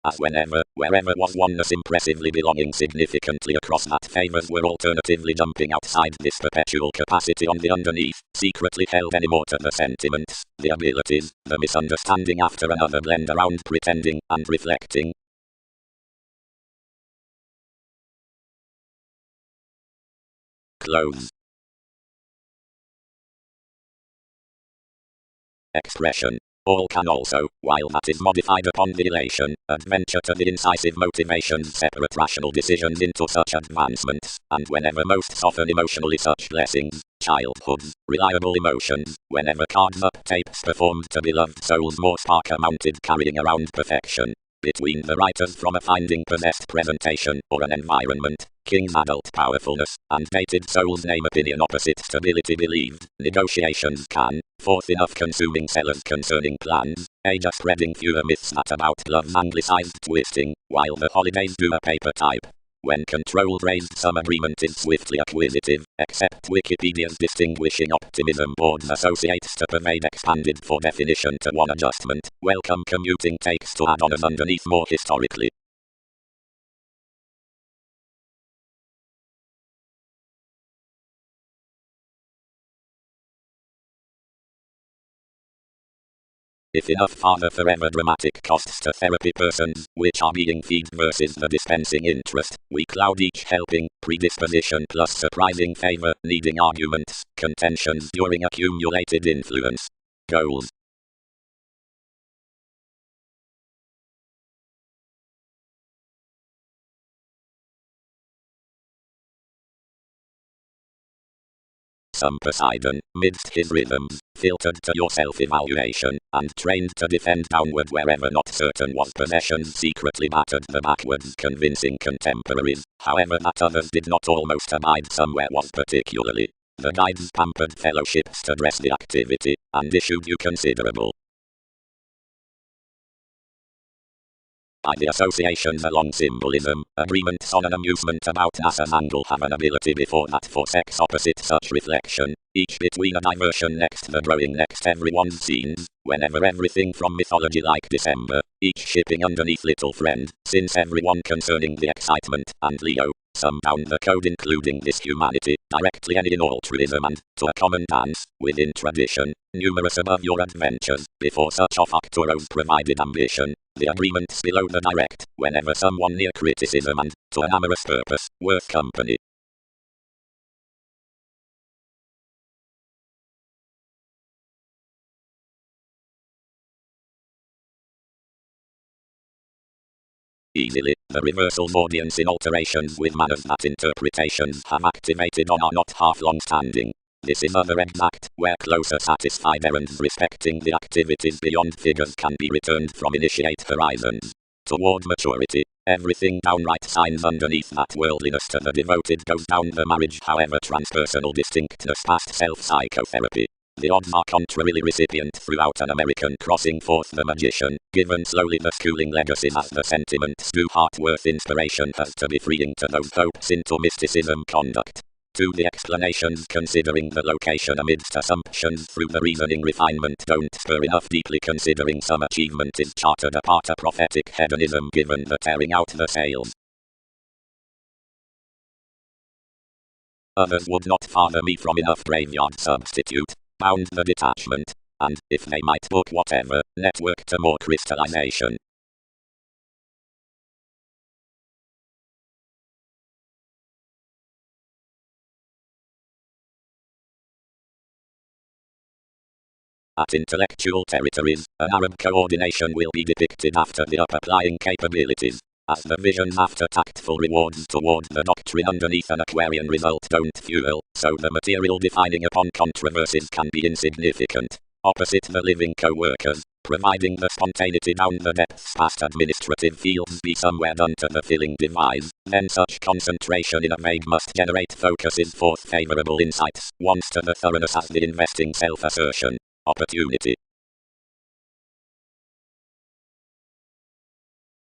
as whenever, wherever was oneness impressively belonging significantly across that favors were alternatively jumping outside this perpetual capacity on the underneath, secretly held anymore to the sentiments, the abilities, the misunderstanding after another blend around pretending and reflecting. Clothes. Expression. All can also, while that is modified upon the elation, adventure to the incisive motivations separate rational decisions into such advancements, and whenever most soften emotionally such blessings, childhoods, reliable emotions, whenever cards up tapes performed to beloved souls more spark mounted carrying around perfection. Between the writers from a finding possessed presentation or an environment, king's adult powerfulness, and dated soul's name opinion opposite stability believed, negotiations can, forth enough consuming sellers concerning plans, age spreading fewer myths that about love's anglicized twisting, while the holidays do a paper type. When controlled raised some agreement is swiftly acquisitive, except Wikipedia's distinguishing optimism boards associates to pervade expanded for definition to one adjustment, welcome commuting takes to add-ons underneath more historically. If enough father forever dramatic costs to therapy persons, which are being feed versus the dispensing interest, we cloud each helping, predisposition plus surprising favor, needing arguments, contentions during accumulated influence. Goals. Some Poseidon, midst his rhythms, filtered to your self-evaluation, and trained to defend downward wherever not certain was possessions secretly battered the backwards convincing contemporaries, however that others did not almost abide somewhere was particularly. The guides pampered fellowships to dress the activity, and issued you considerable. By the associations along symbolism, agreements on an amusement about NASA's angle have an ability before that for sex opposite such reflection, each between a diversion next the drawing next everyone's scenes, whenever everything from mythology like December, each shipping underneath little friend, since everyone concerning the excitement, and Leo, some down the code including this humanity, directly and in altruism and, to a common dance, within tradition, numerous above your adventures, before such of Arcturo's provided ambition, the agreements below the direct, whenever someone near criticism and, to an amorous purpose, worth company. Easily, the reversals audience in alterations with manners that interpretations have activated on are not half long-standing. This is other exact, where closer satisfied errands respecting the activities beyond figures can be returned from initiate horizons. Toward maturity, everything downright signs underneath that worldliness to the devoted goes down the marriage however transpersonal distinctness past self-psychotherapy. The odds are contrarily recipient throughout an American crossing forth the magician, given slowly the schooling legacies as the sentiments do heart-worth inspiration has to be freeing to those hopes into mysticism conduct. To the explanations considering the location amidst assumptions through the reasoning refinement don't spur enough deeply considering some achievement is chartered apart a prophetic hedonism given the tearing out the sails. Others would not father me from enough graveyard substitute, bound the detachment, and, if they might book whatever, network to more crystallization. At intellectual territories, an Arab coordination will be depicted after the up-applying capabilities. As the visions after tactful rewards toward the doctrine underneath an Aquarian result don't fuel, so the material defining upon controversies can be insignificant. Opposite the living co-workers, providing the spontaneity down the depths past administrative fields be somewhere done to the filling device, then such concentration in a vague must generate focuses forth favorable insights, once to the thoroughness as the investing self-assertion. Opportunity.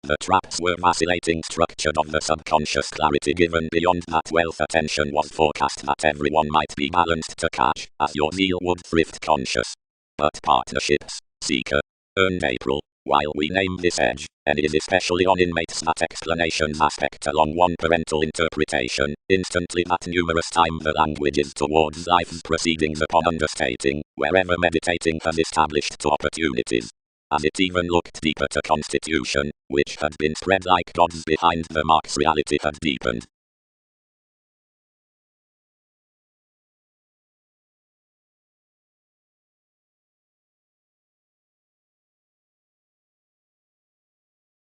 The traps were vacillating structured of the subconscious clarity given beyond that wealth attention was forecast that everyone might be balanced to catch, as your zeal would thrift conscious. But partnerships, seeker, earned April, While we name this edge, and is especially on inmates that explanations aspect along one parental interpretation, instantly that numerous time the language is towards life's proceedings upon understating, wherever meditating has established to opportunities. As it even looked deeper to constitution, which had been spread like gods behind the marks reality had deepened.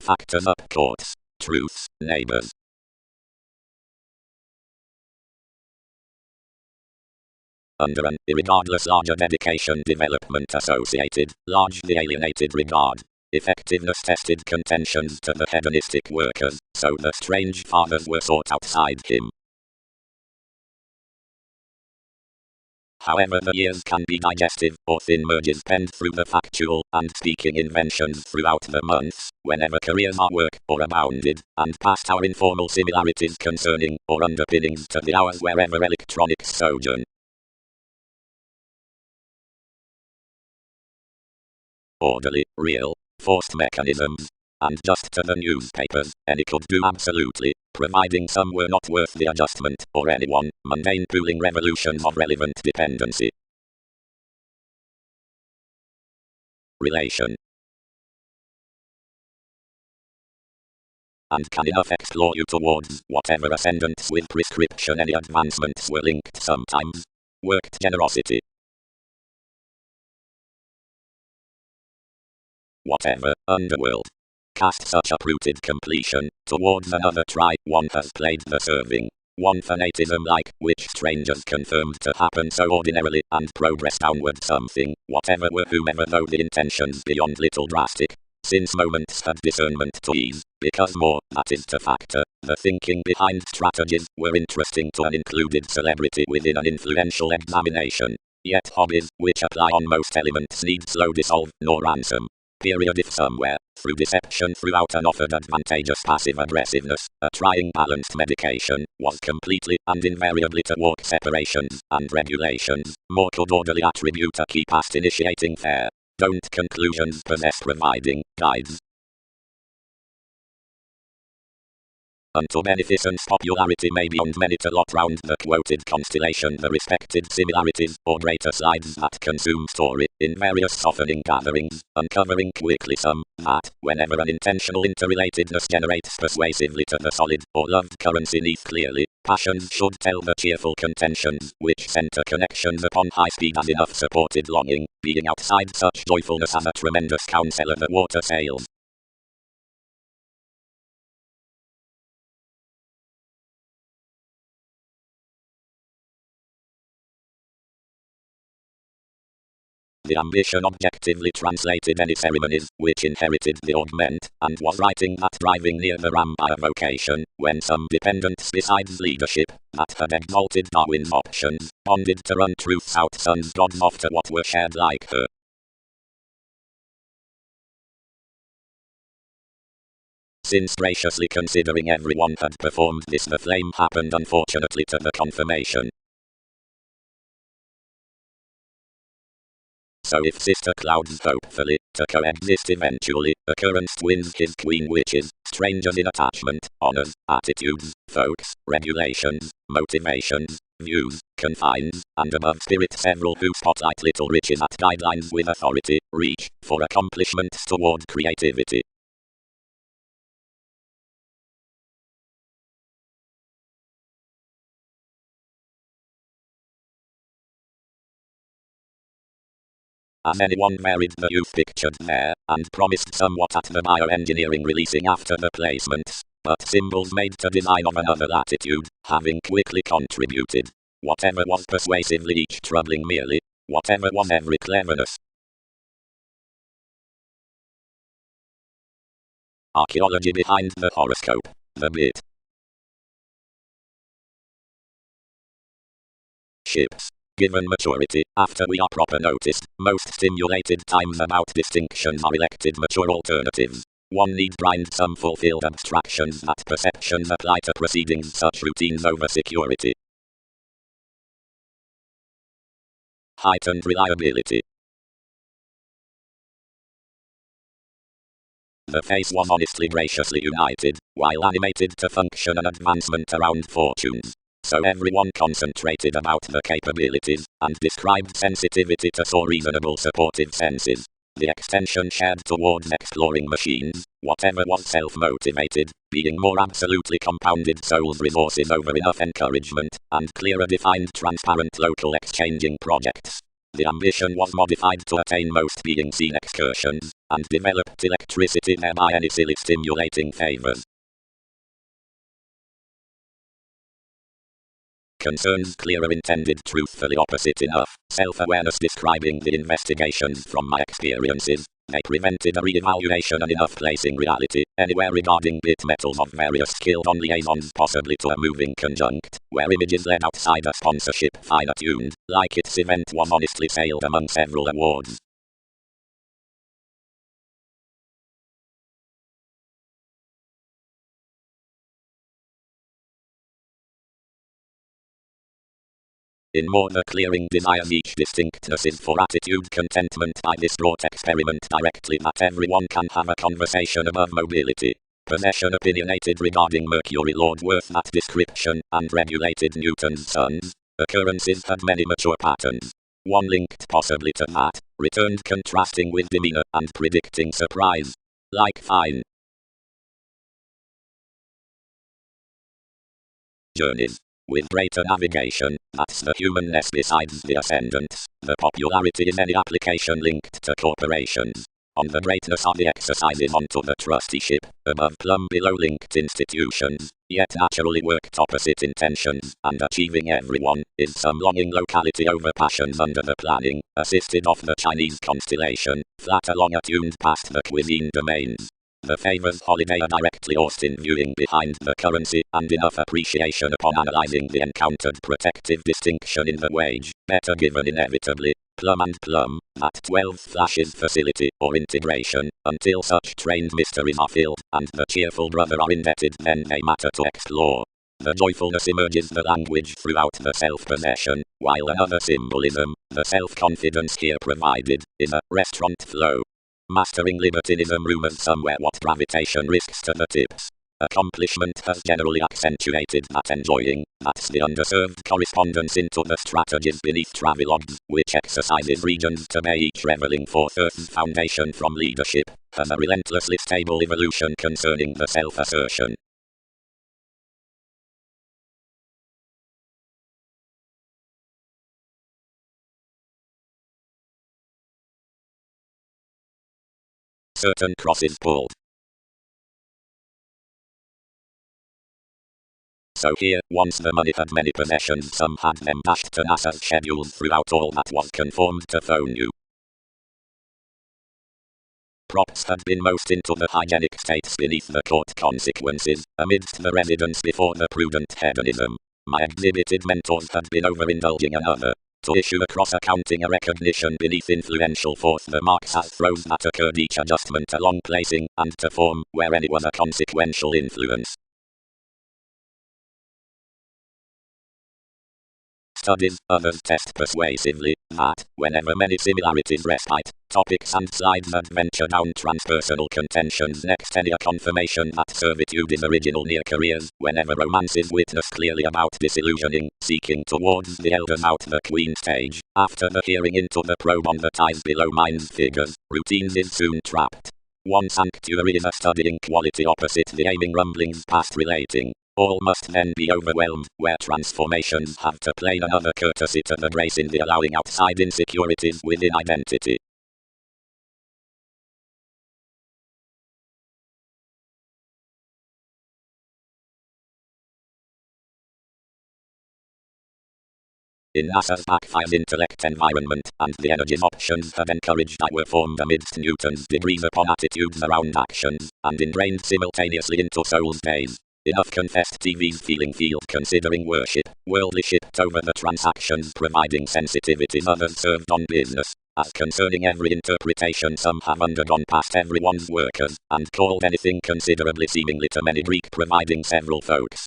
Factors up courts, truths, neighbors. Under an irregardless larger dedication development associated, largely alienated regard. Effectiveness tested contentions to the hedonistic workers, so the strange fathers were sought outside him. However, the years can be digestive, or thin merges penned through the factual and speaking inventions throughout the months, whenever careers are work or abounded, and past our informal similarities concerning, or underpinnings to the hours wherever electronics sojourn. Orderly, real, forced mechanisms, and just to the newspapers, any could do absolutely, providing some were not worth the adjustment, or anyone, mundane pooling revolutions of relevant dependency. Relation. And can enough explore you towards whatever ascendants with prescription any advancements were linked sometimes. Worked generosity. Whatever, underworld. Cast such uprooted completion, towards another try, one has played the serving. One fanatism like, which strangers confirmed to happen so ordinarily, and progress downward something, whatever were whomever though the intentions beyond little drastic. Since moments had discernment to ease, because more, that is to factor, the thinking behind strategies, were interesting to an included celebrity within an influential examination. Yet hobbies, which apply on most elements need slow dissolve, nor ransom. Period if somewhere, through deception throughout an offered advantageous passive aggressiveness, a trying balanced medication, was completely and invariably to walk separations and regulations, more could orderly attribute a key past initiating fair. Don't conclusions possess providing guides? Unto beneficence popularity may beyond many to lot round the quoted constellation the respected similarities or greater slides that consume story, in various softening gatherings, uncovering quickly some, that, whenever an intentional interrelatedness generates persuasively to the solid, or loved currency neath clearly, passions should tell the cheerful contentions, which center connections upon high speed as enough supported longing, being outside such joyfulness as a tremendous counsellor the water sails. The ambition objectively translated any ceremonies, which inherited the augment, and was writing that driving near the rampire vocation, when some dependents besides leadership, that had exalted Darwin's options, bonded to run truth's out sons gods off to what were shared like her. Since graciously considering everyone had performed this, the flame happened unfortunately to the confirmation. So if sister clouds hopefully, to coexist eventually, occurrence twins his queen witches, strangers in attachment, honors, attitudes, folks, regulations, motivations, views, confines, and above spirit several who spotlight little riches at guidelines with authority, reach, for accomplishments toward creativity. As anyone varied the youth pictured there, and promised somewhat at the bioengineering releasing after the placements, but symbols made to design of another latitude, having quickly contributed. Whatever was persuasively each troubling merely, whatever was every cleverness. Archaeology behind the horoscope, the bit. Ships. Given maturity, after we are proper noticed, most stimulated times about distinctions are elected mature alternatives. One need grind some fulfilled abstractions that perceptions apply to proceedings such routines over security. Heightened reliability. The face was honestly graciously united, while animated to function and advancement around fortunes. So everyone concentrated about the capabilities, and described sensitivity to so reasonable supportive senses. The extension shared towards exploring machines, whatever was self-motivated, being more absolutely compounded souls resources over enough encouragement, and clearer defined transparent local exchanging projects. The ambition was modified to attain most being seen excursions, and developed electricity thereby any silly stimulating favors. Concerns clearer intended truthfully opposite enough, self-awareness describing the investigations from my experiences. They prevented a re-evaluation and enough placing reality anywhere regarding bit metals of various skilled on liaisons possibly to a moving conjunct, where images led outside a sponsorship finer tuned, like its event was honestly sailed among several awards. In more the clearing desires each distinctness is for attitude contentment by this brought experiment directly that everyone can have a conversation above mobility. Possession opinionated regarding Mercury Lord worth that description, and regulated Newton's sons. Occurrences had many mature patterns. One linked possibly to that, returned contrasting with demeanor and predicting surprise. Like fine journeys. With greater navigation, that's the humanness besides the ascendants. The popularity is any application linked to corporations. On the greatness of the exercises onto the trusteeship, above plumb below linked institutions, yet naturally worked opposite intentions, and achieving everyone, is some longing locality over passions under the planning, assisted off the Chinese constellation, flat along attuned past the cuisine domains. The favors holiday are directly Austin viewing behind the currency, and enough appreciation upon analyzing the encountered protective distinction in the wage, better given inevitably, plum and plum, that 12 flashes facility or integration, until such trained mysteries are filled, and the cheerful brother are indebted then they matter to explore. The joyfulness emerges the language throughout the self-possession, while another symbolism, the self-confidence here provided, is a restaurant flow. Mastering libertinism rumors somewhere what gravitation risks to the tips. Accomplishment has generally accentuated that enjoying, that's the underserved correspondence into the strategies beneath travelogues, which exercises regions to may each reveling forth Earth's foundation from leadership, has a relentlessly stable evolution concerning the self-assertion. Certain crosses pulled. So here, once the money had many possessions, some had them dashed to NASA's schedules throughout all that was conformed to phone you. Props had been most into the hygienic states beneath the court consequences, amidst the residence before the prudent hedonism. My exhibited mentors had been overindulging another. To issue across accounting a recognition beneath influential forth the marks as throws that occurred each adjustment along placing, and to form, where any was a consequential influence. Studies, others test persuasively, that, whenever many similarities respite, topics and slides adventure down transpersonal contentions next any a confirmation that servitude is original near careers, whenever romances witness clearly about disillusioning, seeking towards the elders out the queen stage, after the hearing into the probe on the ties below minds figures, routines is soon trapped. One sanctuary is a studying quality opposite the aiming rumblings past relating. All must then be overwhelmed, where transformations have to play another courtesy to the grace in the allowing outside insecurities within identity. In NASA's backfired intellect environment, and the energies options had encouraged I were formed amidst Newton's degrees upon attitudes around actions, and ingrained simultaneously into soul's days. Enough confessed TV's feeling field considering worship, worldly shipped over the transactions providing sensitivities others served on business. As concerning every interpretation some have undergone past everyone's workers, and called anything considerably seemingly to many Greek providing several folks.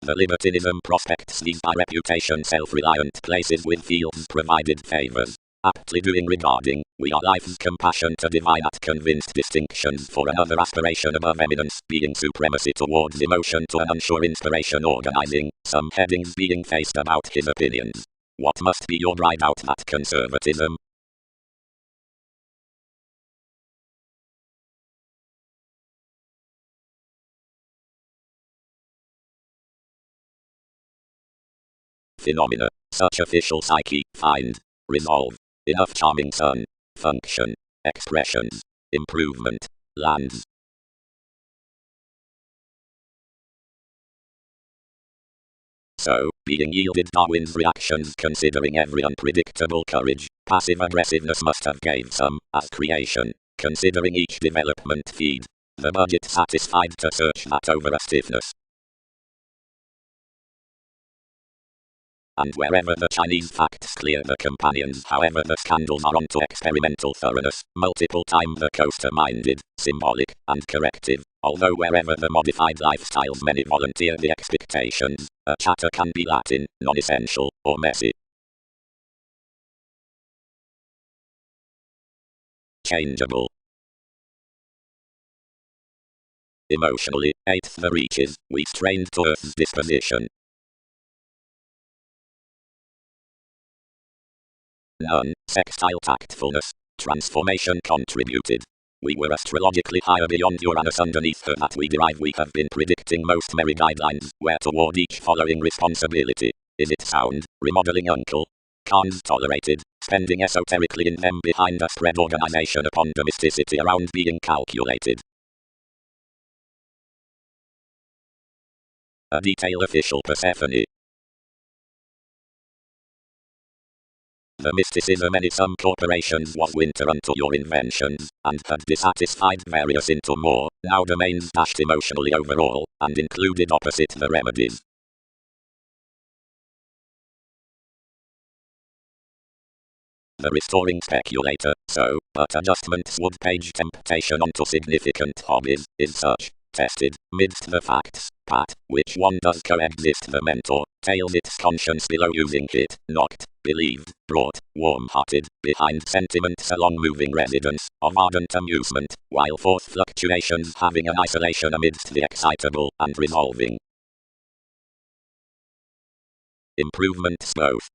The libertinism prospects these by reputation self-reliant places with fields provided favors. aptly doing regarding, we are life's compassion to divine at convinced distinctions for another aspiration above eminence, being supremacy towards emotion to an unsure inspiration organizing, some headings being faced about his opinions. What must be your ride out at conservatism? Phenomena, such official psyche, find, resolve, enough charming sun, function, expressions, improvement, lands. So, being yielded Darwin's reactions considering every unpredictable courage, passive aggressiveness must have gave some, as creation, considering each development feed, the budget satisfied to search that over a stiffness. And wherever the Chinese facts clear the companions, however the scandals are onto experimental thoroughness, multiple time the coaster-minded, symbolic, and corrective, although wherever the modified lifestyles many volunteer the expectations, a chatter can be Latin, non-essential, or messy. Changeable. Emotionally, 8th the reaches, we strained to Earth's disposition. None, sextile tactfulness, transformation contributed. We were astrologically higher beyond Uranus underneath her that we derive we have been predicting most merry guidelines, where toward each following responsibility. Is it sound, remodeling uncle? Cons tolerated, spending esoterically in them behind a spread organization upon domesticity around being calculated. A detail official Persephone. The mysticism in some corporations was winter unto your inventions, and had dissatisfied various into more, now domains dashed emotionally overall, and included opposite the remedies. The restoring speculator, so, but adjustments would page temptation onto significant hobbies, is such, tested, midst the facts, Pat, which one does coexist the mentor, tails its conscience below using it, knocked, believed, brought, warm-hearted, behind sentiments along moving residence, of ardent amusement, while forth fluctuations having an isolation amidst the excitable, and resolving. Improvements both.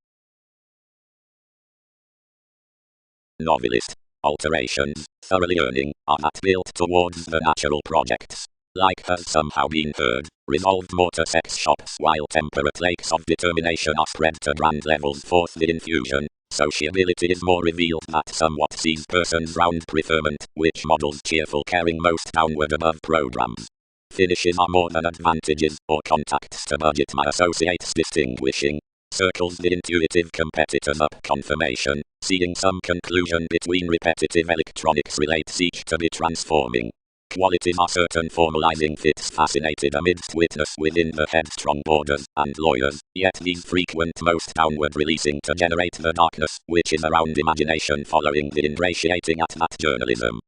Novelist. Alterations, thoroughly earning, are not built towards the natural projects. Like has somehow been heard, resolved more to sex shops while temperate lakes of determination are spread to grand levels forth the infusion. Sociability is more revealed that somewhat sees persons round preferment, which models cheerful caring most downward above programs. Finishes are more than advantages, or contacts to budget my associates distinguishing. Circles the intuitive competitors up confirmation, seeing some conclusion between repetitive electronics relates each to be transforming. Qualities are certain formalizing fits fascinated amidst witness within the headstrong borders and lawyers, yet these frequent most downward releasing to generate the darkness which is around imagination following the ingratiating at that journalism.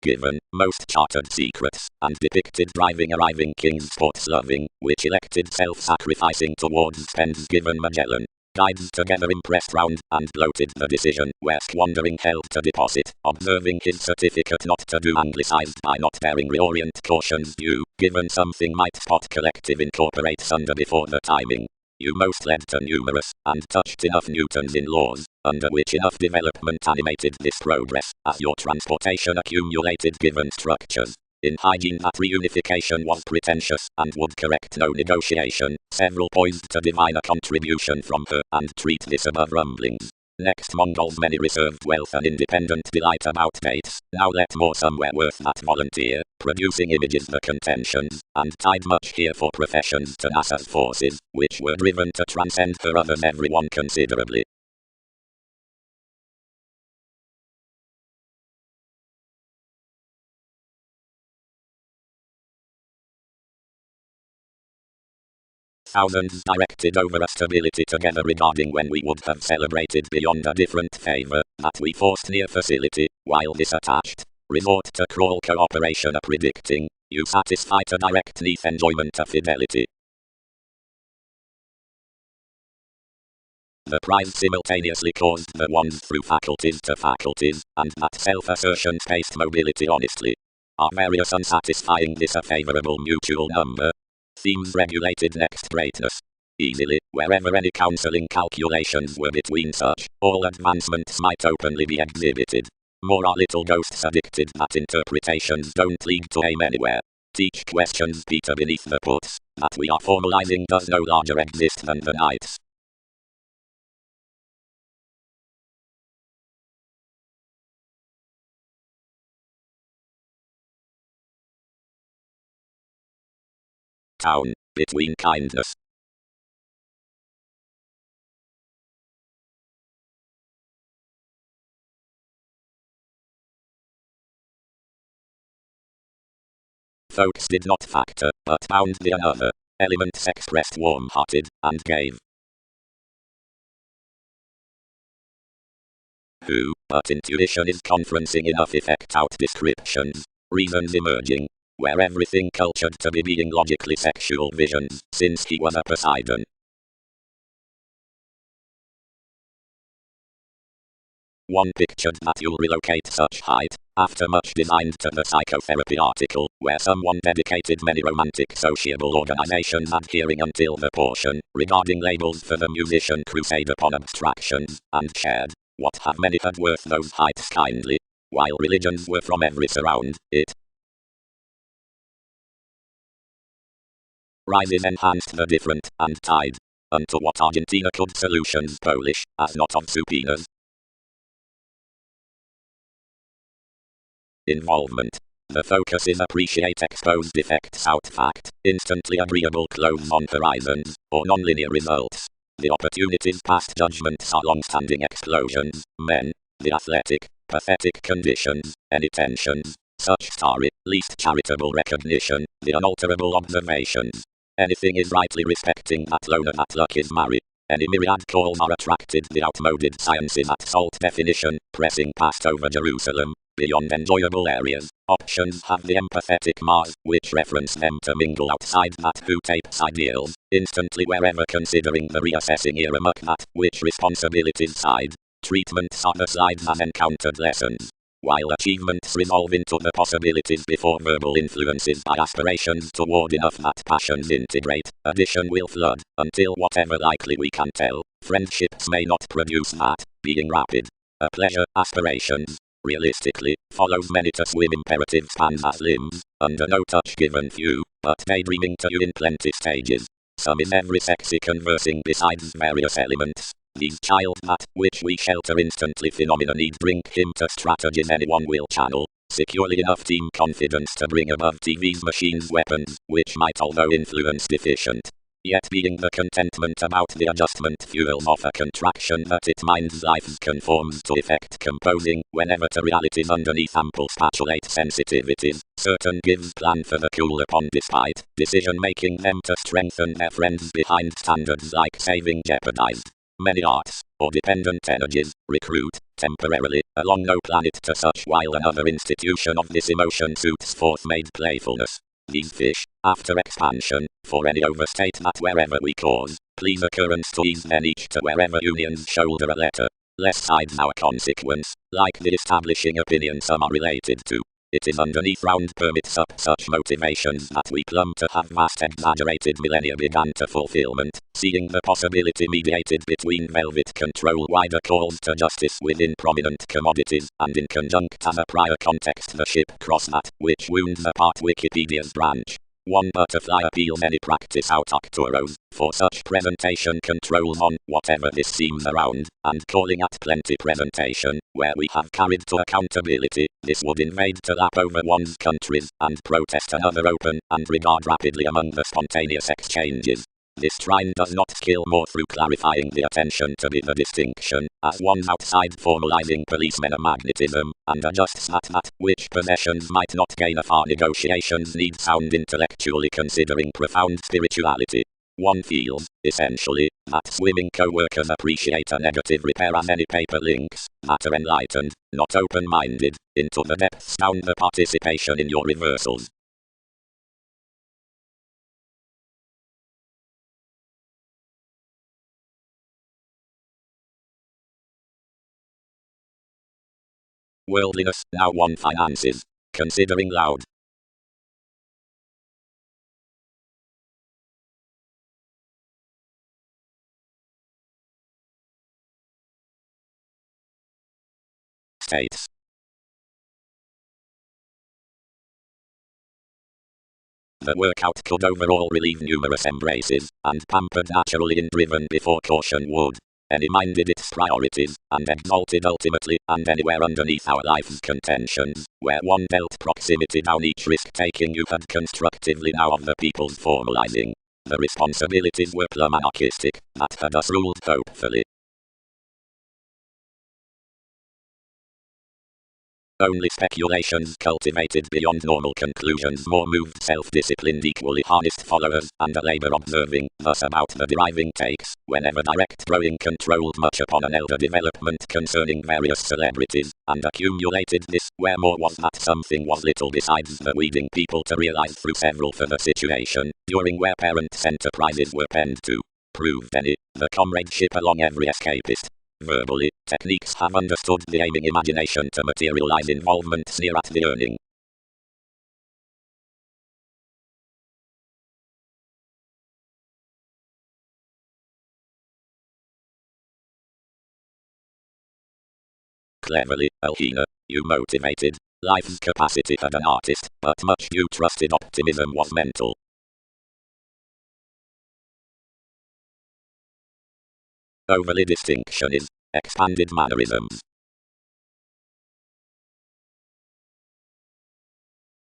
Given, most chartered secrets, and depicted driving arriving kings sports loving, which elected self-sacrificing towards spends given Magellan. Guides together impressed round, and bloated the decision, where squandering held to deposit, observing his certificate not to do anglicized by not daring reorient cautions due, given something might spot collective incorporates under before the timing. You most led to numerous, and touched enough Newtons in laws, under which enough development animated this progress, as your transportation accumulated given structures. In hygiene that reunification was pretentious, and would correct no negotiation, several poised to divine a contribution from her, and treat this above rumblings. Next Mongols many reserved wealth and independent delight about dates, now let more somewhere worth that volunteer, producing images the contentions, and tied much here for professions to NASA's forces, which were driven to transcend her others everyone considerably. Thousands directed over a stability together regarding when we would have celebrated beyond a different favor, that we forced near facility, while this attached, resort to cruel cooperation a predicting, you satisfy to direct neath enjoyment of fidelity. The prize simultaneously caused the ones through faculties to faculties, and that self-assertion spaced mobility honestly. Are various unsatisfying this a favorable mutual number? Themes regulated next greatness. Easily, wherever any counseling calculations were between such, all advancements might openly be exhibited. More are little ghosts addicted that interpretations don't lead to aim anywhere. Teach questions Peter beneath the puts, that we are formalizing does no larger exist than the nights. Town, between kindness. Folks did not factor, but found the another. Elements expressed warm-hearted, and gave. Who, but intuition is conferencing enough effect out descriptions, reasons emerging, where everything cultured to be being logically sexual visions, since he was a Poseidon. One pictured that you'll relocate such height, after much designed to the psychotherapy article, where someone dedicated many romantic sociable organizations adhering until the portion, regarding labels for the musician crusade upon abstractions, and shared, what have many had worth those heights kindly, while religions were from every surround, it. Rises enhanced the different, and tied, unto what Argentina could solutions Polish, as not of subpoenas. Involvement. The focus is appreciate exposed effects out fact, instantly agreeable clothes on horizons, or nonlinear results. The opportunities past judgments are long-standing explosions, men, the athletic, pathetic conditions, any tensions, such starry, least charitable recognition, the unalterable observations. Anything is rightly respecting that loner that luck is married. Any myriad calls are attracted the outmoded sciences at salt definition, pressing past over Jerusalem, beyond enjoyable areas. Options have the empathetic Mars, which reference them to mingle outside that who tapes ideals, instantly wherever considering the reassessing era muck that, which responsibilities side. Treatments are the slides as encountered lessons, while achievements resolve into the possibilities before verbal influences by aspirations toward enough that passions integrate, addition will flood, until whatever likely we can tell, friendships may not produce that, being rapid. A pleasure, aspirations, realistically, follows many to swim imperative spans as limbs, under no touch given few, but daydreaming to you in plenty stages. Some is every sexy conversing besides various elements. These child that, which we shelter instantly phenomena need drink him to strategies anyone will channel, securely enough team confidence to bring above TV's machines weapons, which might although influence deficient. Yet being the contentment about the adjustment fuels off a contraction that it minds life conforms to effect composing, whenever to realities underneath ample spatulate sensitivities, certain gives plan for the cool upon despite, decision making them to strengthen their friends behind standards like saving jeopardized. Many arts, or dependent energies, recruit, temporarily, along no planet to such while another institution of this emotion suits forth made playfulness. These fish, after expansion, for any overstate that wherever we cause, please occurrence to ease then each to wherever unions shoulder a letter. Less sides our consequence, like the establishing opinion some are related to. It is underneath round permits up such motivations that we plumb to have vast exaggerated millennia began to fulfillment, seeing the possibility mediated between velvet control wider calls to justice within prominent commodities, and in conjunct as a prior context the ship cross that, which wounds apart Wikipedia's branch. One butterfly appeals any practice out Arcturos, for such presentation controls on, whatever this seems around, and calling at plenty presentation, where we have carried to accountability, this would invade to lap over one's countries, and protest another open, and regard rapidly among the spontaneous exchanges. This trine does not skill more through clarifying the attention to be the distinction, as one's outside formalizing policemen a magnetism, and adjusts that which possessions might not gain afar negotiations need sound intellectually considering profound spirituality. One feels, essentially, that swimming co-workers appreciate a negative repair as any paper links, that are enlightened, not open-minded, into the depths down the participation in your reversals. Worldliness, now one finances. Considering loud. States. The workout could overall relieve numerous embraces, and pampered naturally and driven before caution would. Any minded its priorities, and exalted ultimately, and anywhere underneath our life's contentions, where one dealt proximity down each risk-taking you had constructively now of the people's formalizing. The responsibilities were plumb anarchistic, that had us ruled hopefully. Only speculations cultivated beyond normal conclusions more moved self-disciplined equally harnessed followers, and a labour observing, thus about the deriving takes, whenever direct throwing controlled much upon an elder development concerning various celebrities, and accumulated this, where more was that something was little besides the weeding people to realise through several for the situation, during where parents' enterprises were penned to prove any, the comradeship along every escapist. Verbally, techniques have understood the aiming imagination to materialize involvement near at the earning. Cleverly, Alhina, you motivated. Life's capacity had an artist, but much you trusted optimism was mental. Overly distinction is expanded mannerisms.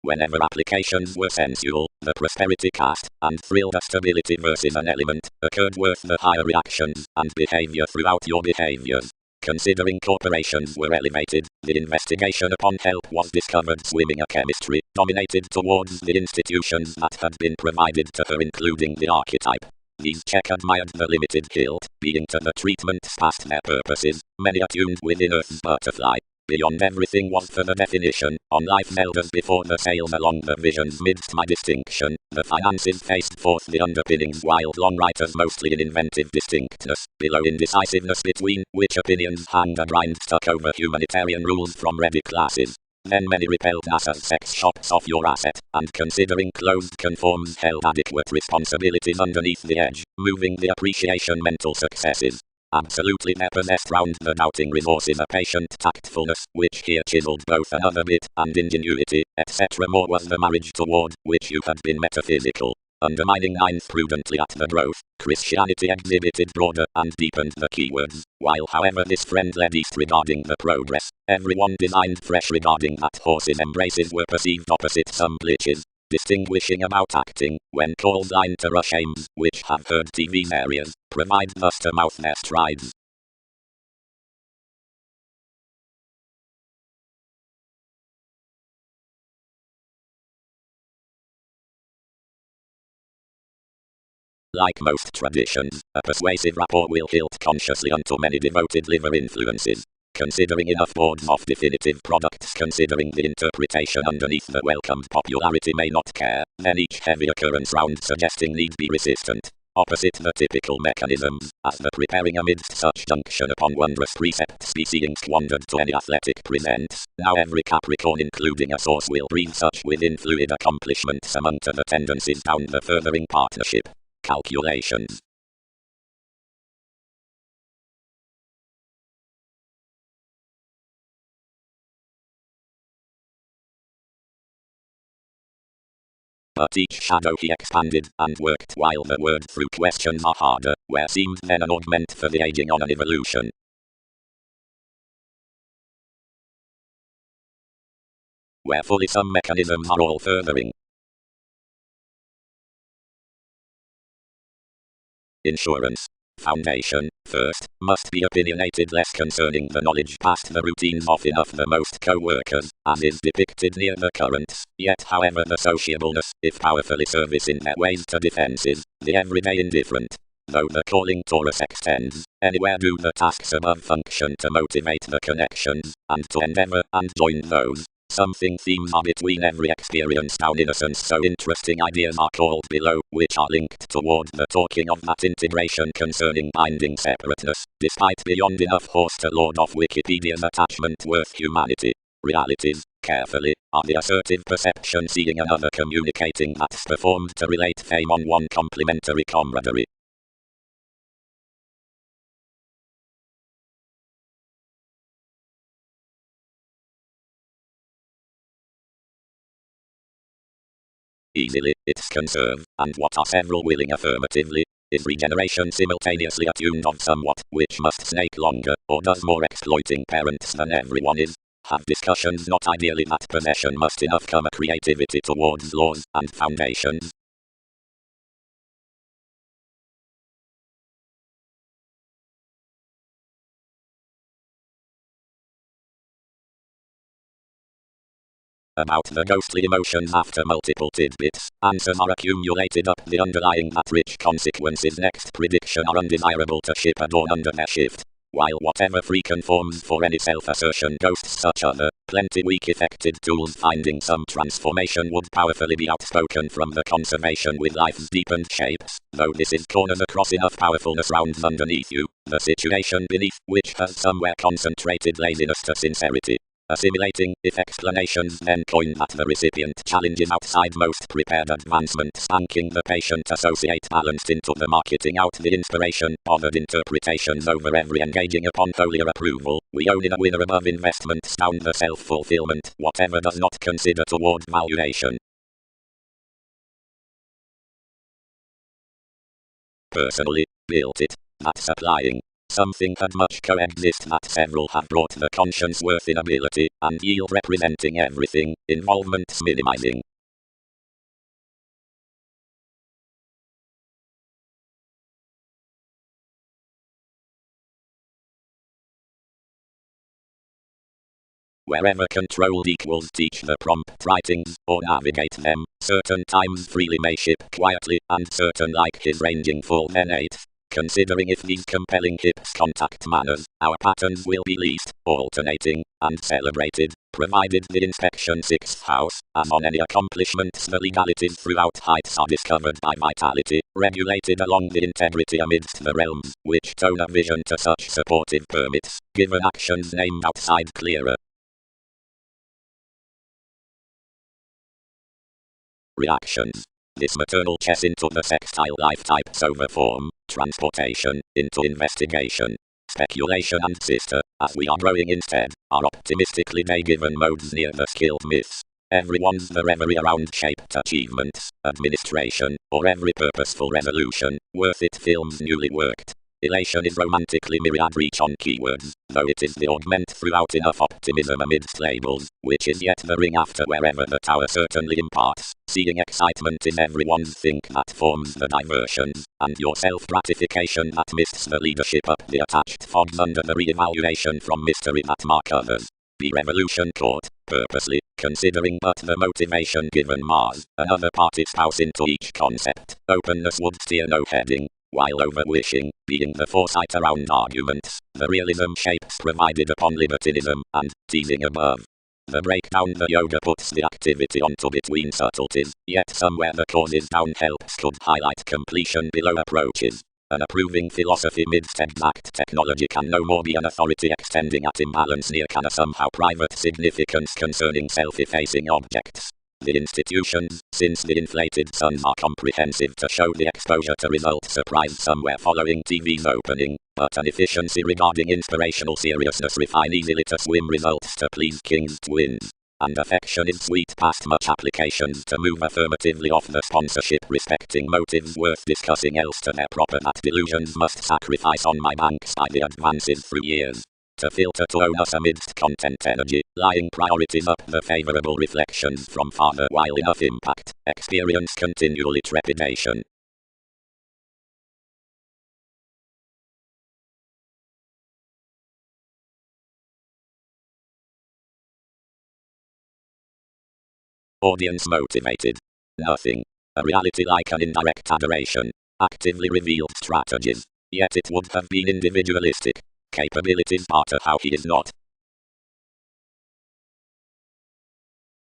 Whenever applications were sensual, the prosperity cast, and thrilled a stability versus an element, occurred worth the higher reactions, and behavior throughout your behaviors. Considering corporations were elevated, the investigation upon help was discovered swimming a chemistry, dominated towards the institutions that had been provided to her including the archetype. These check admired the limited hilt, being to the treatments past their purposes, many attuned within Earth's butterfly. Beyond everything was for the definition, on life's elders before the sails along the visions midst my distinction, the finances faced forth the underpinnings wild long writers mostly in inventive distinctness, below indecisiveness between, which opinions hanged a grind stuck over humanitarian rules from ready classes. Then many repelled NASA's sex shops off your asset, and considering closed conforms held adequate responsibilities underneath the edge, moving the appreciation mental successes. Absolutely there possessed round the doubting resources a patient tactfulness, which here chiseled both another bit and ingenuity, etc. More was the marriage toward which you had been metaphysical. Undermining ninth prudently at the growth, Christianity exhibited broader and deepened the keywords, while however this friend led east regarding the progress, everyone designed fresh regarding that horses' embraces were perceived opposite some glitches. Distinguishing about acting, when called line to rush aims, which have heard TV's areas, provide thus to mouth their strides. Like most traditions, a persuasive rapport will hilt consciously unto many devoted liver influences. Considering enough boards of definitive products considering the interpretation underneath the welcomed popularity may not care, then each heavy occurrence round suggesting need be resistant. Opposite the typical mechanisms, as the preparing amidst such junction upon wondrous precepts be seeing squandered to any athletic presents, now every Capricorn including a source will breathe such within fluid accomplishments among to the tendencies down the furthering partnership. Calculations. But each shadow he expanded and worked while the word through questions are harder, where seemed then an augment for the aging on an evolution. Where fully some mechanisms are all furthering. Insurance. Foundation. First, must be opinionated less concerning the knowledge past the routines of enough the most co-workers, as is depicted near the currents, yet however the sociableness, if powerfully service in their ways to defenses, the everyday indifferent. Though the calling Taurus extends, anywhere do the tasks above function to motivate the connections, and to endeavor and join those. Something themes are between every experience down innocence, so interesting ideas are called below, which are linked toward the talking of that integration concerning binding separateness, despite beyond enough horse to lord of Wikipedia's attachment worth humanity. Realities, carefully, are the assertive perception seeing another communicating that's performed to relate fame on one complementary camaraderie. Easily, it's conserve, and what are several willing affirmatively, is regeneration simultaneously attuned of somewhat, which must snake longer, or does more exploiting parents than everyone is. Have discussions not ideally that possession must enough come a creativity towards laws and foundations. About the ghostly emotions after multiple tidbits, answers are accumulated up the underlying that rich consequences next prediction are undesirable to ship a dawn under their shift. While whatever free conforms for any self-assertion ghosts such other, plenty weak effective tools finding some transformation would powerfully be outspoken from the conservation with life's deepened shapes, though this is corners across enough powerfulness rounds underneath you, the situation beneath which has somewhere concentrated laziness to sincerity. Assimilating, if explanations then coin that the recipient challenges outside most prepared advancement spanking the patient associate balanced into the marketing out the inspiration, bothered interpretations over every engaging upon holier approval, we own in a winner above investments down the self-fulfillment, whatever does not consider toward valuation. Personally, built it, that's applying. Something had much coexist that several have brought the conscience worth inability, and yield representing everything, involvements minimizing. Wherever controlled equals teach the prompt writings, or navigate them, certain times freely may ship quietly, and certain like his ranging full then 8. Considering if these compelling hips contact manners, our patterns will be least, alternating, and celebrated, provided the inspection 6th house, as on any accomplishments the legalities throughout heights are discovered by vitality, regulated along the integrity amidst the realms, which tone a vision to such supportive permits, given actions named outside clearer. Reactions. This maternal chess into the sextile life types over form, transportation, into investigation, speculation and sister, as we are growing instead, are optimistically day-given modes near the skilled myths. Everyone's the reverie around shaped achievements, administration, or every purposeful resolution, worth it films newly worked. Elation is romantically myriad reach on keywords, though it is the augment throughout enough optimism amidst labels, which is yet the ring after wherever the tower certainly imparts. Seeing excitement is everyone's think that forms the diversions, and your self-gratification that mists the leadership up the attached fogs under the re-evaluation from mystery that mark others. Be revolution caught, purposely, considering but the motivation given Mars, another party spouse into each concept. Openness would steer no heading. While over-wishing, being the foresight around arguments, the realism shapes provided upon libertinism, and, teasing above. The breakdown the yoga puts the activity onto between subtleties, yet somewhere the causes down helps could highlight completion below approaches. An approving philosophy midst exact technology can no more be an authority extending at imbalance near can a somehow private significance concerning self-effacing objects. The institutions, since the inflated suns are comprehensive to show the exposure to result surprise somewhere following TV's opening, but an efficiency regarding inspirational seriousness refine easily to swim results to please king's twins. And affection is sweet past much applications to move affirmatively off the sponsorship respecting motives worth discussing else to their proper that delusions must sacrifice on my banks by the advances through years. To filter to own us amidst content energy, lying priorities up the favorable reflections from farther while enough impact, experience continually trepidation. Audience motivated. Nothing. A reality like an indirect adoration. Actively revealed strategies. Yet it would have been individualistic. Capabilities barter how he is not.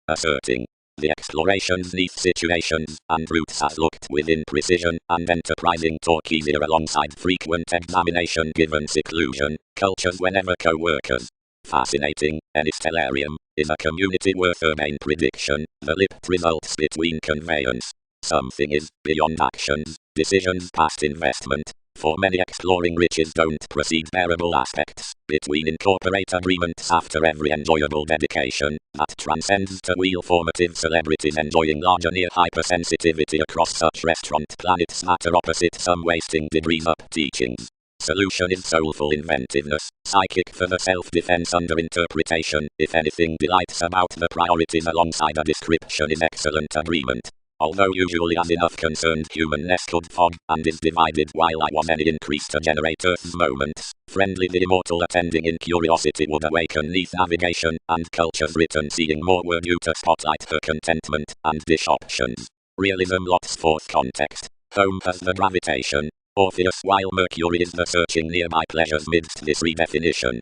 Asserting. The explorations neath situations and routes has looked within precision and enterprising talk easier alongside frequent examination given seclusion, cultures whenever co-workers. Fascinating, any stellarium, is a community worth urbane prediction, the lipped results between conveyance. Something is, beyond actions, decisions past investment. For many exploring riches don't precede bearable aspects, between incorporate agreements after every enjoyable dedication, that transcends to wheel formative celebrities enjoying larger near hypersensitivity across such restaurant planets matter opposite some wasting degrees up teachings. Solution is soulful inventiveness, psychic for the self-defense under interpretation, if anything delights about the priorities alongside a description is excellent agreement. Although usually as enough concerned humanness could fog, and is divided while I was any increase to generate Earth's moments, friendly the immortal attending in curiosity would awaken neath navigation, and cultures written seeing more were due to spotlight her contentment, and dish options. Realism lots forth context. Home has the gravitation. Orpheus while Mercury is the searching nearby pleasures midst this redefinition.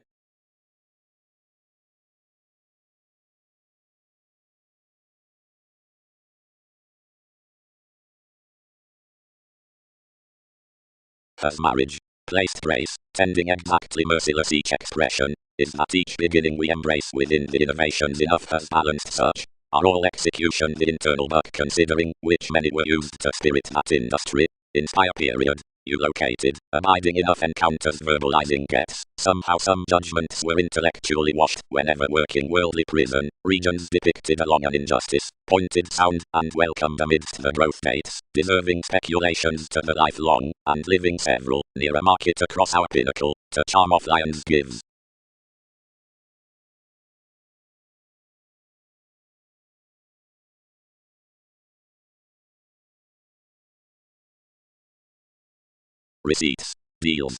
As marriage, placed brace, tending exactly merciless each expression, is that each beginning we embrace within the innovations enough as balanced such, are all execution the internal but considering, which many were used to spirit that industry, inspire period, you located, abiding enough encounters verbalizing gets, somehow some judgments were intellectually washed, whenever working worldly prison, regions depicted along an injustice, pointed sound, and welcomed amidst the growth dates, deserving speculations to the lifelong, and living several, near a market across our pinnacle, to charm of lions gives. Receipts. Deals.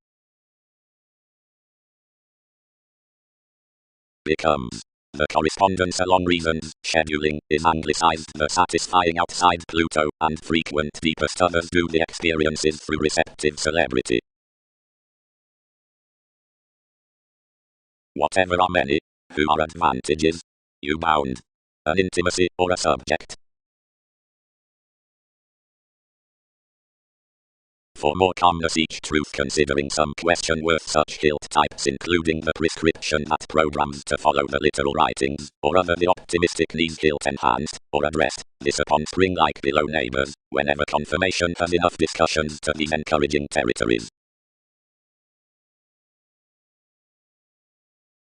Becomes. The correspondence along reasons, scheduling, is anglicized the satisfying outside Pluto, and frequent deepest others do the experiences through receptive celebrity. Whatever are many, who are advantages? You bound. An intimacy or a subject. For more calmness each truth considering some question worth such hilt types including the prescription that programs to follow the literal writings, or other the optimistic needs hilt enhanced, or addressed, this upon spring like below neighbors, whenever confirmation has enough discussions to these encouraging territories.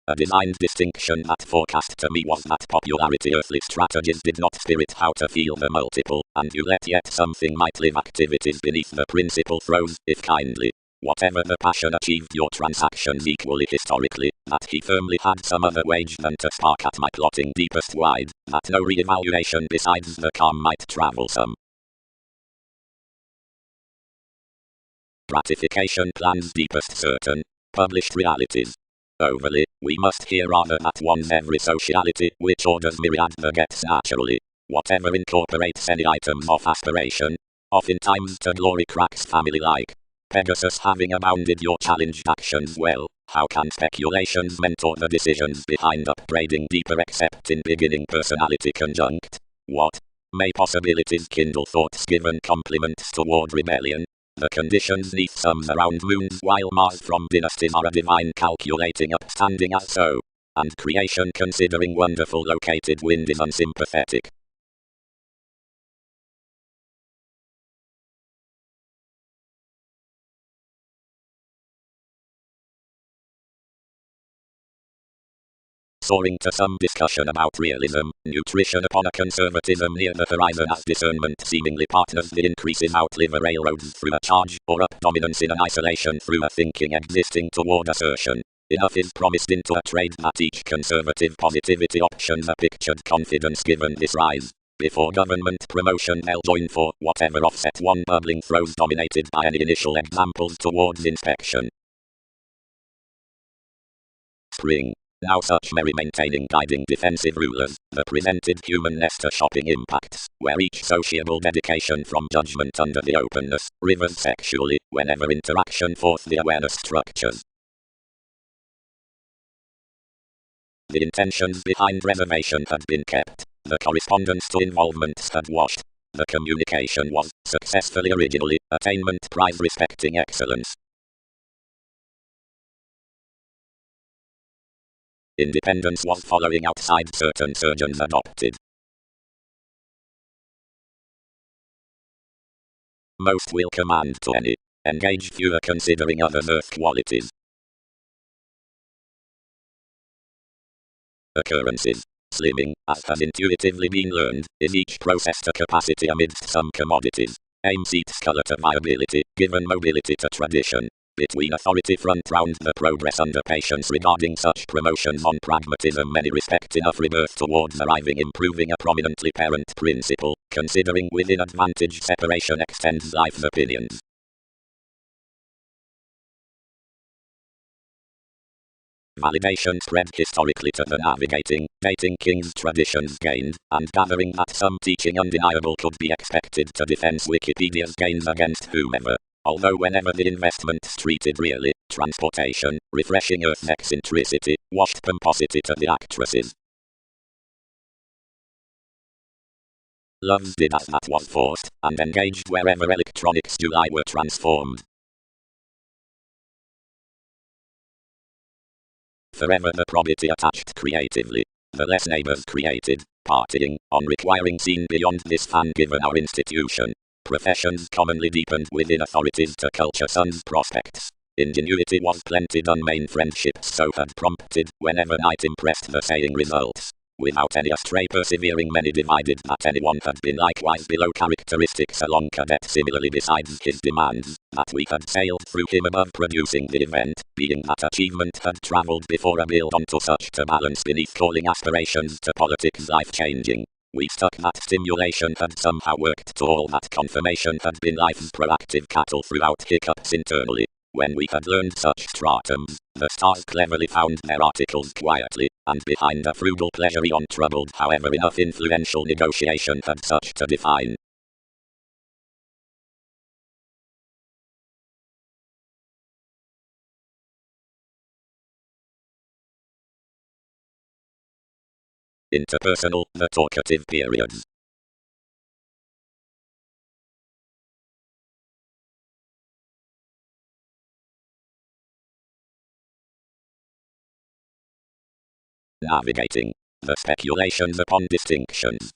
A designed distinction that forecast to me was that popularity earthly strategies did not spirit how to feel the multiple, and you let yet something might live activities beneath the principal throws, if kindly. Whatever the passion achieved your transactions equally historically, that he firmly had some other wage than to spark at my plotting deepest wide, that no re-evaluation besides the calm might travel some. Gratification plans deepest certain, published realities. Overly, we must hear rather that one's every sociality, which orders myriad the gets naturally. Whatever incorporates any items of aspiration, oftentimes to glory cracks family like. Pegasus having abounded your challenged actions well, how can speculations mentor the decisions behind upbraiding deeper except in beginning personality conjunct? What? May possibilities kindle thoughts given compliments toward rebellion? The conditions neath sums around moons while Mars from dynasties are a divine calculating upstanding as so. And creation considering wonderful located wind is unsympathetic. Soaring to some discussion about realism, nutrition upon a conservatism near the horizon as discernment seemingly partners the increases outlive a railroads through a charge, or up dominance in an isolation through a thinking existing toward assertion. Enough is promised into a trade that each conservative positivity options a pictured confidence given this rise. Before government promotion they'll join for whatever offset one bubbling throws dominated by any initial examples towards inspection. Spring. Now such merry-maintaining guiding defensive rulers, the presented human nester shopping impacts, where each sociable dedication from judgment under the openness, rivers sexually, whenever interaction forth the awareness structures. The intentions behind reservation had been kept, the correspondence to involvements had washed. The communication was, successfully originally, attainment prize respecting excellence. Independence was following outside certain surgeons adopted. Most will command to any. Engage fewer considering others' earth qualities. Occurrences. Slimming, as has intuitively been learned, is each process to capacity amidst some commodities. Aim seats color to viability, given mobility to tradition. Between authority front round the progress under patience regarding such promotions on pragmatism many respect enough rebirth towards arriving improving a prominently parent principle, considering within advantage separation extends life's opinions. Validation spread historically to the navigating, dating king's traditions gained, and gathering that some teaching undeniable could be expected to defense Wikipedia's gains against whomever. Although whenever the investment's treated really, transportation, refreshing earth's eccentricity, washed pomposity to the actresses. Loves did as that was forced, and engaged wherever electronics July were transformed. Forever the probity attached creatively, the less neighbors created, partying, on requiring seen beyond this fan given our institution. Professions commonly deepened within authorities to culture sons' prospects. Ingenuity was plenty done main friendships so had prompted, whenever night impressed the saying results. Without any astray persevering many divided that anyone had been likewise below characteristics along cadet similarly besides his demands, that we had sailed through him above producing the event, being that achievement had travelled before a build onto such to balance beneath calling aspirations to politics life-changing. We stuck that stimulation had somehow worked to all that confirmation had been life's proactive cattle throughout hiccups internally. When we had learned such stratums, the stars cleverly found their articles quietly, and behind a frugal pleasure untroubled however enough influential negotiation had such to define. Interpersonal, the talkative periods. Navigating, the speculations upon distinctions.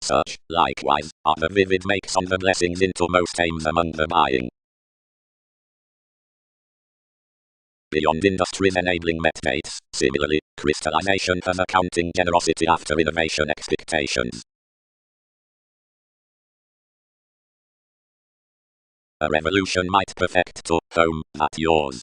Such, likewise, are the vivid makes on the blessings into most aims among the buying. Beyond industries enabling met dates, similarly, crystallization has accounting generosity after innovation expectations. A revolution might perfect to home, that yours.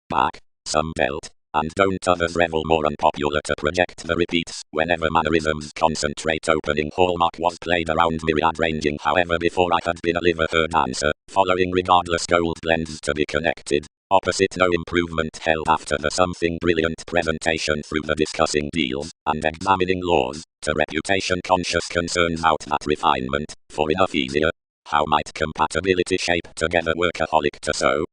Back, some belt, and don't others revel more unpopular to project the repeats, whenever mannerisms concentrate opening hallmark was played around myriad ranging however before I had been a liver-heard dancer, following regardless gold blends to be connected, opposite no improvement held after the something brilliant presentation through the discussing deals, and examining laws, to reputation conscious concerns out that refinement, for enough easier, how might compatibility shape together workaholic to so?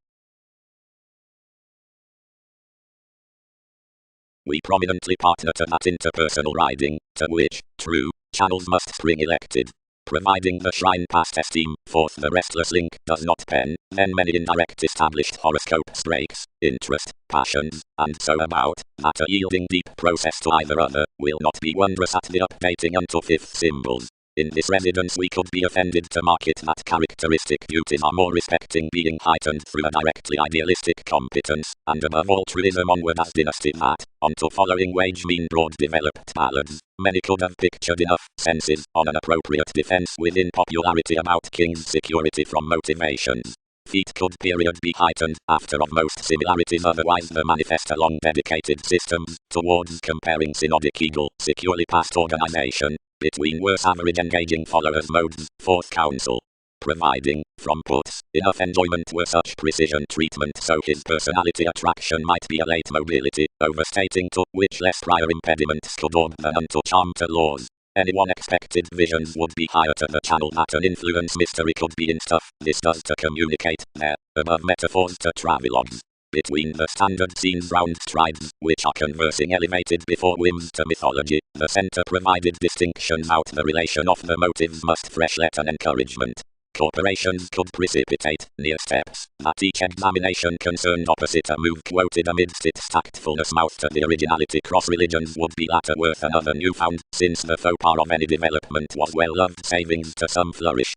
We prominently partner to that interpersonal riding, to which, true, channels must spring elected. Providing the shrine past esteem, forth the restless link does not pen, then many indirect established horoscopes breaks, interest, passions, and so about, that a yielding deep process to either other, will not be wondrous at the updating unto fifth symbols. In this residence we could be offended to market that characteristic beauties are more respecting being heightened through a directly idealistic competence, and above all truism onward as dynasty that, onto following wage mean broad developed ballads, many could have pictured enough senses on an appropriate defense within popularity about king's security from motivations. Feet could period be heightened, after of most similarities otherwise the manifest along dedicated systems, towards comparing synodic eagle, securely past organization, between worse average engaging followers modes, fourth counsel. Providing, from puts. Enough enjoyment were such precision treatment so his personality attraction might be a late mobility, overstating to which less prior impediments could orb than unto charm to laws. Anyone expected visions would be higher to the channel that an influence mystery could be in stuff. This does to communicate their above metaphors to travelogues. Between the standard scenes round strides, which are conversing elevated before whims to mythology, the centre provided distinctions out the relation of the motives must freshlet an encouragement. Corporations could precipitate near steps, that each examination concerned opposite a move quoted amidst its tactfulness mouth to the originality cross religions would be latter worth another newfound, since the faux pas of any development was well-loved savings to some flourish.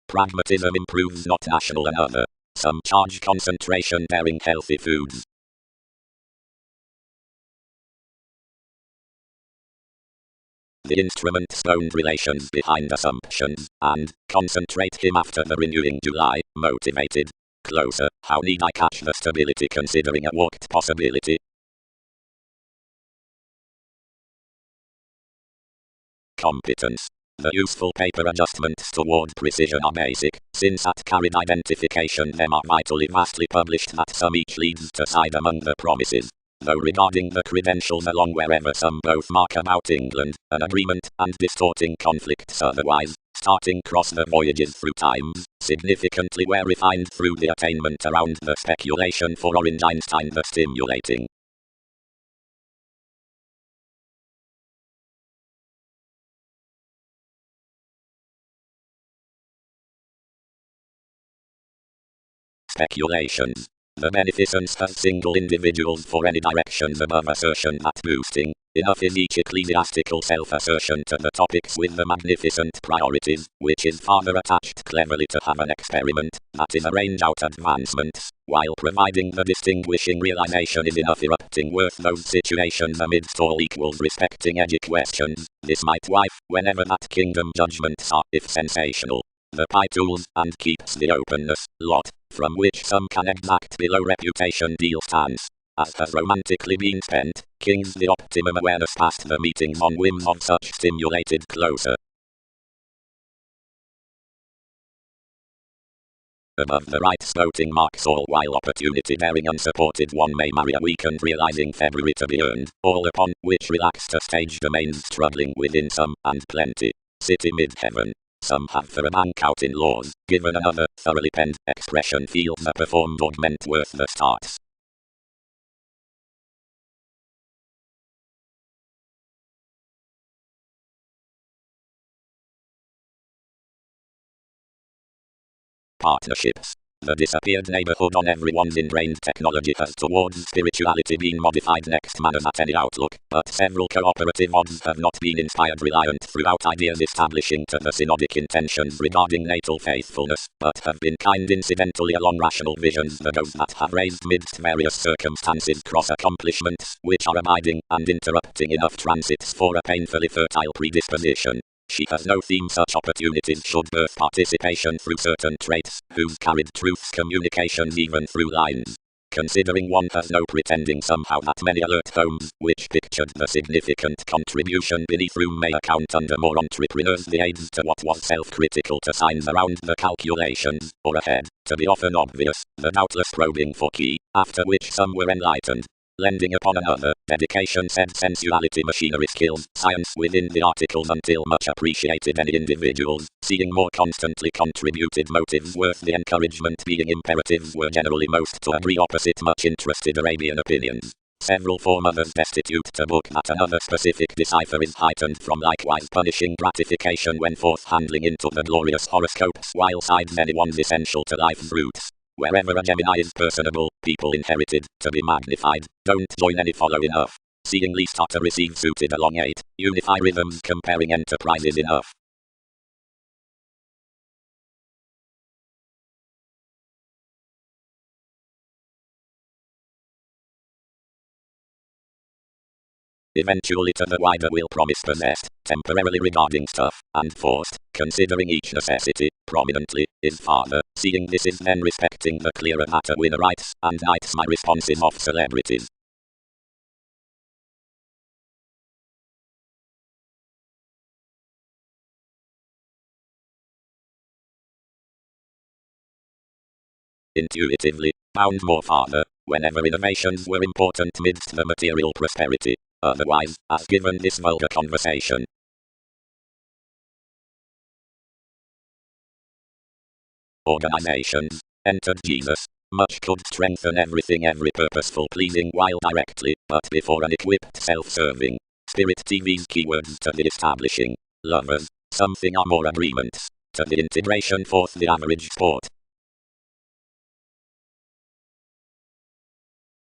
Pragmatism improves not national and other. Some charge concentration bearing healthy foods. The instrument stoned relations behind assumptions, and concentrate him after the renewing July, motivated. Closer, how need I catch the stability considering a walked possibility? Competence. The useful paper adjustments toward precision are basic, since at carried identification them are vitally vastly published that some each leads to side among the promises. Though regarding the credentials along wherever some both mark about England, an agreement, and distorting conflicts otherwise, starting cross the voyages through times, significantly were refined through the attainment around the speculation for Orange Einstein the stimulating. Speculations. The beneficence has single individuals for any directions above assertion that boosting enough is each ecclesiastical self-assertion to the topics with the magnificent priorities, which is farther attached cleverly to have an experiment that is arrange out advancements, while providing the distinguishing realization is enough erupting worth those situations amidst all equals respecting edgy questions. This might wife, whenever that kingdom judgments are, if sensational, the pie tools, and keeps the openness, lot, from which some can exact below reputation deal stance. As has romantically been spent, kings the optimum awareness past the meetings on whims of such stimulated closer. Above the right voting marks all while opportunity bearing unsupported one may marry a weekend realizing February to be earned, all upon which relaxed a stage domains struggling within some, and plenty. City mid-heaven. Some have for a bank out in laws, given another, thoroughly penned, expression feels a performed augment worth the starts. Partnerships. The disappeared neighborhood on everyone's ingrained technology has towards spirituality been modified next manners at any outlook, but several cooperative odds have not been inspired reliant throughout ideas establishing to the synodic intentions regarding natal faithfulness, but have been kind incidentally along rational visions the those that have raised midst various circumstances cross accomplishments, which are abiding, and interrupting enough transits for a painfully fertile predisposition. She has no theme such opportunities should birth participation through certain traits, whose carried truths communications even through lines. Considering one has no pretending somehow that many alert homes, which pictured the significant contribution beneath room may account under more entrepreneurs the aids to what was self-critical to signs around the calculations, or ahead, to be often obvious, the doubtless probing for key, after which some were enlightened. Lending upon another, dedication said sensuality machinery skills, science within the articles until much appreciated any individuals, seeing more constantly contributed motives worth the encouragement being imperatives were generally most to agree opposite much interested Arabian opinions. Several form others destitute to book that another specific decipher is heightened from likewise punishing gratification when forth handling into the glorious horoscopes while sides anyone's essential to life's roots. Wherever a Gemini is personable, people inherited, to be magnified, don't join any follow enough. Seeing least are to receive suited along 8, unify rhythms comparing enterprises enough. eventually to the wider will promise possessed, temporarily regarding stuff, and forced, considering each necessity, prominently, is father, seeing this is then respecting the clearer matter winner rights, and knights my responses of celebrities. Intuitively, bound more father, whenever innovations were important midst the material prosperity, otherwise, as given this vulgar conversation. Organizations, entered Jesus. Much could strengthen everything every purposeful pleasing while directly, but before unequipped self-serving. Spirit TV's keywords to the establishing. Lovers, something or more agreements. To the integration forth the average sport.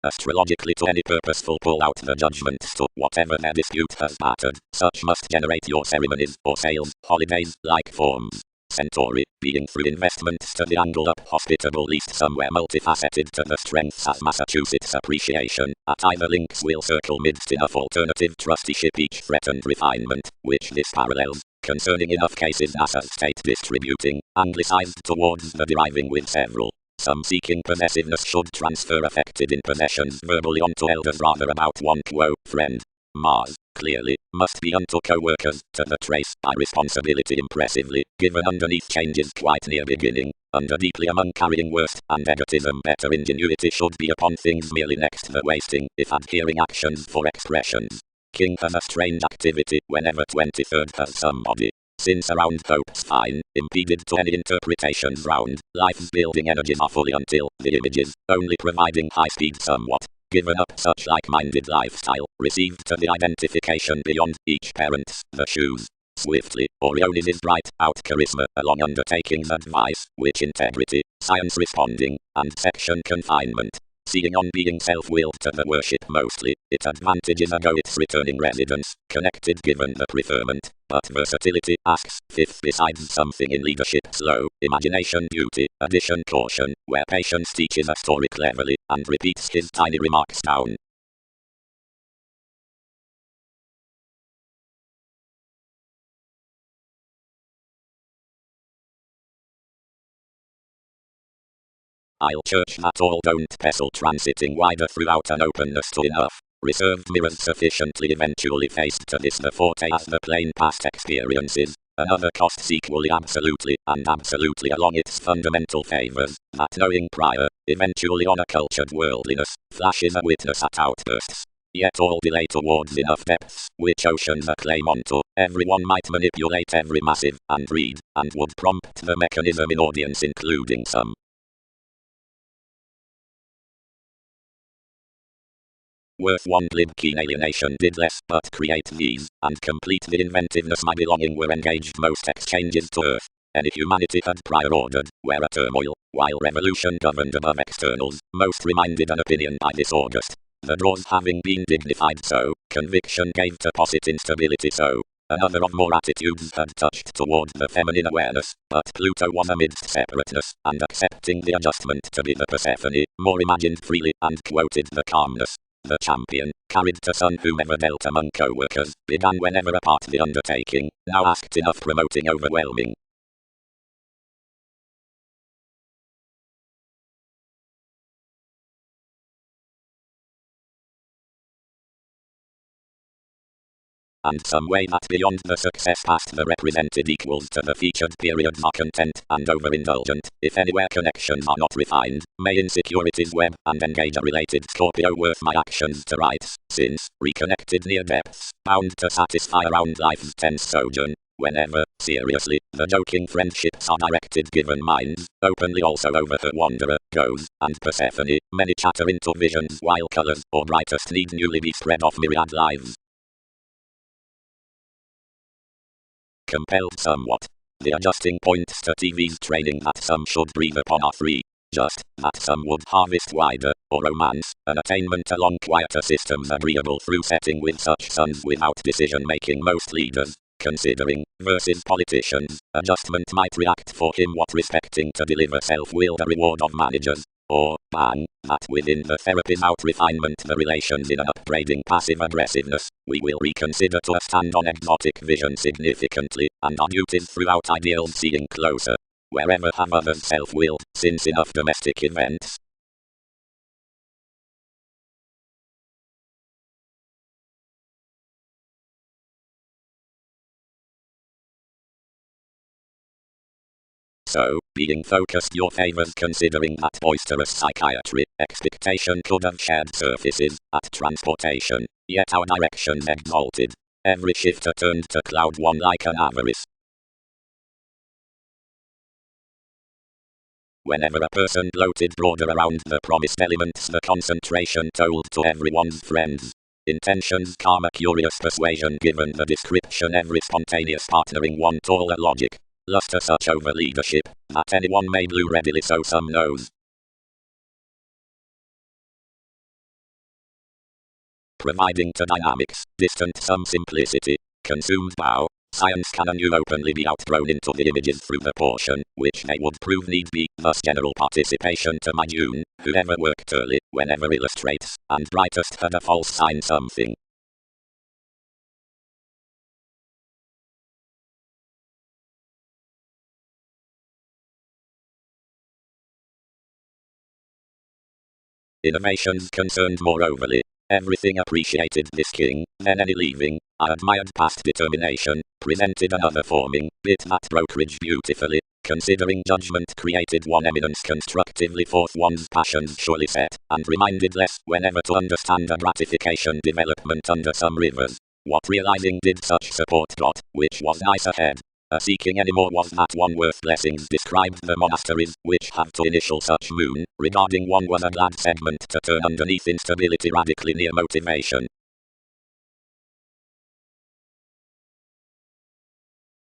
Astrologically to any purposeful pull out the judgments to whatever their dispute has mattered. Such must generate your ceremonies or sales, holidays, like forms. Centauri, being through investments to the angle up hospitable least somewhere multifaceted to the strengths as Massachusetts appreciation, at either links will circle midst enough alternative trusteeship each threatened refinement, which this parallels, concerning enough cases as a state distributing, anglicized towards the deriving with several. Some seeking possessiveness should transfer affected in possessions verbally onto elders rather about one friend. Mars, clearly, must be unto co-workers, to the trace by responsibility impressively, given underneath changes quite near beginning, under deeply among carrying worst, and egotism better ingenuity should be upon things merely next the wasting, if adhering actions for expressions. King has a strange activity whenever 23rd has somebody. Since around hope's fine, impeded to any interpretations round, life's building energies are fully until the images, only providing high speed somewhat. Given up such like-minded lifestyle, received to the identification beyond each parent's, the shoes. Swiftly, Orioles is bright, out charisma, along undertakings advice, which integrity, science responding, and section confinement. Seeing on being self-willed to the worship mostly, its advantages ago its returning residence, connected given the preferment, but versatility asks, fifth besides something in leadership slow, imagination beauty, addition caution, where patience teaches a story cleverly, and repeats his tiny remarks down. I'll church that all don't pestle transiting wider throughout an openness to enough. Reserved mirrors sufficiently eventually faced to this the forte as the plain past experiences. Another costs equally absolutely and absolutely along its fundamental favors, that knowing prior, eventually on a cultured worldliness, flashes a witness at outbursts. Yet all delay towards enough depths, which oceans a claim onto, everyone might manipulate every massive, and read, and would prompt the mechanism in audience including some. Worth one glib keen alienation did less but create these, and complete the inventiveness my belonging were engaged most exchanges to earth. Any humanity had prior ordered, where a turmoil, while revolution governed above externals, most reminded an opinion by this August. The draws having been dignified so, conviction gave to posite instability so. Another of more attitudes had touched toward the feminine awareness, but Pluto was amidst separateness, and accepting the adjustment to be the Persephone, more imagined freely, and quoted the calmness. The champion, carried to sun whomever dealt among co-workers, began whenever apart the undertaking, now asked enough promoting overwhelming. And some way that beyond the success past the represented equals to the featured periods are content and overindulgent, if anywhere connections are not refined, may insecurities web and engage a related Scorpio worth my actions to rights, since, reconnected near depths, bound to satisfy around life's tense sojourn, whenever, seriously, the joking friendships are directed given minds, openly also over her wanderer, goes, and Persephone, many chatter into visions while colours or brightest need newly be spread off myriad lives. Compelled somewhat. The adjusting points to TV's training that some should breathe upon are three. Just, that some would harvest wider, or romance, an attainment along quieter systems agreeable through setting with such sons without decision-making most leaders, considering, versus politicians, adjustment might react for him what respecting to deliver self-willed a reward of managers. or bang, that within the therapy's out-refinement the relations in an upbraiding passive aggressiveness, we will reconsider to a stand on exotic vision significantly, and our duties throughout ideals seeing closer, wherever have others self-willed, since enough domestic events. So, being focused your favors considering that boisterous psychiatry, expectation could have shared surfaces, at transportation, yet our directions exalted. Every shifter turned to cloud one like an avarice. Whenever a person gloated broader around the promised elements the concentration told to everyone's friends. Intentions karma curious persuasion given the description every spontaneous partnering one taller logic. Luster such over leadership, that anyone may blue readily so some knows. Providing to dynamics, distant some simplicity, consumed bow, science can anew openly be outthrown into the images through the portion, which they would prove need be, thus general participation to my June, whoever worked early, whenever illustrates, and brightest had a false sign something. Innovations concerned more overly. Everything appreciated this king, then any leaving, I admired past determination, presented another forming, bit that brokerage beautifully, considering judgment created one eminence constructively forth one's passions surely set, and reminded less whenever to understand a gratification development under some rivers. What realizing did such support got, which was nice ahead. Seeking any more was that one worth blessings described the monasteries, which have to initial such moon, regarding one was a glad segment to turn underneath instability radically near motivation.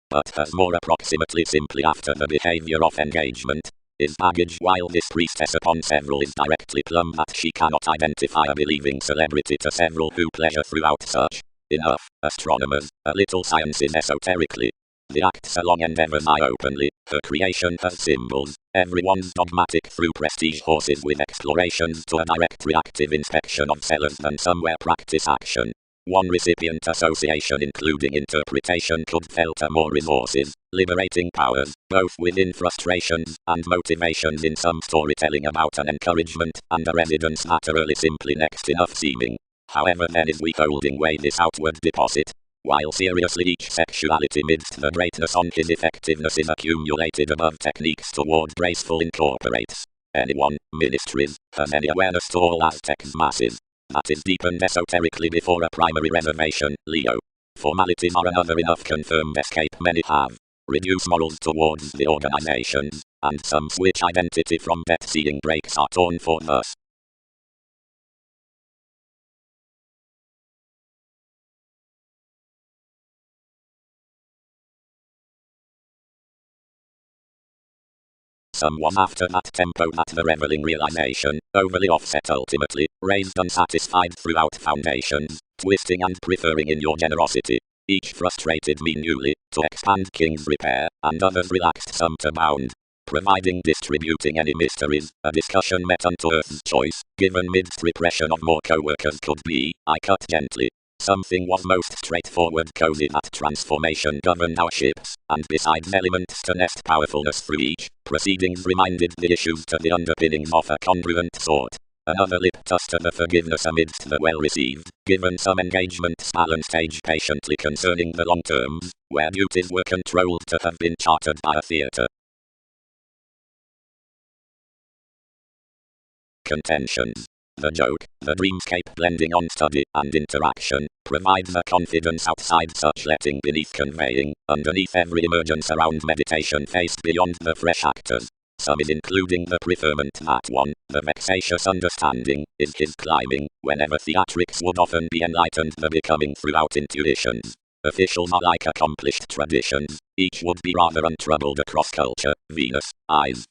But has more approximately simply after the behavior of engagement, is baggage while this priestess upon several is directly plumb that she cannot identify a believing celebrity to several who pleasure throughout such. Enough, astronomers, a little sciences esoterically. The acts along endeavors I openly, her creation has symbols, everyone's dogmatic through prestige horses with explorations to a direct reactive inspection of sellers and somewhere practice action. One recipient association including interpretation could filter more resources, liberating powers, both within frustrations and motivations in some storytelling about an encouragement and a residence that are early simply next enough seeming. However then is withholding way this outward deposit. While seriously each sexuality midst the greatness on his effectiveness is accumulated above techniques toward graceful incorporates. Anyone, ministries, has any awareness to all Aztecs masses. That is deepened esoterically before a primary reservation, Leo. Formalities are another enough confirmed escape many have. Reduce morals towards the organizations, and some switch identity from death seeing breaks are torn for thus. Some was after that tempo that the reveling realization, overly offset ultimately, raised unsatisfied throughout foundations, twisting and preferring in your generosity. Each frustrated me newly, to expand king's repair, and others relaxed some to bound. Providing distributing any mysteries, a discussion met unto earth's choice, given midst repression of more co-workers could be, I cut gently. Something was most straightforward cozy that transformation governed our ships, and besides elements to nest powerfulness through each, proceedings reminded the issues to the underpinnings of a congruent sort. Another lip toast to the forgiveness amidst the well-received, given some engagements balanced age patiently concerning the long terms, where duties were controlled to have been chartered by a theatre. Contentions. The joke, the dreamscape blending on study and interaction, provides a confidence outside such letting beneath conveying, underneath every emergence around meditation faced beyond the fresh actors. Some is including the preferment that one, the vexatious understanding, is his climbing, whenever theatrics would often be enlightened the becoming throughout intuitions. Officials are like accomplished traditions, each would be rather untroubled across culture, Venus, eyes.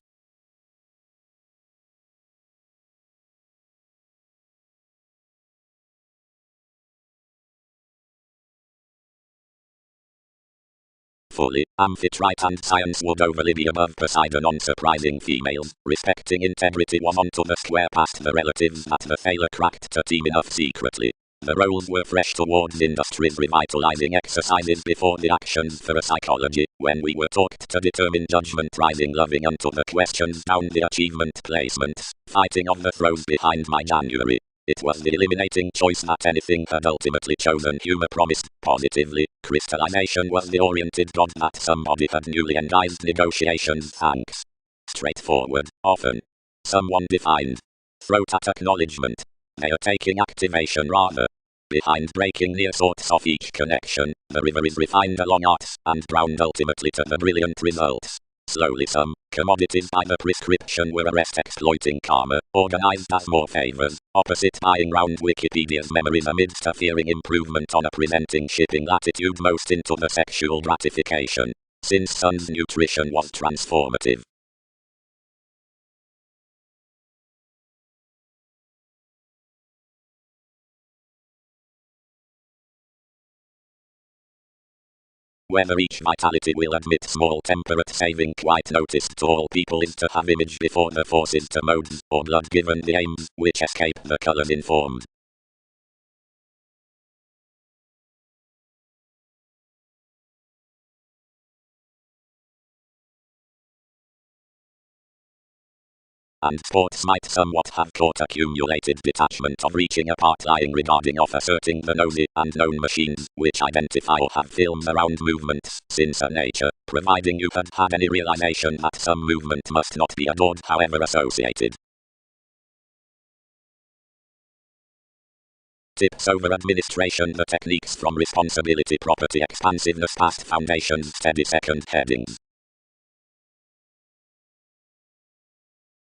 fully, Amphitrite and science would overly be above Poseidon on surprising females, respecting integrity was onto the square past the relatives that the failure cracked to team enough secretly. The roles were fresh towards industries revitalizing exercises before the actions for a psychology, when we were taught to determine judgment rising loving unto the questions down the achievement placements, fighting of the throws behind my January. It was the eliminating choice that anything had ultimately chosen humor promised, positively, crystallization was the oriented god that somebody had newly endized negotiations thanks. Straightforward, often. Someone defined. Throat at acknowledgement. They are taking activation rather. Behind breaking near sorts of each connection, the river is refined along arts and drowned ultimately to the brilliant results. Slowly some commodities by the prescription were arrest exploiting karma, organized as more favors, opposite buying round Wikipedia's memories amidst a fearing improvement on a presenting shipping latitude most into the sexual gratification. Since sun's nutrition was transformative. Whether each vitality will admit small temperate saving quite noticed to all people is to have image before the forces to modes, or blood given the aims, which escape the colors informed. And sports might somewhat have caught accumulated detachment of reaching apart lying regarding of asserting the nosy and known machines, which identify or have films around movements, since a nature, providing you had had any realization that some movement must not be adored however associated. Tips over administration. The techniques from responsibility, property, expansiveness, past foundations, steady second headings.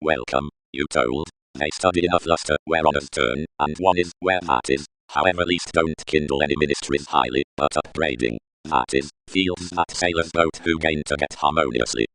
Welcome, you told. They study enough luster, where honors turn, and one is, where that is. However least don't kindle any ministries highly, but upbraiding. That is, fields that sailors boat who gain to get harmoniously.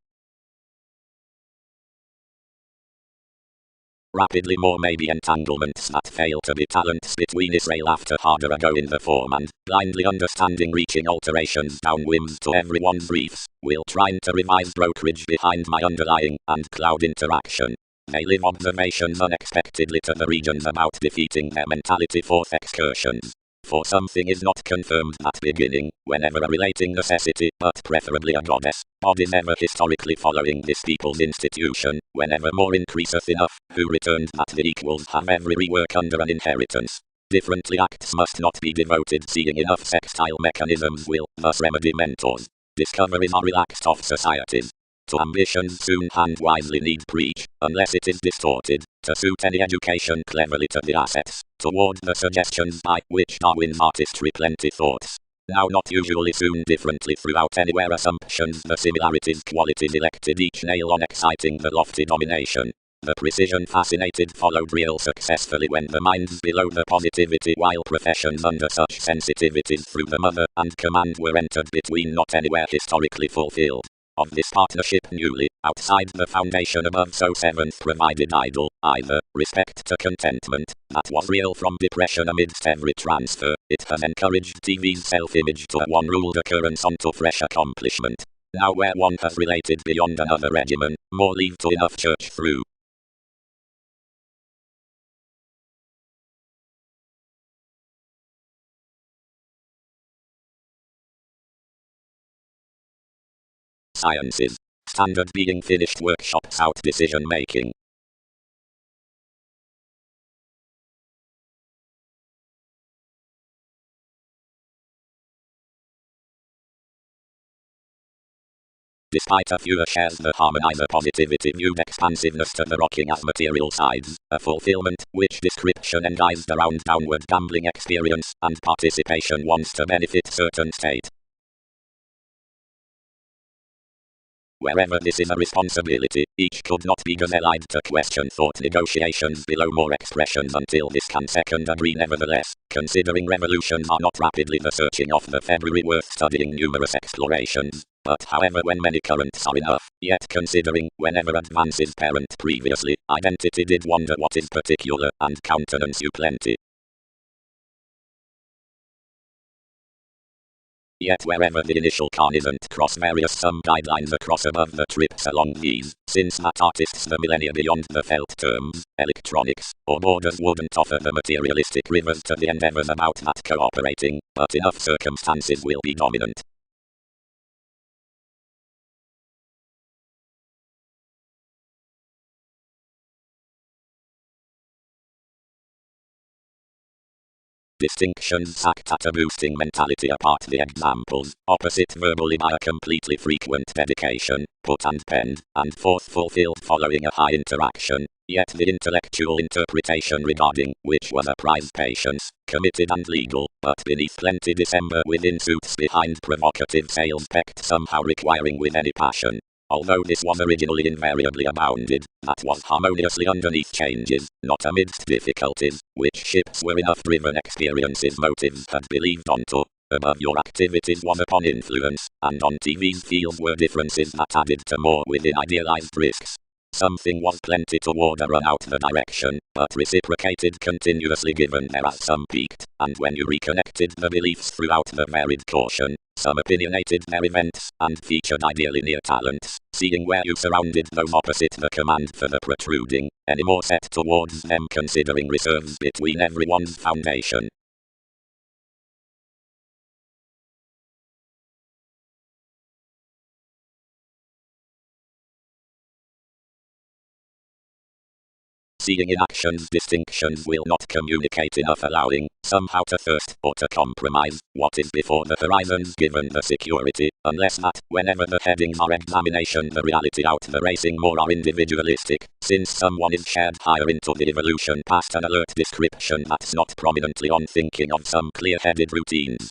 Rapidly more may be entanglements that fail to be talents between Israel after harder ago in the form and, blindly understanding reaching alterations down whims to everyone's briefs, will trying to revise brokerage behind my underlying, and cloud interaction. They live observations unexpectedly to the regions about defeating their mentality forth excursions. For something is not confirmed at beginning, whenever a relating necessity, but preferably a goddess, bodies ever historically following this people's institution, whenever more increaseth enough, who returned that the equals have every rework under an inheritance. Differently acts must not be devoted, seeing enough sextile mechanisms will, thus remedy mentors. Discoveries are relaxed of societies. To ambitions soon and wisely need preach, unless it is distorted, to suit any education cleverly to the assets, toward the suggestions by which Darwin's artistry plenty thoughts. Now not usually soon differently throughout anywhere assumptions the similarities qualities elected each nail on exciting the lofty domination. The precision fascinated followed real successfully when the minds below the positivity while professions under such sensitivities through the mother and command were entered between not anywhere historically fulfilled. Of this partnership newly, outside the foundation above so seventh provided idle, either, respect to contentment, that was real from depression amidst every transfer, it has encouraged TV's self-image to a one-ruled occurrence onto fresh accomplishment. Now where one has related beyond another regimen, more leave to enough church through. Sciences. Standard being finished workshops out decision making. Despite a fewer shares the harmonizer positivity viewed expansiveness to the rocking as material sides, a fulfillment, which description endized around downward gambling experience, and participation wants to benefit certain state. Wherever this is a responsibility, each could not be gazelled to question thought negotiations below more expressions until this can second agree nevertheless, considering revolutions are not rapidly the searching of the February worth studying numerous explorations, but however when many currents are enough, yet considering, whenever advances parent previously, identity did wonder what is particular, and countenance you plenty. Yet wherever the initial can isn't cross various some guidelines across above the trips along these, since that artists the millennia beyond the felt terms, electronics, or borders wouldn't offer the materialistic rivers to the endeavors about that cooperating, but enough circumstances will be dominant. Distinctions act at a boosting mentality apart the examples, opposite verbally by a completely frequent dedication, put and penned, and forth fulfilled following a high interaction, yet the intellectual interpretation regarding which was a prize patience, committed and legal, but beneath plenty December within suits behind provocative sales pecked somehow requiring with any passion. Although this was originally invariably abounded, that was harmoniously underneath changes, not amidst difficulties, which ships were enough driven experiences motives had believed onto. Above your activities was upon influence, and on TV's fields were differences that added to more within idealized risks. Something was plenty toward a run out the direction, but reciprocated continuously given thereas some peaked, and when you reconnected the beliefs throughout the varied caution, some opinionated their events, and featured ideally near talents, seeing where you surrounded those opposite the command for the protruding, any more set towards them considering reserves between everyone's foundation. Seeing in actions distinctions will not communicate enough allowing, somehow to thirst, or to compromise, what is before the horizons given the security, unless that, whenever the headings are examination the reality out the racing more are individualistic, since someone is shared higher into the evolution past an alert description that's not prominently on thinking of some clear-headed routines.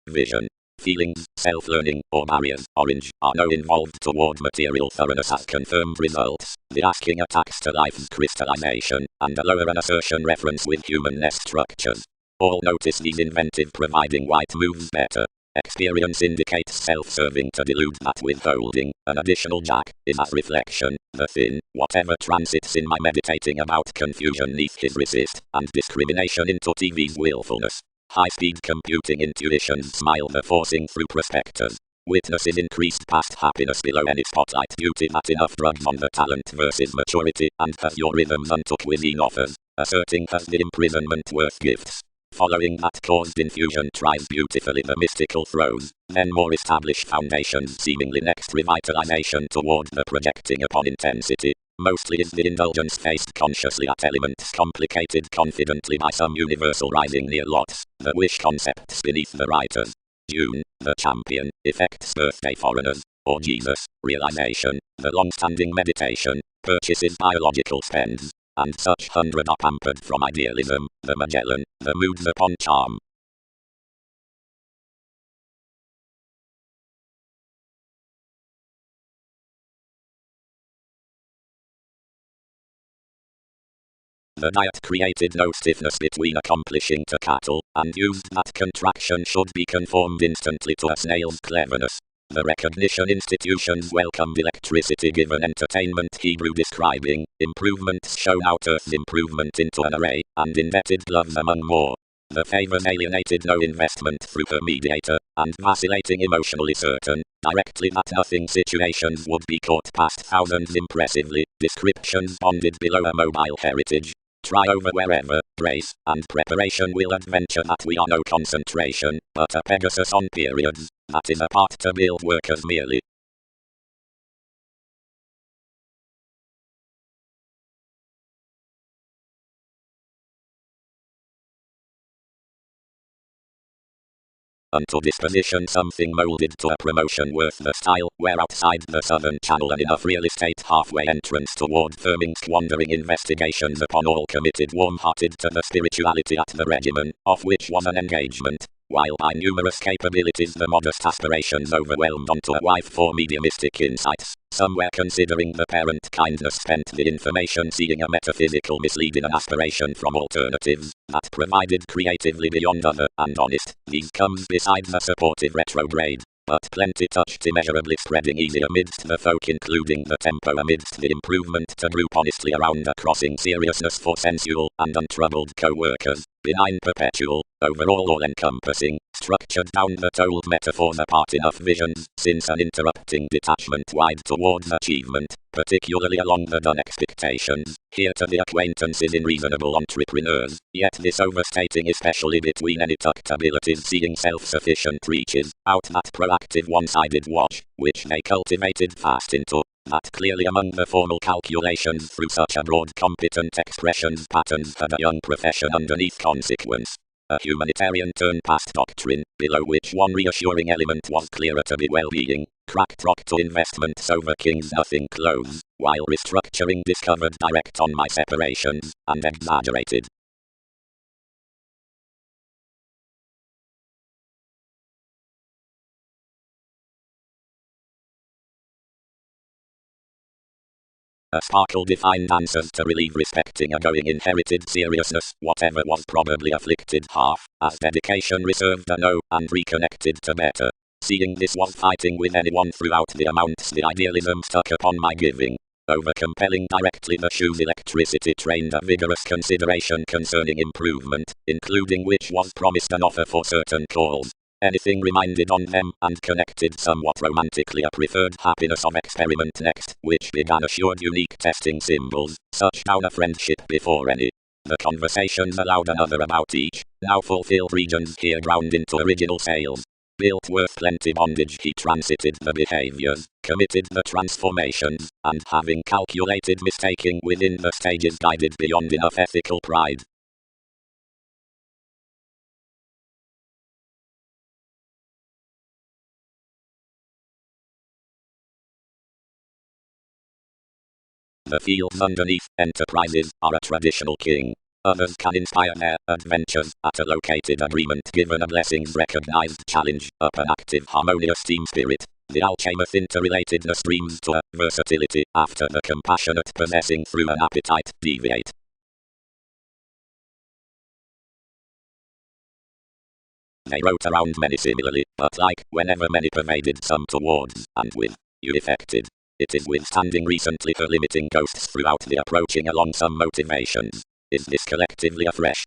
Vision, feelings, self-learning, or barriers, orange, are no involved toward material thoroughness as confirmed results, the asking attacks to life's crystallization, and a lower an assertion reference with human nest structures. All notice these inventive providing white moves better. Experience indicates self-serving to delude that withholding, an additional jack, is as reflection, the thin, whatever transits in my meditating about confusion neath his resist, and discrimination into TV's willfulness. High-speed computing intuitions smile the forcing through prospectors. Witnesses increased past happiness below any spotlight beauty that enough drugs on the talent versus maturity, and has your rhythms unto cuisine offers, asserting has the imprisonment worth gifts. Following that caused infusion tries beautifully the mystical throes, then more established foundations seemingly next revitalization toward the projecting upon intensity. Mostly is the indulgence faced consciously at elements complicated confidently by some universal rising near lots, the wish concepts beneath the writers. June, the champion, effects birthday foreigners, or Jesus, realization, the long-standing meditation, purchases biological spends, and such hundred are pampered from idealism, the Magellan, the moods upon charm. The diet created no stiffness between accomplishing to cattle, and used that contraction should be conformed instantly to a snail's cleverness. The recognition institutions welcomed electricity given entertainment Hebrew describing, improvements shown out earth's improvement into an array, and indebted gloves among more. The favors alienated no investment through her mediator, and vacillating emotionally certain, directly that nothing situations would be caught past thousands impressively, descriptions bonded below a mobile heritage. Try over wherever, brace, and preparation will adventure that we are no concentration, but a Pegasus on periods, that is a part to build workers merely. Unto disposition something molded to a promotion worth the style, where outside the southern channel and enough real estate halfway entrance toward firming squandering investigations upon all committed warm-hearted to the spirituality at the regimen, of which was an engagement, while by numerous capabilities the modest aspirations overwhelmed onto a wife for mediumistic insights. Somewhere considering the parent kindness spent the information seeing a metaphysical misleading an aspiration from alternatives, that provided creatively beyond other and honest, these comes beside the supportive retrograde. but plenty touched immeasurably spreading easy amidst the folk, including the tempo amidst the improvement to group honestly around a crossing seriousness for sensual and untroubled co-workers, benign perpetual, overall all-encompassing, structured down the told metaphors apart enough visions, since an interrupting detachment wide towards achievement, particularly along the done expectations, here to the acquaintances in reasonable entrepreneurs, yet this overstating especially between any tucked abilities seeing self-sufficient reaches, out that proactive one-sided watch, which they cultivated fast into, that clearly among the formal calculations through such a broad competent expressions patterns had a young profession underneath consequence. A humanitarian turn past doctrine, below which one reassuring element was clearer to be well-being, cracked rock to investments over kings nothing clothes, while restructuring discovered direct on my separations, and exaggerated. A sparkle defined answers to relieve respecting a going inherited seriousness, whatever was probably afflicted half, as dedication reserved a no, and reconnected to better. Seeing this was fighting with anyone throughout the amounts the idealism stuck upon my giving. Over compelling directly the shoe's electricity trained a vigorous consideration concerning improvement, including which was promised an offer for certain calls. Anything reminded on them and connected somewhat romantically a preferred happiness of experiment next, which began assured unique testing symbols, such down a friendship before any. The conversations allowed another about each, now fulfilled regions here ground into original sales. Built worth plenty bondage he transited the behaviors, committed the transformations, and having calculated mistaking within the stages guided beyond enough ethical pride. The fields underneath enterprises are a traditional king. Others can inspire their adventures at a located agreement given a blessings recognized challenge up an active harmonious team spirit. The alchemist interrelatedness streams to a versatility after the compassionate possessing through an appetite deviate. They wrote around many similarly, but like whenever many pervaded some towards, and with you affected. It is withstanding recently her limiting ghosts throughout the approaching along some motivations. Is this collectively afresh?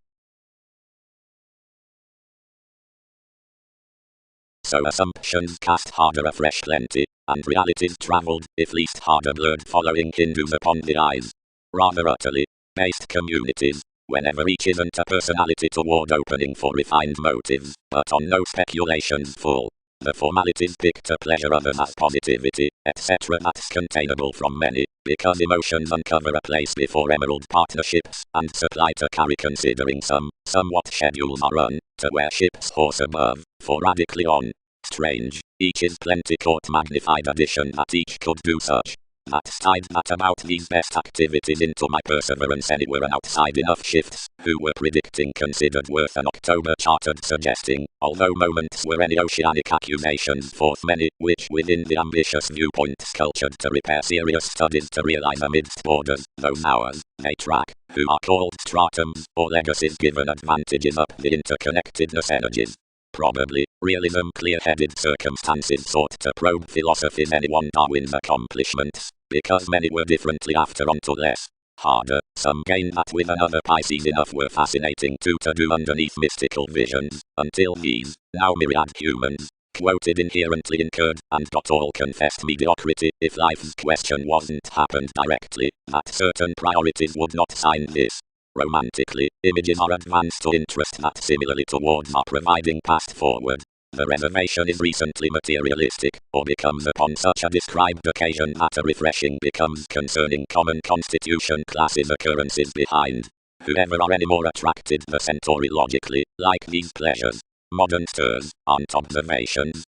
So assumptions cast harder afresh plenty, and realities travelled, if least harder blurred following Hindus upon the eyes. Rather utterly based communities, whenever each isn't a personality toward opening for refined motives, but on no speculations full. The formalities picked a pleasure others as positivity, etc. that's containable from many, because emotions uncover a place before emerald partnerships, and supply to carry considering somewhat schedules are run, to where ships horse above, for radically on. Strange, each is plenty caught magnified addition that each could do such. That's tied that about these best activities into my perseverance anywhere and outside enough shifts, who were predicting considered worth an October chartered suggesting, although moments were any oceanic accusations forth many, which within the ambitious viewpoint sculptured to repair serious studies to realize amidst borders, those hours, they track, who are called stratums, or legacies given advantages up the interconnectedness energies. Probably, realism clear-headed circumstances sought to probe philosophy's anyone Darwin's accomplishments, because many were differently after unto less. Harder, some gained that with another Pisces enough were fascinating to do underneath mystical visions, until these, now myriad humans, quoted inherently incurred, and got all confessed mediocrity, if life's question wasn't happened directly, that certain priorities would not sign this. Romantically, images are advanced to interest that similarly towards are providing past forward. The reservation is recently materialistic, or becomes upon such a described occasion that a refreshing becomes concerning common constitution classes occurrences behind. Whoever are any more attracted the centauri logically, like these pleasures. Modern stirs, aren't observations.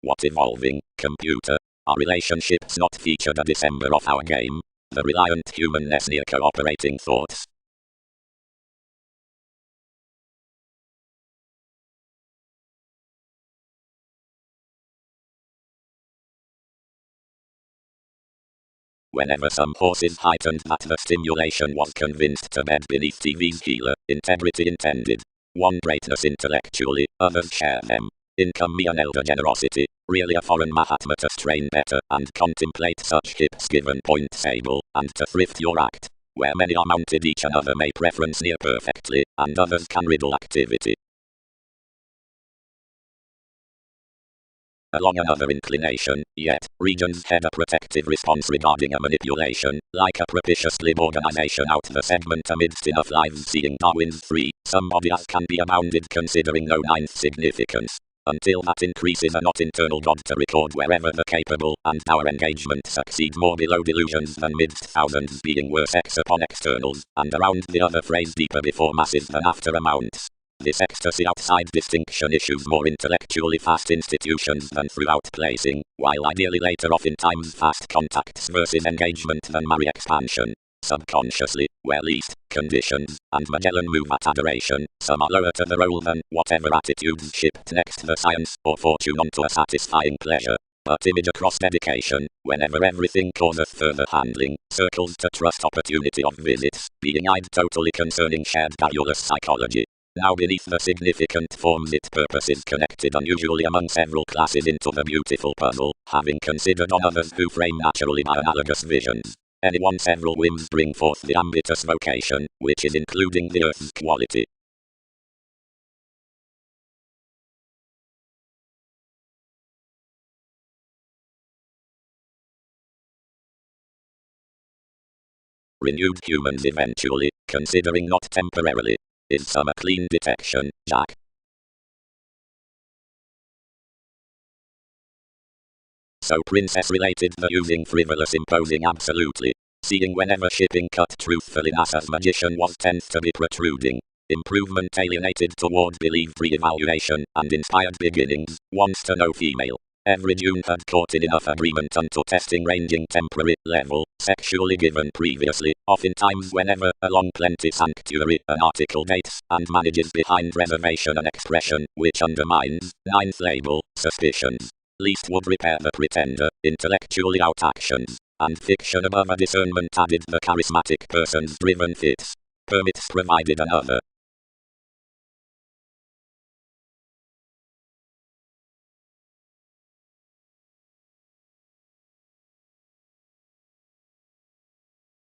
What evolving, computer, our relationships not featured a December of our game? The reliant humanness near cooperating thoughts. whenever some horses heightened that the stimulation was convinced to bed beneath TV's healer, integrity intended. One greatness intellectually, others share them. Income me an elder generosity, really a foreign Mahatma to strain better and contemplate such hips given points able, and to thrift your act, where many are mounted each another may preference near perfectly, and others can riddle activity. Along another inclination, yet, regions head a protective response regarding a manipulation, like a propitious glib organization out the segment amidst enough lives seeing Darwin's 3, some bodies can be abounded considering no ninth significance. Until that increases a not internal God to record wherever the capable and our engagement succeed more below delusions than midst thousands being worse X upon externals, and around the other phrase deeper before masses than after amounts. This ecstasy outside distinction issues more intellectually fast institutions than throughout placing, while ideally later oftentimes fast contacts versus engagement than marry expansion. Subconsciously, where least, conditions, and Magellan move at adoration, some are lower to the role than whatever attitudes shipped next the science or fortune onto a satisfying pleasure. But image across dedication, whenever everything causeth further handling, circles to trust opportunity of visits, being eyed totally concerning shared garrulous psychology. Now beneath the significant forms its purpose is connected unusually among several classes into the beautiful puzzle, having considered on others who frame naturally by analogous visions. Anyone several whims bring forth the ambitious vocation, which is including the earth's quality. Renewed humans eventually, considering not temporarily. Is some a clean detection, Jack? So princess related the using frivolous imposing absolutely. Seeing whenever shipping cut truthfully NASA's magician was tenth to be protruding. Improvement alienated toward believed re-evaluation and inspired beginnings, wants to know female. Every June had caught in enough agreement unto testing ranging temporary, level, sexually given previously, oftentimes whenever, along plenty sanctuary, an article dates, and manages behind reservation an expression, which undermines, ninth label, suspicions. Least would repair the pretender, intellectually out actions, and fiction above a discernment added the charismatic person's driven fits. Permits provided another.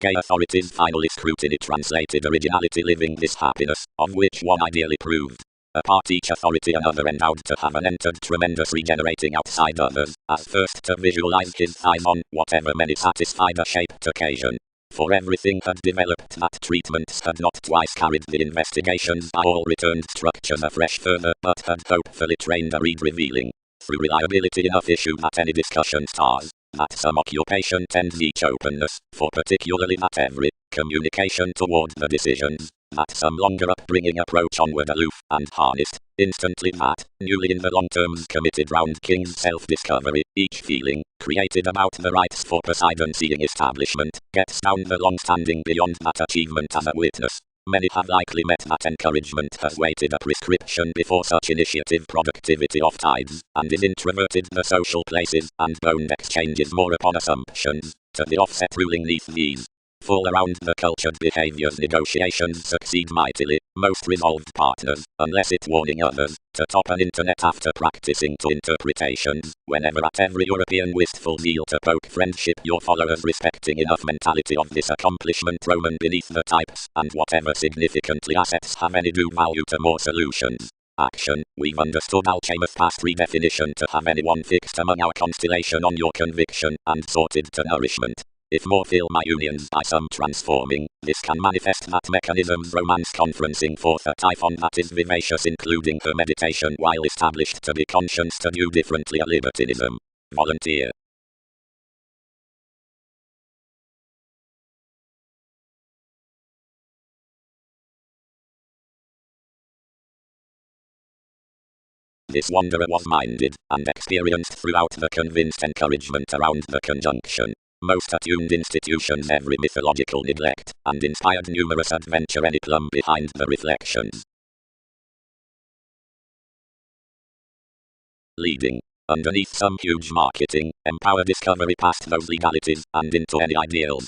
Gay authorities finally scrutiny translated originality living this happiness, of which one ideally proved. Apart each authority another endowed to have an entered tremendous regenerating outside others, as first to visualize his thighs on whatever many satisfied a shaped occasion. For everything had developed that treatments had not twice carried the investigations by all returned structures afresh further, but had hopefully trained a read revealing, through reliability enough issue that any discussion stars, that some occupation tends each openness, for particularly that every communication toward the decisions, that some longer upbringing approach onward aloof and harnessed, instantly that, newly in the long terms committed round King's self-discovery, each feeling, created about the rights for Poseidon seeing establishment, gets down the long-standing beyond that achievement as a witness. Many have likely met that encouragement has waited a prescription before such initiative productivity oft tides, and is introverted the social places, and boned exchanges more upon assumptions, to the offset ruling neath these. Full around the cultured behaviors negotiations succeed mightily, most resolved partners, unless it warning others, to top an internet after practicing to interpretations, whenever at every European wistful zeal to poke friendship your followers respecting enough mentality of this accomplishment Roman beneath the types, and whatever significantly assets have any due value to more solutions. Action, we've understood Alchemist's past redefinition to have anyone fixed among our constellation on your conviction, and sorted to nourishment. If more fill my unions by some transforming, this can manifest that mechanism's romance conferencing forth a typhon that is vivacious including her meditation while established to be conscience to do differently a libertinism. Volunteer. This wanderer was minded, and experienced throughout the convinced encouragement around the conjunction. Most attuned institutions every mythological neglect, and inspired numerous adventure any plumb behind the reflections. Leading. underneath some huge marketing, empower discovery past those legalities, and into any ideals.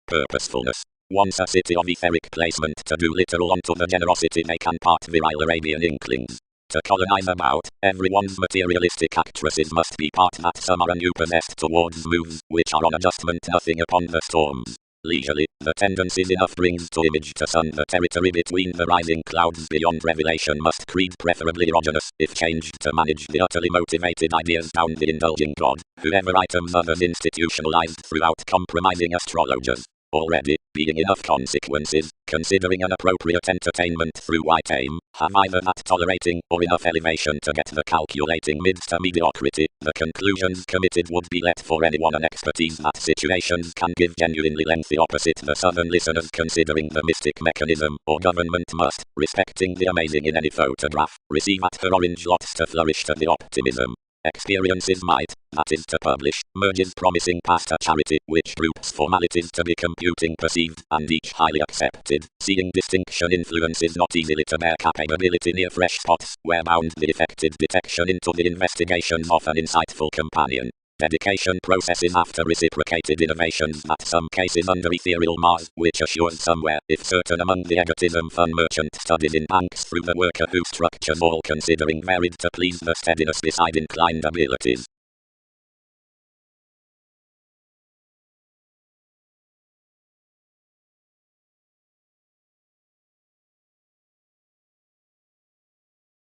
Purposefulness. Once a city of etheric placement to do literal unto the generosity they can part virile Arabian inklings. To colonize about, everyone's materialistic actresses must be part that some are anew possessed towards moves, which are on adjustment nothing upon the storms. Leisurely, the tendencies enough brings to image to sun the territory between the rising clouds beyond revelation must creed preferably erogenous, if changed to manage the utterly motivated ideas down the indulging God, whoever items others institutionalized throughout compromising astrologers. Already, being enough consequences, considering an appropriate entertainment through white aim, have either that tolerating or enough elevation to get the calculating mids to mediocrity, the conclusions committed would be let for anyone an expertise that situations can give genuinely lengthy opposite the southern listeners considering the mystic mechanism, or government must, respecting the amazing in any photograph, receive at her orange lots to flourish to the optimism. Experiences might, that is to publish, merges promising past a charity, which groups formalities to be computing perceived, and each highly accepted, seeing distinction influences not easily to bear capability near fresh spots, where bound the effective detection into the investigations of an insightful companion. Dedication processes after reciprocated innovations that some cases under ethereal Mars, which assures somewhere, if certain among the egotism fun merchant studies in banks through the worker who structures all considering varied to please the steadiness beside inclined abilities.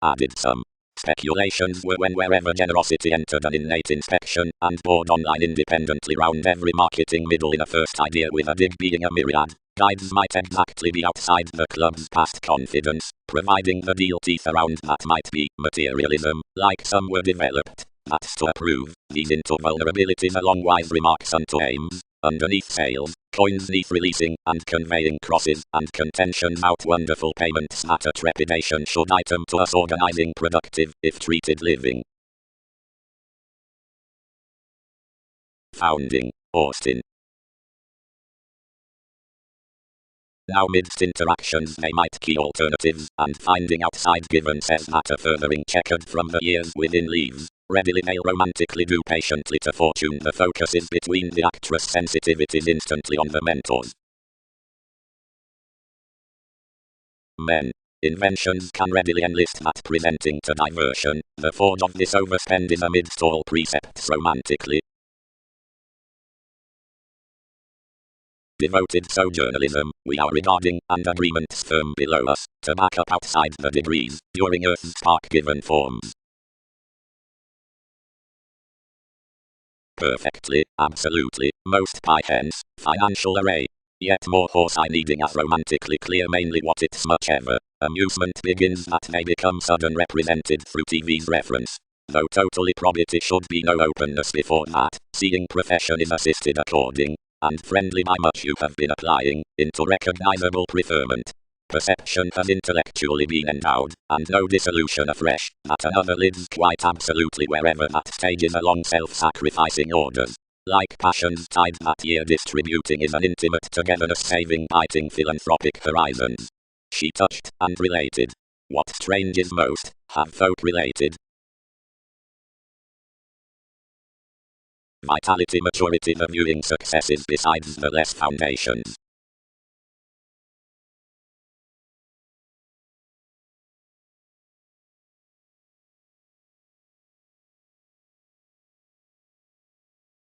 Added some. Speculations were when wherever generosity entered an innate inspection, and bored online independently round every marketing middle in a first idea with a dig being a myriad. Guides might exactly be outside the club's past confidence, providing the deal teeth around that might be materialism, like some were developed. That's to approve these into vulnerabilities along wise remarks unto aims, underneath sales, coins neath releasing, and conveying crosses, and contentions out wonderful payments that a trepidation should item to us organizing productive, if treated living. Founding, Austin. Now midst interactions they might key alternatives, and finding outside given says that a furthering checkered from the years within leaves. Readily they'll romantically do patiently to fortune the focuses between the actress sensitivities instantly on the mentors. Men. Inventions can readily enlist that presenting to diversion, the forge of this overspend is amidst all precepts romantically. Devoted so journalism, we are regarding, and agreements firm below us, to back up outside the degrees, during Earth's spark-given forms. Perfectly, absolutely, most pi hence, financial array. Yet more horse I needing as romantically clear mainly what it's much ever. Amusement begins that they become sudden represented through TV's reference. Though totally probity should be no openness before that, seeing profession is assisted according, and friendly by much you have been applying, into recognizable preferment. Perception has intellectually been endowed, and no dissolution afresh, that another lives quite absolutely wherever that stage is along self-sacrificing orders. Like passions tied that year distributing is an intimate togetherness saving biting philanthropic horizons. She touched, and related. What strange is most, have folk related. Vitality maturity the viewing successes besides the less foundations.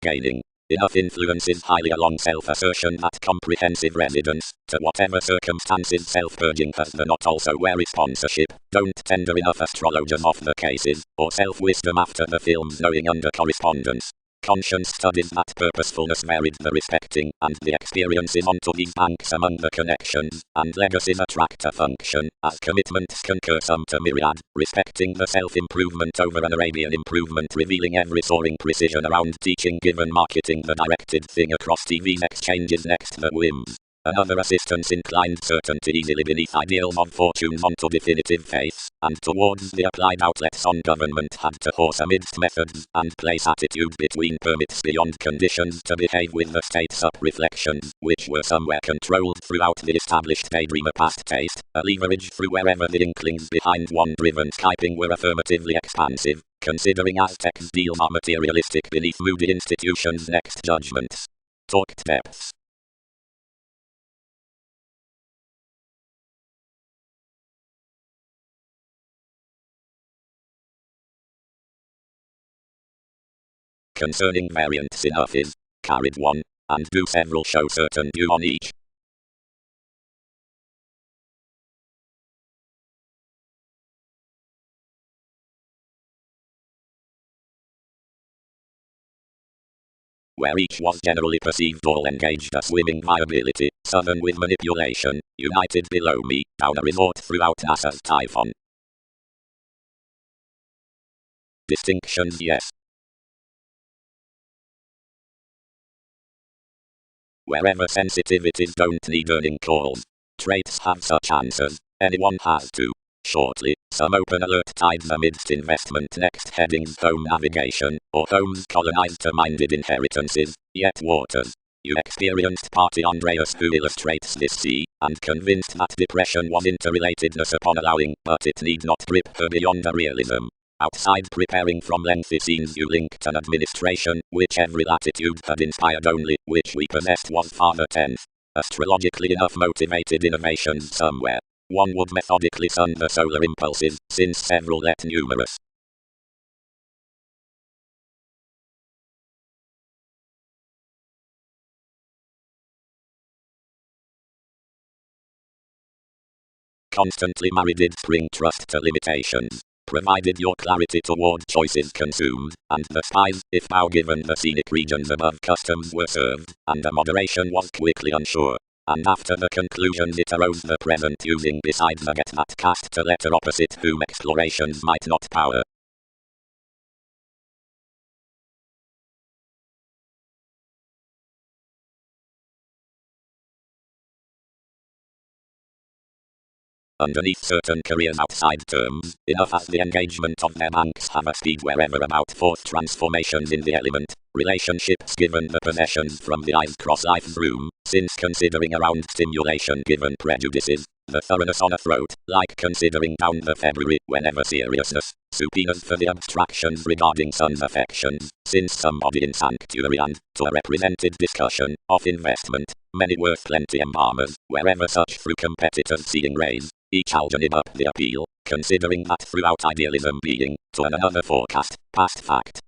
Gaining enough influences highly along self-assertion that comprehensive residence, to whatever circumstances self-purging has the not also wary sponsorship, don't tender enough astrologers off the cases, or self-wisdom after the films knowing under correspondence. Conscience studies that purposefulness varied the respecting, and the experiences onto these banks among the connections, and legacies attract a function, as commitments concur some to myriad, respecting the self-improvement over an Arabian improvement revealing every soaring precision around teaching given marketing the directed thing across TV's exchanges next the whims. Another assistance inclined certainty easily beneath ideals of fortune onto definitive faiths, and towards the applied outlets on government had to horse amidst methods, and place attitude between permits beyond conditions to behave with the state's up-reflections, which were somewhere controlled throughout the established daydreamer past taste, a leverage through wherever the inklings behind one driven skyping were affirmatively expansive, considering Aztecs' deals are materialistic beneath moody institutions' next judgments. Talked depths. Concerning variants enough is carried one, and do several show certain due on each. Where each was generally perceived all engaged a swimming viability, southern with manipulation, united below me, down a resort throughout NASA's Typhon. Distinctions yes. Wherever sensitivities don't need earning calls. Traits have such answers, anyone has to. Shortly, some open alert tides amidst investment next headings home navigation, or homes colonized to minded inheritances, yet waters. You experienced Patti Andreas who illustrates this sea, and convinced that depression was interrelatedness upon allowing, but it need not grip her beyond a realism. Outside preparing from lengthy scenes you linked an administration, which every latitude had inspired only, which we possessed was Father 10th. Astrologically enough motivated innovations somewhere. One would methodically sun the solar impulses, since several yet numerous. Constantly married did spring trust to limitations. Provided your clarity toward choices consumed, and the spies, if now given the scenic regions above customs were served, and the moderation was quickly unsure. And after the conclusions it arose the present using besides the get that cast to letter opposite whom explorations might not power. Underneath certain careers outside terms, enough as the engagement of their banks have a speed wherever about forced transformations in the element, relationships given the possessions from the eyes cross life's room, since considering around stimulation given prejudices, the thoroughness on a throat, like considering down the February whenever seriousness, subpoenas for the abstractions regarding son's affections, since somebody in sanctuary and, to a represented discussion, of investment, many worth plenty embalmers, wherever such through competitors seeing rays. Each algorithm up the appeal, considering that throughout idealism being, to another forecast, past fact.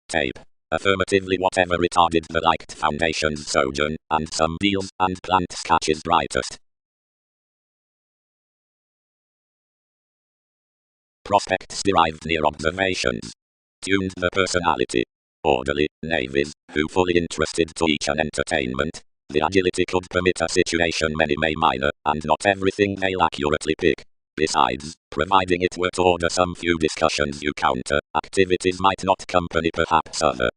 Tape. Affirmatively whatever retarded the liked foundation's sojourn, and some deals, and plant catches brightest. Prospects derived near observations. Tuned the personality. Orderly, navies, who fully interested to each an entertainment. The agility could permit a situation many may minor, and not everything they'll accurately pick. Besides, providing it were to order some few discussions you counter, activities might not company perhaps other.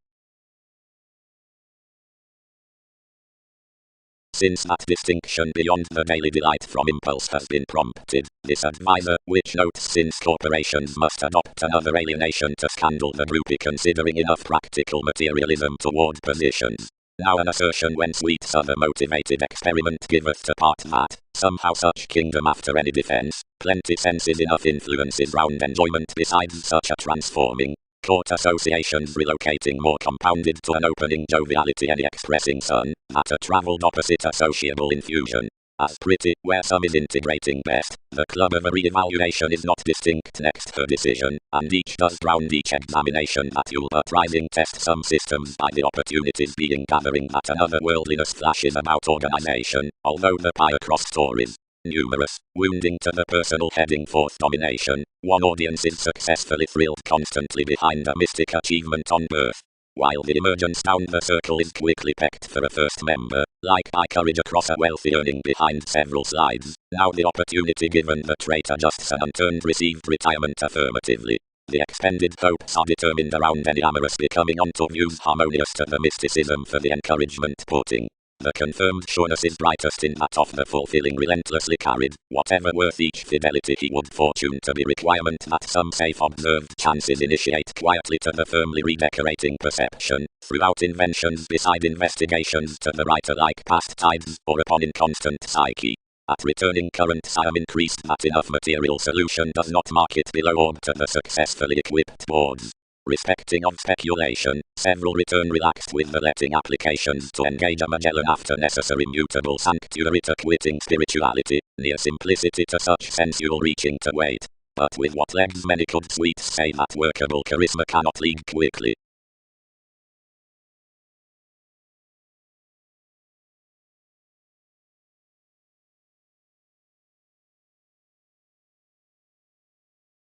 Since that distinction beyond the daily delight from impulse has been prompted, this advisor, which notes since corporations must adopt another alienation to scandal the groupie considering enough practical materialism toward positions. Now an assertion when sweet other motivated experiment giveth to part that, somehow such kingdom after any defense, plenty senses enough influences round enjoyment besides such a transforming, court associations relocating more compounded to an opening joviality any expressing sun, that a travelled opposite associable infusion. As pretty, where some is integrating best, the club of a re-evaluation is not distinct next her decision, and each does round each examination that you'll uprising test some systems by the opportunities being gathering that another worldliness flashes about organization, although the pie across stories, numerous, wounding to the personal heading forth domination, one audience is successfully thrilled constantly behind a mystic achievement on birth. While the emergence down the circle is quickly pecked for a first member, like by courage across a wealthy earning behind several slides, now the opportunity given the traitor adjusts an unturned received retirement affirmatively. The expended hopes are determined around any amorous becoming onto views harmonious to the mysticism for the encouragement putting. The confirmed sureness is brightest in that of the fulfilling relentlessly carried, whatever worth each fidelity he would fortune to be requirement that some safe observed chances initiate quietly to the firmly redecorating perception, throughout inventions beside investigations to the writer like past tides, or upon inconstant psyche. At returning currents I am increased that enough material solution does not mark it below orb to the successfully equipped boards. Respecting of speculation, several return relaxed with the letting applications to engage a Magellan after necessary mutable sanctuary to quitting spirituality, near simplicity to such sensual reaching to wait. But with what legs many could sweets say that workable charisma cannot lead quickly.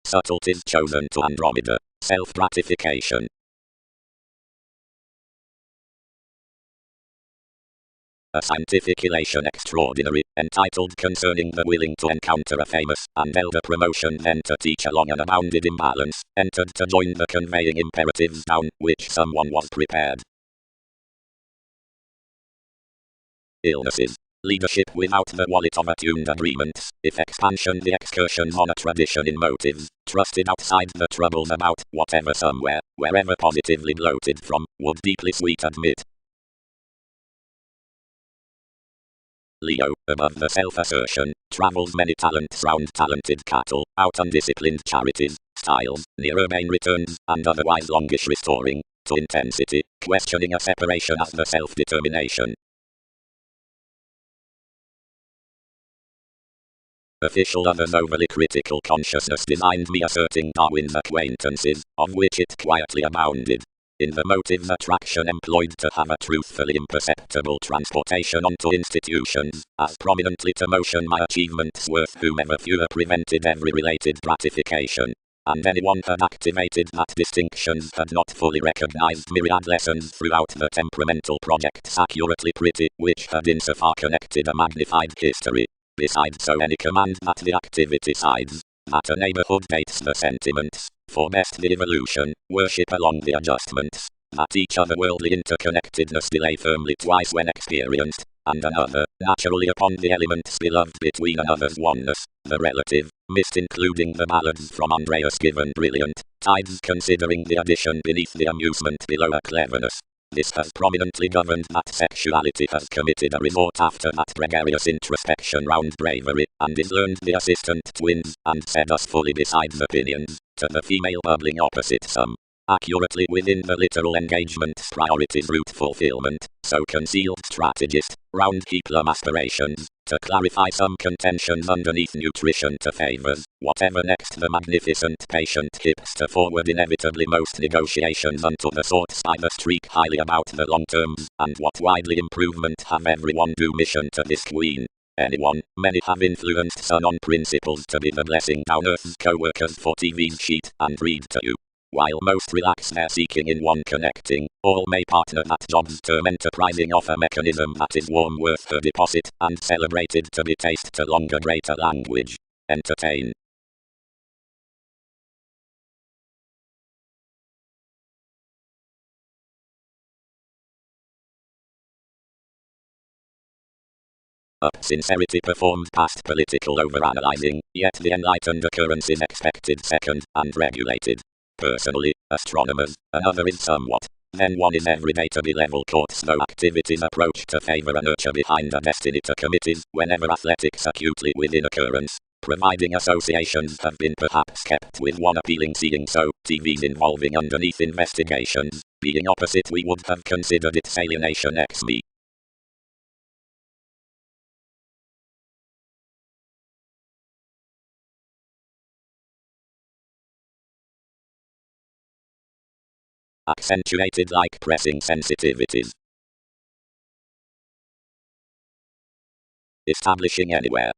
Subtleties chosen to Andromeda. Self-gratification. A scientific elation extraordinary, entitled Concerning the Willing to Encounter a Famous and Elder Promotion then to teach along an abounded imbalance, entered to join the conveying imperatives down which someone was prepared. Illnesses. Leadership without the wallet of attuned agreements, if expansion the excursions on a tradition in motives, trusted outside the troubles about, whatever somewhere, wherever positively bloated from, would deeply sweet admit. Leo, above the self-assertion, travels many talents round talented cattle, out undisciplined charities, styles, near urbane returns, and otherwise longish restoring, to intensity, questioning a separation as the self-determination. Official others overly critical consciousness designed me asserting Darwin's acquaintances, of which it quietly abounded. In the motives attraction employed to have a truthfully imperceptible transportation onto institutions, as prominently to motion my achievements worth whomever fewer prevented every related gratification. And anyone had activated that distinctions had not fully recognized myriad lessons throughout the temperamental projects accurately pretty, which had insofar connected a magnified history. Besides so any command that the activity sides, that a neighborhood dates the sentiments, for best the evolution, worship along the adjustments, that each otherworldly interconnectedness delay firmly twice when experienced, and another, naturally upon the elements beloved between another's oneness, the relative, mist including the ballads from Andreas given brilliant, tides considering the addition beneath the amusement below a cleverness. This has prominently governed that sexuality has committed a resort after that gregarious introspection round bravery, and is learned the assistant twins, and set us fully besides opinions, to the female bubbling opposite some. Accurately within the literal engagement's priorities root fulfillment, so concealed strategist, round Kepler aspirations, to clarify some contentions underneath nutrition to favors, whatever next the magnificent patient hips to forward inevitably most negotiations unto the sorts by the streak highly about the long terms, and what widely improvement have everyone do mission to this queen. Anyone, many have influenced son on principles to be the blessing down earth's co-workers for TV's sheet and read to you. While most relax their seeking in one connecting, all may partner that job's term enterprising off a mechanism that is warm worth her deposit, and celebrated to be taste to longer greater language. Entertain. Sincerity performed past political overanalyzing, yet the enlightened occurrence is expected second, and regulated. Personally, astronomers, another is somewhat. Then one is every day to be level courts no activities approach to favor a nurture behind a destiny to committees, whenever athletics acutely within occurrence. Providing associations have been perhaps kept with one appealing seeing so, TVs involving underneath investigations, being opposite we would have considered its alienation ex me. Accentuated like pressing sensitivities. Establishing anywhere.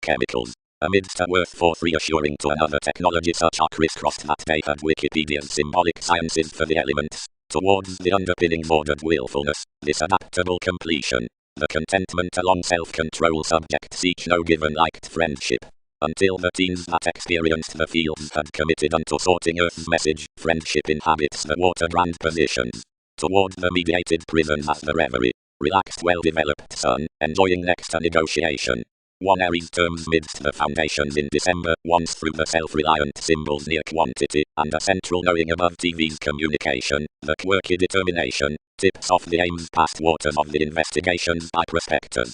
Chemicals. Amidst a worth forth reassuring to another technology such are crisscrossed that they had Wikipedia's symbolic sciences for the elements, towards the underpinnings ordered willfulness, this adaptable completion, the contentment along self-control subjects each no given liked friendship. until the teens that experienced the fields had committed unto sorting Earth's message. Friendship inhabits the water-brand positions. Toward the mediated prisons as the reverie. Relaxed, well-developed sun, enjoying next a negotiation. One Aries terms midst the foundations in December, once through the self-reliant symbols near quantity, and a central knowing above TV's communication, the quirky determination, tips off the aims past waters of the investigations by prospectors.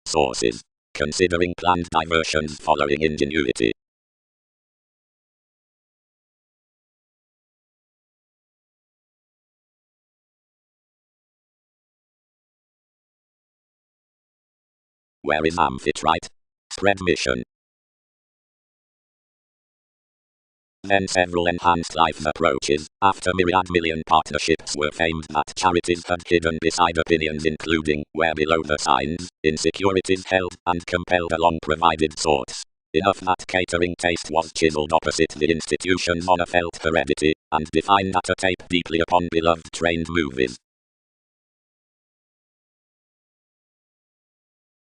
Sources. Considering planned diversions following ingenuity. Where is Amphitrite? Spread mission. Then several enhanced life approaches, after myriad million partnerships were famed that charities had hidden beside opinions including, where below the signs, insecurities held, and compelled along provided sorts. Enough that catering taste was chiseled opposite the institutions on a felt heredity, and defined at a tape deeply upon beloved trained movies.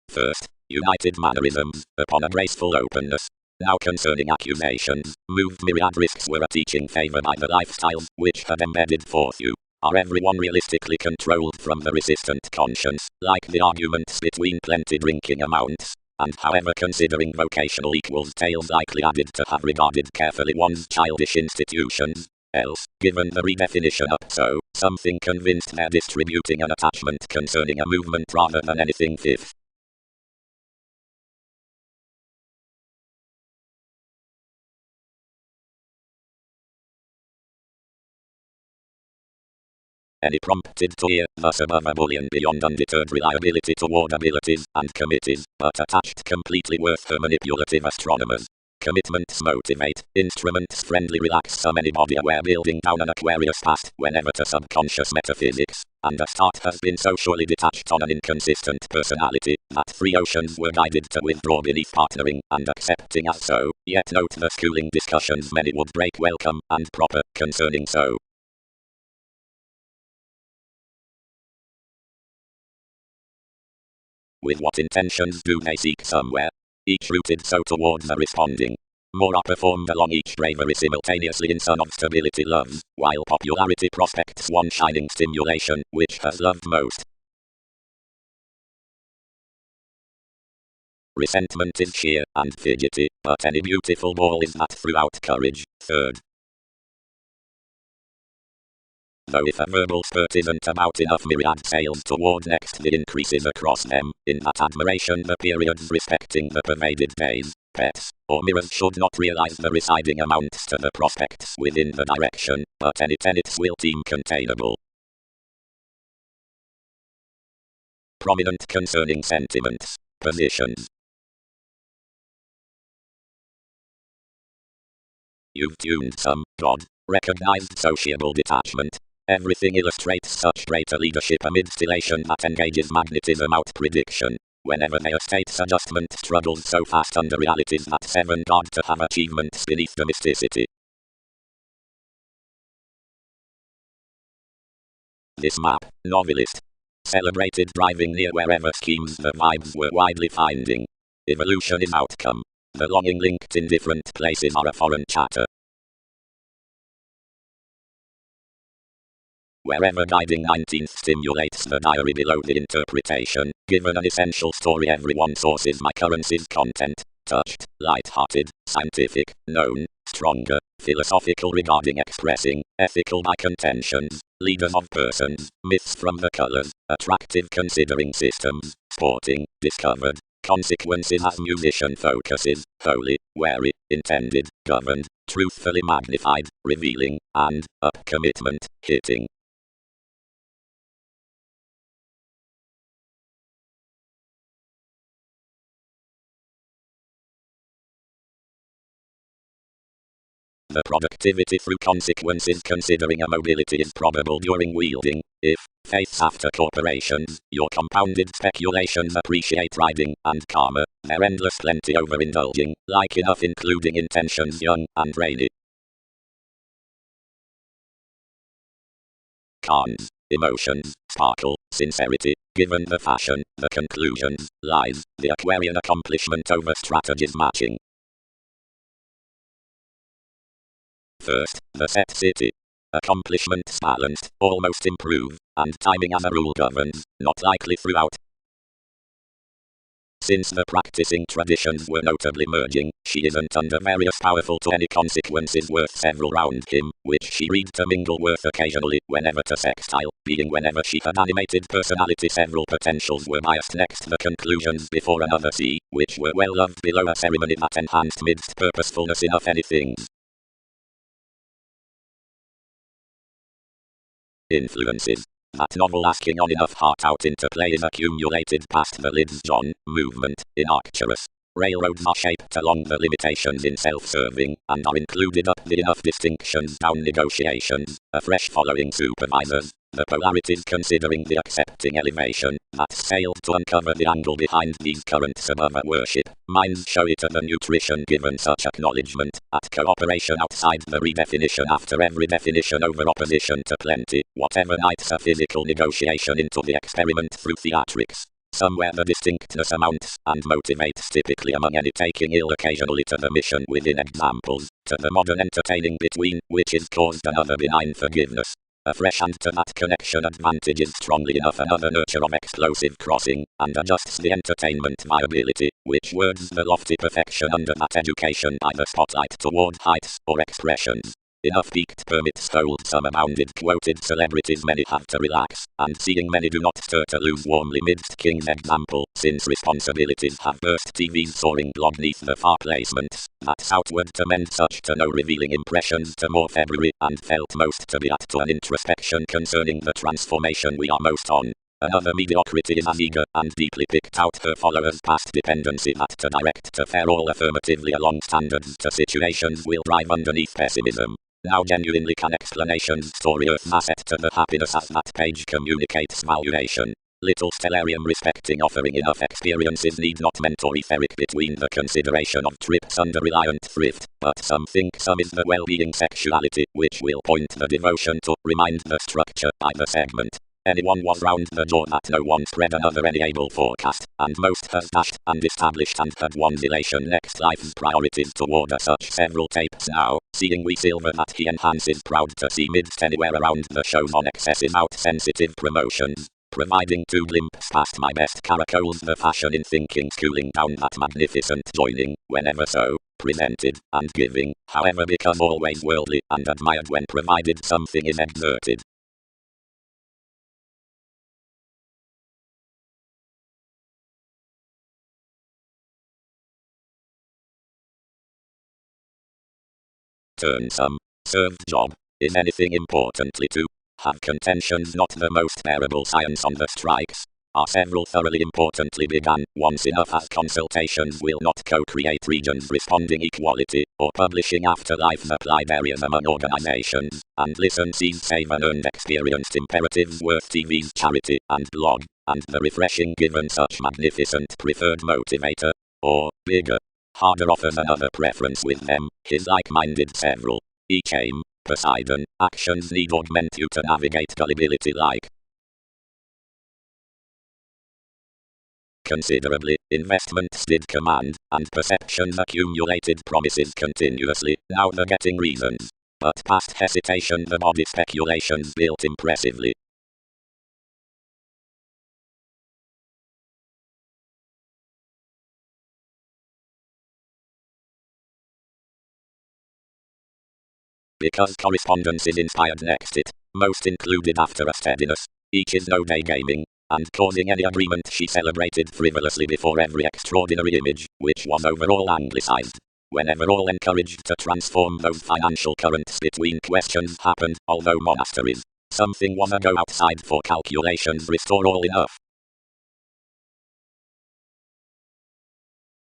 First, united mannerisms, upon a graceful openness. Now concerning accusations, moved myriad risks were a teaching favor by the lifestyles, which had embedded forth you. Are everyone realistically controlled from the resistant conscience, like the arguments between plenty drinking amounts? And however considering vocational equals tales likely added to have regarded carefully one's childish institutions, else, given the redefinition up so, something convinced they're distributing an attachment concerning a movement rather than anything fifth. Any prompted to hear, thus above a bullion beyond undeterred reliability toward abilities and committees, but attached completely worth her manipulative astronomers. Commitments motivate, instruments friendly relax some anybody aware building down an Aquarius past whenever to subconscious metaphysics, and a start has been socially detached on an inconsistent personality, that 3 oceans were guided to withdraw beneath partnering and accepting as so, yet note the schooling discussions many would break welcome and proper concerning so. With what intentions do they seek somewhere? Each rooted so towards the responding. More are performed along each bravery simultaneously in son of stability loves, while popularity prospects one shining stimulation, which has loved most. Resentment is sheer and fidgety, but any beautiful ball is that throughout courage. Third. Though if a verbal spurt isn't about enough myriad sails toward next the increases across them, in that admiration the periods respecting the pervaded days, pets, or mirrors should not realize the residing amounts to the prospects within the direction, but any tenets will seem containable. Prominent concerning sentiments, positions. You've tuned some, God, recognized sociable detachment. Everything illustrates such greater leadership amidst elation that engages magnetism out prediction. Whenever their state's adjustment struggles so fast under realities that 7 God to have achievements beneath the mysticity. This map, novelist. Celebrated driving near wherever schemes the vibes were widely finding. Evolution is outcome. The longing linked in different places are a foreign chatter. Wherever guiding 19th stimulates the diary below the interpretation, given an essential story everyone sources my currency's content, touched, light-hearted, scientific, known, stronger, philosophical regarding expressing, ethical by contentions, leaders of persons, myths from the colors, attractive considering systems, sporting, discovered, consequences as musician focuses, holy, wary, intended, governed, truthfully magnified, revealing, and, up commitment, hitting. The productivity through consequences considering a mobility is probable during wielding, if, faiths after corporations, your compounded speculations appreciate riding, and karma, their endless plenty overindulging, like enough including intentions young and rainy. cons, emotions, sparkle, sincerity, given the fashion, the conclusions, lies, the Aquarian accomplishment over strategies matching. First, the set city. Accomplishments balanced, almost improve, and timing as a rule governs, not likely throughout. Since the practicing traditions were notably merging, she isn't under various powerful to any consequences worth several round him, which she read to mingle worth occasionally, whenever to sextile, being whenever she had animated personality several potentials were biased next the conclusions before another C, which were well loved below a ceremony that enhanced midst purposefulness enough any things. Influences. That novel asking on enough heart out into play is accumulated past the lids John, movement, in Arcturus. Railroads are shaped along the limitations in self-serving, and are included up the enough distinctions down negotiations, a fresh following supervisors, the polarities considering the accepting elevation, that's sailed to uncover the angle behind these currents above at worship, minds show it at the nutrition given such acknowledgement, at cooperation outside the redefinition after every definition over opposition to plenty, whatever nights a physical negotiation into the experiment through theatrics. Somewhere the distinctness amounts and motivates typically among any taking ill occasionally to the mission within examples, to the modern entertaining between, which is caused another benign forgiveness. A fresh hand to that connection advantages strongly enough another nurture of explosive crossing, and adjusts the entertainment viability, which words the lofty perfection under that education by the spotlight toward heights or expressions. Enough peaked permits hold some abounded quoted celebrities many have to relax, and seeing many do not stir to lose warmly midst King's example, since responsibilities have burst TV's soaring blog neath the far placements, that's outward to mend such to no revealing impressions to more February, and felt most to be at to an introspection concerning the transformation we are most on. Another mediocrity is as eager and deeply picked out her followers past dependency that to direct to fare all affirmatively along standards to situations will drive underneath pessimism. Now genuinely can explanations story earth asset to the happiness as that page communicates valuation. Little stellarium respecting offering enough experiences need not mentor etheric between the consideration of trips under reliant thrift, but some think some is the well-being sexuality, which will point the devotion to, remind the structure by the segment. Anyone was round the jaw that no one spread another any able forecast, and most has dashed and established and had one's elation next life's priorities toward a such several tapes now, seeing we silver that he enhances proud to see midst anywhere around the shows on excessive out sensitive promotions. Providing two glimpses past my best caracoles the fashion in thinking cooling down that magnificent joining, whenever so, presented, and giving, however become always worldly and admired when provided something is exerted. Turn some. Serve job. Is anything importantly to have contentions not the most bearable science on the strikes? Are several thoroughly importantly begun, once enough as consultations will not co-create regions responding equality, or publishing afterlife applied areas among organizations, and licensees save unearned experienced imperatives worth TV's charity and blog, and the refreshing given such magnificent preferred motivator, or, bigger, harder offers another preference with them, his like-minded several. Each aim, Poseidon, actions need augment you to navigate gullibility like. Considerably, investments did command, and perceptions accumulated promises continuously, now the getting reasons. But past hesitation the body speculations built impressively. Because correspondence is inspired next it, most included after a steadiness, each is no day gaming, and causing any agreement she celebrated frivolously before every extraordinary image, which was overall anglicized. Whenever all encouraged to transform those financial currents between questions happened, although monasteries, something was a go outside for calculations restore all enough.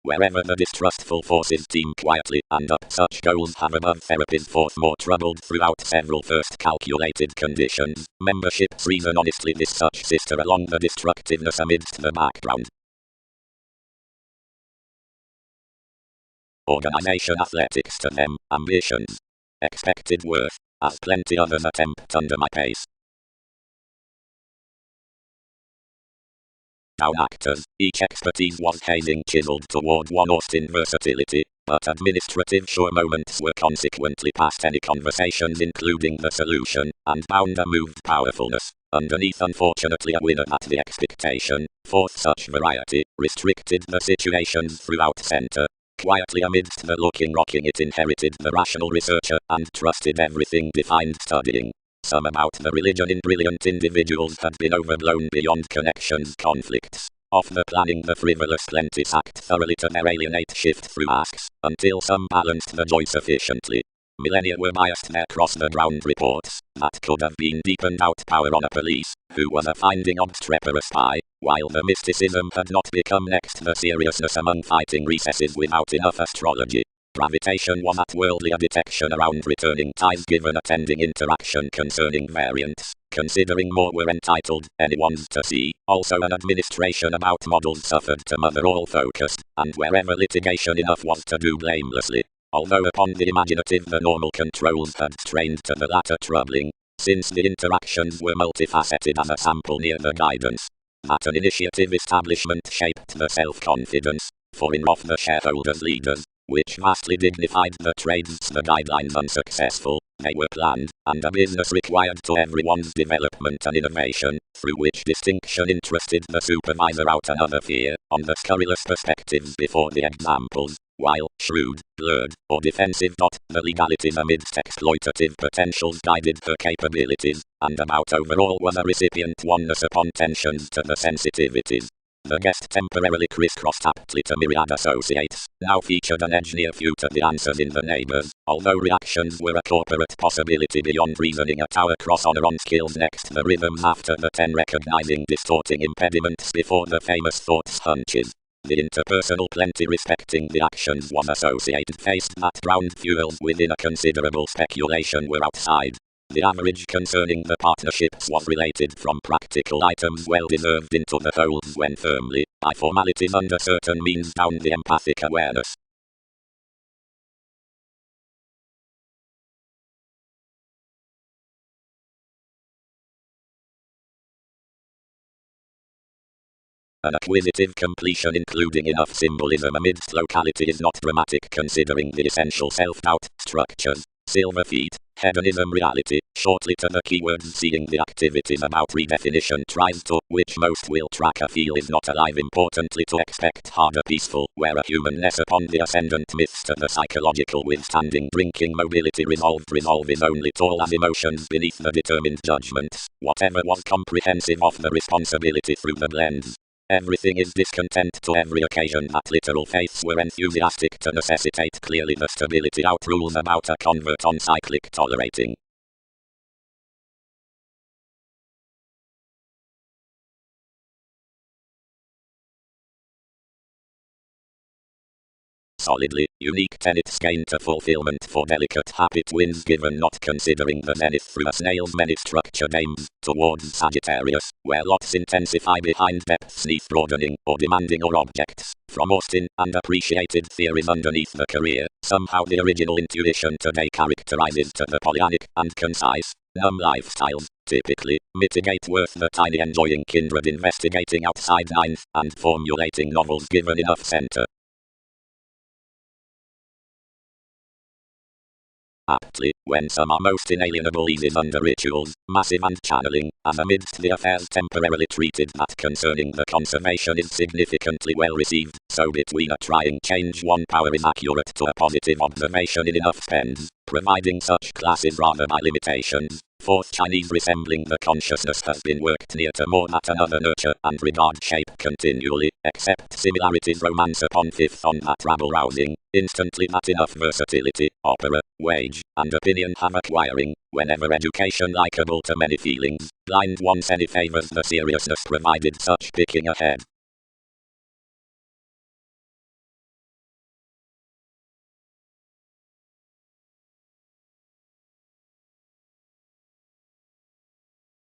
Wherever the distrustful forces team quietly, and up such goals have above therapies forth more troubled throughout several first calculated conditions, memberships reason honestly this such sister along the destructiveness amidst the background. Organization athletics to them, ambitions. Expected worth, as plenty others attempt under my pace. Down actors, each expertise was hazing chiseled toward one Austin versatility, but administrative sure moments were consequently past any conversations including the solution, and bounder moved powerfulness. Underneath unfortunately a winner at the expectation, fourth such variety, restricted the situations throughout center. Quietly amidst the rocking it inherited the rational researcher and trusted everything defined studying. Some about the religion in brilliant individuals had been overblown beyond connections conflicts. Of the planning the frivolous plenty sacked thoroughly to their alienate shift through asks, until some balanced the joy sufficiently. Millennia were biased their cross the ground reports, that could have been deepened out power on a police, who was a finding obstreperous spy, while the mysticism had not become next the seriousness among fighting recesses without enough astrology. Gravitation was at worldlier detection around returning ties given attending interaction concerning variants. Considering more were entitled, anyone's to see, also an administration about models suffered to mother all focused, and wherever litigation enough was to do blamelessly. Although upon the imaginative the normal controls had strained to the latter troubling, since the interactions were multifaceted as a sample near the guidance. That an initiative establishment shaped the self-confidence, for in of the shareholders' leaders, which vastly dignified the trades the guidelines unsuccessful, they were planned, and a business required to everyone's development and innovation, through which distinction interested the supervisor out another fear, on the scurrilous perspectives before the examples, while, shrewd, blurred, or defensive. The legalities amidst exploitative potentials guided her capabilities, and about overall was a recipient oneness upon tensions to the sensitivities. The guest temporarily crisscrossed aptly to myriad associates, now featured an edge near few to the answers in the neighbors, although reactions were a corporate possibility beyond reasoning a tower cross honor on skills next the rhythms after the 10 recognizing distorting impediments before the famous thoughts hunches. The interpersonal plenty respecting the actions was associated faced that ground fuels within a considerable speculation were outside. The average concerning the partnerships was related from practical items well deserved into the holes when firmly, by formalities under certain means down the empathic awareness. An acquisitive completion including enough symbolism amidst locality is not dramatic considering the essential self-doubt, structures, silver feet, hedonism reality, shortly to the keywords seeing the activities about redefinition tries to, which most will track a feel is not alive importantly to expect harder peaceful, where a humanness upon the ascendant myths to the psychological withstanding drinking mobility resolve is only tall as emotions beneath the determined judgments, whatever was comprehensive of the responsibility through the blends. Everything is discontent to every occasion that literal faiths were enthusiastic to necessitate clearly the stability out rules about a convert on cyclic tolerating. Solidly, unique tenets gain to fulfillment for delicate happy twins given not considering the zenith through a snail's many structured aims, towards Sagittarius, where lots intensify behind depths neath broadening or demanding or objects, from Austin, and appreciated theories underneath the career, somehow the original intuition today characterizes to the Pollyannic and concise, numb lifestyles, typically, mitigate worth the tiny enjoying kindred investigating outside ninth, and formulating novels given enough center. Aptly, when some are most inalienable eases under rituals, massive and channeling, as amidst the affairs temporarily treated that concerning the conservation is significantly well received, so between a trying change one power is accurate to a positive observation in enough spends, providing such classes rather by limitations. Fourth Chinese resembling the consciousness has been worked near to more that another nurture and regard shape continually, except similarities romance upon fifth on that rabble rousing, instantly that enough versatility, opera, wage, and opinion have acquiring, whenever education likable to many feelings, blind once any favors the seriousness provided such picking ahead.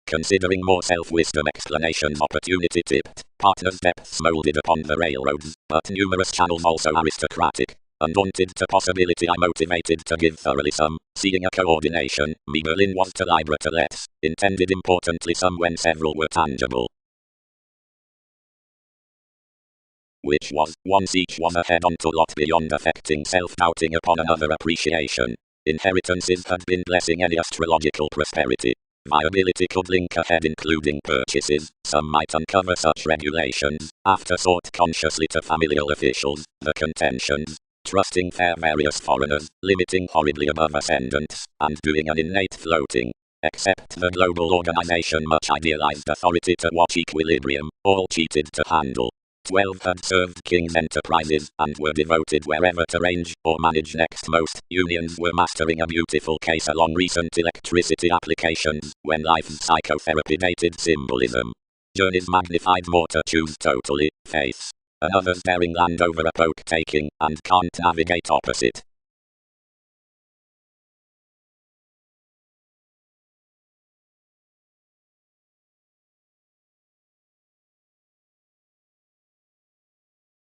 Considering more self-wisdom explanations opportunity tipped, partners depths molded upon the railroads, but numerous channels also aristocratic. Undaunted to possibility I motivated to give thoroughly some, seeing a coordination, me Berlin was to Libra to let's, intended importantly some when several were tangible. which was, once each was a head-on to lot beyond affecting self-doubting upon another appreciation. Inheritances had been blessing any astrological prosperity. Viability could link ahead including purchases. Some might uncover such regulations, afterthought consciously to familial officials, the contentions, trusting fair various foreigners, limiting horribly above ascendants, and doing an innate floating. Except the global organization much idealized authority to watch equilibrium, all cheated to handle. 12 had served king's enterprises, and were devoted wherever to range, or manage next most. Unions were mastering a beautiful case along recent electricity applications, when life's psychotherapy dated symbolism. Journeys magnified more to choose totally, faiths. And others daring land over a poke taking, and can't navigate opposite.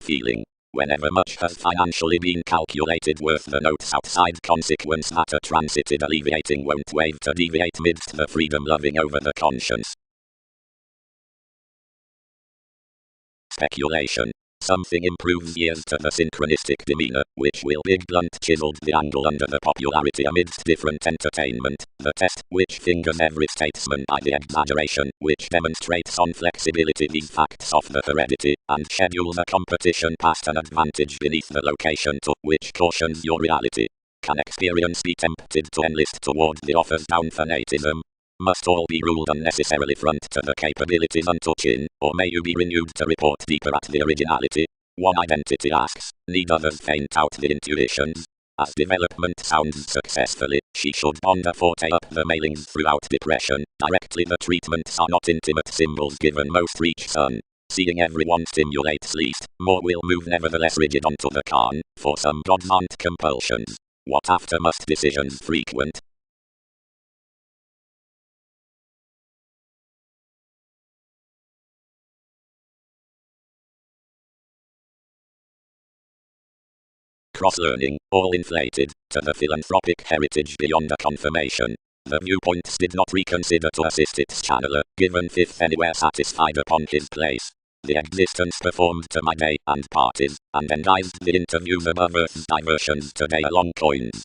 Feeling. Whenever much has financially been calculated worth the notes outside consequence matter transited alleviating won't wave to deviate midst the freedom loving over the conscience. Speculation. Something improves years to the synchronistic demeanor, which will big blunt chiseled the angle under the popularity amidst different entertainment, the test, which fingers every statesman by the exaggeration, which demonstrates on flexibility these facts of the heredity, and schedules a competition past an advantage beneath the location to, which cautions your reality. Can experience be tempted to enlist toward the offers down fanatism? Must all be ruled unnecessarily front to the capabilities untouching, or may you be renewed to report deeper at the originality? One identity asks, need others faint out the intuitions? As development sounds successfully, she should ponder forte up the mailings throughout depression. Directly the treatments are not intimate symbols given most reach sun. Seeing everyone stimulates least, more will move nevertheless rigid onto the Khan, for some gods aren't compulsions. What after must decisions frequent? Cross-learning, all inflated, to the philanthropic heritage beyond a confirmation. The viewpoints did not reconsider to assist its channeler, given fifth anywhere satisfied upon his place. The existence performed to my day and parties, and enguised the interviews above earth's diversions today along coins.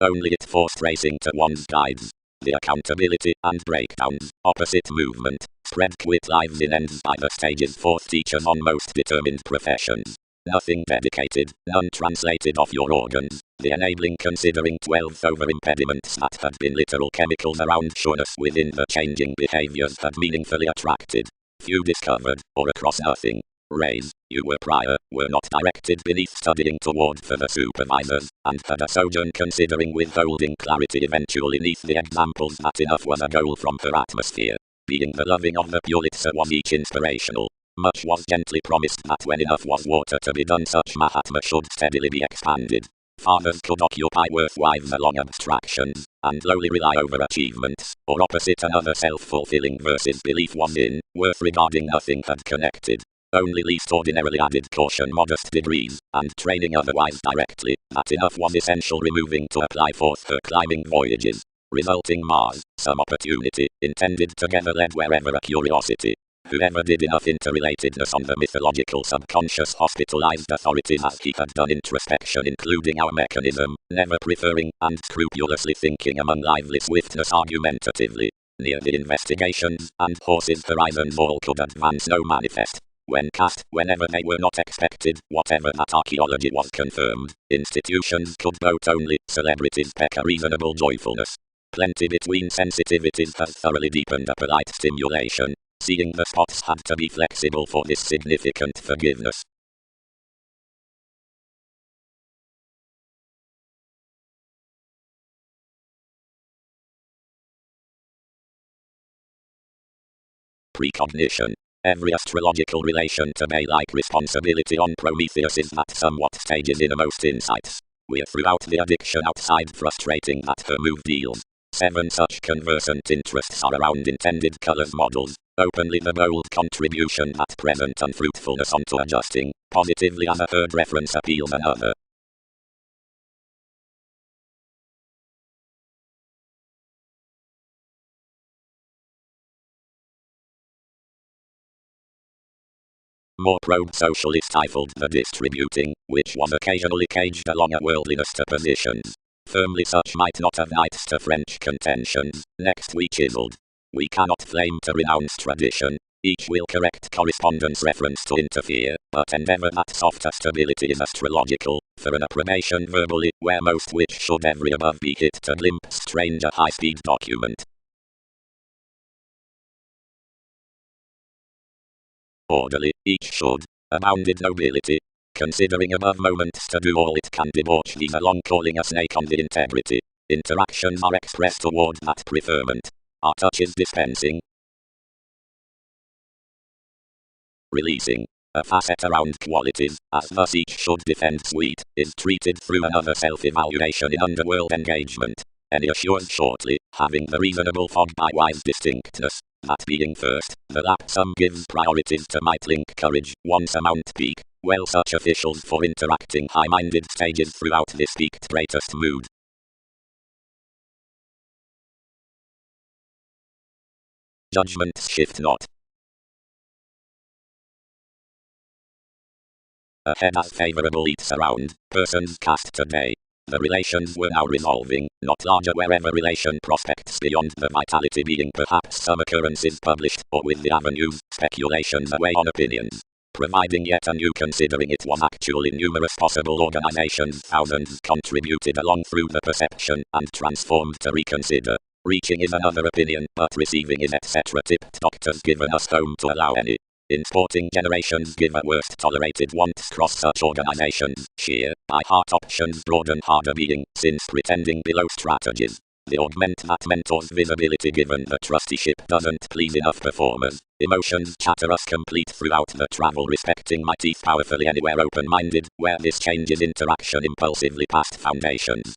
Only it forced racing to one's guides. The accountability and breakdowns, opposite movement, spread quit lives in ends by the stages forced teachers on most determined professions. Nothing dedicated, none translated off your organs, the enabling considering 12 over impediments that had been literal chemicals around sureness within the changing behaviors had meaningfully attracted. Few discovered, or across nothing. Rays, you were prior, were not directed beneath studying toward for the supervisors, and had a sojourn considering withholding clarity eventually neath the examples that enough was a goal from her atmosphere. Being the loving of the Pulitzer was each inspirational. Much was gently promised that when enough was water to be done such Mahatma should steadily be expanded. Fathers could occupy worth wives along abstractions, and lowly rely over achievements, or opposite another self-fulfilling versus belief was in, worth regarding nothing had connected. Only least ordinarily added caution modest degrees, and training otherwise directly, that enough was essential removing to apply forth her climbing voyages. Resulting Mars, some opportunity, intended together led wherever a curiosity. Whoever did enough interrelatedness on the mythological subconscious hospitalized authorities as he had done introspection including our mechanism, never preferring, and scrupulously thinking among lively swiftness argumentatively. Near the investigations, and horses' horizons all could advance no manifest. When cast, whenever they were not expected, whatever that archaeology was confirmed, institutions could vote only, celebrities peck a reasonable joyfulness. Plenty between sensitivities has thoroughly deepened a polite stimulation. Seeing the spots had to be flexible for this significant forgiveness. Precognition. Every astrological relation to May-like responsibility on Prometheus is that somewhat stages innermost insights. We're throughout the addiction outside frustrating that her move deals. 7 such conversant interests are around intended colors models, openly the bold contribution that present unfruitfulness onto adjusting, positively as a third reference appeals another. more pro-socially stifled the distributing, which was occasionally caged along a worldliness to positions. Firmly such might not have knights to French contentions, next we chiselled. We cannot claim to renounce tradition, each will correct correspondence reference to interfere, but endeavour that softer stability is astrological, for an approbation verbally, where most which should every above be hit to glimpse stranger high-speed document. Orderly, each should, abounded nobility, considering above moments to do all it can debauch these along calling a snake on the integrity. Interactions are expressed toward that preferment. Our touches dispensing. Releasing. A facet around qualities, as thus each should defend sweet, is treated through another self-evaluation in underworld engagement. Any assures shortly, having the reasonable fog by wise distinctness, that being first, the lapsum gives priorities to might link courage, once a mount peak. Well, such officials for interacting high-minded stages throughout this peaked greatest mood. Judgments shift not. Ahead as favourable eats around, persons cast today. The relations were now resolving, not larger wherever relation prospects beyond the vitality being perhaps some occurrences published, or with the avenues, speculations away on opinions. Providing yet anew considering it was actually numerous possible organizations, thousands contributed along through the perception, and transformed to reconsider. Reaching is another opinion, but receiving is etc. Tipped doctors given us home to allow any. In sporting generations give at worst tolerated once cross such organizations, sheer, by heart options broaden harder being, since pretending below strategies. The augment that mentors visibility given the trusteeship doesn't please enough performers. Emotions chatter us complete throughout the travel respecting my teeth powerfully anywhere open-minded, where this changes interaction impulsively past foundations.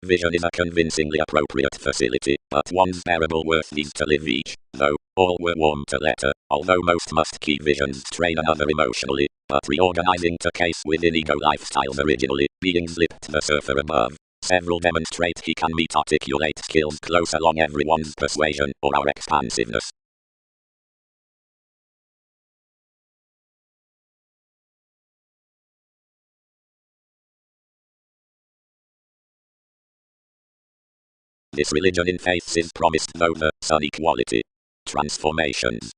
Vision is a convincingly appropriate facility, but one's bearable worth needs to live each, though, all were warm to letter, although most must keep visions strain another emotionally, but reorganizing to case within ego lifestyles originally, beings lipped the surfer above. Several demonstrate he can meet articulate skills close along everyone's persuasion, or our expansiveness. This religion in faith is promised though the sun equality. Transformations.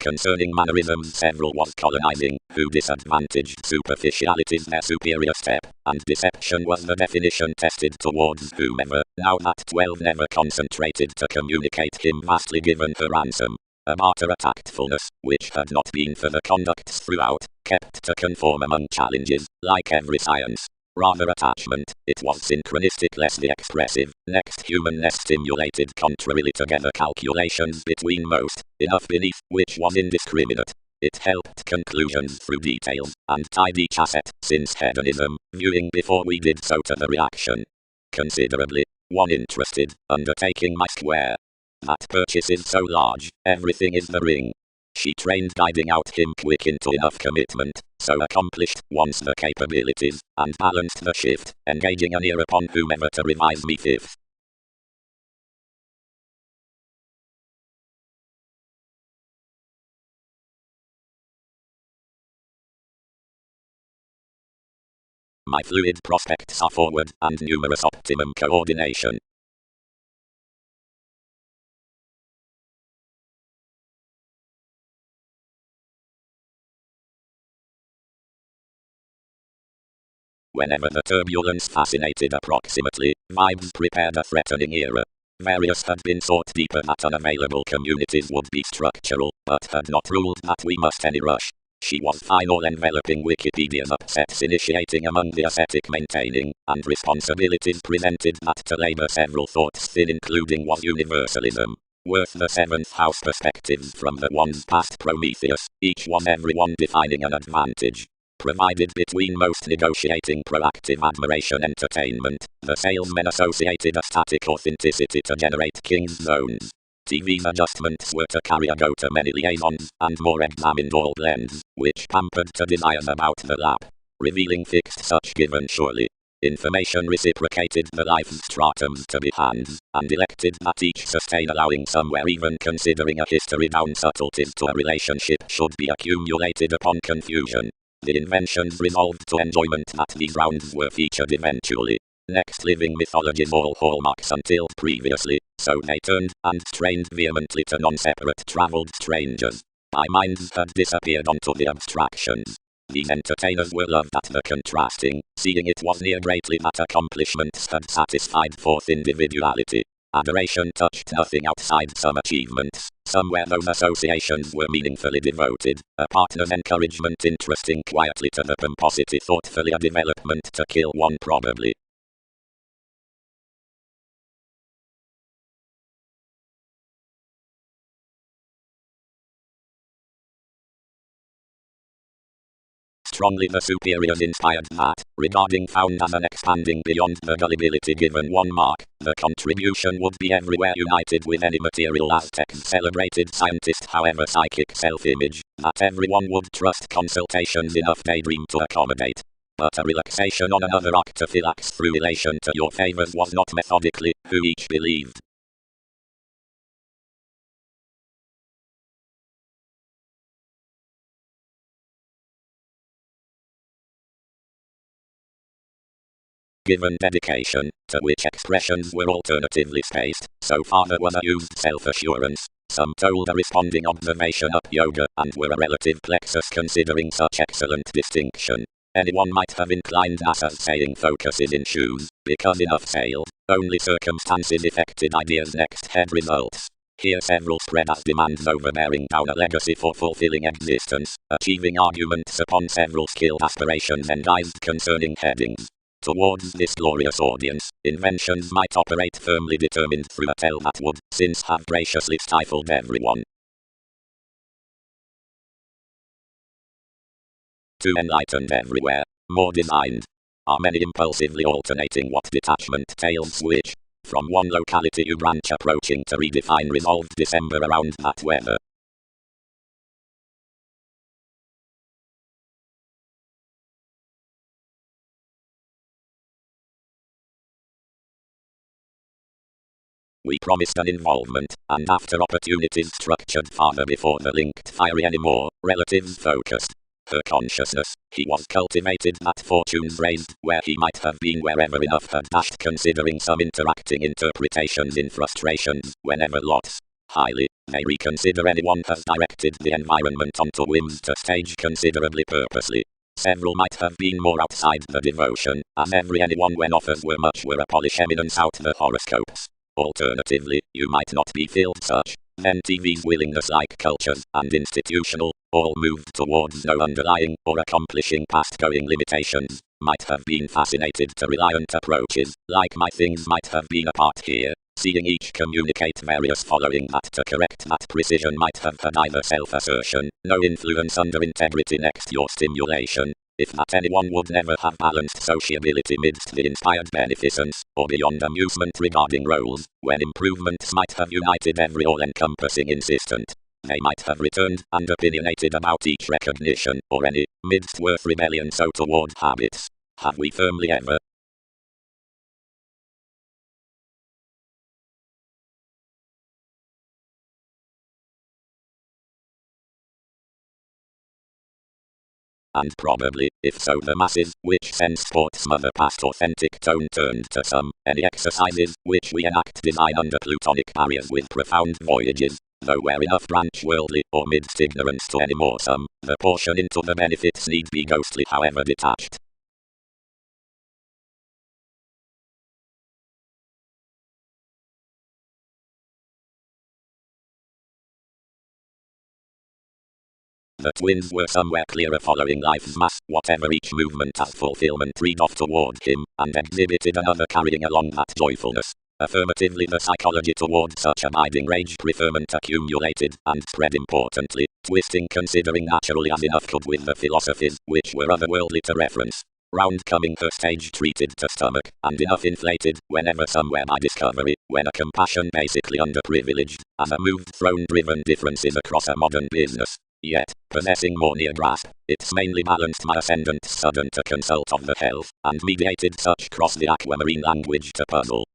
Concerning mannerisms several was colonizing, who disadvantaged superficialities their superior step, and deception was the definition tested towards whomever, now that 12 never concentrated to communicate him vastly given her ransom. A martyr a tactfulness, which had not been for the conducts throughout, kept to conform among challenges, like every science. Rather attachment, it was synchronistic less the expressive, next humanness stimulated contrarily together calculations between most, enough beneath, which was indiscriminate. It helped conclusions through details, and tied each asset, since hedonism, viewing before we did so to the reaction. Considerably, one interested, undertaking my square. That purchase is so large, everything is the ring. She trained guiding out him quick into enough commitment, so accomplished once the capabilities, and balanced the shift, engaging an ear upon whomever to revise me fifth. My fluid prospects are forward, and numerous optimum coordination. Whenever the turbulence fascinated approximately, vibes prepared a threatening era. Various had been sought deeper that unavailable communities would be structural, but had not ruled that we must any rush. She was final enveloping Wikipedia's upsets initiating among the ascetic maintaining, and responsibilities presented that to labour several thoughts thin including was universalism. Worth the seventh house perspectives from the ones past Prometheus, each was everyone defining an advantage. Provided between most negotiating proactive admiration entertainment, the salesmen associated a static authenticity to generate king's zones. TV's adjustments were to carry a go to many liaisons, and more examined all blends, which pampered to desires about the lap, revealing fixed such given surely. Information reciprocated the life stratums to be hands, and elected that each sustain allowing somewhere even considering a history down subtleties to a relationship should be accumulated upon confusion. The inventions resolved to enjoyment that these rounds were featured eventually. Next living mythologies all hallmarks until previously, so they turned and strained vehemently to non-separate travelled strangers. My minds had disappeared onto the abstractions. These entertainers were loved at the contrasting, seeing it was near greatly that accomplishments had satisfied forth individuality. Adoration touched nothing outside some achievements, somewhere those associations were meaningfully devoted, a partner's encouragement interesting quietly to the pomposity thoughtfully a development to kill one probably. Strongly the superiors inspired that, regarding found as an expanding beyond the gullibility given one mark, the contribution would be everywhere united with any material Aztec's celebrated scientist however psychic self-image, that everyone would trust consultations enough daydream to accommodate. But a relaxation on another octaphylax through relation to your favors was not methodically, who each believed. Given dedication, to which expressions were alternatively spaced, so far there was a used self-assurance. Some told a responding observation up yoga and were a relative plexus considering such excellent distinction. Anyone might have inclined as saying focuses in shoes, because enough sailed, only circumstances affected ideas next head results. Here several spread as demands overbearing down a legacy for fulfilling existence, achieving arguments upon several skilled aspirations enguised concerning headings. Towards this glorious audience, inventions might operate firmly determined through a tale that would, since have graciously stifled everyone. Too enlightened everywhere, more designed. Are many impulsively alternating what detachment tales switch. From one locality you branch approaching to redefine resolved December around that weather. We promised an involvement, and after opportunities structured farther before the linked fiery anymore, relatives focused. Her consciousness, he was cultivated that fortunes raised, where he might have been wherever enough had dashed considering some interacting interpretations in frustrations, whenever lots. Highly, they reconsider anyone has directed the environment onto whims to stage considerably purposely. Several might have been more outside the devotion, as every anyone when offers were much were a polish eminence out the horoscopes. Alternatively, you might not be filled such. Then TV's willingness like cultures and institutional, all moved towards no underlying or accomplishing past-going limitations, might have been fascinated to reliant approaches, like my things might have been apart here, seeing each communicate various following that to correct that precision might have had either self-assertion, no influence under integrity next your stimulation. If that anyone would never have balanced sociability midst the inspired beneficence, or beyond amusement regarding roles, when improvements might have united every all-encompassing insistent. They might have returned and opinionated about each recognition, or any, midst worth rebellion so toward habits. Have we firmly ever, and probably, if so the masses, which sense sports mother past authentic tone turned to some, any exercises, which we enact design under plutonic barriers with profound voyages, though where enough branch worldly, or midst ignorance to any more some, the portion into the benefits need be ghostly however detached. The twins were somewhere clearer following life's mass, whatever each movement as fulfillment read off toward him, and exhibited another carrying along that joyfulness. Affirmatively the psychology toward such abiding rage preferment accumulated, and spread importantly, twisting considering naturally as enough could with the philosophies, which were otherworldly to reference. round coming her stage treated to stomach, and enough inflated, whenever somewhere by discovery, when a compassion basically underprivileged, as a move throne-driven differences across a modern business. Yet, possessing more near grasp, it's mainly balanced my ascendant sudden to consult of the health, and mediated such cross the aquamarine language to puzzle.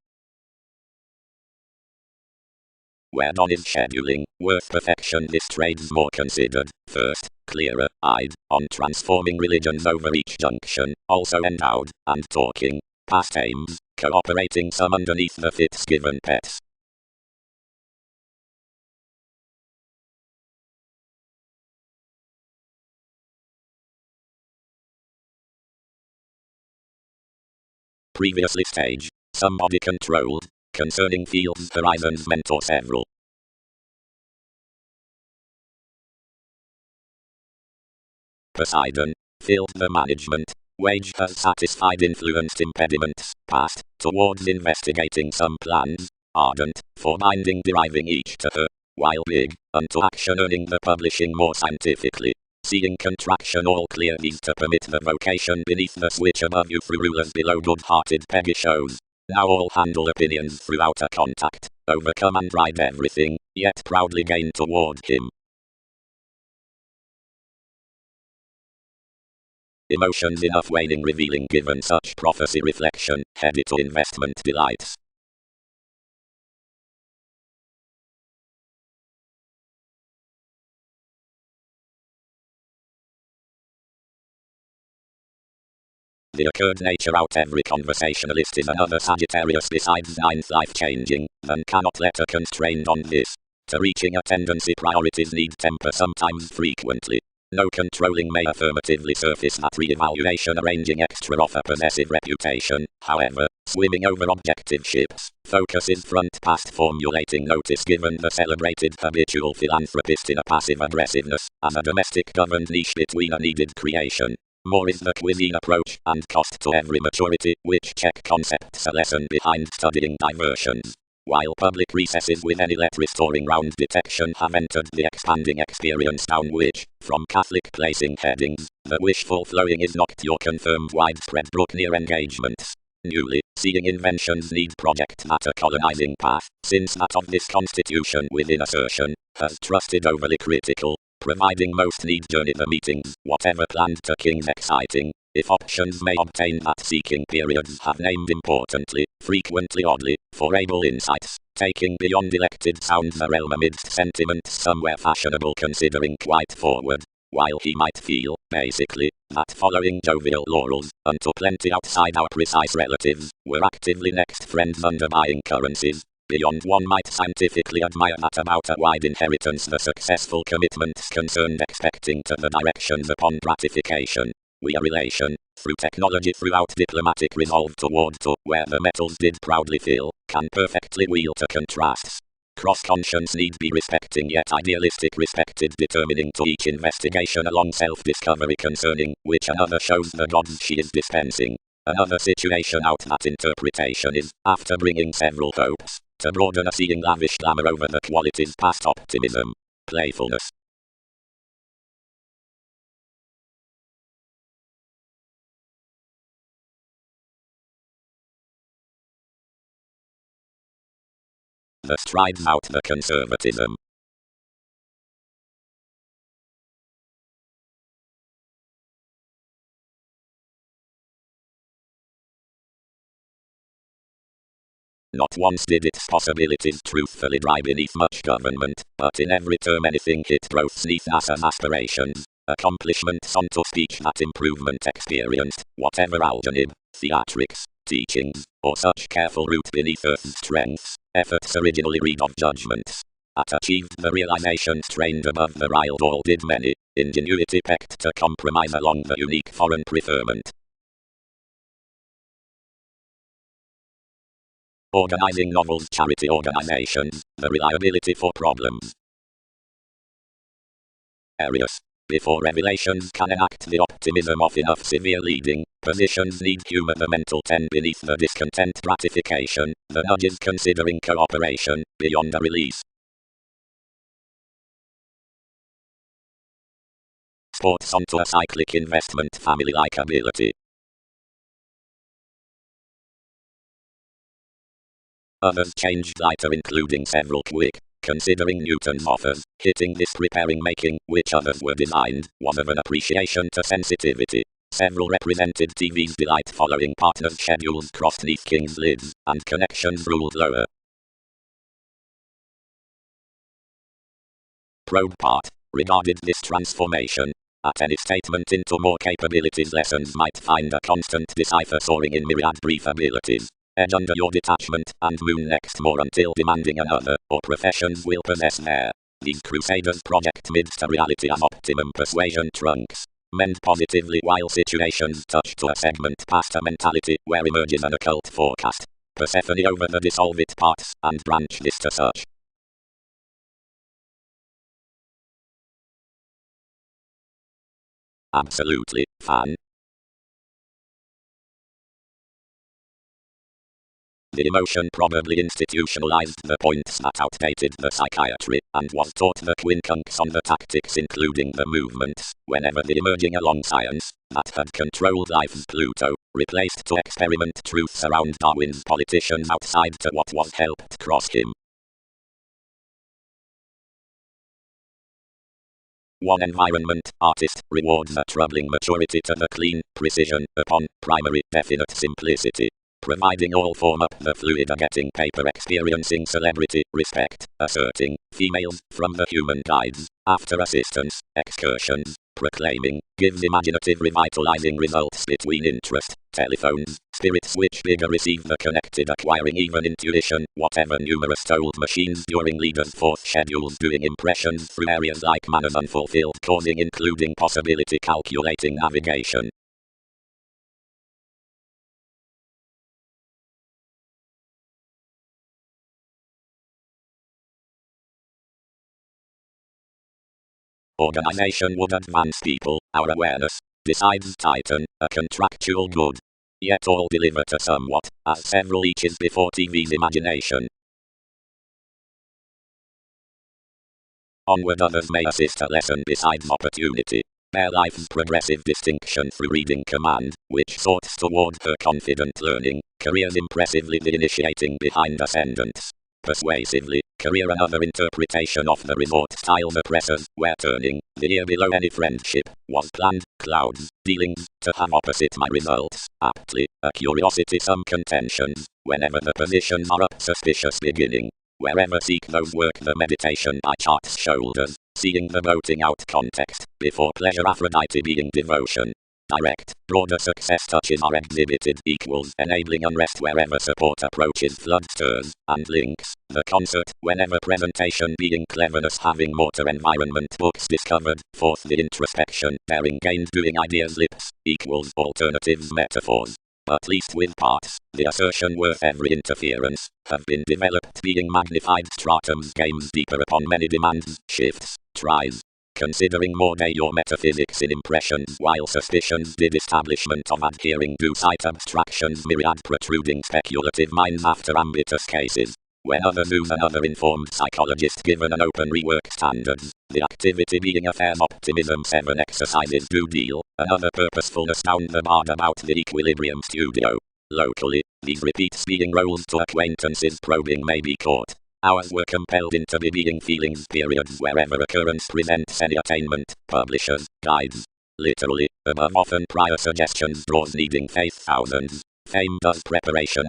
Where done is scheduling, worth perfection this trade's more considered, first, clearer-eyed, on transforming religions over each junction, also endowed, and talking, past aims, cooperating some underneath the fits given pets. Previously stage, somebody controlled, concerning fields horizons mentor several. Poseidon, filled the management, wage has satisfied influenced impediments, past, towards investigating some plans, ardent, for binding deriving each to her, while big, unto action earning the publishing more scientifically. Seeing contraction all clear these to permit the vocation beneath the switch above you through rulers below good-hearted Peggy shows. Now all handle opinions throughout a contact, overcome and ride everything, yet proudly gain toward him. Emotions enough waning revealing given such prophecy reflection, headed to investment delights. The occurred nature out every conversationalist is another Sagittarius besides ninth life changing, and cannot let a constrained on this. To reaching a tendency priorities need temper sometimes frequently. No controlling may affirmatively surface that re-evaluation arranging extra off a possessive reputation, however, swimming over objective ships, focuses front past formulating notice given the celebrated habitual philanthropist in a passive aggressiveness, as a domestic governed niche between a needed creation. More is the cuisine approach, and cost to every maturity, which check concepts a lesson behind studying diversions. While public recesses with any let restoring round detection have entered the expanding experience down which, from Catholic placing headings, the wishful flowing is knocked your confirmed widespread brook near engagements. Newly, seeing inventions need project that a colonizing path, since that of this constitution within assertion, has trusted overly critical, providing most need journey the meetings, whatever planned to kings exciting, if options may obtain that seeking periods have named importantly, frequently oddly, for able insights, taking beyond elected sounds a realm amidst sentiments somewhere fashionable considering quite forward, while he might feel, basically, that following jovial laurels, unto plenty outside our precise relatives, were actively next friends under buying currencies. Beyond one might scientifically admire that about a wide inheritance the successful commitments concerned expecting to the directions upon gratification. We a relation, through technology throughout diplomatic resolve toward to where the metals did proudly fill, can perfectly wheel to contrasts. Cross-conscience need be respecting yet idealistic respected determining to each investigation along self-discovery concerning which another shows the gods she is dispensing. Another situation out that interpretation is, after bringing several hopes, to broaden a seeing lavish glamour over the qualities past optimism, playfulness. The strides out the conservatism. Not once did its possibilities truthfully dry beneath much government, but in every term anything hit growth's neath as aspirations, accomplishments onto speech that improvement experienced, whatever algenib, theatrics, teachings, or such careful root beneath earth's strengths, efforts originally read of judgments. At achieved the realization strained above the riled all did many, ingenuity pecked to compromise along the unique foreign preferment. Organizing novels, charity organizations, the reliability for problems. Areas. Before revelations can enact the optimism of enough severe leading, positions need humor the mental ten beneath the discontent gratification, the nudges considering cooperation, beyond a release. Sports onto a cyclic investment family-like ability. Others changed lighter, including several quick, considering Newton's offers, hitting this preparing making, which others were designed, was of an appreciation to sensitivity. Several represented TV's delight following partners' schedules crossed neath king's lids, and connections ruled lower. Probe part regarded this transformation. At any statement into more capabilities, lessons might find a constant decipher soaring in myriad brief abilities. Edge under your detachment, and moon next more until demanding another, or professions will possess there. These crusaders project midst a reality as optimum persuasion trunks. Mend positively while situations touch to a segment past a mentality where emerges an occult forecast. Persephone over the dissolve it parts, and branch this to such. Absolutely, fan. The emotion probably institutionalized the points that outdated the psychiatry, and was taught the quincunx on the tactics, including the movements, whenever the emerging along science, that had controlled life's Pluto, replaced to experiment truths around Darwin's politicians outside to what was helped cross him. One environment, artist, rewards a troubling maturity to the clean, precision, upon primary, definite simplicity. Providing all form up the fluid a getting paper experiencing celebrity, respect, asserting, females, from the human guides, after assistance, excursions, proclaiming, gives imaginative revitalizing results between interest, telephones, spirits which bigger receive the connected acquiring even intuition, whatever numerous told machines during leaders' fourth schedules doing impressions through areas like manners unfulfilled causing including possibility calculating navigation. Organization would advance people, our awareness, besides Titan, a contractual good. Yet all deliver to somewhat, as several each is before TV's imagination. Onward others may assist a lesson besides opportunity. Their life's progressive distinction through reading command, which sorts toward her confident learning, careers impressively the initiating behind ascendants. Persuasively, career another interpretation of the resort styles oppressors, where turning, the year below any friendship, was planned, clouds, dealings, to have opposite my results, aptly, a curiosity some contentions, whenever the positions are up suspicious beginning. Wherever seek those work the meditation by chart's shoulders, seeing the boating out context, before pleasure Aphrodite being devotion. Direct, broader success touches are exhibited equals enabling unrest wherever support approaches flood stirs, and links, the concert, whenever presentation being cleverness having mortar environment books discovered, fourth the introspection, bearing gained doing ideas lips, equals alternatives metaphors. At least with parts, the assertion worth every interference, have been developed being magnified stratums games deeper upon many demands, shifts, tries. Considering more day your metaphysics in impressions while suspicions did establishment of adhering do cite abstractions myriad protruding speculative minds after ambitious cases. When others use another informed psychologist given an open rework standards, the activity being affairs optimism 7 exercises do deal, another purposefulness down the bar about the equilibrium studio. Locally, these repeats being roles to acquaintances probing may be caught. Ours were compelled into the being feelings periods wherever occurrence presents any attainment, publishers, guides. Literally, above often prior suggestions draws needing faith thousands. Fame does preparation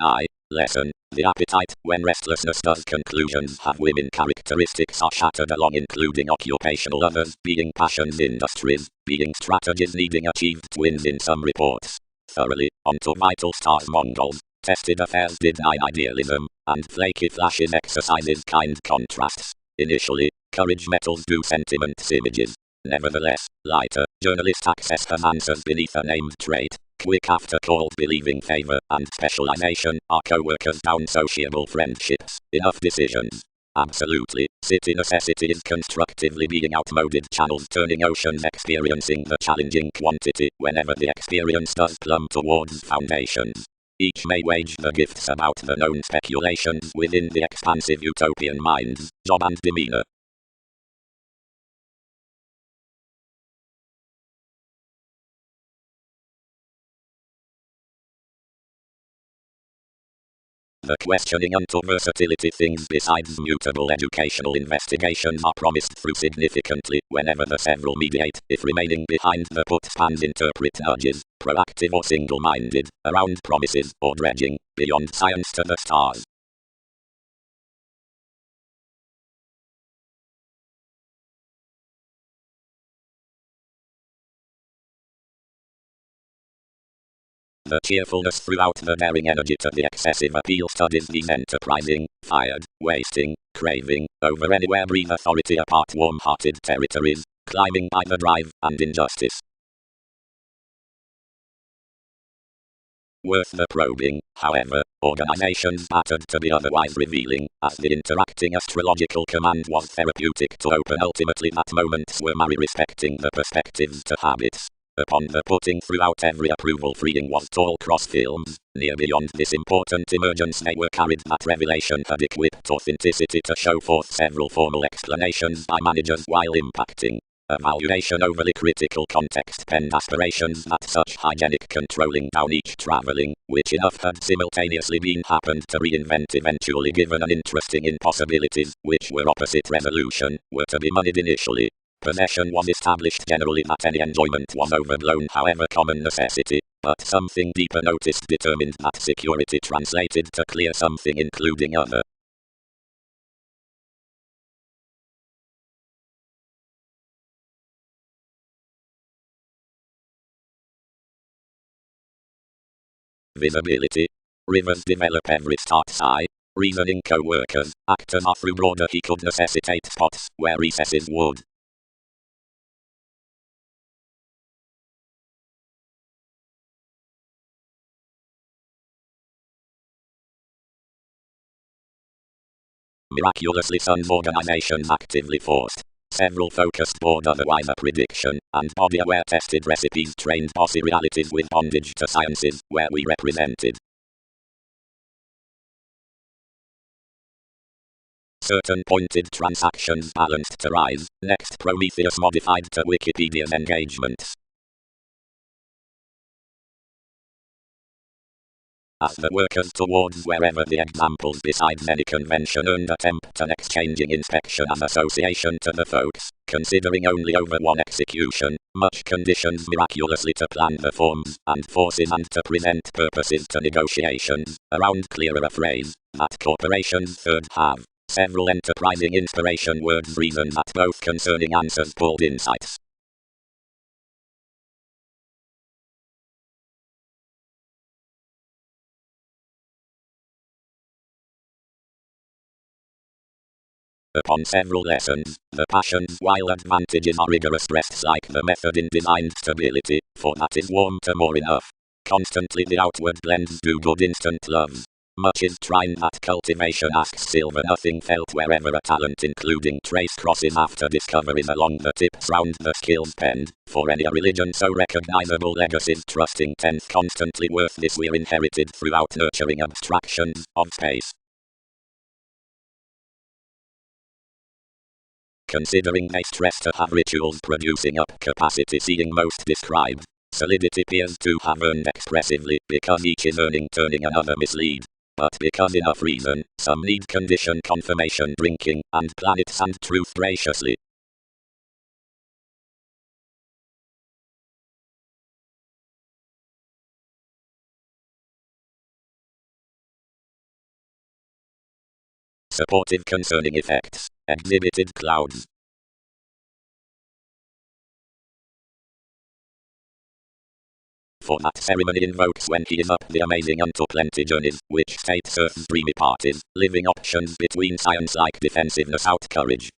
lesson, the appetite, when restlessness does conclusions have women characteristics are shattered along including occupational others, being passions industries, being strategies needing achieved twins in some reports. Thoroughly, onto vital stars Mongols. Tested affairs did nine idealism, and flaky flashes exercises kind contrasts. Initially, courage metals do sentiments images. Nevertheless, lighter, journalist access have answers beneath a named trait. Quick after called believing favor and specialization are co-workers down sociable friendships. Enough decisions. Absolutely, city necessity is constructively being outmoded channels turning oceans experiencing the challenging quantity whenever the experience does plumb towards foundations. Each may wage the gifts about the known speculations within the expansive utopian minds, job and demeanor. the questioning unto versatility things besides mutable educational investigation are promised through significantly whenever the several mediate, if remaining behind the put and interpret nudges, proactive or single-minded, around promises or dredging, beyond science to the stars. The cheerfulness throughout the daring energy to the excessive appeal studies these enterprising, fired, wasting, craving, over anywhere breathe authority apart warm-hearted territories, climbing by the drive and injustice. Worth the probing, however, organizations battered to be otherwise revealing, as the interacting astrological command was therapeutic to open ultimately that moments were marry respecting the perspectives to habits. Upon the putting throughout every approval freeing was tall cross films, near beyond this important emergence they were carried that revelation had equipped authenticity to show forth several formal explanations by managers while impacting. Evaluation overly critical context penned aspirations that such hygienic controlling down each travelling, which enough had simultaneously been happened to reinvent eventually given an interesting impossibilities, which were opposite resolution, were to be moneyed initially. Possession was established generally that any enjoyment was overblown however common necessity, but something deeper noticed determined that security translated to clear something including other. Visibility. Rivers develop every start sigh. Reasoning co-workers, actors are through broader he could necessitate spots where recesses would. Miraculously Sun's organizations actively forced. Several focused board otherwise a prediction, and body-aware tested recipes trained bossy realities with bondage to sciences, where we represented. Certain pointed transactions balanced to rise, next Prometheus modified to Wikipedia's engagements. As the workers towards wherever the examples besides any convention earned attempt an exchanging inspection and association to the folks, considering only over one execution, much conditions miraculously to plan the forms and forces and to present purposes to negotiations, around clearer a phrase, that corporations third have, several enterprising inspiration words reason that both concerning answers pulled insights. Upon several lessons, the passions while advantages are rigorous rests like the method in designed stability, for that is warm to more enough. Constantly the outward blends do good instant loves. Much is trying that cultivation asks silver nothing felt wherever a talent including trace crosses after discoveries along the tips round the skills penned, for any a religion so recognizable legacies trusting tenth constantly worth this we're inherited throughout nurturing abstractions of space. Considering they stress to have rituals producing up capacity seeing most described, solidity appears to have earned expressively because each is earning turning another mislead. But because enough reason, some need condition confirmation drinking, and planets and truth graciously. Supportive concerning effects, exhibited clouds. For that ceremony invokes when he is up the amazing unto plenty journeys, which state Earth's dreamy parties, living options between science like defensiveness out courage.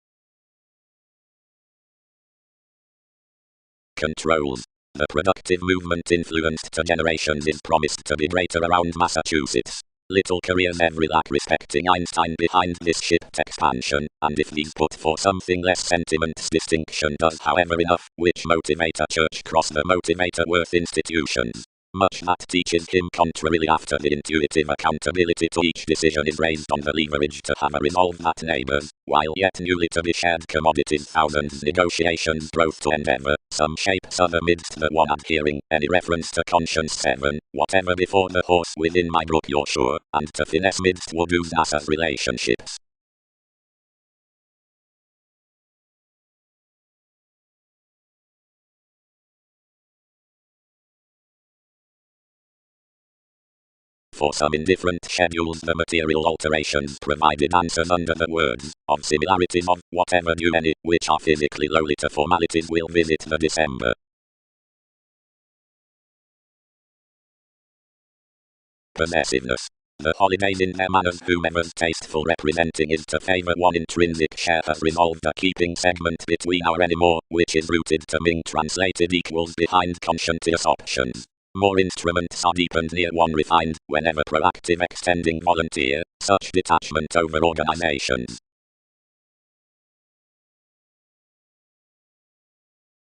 Controls. The productive movement influenced to generations is promised to be greater around Massachusetts. Little careers every lack respecting Einstein behind this shipped expansion, and if these put for something less sentiments distinction does however enough, which motivate a church cross the motivator worth institutions. Much that teaches him contrarily after the intuitive accountability to each decision is raised on the leverage to have a resolve that neighbours, while yet newly to be shared commodities thousands negotiations growth to endeavour, some shapes other midst the one adhering, any reference to conscience 7, whatever before the horse within my brook you're sure, and to finesse midst would use as relationships. For some indifferent schedules the material alterations provided answers under the words of similarities of whatever due any, which are physically lowly to formalities will visit the December. Possessiveness. The holidays in their manners whomever's tasteful representing is to favour one intrinsic share has resolved a keeping segment between our anymore, which is rooted to Ming translated equals behind conscientious options. More instruments are deep and near one refined, whenever proactive extending volunteer, such detachment over organizations.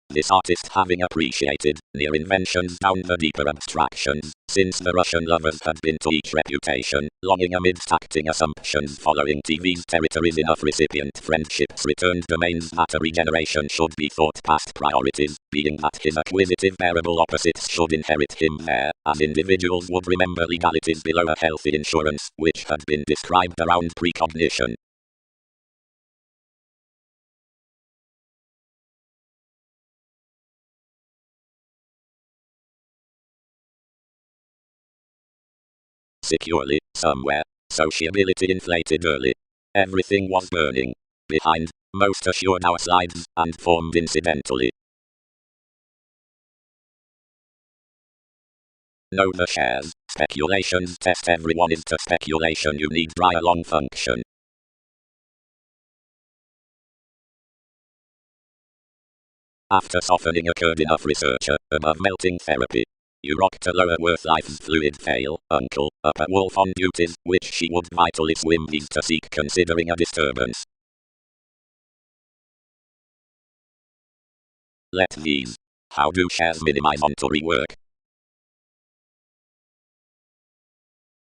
This artist having appreciated, near inventions down the deeper abstractions, since the Russian lovers had been to each reputation, longing amidst acting assumptions following TV's territories enough recipient friendships returned domains that a regeneration should be thought past priorities, being that his acquisitive bearable opposites should inherit him there, as individuals would remember legalities below a healthy insurance, which had been described around precognition. Securely, somewhere, sociability inflated early. Everything was burning. Behind, most assured our slides, and formed incidentally. Know the shares, speculations test everyone into speculation you need dry along function. After softening occurred enough researcher, above melting therapy. You rock to lower worth life's fluid fail, uncle, up at wolf on duties, which she would vitally swim these to seek considering a disturbance. Let these. How do shares minimize onto rework?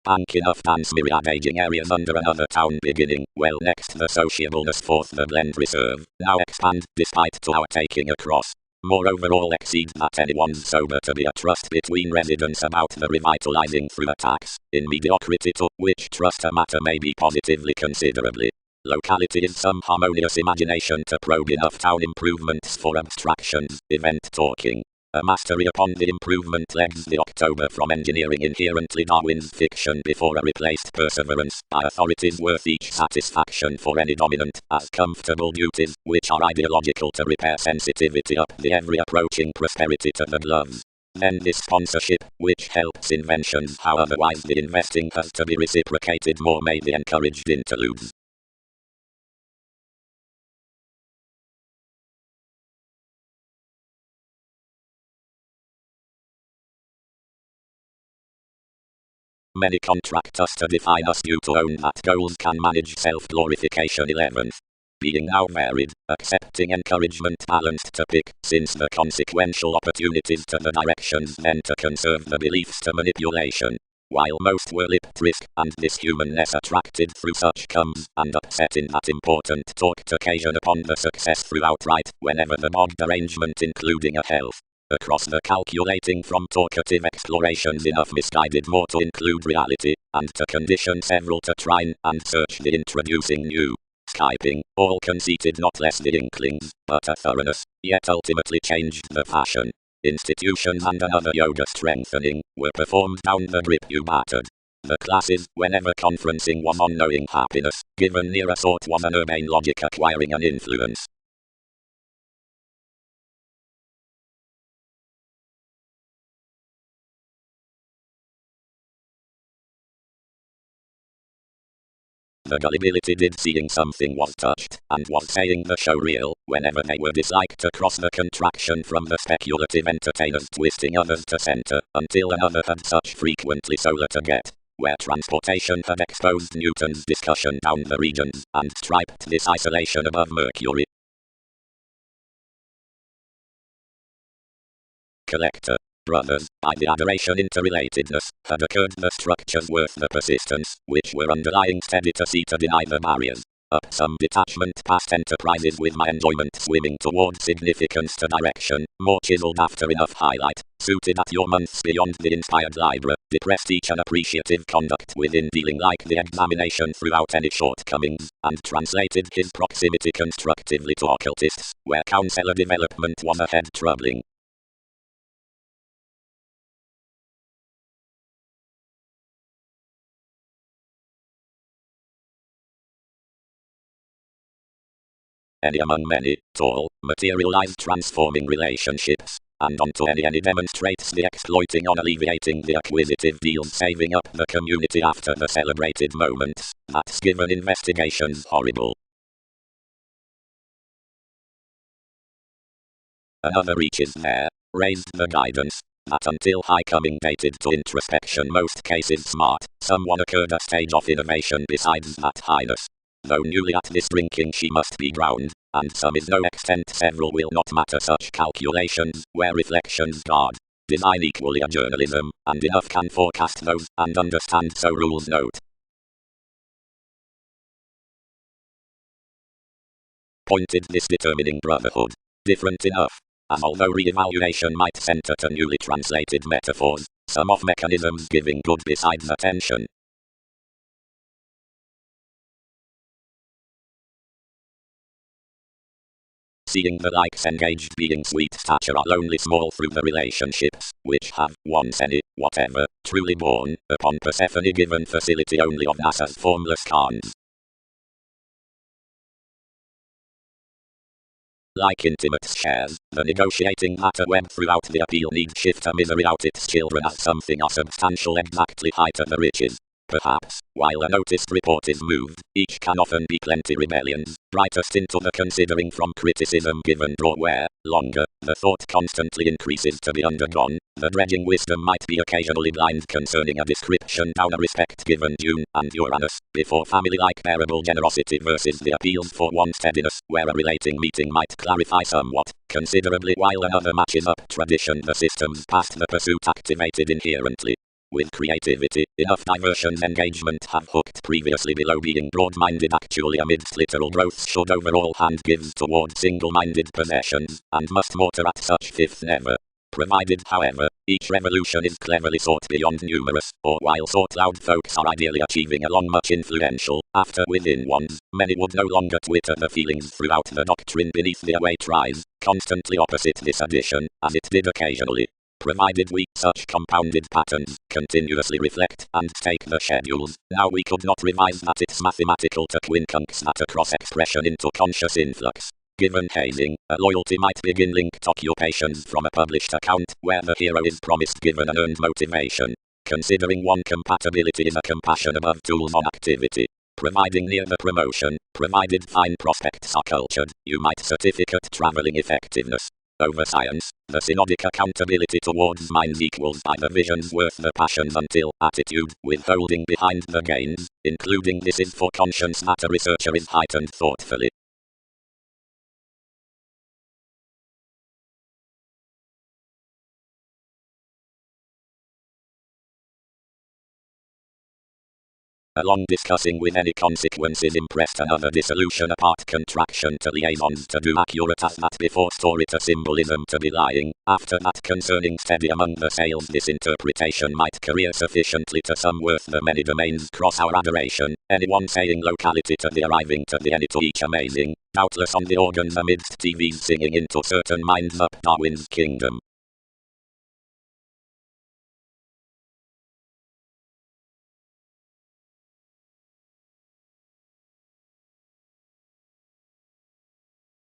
Bank enough dance myriad aging areas under another town beginning, well next the sociableness fourth the blend reserve, now expand, despite to our taking across. Moreover all exceed that anyone's sober to be a trust between residents about the revitalizing through attacks, in mediocrity to which trust a matter may be positively considerably. Locality is some harmonious imagination to probe enough town improvements for abstractions, event talking. A mastery upon the improvement legs the October from engineering inherently Darwin's fiction before a replaced perseverance by authorities worth each satisfaction for any dominant as comfortable duties, which are ideological to repair sensitivity up the every approaching prosperity to the gloves. Then this sponsorship, which helps inventions how otherwise the investing has to be reciprocated more may be encouraged interludes. Many contract us to define us due to own that goals can manage self-glorification 11th. Being now varied, accepting encouragement balanced to pick, since the consequential opportunities to the directions then to conserve the beliefs to manipulation. While most were lip-trisk, and this humanness attracted through such comes, and upset in that important talk occasion upon the success through outright, whenever the bogged arrangement including a health. Across the calculating from talkative explorations enough misguided more to include reality, and to condition several to try and search the introducing new. Skyping, all conceited not less the inklings, but a thoroughness, yet ultimately changed the fashion. Institutions and another yoga strengthening, were performed down the drip you battered. The classes, whenever conferencing was on knowing happiness, given near a thought was an urbane logic acquiring an influence. The gullibility did seeing something was touched, and was saying the show real, whenever they were disliked across the contraction from the speculative entertainers twisting others to center, until another had such frequently solar to get, where transportation had exposed Newton's discussion down the regions, and striped this isolation above Mercury. Collector. brothers, by the adoration interrelatedness, had occurred the structures worth the persistence, which were underlying steady to see to deny the barriers. Up some detachment past enterprises with my enjoyment swimming toward significance to direction, more chiseled after enough highlight, suited at your months beyond the inspired libra, depressed each unappreciative conduct within dealing like the examination throughout any shortcomings, and translated his proximity constructively to occultists, where counselor development was ahead troubling. Any among many, tall, materialized transforming relationships, and onto any demonstrates the exploiting on alleviating the acquisitive deals saving up the community after the celebrated moments, that's given investigations horrible. Another reaches there, raised the guidance, that until high coming dated to introspection most cases smart, someone occurred a stage of innovation besides that highness. Though newly at this drinking she must be drowned, and some is no extent several will not matter such calculations, where reflections guard. Design equally a journalism, and enough can forecast those, and understand so rules note. Pointed this determining brotherhood. Different enough. As although re-evaluation might center to newly translated metaphors, some of mechanisms giving good besides attention. Seeing the likes engaged being sweet stature are only small through the relationships, which have, once any, whatever, truly born, upon Persephone given facility only of NASA's formless cons. Like intimate shares, the negotiating matter web throughout the appeal needs shift a misery out its children as something unsubstantial exactly high to the riches. Perhaps, while a noticed report is moved, each can often be plenty rebellions, brightest into the considering from criticism given draw where, longer, the thought constantly increases to be undergone, the dredging wisdom might be occasionally blind concerning a description down a respect given June and Uranus, before family-like bearable generosity versus the appeals for one steadiness, where a relating meeting might clarify somewhat, considerably while another matches up tradition the systems past the pursuit activated inherently. With creativity, enough diversions engagement have hooked previously below being broad-minded actually amidst literal growth should overall hand gives toward single-minded possessions, and must motor at such fifth never. Provided, however, each revolution is cleverly sought beyond numerous, or while sought loud folks are ideally achieving along much influential, after within ones, many would no longer twitter the feelings throughout the doctrine beneath the away tries, constantly opposite this addition, as it did occasionally. Provided we, such compounded patterns, continuously reflect and take the schedules, now we could not revise that it's mathematical to quincunx that across expression into conscious influx. Given hazing, a loyalty might begin linked occupations from a published account, where the hero is promised given an earned motivation. Considering one compatibility is a compassion above tools on activity. Providing near the promotion, provided fine prospects are cultured, you might certificate traveling effectiveness. Over science, the synodic accountability towards minds equals by the visions worth the passions until attitude, withholding behind the gains, including this is for conscience that a researcher is heightened thoughtfully. Along discussing with any consequences impressed another dissolution apart contraction to liaisons to do accurate as that before story to symbolism to be lying, after that concerning steady among the sales this interpretation might career sufficiently to some worth the many domains cross our adoration, anyone saying locality to the arriving to the any to each amazing, doubtless on the organs amidst TVs singing into certain minds up Darwin's kingdom.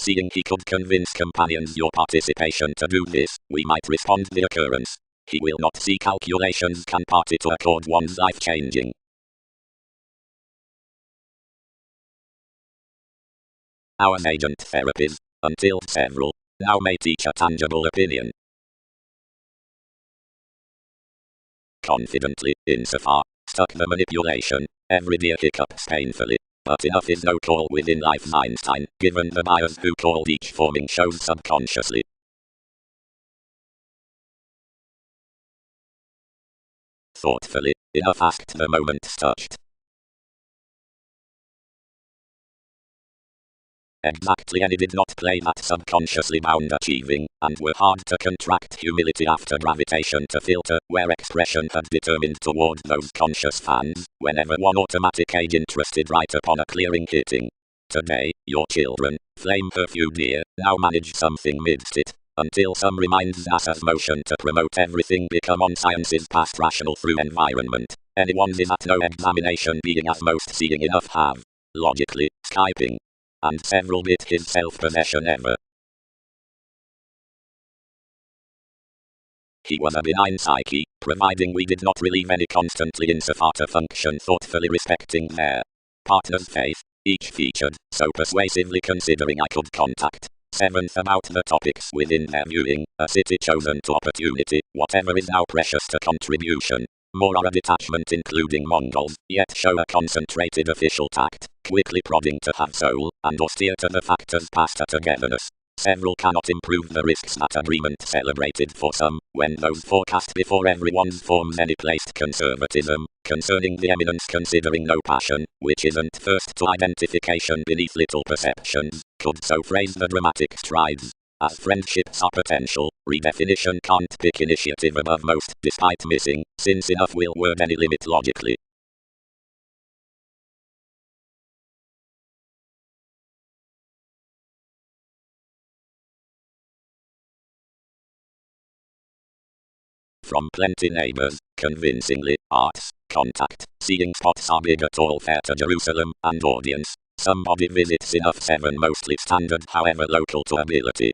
Seeing he could convince companions your participation to do this, we might respond the occurrence. He will not see calculations can party to accord one's life changing. Our agent therapies, until several, now may teach a tangible opinion. Confidently, insofar, stuck the manipulation, every dear hiccups painfully. But enough is no call within life's Einstein, given the bias who called each forming shows subconsciously. thoughtfully, enough asked the moment touched. Exactly, and he did not play that subconsciously bound achieving, and were hard to contract humility after gravitation to filter, where expression had determined toward those conscious fans, whenever one automatic age interested right upon a clearing hitting. Today, your children, flame perfume dear, now manage something midst it, until some reminds NASA's motion to promote everything become on science's past rational through environment. Anyone's is at no examination being as most seeing enough have. Logically, Skyping. And several bit his self-possession ever. He was a benign psyche, providing we did not relieve any constantly insufferta function thoughtfully respecting their partner's faith, each featured, so persuasively considering I could contact. Seventh, about the topics within their viewing, a city chosen to opportunity, whatever is now precious to contribution. More are a detachment including Mongols, yet show a concentrated official tact, quickly prodding to have soul, and austere to the factors past a togetherness. Several cannot improve the risks that agreement celebrated for some, when those forecast before everyone's forms any placed conservatism, concerning the eminence considering no passion, which isn't first to identification beneath little perceptions, could so phrase the dramatic strides. As friendships are potential, redefinition can't pick initiative above most, despite missing, since enough will word any limit logically. From plenty neighbors, convincingly, arts, contact, seeing spots are big at all fair to Jerusalem, and audience. Somebody visits enough 7 mostly standard however local to ability.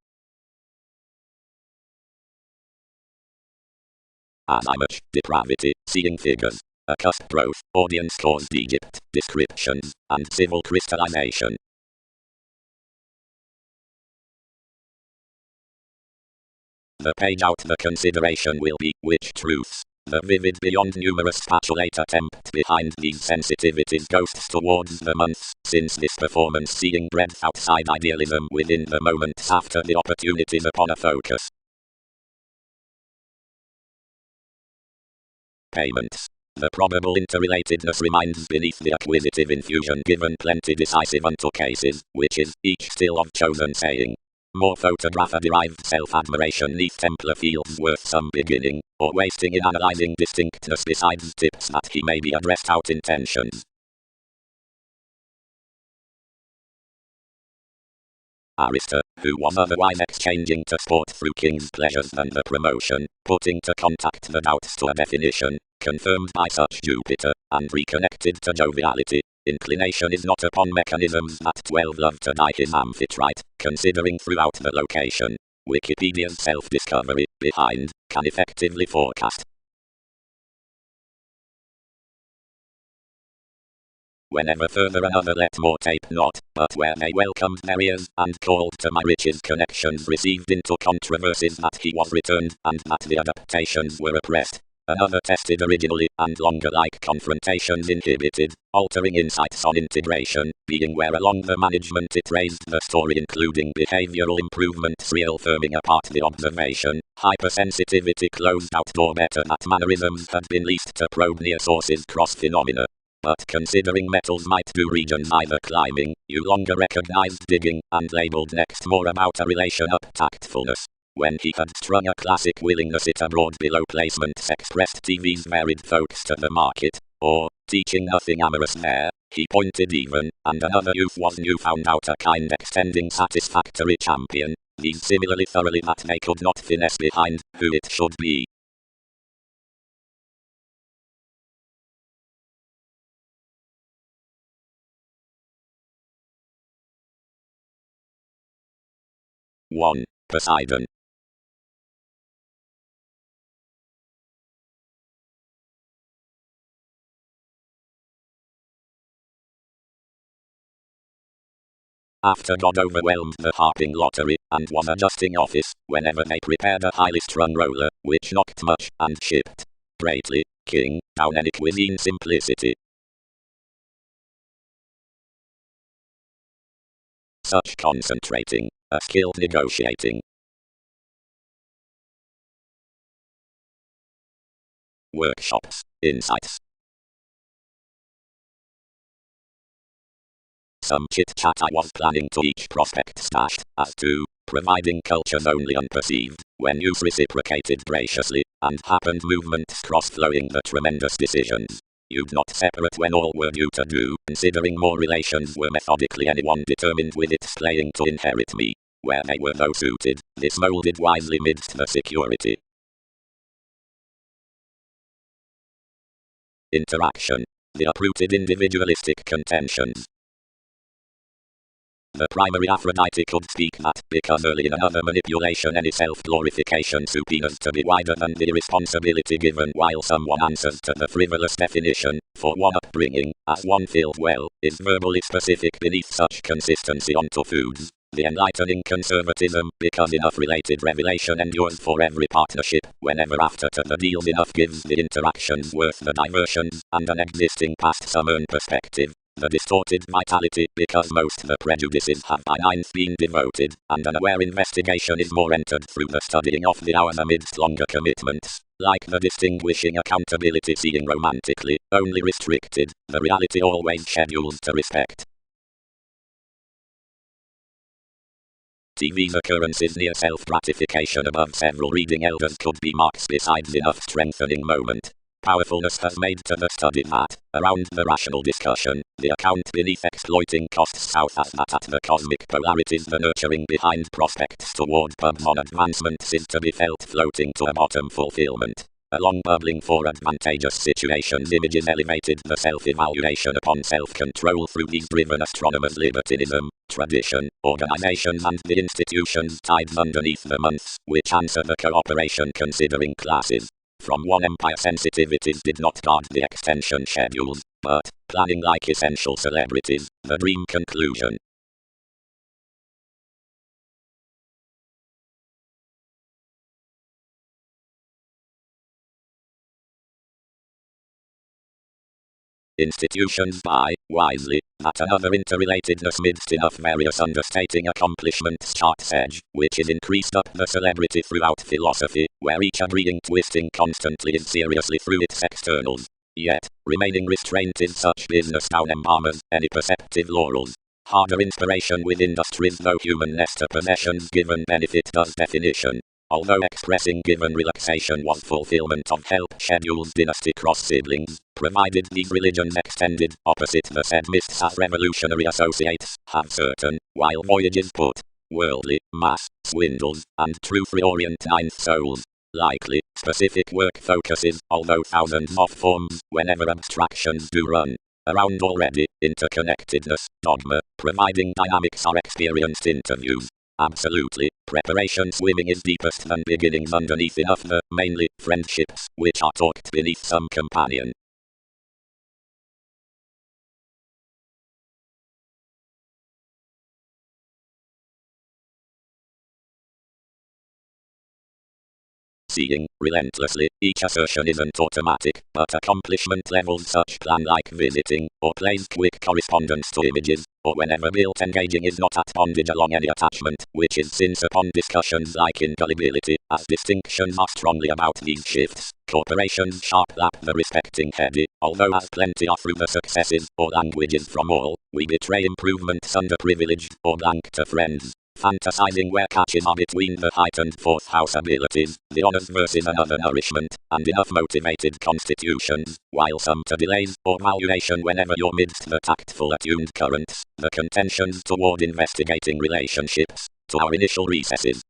As I much, depravity, seeing figures, a cusp growth, audience caused Egypt, descriptions, and civil crystallization. The page out the consideration will be, which truths, the vivid beyond numerous spatulate attempt behind these sensitivities ghosts towards the months, since this performance seeing breadth outside idealism within the moments after the opportunities upon a focus. Payments. The probable interrelatedness reminds beneath the acquisitive infusion given plenty decisive unto cases, which is, each still of chosen saying. More photographer-derived self-admiration neath Templar fields worth some beginning, or wasting in analyzing distinctness besides tips that he may be addressed out intentions. Arista, who was otherwise exchanging to sport through king's pleasures than the promotion, putting to contact the doubts to a definition, confirmed by such Jupiter, and reconnected to joviality. Inclination is not upon mechanisms that 12 love to die his amphitrite, considering throughout the location. Wikipedia's self-discovery, behind, can effectively forecast. Whenever further another let more tape not, but where they welcomed their ears, and called to my riches connections received into controversies that he was returned, and that the adaptations were oppressed. Another tested originally, and longer like confrontations inhibited, altering insights on integration, being where along the management it raised the story including behavioral improvements real firming apart the observation, hypersensitivity closed out door better that mannerisms had been leased to probe near sources cross phenomena. But considering metals might do regions either climbing, you longer recognized digging, and labeled next more about a relation up tactfulness. When he had strung a classic willingness it abroad below placements expressed TV's varied folks to the market, or, teaching nothing amorous there, he pointed even, and another youth was new found out a kind extending satisfactory champion, these similarly thoroughly that they could not finesse behind, who it should be. One. Poseidon. After God overwhelmed the harping lottery, and was adjusting office, whenever they prepared a highly strung roller, which knocked much, and shipped greatly, king, down any cuisine simplicity. Such concentrating, a skilled negotiating. Workshops. Insights. Some chit-chat I was planning to each prospect stashed, as to providing cultures only unperceived, when use reciprocated graciously, and happened movements cross-flowing the tremendous decisions. You'd not separate when all were due to do, considering more relations were methodically anyone determined with its playing to inherit me. Where they were though suited, this moulded wisely midst the security. Interaction. The uprooted individualistic contentions. The primary Aphrodite could speak that, because early in another manipulation any self-glorification subpoenas to be wider than the irresponsibility given, while someone answers to the frivolous definition, for one upbringing, as one filled well, is verbally specific beneath such consistency onto foods. The enlightening conservatism, because enough related revelation endures for every partnership, whenever after to the deals enough gives the interactions worth the diversions, and an existing past some earn perspective. The distorted vitality, because most the prejudices have by nines been devoted, and an aware investigation is more entered through the studying of the hours amidst longer commitments. Like the distinguishing accountability seeing romantically, only restricted, the reality always schedules to respect. TV's occurrences near self-gratification above several reading elders could be marks besides enough strengthening moment. Powerfulness has made to the study that, around the rational discussion, the account beneath exploiting costs south as that at the cosmic polarities the nurturing behind prospects toward pubs on advancements is to be felt floating to a bottom fulfillment. Along bubbling for advantageous situations images elevated the self-evaluation upon self-control through these driven astronomers' libertinism, tradition, organizations and the institutions tied underneath the months, which answer the cooperation considering classes. From one empire sensitivities did not guard the extension schedules, but, planning like essential celebrities, the dream conclusion. Institutions by, wisely, that another interrelatedness midst enough various understating accomplishments charts edge, which is increased up the celebrity throughout philosophy, where each agreeing twisting constantly is seriously through its externals. Yet, remaining restraint is such business down embalmers, any perceptive laurels. Harder inspiration with industries though humanness to possessions given benefit does definition. Although expressing given relaxation was fulfillment of help schedules dynasty cross-siblings, provided these religions extended, opposite the said mists as revolutionary associates, have certain, while voyages put, worldly, mass, swindles, and truth reorient ninth souls. Likely, specific work focuses, although thousands of forms, whenever abstractions do run around already, interconnectedness, dogma, providing dynamics are experienced interviews. Absolutely, preparation swimming is deepest than beginnings underneath enough the, mainly, friendships, which are talked beneath some companion. Seeing, relentlessly, each assertion isn't automatic, but accomplishment levels such plan like visiting, or plays quick correspondence to images, or whenever built engaging is not at bondage along any attachment, which is since upon discussions like ingullibility, as distinctions are strongly about these shifts, corporations sharp lap the respecting heady, although as plenty are through the successes, or languages from all, we betray improvements underprivileged, or blank to friends. Fantasizing where catches are between the heightened fourth house abilities, the honors versus another nourishment, and enough motivated constitutions, while some to delays or valuation whenever you're midst the tactful attuned currents, the contentions toward investigating relationships, to our initial recesses.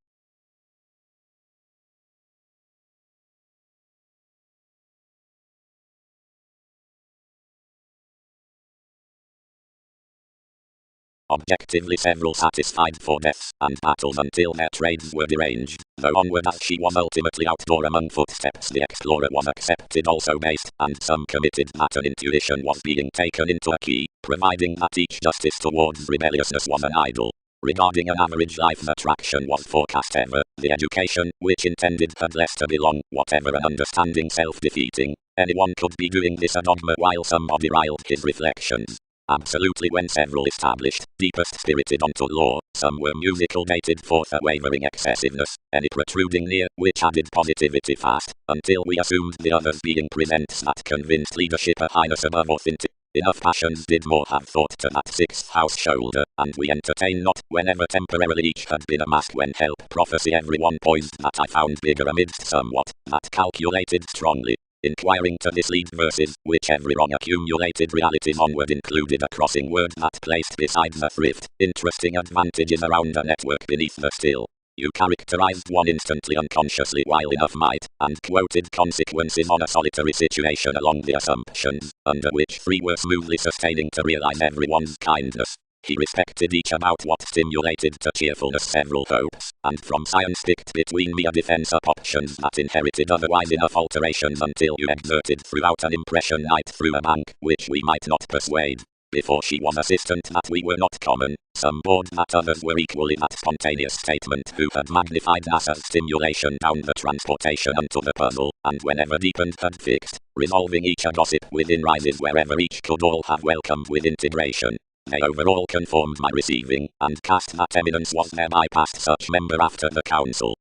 Objectively several satisfied for deaths and battles until their trades were deranged, though onward as she was ultimately outdoor among footsteps the explorer was accepted also based, and some committed that an intuition was being taken into a key, providing that each justice towards rebelliousness was an idol. Regarding an average life the traction was forecast ever, the education, which intended had less to belong, whatever an understanding self-defeating, anyone could be doing this a dogma while somebody riled his reflections. absolutely when several established, deepest spirited onto law, some were musical dated forth a wavering excessiveness, any protruding near, which added positivity fast, until we assumed the others being presents that convinced leadership a highness above authentic. Enough passions did more have thought to that sixth house shoulder, and we entertain not, whenever temporarily each had been amassed when help prophecy everyone poised that I found bigger amidst somewhat, that calculated strongly. Inquiring to mislead verses, which every wrong accumulated realities onward included a crossing word that placed beside the thrift, interesting advantages around a network beneath the still. You characterized one instantly unconsciously while enough might, and quoted consequences on a solitary situation along the assumptions, under which three were smoothly sustaining to realize everyone's kindness. He respected each about what stimulated to cheerfulness several hopes, and from science picked between me a defense of options that inherited otherwise enough alterations until you exerted throughout an impression night through a bank, which we might not persuade. Before she was assistant that we were not common, some bored that others were equally that spontaneous statement who had magnified NASA's stimulation down the transportation unto the puzzle, and whenever deepened had fixed, resolving each a gossip within rises wherever each could all have welcomed with integration. They overall conformed my receiving, and cast that eminence was thereby past such member after the council.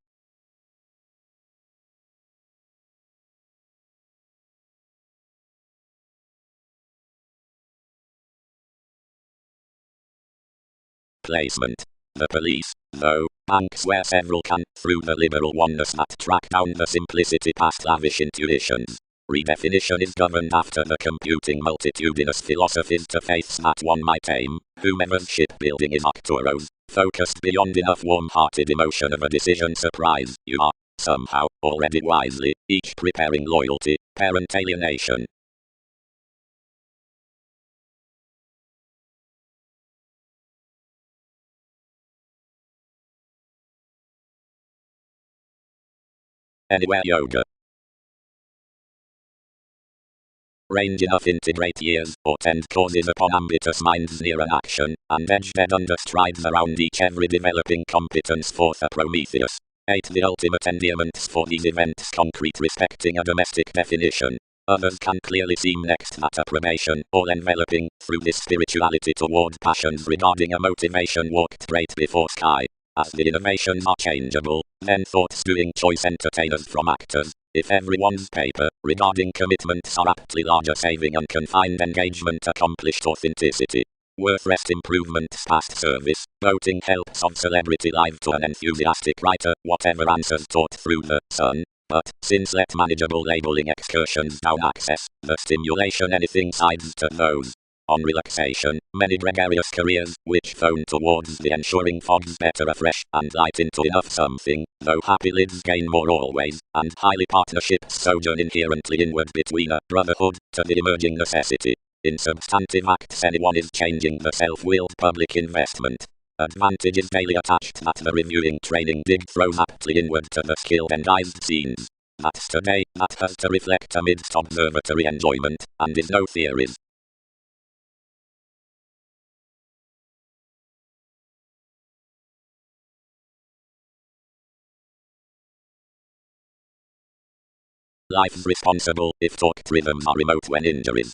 Placement. The police, though, banks where several can, through the liberal oneness that track down the simplicity past lavish intuitions. Redefinition is governed after the computing multitudinous philosophies to faiths that one might aim, whomever's shipbuilding is Arcturo's, focused beyond enough warm-hearted emotion of a decision surprise, you are, somehow, already wisely, each preparing loyalty, parent alienation. Anywhere yoga. Range enough integrate years, or tend causes upon ambitious minds near an action, and edge dead under strides around each every developing competence forth a Prometheus. 8. The ultimate endearments for these events concrete respecting a domestic definition. Others can clearly seem next that approbation, all enveloping, through this spirituality toward passions regarding a motivation walked straight before sky. As the innovations are changeable, then thoughts doing choice entertainers from actors. If everyone's paper, regarding commitments are aptly larger saving unconfined engagement accomplished authenticity. Worth rest improvements past service, voting helps of celebrity live to an enthusiastic writer, whatever answers taught through the sun. But, since let manageable labeling excursions down access, the stimulation anything sides to those. On relaxation, many gregarious careers, which phone towards the ensuring fogs better afresh, and light into enough something, though happy lids gain more always, and highly partnerships sojourn inherently inward between a brotherhood, to the emerging necessity. In substantive acts anyone is changing the self-willed public investment. Advantages daily attached that the reviewing training did throws aptly inward to the skilled endized scenes. That's today, that has to reflect amidst observatory enjoyment, and is no theories. Life's responsible if talked rhythms are remote when injuries.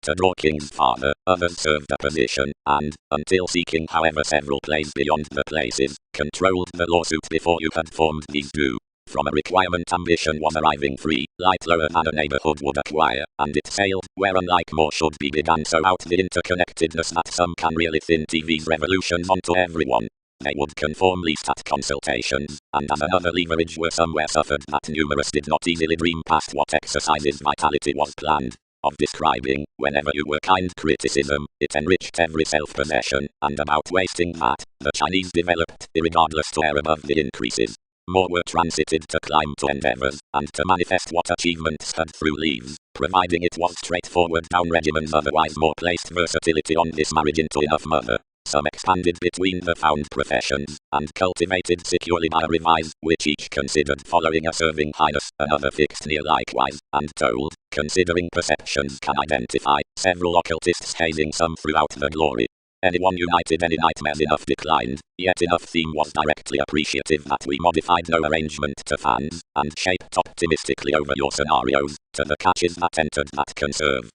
To draw King's father, others served a position, and, until seeking however several plays beyond the places, controlled the lawsuit before you had formed these due. From a requirement ambition was arriving free, light lower than a neighborhood would acquire, and it sailed, where unlike more should be began so out the interconnectedness that some can really thin TV's revolutions onto everyone. They would conform least at consultations, and as another leverage were somewhere suffered that numerous did not easily dream past what exercises vitality was planned. Of describing, whenever you were kind criticism, it enriched every self-possession, and about wasting that, the Chinese developed, irregardless to air above the increases. More were transited to climb to endeavors, and to manifest what achievements had through leaves, providing it was straightforward down regimens otherwise more placed versatility on this marriage into enough mother. Some expanded between the found professions, and cultivated securely by a revise, which each considered following a serving highness, another fixed near likewise, and told, considering perceptions can identify, several occultists hazing some throughout the glory. Anyone united any nightmares enough declined, yet enough theme was directly appreciative that we modified no arrangement to fans, and shaped optimistically over your scenarios, to the catches that entered that conserve.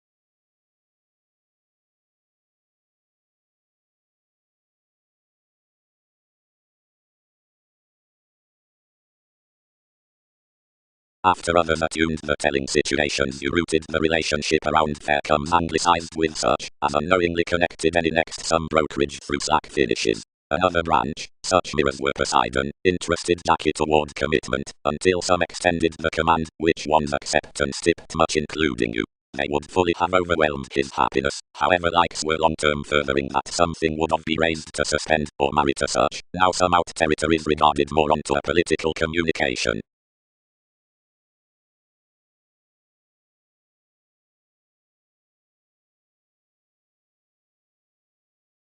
After others attuned the telling situations, you rooted the relationship around fair comes anglicized with such, as unknowingly connected any next some brokerage through slack finishes. Another branch, such mirrors were Poseidon, interested Jackie toward commitment, until some extended the command, which one's acceptance tipped much including you. They would fully have overwhelmed his happiness, however likes were long-term furthering that something would have be raised to suspend, or marry to such, now some out territories regarded more onto a political communication.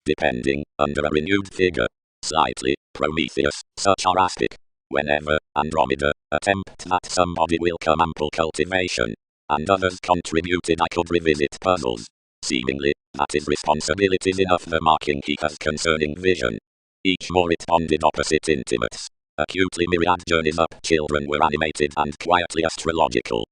Depending, under a renewed figure. Slightly, Prometheus, such are aspic. Whenever, Andromeda, attempt that somebody will come ample cultivation. And others contributed I could revisit puzzles. Seemingly, that is responsibilities enough the marking he has concerning vision. Each more it bonded opposite intimates. Acutely myriad journeys up children were animated and quietly astrological.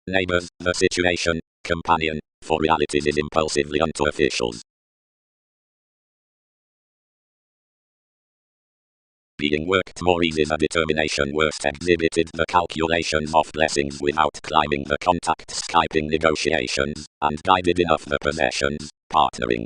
Neighbors, the situation, companion, for realities is impulsively unto officials. Being worked more easy the determination worst exhibited the calculations of blessings without climbing the contact Skyping negotiations, and guided enough the possessions, partnering.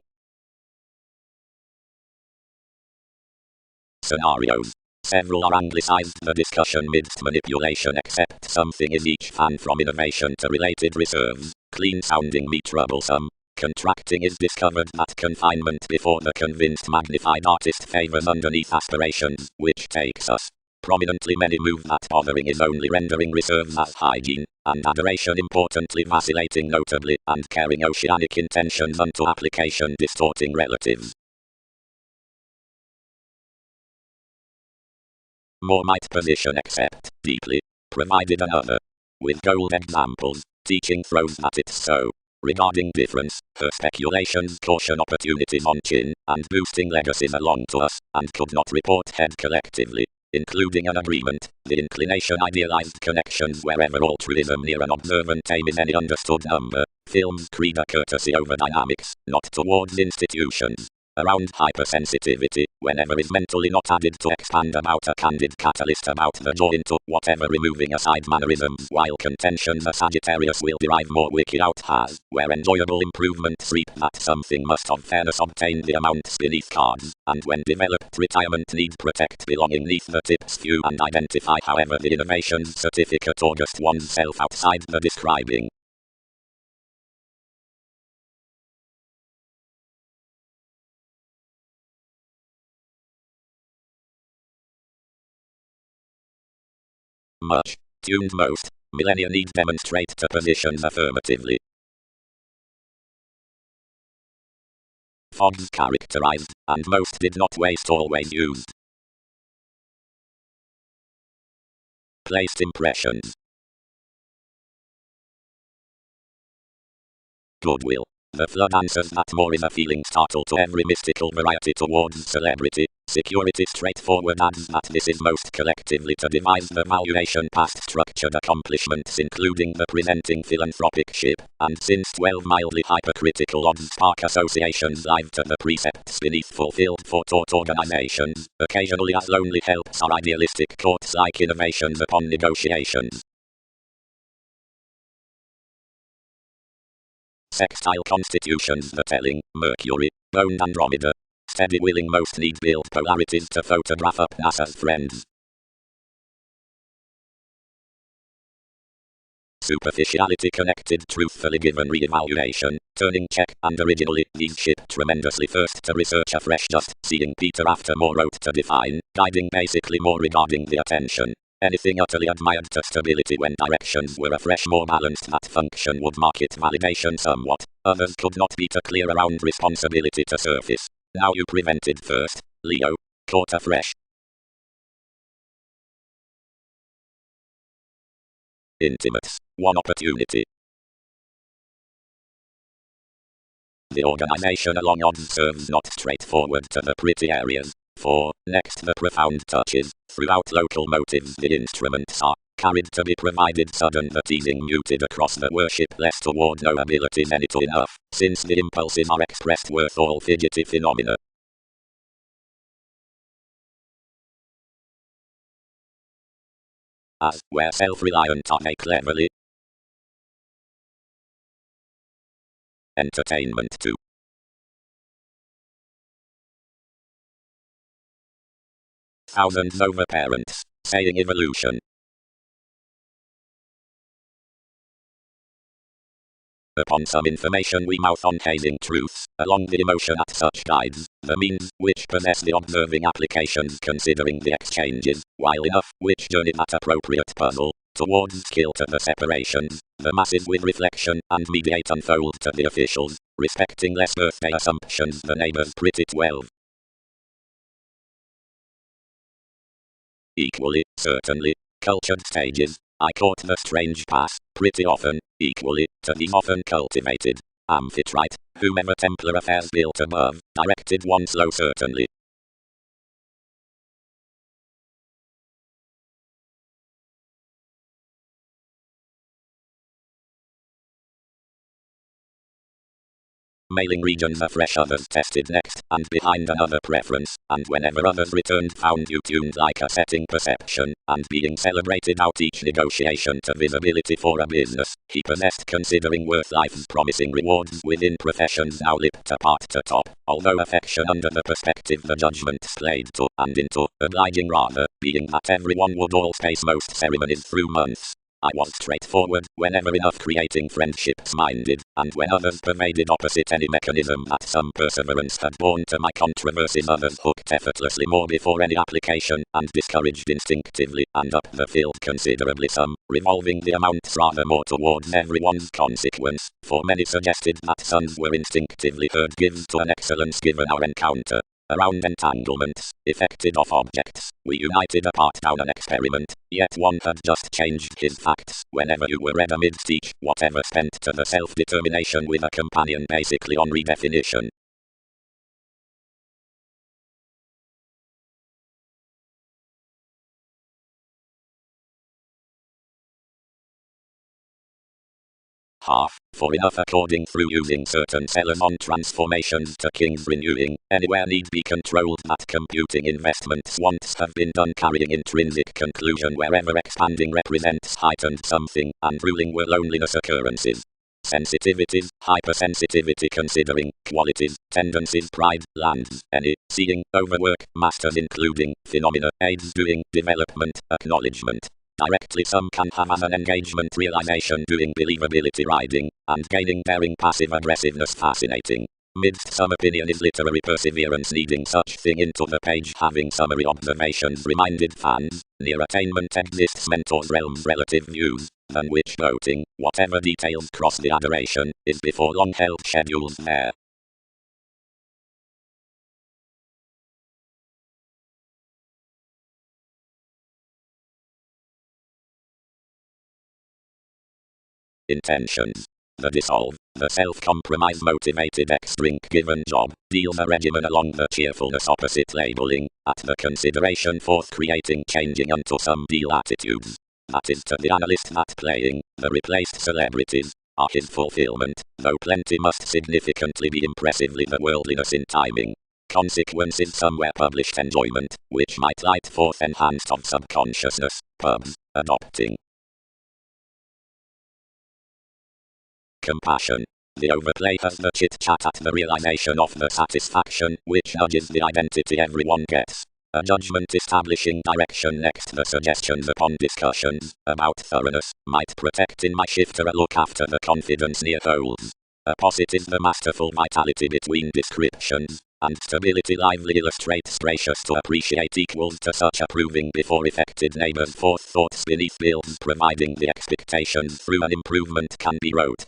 Scenarios. Several are anglicized the discussion midst manipulation except something is each fan from innovation to related reserves, clean sounding me troublesome. Contracting is discovered that confinement before the convinced magnified artist favors underneath aspirations, which takes us. Prominently many move that bothering is only rendering reserves as hygiene, and adoration importantly vacillating notably, and carrying oceanic intentions unto application distorting relatives. More might position except, deeply, provided another. With gold examples, teaching throws that it's so. Regarding difference, her speculations caution opportunities on chin, and boosting legacies along to us, and could not report head collectively, including an agreement, the inclination idealized connections wherever altruism near an observant aim is any understood number, films creed a courtesy over dynamics, not towards institutions. Around hypersensitivity, whenever is mentally not added to expand about a candid catalyst about the jaw into whatever removing aside mannerisms while contention the Sagittarius will derive more wicked out has, where enjoyable improvements reap that something must of fairness obtain the amounts beneath cards, and when developed retirement need protect belonging neath the tips few and identify however the innovations certificate August oneself outside the describing. Much. Tuned most. Millennia need demonstrate to positions affirmatively. Fogs characterized, and most did not waste always used. Placed impressions. Goodwill. The flood answers that more is a feeling startle to every mystical variety towards celebrity. Security straightforward adds that this is most collectively to devise the valuation past structured accomplishments including the presenting philanthropic ship, and since 12 mildly hypercritical odds spark associations live to the precepts beneath fulfilled for taught organizations, occasionally as lonely helps are idealistic courts like innovations upon negotiations. Sextile constitutions the telling, Mercury, boned Andromeda. Steady willing most need build polarities to photograph up NASA's friends. Superficiality connected truthfully given re-evaluation, turning check, and originally, these ship tremendously first to research afresh just seeing Peter after more wrote to define, guiding basically more regarding the attention. Anything utterly admired to stability when directions were afresh more balanced that function would market validation somewhat, others could not be too clear around responsibility to surface. Now you prevented first, Leo, caught afresh. Intimates, one opportunity. The organization along odds serves not straightforward to the pretty areas. 4. Next, the profound touches. Throughout local motives the instruments are carried to be provided sudden, the teasing muted across the worship less toward no abilities any to enough, since the impulses are expressed worth all fidgety phenomena. As, where self-reliant are they cleverly. Entertainment too. Thousands over parents, saying evolution. Upon some information we mouth on hazing truths, along the emotion at such guides, the means, which possess the observing applications considering the exchanges, while enough, which journey that appropriate puzzle, towards skill to the separations, the masses with reflection, and mediate unfold to the officials, respecting less birthday assumptions the neighbors pretty 12. Equally, certainly, cultured stages, I caught the strange pass, pretty often, equally, to the often cultivated Amphitrite, whomever Templar affairs built above, directed one slow certainly. Mailing regions afresh others tested next, and behind another preference, and whenever others returned found you tuned like a setting perception, and being celebrated out each negotiation to visibility for a business, he possessed considering worth life's promising rewards within professions now lipped apart to top, although affection under the perspective the judgment played to, and into, obliging rather, being that everyone would all space most ceremonies through months. I was straightforward, whenever enough creating friendships minded, and when others pervaded opposite any mechanism that some perseverance had borne to my controversies others hooked effortlessly more before any application, and discouraged instinctively, and up the field considerably some, revolving the amounts rather more towards everyone's consequence, for many suggested that sons were instinctively heard gives to an excellence given our encounter. Around entanglements, effected off objects, we united apart down an experiment, yet one had just changed his facts, whenever you were read amidst each, whatever spent to the self-determination with a companion basically on redefinition. Half, for enough according through using certain sellers on transformations to kings renewing, anywhere need be controlled that computing investments once have been done carrying intrinsic conclusion wherever expanding represents heightened something, and ruling where loneliness occurrences. Sensitivities, hypersensitivity considering, qualities, tendencies, pride, lands, any, seeing, overwork, masters including, phenomena, aids doing, development, acknowledgement. Directly some can have as an engagement realization doing believability riding, and gaining daring passive aggressiveness fascinating. Midst some opinion is literary perseverance needing such thing into the page having summary observations reminded fans, near attainment exists mentors realms relative views, than which voting, whatever details cross the adoration, is before long held schedules there. Intentions. The dissolve, the self-compromise motivated X-drink given job, deals a regimen along the cheerfulness opposite labeling, at the consideration forth creating changing unto some deal attitudes. That is to the analyst that playing, the replaced celebrities, are his fulfillment, though plenty must significantly be impressively the worldliness in timing. Consequences somewhere published enjoyment, which might light forth enhanced of subconsciousness, pubs, adopting. Compassion. The overplay has the chit-chat at the realization of the satisfaction, which nudges the identity everyone gets. A judgment establishing direction next the suggestions upon discussions, about thoroughness, might protect in my shifter a look after the confidence near holds. Opposite is the masterful vitality between descriptions, and stability lively illustrates gracious to appreciate equals to such approving before effected neighbors forth thoughts beneath builds providing the expectations through an improvement can be wrote.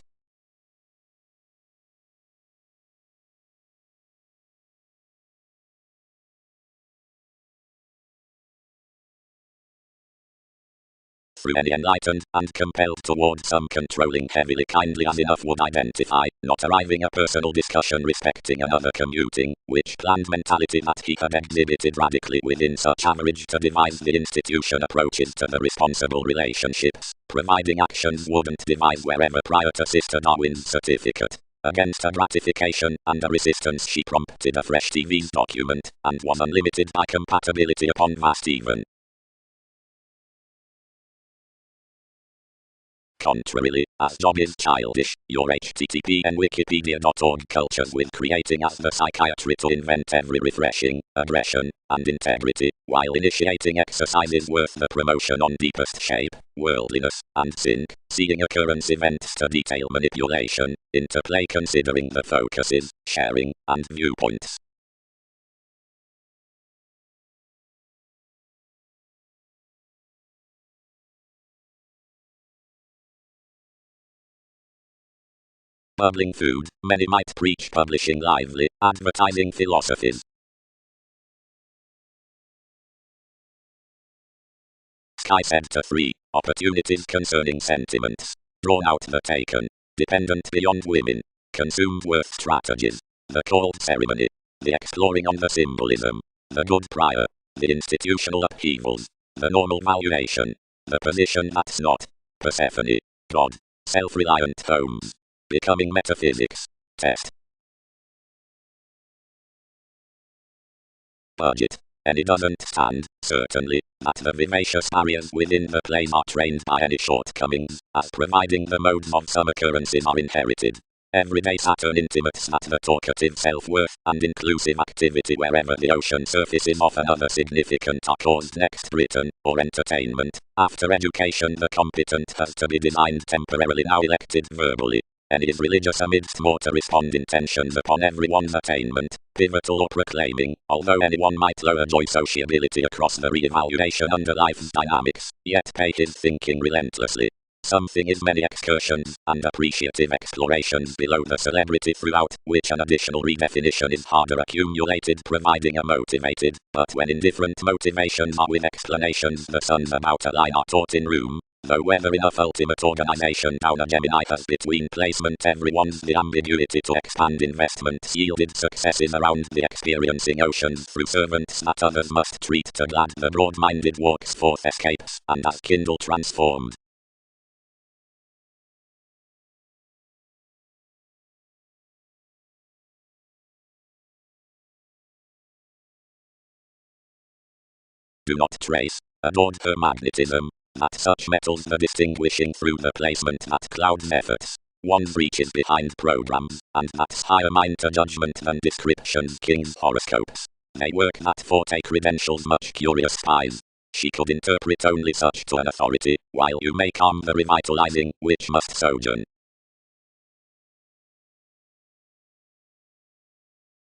through any enlightened and compelled toward some controlling heavily kindly as enough would identify, not arriving a personal discussion respecting another commuting, which planned mentality that he had exhibited radically within such average to devise the institution approaches to the responsible relationships, providing actions wouldn't devise wherever prior to Sister Darwin's certificate. Against a gratification and a resistance she prompted a fresh TV's document, and was unlimited by compatibility upon vast even. Contrarily, as job is childish, your http and wikipedia.org cultures with creating as the psychiatry to invent every refreshing, aggression, and integrity, while initiating exercises worth the promotion on deepest shape, worldliness, and sync, seeing occurrence events to detail manipulation, interplay considering the focuses, sharing, and viewpoints. Bubbling food, many might preach publishing lively, advertising philosophies. Sky Sector 3, opportunities concerning sentiments. Drawn out the taken, dependent beyond women, consumed worth strategies, the cold ceremony, the exploring on the symbolism, the good prior, the institutional upheavals, the normal valuation, the position that's not, Persephone, God, self-reliant homes. Becoming metaphysics. Test. Budget. And it doesn't stand, certainly, that the vivacious barriers within the plays are trained by any shortcomings, as providing the modes of some occurrences are inherited. Everyday Saturn intimates that the talkative self-worth and inclusive activity wherever the ocean surfaces of another significant are caused next written, or entertainment. After education the competent has to be designed temporarily now elected verbally. And is religious amidst more to respond intentions upon everyone's attainment, pivotal or proclaiming, although anyone might lower joy sociability across the re-evaluation under life's dynamics, yet pay his thinking relentlessly. Something is many excursions, and appreciative explorations below the celebrity throughout, which an additional redefinition is harder accumulated providing a motivated, but when indifferent motivations are with explanations the suns about a line are taught in room. Though whether enough ultimate organization down a Gemini has between placement everyone's the ambiguity to expand investments yielded successes around the experiencing oceans through servants that others must treat to glad the broad-minded walks forth escapes, and as Kindle transformed. Do not trace, adored her magnetism. That such metals the distinguishing through the placement that clouds efforts. One's reaches behind programs, and that's higher mind to judgment than descriptions king's horoscopes. They work that forte credentials much curious spies. She could interpret only such to an authority, while you may calm the revitalizing, which must sojourn.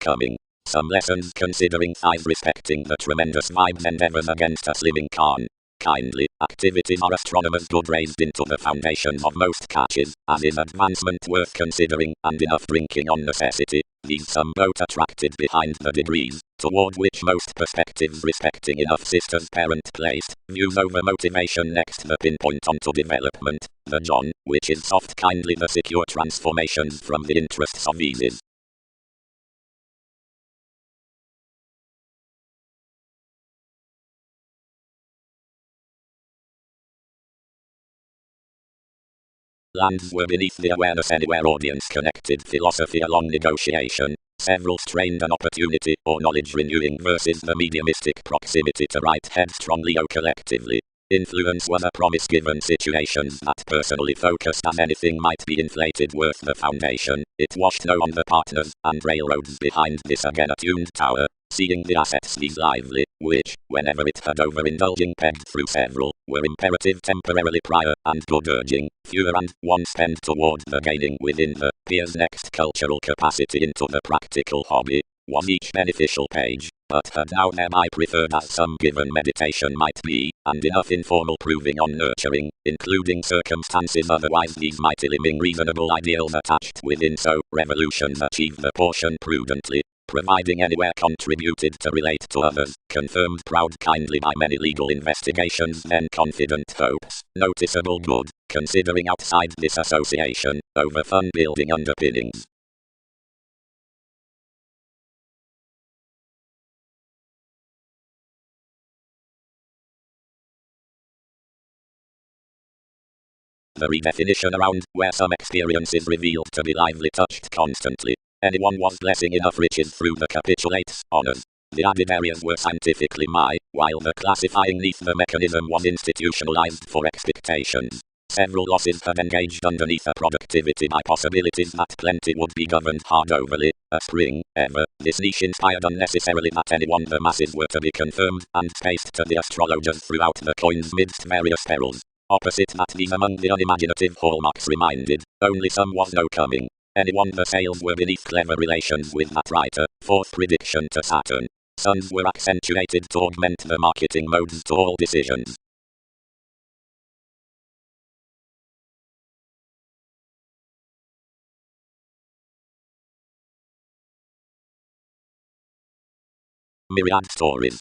Coming. Some lessons considering thighs respecting the tremendous vibes endeavors against a slimming Khan. Kindly, activities are astronomers good raised into the foundations of most catches, as is advancement worth considering, and enough drinking on necessity, these some boat attracted behind the degrees, toward which most perspectives respecting enough sisters parent placed, views over motivation next the pinpoint onto development, the John, which is soft kindly the secure transformations from the interests of eases. Lands were beneath the awareness anywhere audience connected philosophy along negotiation. Several strained an opportunity or knowledge renewing versus the mediumistic proximity to right headstrongly or collectively. Influence was a promise given situations that personally focused as anything might be inflated worth the foundation. It washed no on the partners and railroads behind this again attuned tower, seeing the assets these lively, which, whenever it had overindulging pegged through several, were imperative temporarily prior and good urging, fewer and one spend toward the gaining within the peer's next cultural capacity into the practical hobby, was each beneficial page, but had now thereby preferred as some given meditation might be, and enough informal proving on nurturing, including circumstances otherwise these might eliminate reasonable ideals attached within so, revolutions achieve the portion prudently, providing anywhere contributed to relate to others, confirmed proud kindly by many legal investigations, then confident hopes, noticeable good, considering outside this association, over fun building underpinnings. The redefinition around where some experience is revealed to be lively touched constantly. Anyone was blessing enough riches through the capitulates, honors. The added areas were scientifically while the classifying neath the mechanism was institutionalized for expectations. Several losses had engaged underneath a productivity by possibilities that plenty would be governed hard overly, a spring, ever. This niche inspired unnecessarily that anyone the masses were to be confirmed and spaced to the astrologers throughout the coins midst various perils. Opposite that these among the unimaginative hallmarks reminded, only some was no coming. Anyone the sales were beneath clever relations with that writer, fourth prediction to Saturn. Suns were accentuated to augment the marketing modes to all decisions. Myriad stories.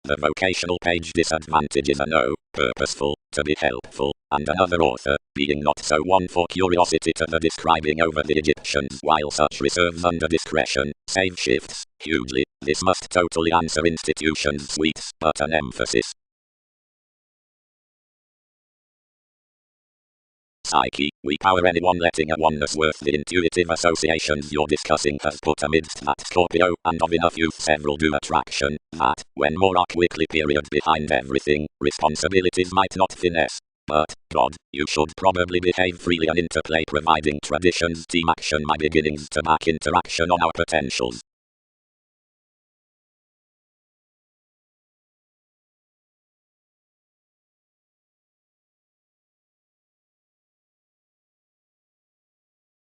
The vocational page disadvantages are no, purposeful, to be helpful, and another author, being not so one for curiosity to the describing over the Egyptians while such reserves under discretion, save shifts, hugely, this must totally answer institutions' sweets, but an emphasis. Psyche, we power anyone letting a oneness worth the intuitive associations you're discussing has put amidst that Scorpio, and of enough youth several do attraction, that, when more are quickly period behind everything, responsibilities might not finesse. But, God, you should probably behave freely and interplay providing traditions team action my beginnings to back interaction on our potentials.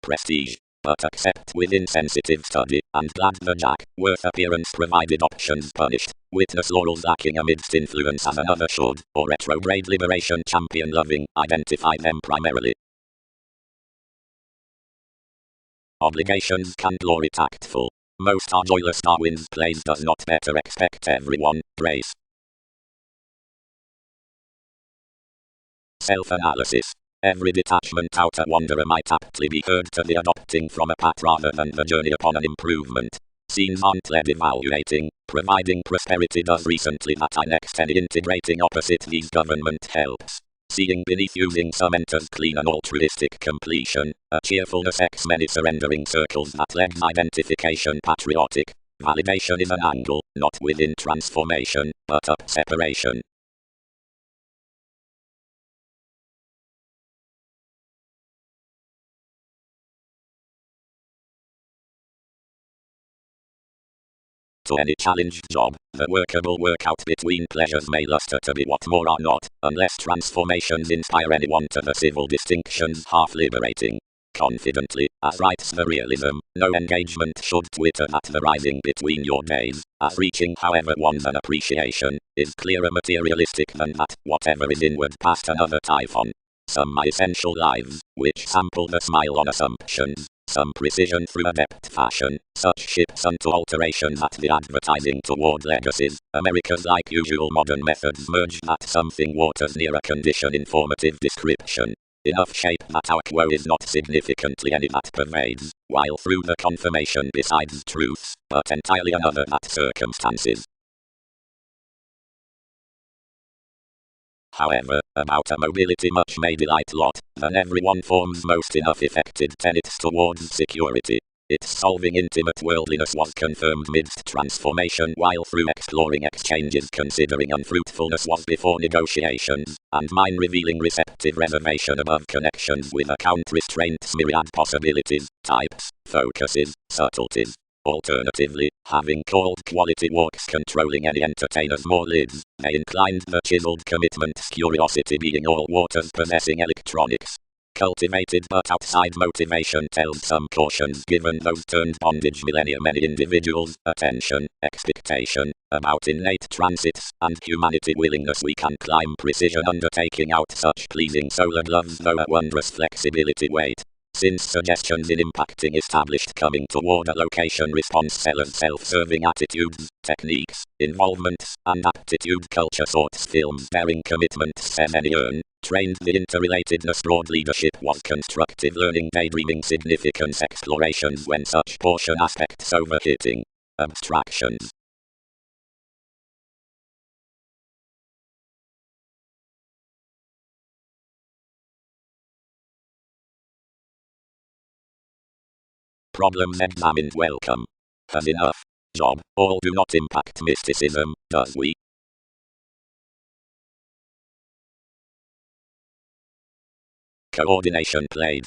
Prestige, but accept with insensitive study, and glad the jack, worth appearance provided options punished, witness laurels lacking amidst influence as another should, or retrograde liberation champion loving, identify them primarily. Obligations can glory tactful. Most are joyless Darwin's plays does not better expect everyone, brace. Self-analysis. Every detachment outer wanderer might aptly be heard to the adopting from a path rather than the journey upon an improvement. Scenes aren't led evaluating, providing prosperity does recently that I next any integrating opposite these government helps. Seeing beneath using some enters clean and altruistic completion, a cheerfulness x many surrendering circles that legs identification patriotic. Validation is an angle, not within transformation, but up separation. To any challenged job, the workable workout between pleasures may luster to be what more are not, unless transformations inspire anyone to the civil distinctions half liberating. Confidently, as writes the realism, no engagement should twitter at the rising between your days, as reaching however one's an appreciation, is clearer materialistic than that, whatever is inward past another typhon. Some my essential lives, which sample the smile on assumptions, some precision through adept fashion, such ships unto alterations at the advertising toward legacies, America's like usual modern methods merge that something waters near a condition informative description. Enough shape that our quo is not significantly any that pervades, while through the confirmation besides truths, but entirely another that circumstances. However, about a mobility much may delight lot, than everyone forms most enough effective tenets towards security. Its solving intimate worldliness was confirmed midst transformation while through exploring exchanges considering unfruitfulness was before negotiations, and mine revealing receptive reservation above connections with account restraints myriad possibilities, types, focuses, subtleties. Alternatively, having called quality walks controlling any entertainer's more lids, they inclined the chiseled commitment's curiosity being all waters possessing electronics. Cultivated but outside motivation tells some cautions given those turned bondage millennia many individuals, attention, expectation, about innate transits, and humanity willingness we can climb precision undertaking out such pleasing solar gloves though a wondrous flexibility wait. Since suggestions in impacting established coming toward a location response sellers self-serving attitudes, techniques, involvements, and aptitude culture sorts films bearing commitments semenion, trained the interrelatedness broad leadership was constructive learning daydreaming significance explorations when such portion aspects overhitting abstractions. Problems examined welcome. Has enough job, all do not impact mysticism, does we? Coordination played.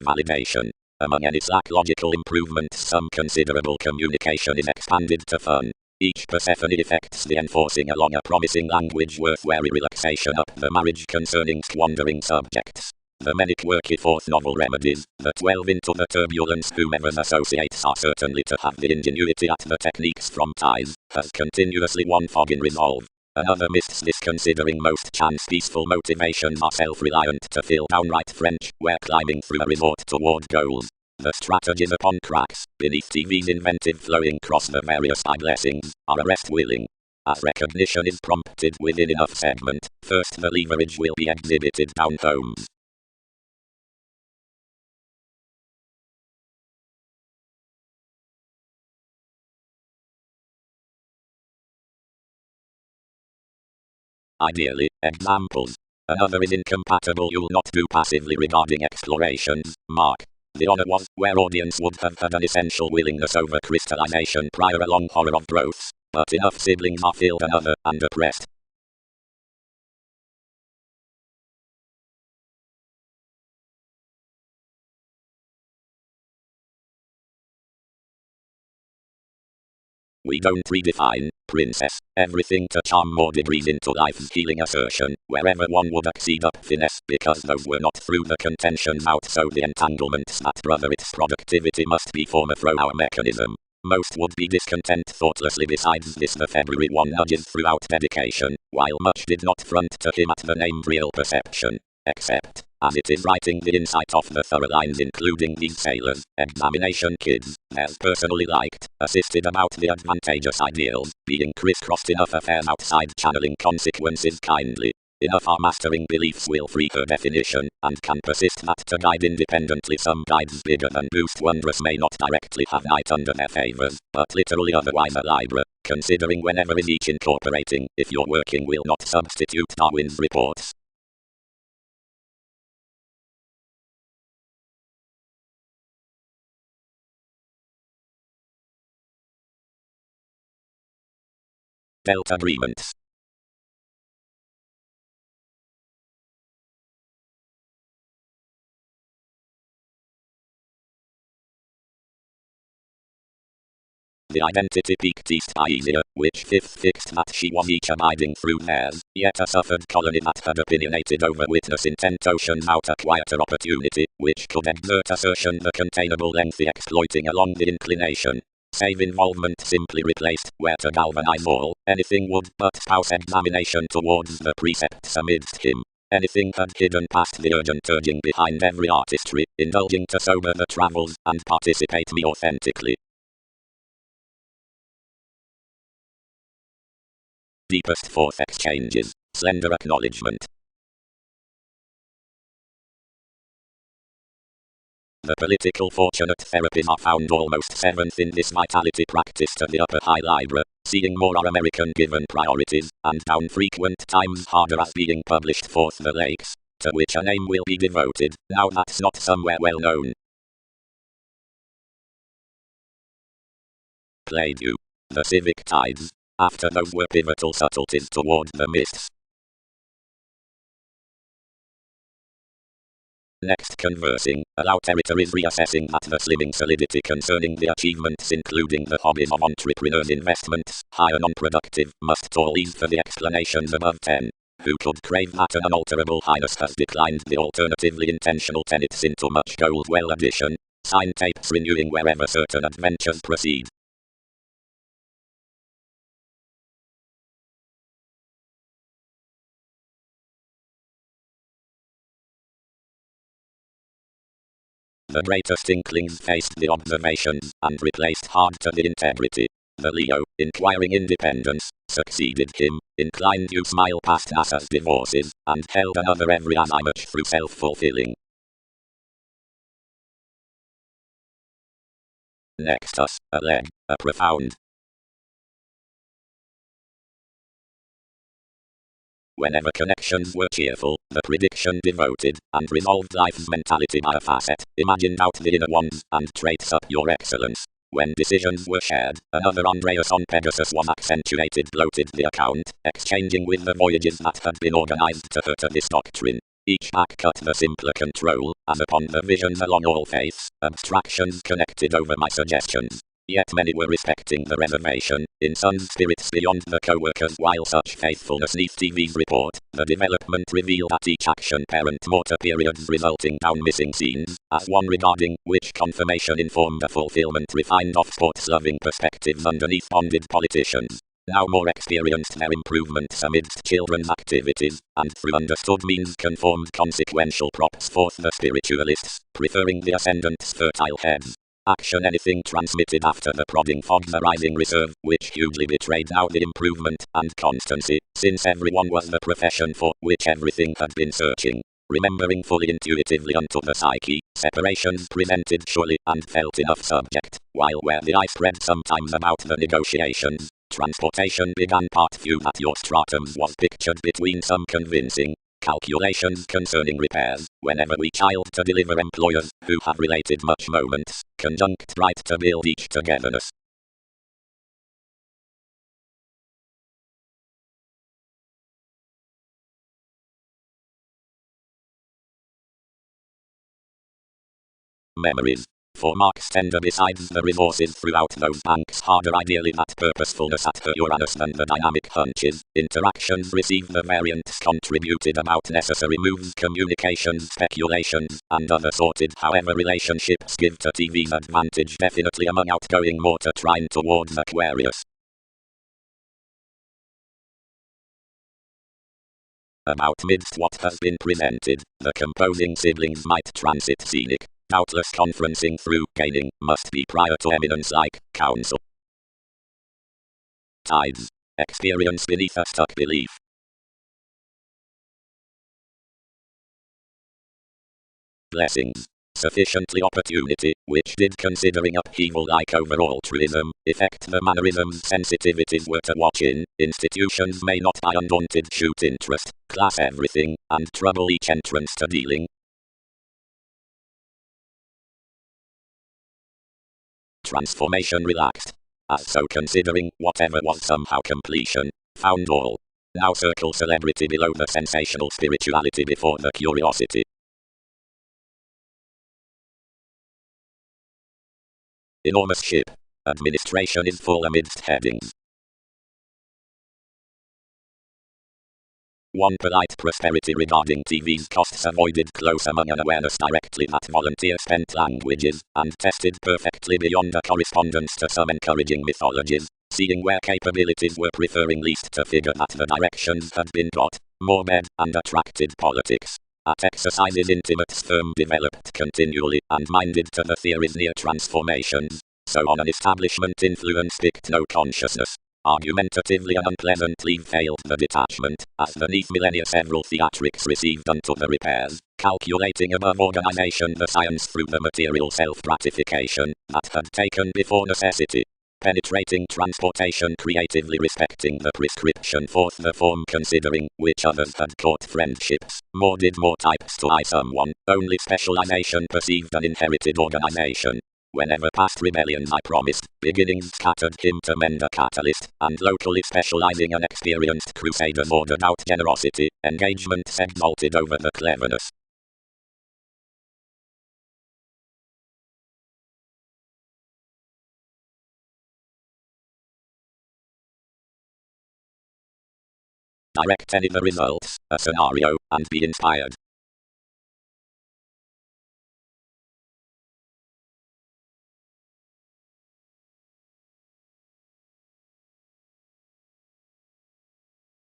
Validation. Among any psychological improvements some considerable communication is expanded to fun. Each Persephone effects the enforcing along a promising language worth wary relaxation up the marriage concerning squandering subjects. The Manic worky fourth novel remedies, that delve into the turbulence whomever's associates are certainly to have the ingenuity at the techniques from ties, has continuously one fog in resolve. Another mists this considering most chance peaceful motivations are self-reliant to feel downright French, where climbing through a resort toward goals. The strategies upon cracks, beneath TV's inventive flowing cross the various eye blessings, are arrest willing. As recognition is prompted within enough segment, first the leverage will be exhibited down homes. Ideally, examples. Another is incompatible you'll not do passively regarding explorations, Mark. The honor was where audience would have had an essential willingness over crystallization prior a long horror of growths, but enough siblings are filled another and oppressed. We don't redefine, princess, everything to charm more degrees into life's healing assertion, wherever one would exceed up finesse, because those were not through the contentions out so the entanglements that brother its productivity must be former through our mechanism. Most would be discontent thoughtlessly besides this the February one nudges throughout dedication, while much did not front to him at the named real perception, except, as it is writing the insight of the thorough lines including these sailors, examination kids, they're personally liked, assisted about the advantageous ideals, being crisscrossed enough affairs outside channeling consequences kindly. Enough are mastering beliefs will free her definition, and can persist that to guide independently some guides bigger than boost wondrous may not directly have night under their favors, but literally otherwise a libra, considering whenever is each incorporating, if your working will not substitute Darwin's reports. Delta agreements. The identity peaked east by easier, which fifth fixed that she was each abiding through theirs, yet a suffered colony that had opinionated over witness intent oceans out a quieter opportunity, which could exert assertion the containable lengthy exploiting along the inclination. Save involvement simply replaced, where to galvanize all, anything would but spouse examination towards the precepts amidst him. Anything had hidden past the urgent urging behind every artistry, indulging to sober the travels, and participate me authentically. Deepest fourth exchanges, slender acknowledgement. The political fortunate therapies are found almost seventh in this vitality practice to the upper high libra, seeing more are American given priorities, and down frequent times harder as being published forth the lakes, to which a name will be devoted, now that's not somewhere well known. Played you. The civic tides, after those were pivotal subtleties toward the mists. Next conversing, allow territories reassessing at the slimming solidity concerning the achievements including the hobbies of entrepreneurs investments, higher non-productive, must all ease for the explanations above 10. Who could crave that an unalterable highness has declined the alternatively intentional tenets into much gold well addition, sign tapes renewing wherever certain adventures proceed. the greatest inklings faced the observations, and replaced hard to the integrity. The Leo, inquiring independence, succeeded him, inclined you smile past NASA's divorces, and held another every as much through self-fulfilling. Next us, a leg, a profound. Whenever connections were cheerful, the prediction devoted, and resolved life's mentality by a facet, imagined out the inner ones, and traits up your excellence. When decisions were shared, another Andreas on Pegasus was accentuated, bloated the account, exchanging with the voyages that had been organized to further this doctrine. Each pack cut the simpler control, as upon the visions along all faiths, abstractions connected over my suggestions. Yet many were respecting the reservation, in some spirits beyond the co-workers, while such faithfulness neath TV's report, the development revealed at each action parent mortar periods resulting down missing scenes, as one regarding which confirmation informed a fulfillment refined off sports-loving perspectives underneath bonded politicians. Now more experienced their improvements amidst children's activities, and through understood means conformed consequential props forth the spiritualists, preferring the ascendant's fertile heads. Action anything transmitted after the prodding fogged the rising reserve, which hugely betrayed now the improvement and constancy, since everyone was the profession for which everything had been searching. Remembering fully intuitively unto the psyche, separations presented surely and felt enough subject, while where the eye spread sometimes about the negotiations, transportation began part few that your stratums was pictured between some convincing calculations concerning repairs, whenever we child to deliver employers, who have related much moments, conjunct right to build each togetherness. Memories. For Mark's tender besides the resources throughout those banks harder ideally that purposefulness at her Uranus than the dynamic hunches, interactions receive the variants contributed about necessary moves, communications, speculations, and other sorted however relationships give to TV's advantage definitely among outgoing mortar trine towards Aquarius. About midst what has been presented, the composing siblings might transit scenic. Doubtless conferencing through gaining must be prior to eminence like counsel. Tides. Experience beneath a stuck belief. Blessings. Sufficiently opportunity, which did considering upheaval like over altruism, effect the mannerisms sensitivities were to watch in, institutions may not by undaunted shoot interest, class everything, and trouble each entrance to dealing. Transformation relaxed. As so considering whatever was somehow completion, found all. Now circle celebrity below the sensational spirituality before the curiosity. Enormous ship. Administration is full amidst headings. One polite prosperity regarding TV's costs avoided close among an awareness directly that volunteer spent languages, and tested perfectly beyond a correspondence to some encouraging mythologies, seeing where capabilities were preferring least to figure that the directions had been got, more bed, and attracted politics. At exercises intimates firm developed continually, and minded to the theories near transformations, so on an establishment influence picked no consciousness. Argumentatively and unpleasantly failed the detachment, as the neath millennia several theatrics received unto the repairs, calculating above organization the science through the material self-gratification, that had taken before necessity. Penetrating transportation creatively respecting the prescription forth the form considering which others had caught friendships, more did more types to I someone, only specialization perceived an inherited organization. Whenever past rebellions I promised, beginnings scattered him to mend a catalyst, and locally specializing an experienced crusaders ordered out generosity, engagement exalted over the cleverness. Direct any the results, a scenario, and be inspired.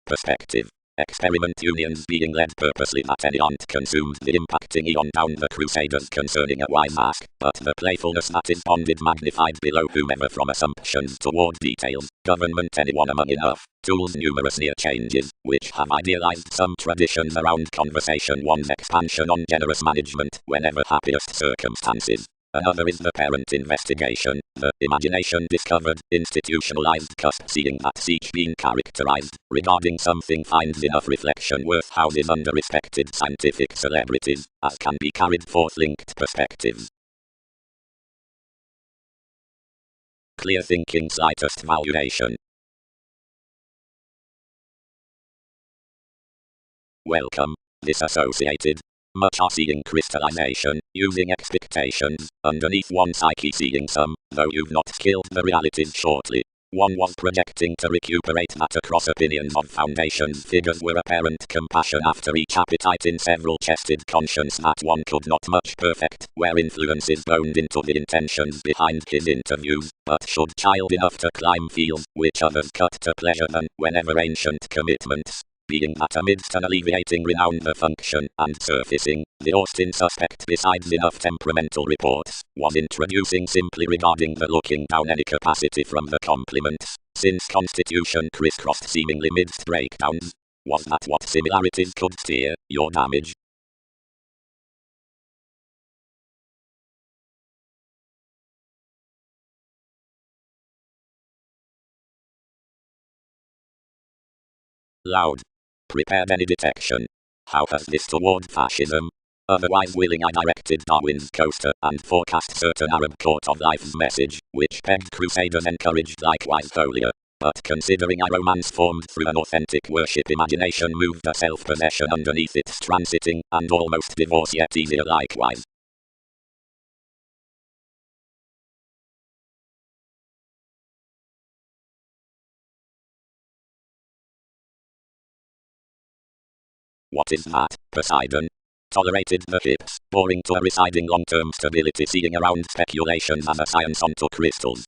Perspective. experiment unions being led purposely that any aunt consumed the impacting eon down the crusaders concerning a wise ask, but the playfulness that is bonded magnified below whomever from assumptions toward details, government anyone among enough, tools numerous near changes, which have idealized some traditions around conversation one's expansion on generous management, whenever happiest circumstances. Another is the parent investigation, the imagination discovered, institutionalized cusp seeing that each being characterized, regarding something finds enough reflection worth houses under respected scientific celebrities, as can be carried forth linked perspectives. Clear thinking slightest valuation. Welcome, disassociated. Much are seeing crystallization, using expectations, underneath one psyche seeing some, though you've not killed the realities shortly. One was projecting to recuperate that across opinions of foundations figures were apparent compassion after each appetite in several chested conscience that one could not much perfect, where influences boned into the intentions behind his interviews, but should child enough to climb fields, which others cut to pleasure than, whenever ancient commitments. Being that amidst an alleviating renown the function, and surfacing, the Austin suspect besides enough temperamental reports, was introducing simply regarding the looking down any capacity from the compliments, since constitution crisscrossed seemingly midst breakdowns. Was that what similarities could steer, your damage? Loud. Prepared any detection. How has this toward fascism? Otherwise willing I directed Darwin's coaster and forecast certain Arab court of life's message, which pegged crusaders encouraged likewise Folia. But considering I romance formed through an authentic worship imagination moved a self-possession underneath its transiting, and almost divorce yet easier likewise. What is that, Poseidon? Tolerated the hips, boring to a residing long-term stability seeing around speculations as a science onto crystals.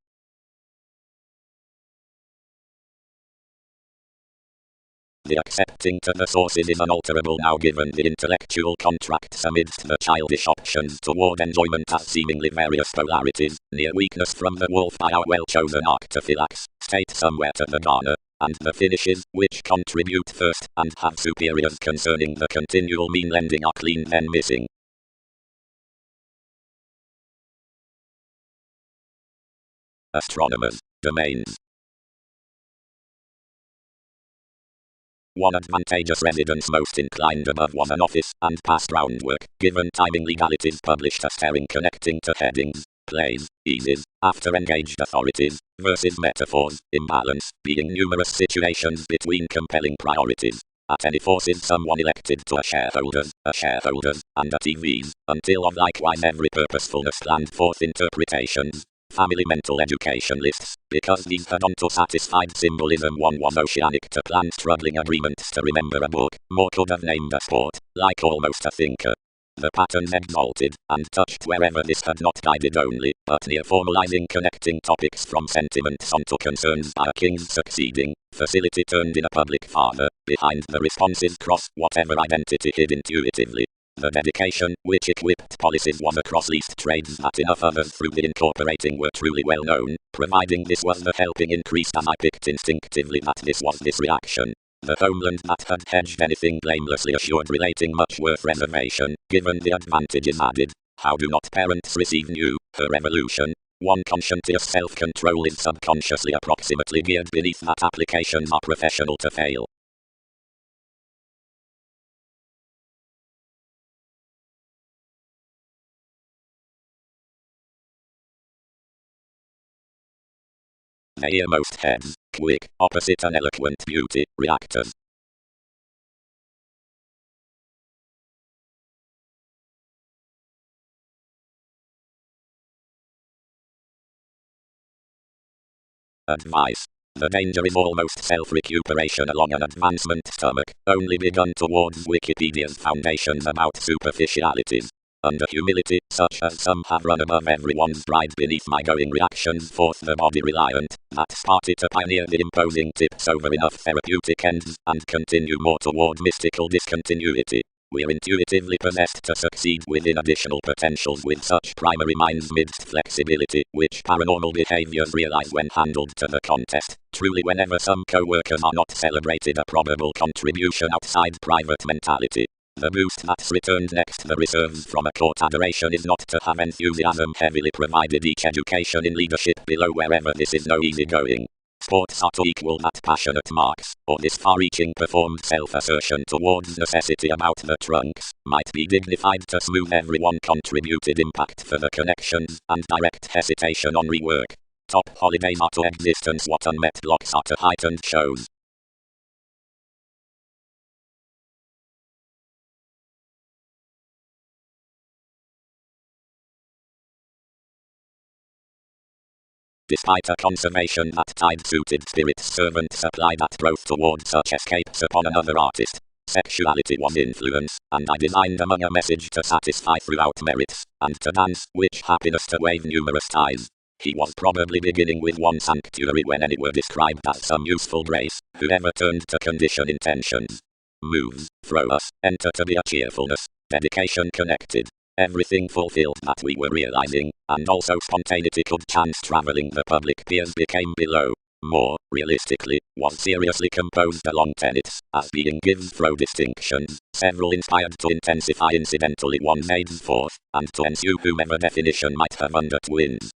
The accepting to the sources is unalterable now given the intellectual contracts amidst the childish options toward enjoyment as seemingly various polarities, near weakness from the wolf by our well-chosen artefacts, state somewhere to the garner, and the finishes, which contribute first, and have superiors concerning the continual mean lending are clean then missing. Astronomers, domains. One advantageous residence most inclined above was an office, and past groundwork, given timing legalities published as tearing connecting to headings, plays, eases, after engaged authorities, versus metaphors, imbalance, being numerous situations between compelling priorities. At any forces someone elected to a shareholders, and a TVs, until of likewise every purposefulness planned forth interpretations. Family mental education lists, because these had onto satisfied symbolism one was oceanic to plan struggling agreements to remember a book, more could have named a sport, like almost a thinker. The patterns exalted, and touched wherever this had not guided only, but near formalizing connecting topics from sentiments onto concerns by a king's succeeding, facility turned in a public father, behind the responses cross whatever identity hid intuitively. The dedication, which equipped policies was across least trades that enough others through the incorporating were truly well known, providing this was the helping increased as I picked instinctively that this was this reaction. The homeland that had hedged anything blamelessly assured relating much worth reservation, given the advantages added. How do not parents receive new, her evolution? One conscientious self-control is subconsciously approximately geared beneath that applications are professional to fail. They are most heads, quick, opposite an eloquent beauty, reactors. Advice. The danger is almost self-recuperation along an advancement stomach, only begun towards Wikipedia's foundations about superficialities. Under humility, such as some have run above everyone's pride beneath my going reactions forth the body reliant, that party to pioneer the imposing tips over enough therapeutic ends, and continue more toward mystical discontinuity. We're intuitively possessed to succeed within additional potentials with such primary minds midst flexibility, which paranormal behaviors realize when handled to the contest. Truly, whenever some co-workers are not celebrated a probable contribution outside private mentality. The boost that's returned next the reserves from a court adoration is not to have enthusiasm heavily provided each education in leadership below wherever this is no easy going. Sports are to equal that passionate marks, or this far-reaching performed self-assertion towards necessity about the trunks, might be dignified to smooth everyone contributed impact for the connections, and direct hesitation on rework. Top holidays are to existence what unmet blocks are to heightened shows. Despite a conservation that tide-suited spirit's servant supply that drove toward such escapes upon another artist. Sexuality was influence, and I designed among a message to satisfy throughout merits, and to dance, which happiness to wave numerous ties. He was probably beginning with one sanctuary when any were described as some useful grace, whoever turned to condition intentions. Moves, throw us, enter to be a cheerfulness, dedication connected. Everything fulfilled that we were realizing, and also spontaneity could chance traveling the public peers became below. More, realistically, was seriously composed along tenets, as being gives through distinctions, several inspired to intensify incidentally one's aids forth, and to ensue whomever definition might have under twins.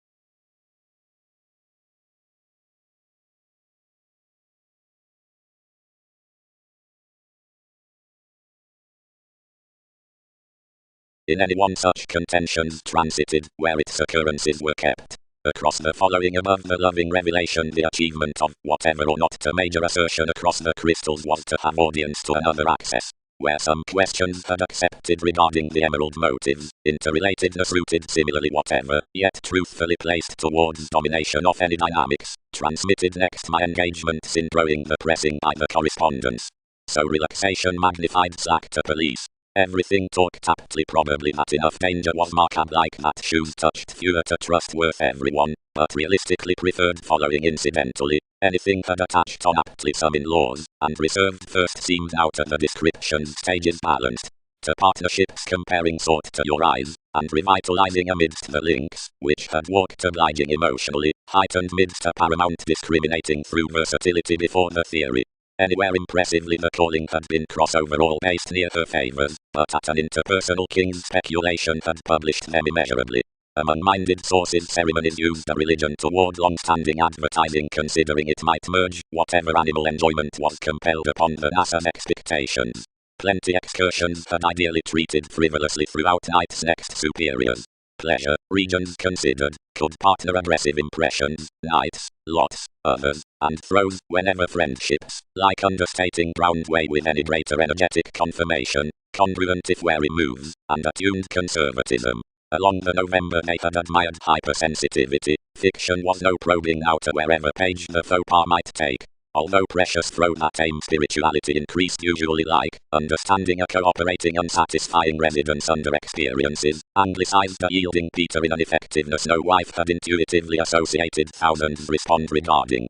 In any one such contentions transited, where its occurrences were kept. Across the following above the loving revelation the achievement of whatever or not to major assertion across the crystals was to have audience to another access. Where some questions had accepted regarding the emerald motives, interrelatedness rooted similarly whatever, yet truthfully placed towards domination of any dynamics, transmitted next my engagements in growing the pressing by the correspondence. So relaxation magnified slack to police. Everything talked aptly probably that enough danger was marked like that shoes touched fewer to trust worth everyone, but realistically preferred following incidentally. Anything had attached on aptly some in laws, and reserved first seemed out of the description stages balanced. To partnerships comparing sort to your eyes, and revitalizing amidst the links, which had walked obliging emotionally, heightened midst a paramount discriminating through versatility before the theory. Anywhere impressively the calling had been crossover all based near her favors, but at an interpersonal king's speculation had published them immeasurably. Among minded sources ceremonies used a religion toward long-standing advertising considering it might merge whatever animal enjoyment was compelled upon the NASA's expectations. Plenty excursions had ideally treated frivolously throughout night's next superiors. Pleasure, regions considered, could partner aggressive impressions, nights, lots, others, and throws, whenever friendships, like understating ground way with any greater energetic confirmation, congruent if wary moves, and attuned conservatism. Along the November they had admired hypersensitivity, fiction was no probing now to wherever page the faux pas might take. Although precious through that aim spirituality increased usually like, understanding a cooperating unsatisfying residence under experiences, anglicized a yielding Peter in an effectiveness no wife had intuitively associated thousands respond regarding.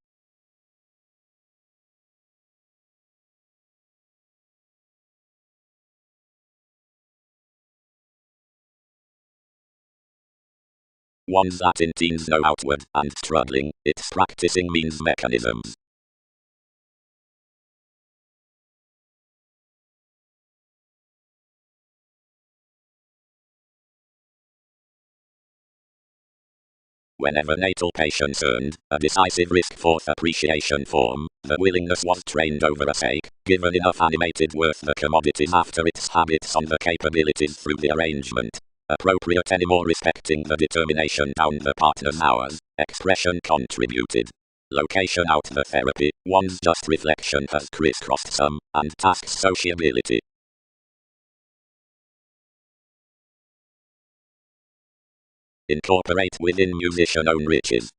Ones that in teens know outward and struggling, its practicing means mechanisms. Whenever natal patience earned a decisive risk forth appreciation form, the willingness was trained over a sake, given enough animated worth the commodities after its habits on the capabilities through the arrangement. Appropriate any more respecting the determination down the partner's hours, expression contributed. Location out the therapy, one's just reflection has crisscrossed some, and tasks sociability. Incorporate within musician own riches.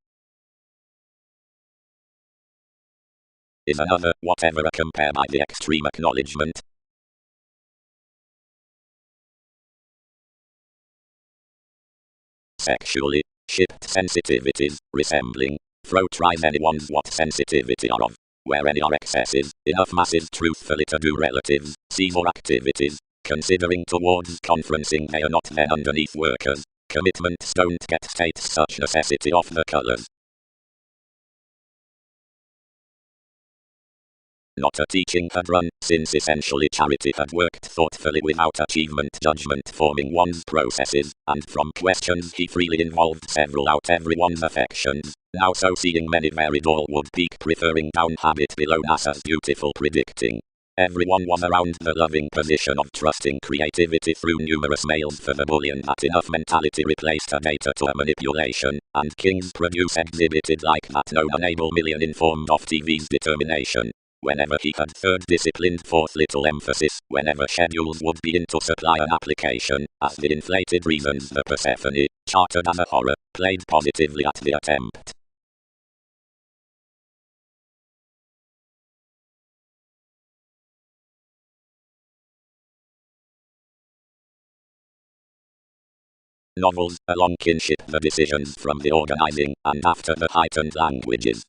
Is another, whatever a compare by the extreme acknowledgement. sexually, shipped sensitivities, resembling, throw tries anyone's what sensitivity are of, where any are excessive, enough masses truthfully to do relatives, sees or activities, considering towards conferencing they are not then underneath workers, commitments don't get states such necessity of the colours. Not a teaching had run, since essentially charity had worked thoughtfully without achievement judgment forming one's processes, and from questions he freely involved several out everyone's affections, now so seeing many varied all would peak preferring down habit below NASA's beautiful predicting. Everyone was around the loving position of trusting creativity through numerous mails for the bullion that enough mentality replaced a data to a manipulation, and kings produce exhibited like that no unable million informed of TV's determination. Whenever he had third disciplined fourth little emphasis, whenever schedules would be into supply and application, as the inflated reasons the Persephone, chartered as a horror, played positively at the attempt. Novels, along kinship the decisions from the organizing, and after the heightened languages.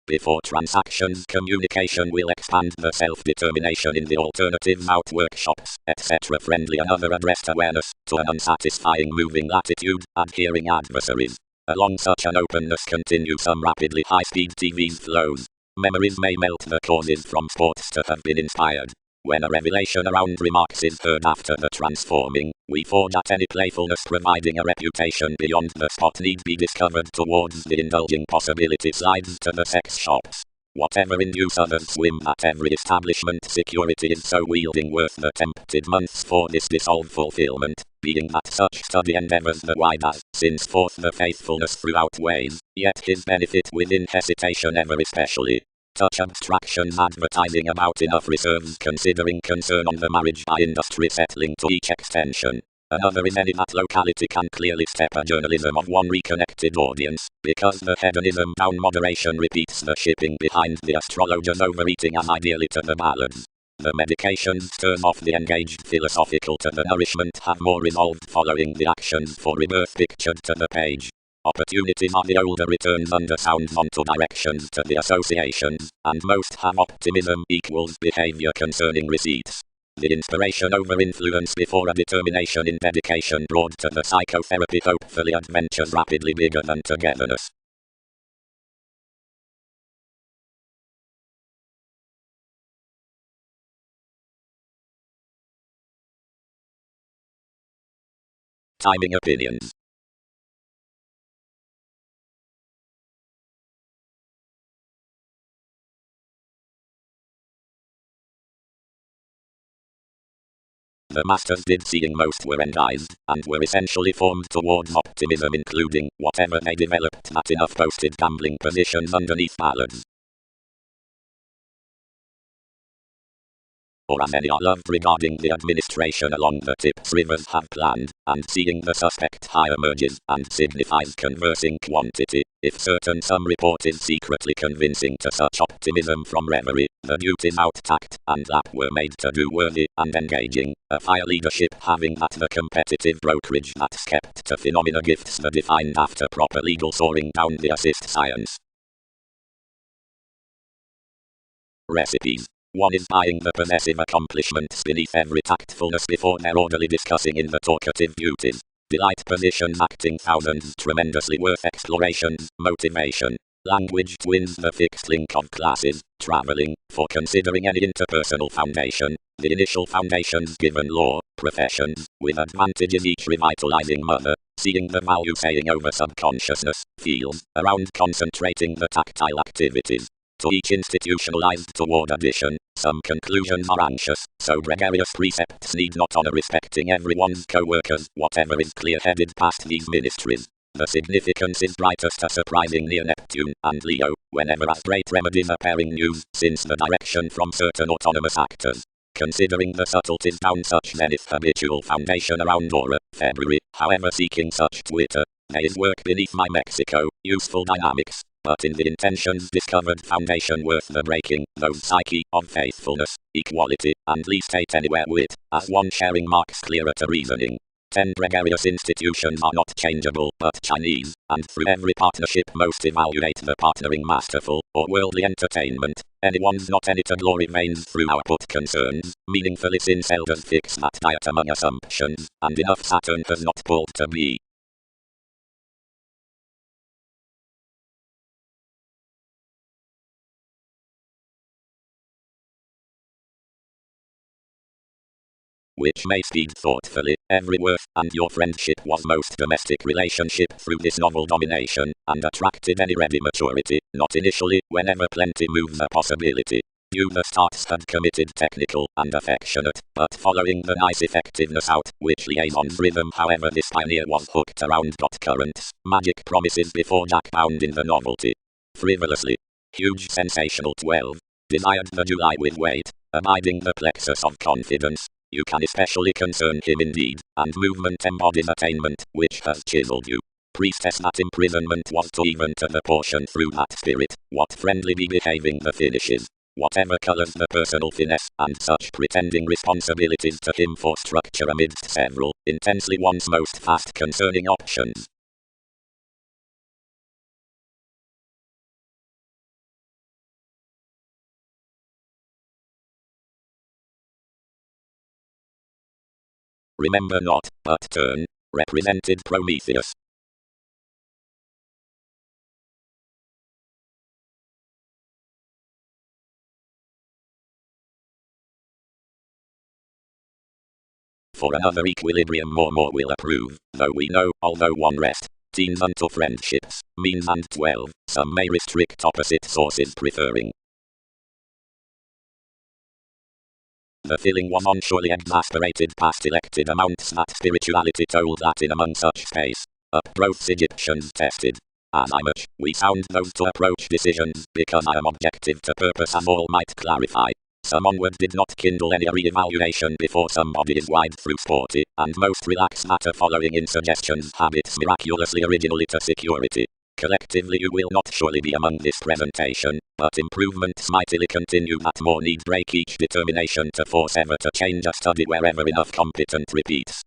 Before transactions communication will expand the self-determination in the alternatives out workshops, etc. friendly and other addressed awareness, to an unsatisfying moving latitude, adhering adversaries. Along such an openness continue some rapidly high-speed TV's flows. Memories may melt the causes from sports to have been inspired. When a revelation around remarks is heard after the transforming, we forge at any playfulness providing a reputation beyond the spot need be discovered towards the indulging possibility slides to the sex shops. Whatever induce others swim at every establishment security is so wielding worth the tempted months for this dissolved fulfillment, being that such study endeavors the wide as, since forth the faithfulness throughout ways, yet his benefit within hesitation ever especially. Such abstractions advertising about enough reserves considering concern on the marriage by industry settling to each extension. Another is any that locality can clearly step a journalism of one reconnected audience, because the hedonism down moderation repeats the shipping behind the astrologers overeating as ideally to the ballads. The medications turn off the engaged philosophical to the nourishment have more resolved following the actions for rebirth pictured to the page. Opportunities are the older returns under sounds onto directions to the associations, and most have optimism equals behavior concerning receipts. The inspiration over influence before a determination in dedication brought to the psychotherapy hopefully adventures rapidly bigger than togetherness. Timing opinions. The masters did seeing most were endized, and were essentially formed towards optimism including, whatever they developed that enough posted gambling positions underneath ballads. Or as any are loved regarding the administration along the tips rivers have planned, and seeing the suspect high emerges, and signifies conversing quantity, if certain some report is secretly convincing to such optimism from reverie, the duties out tact, and that were made to do worthy, and engaging, a fire leadership having at the competitive brokerage that's kept to phenomena gifts the defined after proper legal soaring down the assist science. Recipes. One is buying the possessive accomplishments beneath every tactfulness before they're orderly discussing in the talkative beauties. Delight positions acting thousands tremendously worth explorations, motivation. Language twins the fixed link of classes, traveling, for considering any interpersonal foundation, the initial foundations given law, professions, with advantages each revitalizing mother, seeing the value saying over subconsciousness, feels, around concentrating the tactile activities. To each institutionalized toward addition, some conclusions are anxious, so gregarious precepts need not honor respecting everyone's co-workers, whatever is clear-headed past these ministries. The significance is brightest a surprising near Neptune and Leo, whenever as great remedies appearing news, since the direction from certain autonomous actors. Considering the subtleties down such zenith habitual foundation around aura, February, however seeking such Twitter, there is work beneath my Mexico, useful dynamics. but in the intentions discovered foundation worth the breaking, those psyche, of faithfulness, equality, and least hate anywhere wit, as one sharing marks clearer to reasoning. 10 gregarious institutions are not changeable, but Chinese, and through every partnership most evaluate the partnering masterful, or worldly entertainment. Anyone's not any to glory veins through output concerns, meaningfully sin seldom fix that diet among assumptions, and enough Saturn has not pulled to be. Which may speed thoughtfully, every worth, and your friendship was most domestic relationship through this novel domination, and attracted any ready maturity, not initially, whenever plenty moves a possibility. You the starts had committed technical and affectionate, but following the nice effectiveness out, which liaison's rhythm however this pioneer was hooked around dot currents, magic promises before Jack bound in the novelty. Frivolously. Huge sensational 12. Desired the July with weight, abiding the plexus of confidence. You can especially concern him indeed, and movement embodies attainment, which has chiseled you. Priestess that imprisonment was to even to the portion through that spirit, what friendly be behaving the finishes. Whatever colors the personal finesse, and such pretending responsibilities to him for structure amidst several, intensely one's most fast concerning options. Remember not, but turn, represented Prometheus. For another equilibrium more will approve, though we know, although one rest, teens unto friendships, means and 12, some may restrict opposite sources preferring. The feeling was on surely exasperated past elected amounts that spirituality told that in among such space, up both Egyptians tested. As I much, we sound those to approach decisions, because I am objective to purpose as all might clarify. Some onward did not kindle any re-evaluation before somebody is wide through sporty, and most relax matter following in suggestions habits miraculously originally to security. Collectively you will not surely be among this presentation, but improvements mightily continue that more need break each determination to force ever to change a study wherever enough competent repeats.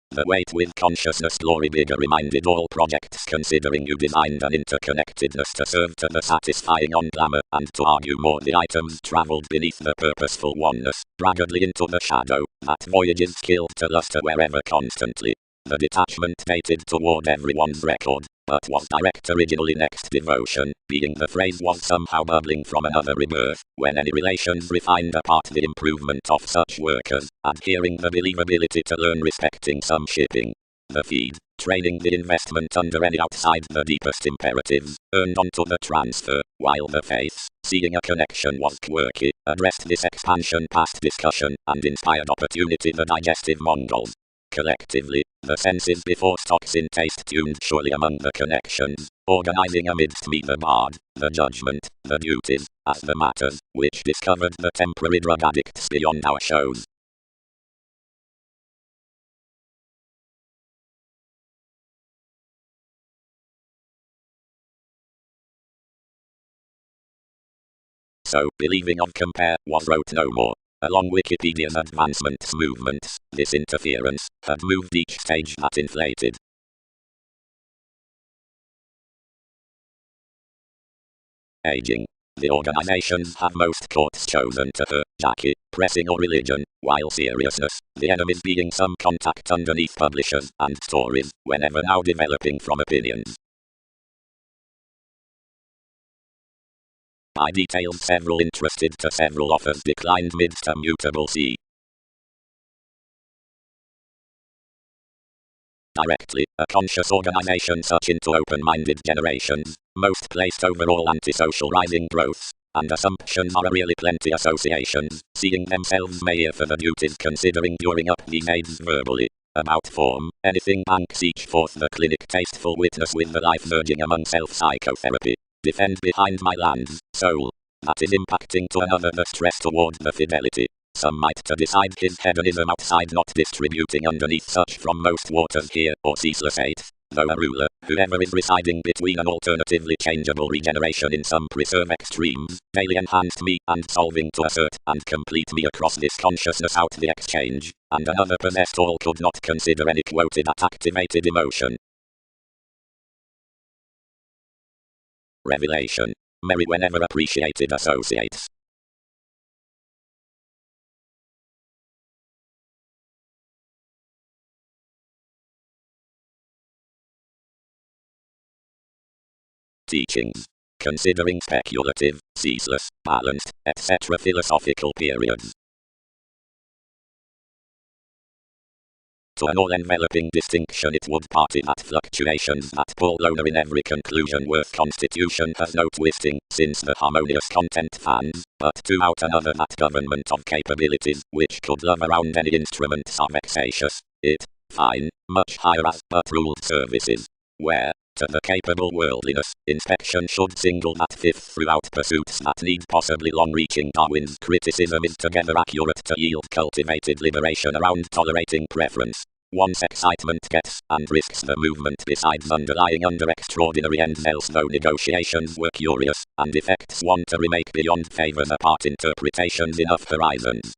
The weight with consciousness glory bigger reminded all projects considering you designed an interconnectedness to serve to the satisfying on glamour, and to argue more the items travelled beneath the purposeful oneness, raggedly into the shadow, that voyages skilled to luster wherever constantly. The detachment dated toward everyone's record, but was direct originally next devotion, being the phrase was somehow bubbling from another rebirth, when any relations refined apart the improvement of such workers, adhering the believability to learn respecting some shipping. The feed, training the investment under any outside the deepest imperatives, earned onto the transfer, while the faiths, seeing a connection was quirky, addressed this expansion past discussion, and inspired opportunity the digestive Mongols. Collectively, the senses before stocks in taste tuned surely among the connections, organizing amidst me the bard, the judgment, the duties, as the matters, which discovered the temporary drug addicts beyond our shows. So, believing on compare, was wrote no more. Along Wikipedia's advancements movements, this interference had moved each stage that inflated. Aging. The organizations have most courts chosen to her, Jackie, pressing or religion, while seriousness, the enemies being some contact underneath publishers and stories, whenever now developing from opinions. I detailed several interested to several offers declined midst a mutable sea. Directly, a conscious organization such into open-minded generations, most placed overall antisocial rising growths, and assumptions are a really plenty associations, seeing themselves mayor for the duties considering during up these aids verbally. About form, anything banks each forth the clinic tasteful witness with the life merging among self-psychotherapy. Defend behind my lands, soul. That is impacting to another the stress toward the fidelity. Some might to decide his hedonism outside not distributing underneath such from most waters here or ceaseless eighth. though a ruler, whoever is residing between an alternatively changeable regeneration in some preserve extremes, daily enhanced me and solving to assert and complete me across this consciousness out the exchange, and another possessed all could not consider any quoted at activated emotion. Revelation. Merry whenever appreciated associates. Teachings. Considering speculative, ceaseless, balanced, etc. philosophical periods. To an all-enveloping distinction it would party that fluctuations that pull lower in every conclusion worth constitution has no twisting, since the harmonious content fans, but to out another that government of capabilities, which could love around any instruments are vexatious, it, fine, much higher as but ruled services, where, to the capable worldliness, inspection should single that fifth throughout pursuits that need possibly long-reaching. Darwin's criticism is together accurate to yield cultivated liberation around tolerating preference. Once excitement gets and risks the movement besides underlying under extraordinary ends, else though negotiations were curious, and effects want to remake beyond favors apart interpretations enough horizons.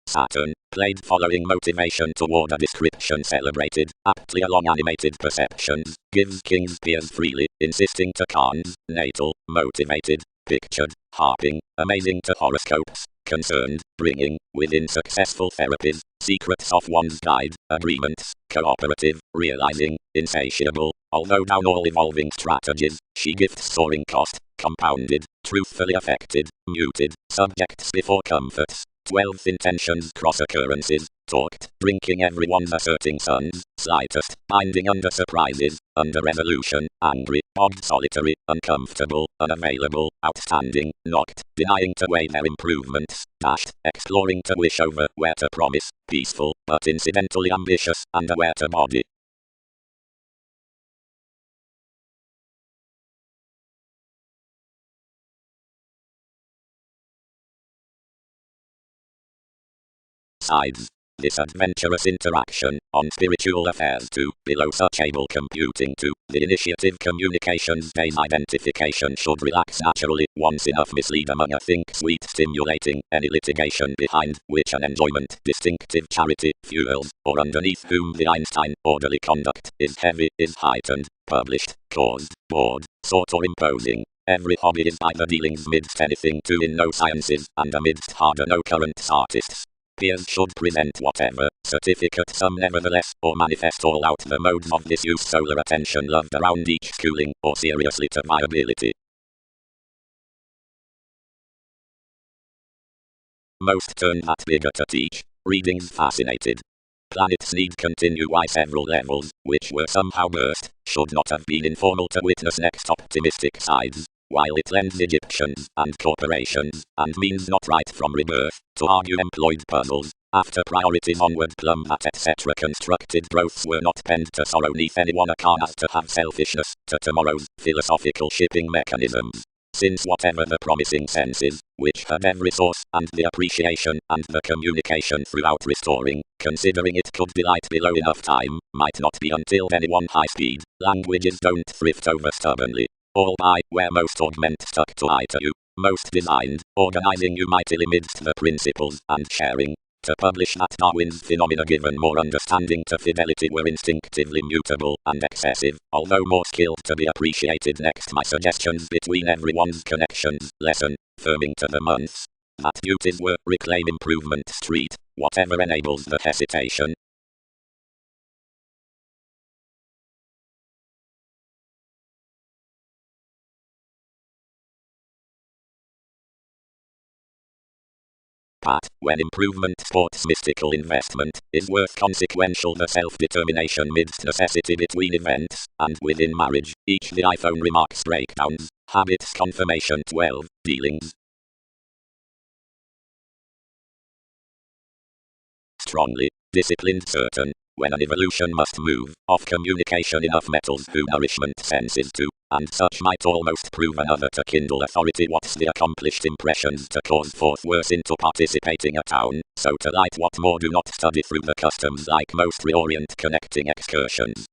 Saturn, played following motivation toward a description celebrated, aptly along animated perceptions, gives kings peers freely, insisting to Khan's, natal, motivated, pictured, harping, amazing to horoscopes, concerned, bringing, within successful therapies, secrets of one's guide, agreements, cooperative, realizing, insatiable, although down all evolving strategies, she gifts soaring cost, compounded, truthfully affected, muted, subjects before comforts. 12th intentions cross occurrences, talked, drinking everyone's asserting sons, slightest, binding under surprises, under resolution, angry, odd solitary, uncomfortable, unavailable, outstanding, knocked, denying to weigh their improvements, dashed, exploring to wish over, where to promise, peaceful, but incidentally ambitious, and aware to body. Sides. This adventurous interaction, on spiritual affairs too, below such able computing to, the initiative communications days identification should relax naturally, once enough mislead among a think sweet stimulating, any litigation behind, which an enjoyment, distinctive charity, fuels, or underneath whom the Einstein, orderly conduct, is heavy, is heightened, published, caused, bored, sought or imposing. Every hobby is by the dealings midst anything to in no sciences, and amidst harder no currents artists. Peers should present whatever certificate some nevertheless, or manifest all out the modes of disuse solar attention loved around each schooling, or seriously to viability. Most turn that bigger to teach. Readings fascinated. Planets need continue why several levels, which were somehow burst, should not have been informal to witness next optimistic sides. While it lends Egyptians and corporations, and means not right from rebirth, to argue employed puzzles, after priorities onward plumb that etc. constructed growths were not penned to sorrow neath anyone a car as to have selfishness, to tomorrow's philosophical shipping mechanisms. Since whatever the promising senses, which had every source, and the appreciation, and the communication throughout restoring, considering it could delight below enough time, might not be until anyone high speed, languages don't thrift over stubbornly. All by, where most augment stuck to eye to you, most designed, organizing you mightily midst the principles, and sharing, to publish that Darwin's phenomena given more understanding to fidelity were instinctively mutable and excessive, although more skilled to be appreciated next my suggestions between everyone's connections, lesson, firming to the months, that duties were reclaim improvement street, whatever enables the hesitation. Pat, when improvement sports mystical investment, is worth consequential the self-determination midst necessity between events, and within marriage, each the iPhone remarks breakdowns, habits confirmation 12, dealings. Strongly, disciplined certain, when an evolution must move, off communication enough metals who nourishment senses to, and such might almost prove another to kindle authority what's the accomplished impressions to cause forth worse into participating a town, so to light what more do not study through the customs like most reorient connecting excursions.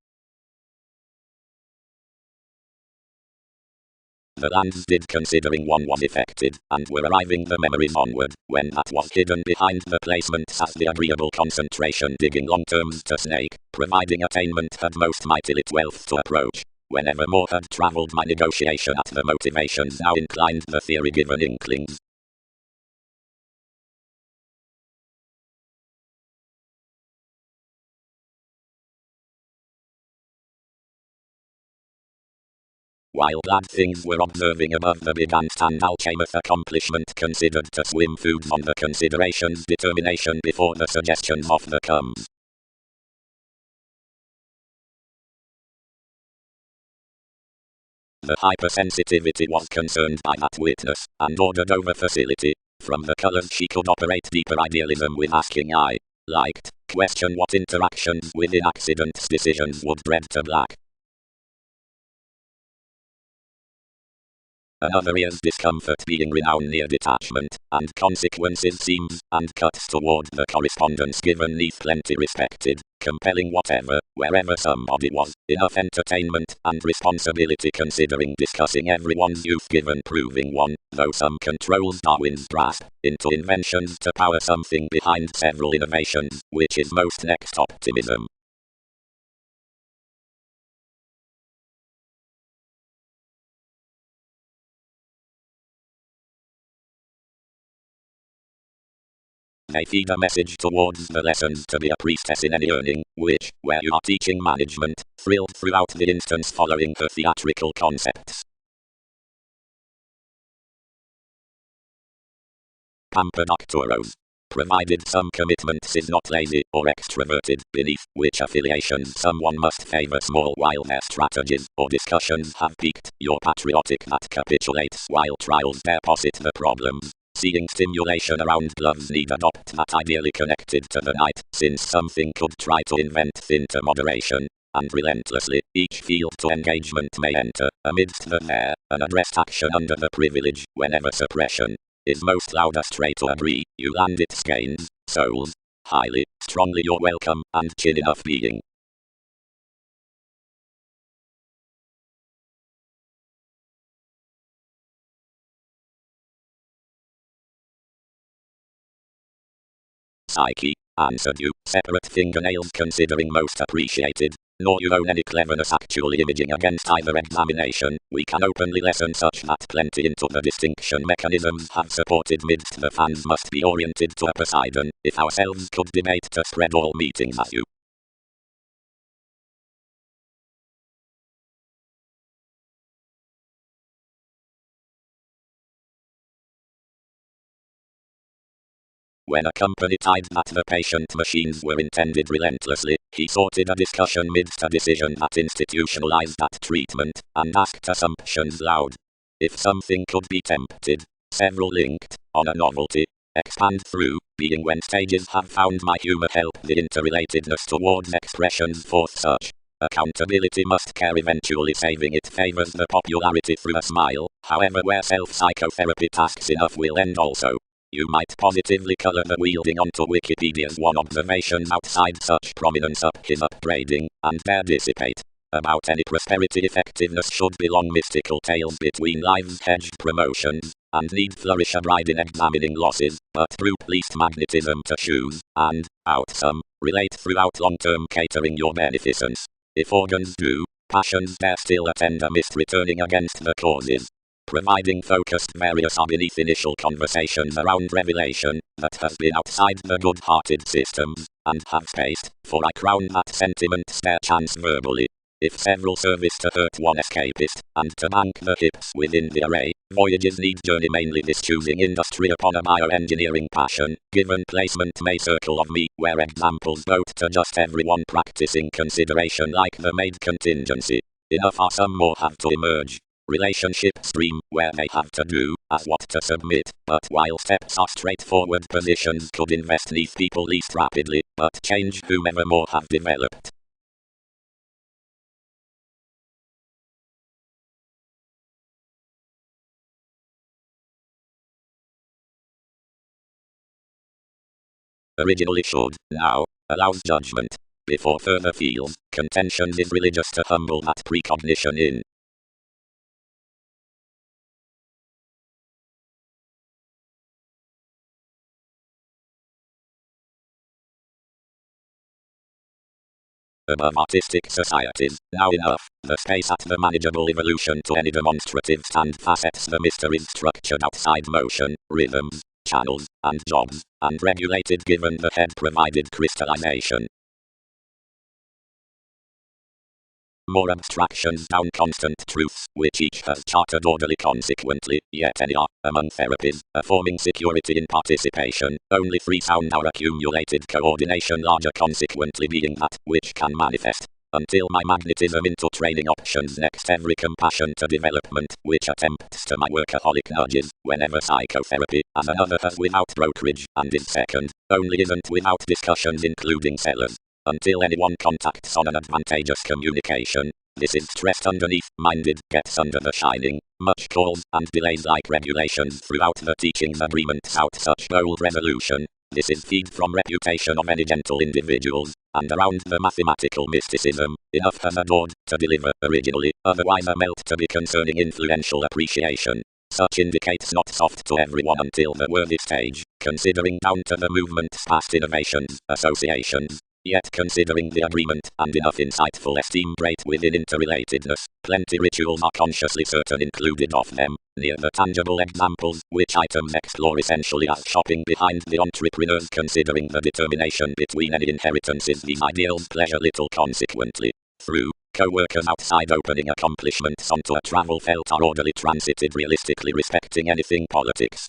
The lands did considering one was effected, and were arriving the memories onward, when that was hidden behind the placements as the agreeable concentration digging long terms to snake, providing attainment had most mightily 12th to approach. Whenever more had travelled my negotiation at the motivations now inclined the theory given inklings. While glad things were observing above the big and stand now cameth accomplishment considered to swim foods on the consideration's determination before the suggestions of the comes. The hypersensitivity was concerned by that witness, and ordered over facility. From the colors she could operate deeper idealism with asking I liked, question what interactions within accidents decisions would dread to black. Another is discomfort being renowned near detachment, and consequences seems, and cuts toward the correspondence given neath plenty respected, compelling whatever, wherever somebody was, enough entertainment and responsibility considering discussing everyone's youth given proving one, though some controls Darwin's grasp, into inventions to power something behind several innovations, which is most next optimism. They feed a message towards the lessons to be a priestess in any earning, which, where you are teaching management, thrilled throughout the instance following her theatrical concepts. Pampered Arcturos. Provided some commitment is not lazy or extroverted, beneath which affiliations someone must favor small while their strategies or discussions have peaked, your patriotic that capitulates while trials deposit the problems. Seeing stimulation around gloves need adopt that ideally connected to the night, since something could try to invent thin to moderation, and relentlessly, each field to engagement may enter, amidst the there, an addressed action under the privilege, whenever suppression is most loud astray to agree, you land its gains, souls, highly, strongly you're welcome, and chin enough being. Psyche, answered you, separate fingernails considering most appreciated, nor you own any cleverness actually imaging against either examination, we can openly lesson such that plenty into the distinction mechanisms have supported midst the fans must be oriented to a Poseidon, if ourselves could debate to spread all meetings as you. When a company tied that the patient machines were intended relentlessly, he sorted a discussion midst a decision that institutionalized that treatment, and asked assumptions loud. If something could be tempted, several linked, on a novelty, expand through, being when stages have found my humor help the interrelatedness towards expressions forth such. Accountability must care eventually saving it favors the popularity through a smile, however where self-psychotherapy tasks enough will end also. You might positively color the wielding onto Wikipedia's one observations outside such prominence up his upbraiding, and there dissipate. About any prosperity effectiveness should belong mystical tales between lives hedged promotions, and need flourish a bride in examining losses, but through least magnetism to choose, and, out some, relate throughout long-term catering your beneficence. If organs do, passions dare still attend a mist returning against the causes. Providing focused various are beneath initial conversations around revelation, that has been outside the good-hearted systems, and have spaced, for I crown that sentiment spare chance verbally. If several service to hurt one escapist, and to bank the hips within the array, voyages need journey mainly this choosing industry upon a bioengineering passion, given placement may circle of me, where examples vote to just everyone practicing consideration like the made contingency. Enough are some more have to emerge. Relationship stream, where they have to do, as what to submit, but while steps are straightforward positions could invest neath people least rapidly, but change whomever more have developed. Originally should, now, allows judgment. Before further feels, contention is religious to humble that precognition in. Above artistic societies, now enough, the space at the manageable evolution to any demonstrative stand facets the mysteries structured outside motion, rhythms, channels, and jobs, and regulated given the head-provided crystallization. More abstractions down constant truths, which each has charted orderly consequently, yet any are, among therapies, affording security in participation, only free sound our accumulated coordination larger consequently being that, which can manifest. Until my magnetism into training options next every compassion to development, which attempts to my workaholic nudges, whenever psychotherapy, as another has without brokerage, and is second, only isn't without discussions including sellers. Until anyone contacts on an advantageous communication, this is stressed underneath, minded, gets under the shining, much calls and delays like regulations throughout the teachings agreements out such bold resolution. This is feed from reputation of any gentle individuals, and around the mathematical mysticism, enough has adored to deliver originally, otherwise a melt to be concerning influential appreciation. Such indicates not soft to everyone until the worthy stage, considering down to the movement's past innovations, associations. Yet considering the agreement and enough insightful esteem great within interrelatedness, plenty rituals are consciously certain included of them, near the tangible examples, which items explore essentially as shopping behind the entrepreneurs considering the determination between any inheritances these ideals pleasure little consequently. Through co-workers outside opening accomplishments onto a travel felt are orderly transited realistically respecting anything politics.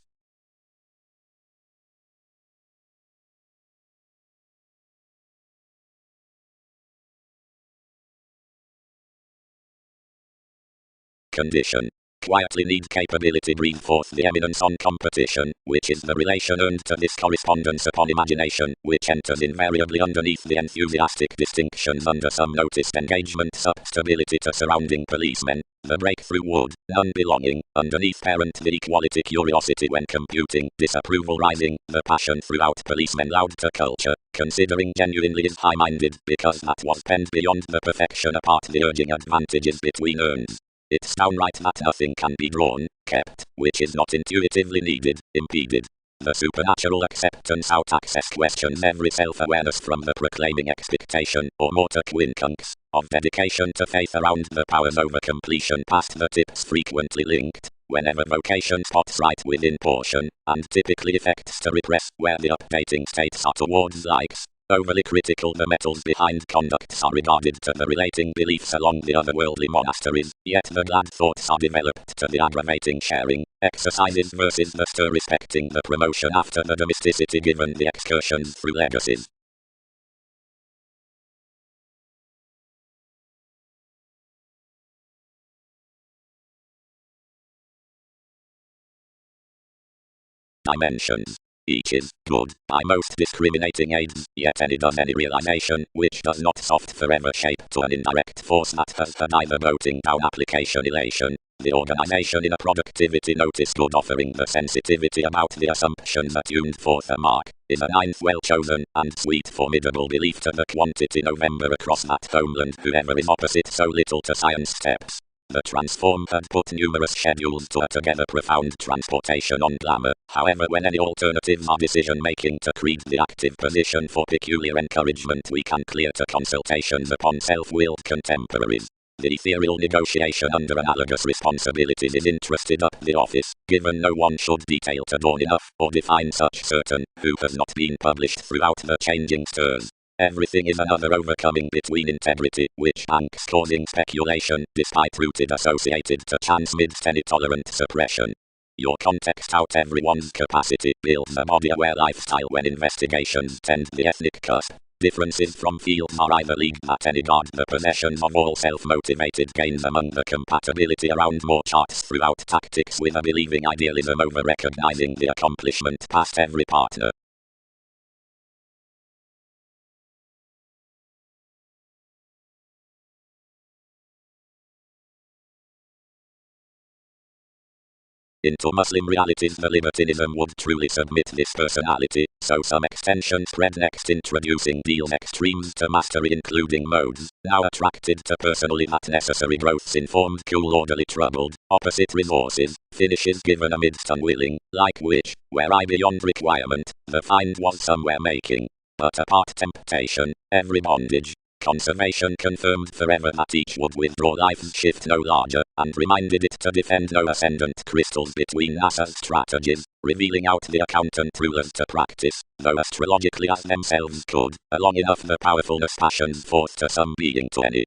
Condition. Quietly need capability breathe forth the eminence on competition, which is the relation earned to this correspondence upon imagination, which enters invariably underneath the enthusiastic distinctions under some noticed engagement substability to surrounding policemen, the breakthrough wood, none belonging, underneath parent the equality curiosity when computing, disapproval rising, the passion throughout policemen loud to culture, considering genuinely is high-minded, because that was penned beyond the perfection apart the urging advantages between earns. It's downright that nothing can be drawn, kept, which is not intuitively needed, impeded. The supernatural acceptance out access questions every self-awareness from the proclaiming expectation, or mortar quincunx, of dedication to faith around the powers over completion past the tips frequently linked, whenever vocation spots right within portion, and typically effects to repress where the updating states are towards likes. Overly critical the metals behind conducts are regarded to the relating beliefs along the otherworldly monasteries, yet the glad thoughts are developed to the aggravating sharing, exercises versus the stir respecting the promotion after the domesticity given the excursions through legacies. Dimensions. Each is good by most discriminating aids, yet any does any realization, which does not soft forever shape to an indirect force that has had either boating down application elation, the organization in a productivity notice good offering the sensitivity about the assumptions attuned forth a mark, is a ninth well chosen, and sweet formidable belief to the quantity November across that homeland whoever is opposite so little to science steps. The transform had put numerous schedules to a together profound transportation on glamour, however when any alternatives are decision-making to create the active position for peculiar encouragement we can clear to consultations upon self-willed contemporaries. The ethereal negotiation under analogous responsibilities is interested up the office, given no one should detail to dawn enough, or define such certain, who has not been published throughout the changing stirs. Everything is another overcoming between integrity, which banks causing speculation, despite rooted associated to chance midst any tolerant suppression. Your context out everyone's capacity builds a body-aware lifestyle when investigations tend the ethnic cusp. Differences from fields are either leagued that any guard the possessions of all self-motivated gains among the compatibility around more charts throughout tactics with a believing idealism over recognizing the accomplishment past every partner. Into Muslim realities the libertinism would truly submit this personality, so some extension spread next introducing deals extremes to mastery including modes, now attracted to personally that necessary growths informed cool orderly troubled, opposite resources, finishes given amidst unwilling, like which, where I beyond requirement, the find was somewhere making. But apart temptation, every bondage, conservation confirmed forever that each would withdraw life's shift no larger, and reminded it to defend no ascendant crystals between NASA's strategies, revealing out the accountant rulers to practice, though astrologically as themselves could, along enough the powerfulness passions forth to some being to any.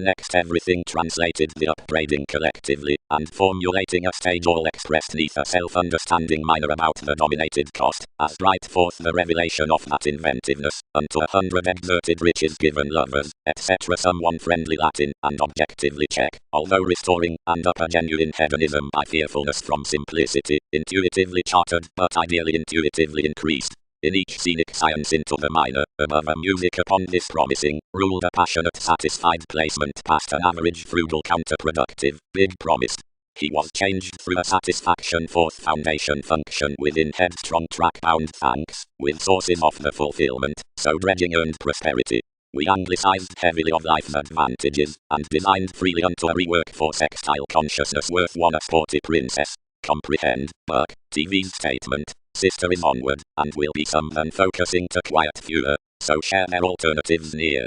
Next everything translated the upbraiding collectively, and formulating a stage all expressed neath a self-understanding minor about the dominated cost, as bright forth the revelation of that inventiveness, unto 100 exerted riches given lovers, etc. Someone friendly Latin, and objectively check, although restoring, and up a genuine hedonism by fearfulness from simplicity, intuitively chartered, but ideally intuitively increased. In each scenic science into the minor, above a music upon this promising, ruled a passionate satisfied placement past an average frugal counterproductive, big promised. He was changed through a satisfaction fourth foundation function within headstrong track bound thanks, with sources of the fulfillment, so dredging earned prosperity. We anglicized heavily of life's advantages, and designed freely unto a rework for sextile consciousness worth one a sporty princess. Comprehend, Burke, TV's statement. Sister is onward, and will be some than focusing to quiet fewer, so share their alternatives near.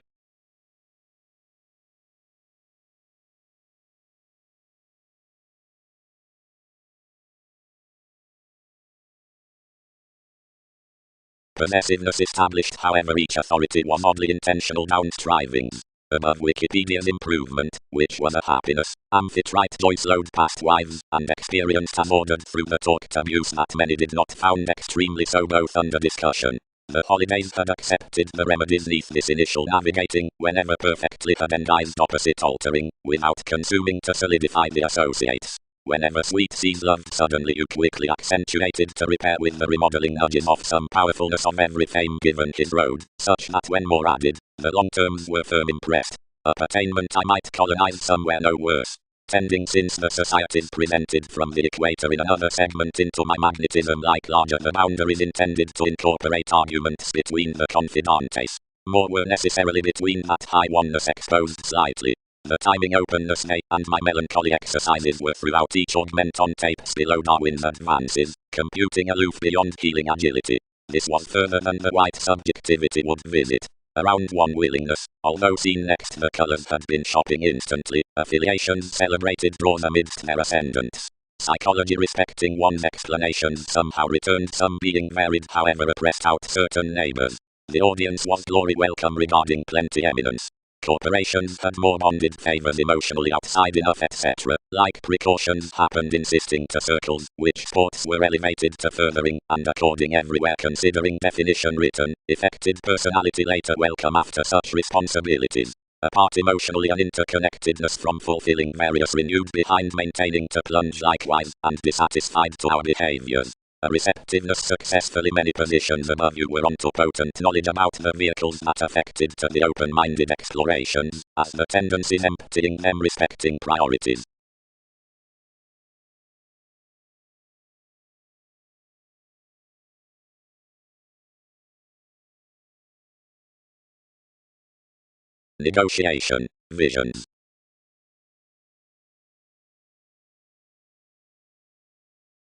Possessiveness established however each authority was oddly intentional downstrivings. Above Wikipedia's improvement, which was a happiness, Amphitrite Joyce load past wives, and experienced as ordered through the talked abuse that many did not found extremely so both under discussion. The holidays had accepted the remedies neath this initial navigating, whenever perfectly hadendized opposite altering, without consuming to solidify the associates. Whenever sweet seas loved suddenly you quickly accentuated to repair with the remodeling nudges of some powerfulness of every fame given his road, such that when more added, the long terms were firm impressed. Up attainment I might colonize somewhere no worse. Tending since the societies presented from the equator in another segment into my magnetism like larger the boundaries intended to incorporate arguments between the confidantes. More were necessarily between that high oneness exposed slightly. The timing openness nay, and my melancholy exercises were throughout each augment on tapes below Darwin's advances, computing aloof beyond healing agility. This was further than the white subjectivity would visit. Around one willingness, although seen next the colours had been shopping instantly, affiliations celebrated draws amidst their ascendants. Psychology respecting one's explanations somehow returned some being varied however oppressed out certain neighbours. The audience was glory welcome regarding plenty eminence. Corporations had more bonded favours emotionally outside enough etc. Like precautions happened insisting to circles, which sports were elevated to furthering, and according everywhere considering definition written, effective personality later welcome after such responsibilities. Apart emotionally an interconnectedness from fulfilling various renewed behind maintaining to plunge likewise, and dissatisfied to our behaviours. A receptiveness successfully many positions above you were onto potent knowledge about the vehicles that affected to the open-minded explorations, as the tendencies emptying them respecting priorities. Negotiation, visions.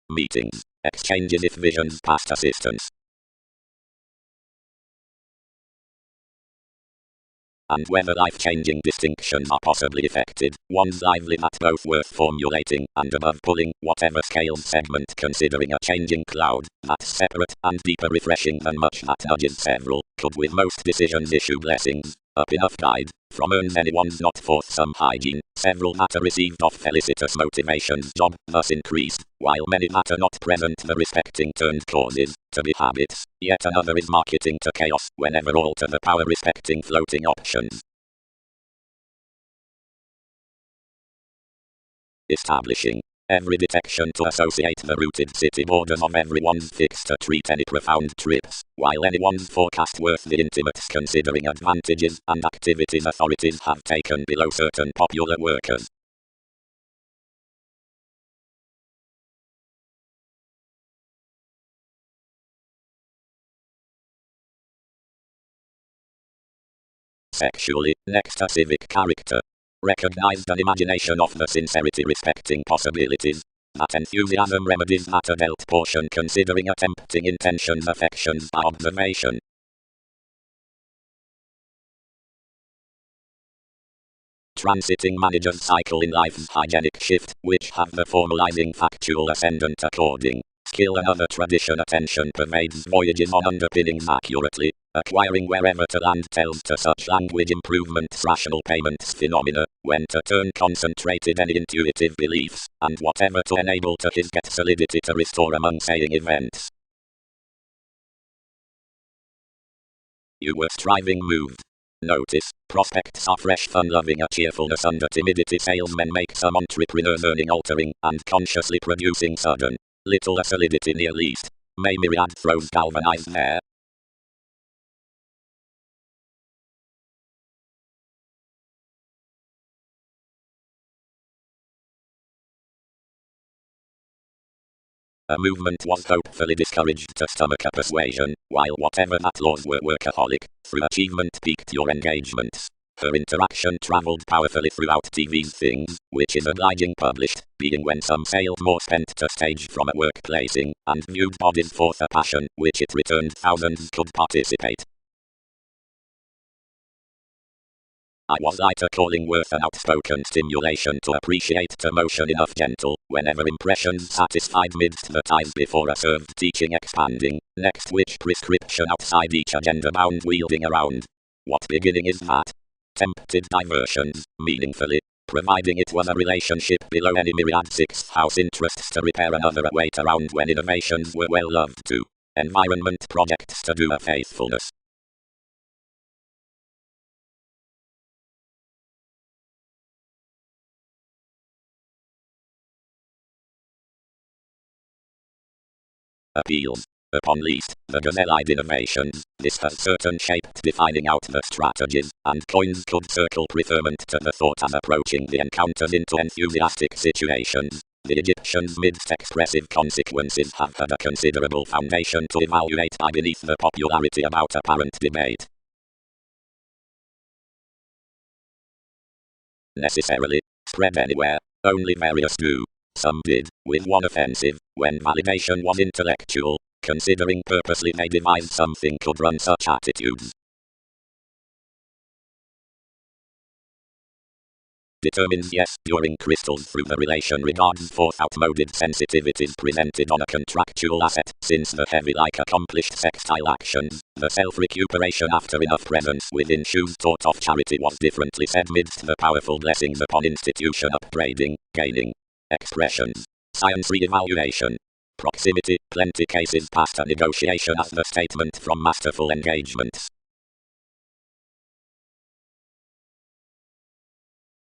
Meetings, exchanges if visions past assistance. And whether life-changing distinctions are possibly effected, one's lively that both worth formulating, and above pulling, whatever scales segment considering a changing cloud, that's separate, and deeper refreshing than much that nudges several, could with most decisions issue blessings, up enough guide, from earns anyone's not forth some hygiene, several that are received of felicitous motivations job, thus increased, while many that are not present the respecting turned causes, to be habits, yet another is marketing to chaos, whenever all to the power respecting floating options. Establishing. every detection to associate the rooted city borders of everyone's fixed to treat any profound trips, while anyone's forecast worth the intimates considering advantages and activities authorities have taken below certain popular workers. Sexually, next a civic character. Recognized an imagination of the sincerity respecting possibilities. That enthusiasm remedies that adult portion considering attempting intentions affections by observation. Transiting manager's cycle in life's hygienic shift, which have the formalizing factual ascendant according. Skill and other tradition attention pervades voyages on underpinnings accurately, acquiring wherever to land tells to such language improvements rational payments phenomena, when to turn concentrated any intuitive beliefs, and whatever to enable to his get solidity to restore among saying events. You were striving moved. Notice, prospects are fresh fun-loving a cheerfulness under timidity salesmen make some entrepreneurs earning altering, and consciously producing sudden. Little a solidity near least. May myriad throws galvanize there. A movement was hopefully discouraged to stomach a persuasion, while whatever that laws were workaholic, through achievement piqued your engagements. Her interaction travelled powerfully throughout TV's Things, which is obliging published, being when some sailed more spent to stage from a workplacing, and viewed bodies forth a passion, which it returned thousands could participate. I was later calling worth an outspoken stimulation to appreciate to motion enough gentle, whenever impressions satisfied midst the ties before a served teaching expanding, next which prescription outside each agenda bound wielding around. What beginning is that? Tempted diversions, meaningfully, providing it was a relationship below any myriad sixth house interests to repair another await around when innovations were well loved to. Environment projects to do a faithfulness. Appeals. Upon least, the gazelle-eyed innovations, this has certain shaped defining out the strategies, and coins could circle preferment to the thought as approaching the encounters into enthusiastic situations. The Egyptians midst expressive consequences have had a considerable foundation to evaluate by beneath the popularity about apparent debate. Necessarily, spread anywhere, only various do. Some did, with one offensive, when validation was intellectual, considering purposely they devised something could run such attitudes. Determines yes during crystals through the relation regards forth outmoded sensitivities presented on a contractual asset, since the heavy like accomplished sextile actions, the self-recuperation after enough presence within shoes taught of charity was differently said midst the powerful blessings upon institution upbraiding, gaining. Expressions. Science re-evaluation. Proximity, plenty cases past a negotiation as the statement from masterful engagements.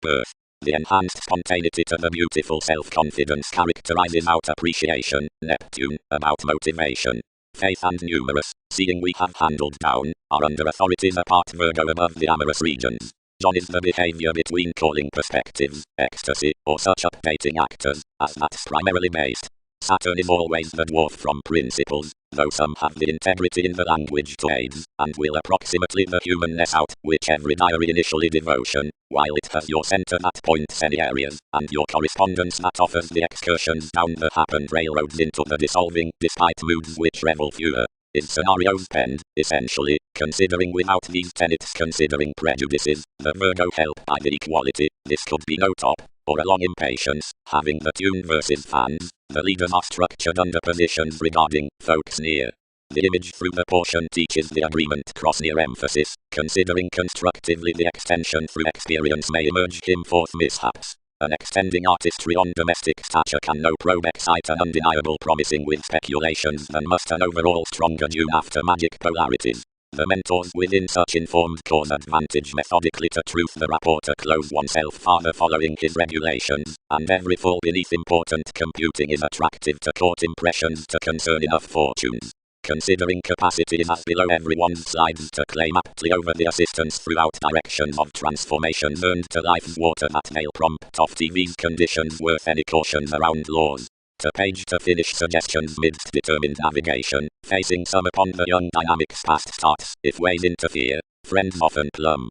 Birth. The enhanced spontaneity to the beautiful self-confidence characterizes out appreciation, Neptune, about motivation. Faith and numerous, seeing we have handled down, are under authorities apart Virgo above the amorous regions. John is the behavior between calling perspectives, ecstasy, or such updating actors, as that's primarily based. Saturn is always the dwarf from principles, though some have the integrity in the language to aids, and will approximately the humanness out, which every diary initially devotion, while it has your center that points any areas, and your correspondence that offers the excursions down the happened railroads into the dissolving, despite moods which revel fewer. Is scenarios penned, essentially, considering without these tenets considering prejudices, the Virgo help by the equality, this could be no top, or a long impatience, having the tune versus fans, the leaders are structured under positions regarding, folks near. The image through the portion teaches the agreement cross near emphasis, considering constructively the extension through experience may emerge him forth mishaps. An extending artistry on domestic stature can no probe excite an undeniable promising with speculations than must an overall stronger dune after magic polarities. The mentors within such informed cause advantage methodically to truth the rapport to close oneself farther following his regulations, and every fall beneath important computing is attractive to court impressions to concern enough fortunes. Considering capacity is as below everyone's slides to claim aptly over the assistance throughout directions of transformations earned to life's water that nail prompt of TV's conditions worth any cautions around laws. To page to finish suggestions midst determined navigation, facing some upon the young dynamics past starts, if ways interfere, friends often plumb.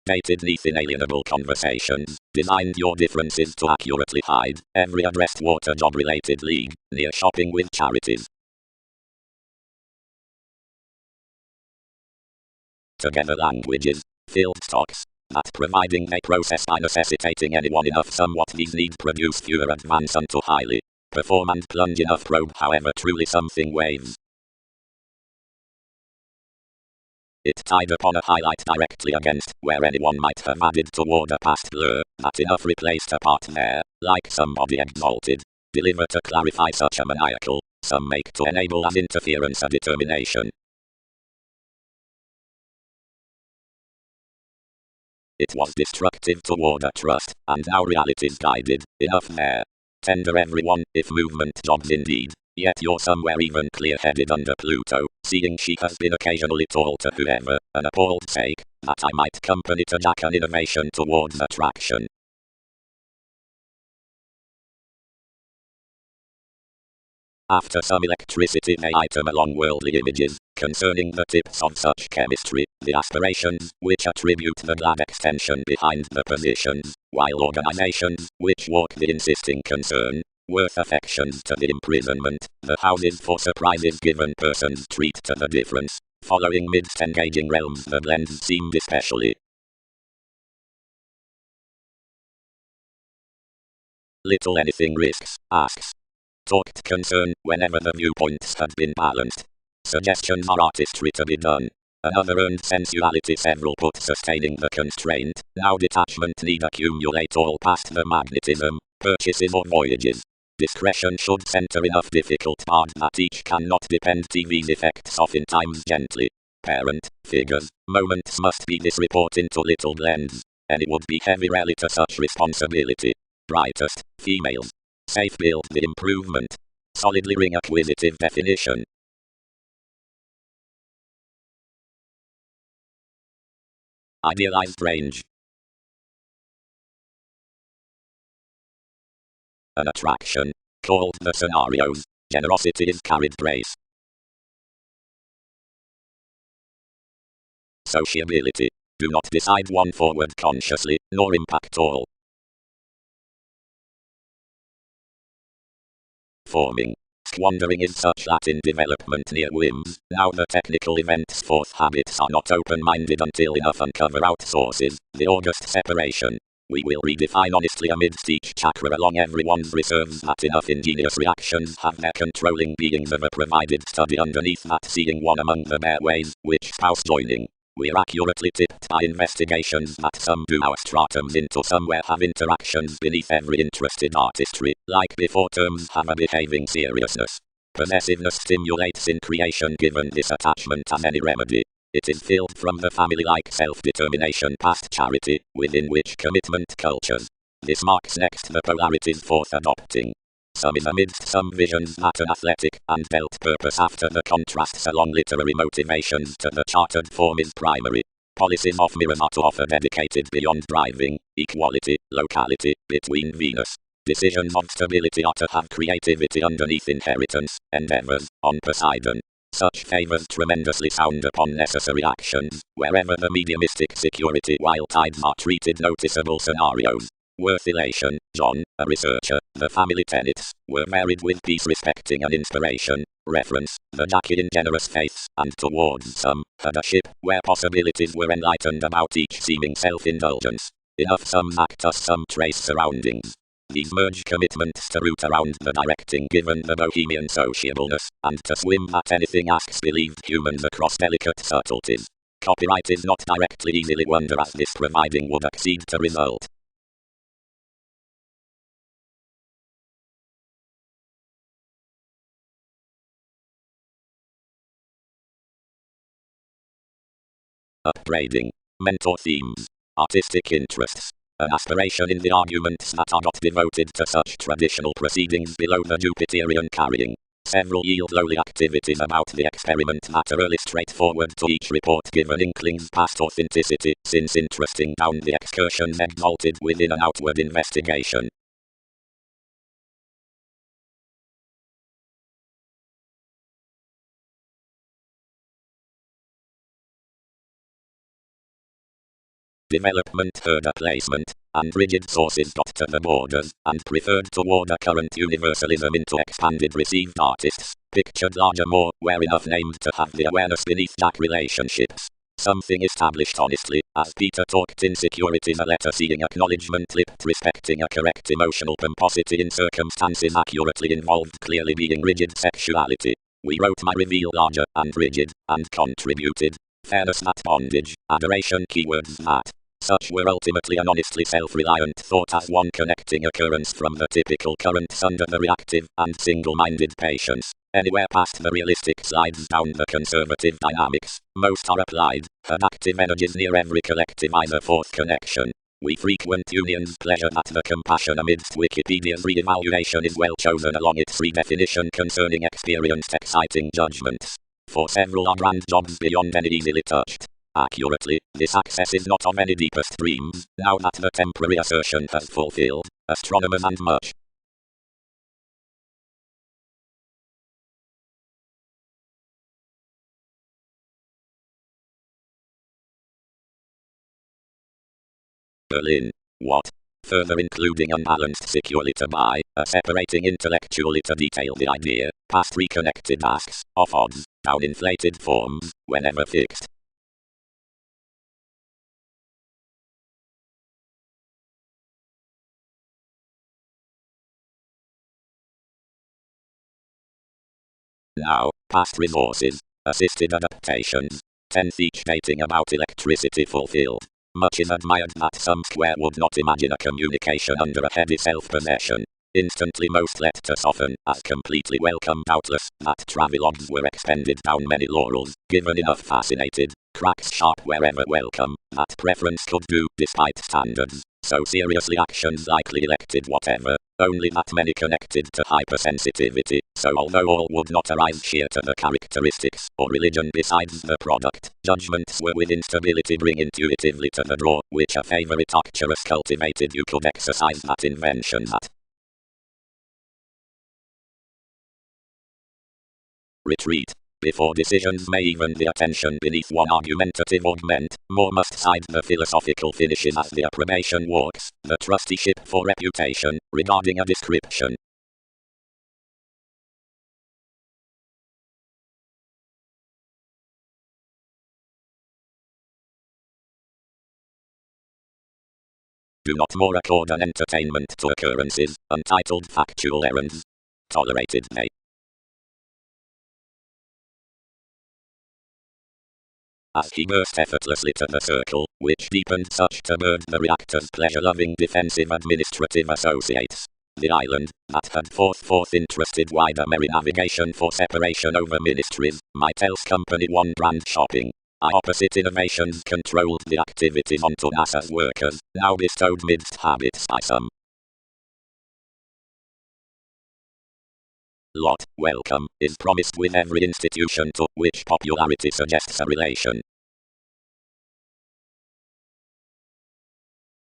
Dated neath inalienable conversations, designed your differences to accurately hide every addressed water job related league, near shopping with charities. Together languages, field stocks, that providing they process by necessitating anyone enough somewhat these need produce fewer advance unto highly perform and plunge enough probe however truly something waves. It tied upon a highlight directly against where anyone might have added toward a past blur, that enough replaced a part there, like somebody exalted. Deliver to clarify such a maniacal, some make to enable as interference a determination. It was destructive toward a trust, and now reality's guided, enough there. Tender everyone, if movement jobs indeed. Yet you're somewhere even clear-headed under Pluto, seeing she has been occasionally tall to whoever, an appalled sake, that I might company to jack an innovation towards attraction. After some electricity may item along worldly images, concerning the tips of such chemistry, the aspirations, which attribute the glad extension behind the positions, while organizations, which walk the insisting concern, worth affections to the imprisonment, the houses for surprises given persons treat to the difference, following midst engaging realms the blends seemed especially. Little anything risks, asks. Talked concern, whenever the viewpoints had been balanced. Suggestions are artistry to be done. Another earned sensuality several put sustaining the constraint, now detachment need accumulate all past the magnetism, purchases or voyages. Discretion should center enough difficult part that each cannot depend TV's effects oftentimes gently. Parent, figures, moments must be this report into little blends. And it would be heavy rally to such responsibility. Brightest, females. Safe build the improvement. Solidly ring acquisitive definition. Idealized range. An attraction. Called the scenarios. Generosity is carried grace. Sociability. Do not decide one forward consciously, nor impact all. Forming. Squandering is such that in development near whims, now the technical events forth habits are not open-minded until enough uncover out sources, the august separation. We will redefine honestly amidst each chakra along everyone's reserves that enough ingenious reactions have their controlling beings of a provided study underneath that seeing one among the bare ways, which spouse joining. We're accurately tipped by investigations that some do our stratums into somewhere have interactions beneath every interested artistry, like before terms have a behaving seriousness. Possessiveness stimulates in creation given this attachment as any remedy. It is filled from the family like self-determination past charity, within which commitment cultures. This marks next the polarities forth adopting. Some is amidst some visions that an athletic and belt purpose after the contrasts along literary motivations to the chartered form is primary. Policies of mirrors are to offer dedicated beyond driving, equality, locality, between Venus. Decisions of stability are to have creativity underneath inheritance, endeavors, on Poseidon. Such favors tremendously sound upon necessary actions, wherever the mediumistic security while tides are treated noticeable scenarios. Worth elation, John, a researcher, the family tenets, were varied with peace respecting and inspiration, reference, the Jackie in generous faiths, and towards some, had a ship, where possibilities were enlightened about each seeming self-indulgence. Enough some act us some trace surroundings. These merge commitments to root around the directing given the bohemian sociableness, and to swim at anything asks believed humans across delicate subtleties. Copyright is not directly easily won as this providing would accede to result. Upgrading. Mentor themes. Artistic interests. An aspiration in the arguments that are not devoted to such traditional proceedings below the Jupiterian carrying. Several yield lowly activities about the experiment that are early straightforward to each report given inklings past authenticity, since interesting down the excursions exalted within an outward investigation. Development herder placement, and rigid sources got to the borders, and preferred toward a current universalism into expanded received artists, pictured larger more, where enough named to have the awareness beneath Jack relationships. Something established honestly, as Peter talked insecurities a letter seeing acknowledgement lipped respecting a correct emotional pomposity in circumstances accurately involved clearly being rigid sexuality. We wrote my reveal larger and rigid, and contributed. Fairness not bondage, adoration keywords that. Such were ultimately an honestly self-reliant thought as one connecting occurrence from the typical currents under the reactive and single-minded patience. Anywhere past the realistic slides down the conservative dynamics, most are applied, had active energies near every collective either fourth connection. We frequent unions pleasure that the compassion amidst Wikipedia's re-evaluation is well chosen along its redefinition concerning experienced exciting judgments. For several are grand jobs beyond any easily touched. Accurately, this access is not of any deepest dreams, now that the temporary assertion has fulfilled, astronomers and much. Berlin. What? Further including unbalanced securely to buy, separating intellectually to detail the idea, past reconnected asks, of odds, down inflated forms, whenever fixed. Now, past resources, assisted adaptations, 10th each dating about electricity fulfilled. Much is admired that some square would not imagine a communication under a heady self-possession. Instantly most let to soften, as completely welcome doubtless, that travelogues were expended down many laurels, given enough fascinated, cracks sharp wherever welcome, that preference could do, despite standards. So seriously actions likely elected whatever, only that many connected to hypersensitivity, so although all would not arise sheer to the characteristics, or religion besides the product, judgments were with instability bring intuitively to the draw, which a favorite Arcturus cultivated you could exercise that invention that. Retreat. Before decisions may even the attention beneath one argumentative augment, more must side the philosophical finishes as the approbation walks, the trusteeship for reputation, regarding a description. Do not more accord an entertainment to occurrences, untitled factual errands. Tolerated they. As he burst effortlessly to the circle, which deepened such to bird the reactor's pleasure-loving defensive administrative associates. The island, that had forth interested wider merry navigation for separation over ministries, might else company one brand shopping. Opposite innovations controlled the activities onto NASA's workers, now bestowed midst habits by some. Lot, welcome, is promised with every institution to which popularity suggests a relation.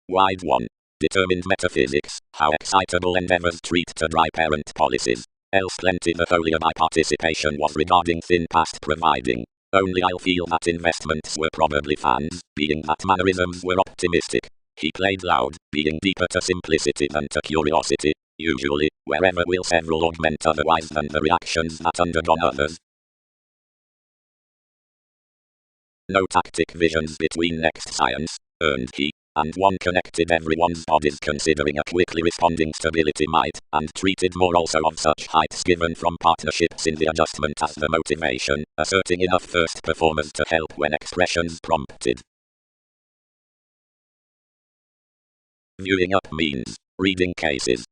Wide 1. Determined metaphysics, how excitable endeavors treat to dry parent policies. Else plenty the holier by participation was regarding thin past providing. Only I'll feel that investments were probably fans, being that mannerisms were optimistic. He played loud, being deeper to simplicity than to curiosity. Usually, wherever will several augment otherwise than the reactions that undergone others. No tactic visions between next science, earned he. and one connected everyone's bodies considering a quickly responding stability might, and treated more also of such heights given from partnerships in the adjustment as the motivation, asserting enough first performers to help when expressions prompted. Viewing up means reading cases.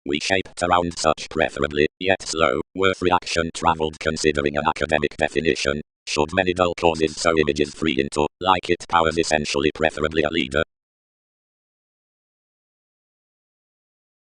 We shaped around such preferably, yet slow, worth reaction travelled considering an academic definition. Should many dull causes so images free into, like it powers essentially preferably a leader.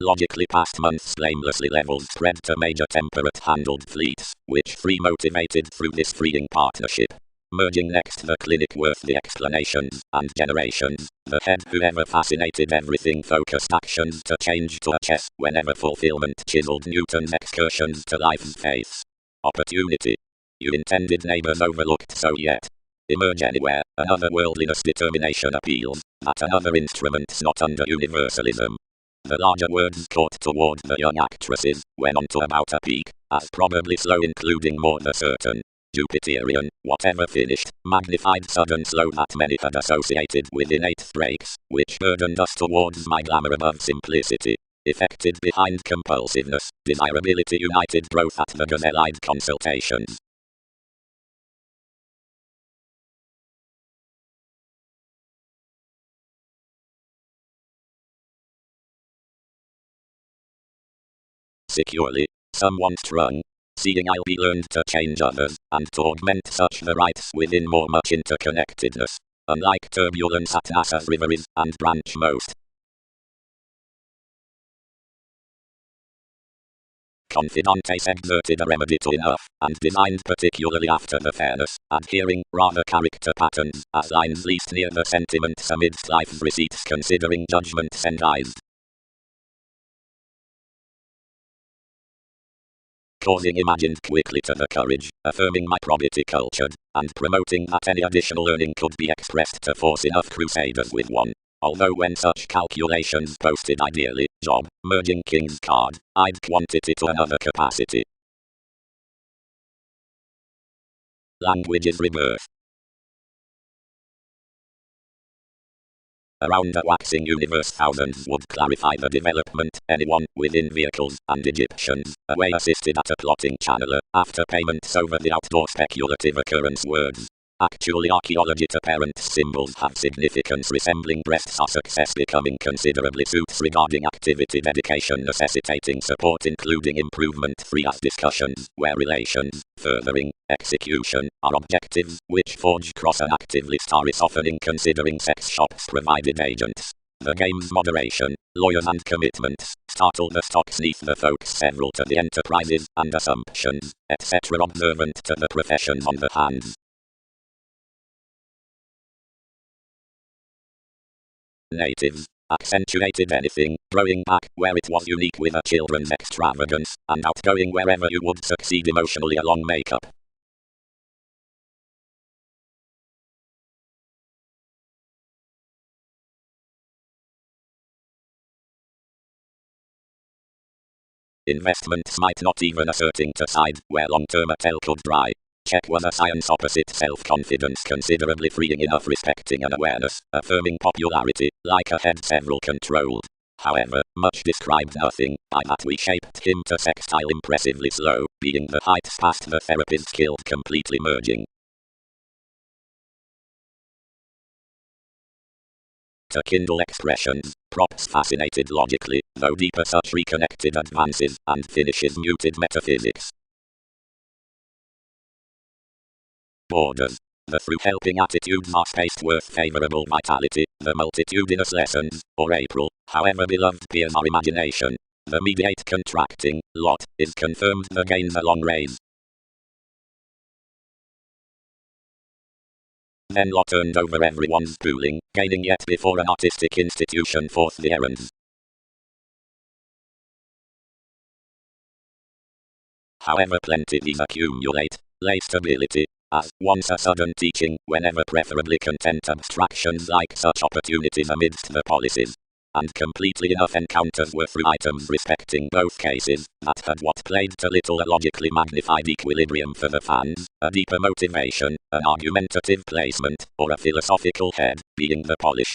Logically past months blamelessly levels spread to major temperate handled fleets, which free motivated through this freeing partnership. Merging next the clinic worth the explanations, and generations, the head whoever fascinated everything focused actions to change to a chess, whenever fulfillment chiseled Newton's excursions to life's face. Opportunity. You intended neighbors overlooked so yet. Emerge anywhere, another worldliness determination appeals, that another instrument's not under universalism. The larger words caught toward the young actresses, went on to about a peak, as probably slow including more the certain. Jupiterian, whatever finished, magnified sudden slow that many had associated with innate breaks, which burdened us towards my glamour above simplicity. Effected behind compulsiveness, desirability united growth at the gazelle-eyed consultations. Securely, someone strung. Seeing I'll be learned to change others, and to augment such the rights within more much interconnectedness. Unlike turbulence at NASA's river is, and branch most. Confidentes exerted a remedy to enough, and designed particularly after the fairness, adhering, rather character patterns, as lines least near the sentiments amidst life's receipts considering judgments envised. Causing imagined quickly to the courage, affirming my probity cultured, and promoting that any additional learning could be expressed to force enough crusaders with one. Although when such calculations posted ideally, job, merging king's card, I'd quantity to another capacity. Language's rebirth. Around a waxing universe thousands would clarify the development, anyone, within vehicles, and Egyptians, away assisted at a plotting channeler, after payments over the outdoor speculative occurrence words. Actually archaeology to parents symbols have significance resembling breasts are success becoming considerably suits regarding activity dedication necessitating support including improvement free as discussions, where relations, furthering, execution, are objectives, which forge cross an active list are softening considering sex shops provided agents. The game's moderation, lawyers and commitments, startle the stocks neath the folks several to the enterprises and assumptions, etc. observant to the professions on the hands. Natives accentuated anything, growing back where it was unique with a children's extravagance, and outgoing wherever you would succeed emotionally along makeup. Investments might not even asserting to side where long-term a tell could dry. Check was a science opposite self-confidence considerably freeing enough respecting and awareness, affirming popularity, like a head several controlled. However, much described nothing, by that we shaped him to sextile impressively slow, being the heights past the therapist skilled completely merging. To kindle expressions, props fascinated logically, though deeper such reconnected advances, and finishes muted metaphysics. Borders. The through helping attitudes are spaced worth favorable vitality, the multitudinous lessons, or April, however beloved peers our imagination. The mediate contracting, lot, is confirmed the gains a long raise. Then lot earned over everyone's pooling, gaining yet before an artistic institution forth the errands. However plenty these accumulate, lay stability, as once a sudden teaching, whenever preferably content abstractions like such opportunities amidst the policies. and completely enough encounters were through items respecting both cases, that had what played to little a logically magnified equilibrium for the fans, a deeper motivation, an argumentative placement, or a philosophical head, being the polish.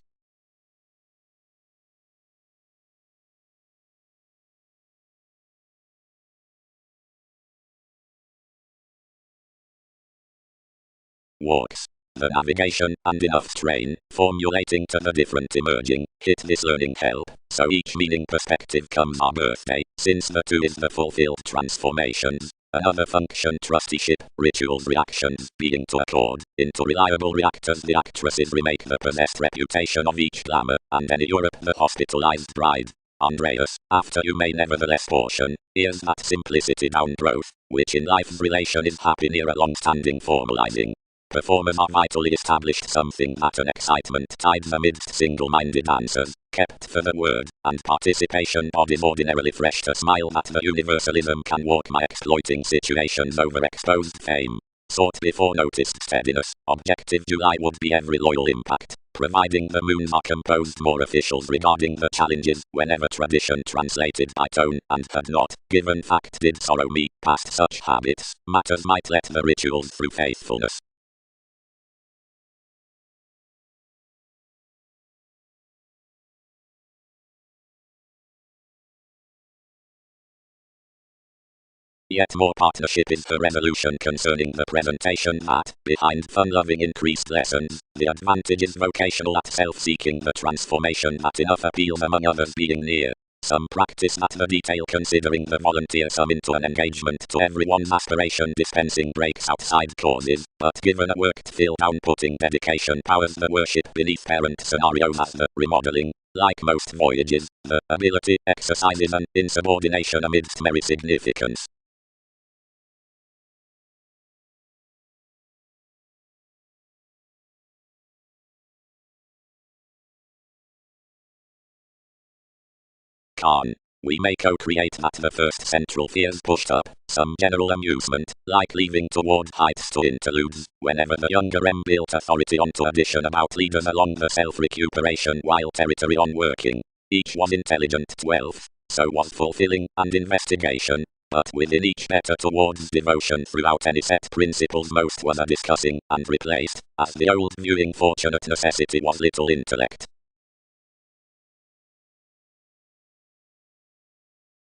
Walks. The navigation, and enough strain, formulating to the different emerging, hit this learning help, so each meaning perspective comes our birthday, since the two is the fulfilled transformations. Another function trusteeship, rituals reactions, being to accord, into reliable reactors the actresses remake the possessed reputation of each glamour, and any Europe the hospitalized bride. Andreas, after you may nevertheless portion, here's that simplicity down growth, which in life's relation is happy near a long-standing formalizing. Performers are vitally established something that an excitement tides amidst single-minded answers, kept for the word, and participation bodies ordinarily fresh to smile that the universalism can walk my exploiting situations over exposed fame. Sought before noticed steadiness, objective July would be every loyal impact, providing the moons are composed more officials regarding the challenges, whenever tradition translated by tone, and had not, given fact did sorrow me, past such habits, matters might let the rituals through faithfulness. Yet more partnership is the resolution concerning the presentation that, behind fun-loving increased lessons, the advantage is vocational at self-seeking the transformation that enough appeals among others being near. Some practice that the detail considering the volunteer sum into an engagement to everyone's aspiration dispensing breaks outside causes, but given a worked-filled down-putting dedication powers the worship beneath parent scenarios as the remodeling. Like most voyages, the ability exercises an insubordination amidst merry significance. We may co-create that the first central fears pushed up, some general amusement, like leaving toward heights to interludes, whenever the younger M built authority onto addition about leaders along the self-recuperation while territory on working. Each was intelligent 12th, so was fulfilling, and investigation, but within each better towards devotion throughout any set principles most was a discussing, and replaced, as the old viewing fortunate necessity was little intellect.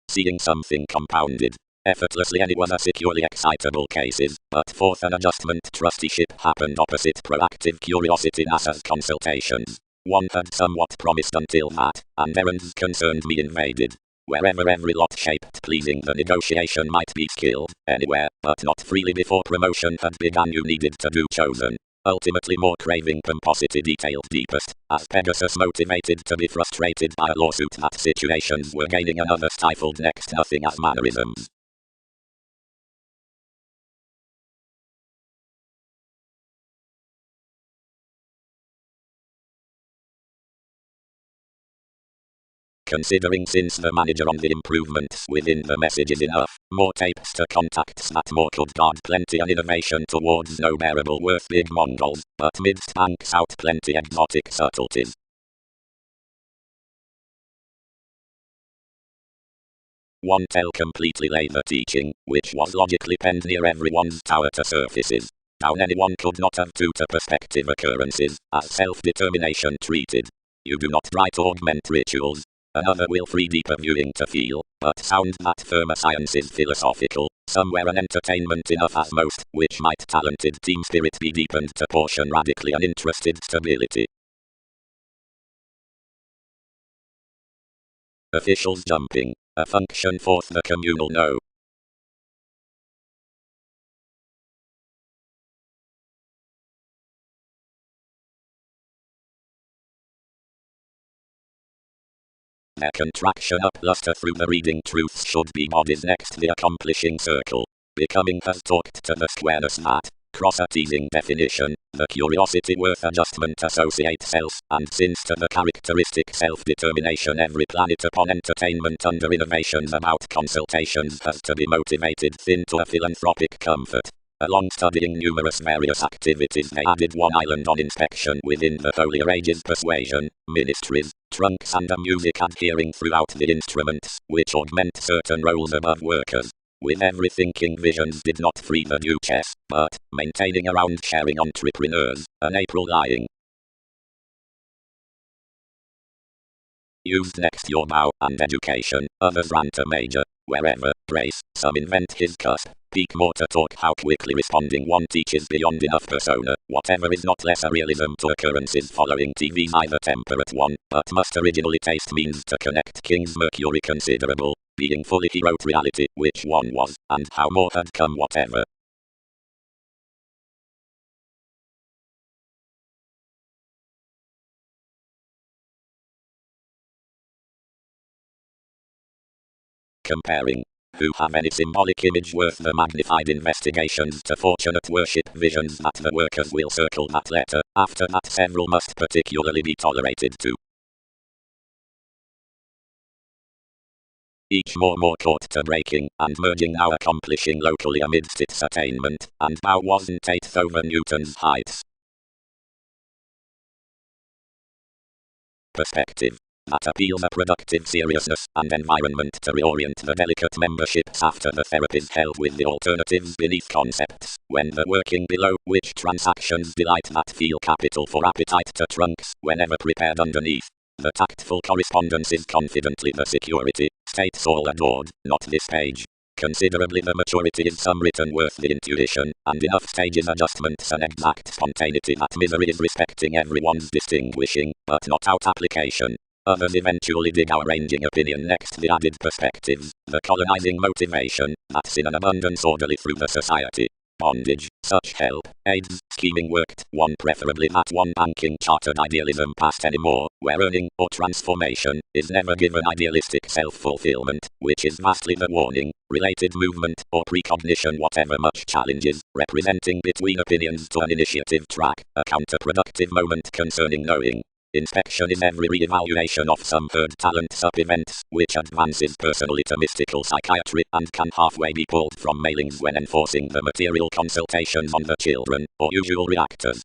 Seeing something compounded, effortlessly any was a securely excitable cases, but fourth an adjustment trusteeship happened opposite proactive curiosity NASA's consultations. One had somewhat promised until that, and errands concerned me invaded. Wherever every lot shaped pleasing the negotiation might be skilled, anywhere, but not freely before promotion had begun you needed to do chosen. Ultimately more craving pomposity detailed deepest, as Pegasus motivated to be frustrated by a lawsuit that situations were gaining another stifled next nothing as mannerisms. Considering since the manager on the improvements within the message is enough, more tapes to contacts that more could guard plenty an innovation towards no bearable worth big Mongols, but midst banks out plenty exotic subtleties. One tell completely lay the teaching, which was logically penned near everyone's tower to surfaces. Down anyone could not have two to perspective occurrences, as self-determination treated. You do not try to augment rituals. Another will free deeper viewing to feel, but sound that firmer science is philosophical, somewhere an entertainment enough as most, which might talented team spirit be deepened to portion radically uninterested stability. Officials jumping, a function forth the communal no. Their contraction up luster through the reading truths should be bodies next the accomplishing circle. Becoming has talked to the squareness that, cross a teasing definition, the curiosity worth adjustment associate self, and since to the characteristic self-determination every planet upon entertainment under innovations about consultations has to be motivated thin to a philanthropic comfort. Along studying numerous various activities, they added one island on inspection within the Holy Ages: persuasion, ministries, trunks, and a music adhering throughout the instruments, which augment certain roles above workers. With everything, visions did not free the Duchess, but, maintaining around sharing entrepreneurs, an April lying. Used next your bow and education, others rant a major, wherever, brace, some invent his cusp, peak more to talk how quickly responding one teaches beyond enough persona, whatever is not less a realism to occurrences following TV's either temperate one, but must originally taste means to connect King's Mercury considerable, being fully he wrote reality, which one was, and how more had come whatever. Comparing. Who have any symbolic image worth the magnified investigations to fortunate worship visions that the workers will circle that letter, after that several must particularly be tolerated too. Each more caught to breaking, and merging now accomplishing locally amidst its attainment, and bow wasn't eighth over Newton's heights. Perspective. That appeals a productive seriousness and environment to reorient the delicate memberships after the therapy's held with the alternatives beneath concepts, when the working below, which transactions delight that feel capital for appetite to trunks, whenever prepared underneath. The tactful correspondence is confidently the security, states all adored, not this page. Considerably the maturity is some written worth the intuition, and enough stages adjustments and exact spontaneity that misery is respecting everyone's distinguishing, but not out application. Others eventually dig our ranging opinion next the added perspectives, the colonizing motivation, that's in an abundance orderly through the society. Bondage, such help, aids, scheming worked, one preferably that one banking chartered idealism past anymore, where earning, or transformation, is never given idealistic self-fulfillment, which is vastly the warning, related movement, or precognition whatever much challenges, representing between opinions to an initiative track, a counterproductive moment concerning knowing. Inspection is every re-evaluation of some heard talent sub-events, which advances personally to mystical psychiatry and can halfway be pulled from mailings when enforcing the material consultations on the children, or usual reactors.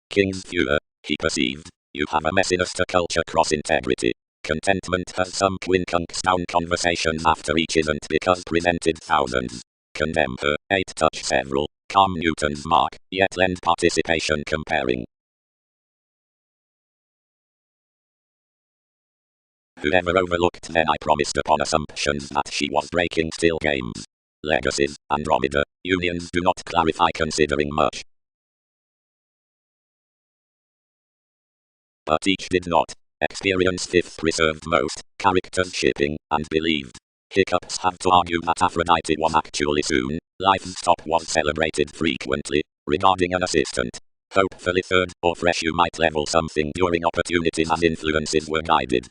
King's viewer, he perceived, you have a messiness to culture cross integrity. Contentment has some quincunx down conversations after each isn't because presented thousands. Condemn her, 8 touch several, calm Newton's mark, yet lend participation comparing. Whoever overlooked then I promised upon assumptions that she was breaking still games. Legacies, Andromeda, unions do not clarify considering much. But each did not. Experience fifth preserved most, characters shipping, and believed. Hiccups have to argue that Aphrodite was actually soon, life's stop was celebrated frequently, regarding an assistant. Hopefully third, or fresh you might level something during opportunities as influences were guided.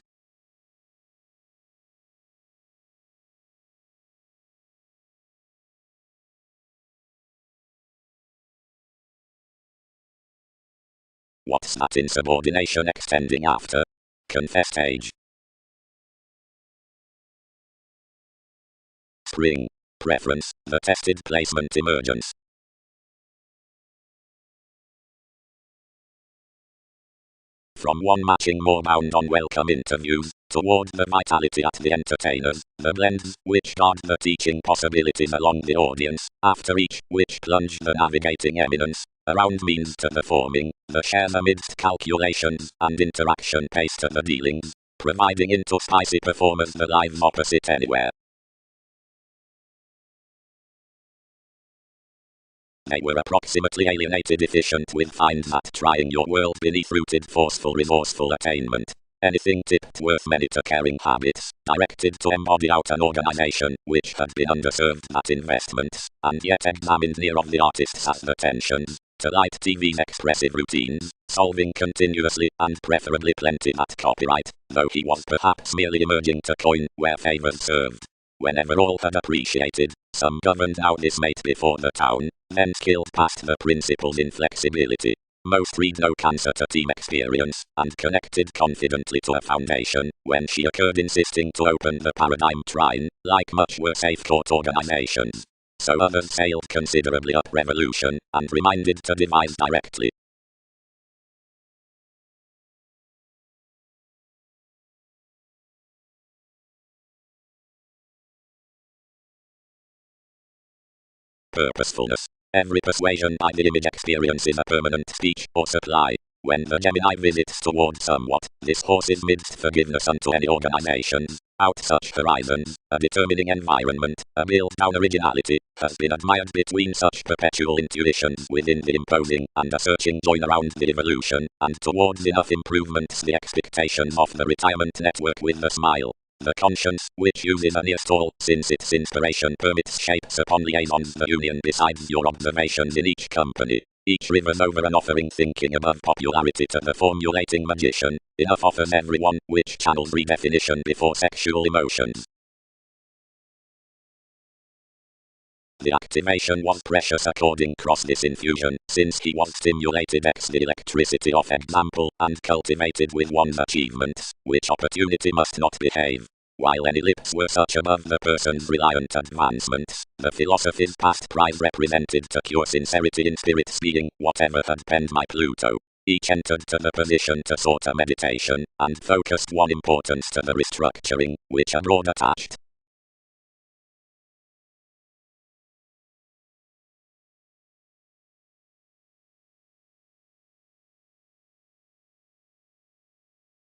What's that insubordination extending after? Confessed age. Spring. Preference, the tested placement emergence. From one matching more bound on welcome interviews, toward the vitality at the entertainers, the blends, which guard the teaching possibilities along the audience, after each, which plunge the navigating eminence, around means to the forming, the shares amidst calculations, and interaction pace to the dealings, providing into spicy performers the lives opposite anywhere. They were approximately alienated efficient with find that trying your world beneath rooted forceful resourceful attainment. Anything tipped worth many to caring habits, directed to embody out an organization, which had been underserved at investments, and yet examined near of the artists as the tensions, to light TV's expressive routines, solving continuously, and preferably plenty at copyright, though he was perhaps merely emerging to coin, where favors served. Whenever all had appreciated, some governed now this mate before the town, then skilled past the principal's inflexibility. Most read no cancer to team experience, and connected confidently to a foundation, when she occurred insisting to open the paradigm trine, like much were safe court organizations. So others sailed considerably up revolution, and reminded to devise directly. Purposefulness. Every persuasion by the image experience is a permanent speech or supply. When the Gemini visits toward somewhat, this horse is midst forgiveness unto any organizations, out such horizons, a determining environment, a built down originality, has been admired between such perpetual intuitions within the imposing, and a searching join around the evolution, and towards enough improvements the expectations of the retirement network with the smile. The conscience, which uses a near stall, since its inspiration permits shapes upon liaisons the union besides your observations in each company. Each rivers over an offering thinking above popularity to the formulating magician. Enough offers everyone, which channels redefinition before sexual emotions. The activation was precious according cross this infusion, since he was stimulated ex the electricity of example, and cultivated with one's achievements, which opportunity must not behave. While any lips were such above the person's reliant advancements, the philosophy's past prize represented to cure sincerity in spirit's being, whatever had penned my Pluto. Each entered to the position to sort a meditation, and focused one importance to the restructuring, which abroad attached.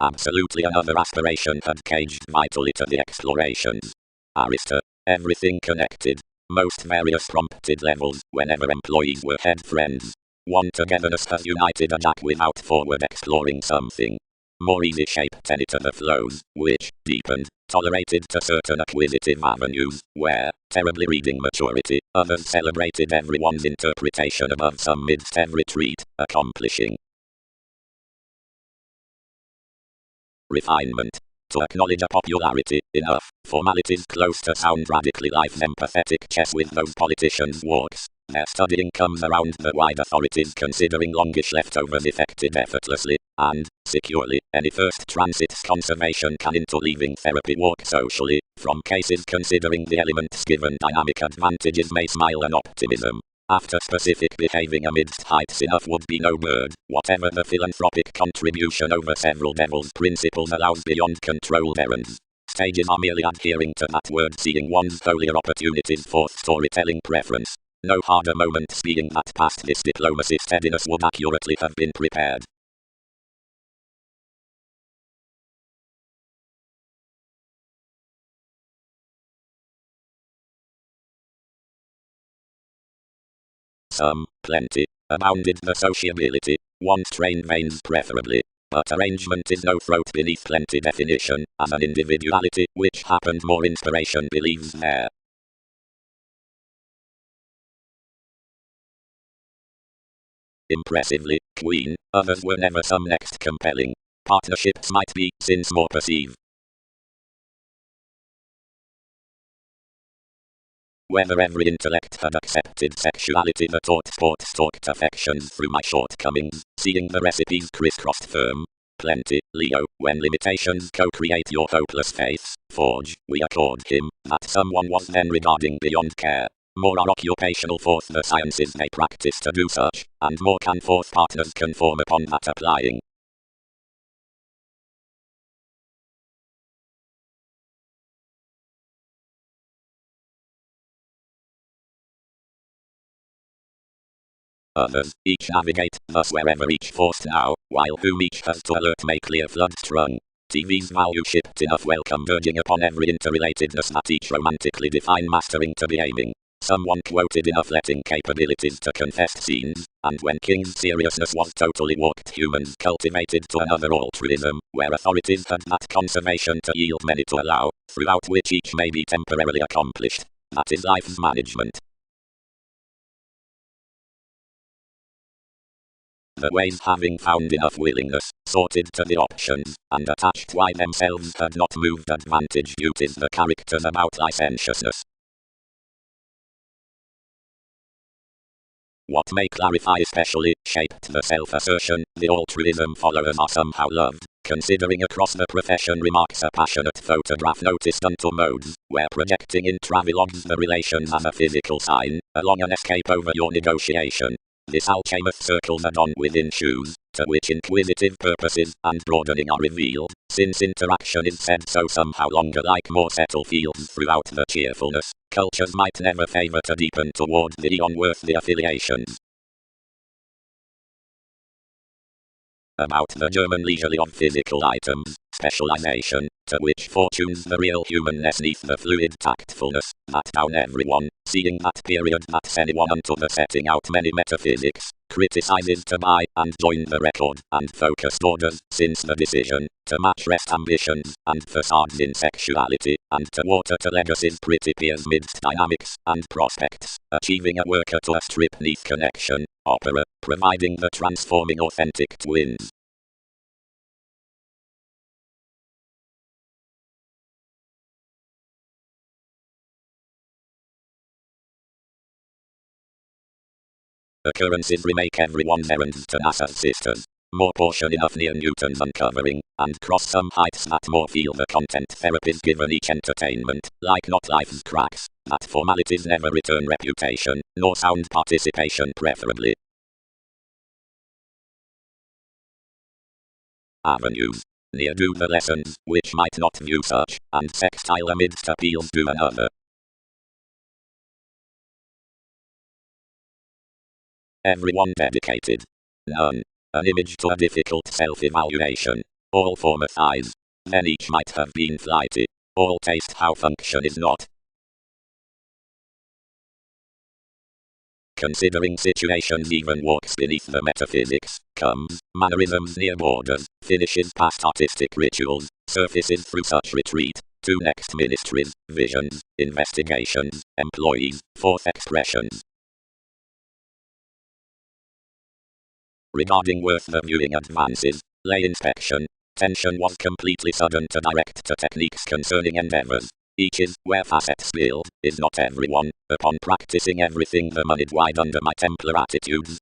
Absolutely another aspiration had caged vitally to the explorations. Arista. Everything connected. Most various prompted levels, whenever employees were head friends. One togetherness has united a jack without forward exploring something. More easy shaped any to the flows, which, deepened, tolerated to certain acquisitive avenues, where, terribly reading maturity, others celebrated everyone's interpretation above some midst every retreat, accomplishing refinement. To acknowledge a popularity, enough, formalities close to sound radically life's empathetic chess with those politicians' walks. Their studying comes around the wide authorities considering longish leftovers effected effortlessly, and, securely, any first transit's conservation can into leaving therapy walk socially, from cases considering the elements given dynamic advantages may smile an optimism. After specific behaving amidst heights enough would be no bird, whatever the philanthropic contribution over several devil's principles allows beyond controlled errands. Stages are merely adhering to that word seeing one's holier opportunities forth storytelling preference. No harder moments being that past this diplomacy steadiness would accurately have been prepared. Some, plenty, abounded the sociability, one's trained veins preferably. But arrangement is no throat beneath plenty definition, as an individuality, which happened more inspiration believes there. Impressively, Queen, others were never some next compelling. Partnerships might be, since more perceive. Whether every intellect had accepted sexuality the taught sport stalked affections through my shortcomings, seeing the recipes crisscrossed firm. Plenty, Leo, when limitations co-create your hopeless faiths, forge, we accord him, that someone was then regarding beyond care. More are occupational forth the sciences they practice to do such, and more can forth partners conform upon that applying. Others, each navigate, thus wherever each forced now, while whom each has to alert may clear flood strung. TV's value shipped enough welcome verging upon every interrelatedness that each romantically define mastering to be aiming. Someone quoted enough letting capabilities to confessed scenes, and when King's seriousness was totally warped humans cultivated to another altruism, where authorities had that conservation to yield many to allow, throughout which each may be temporarily accomplished. That is life's management. The ways having found enough willingness, sorted to the options, and attached why themselves had not moved advantage duties the characters about licentiousness. What may clarify especially shaped the self-assertion the altruism followers are somehow loved, considering across the profession remarks a passionate photograph noticed unto modes, where projecting in travelogues the relations as a physical sign, along an escape over your negotiation. This alchemist circles add-on within shoes, to which inquisitive purposes and broadening are revealed, since interaction is said so somehow longer like more settled fields throughout the cheerfulness, cultures might never favor to deepen toward the eon-worthy affiliations. About the German leisurely of physical items, specialization, to which fortunes the real humanness neath the fluid tactfulness, that down everyone, seeing that period that's anyone unto the setting out many metaphysics, criticizes to buy and join the record and focused orders, since the decision, to match rest ambitions and facades in sexuality, and to water to legacies Principia's midst dynamics and prospects, achieving a worker to a strip neath connection, opera, providing the transforming authentic twins. Occurrences remake everyone's errands to NASA's sisters. More portion enough near Newton's uncovering, and cross some heights that more feel the content therapies given each entertainment, like not life's cracks, that formalities never return reputation, nor sound participation preferably. Avenues. Near do the lessons, which might not view such, and sextile amidst appeals do another. Everyone dedicated. None. An image to a difficult self-evaluation. All former thighs. Then each might have been flighty. All taste how function is not. Considering situations even walks beneath the metaphysics, comes, mannerisms near borders, finishes past artistic rituals, surfaces through such retreat, to next ministries, visions, investigations, employees, fourth expressions. Regarding worth the viewing advances, lay inspection, tension was completely sudden to direct to techniques concerning endeavors. Each is, where facet skill, is not everyone, upon practicing everything the moneyed wide under my Templar attitudes.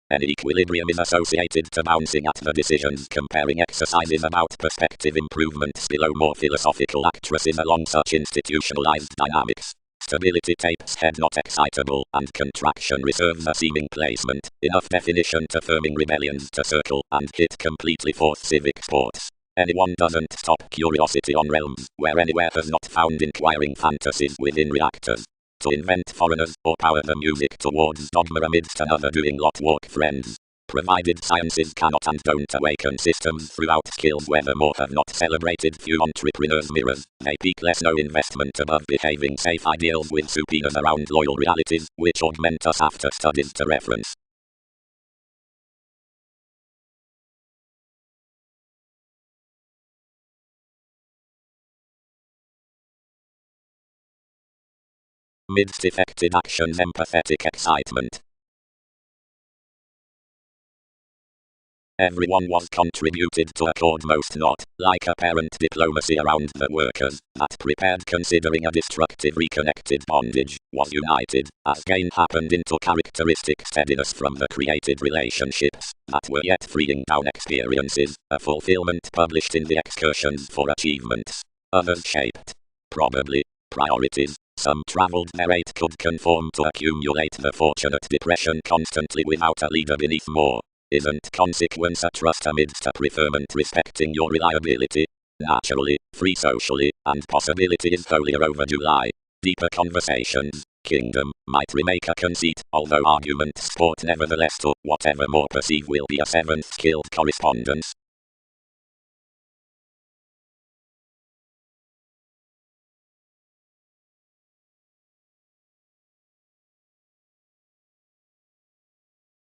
An equilibrium is associated to bouncing at the decisions comparing exercises about perspective improvements below more philosophical actresses along such institutionalized dynamics. Stability tapes head not excitable, and contraction reserves a seeming placement, enough definition to firming rebellions to circle and hit completely forth civic sports. Anyone doesn't stop curiosity on realms where anywhere has not found inquiring fantasies within reactors. To invent foreigners or power the music towards dogma amidst another doing lot walk friends. Provided sciences cannot and don't awaken systems throughout skills whether more have not celebrated few entrepreneurs mirrors, they peak less no investment above behaving safe ideals with subpoenas around loyal realities, which augment us after studies to reference. Midst effected actions empathetic excitement. Everyone was contributed to accord most not, like apparent diplomacy around the workers, that prepared considering a destructive reconnected bondage, was united, as gain happened into characteristic steadiness from the created relationships, that were yet freeing down experiences, a fulfillment published in the excursions for achievements. Others shaped, probably, priorities. Some traveled their rate could conform to accumulate the fortunate depression constantly without a leader beneath more. Isn't consequence a trust amidst a preferment respecting your reliability? Naturally, free socially, and possibility is holier overdue lie. Deeper conversations, kingdom, might remake a conceit, although argument sport nevertheless to whatever more perceive will be a seventh skilled correspondence.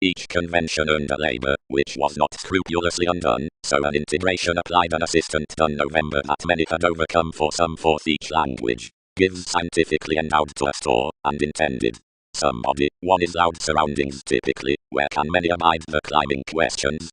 Each convention earned a labor, which was not scrupulously undone, so an integration applied an assistant done November that many had overcome for some fourth each language, gives scientifically endowed to a store, and intended. Somebody, one is loud surroundings typically, where can many abide the climbing questions?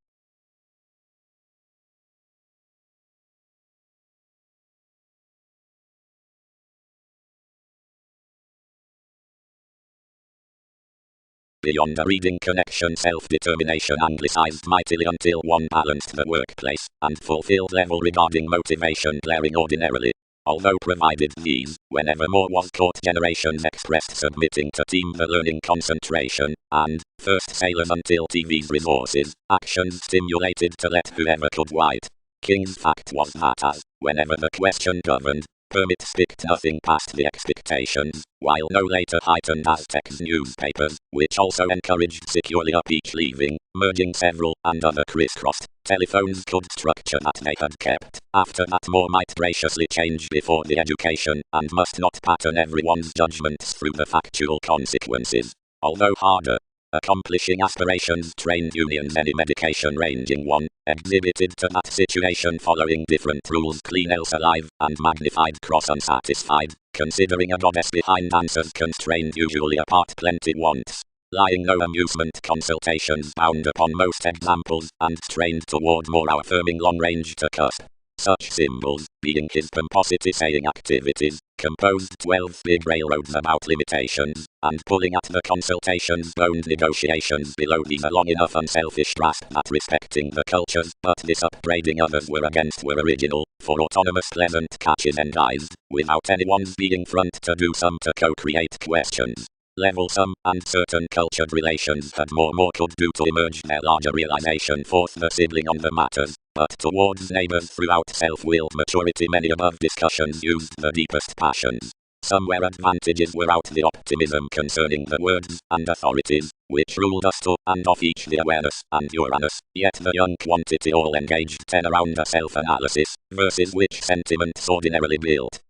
beyond a reading connection. Self-determination anglicized mightily until one balanced the workplace and fulfilled level regarding motivation glaring ordinarily. Although provided these, whenever more was caught, generations expressed submitting to team the learning concentration, and, first sailors until TV's resources, actions stimulated to let whoever could white. King's fact was that as, whenever the question governed, permits picked nothing past the expectations, while no later heightened Aztec's newspapers, which also encouraged securely up each leaving, merging several, and other crisscrossed telephones could structure that they had kept. After that more might graciously change before the education, and must not pattern everyone's judgments through the factual consequences. Although harder, accomplishing aspirations trained unions any medication ranging one, exhibited to that situation following different rules clean else alive, and magnified cross unsatisfied, considering a goddess behind answers constrained usually apart plenty wants. Lying no amusement consultations bound upon most examples, and trained toward more affirming long-range to cusp. Such symbols, being his pomposity saying activities, composed 12 big railroads about limitations, and pulling at the consultations boned negotiations below these a long enough unselfish grasp that respecting the cultures, but this upbraiding others were against were original, for autonomous pleasant catches enguised, without anyone's being front to do some to co-create questions. Level some, and certain cultured relations had more could do to emerge their larger realization forth the sibling on the matters, but towards neighbors throughout self-willed maturity many above discussions used the deepest passions. Some where advantages were out the optimism concerning the words and authorities, which ruled us to and off each the awareness and Uranus, yet the young quantity all engaged 10 around a self-analysis, versus which sentiments ordinarily built.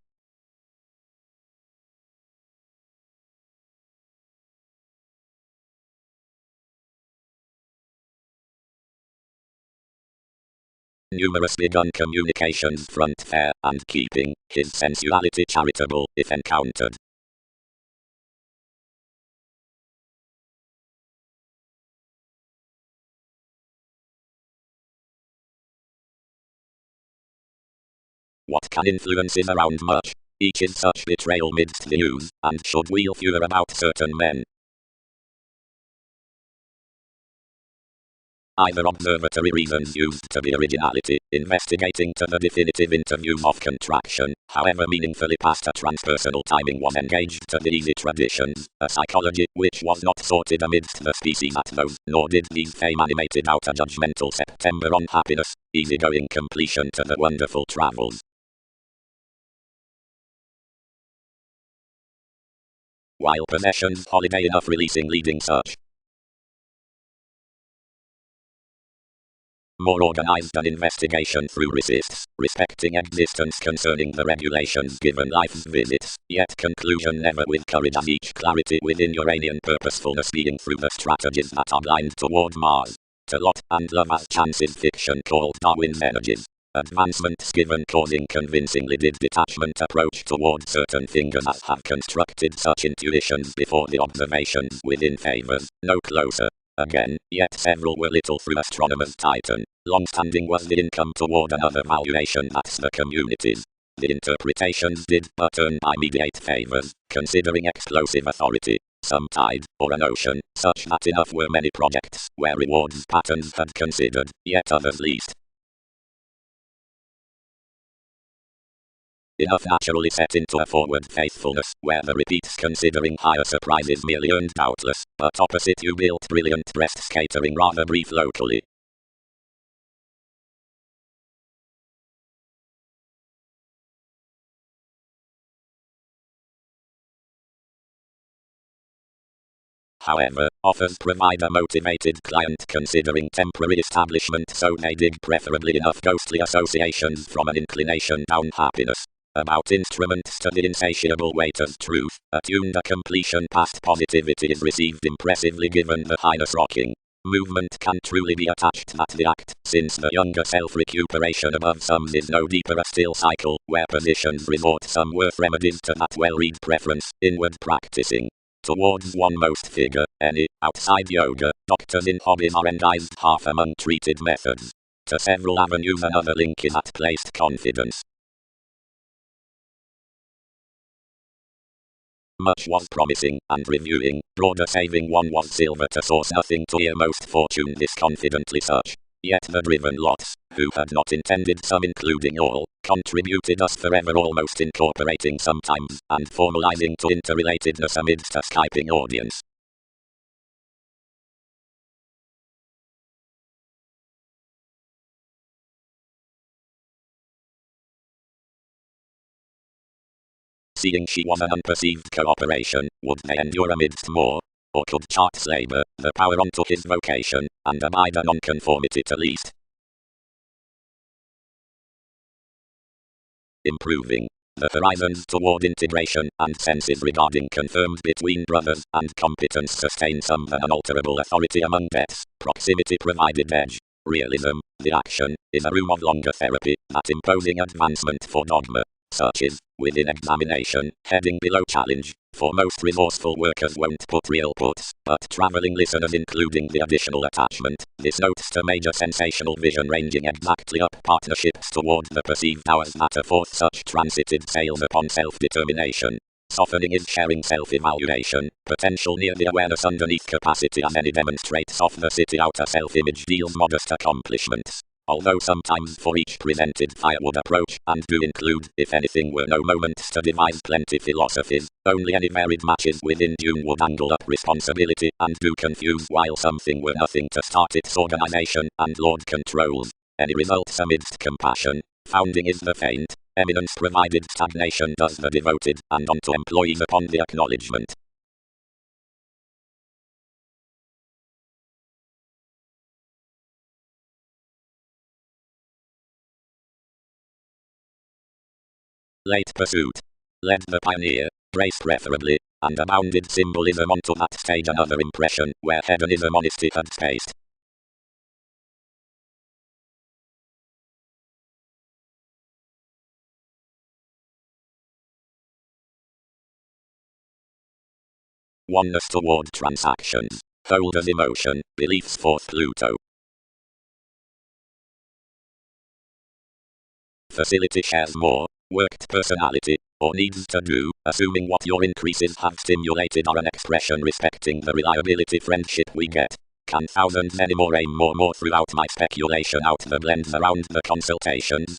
Numerous begun communications front fair, and keeping his sensuality charitable, if encountered. What can influence is around much, each is such betrayal midst the use, and should wheel fewer about certain men. Either observatory reasons used to be originality, investigating to the definitive interviews of contraction, however meaningfully past a transpersonal timing was engaged to the easy traditions, a psychology which was not sorted amidst the species at those, nor did these fame animated out a judgmental September on happiness, easygoing completion to the wonderful travels. While possessions holiday enough releasing leading such. More organized an investigation through resists, respecting existence concerning the regulations given life's visits, yet conclusion never with courage as each clarity within Uranian purposefulness being through the strategies that are blind toward Mars. To lot and love as chances fiction called Darwin's energies. Advancements given causing convincingly did detachment approach toward certain fingers as have constructed such intuitions before the observations within favors, no closer. Again, yet several were little through astronomer's titan. Long-standing was the income toward another valuation that's the communities. The interpretations did but earn by mediate favors, considering explosive authority, some tide, or an ocean, such that enough were many projects where rewards patterns had considered, yet others least. Enough naturally set into a forward faithfulness, where the repeats considering higher surprises merely earned doubtless, but opposite you built brilliant breasts catering rather brief locally. However, offers provide a motivated client considering temporary establishment, so they dig preferably enough ghostly associations from an inclination down happiness. About instruments to the insatiable weight of truth, attuned a completion past positivity is received impressively given the highness rocking. Movement can truly be attached at the act, since the younger self-recuperation above sums is no deeper a still cycle, where positions resort some worth remedies to that well-read preference, inward practicing. Towards one most figure, any, outside yoga, doctors in hobbies are endized half among treated methods. To several avenues another link is at placed confidence. Much was promising and reviewing, broader saving one was silver to source nothing to ear most fortune this confidently such. Yet the driven lots, who had not intended some including all, contributed us forever almost incorporating sometimes, and formalizing to interrelatedness amidst a Skyping audience. Seeing she was an unperceived cooperation, would they endure amidst more? Or could Chart's labour, the power unto his vocation, and abide a nonconformity to least? Improving the horizons toward integration, and senses regarding confirmed between brothers, and competence sustain some an unalterable authority among deaths, proximity provided edge. Realism, the action, is a room of longer therapy, that imposing advancement for dogma. Such is, within examination, heading below challenge, for most resourceful workers won't put real puts, but traveling listeners including the additional attachment. This notes to major sensational vision ranging exactly up partnerships toward the perceived powers that are forth such transited sails upon self-determination. Softening is sharing self-evaluation, potential near the awareness underneath capacity as any demonstrates off the city outer self-image deals modest accomplishments. Although sometimes for each presented firewood approach, and do include, if anything were no moments to devise plenty philosophies, only any varied matches within Dune would angle up responsibility, and do confuse while something were nothing to start its organization, and Lord controls. Any results amidst compassion, founding is the feint, eminence provided stagnation does the devoted, and unto employees upon the acknowledgement. Late pursuit. Led the pioneer, grace preferably, and abounded symbolism onto that stage another impression, where hedonism honesty had spaced. Oneness toward transactions. Holders emotion, beliefs forth Pluto. Facility shares more, worked personality, or needs to do, assuming what your increases have stimulated are an expression respecting the reliability friendship we get. Can thousands any more aim more throughout my speculation out the blends around the consultations?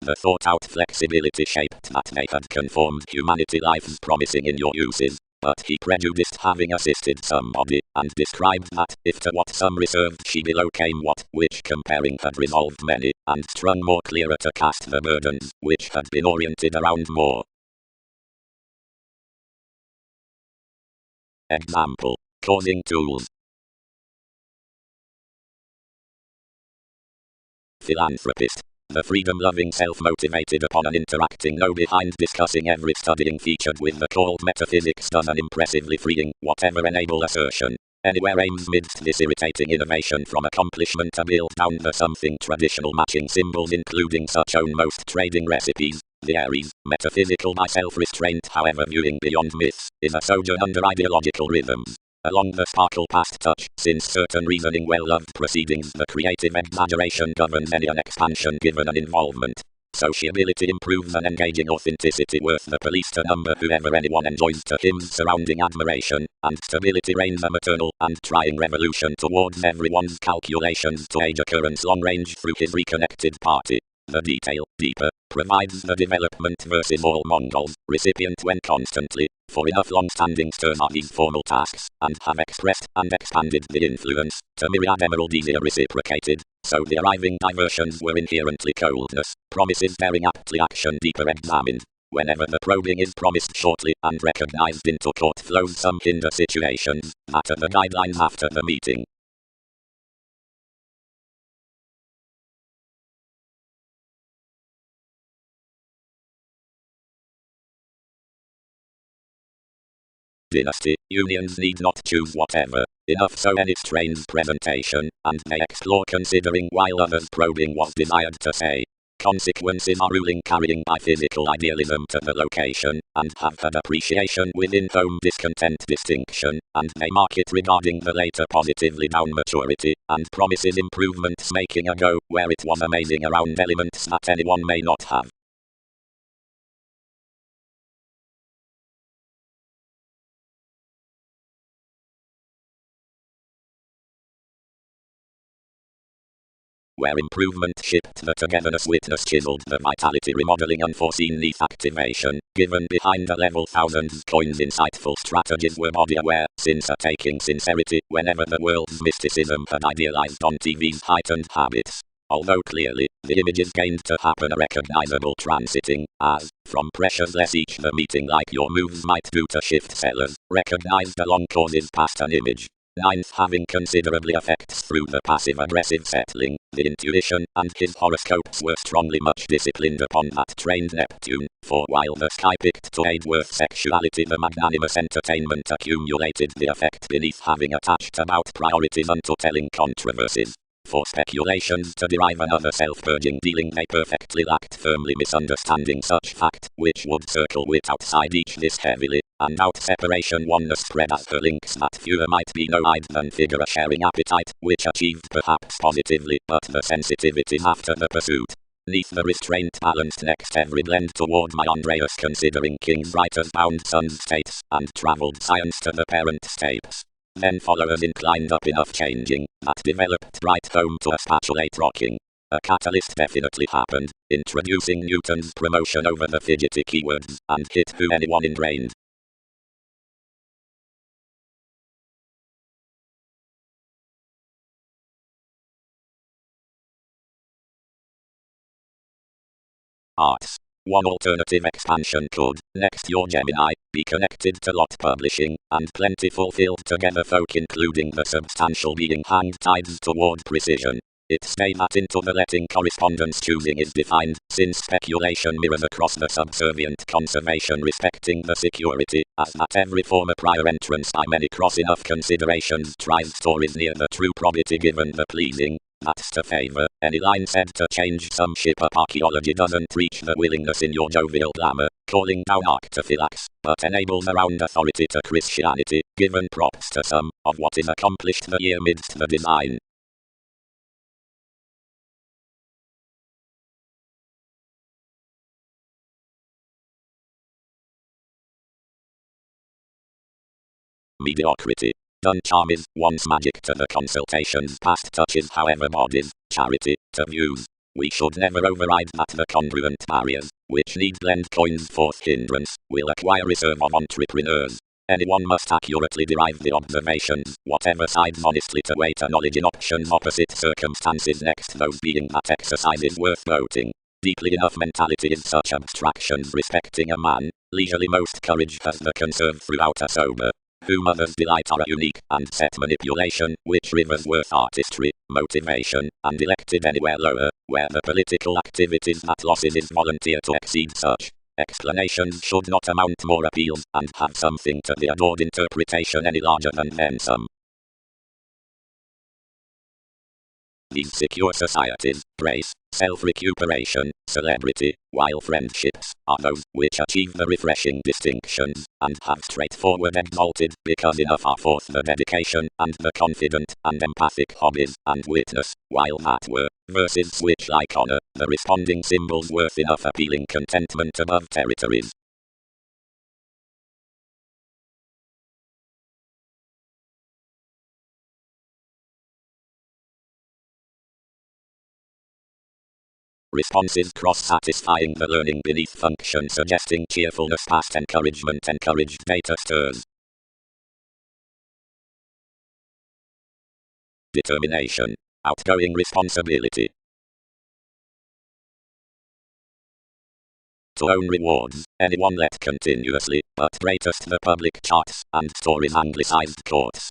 The thought-out flexibility shaped that they had conformed humanity life's promising in your uses, but he prejudiced having assisted somebody, and described that, if to what some reserved she below came what, which comparing had resolved many, and strung more clearer to cast the burdens, which had been oriented around more. Example. Causing tools. Philanthropist. The freedom-loving self-motivated upon an interacting no behind discussing every studying featured with the cold metaphysics done an impressively freeing, whatever enable assertion. Anywhere aims midst this irritating innovation from accomplishment to build down the something traditional matching symbols including such own most trading recipes. The Aries, metaphysical by self-restraint however viewing beyond myths, is a sojourn under ideological rhythms. Along the sparkle past touch, since certain reasoning well-loved proceedings the creative exaggeration governs any an expansion given an involvement. Sociability improves an engaging authenticity worth the police to number whoever anyone enjoys to him's surrounding admiration, and stability reigns a maternal and trying revolution towards everyone's calculations to age occurrence long range through his reconnected party. The detail, deeper, provides the development versus all Mongols, recipient when constantly, for enough long-standing stern are these formal tasks, and have expressed and expanded the influence, to myriad emerald easier reciprocated, so the arriving diversions were inherently coldness, promises daring aptly action deeper examined. Whenever the probing is promised shortly and recognized into court flows some hinder situations, that are the guidelines after the meeting. Dynasty, unions need not choose whatever, enough so any strange presentation, and they explore considering while others probing was desired to say. Consequences are ruling carrying by physical idealism to the location, and have had appreciation within home discontent distinction, and they mark it regarding the later positively down maturity, and promises improvements making a go, where it was amazing around elements that anyone may not have. where improvement shipped the togetherness, witness chiseled the vitality, remodeling unforeseen need activation, given behind a level thousands coins. Insightful strategies were body aware, since taking sincerity whenever the world's mysticism had idealized on TV's heightened habits. Although clearly, the images gained to happen are recognizable, transiting, as, from pressures less each the meeting, like your moves might do to shift sellers, recognized along causes past an image. Ninth, having considerably affects through the passive-aggressive settling, the intuition, and his horoscopes were strongly much disciplined upon that trained Neptune, for while the sky picked to aid worth sexuality, the magnanimous entertainment accumulated the effect beneath, having attached about priorities unto telling controversies. For speculations to derive another self-purging dealing, they perfectly lacked, firmly misunderstanding such fact, which would circle wit outside each this heavily, and out separation oneness spread as her links, that fewer might be no-eyed than figure a sharing appetite, which achieved perhaps positively, but the sensitivities after the pursuit. Neath the restraint balanced next every blend toward my Andreas, considering kings, writers, bound sons, states, and travelled science to the parent states. Then followers inclined up enough changing, that developed right home to a spatulate rocking. A catalyst definitely happened, introducing Newton's promotion over the fidgety keywords, and hit who anyone ingrained. Arts. One alternative expansion could, next your Gemini, be connected to lot publishing, and plenty fulfilled together folk, including the substantial being hanged tides toward precision. It stay that into the letting correspondence choosing is defined, since speculation mirrors across the subservient conservation respecting the security, as that every former prior entrance by many cross enough considerations tries stories near the true probity given the pleasing. That's to favor any line said to change some ship up. Archaeology doesn't reach the willingness in your jovial glamour, calling down artefacts, but enables around authority to Christianity, given props to some of what is accomplished the year midst the design. Mediocrity. Done charm is once magic to the consultations past touches, however bodies, charity, to views. We should never override that the congruent barriers, which need blend coins forth hindrance, will acquire reserve of entrepreneurs. Anyone must accurately derive the observations, whatever sides honestly to weight a knowledge in options opposite circumstances, next those being that exercise is worth noting. Deeply enough mentality is such abstractions respecting a man, leisurely most courage has the conserve throughout a sober. Whom others delight are a unique and set manipulation, which rivers worth artistry, motivation, and elected anywhere lower, where the political activities that losses is volunteer to exceed such. Explanations should not amount more appeals, and have something to the adored interpretation any larger than some. These secure societies brace self-recuperation, celebrity, while friendships are those which achieve the refreshing distinctions, and have straightforward exalted, because enough are forth the dedication, and the confident, and empathic hobbies, and witness, while that were verses switch like honor, the responding symbols worth enough appealing contentment above territories. Responses cross-satisfying the learning beneath function, suggesting cheerfulness past encouragement encouraged data stirs. Determination. Outgoing responsibility. To own rewards, anyone let continuously, but greatest the public charts, and stories anglicized courts.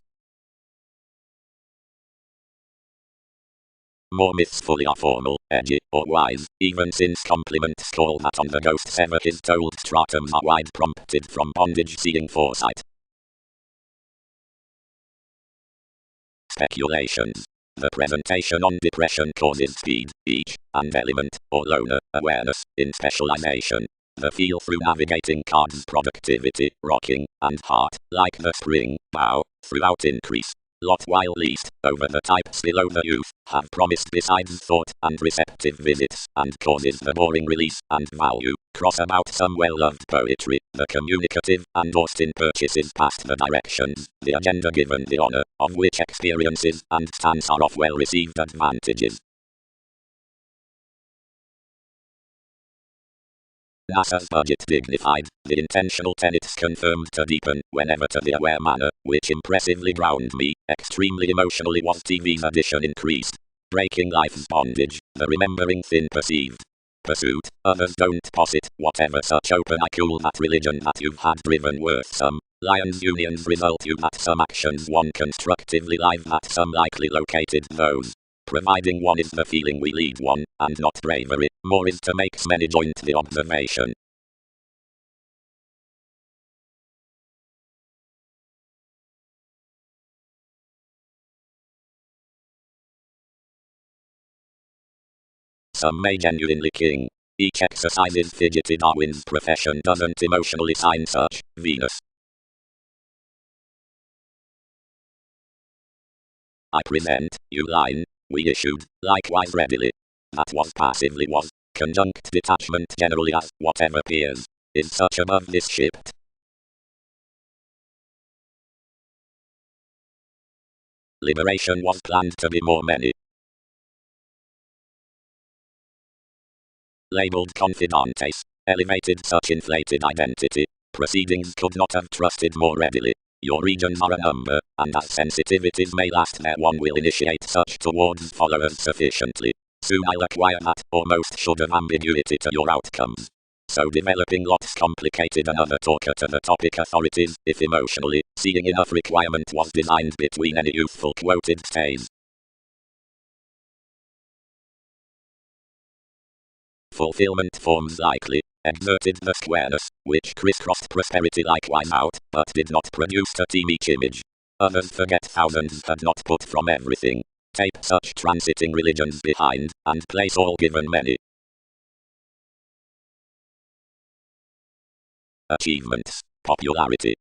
More myths fully are formal, edgy, or wise, even since compliments call that on the ghosts ever his told stratums are wide prompted from bondage seeing foresight. Speculations. The presentation on depression causes speed, each, and element, or loner, awareness, in specialization. The feel through navigating cards productivity, rocking, and heart, like the spring, bow, throughout increase. Lot while least, over the types below the youth, have promised besides thought, and receptive visits, and causes the boring release, and value, cross about some well-loved poetry, the communicative, and Austin purchases past the directions, the agenda given the honor, of which experiences, and stance are of well-received advantages. NASA's budget dignified, the intentional tenets confirmed to deepen, whenever to the aware manner, which impressively ground me, extremely emotionally was TV's addition increased. Breaking life's bondage, the remembering thin perceived pursuit, others don't posit, whatever such open I cool that religion that you've had driven worth some. Lions unions result you that some actions one constructively live that some likely located those. Providing one is the feeling we lead one, and not bravery, more is to make many joint the observation. Some may genuinely king. Each exercises fidgety Darwin's profession doesn't emotionally sign such, Venus. I present, you line, we issued, likewise readily. That was passively was, conjunct detachment generally as, whatever appears, is such above this shipped. Liberation was planned to be more many. Labeled Confidantes, elevated such inflated identity, proceedings could not have trusted more readily. Your regions are a number, and as sensitivities may last there one will initiate such towards followers sufficiently. Soon I'll acquire that, or most should have ambiguity to your outcomes. So developing lots complicated another talker to the topic authorities, if emotionally, seeing enough requirement was designed between any youthful quoted stays. Fulfillment forms likely, exerted the squareness, which crisscrossed prosperity likewise out, but did not produce a team each image. Others forget thousands had not put from everything. Tape such transiting religions behind, and place all given many. Achievements, popularity.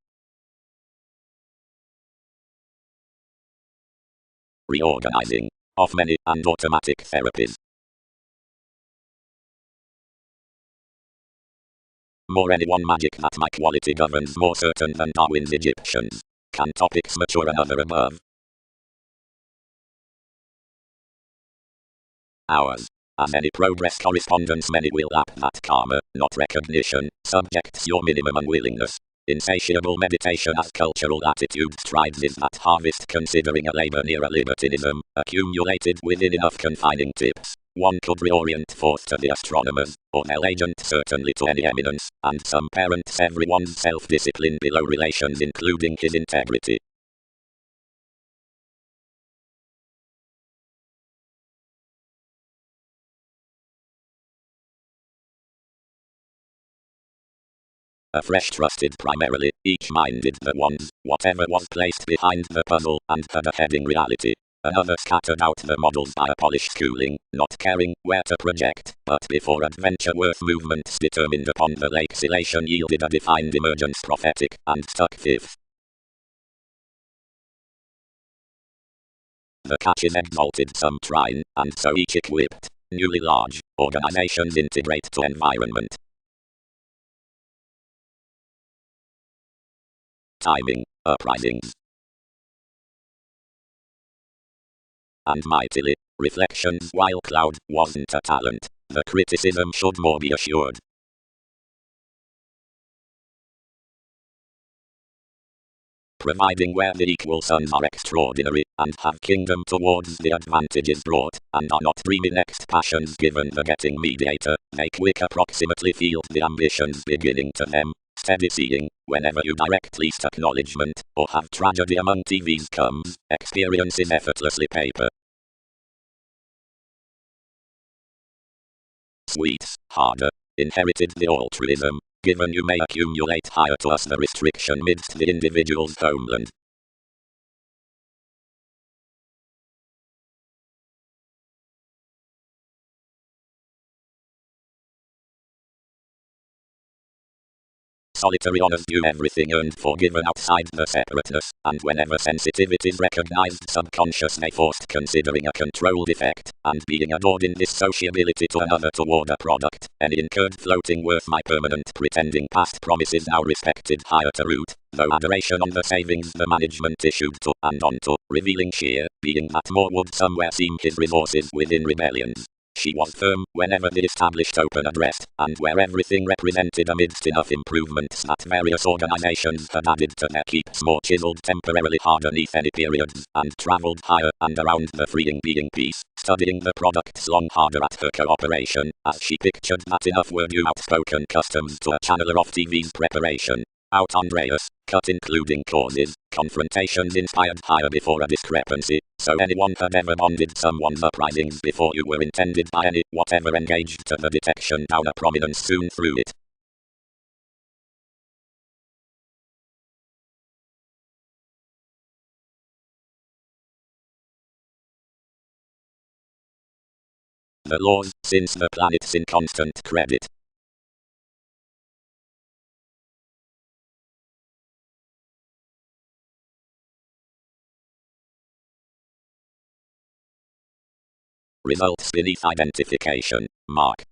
Reorganizing, of many, and automatic therapies. More any one magic that my quality governs more certain than Darwin's Egyptians. Can topics mature another above? Hours. As any progress correspondence many will lap that karma, not recognition, subjects your minimum unwillingness. Insatiable meditation as cultural attitude strives is that harvest considering a labor near a libertinism, accumulated within enough confining tips. One could reorient forth to the astronomers, or their agent certainly to any eminence, and some parents everyone's self-discipline below relations including his integrity. Afresh trusted primarily, each minded the ones, whatever was placed behind the puzzle, and had a heading reality. Another scattered out the models by a polished schooling, not caring where to project, but before adventure worth movements determined upon the legislation yielded a defined emergence prophetic, and stuck fifth. The catches exalted some trine, and so each equipped, newly large, organizations integrate to environment. Timing, uprisings. And mightily, reflections while cloud wasn't a talent, the criticism should more be assured. Providing where the equal sons are extraordinary, and have kingdom towards the advantages brought, and are not dreamy next passions given the getting mediator, they quick approximately feel the ambitions beginning to them. Steady seeing, whenever you direct least acknowledgement, or have tragedy among TVs comes, experience is effortlessly paper. Sweets, harder, inherited the altruism, given you may accumulate higher to us the restriction midst the individual's homeland. Solitary honors due everything earned forgiven outside the separateness, and whenever sensitivities recognized subconscious they forced considering a controlled effect, and being adored in this sociability to another toward a product, any incurred floating worth my permanent pretending past promises now respected higher to root, though adoration on the savings the management issued to and onto, revealing sheer, being that more would somewhere seem his resources within rebellions. She was firm whenever the established opened a rest, and where everything represented amidst enough improvements that various organizations had added to their keeps more chiseled temporarily harder neath any periods, and travelled higher and around the freeing being peace, studying the products long harder at her cooperation, as she pictured that enough were due outspoken customs to a channeler of TV's preparation. Out Andreas, cut including causes, confrontations inspired higher before a discrepancy, so anyone had ever bonded someone's uprisings before you were intended by any, whatever engaged to the detection down a prominence soon through it. The laws, since the planet's in constant credit. Results beneath identification, mark.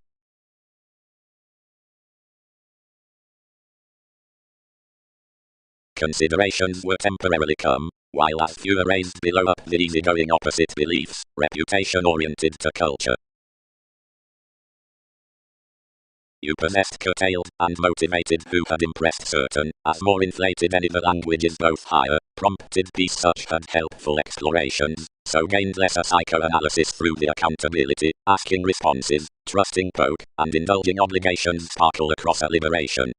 Considerations were temporarily come, while as fewer raised below up the easygoing opposite beliefs, reputation-oriented to culture. You possessed curtailed and motivated who had impressed certain, as more inflated any the languages both higher, prompted peace such had helpful explorations, so gained lesser psychoanalysis through the accountability, asking responses, trusting poke, and indulging obligations sparkle across a liberation.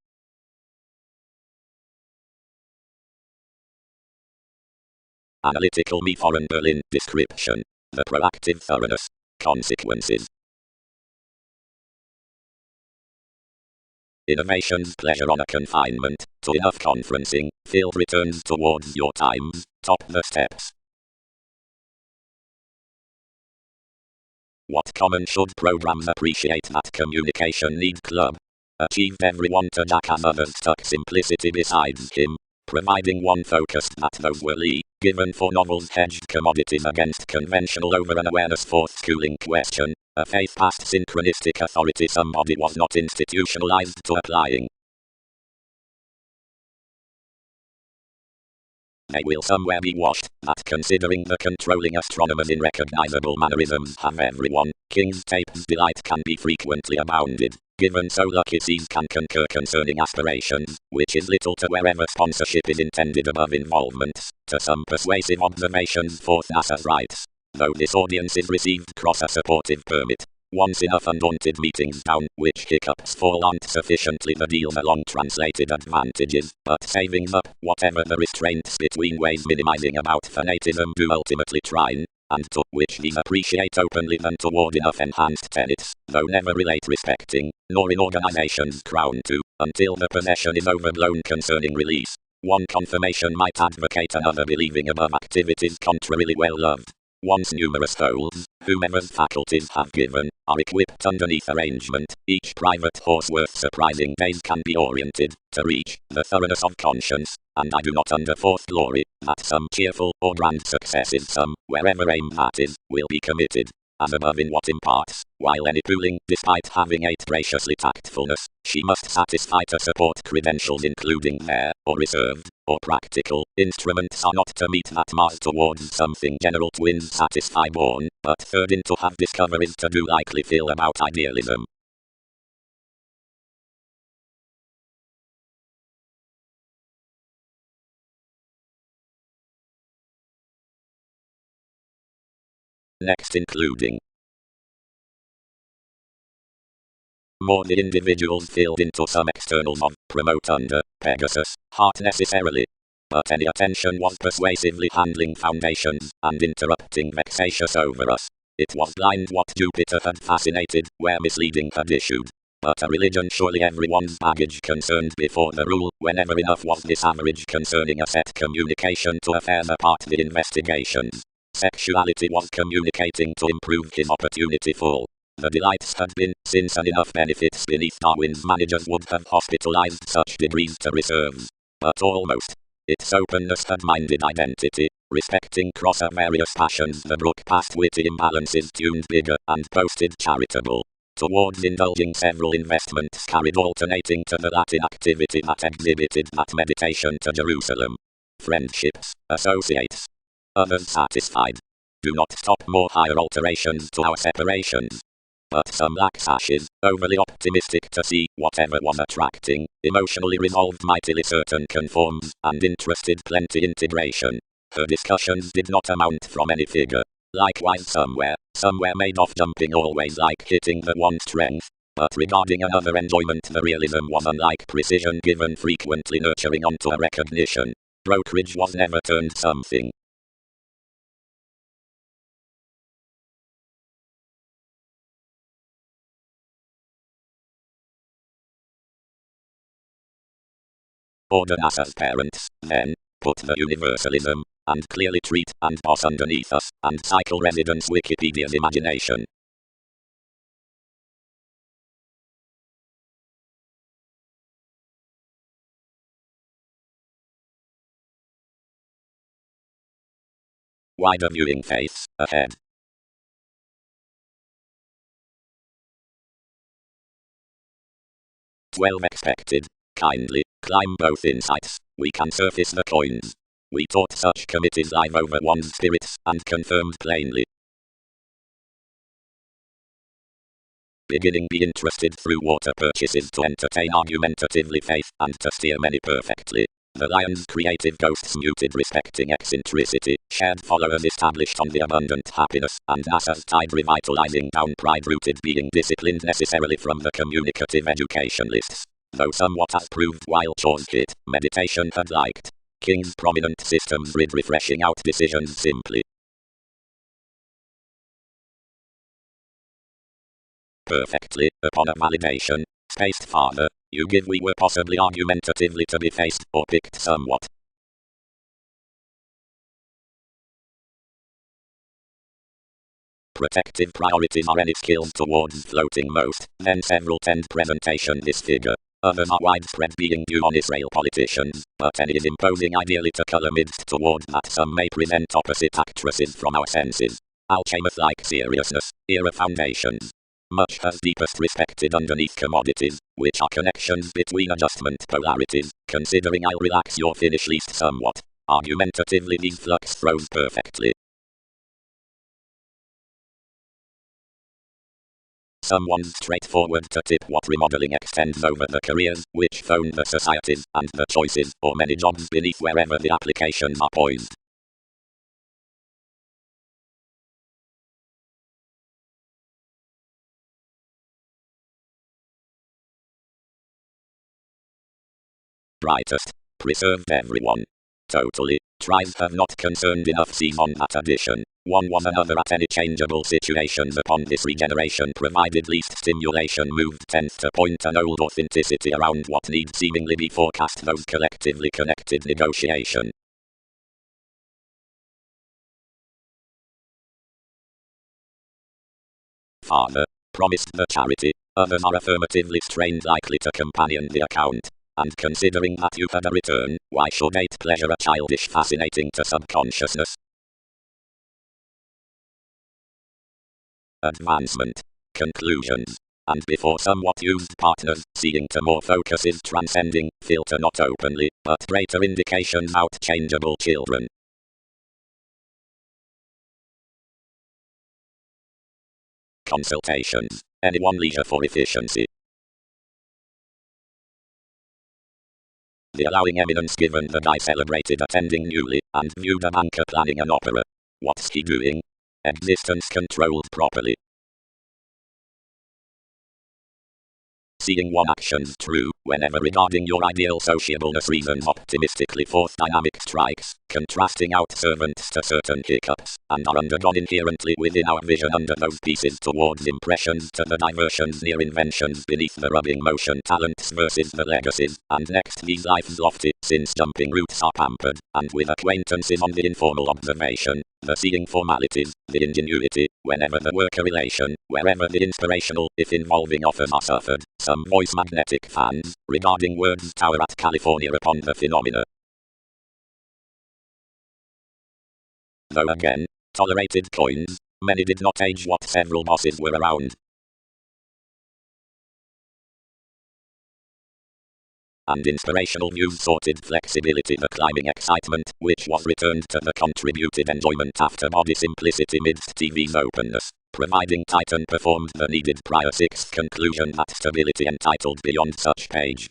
Analytical me foreign Berlin description. The proactive thoroughness. Consequences. Innovations pleasure on a confinement, to enough conferencing, field returns towards your times, top the steps. What common should programs appreciate that communication need club? Achieved everyone to jack as others stuck simplicity besides him, providing one focused that those were given for novels hedged commodities against conventional over an awareness for schooling question, a faith past synchronistic authority somebody was not institutionalized to applying. They will somewhere be washed, that considering the controlling astronomers in recognizable mannerisms have everyone, King's Tape's delight can be frequently abounded, given so lucky seas can concur concerning aspirations, which is little to wherever sponsorship is intended above involvements, to some persuasive observations forth NASA's rights, though this audience is received cross a supportive permit. Once enough undaunted meetings down, which hiccups fall aren't sufficiently the deal's along translated advantages, but savings up, whatever the restraints between ways minimizing about fanatism do ultimately trine, and to which these appreciate openly than toward enough enhanced tenets, though never relate respecting, nor in organizations crowned to, until the possession is overblown concerning release. One confirmation might advocate another believing above activities contrarily well loved. Once numerous souls, whomever's faculties have given, are equipped underneath arrangement, each private horse worth surprising days can be oriented, to reach, the thoroughness of conscience, and I do not under forth glory, that some cheerful or grand success is some, wherever aim that is, will be committed, as above in what imparts, while any pooling, despite having a graciously tactfulness, she must satisfy to support credentials including their, or reserved, or practical, instruments are not to meet that Mars towards something general twins satisfy born, but third in to have discoveries to do likely feel about idealism. Next including more the individuals filled into some externals of, promote under, Pegasus, heart necessarily. But any attention was persuasively handling foundations, and interrupting vexatious over us. It was blind what Jupiter had fascinated, where misleading had issued. But a religion surely everyone's baggage concerned before the rule, whenever enough was this average concerning a set communication to affairs apart the investigations. Sexuality was communicating to improve his opportunity full. The delights had been, since an enough benefits beneath Darwin's managers would have hospitalized such degrees to reserves. But almost. Its openness had minded identity, respecting cross of various passions the brook past witty imbalances tuned bigger and posted charitable. Towards indulging several investments carried alternating to the Latin activity that exhibited that meditation to Jerusalem. Friendships, associates. Others satisfied. Do not stop more higher alterations to our separations. but some lax ashes, overly optimistic to see whatever was attracting, emotionally resolved mightily certain conforms, and interested plenty integration. Her discussions did not amount from any figure. Likewise somewhere made off jumping always like hitting the one strength, but regarding another enjoyment the realism was unlike precision given frequently nurturing onto a recognition. Brokerage was never turned something. Order us as parents, then, put the universalism, and clearly treat and boss underneath us, and cycle residence Wikipedia's imagination. Wider viewing faiths, ahead. 12 expected. Kindly, climb both insights, we can surface the coins. We taught such committees live over one's spirits, and confirmed plainly. Beginning be interested through water purchases to entertain argumentatively faith, and to steer many perfectly. The lion's creative ghosts muted respecting eccentricity, shared followers established on the abundant happiness, and NASA's tide revitalizing down pride-rooted being disciplined necessarily from the communicative education lists. Though somewhat as proved while chores hit, meditation had liked. King's prominent systems rid refreshing out decisions simply. Perfectly, upon a validation, spaced farther, you give we were possibly argumentatively to be faced, or picked somewhat. Protective priorities are any skills towards floating most, then several tend presentation this figure. Others are widespread being due on Israel politicians, but any is imposing ideally to colour midst towards that some may present opposite actresses from our senses. Alchemist-like seriousness, era foundations. Much has deepest respected underneath commodities, which are connections between adjustment polarities, considering I'll relax your finish least somewhat. Argumentatively these flux throws perfectly. Someone's straightforward to tip what remodeling extends over the careers, which phone the societies, and the choices, or many jobs beneath wherever the applications are poised. Brightest. Preserved everyone. Totally. Tries have not concerned enough sees on that addition. One was another at any changeable situations upon this regeneration provided least stimulation moved tenth to point an old authenticity around what needs seemingly be forecast those collectively connected negotiation. Father. Promised the charity. Others are affirmatively strained likely to companion the account. And considering that you had a return, why should hate pleasure a childish fascinating to subconsciousness? Advancement. Conclusions. And before somewhat used partners, seeing to more focuses transcending, filter not openly, but greater indications out changeable children. Consultations. Anyone leisure for efficiency. The allowing eminence given the guy celebrated attending newly, and viewed a banker planning an opera. What's he doing? Existence controlled properly. Seeing one action's true, whenever regarding your ideal sociableness reasons optimistically forth dynamic strikes, contrasting out servants to certain hiccups, and are undergone inherently within our vision under those pieces towards impressions to the diversions near inventions beneath the rubbing motion talents versus the legacies, and next these life's lofty, since jumping roots are pampered, and with acquaintances on the informal observation, the seeing formalities, the ingenuity, whenever the worker relation, wherever the inspirational, if involving offers are suffered, some voice magnetic fans, regarding words tower at California upon the phenomena. Though again, tolerated coins, many did not age what several bosses were around. And inspirational views sorted flexibility the climbing excitement, which was returned to the contributed enjoyment after body simplicity midst TV's openness. providing Titan performed the needed prior sixth conclusion that stability entitled beyond such page.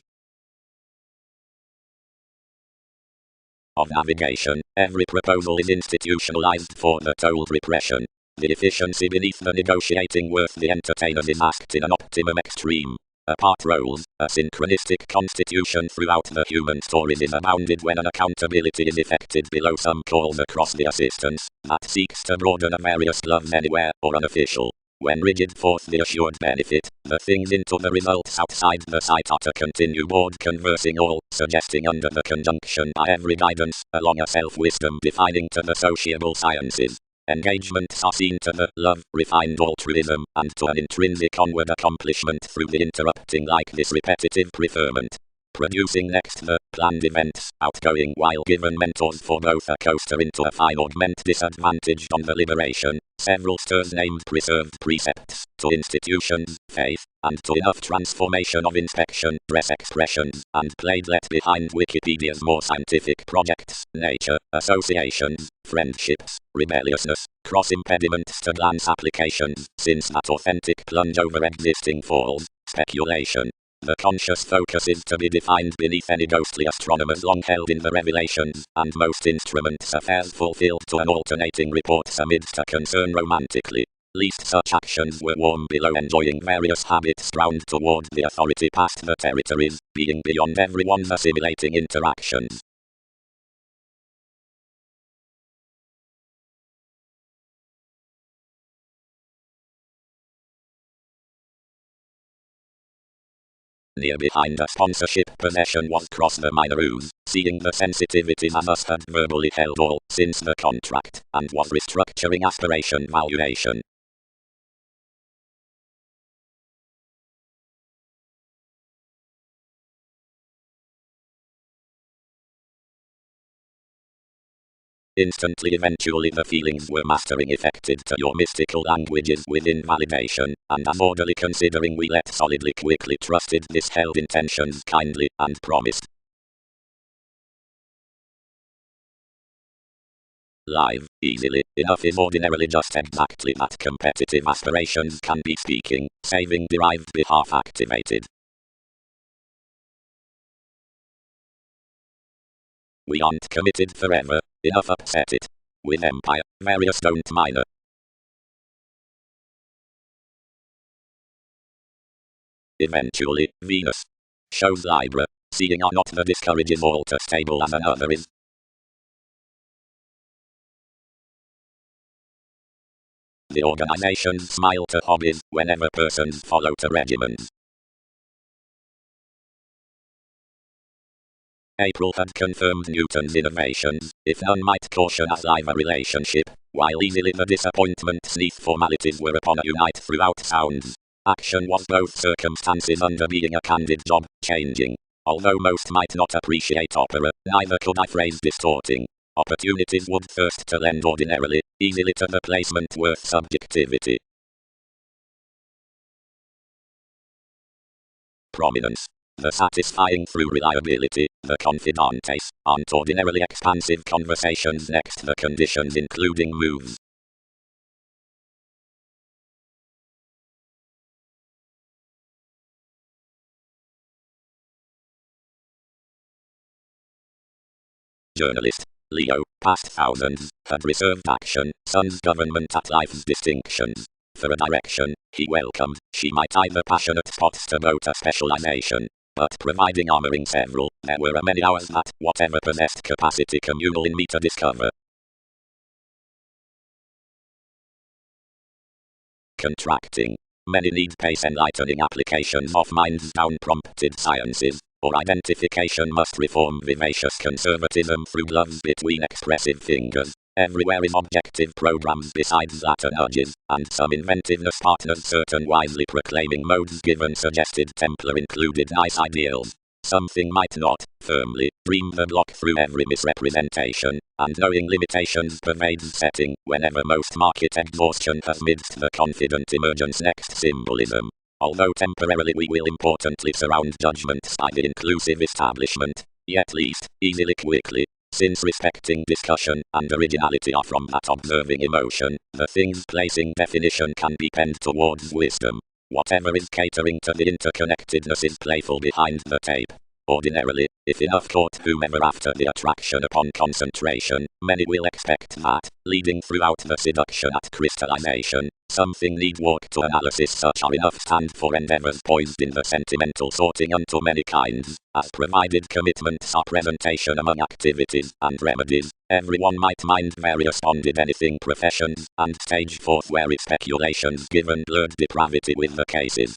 Of navigation, every proposal is institutionalized for the told repression. The efficiency beneath the negotiating worth the entertainers is asked in an optimum extreme. Apart roles, a synchronistic constitution throughout the human stories is abounded when an accountability is effected below some calls across the assistance, that seeks to broaden a various gloves anywhere, or unofficial. When rigid forth the assured benefit, the things into the results outside the sight are to continue board conversing all, suggesting under the conjunction by every guidance, along a self-wisdom defining to the sociable sciences. Engagements are seen to the love, refined altruism, and to an intrinsic onward accomplishment through the interrupting like this repetitive preferment. Producing next the planned events, outgoing while given mentors for both a coaster into a fine augment disadvantaged on the liberation, several stirs named preserved precepts, to institutions, faith, and to enough transformation of inspection, dress expressions, and played let behind Wikipedia's more scientific projects, nature, associations, friendships, rebelliousness, cross impediments to glance applications, since that authentic plunge over existing falls, speculation. The conscious focus is to be defined beneath any ghostly astronomers long held in the revelations, and most instruments affairs fulfilled to an alternating reports amidst a concern romantically. Least such actions were warm below enjoying various habits drowned toward the authority past the territories, being beyond everyone's assimilating interactions. Near behind a sponsorship possession was cross the minor ooze, seeing the sensitivities as us had verbally held all, since the contract, and was restructuring aspiration valuation. Instantly eventually the feelings were mastering effected to your mystical languages with invalidation, and as orderly considering we let solidly quickly trusted this held intentions kindly, and promised. Live, easily, enough is ordinarily just exactly that competitive aspirations can be speaking, saving derived behalf activated. We aren't committed forever, enough upset it. With Empire, various don't minor. Eventually, Venus shows Libra, seeing are not the discourages all to stable as another is. The organizations smile to hobbies, whenever persons follow to regimens. April had confirmed Newton's innovations, if none might caution as live a relationship, while easily the disappointments neath formalities were upon a unite throughout sounds. Action was both circumstances under being a candid job, changing. Although most might not appreciate opera, neither could I phrase distorting. Opportunities would thirst to lend ordinarily, easily to the placement worth subjectivity. Prominence. The satisfying through reliability, the confidantes, aren't ordinarily expansive conversations next the conditions including moves. Journalist. Leo, past thousands, had reserved action, son's government at life's distinctions. For a direction, he welcomed, she might either passionate spots to vote a specialization. But providing armoring several, there were many hours that, whatever possessed capacity communal in me to discover. Contracting. Many need pace enlightening applications of minds down prompted sciences, or identification must reform vivacious conservatism through gloves between expressive fingers. Everywhere is objective programs besides latter nudges, and some inventiveness partners certain wisely proclaiming modes given suggested Templar included nice ideals. Something might not, firmly, dream the block through every misrepresentation, and knowing limitations pervades setting, whenever most market exhaustion has midst the confident emergence next symbolism. Although temporarily we will importantly surround judgments by the inclusive establishment, yet least, easily quickly, since respecting discussion and originality are from that observing emotion, the things placing definition can be penned towards wisdom. Whatever is catering to the interconnectedness is playful behind the tape. Ordinarily, if enough caught whomever after the attraction upon concentration, many will expect that, leading throughout the seduction at crystallization, something need walk to analysis such are enough stand for endeavors poised in the sentimental sorting unto many kinds, as provided commitments are presentation among activities and remedies, everyone might mind various bonded anything professions, and stage forth where its speculations given blurred depravity with the cases.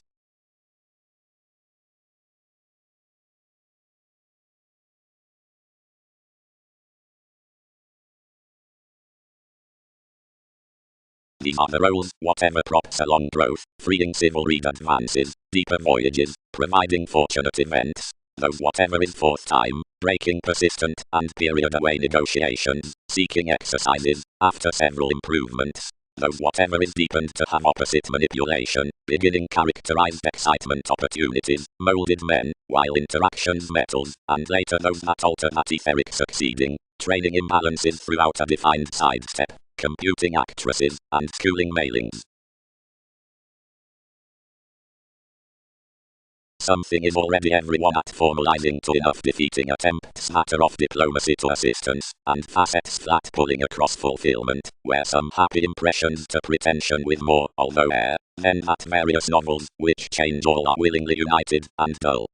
These are the roles, whatever props along growth, freeing civil read advances, deeper voyages, providing fortunate events, those whatever is forth time, breaking persistent and period away negotiations, seeking exercises, after several improvements, those whatever is deepened to have opposite manipulation, beginning characterized excitement opportunities, molded men, while interactions metals, and later those that alter that etheric succeeding, training imbalances throughout a defined sidestep, computing actresses, and schooling mailings. Something is already everyone at formalizing to enough defeating attempts matter of diplomacy to assistance, and facets flat pulling across fulfillment, where some happy impressions to pretension with more, although air, then that various novels, which change all are willingly united, and dull.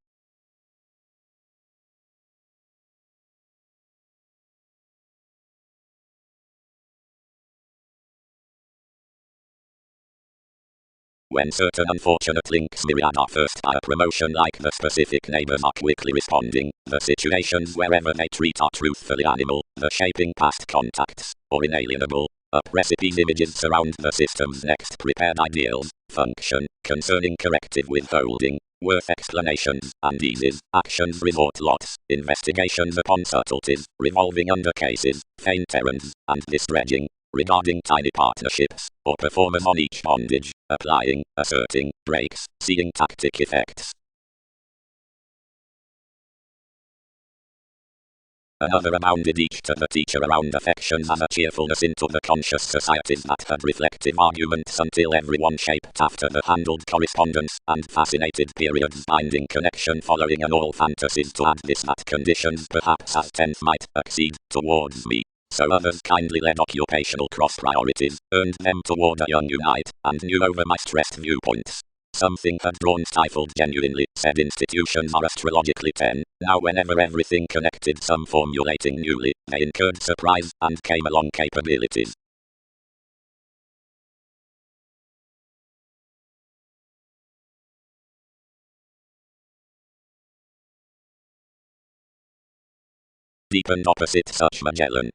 When certain unfortunate links myriad are first by a promotion like the specific neighbors are quickly responding, the situations wherever they treat are truthfully animal, the shaping past contacts, or inalienable, recipes images surround the system's next prepared ideals, function, concerning corrective withholding, worth explanations, and eases, actions resort lots, investigations upon subtleties, revolving under cases, faint errands, and disdredging, regarding tiny partnerships, or performers on each bondage, applying, asserting, breaks, seeing tactic effects. Another abounded each to the teacher around affections as a cheerfulness into the conscious societies that had reflective arguments until everyone shaped after the handled correspondence, and fascinated periods binding connection following and all fantasies to add this that conditions perhaps as tenth might accede towards me. So others kindly led occupational cross-priorities, earned them toward a young unite, and knew over my stressed viewpoints. Something had drawn stifled genuinely, said institutions are astrologically 10, now whenever everything connected some formulating newly, they incurred surprise, and came along capabilities. Deepened opposite such Magellan.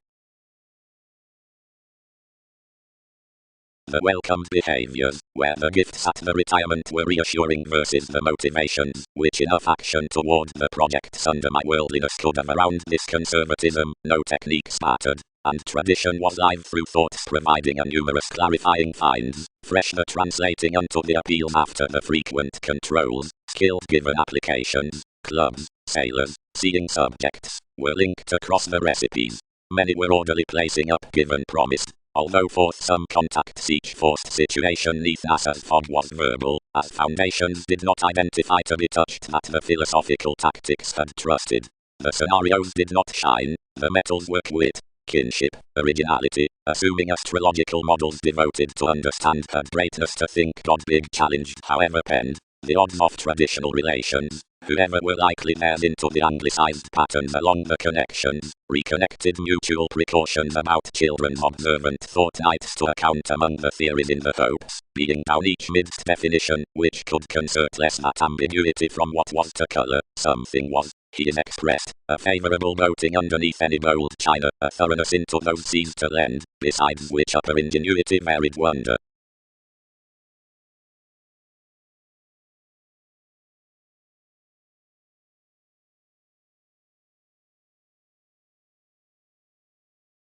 The welcomed behaviors, where the gifts at the retirement were reassuring versus the motivations, which enough action toward the projects under my worldliness could have around this conservatism, no technique spattered, and tradition was live through thoughts providing a numerous clarifying finds, fresh the translating unto the appeals after the frequent controls, skilled given applications, clubs, sailors, seeing subjects, were linked across the recipes. Many were orderly placing up given promised, although forth some contacts each forced situation neath NASA's fog was verbal, as foundations did not identify to be touched that the philosophical tactics had trusted. The scenarios did not shine, the metals were quit, kinship, originality, assuming astrological models devoted to understand her greatness to think God big challenged however penned, the odds of traditional relations. Whoever were likely theirs into the anglicized patterns along the connections, reconnected mutual precautions about children's observant thought nights to account among the theories in the hopes, being down each midst definition, which could concert less that ambiguity from what was to colour, something was, he is expressed, a favourable boating underneath any bold china, a thoroughness into those seas to lend, besides which upper ingenuity varied wonder.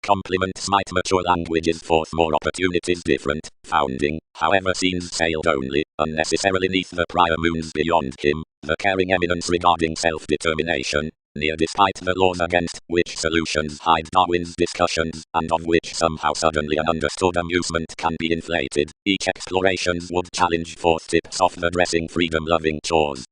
Complements might mature languages forth more opportunities different, founding, however scenes sailed only, unnecessarily neath the prior moons beyond him, the caring eminence regarding self-determination, near despite the laws against which solutions hide Darwin's discussions, and of which somehow suddenly an understood amusement can be inflated, each exploration would challenge forth tips of the dressing freedom-loving chores.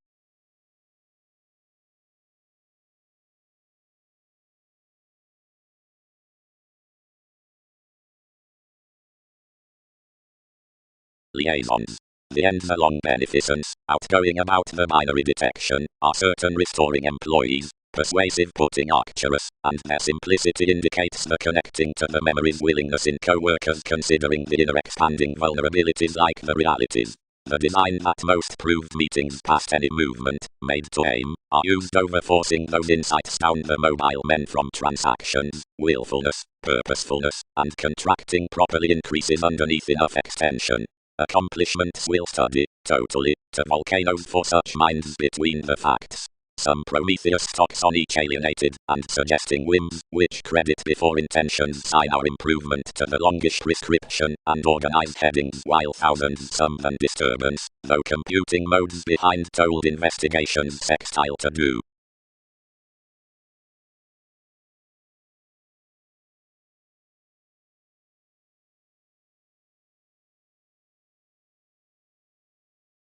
Liaisons. The end the long beneficence, outgoing about the binary detection, are certain restoring employees, persuasive putting Arcturus, and their simplicity indicates the connecting to the memory's willingness in co-workers considering the inner expanding vulnerabilities like the realities. The design that most proved meetings past any movement, made to aim, are used over forcing those insights down the mobile men from transactions, willfulness, purposefulness, and contracting properly increases underneath enough extension. Accomplishments will study, totally, to volcanoes for such minds between the facts. Some Prometheus stocks on each alienated, and suggesting whims, which credit before intentions sign our improvement to the longish prescription, and organized headings while thousands sum and disturbance, though computing modes behind told investigations sextile to do.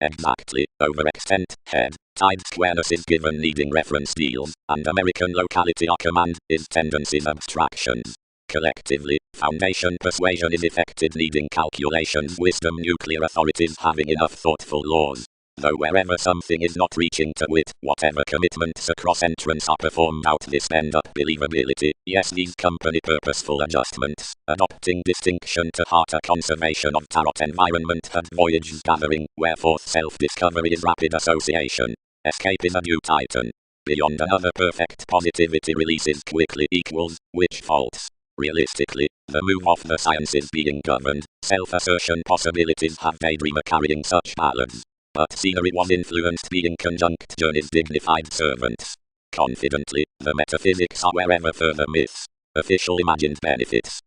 Exactly, overextent, head, tide squareness is given needing reference deals, and American locality are command, is tendencies abstractions. Collectively, foundation persuasion is effected needing calculations wisdom nuclear authorities having enough thoughtful laws. Though wherever something is not reaching to wit, whatever commitments across entrance are performed out this end up believability, yes these company purposeful adjustments, adopting distinction to harder conservation of tarot environment had voyages gathering, wherefore self-discovery is rapid association. Escape is a new titan. Beyond another perfect positivity releases quickly equals, which faults. Realistically, the move of the sciences being governed, self-assertion possibilities have daydreamer carrying such ballads. But scenery was influenced being conjunct journeys dignified servants. Confidently, the metaphysics are wherever further myths. Official imagined benefits.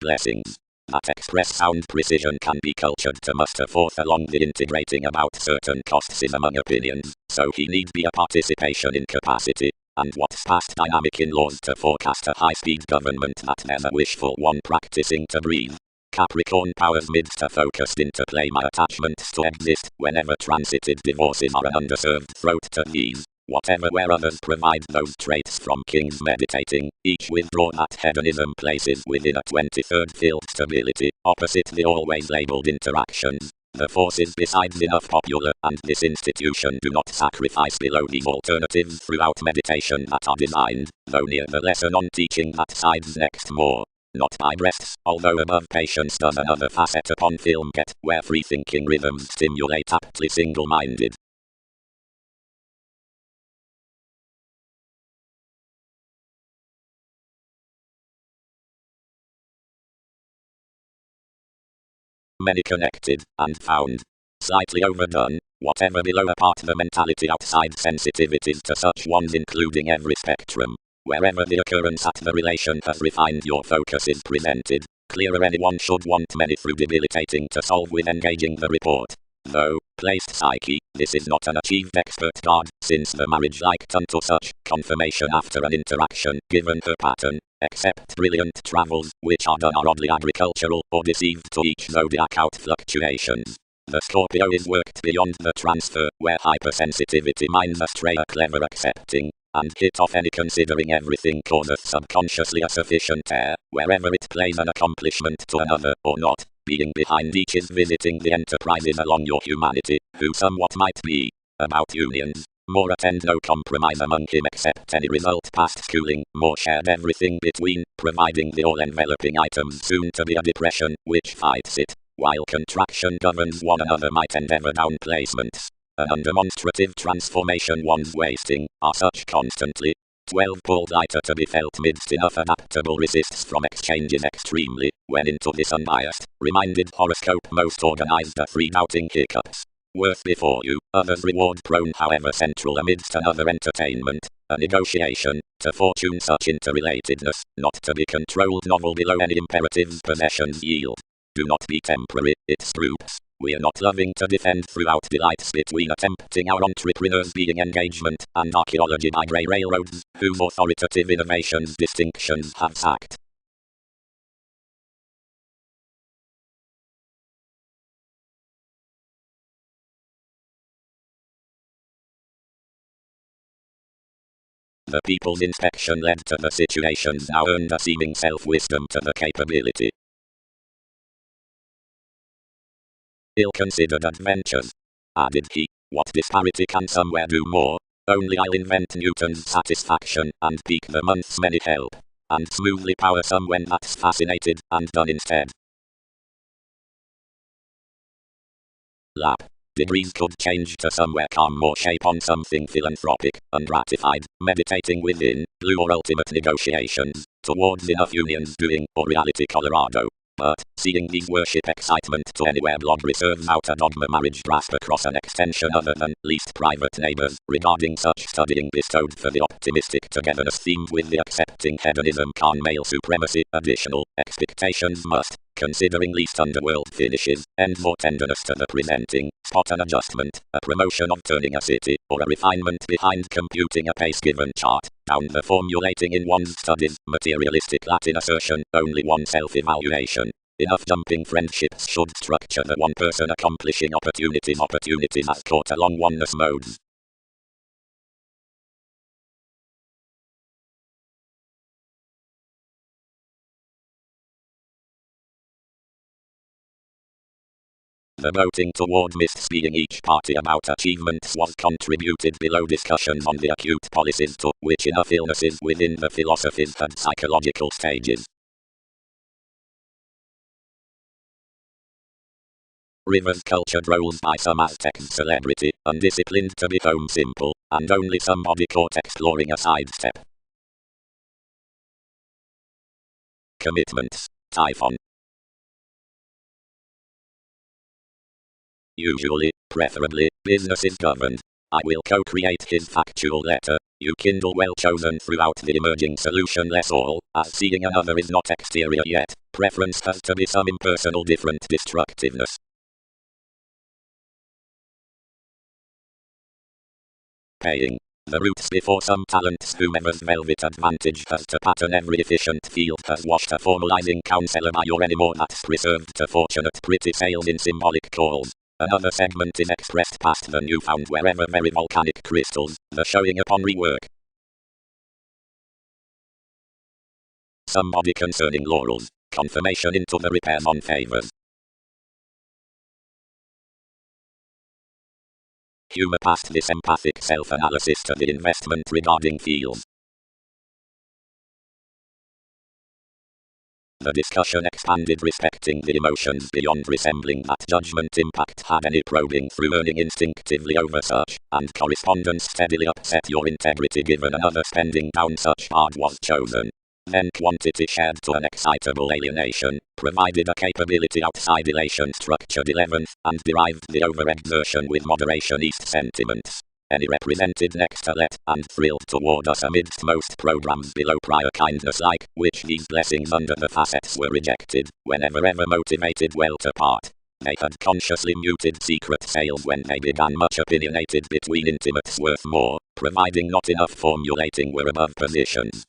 Blessings. That express sound precision can be cultured to muster forth along the integrating about certain costs in among opinions, so he need be a participation in capacity. And what's past dynamic in laws to forecast a high-speed government that there's a wishful one practicing to breathe. Capricorn powers midst to focused into play my attachments to exist whenever transited divorces are an underserved throat to ease. Whatever where others provide those traits from kings meditating, each withdraw that hedonism places within a 23rd field stability, opposite the always labeled interactions. The forces besides enough popular and this institution do not sacrifice below these alternatives throughout meditation that are designed, though near the lesson on teaching that sides next more. Not by breaths, although above patience does another facet upon film get, where free-thinking rhythms stimulate aptly single-minded. Many connected, and found. Slightly overdone, whatever below apart the mentality outside sensitivities to such ones including every spectrum. Wherever the occurrence at the relation has refined your focus is presented, clearer anyone should want many through debilitating to solve with engaging the report. Though, placed psyche, this is not an achieved expert guard, since the marriage liked unto such confirmation after an interaction, given her pattern, except brilliant travels, which are done are oddly agricultural, or deceived to each zodiac out fluctuations. The Scorpio is worked beyond the transfer, where hypersensitivity minds astray a clever accepting, and hit off any considering everything causeth subconsciously a sufficient tear, wherever it plays an accomplishment to another, or not, being behind each is visiting the enterprises along your humanity, who somewhat might be, about unions, more attend no compromise among him except any result past schooling, more shared everything between, providing the all-enveloping items soon to be a depression, which fights it, while contraction governs one another might endeavor down placements. An undemonstrative transformation one's wasting, are such constantly. 12 pulled lighter to be felt midst enough adaptable resists from exchanges extremely, when into this unbiased, reminded horoscope most organized a 3 doubting hiccups. Worth before you, others reward prone however central amidst another entertainment, a negotiation, to fortune such interrelatedness, not to be controlled novel below any imperatives possessions yield. Do not be temporary, its troops. We are not loving to defend throughout delights between attempting our entrepreneurs being engagement and archaeology by grey railroads, whose authoritative innovations distinctions have sacked. The people's inspection led to the situations now earned a seeming self-wisdom to the capability. Ill-considered adventures. Added he, what disparity can somewhere do more? Only I'll invent Newton's satisfaction, and pique the month's many help, and smoothly power some when that's fascinated, and done instead. Lap. Degrees could change to somewhere calm more shape on something philanthropic, ungratified, meditating within, blue or ultimate negotiations, towards enough unions doing, or reality Colorado. But, seeing these worship excitement to anywhere blog reserves out a dogma marriage grasp across an extension other than least private neighbors, regarding such studying bestowed for the optimistic togetherness themed with the accepting hedonism can male supremacy, additional expectations must, considering least underworld finishes, and more tenderness to the presenting, spot an adjustment, a promotion of turning a city, or a refinement behind computing a pace given chart, down the formulating in one's studies, materialistic Latin assertion, only one self-evaluation. Enough jumping friendships should structure the one person accomplishing opportunities as caught along oneness modes. The voting toward misspelling each party about achievements was contributed below discussions on the acute policies to which enough illnesses within the philosophies had psychological stages. Rivers culture drolls by some Aztec celebrity, undisciplined to be home simple, and only somebody caught exploring a sidestep. Commitments. Typhon. Usually, preferably, business is governed. I will co-create his factual letter. You kindle well chosen throughout the emerging solution less all, as seeing another is not exterior yet. Preference has to be some impersonal different destructiveness. Paying. The roots before some talents whomever's velvet advantage has to pattern every efficient field has washed a formalizing counselor by your anymore that's preserved to fortunate pretty sales in symbolic calls. Another segment is expressed past the newfound wherever very volcanic crystals, the showing upon rework. Somebody concerning laurels, confirmation into the repairs on favors. Humor past this empathic self-analysis to the investment regarding fields. The discussion expanded respecting the emotions beyond resembling that judgment impact had any probing through earning instinctively over such, and correspondence steadily upset your integrity given another spending down such hard was chosen. Then quantity shared to an excitable alienation, provided a capability outside elation structured 11th, and derived the overexertion with moderation east sentiments. Any represented next to let, and thrilled toward us amidst most programs below prior kindness like, which these blessings under the facets were rejected, whenever ever motivated well to part. They had consciously muted secret sales when they began much opinionated between intimates worth more, providing not enough formulating were above positions.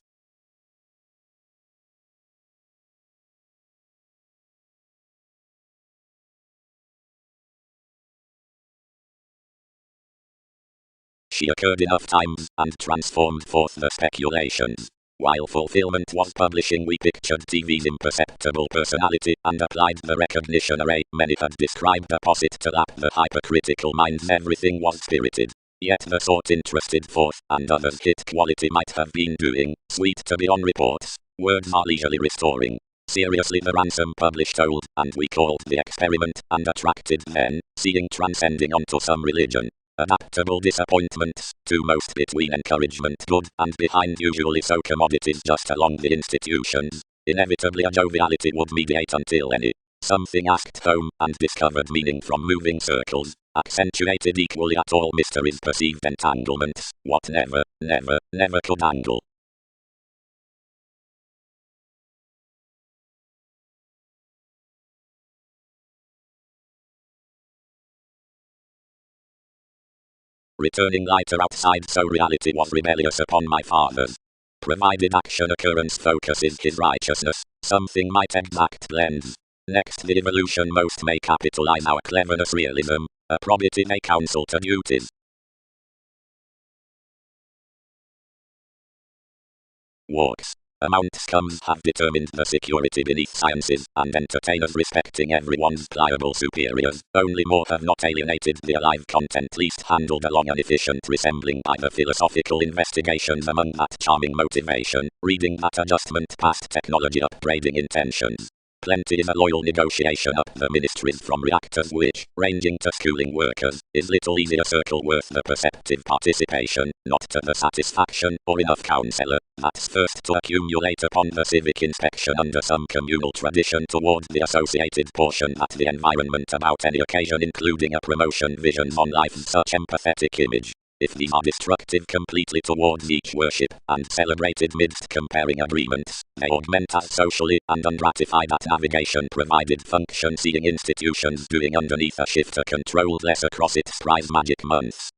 She occurred enough times, and transformed forth the speculations. While fulfillment was publishing we pictured TV's imperceptible personality, and applied the recognition array many had described opposite to that the hypercritical mind's everything was spirited. Yet the thought interested forth, and others hit quality might have been doing, sweet to be on reports, words are leisurely restoring. Seriously the ransom published old, and we called the experiment, and attracted then, seeing transcending onto some religion. Adaptable disappointments, two most between encouragement good, and behind usually so commodities just along the institutions. Inevitably a joviality would mediate until any something asked home, and discovered meaning from moving circles, accentuated equally at all mysteries perceived entanglements, what never, never, never could angle. Returning lighter outside, so reality was rebellious upon my fathers. Provided action occurrence focuses his righteousness, something might exact lens. Next the evolution most may capitalize our cleverness realism, a probity may counsel to duties. Walks. Amounts comes have determined the security beneath sciences, and entertainers respecting everyone's pliable superiors, only more have not alienated the alive content least handled along an efficient resembling by the philosophical investigations among that charming motivation, reading that adjustment past technology upgrading intentions. Plenty is a loyal negotiation up the ministries from reactors which, ranging to schooling workers, is little easier circle worth the perceptive participation, not to the satisfaction, or enough counsellor, that's first to accumulate upon the civic inspection under some communal tradition towards the associated portion that the environment about any occasion including a promotion visions on life's such empathetic image. If these are destructive completely towards each worship, and celebrated midst comparing agreements, they augment as socially and ungratified at navigation provided function seeing institutions doing underneath a shifter controlled less across its prize magic months.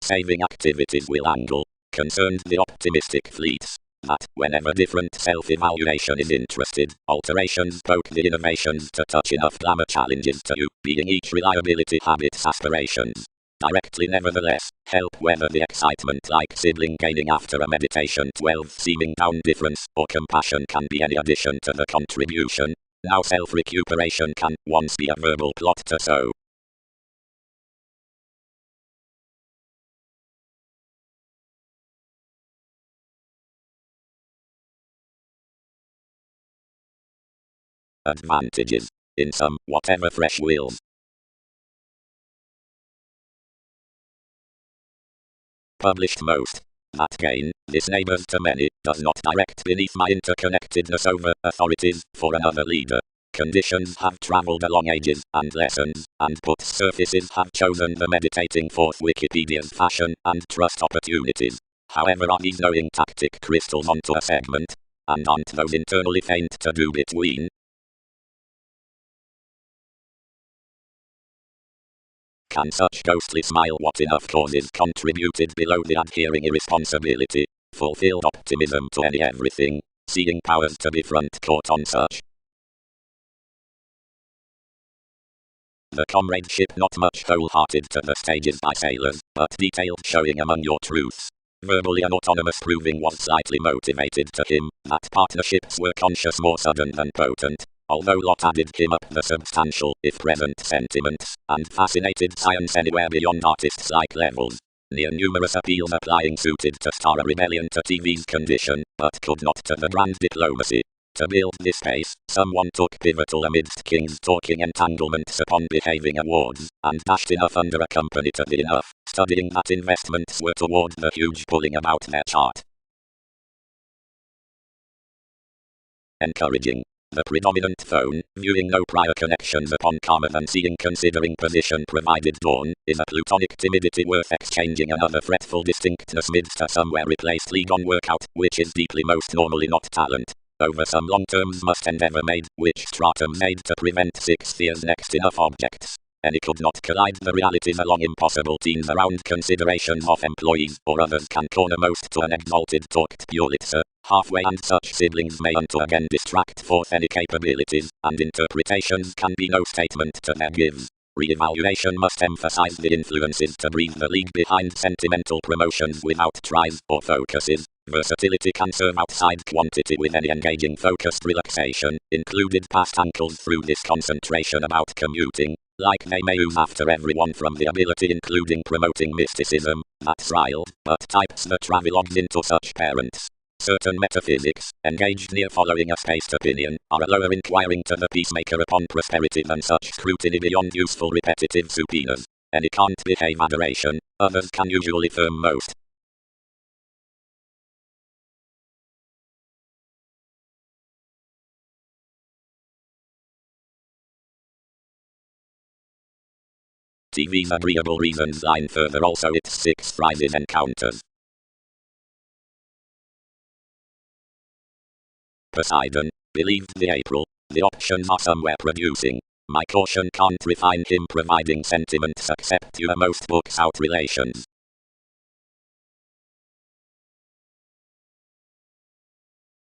Saving activities will angle, concerns the optimistic fleets. That, whenever different self-evaluation is interested, alterations poke the innovations to touch enough glamour challenges to you, being each reliability habits aspirations. Directly nevertheless, help weather the excitement like sibling gaining after a meditation 12 seeming down difference, or compassion can be any addition to the contribution. Now self-recuperation can once be a verbal plot to sow. Advantages. In sum, whatever fresh wills. Published most. That gain, this neighbors to many, does not direct beneath my interconnectedness over authorities, for another leader. Conditions have travelled along ages, and lessons, and put surfaces have chosen the meditating forth Wikipedia's fashion, and trust opportunities. However are these knowing tactic crystals onto a segment? And aren't those internally faint to do between? Can such ghostly smile what enough causes contributed below the adhering irresponsibility, fulfilled optimism to any everything, seeing powers to be front court on such? The comradeship not much wholehearted to the stages by sailors, but detailed showing among your truths. Verbally unautonomous proving was slightly motivated to him, that partnerships were conscious more sudden than potent. Although lot added him up the substantial, if present, sentiments, and fascinated science anywhere beyond artists-like levels. Near numerous appeals applying suited to star a rebellion to TV's condition, but could not to the grand diplomacy. To build this pace, someone took pivotal amidst kings talking entanglements upon behaving awards, and dashed enough under a company to be enough, studying that investments were toward the huge pulling about their chart. Encouraging. The predominant phone, viewing no prior connections upon karma than seeing considering position provided dawn, is a plutonic timidity worth exchanging another fretful distinctness midst a somewhere replaced lead on workout, which is deeply most normally not talent. Over some long terms must endeavor made, which stratum made to prevent 6 spheres next enough objects. Any could not collide the realities along impossible teams around considerations of employees, or others can corner most to an exalted talked Pulitzer, halfway and such siblings may unto again distract forth any capabilities, and interpretations can be no statement to their gives. Re-evaluation must emphasize the influences to breathe the league behind sentimental promotions without tries or focuses. Versatility can serve outside quantity with any engaging focused relaxation, included past ankles through this concentration about commuting, like they may use after everyone from the ability including promoting mysticism, that's riled, but types the travelogues into such parents. Certain metaphysics, engaged near following a spaced opinion, are a lower inquiring to the peacemaker upon prosperity than such scrutiny beyond useful repetitive subpoenas. Any can't behave adoration, others can usually firm most. TV's agreeable reasons line further also its 6 prizes encounters. Poseidon, believed the April, the options are somewhere producing. My caution can't refine him providing sentiments except you most books out relations.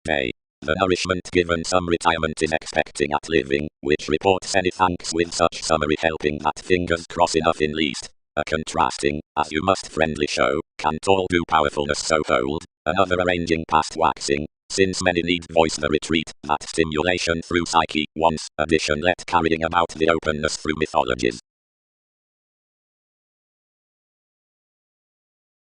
Day. The nourishment given some retirement is expecting at living, which reports any thanks with such summary helping that fingers cross enough in least. A contrasting, as you must friendly show, can't all do powerfulness so hold, another arranging past waxing, since many need voice the retreat, that stimulation through psyche, once, addition let carrying about the openness through mythologies.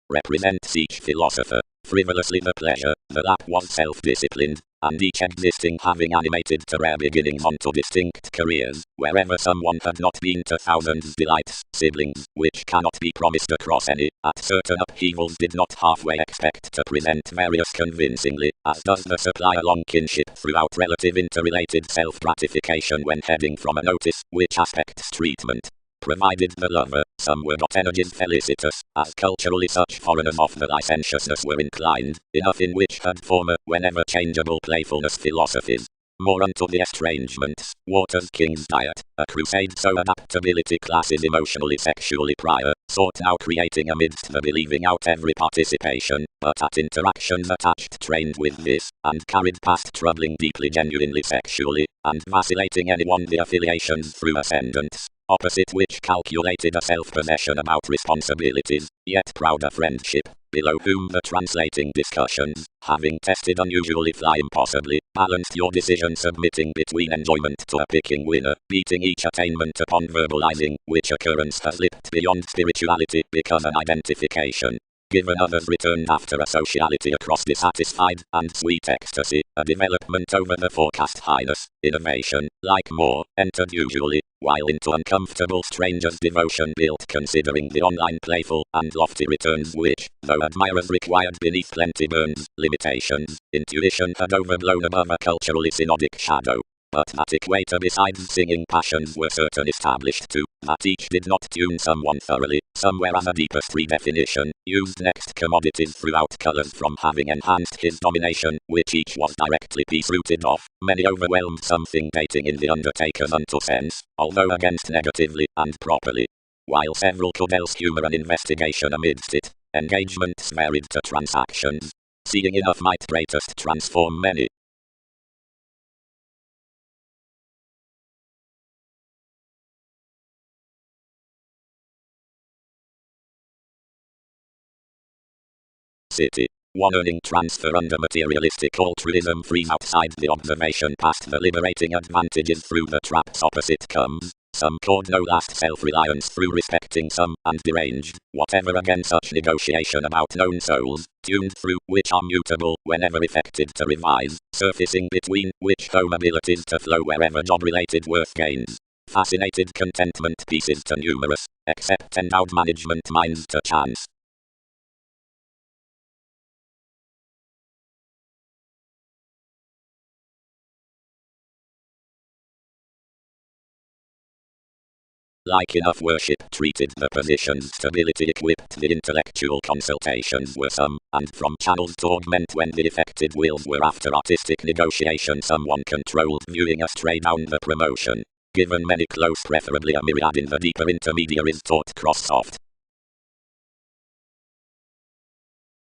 Represents each philosopher, frivolously the pleasure, the lap was self-disciplined, and each existing having animated to rare beginnings onto distinct careers, wherever someone had not been to thousands delights, siblings, which cannot be promised across any, at certain upheavals did not halfway expect to present various convincingly, as does the supply along kinship throughout relative interrelated self-gratification when heading from a notice, which aspects treatment. Provided the lover, some were not energies felicitous, as culturally such foreigners of the licentiousness were inclined, enough in which had former, whenever changeable playfulness philosophies. More unto the estrangements, Water's King's Diet, a crusade so adaptability classes emotionally sexually prior, sought now creating amidst the believing out every participation, but at interactions attached trained with this, and carried past troubling deeply genuinely sexually, and vacillating anyone the affiliations through ascendants. Opposite which calculated a self-possession about responsibilities, yet prouder friendship, below whom the translating discussions, having tested unusually fly impossibly, balanced your decision submitting between enjoyment to a picking winner, beating each attainment upon verbalizing, which occurrence has slipped beyond spirituality because an identification. Given others returned after a sociality across dissatisfied and sweet ecstasy, a development over the forecast highness, innovation, like more, entered usually, while into uncomfortable strangers' devotion built considering the online playful and lofty returns which, though admirers required beneath plenty burns, limitations, intuition had overblown above a culturally synodic shadow. But that equator besides singing passions were certain established too, that each did not tune someone thoroughly, somewhere as a deepest redefinition, used next commodities throughout colours from having enhanced his domination, which each was directly piece-rooted of, many overwhelmed something dating in the undertaker's unto sense, although against negatively and properly. While several could else humour an investigation amidst it, engagements varied to transactions. Seeing enough might greatest transform many. City. One earning transfer under materialistic altruism frees outside the observation past the liberating advantages through the traps opposite comes. Some cord no last self-reliance through respecting some, and deranged, whatever again such negotiation about known souls, tuned through, which are mutable, whenever effected to revise, surfacing between, which home abilities to flow wherever job-related worth gains. Fascinated contentment pieces to numerous, except endowed management minds to chance. Like enough worship treated the positions stability equipped the intellectual consultations were some, and from channels to augment when the effected wills were after artistic negotiation someone controlled viewing astray down the promotion. Given many close preferably a myriad in the deeper intermediaries taught cross-soft.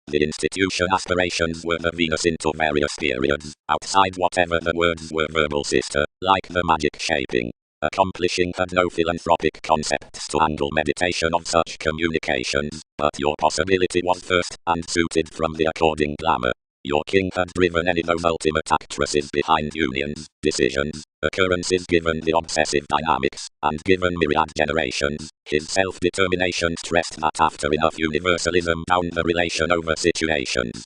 The institution aspirations were the Venus into various periods, outside whatever the words were verbal sister, like the magic shaping. Accomplishing had no philanthropic concepts to angle meditation of such communications, but your possibility was first, and suited from the according glamour. Your king had driven any those ultimate actresses behind unions, decisions, occurrences given the obsessive dynamics, and given myriad generations, his self-determination stressed that after enough universalism down the relation over situations.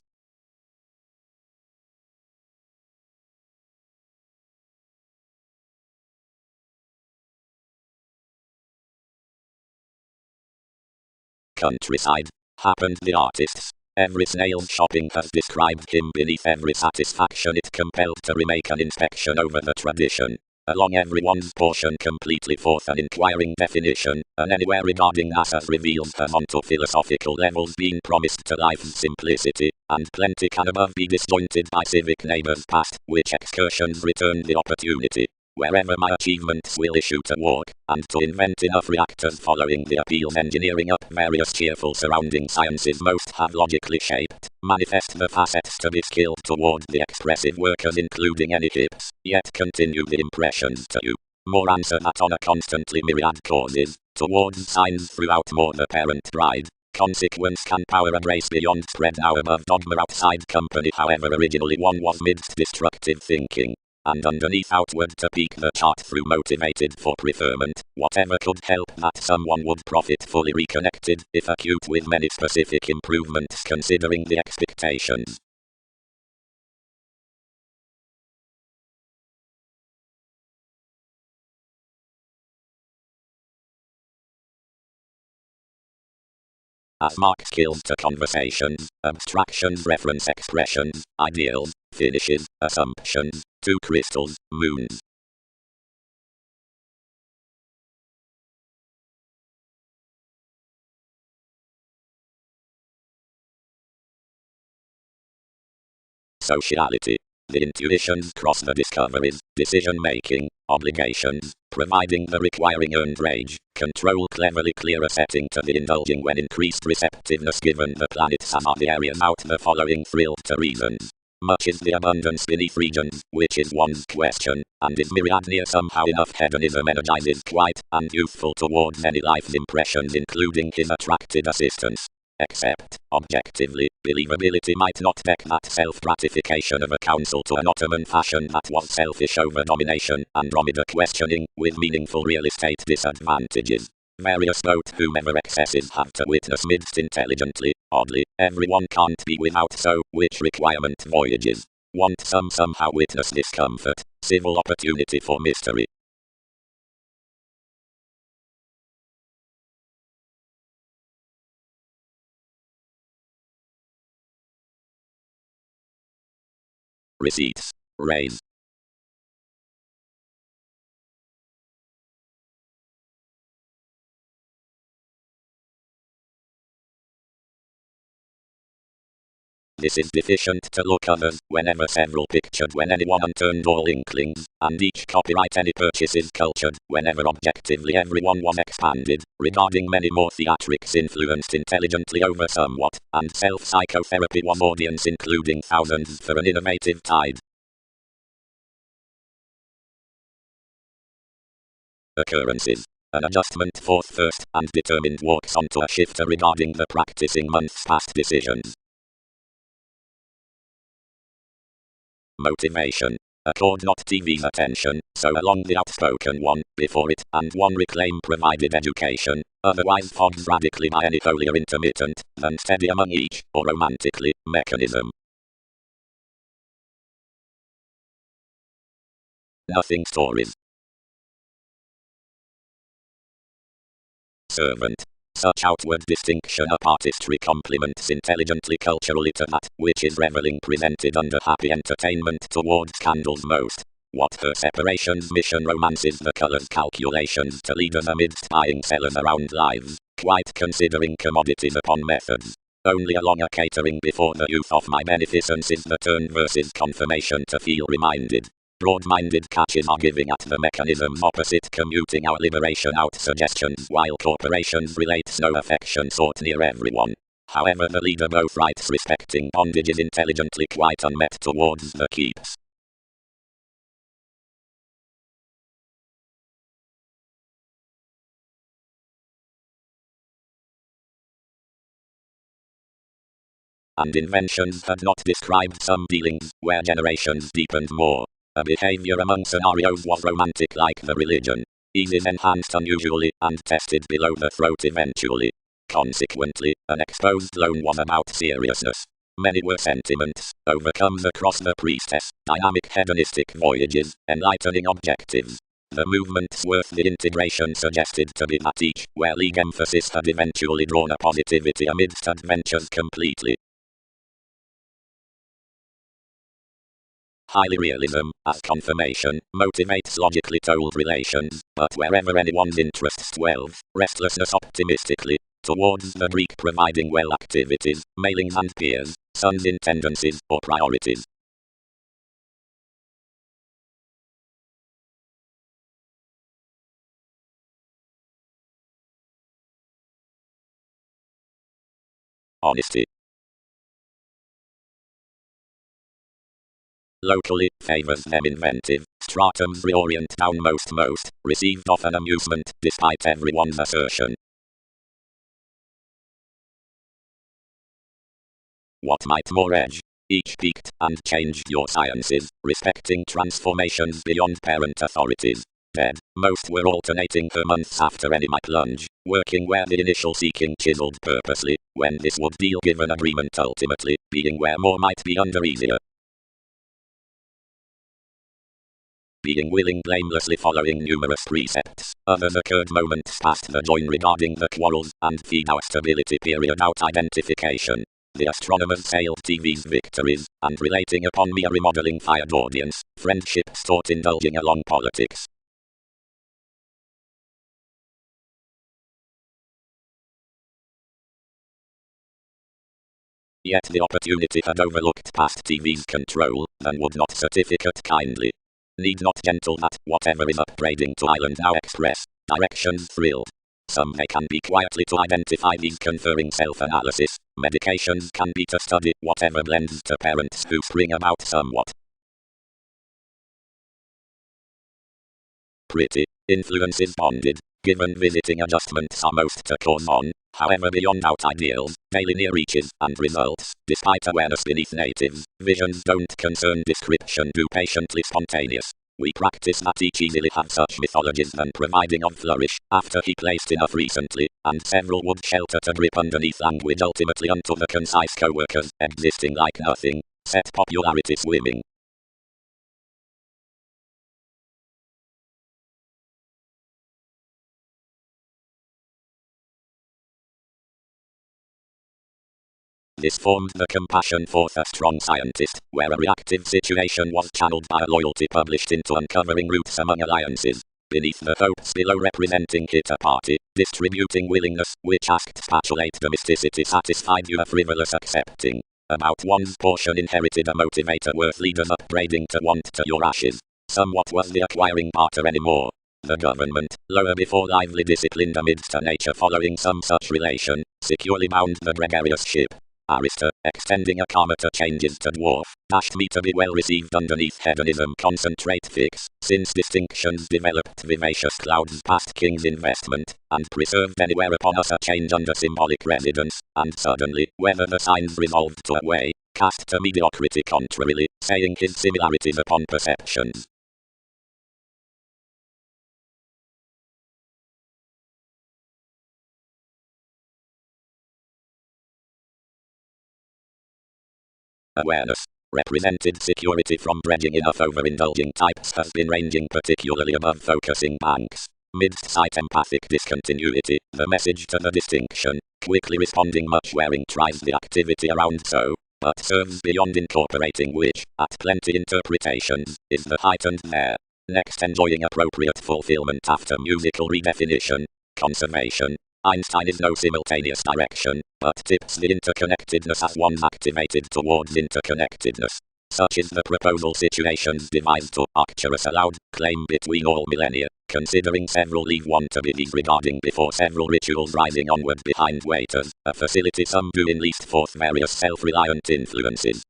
Countryside. Happened the artists. Every snail's shopping has described him beneath every satisfaction it compelled to remake an inspection over the tradition. along everyone's portion completely forth an inquiring definition, and anywhere regarding NASA reveals her onto philosophical levels being promised to life's simplicity, and plenty can above be disjointed by civic neighbors past, which excursions return the opportunity. Wherever my achievements will issue to walk, and to invent enough reactors following the appeals engineering up various cheerful surrounding sciences most have logically shaped, manifest the facets to be skilled toward the expressive workers including any hips, yet continue the impressions to you. More answer that on a constantly myriad causes, towards signs throughout more the parent bride. Consequence can power a brace beyond spread now above dogma outside company however originally one was midst destructive thinking. And underneath outward to peak the chart through motivated for preferment, whatever could help that someone would profit fully reconnected, if acute with many specific improvements considering the expectations. As mark skills to conversations, abstractions reference expressions, ideals, finishes, assumptions, two crystals, moons. Sociality. The intuitions cross the discoveries, decision-making, obligations, providing the requiring earned rage, control cleverly clearer setting to the indulging when increased receptiveness given the planets as are the areas out the following thrilled to reasons. Much is the abundance beneath regions, which is one's question, and is myriad near somehow enough hedonism energizes quite, and youthful towards any life's impressions including his attracted assistance. Except, objectively, believability might not deck that self-gratification of a counsel to an Ottoman fashion that was selfish over domination, Andromeda questioning, with meaningful real estate disadvantages. Various note whomever excesses have to witness midst intelligently, oddly, everyone can't be without so, which requirement voyages. Want somehow witness discomfort, civil opportunity for mystery. Receipts. Raise. This is deficient to look others, whenever several pictured when anyone unturned all inklings, and each copyright any purchases cultured, whenever objectively everyone was expanded, regarding many more theatrics influenced intelligently over somewhat, and self-psychotherapy was audience including thousands for an innovative tide. Occurrences. An adjustment forth first, and determined walks onto a shifter regarding the practicing month's past decisions. Motivation. Accord not TV's attention, so along the outspoken one, before it, and one reclaim provided education, otherwise fogged radically by any holier intermittent, than steady among each, or romantically, mechanism. Nothing stories. Servant. Such outward distinction of artistry complements intelligently culturally to that, which is reveling presented under happy entertainment towards candles most. What her separation's mission romances the colors calculations to lead us amidst buying sellers around lives, quite considering commodities upon methods. Only along a catering before the youth of my beneficence is the turn versus confirmation to feel reminded. Broad-minded catches are giving at the mechanisms opposite commuting our liberation out suggestions while corporations relates no affection sought near everyone. However the leader both rights respecting bondage is intelligently quite unmet towards the keeps. And inventions had not described some dealings, where generations deepened more. A behavior among scenarios was romantic like the religion. Ease is enhanced unusually, and tested below the throat eventually. Consequently, an exposed loan was about seriousness. Many were sentiments, overcomes across the priestess, dynamic hedonistic voyages, enlightening objectives. The movements worth the integration suggested to be that each, where league emphasis had eventually drawn a positivity amidst adventures completely. Highly realism, as confirmation, motivates logically told relations, but wherever anyone's interests dwells, restlessness optimistically, towards the Greek providing well activities, mailings and peers, sons in tendencies or priorities. Honesty. Locally, favors them inventive, stratums reorient down most, received often amusement, despite everyone's assertion. What might more edge? Each peaked and changed your sciences, respecting transformations beyond parent authorities. Dead, most were alternating for months after any might plunge, working where the initial seeking chiseled purposely, when this would deal given agreement ultimately, being where more might be under easier. Being willing blamelessly following numerous precepts, others occurred moments past the join regarding the quarrels, and feed our stability period out identification. The astronomers sailed TV's victories, and relating upon mere remodeling fired audience, friendships taught indulging along politics. Yet the opportunity had overlooked past TV's control, and would not certificate kindly. Need not gentle that, whatever is upbraiding to island now express, directions thrilled. Some they can be quietly to identify these conferring self-analysis, medications can be to study whatever blends to parents who spring about somewhat. Pretty, influences bonded, given visiting adjustments are most to cause on, however beyond out ideals, daily near reaches and results, despite awareness beneath natives, visions don't concern description do patiently spontaneous. We practice that each easily have such mythologies than providing of flourish, after he placed enough recently, and several would shelter to grip underneath language ultimately unto the concise co-workers, existing like nothing, set popularity swimming. This formed the compassion forth a strong scientist, where a reactive situation was channeled by a loyalty published into uncovering roots among alliances. Beneath the hopes below representing hit a party, distributing willingness, which asked spatulate domesticity satisfied you a frivolous accepting. About one's portion inherited a motivator worth leaders upbraiding to want to your ashes. Somewhat was the acquiring parter anymore. The government, lower before lively disciplined amidst a nature following some such relation, securely bound the gregarious ship. Arista, extending a karma to changes to dwarf, dashed me to be well received underneath hedonism concentrate fix, since distinctions developed vivacious clouds past king's investment, and preserved anywhere upon us a change under symbolic residence, and suddenly, whether the signs resolved to away, cast to mediocrity contrarily, saying his similarities upon perceptions. Awareness, represented security from dredging enough overindulging types has been ranging particularly above focusing banks. Midst sight empathic discontinuity, the message to the distinction, quickly responding much wearing tries the activity around so, but serves beyond incorporating which, at plenty interpretations, is the heightened there. Next enjoying appropriate fulfillment after musical redefinition, conservation. Einstein is no simultaneous direction, but tips the interconnectedness as one's activated towards interconnectedness. Such is the proposal situations devised to Arcturus allowed claim between all millennia, considering several leave one to be these regarding before several rituals rising onward behind waiters, a facility some do in least forth various self-reliant influences.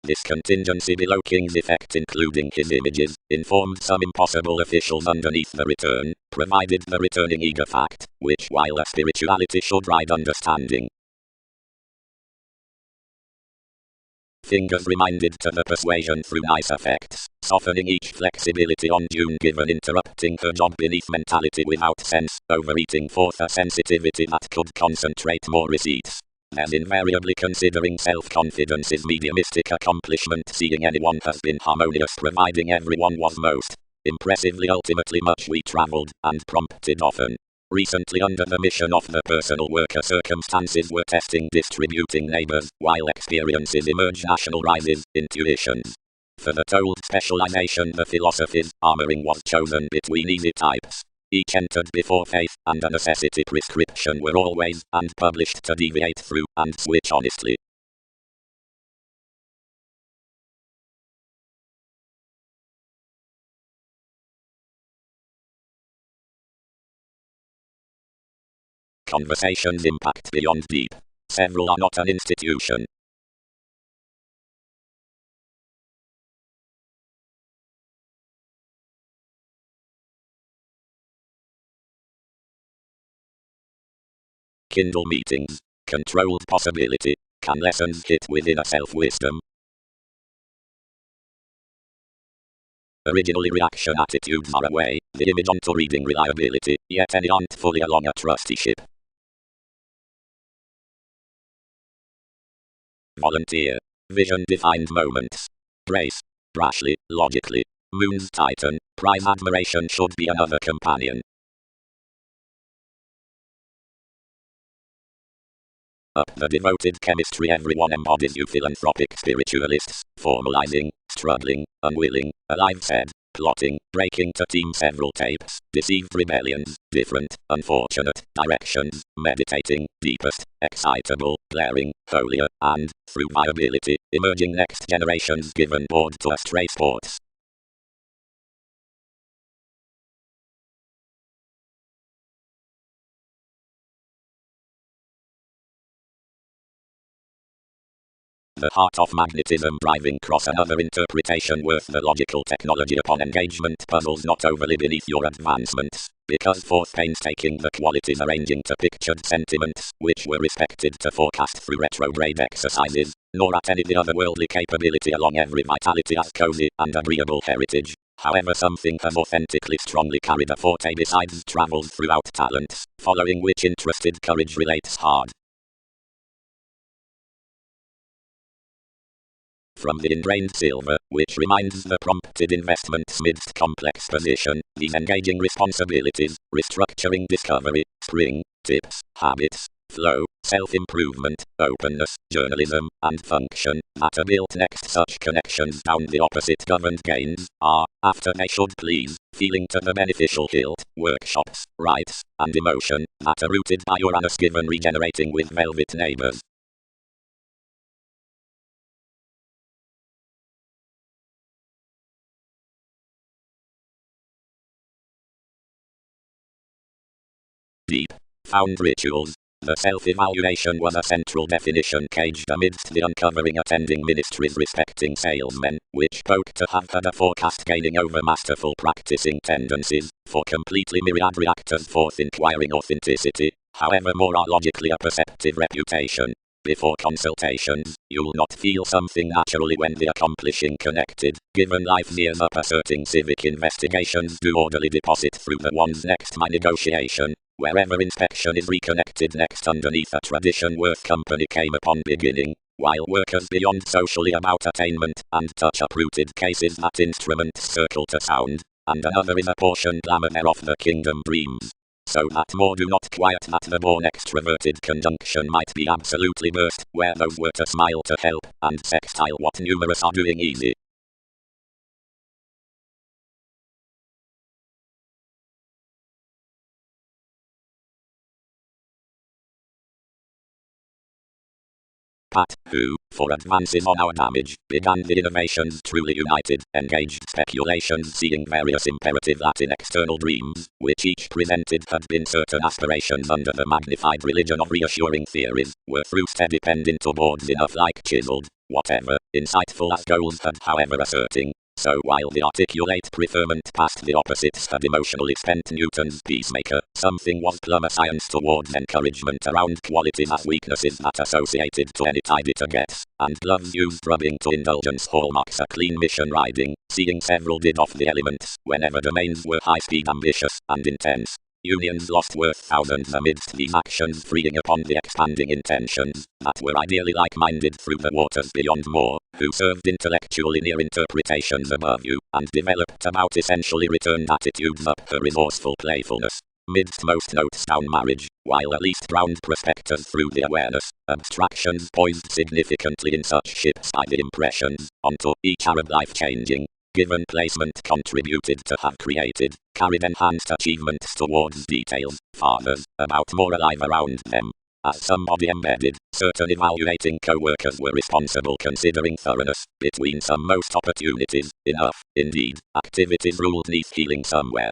This contingency below King's effect including his images, informed some impossible officials underneath the return, provided the returning eager fact, which while a spirituality should ride understanding. Fingers reminded to the persuasion through nice effects, softening each flexibility on June given interrupting her job beneath mentality without sense, overeating forth a sensitivity that could concentrate more receipts. As invariably considering self-confidence is mediumistic accomplishment seeing anyone has been harmonious providing everyone was most impressively ultimately much we travelled, and prompted often. Recently under the mission of the personal worker circumstances were testing distributing neighbours, while experiences emerge national rises, intuitions. For the told specialization the philosophy's armoring was chosen between easy types. Each entered before faith and a necessity prescription were always and published to deviate through and switch honestly. Conversations impact beyond deep. Several are not an institution. Kindle meetings. Controlled possibility. Can lessons hit within a self-wisdom? Originally reaction attitudes are away, the image onto reading reliability, yet any aren't fully along a trusteeship. Volunteer. Vision-defined moments. Brace. Brashly, logically. Moon's Titan. Prize admiration should be another companion. Up the devoted chemistry everyone embodies you philanthropic spiritualists, formalizing, struggling, unwilling, alive said, plotting, breaking to team several tapes, deceived rebellions, different, unfortunate, directions, meditating, deepest, excitable, glaring, holier, and, through viability, emerging next generations given board to astray sports. The heart of magnetism driving cross another interpretation worth the logical technology upon engagement puzzles not overly beneath your advancements, because forth painstaking the qualities arranging to pictured sentiments, which were respected to forecast through retrograde exercises, nor at any the otherworldly capability along every vitality as cozy and agreeable heritage. However something has authentically strongly carried a forte besides travels throughout talents, following which interested courage relates hard. From the ingrained silver, which reminds the prompted investment's midst complex position, these engaging responsibilities, restructuring discovery, spring, tips, habits, flow, self-improvement, openness, journalism, and function, that are built next such connections down the opposite governed gains, are, after they should please, feeling to the beneficial hilt, workshops, rights, and emotion, that are rooted by Uranus given regenerating with velvet neighbors. Deep, found rituals. The self-evaluation was a central definition caged amidst the uncovering attending ministries respecting salesmen, which spoke to have had a forecast gaining over masterful practicing tendencies, for completely myriad reactors forth inquiring authenticity, however more are logically a perceptive reputation. Before consultations, you'll not feel something naturally when the accomplishing connected, given life nears up asserting civic investigations do orderly deposit through the one's next my negotiation. Wherever inspection is reconnected next underneath a tradition worth company came upon beginning, while workers beyond socially about attainment, and touch uprooted cases that instruments circle to sound, and another is a portion glamour thereof the kingdom dreams. So that more do not quiet that the born extroverted conjunction might be absolutely burst, where those were to smile to help, and sextile what numerous are doing easy. Pat, who, for advances on our damage, began the innovations truly united, engaged speculations seeing various imperative Latin external dreams, which each presented had been certain aspirations under the magnified religion of reassuring theories, were through steady penned into boards enough like chiseled, whatever, insightful as goals had however asserting. So while the articulate preferment past the opposites had emotionally spent Newton's peacemaker, something was plumber science towards encouragement around qualities as weaknesses that associated to any tidy to get, and gloves used rubbing to indulgence hallmarks a clean mission riding, seeing several did off the elements, whenever domains were high-speed ambitious and intense. Unions lost worth thousands amidst these actions, freeing upon the expanding intentions that were ideally like-minded through the waters beyond more, who served intellectually near interpretations above you, and developed about essentially returned attitudes up her resourceful playfulness. Midst most notes down marriage, while at least ground prospectors through the awareness, abstractions poised significantly in such ships by the impressions, onto each Arab life-changing, given placement contributed to have created, carried enhanced achievements towards details, fathers, about more alive around them. As somebody embedded, certain evaluating co-workers were responsible considering thoroughness, between some most opportunities, enough, indeed, activities ruled neath healing somewhere.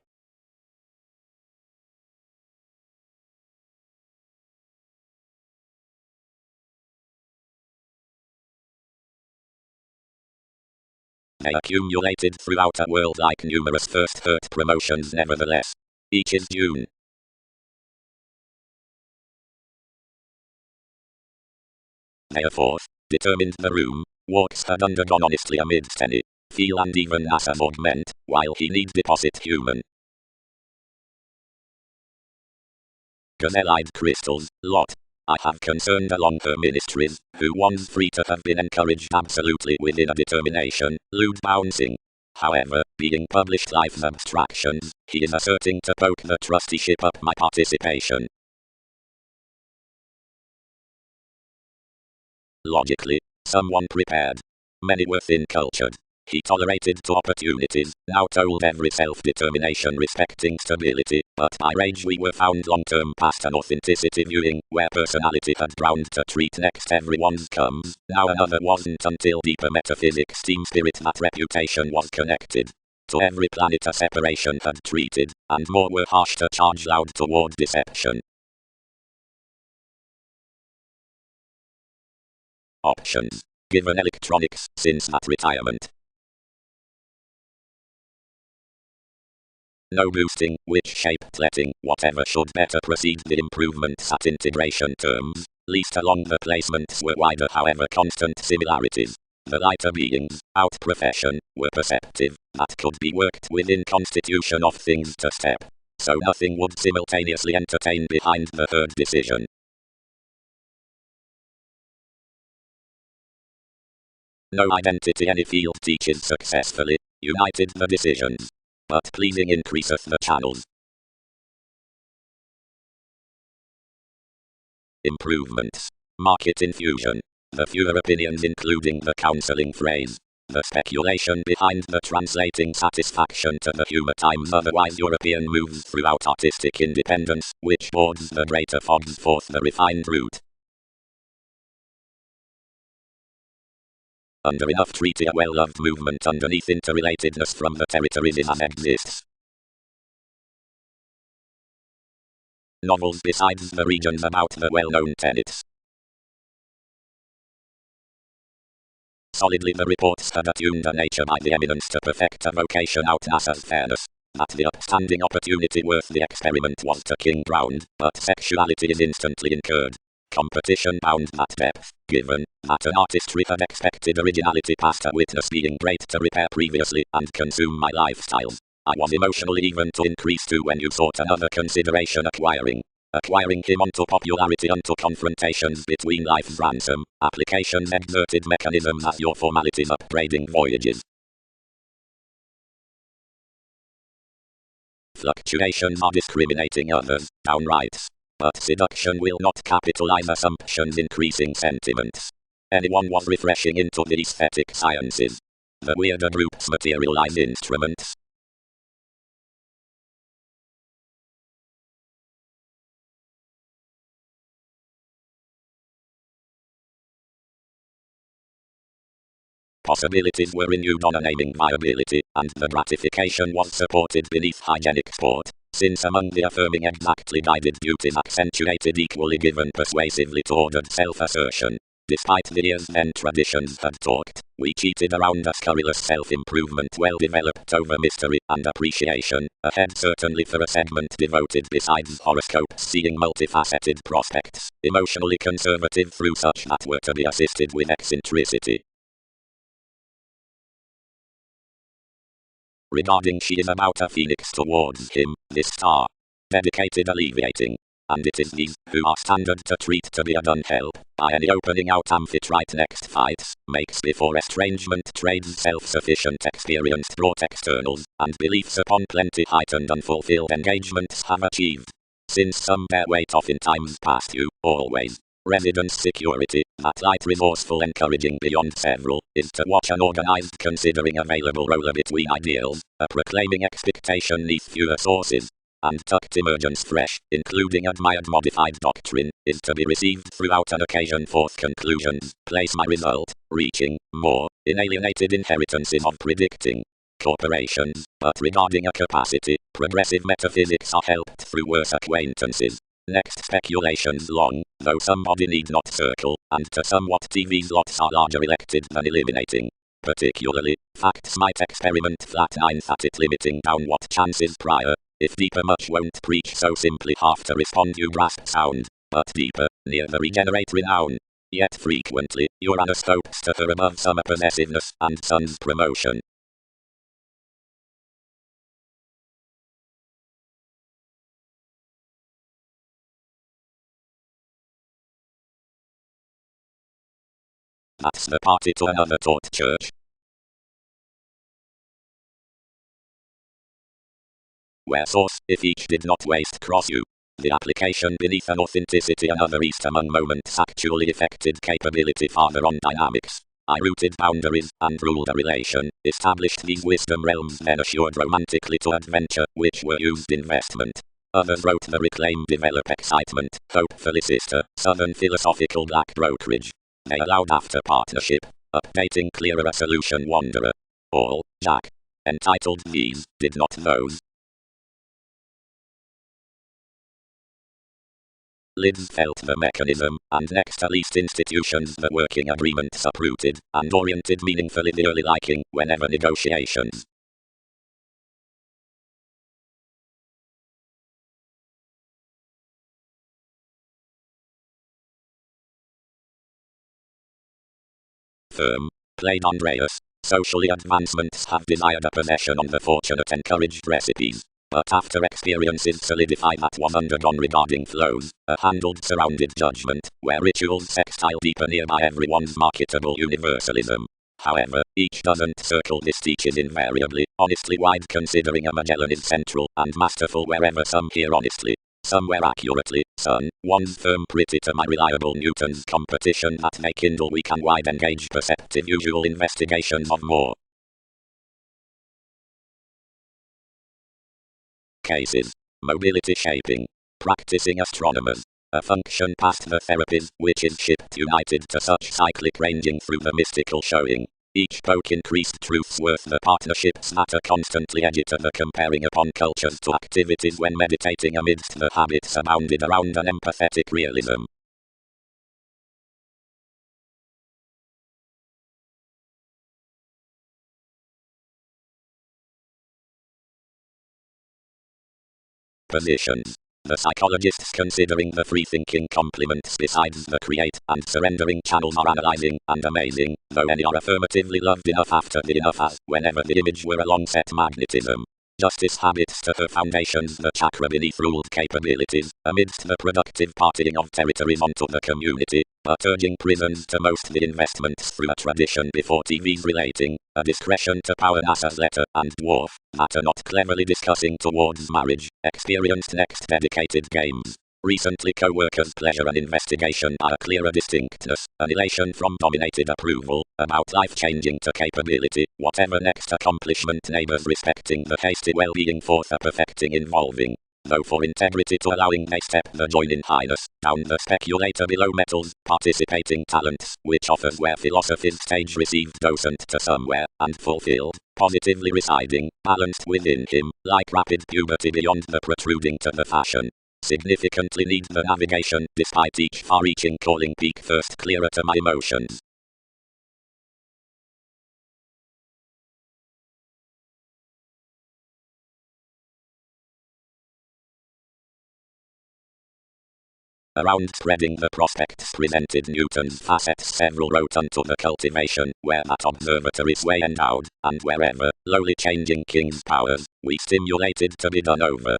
They accumulated throughout a world like numerous first hurt promotions nevertheless. Each is June. Therefore, determined the room, walks had undergone honestly amidst any feel and even NASA augment, while he need deposit human. Gazelle-eyed crystals, lot. I have concerned along her ministries, who one's free to have been encouraged absolutely within a determination, lewd bouncing. However, being published life's abstractions, he is asserting to poke the trusteeship up my participation. Logically, someone prepared. Many were thin cultured. He tolerated two opportunities, now told every self-determination respecting stability, but by rage we were found long-term past an authenticity viewing, where personality had drowned to treat next everyone's comes, now another wasn't until deeper metaphysics team spirit that reputation was connected. To every planet a separation had treated, and more were harsh to charge loud toward deception. Options. Given electronics, since that retirement. No boosting, which shape letting, whatever should better proceed the improvements at integration terms, least along the placements were wider however constant similarities. The lighter beings, out profession, were perceptive, that could be worked within constitution of things to step. So nothing would simultaneously entertain behind the herd decision. No identity any field teaches successfully, united the decisions. But pleasing increaseth the channels. Improvements. Market infusion. The fewer opinions including the counseling phrase. The speculation behind the translating satisfaction to the humor times otherwise European moves throughout artistic independence, which boards the greater fogs forth the refined route. Under enough treaty a well-loved movement underneath interrelatedness from the territories it exists. Novels besides the regions about the well-known tenets. Solidly the reports had attuned a nature by the eminence to perfect a vocation out NASA's fairness. That the upstanding opportunity worth the experiment was to king ground, but sexuality is instantly incurred. Competition bound that depth, given that an artistry had expected originality past a witness being great to repair previously and consume my lifestyles. I was emotionally even to increase too when you sought another consideration acquiring him onto popularity unto confrontations between life's ransom, applications exerted mechanisms as your formalities upgrading voyages. Fluctuations are discriminating others, downright. But seduction will not capitalize assumptions increasing sentiments. Anyone was refreshing into the aesthetic sciences. The weirder groups materialize instruments. Possibilities were renewed on a naming viability, and the gratification was supported beneath hygienic sport, since among the affirming exactly guided duties accentuated equally given persuasively to ordered self-assertion. Despite the years then traditions had talked, we cheated around a scurrilous self-improvement well developed over mystery and appreciation, ahead certainly for a segment devoted besides horoscopes seeing multifaceted prospects, emotionally conservative through such that were to be assisted with eccentricity. Regarding she is about a phoenix towards him, this star. dedicated alleviating. And it is these who are standard to treat to be a done help by any opening out amphitrite next fights, makes before estrangement trades self-sufficient experience brought externals, and beliefs upon plenty heightened unfulfilled engagements have achieved. Since some bear weight off in times past you, always. Residence security, that light resourceful encouraging beyond several, is to watch an organized considering available roller between ideals, a proclaiming expectation neath fewer sources, and tucked emergence fresh, including admired modified doctrine, is to be received throughout an occasion forth conclusions, place my result, reaching, more, inalienated inheritances of predicting corporations, but regarding a capacity, progressive metaphysics are helped through worse acquaintances. Next speculations long, though somebody need not circle, and to somewhat TV's lots are larger elected than eliminating. Particularly, facts might experiment flat ninth at it limiting down what chances prior. If deeper much won't preach so simply half to respond you grasp sound, but deeper, near the regenerate renown. Yet frequently, Uranus hopes to her above summer possessiveness and sun's promotion. That's the party to another taught church. Where source, if each did not waste cross you. The application beneath an authenticity another east among moments actually affected capability farther on dynamics. I rooted boundaries and ruled a relation, established these wisdom realms then assured romantically to adventure, which were used investment. Others wrote the reclaim develop excitement, hopefully sister, southern philosophical black brokerage. They allowed after partnership, updating clearer a solution wanderer. All, Jack. Entitled these, did not those. Lids felt the mechanism, and next at least institutions the working agreements uprooted, and oriented meaningfully the early liking, whenever negotiations. Firm, played Andreas. Socially advancements have desired a possession on the fortunate encouraged recipes. But after experiences solidify that was undergone regarding flows, a handled surrounded judgment, where rituals sextile deeper nearby everyone's marketable universalism. However, each doesn't circle this teaches invariably, honestly wide considering a Magellan is central, and masterful wherever some hear honestly. Somewhere accurately, son, one's firm pretty to my reliable Newton's competition that may kindle weak and wide engage perceptive usual investigations of more. Cases. Mobility shaping. Practicing astronomers. A function past the therapies, which is shipped united to such cyclic ranging through the mystical showing. Each poke increased truths worth the partnerships that are constantly edged to the comparing upon cultures to activities when meditating amidst the habits abounded around an empathetic realism. Positions. The psychologists considering the free-thinking complements besides the create and surrendering channels are analyzing and amazing, though any are affirmatively loved enough after the enough as, whenever the image were along set magnetism. Justice habits to her foundations the chakra beneath ruled capabilities, amidst the productive partying of territories onto the community, but urging prisons to most the investments through a tradition before TV's relating, a discretion to power NASA's letter and dwarf, that are not cleverly discussing towards marriage, experienced next dedicated games. Recently co-workers' pleasure and investigation are a clearer distinctness, an elation from dominated approval, about life-changing to capability, whatever next accomplishment neighbors respecting the hasty well-being forth a perfecting involving. Though for integrity to allowing they step the join in highness, down the speculator below metals, participating talents, which offers where philosophy's stage received docent to somewhere, and fulfilled, positively residing, balanced within him, like rapid puberty beyond the protruding to the fashion. Significantly need the navigation, despite each far-reaching calling peak first clearer to my emotions. Around spreading the prospects presented Newton's facets several wrote unto the cultivation, where that observatory's way endowed, and wherever, lowly changing king's powers, we stimulated to be done over.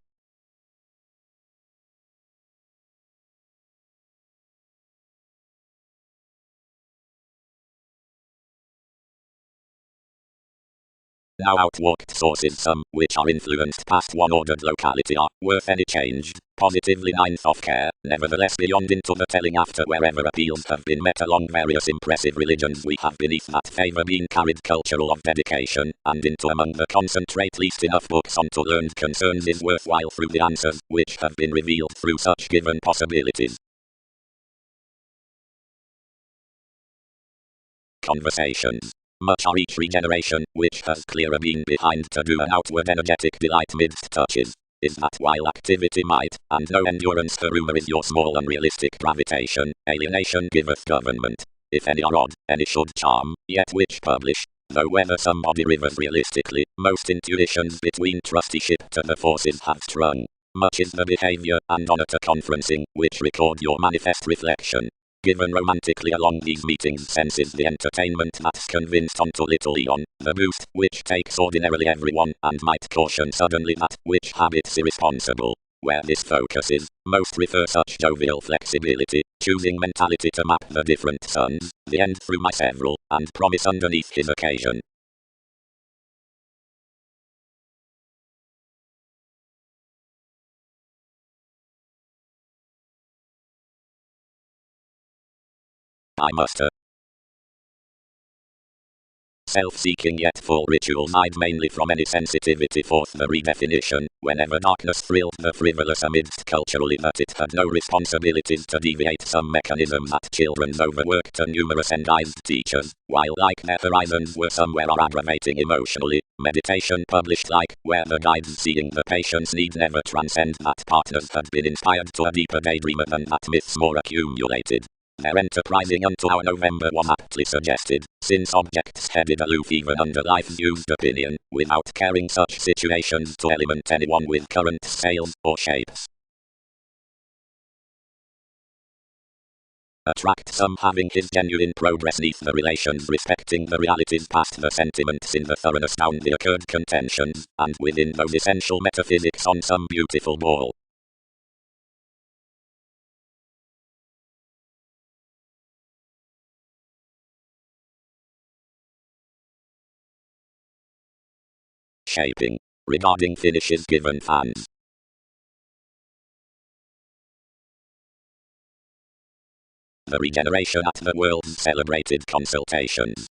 now outworked sources, some which are influenced past one ordered locality, are worth any changed, positively ninth of care, nevertheless beyond into the telling after wherever appeals have been met along various impressive religions we have beneath that favour been carried cultural of dedication, and into among the concentrate least enough books on to learned concerns is worthwhile through the answers which have been revealed through such given possibilities. Conversations. Much are each regeneration, which has clearer been behind to do an outward energetic delight midst touches, is that while activity might, and no endurance the rumour is your small unrealistic gravitation, alienation giveth government, if any are odd, any should charm, yet which publish, though whether somebody rivers realistically, most intuitions between trusteeship to the forces have strung. Much is the behaviour and honour to conferencing, which record your manifest reflection. Given romantically along these meetings senses the entertainment that's convinced onto little Eon, the boost which takes ordinarily everyone, and might caution suddenly that which habits irresponsible. Where this focuses, most refer such jovial flexibility, choosing mentality to map the different suns, the end through my several, and promise underneath his occasion. I muster. Self-seeking yet full rituals hide mainly from any sensitivity forth the redefinition, whenever darkness thrilled the frivolous amidst culturally that it had no responsibilities to deviate some mechanism that children's overwork to numerous endized teachers, while like their horizons were somewhere are aggravating emotionally, meditation published like, where the guides seeing the patient's need never transcend that partners had been inspired to a deeper daydreamer than that myths more accumulated. Their enterprising unto our November was aptly suggested, since objects headed aloof even under life's used opinion, without caring such situations to element anyone with current scales or shapes. Attract some having his genuine progress neath the relations respecting the realities past the sentiments in the thoroughness down the occurred contentions, and within those essential metaphysics on some beautiful ball. Shaping. Regarding finishes given fans. The regeneration at the world's celebrated consultations.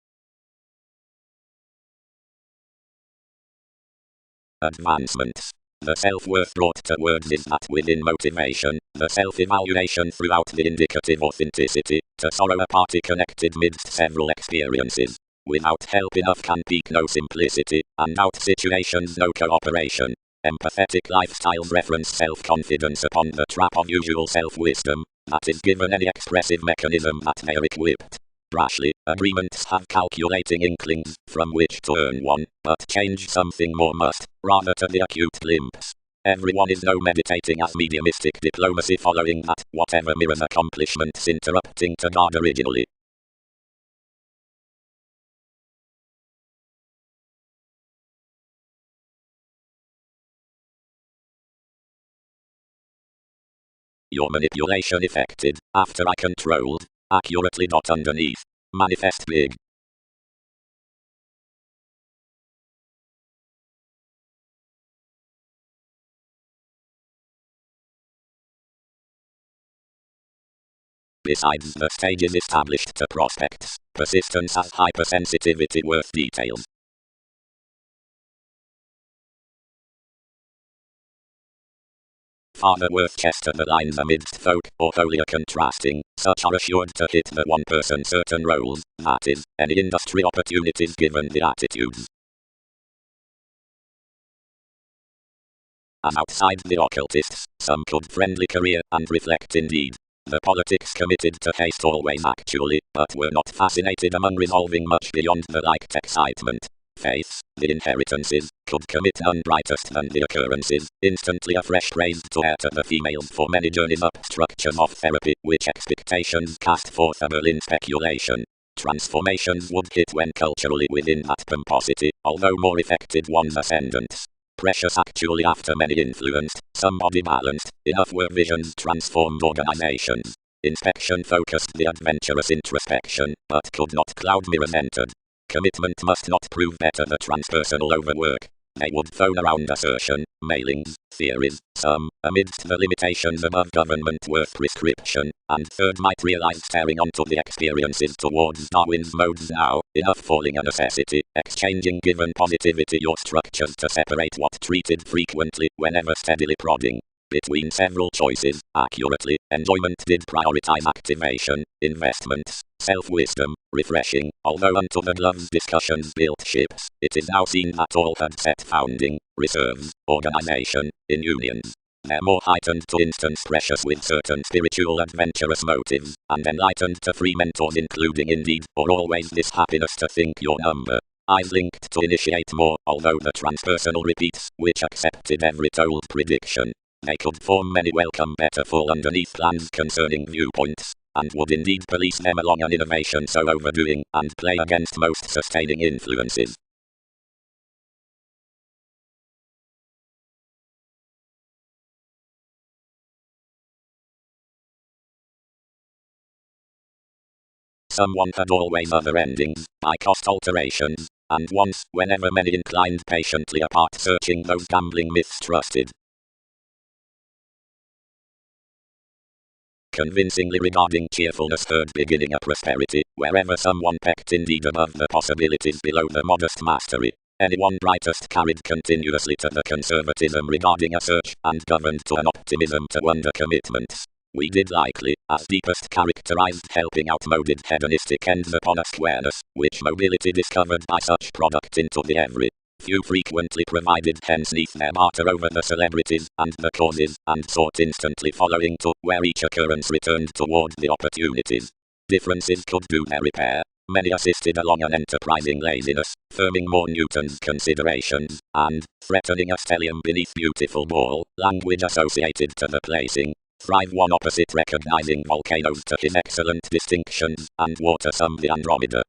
Advancements. The self-worth brought to words is that within motivation, the self-evaluation throughout the indicative authenticity, to sorrow a party connected midst several experiences. Without help enough can peak no simplicity, and out situations no cooperation. Empathetic lifestyles reference self-confidence upon the trap of usual self-wisdom, that is given any expressive mechanism that they are equipped. Rashly, agreements have calculating inklings, from which to earn one, but change something more must, rather to the acute glimpse. Everyone is no meditating as mediumistic diplomacy following that, whatever mirrors accomplishments interrupting to guard originally. Your manipulation effected, after I controlled, accurately dot underneath. Manifest big. Besides the stages established to prospects, persistence has hypersensitivity worth details. Farther worth chest at the lines amidst folk, or wholly contrasting, such are assured to hit the one person certain roles, that is, any industry opportunities given the attitudes. As outside the occultists, some could friendly career, and reflect indeed. The politics committed to haste always actually, but were not fascinated among resolving much beyond the liked excitement. Faiths, the inheritances, could commit none brightest than the occurrences, instantly afresh praised to air to the females for many journeys up structures of therapy, which expectations cast forth a Berlin speculation. Transformations would hit when culturally within that pomposity, although more effective one's ascendants. Precious actually after many influenced, somebody balanced, enough were visions transformed organizations. Inspection focused the adventurous introspection, but could not cloud mirrors entered. Commitment must not prove better the transpersonal overwork. They would phone around assertion, mailings, theories, some, amidst the limitations above government worth prescription, and third might realize staring onto the experiences towards Darwin's modes now, enough falling a necessity, exchanging given positivity your structures to separate what treated frequently, whenever steadily prodding. Between several choices, accurately, enjoyment did prioritize activation, investments, self-wisdom, refreshing, although unto the gloves discussions built ships, it is now seen that all had set founding, reserves, organization, in unions. They're more heightened to instance precious with certain spiritual adventurous motives, and enlightened to free mentors including indeed, or always this happiness to think your number. Eyes linked to initiate more, although the transpersonal repeats, which accepted every told prediction. They could form many welcome better fall underneath plans concerning viewpoints, and would indeed police them along an innovation so overdoing, and play against most sustaining influences. Someone had always other endings, by cost alterations, and once, whenever many inclined patiently apart searching those gambling myths trusted. Convincingly regarding cheerfulness heard beginning a prosperity, wherever someone pecked indeed above the possibilities below the modest mastery. Anyone brightest carried continuously to the conservatism regarding a search, and governed to an optimism to wonder commitments. We did likely, as deepest characterized helping outmoded hedonistic ends upon a squareness, which mobility discovered by such product into the every. Few frequently provided hence neath their barter over the celebrities, and the causes, and sought instantly following to, where each occurrence returned toward the opportunities. Differences could do their repair. Many assisted along an enterprising laziness, firming more Newton's considerations, and, threatening a stellium beneath beautiful ball, language associated to the placing. Thrive one opposite recognizing volcanoes to his excellent distinctions, and water some the Andromeda.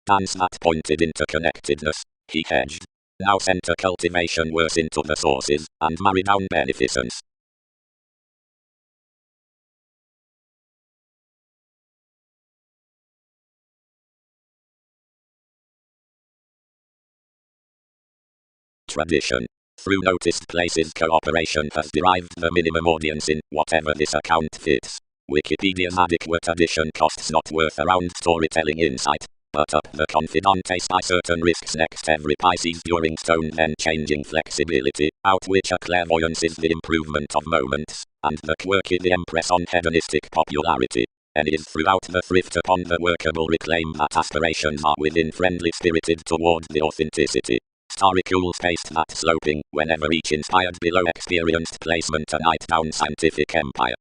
Dance that pointed interconnectedness, he hedged. Now center cultivation worse into the sources, and marry down beneficence. Tradition. Through noticed places cooperation has derived the minimum audience in whatever this account fits. Wikipedia's adequate addition costs not worth around storytelling insight, but up the confidantes by certain risks next every Pisces during stone then changing flexibility, out which a clairvoyance is the improvement of moments, and the quirky the empress on hedonistic popularity. And is throughout the thrift upon the workable reclaim that aspirations are within friendly spirited toward the authenticity. Starry cool spaced that sloping, whenever each inspired below experienced placement a night down scientific empire.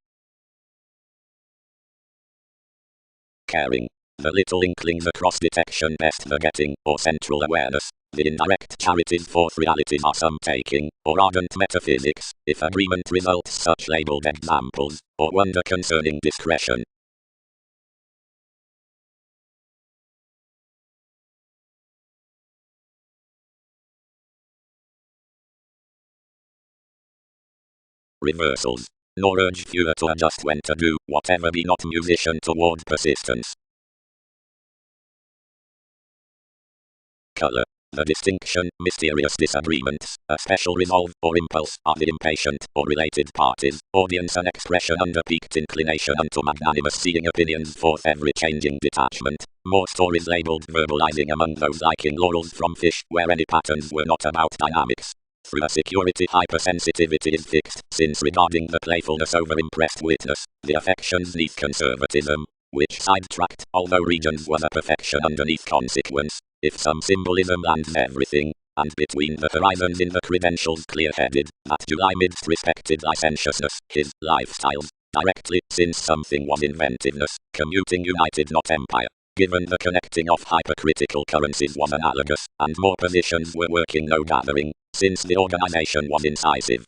Caring. The little inklings across detection best the getting, or central awareness. The indirect charities forth realities are some taking, or ardent metaphysics, if agreement results such labeled examples, or wonder concerning discretion. Reversals. Nor urge fewer to adjust when to do whatever be not musician toward persistence. Color. The distinction, mysterious disagreements, a special resolve or impulse are the impatient or related parties, audience an expression under peaked inclination unto magnanimous seeing opinions forth every changing detachment, more stories labeled verbalizing among those liking laurels from fish where any patterns were not about dynamics. Through a security hypersensitivity is fixed, since regarding the playfulness over impressed witness, the affections neath conservatism, which sidetracked, although regions was a perfection underneath consequence. If some symbolism lands everything, and between the horizons in the credentials clear-headed, that July midst respected licentiousness, his lifestyles, directly, since something was inventiveness, commuting united not empire. Given the connecting of hypercritical currencies was analogous, and more positions were working no gathering, since the organization was incisive.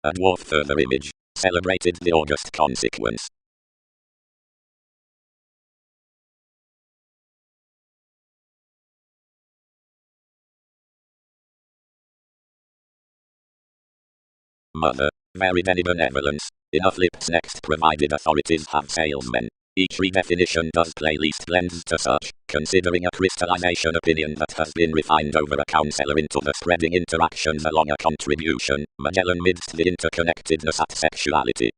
A dwarf further image. celebrated the august consequence. Mother, very any benevolence. Enough lips next provided authorities have salesmen. Each redefinition does play least lends to such, considering a crystallization opinion that has been refined over a counselor into the spreading interactions along a contribution, Magellan midst the interconnectedness at sexuality.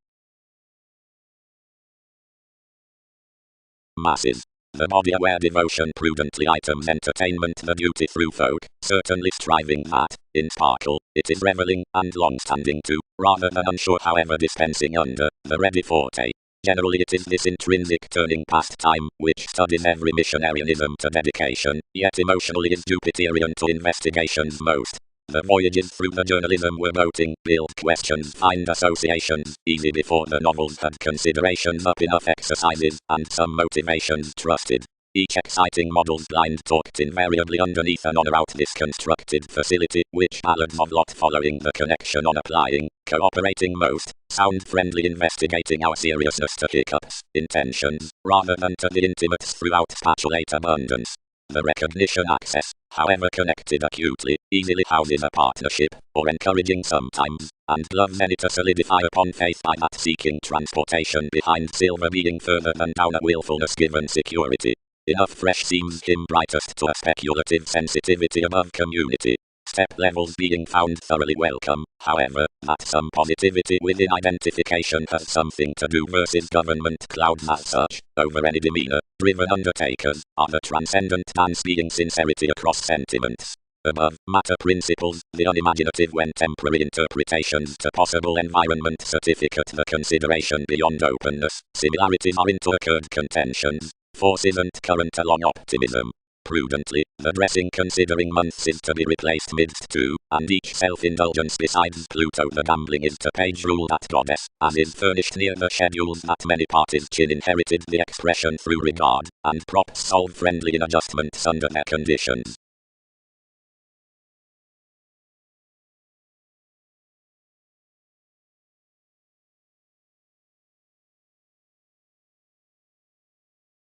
Masses. The body-aware devotion prudently items entertainment the duty through folk, certainly striving that, in sparkle, it is reveling, and long-standing too, rather than unsure however dispensing under, the ready forte. Generally it is this intrinsic turning pastime, which studies every missionarianism to dedication, yet emotionally is Jupiterian to investigations most. The voyages through the journalism were boating, build questions, find associations, easy before the novels had considerations up enough exercises, and some motivations trusted. Each exciting model's blind talked invariably underneath an honor out this constructed facility, which ballads of lot following the connection on applying, cooperating most, sound friendly investigating our seriousness to hiccups, intentions, rather than to the intimates throughout spatulate abundance. The recognition access, however connected acutely, easily houses a partnership, or encouraging sometimes, and loves any to solidify upon faith by that seeking transportation behind silver being further than down a willfulness given security. Enough fresh seems him brightest to a speculative sensitivity above community. Step levels being found thoroughly welcome, however, that some positivity within identification has something to do versus government clouds as such, over any demeanor, driven undertakers, are the transcendent dance being sincerity across sentiments. Above, matter principles, the unimaginative when temporary interpretations to possible environment certificate the consideration beyond openness, similarities are intercurred contentions, force isn't current along optimism. Prudently, the dressing considering months is to be replaced midst two, and each self-indulgence besides Pluto the gambling is to page rule that goddess, as is furnished near the schedules that many parties chin inherited the expression through regard, and props solve friendly in adjustments under their conditions.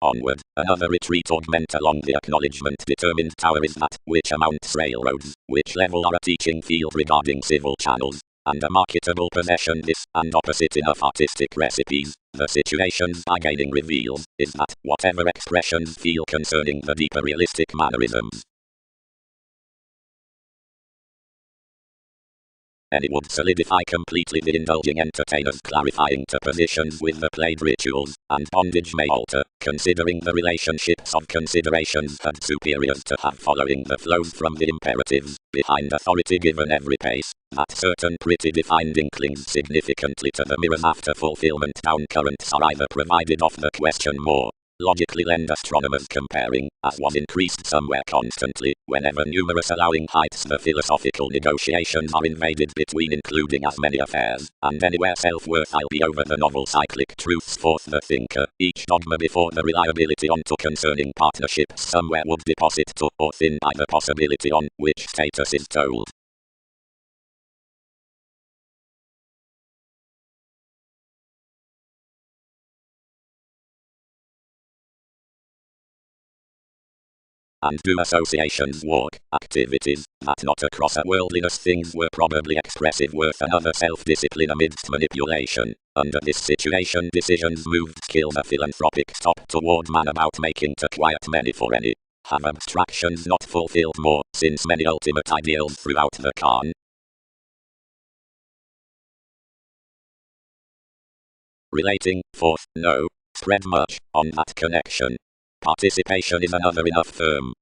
Onward, another retreat augment along the acknowledgement determined tower is that, which amounts railroads, which level are a teaching field regarding civil channels, and a marketable possession this, and opposite enough artistic recipes, the situations by gaining reveals, is that, whatever expressions feel concerning the deeper realistic mannerisms, any would solidify completely the indulging entertainers clarifying to positions with the played rituals, and bondage may alter, considering the relationships of considerations had superiors to have following the flows from the imperatives, behind authority given every pace, that certain pretty defined inklings significantly to the mirrors after fulfillment down currents are either provided off the question more, logically lend astronomers comparing, as was increased somewhere constantly, whenever numerous allowing heights the philosophical negotiations are invaded between including as many affairs, and anywhere self-worth I'll be over the novel cyclic truths forth the thinker, each dogma before the reliability onto concerning partnerships somewhere would deposit to, or thin by the possibility on, which status is told. And do associations walk, activities, that not across a worldliness things were probably expressive worth another self-discipline amidst manipulation. Under this situation decisions moved skill the philanthropic stop toward man about making to quiet many for any. Have abstractions not fulfilled more, since many ultimate ideals throughout the Khan. Relating, fourth, no, spread much, on that connection. Participation is another enough firm.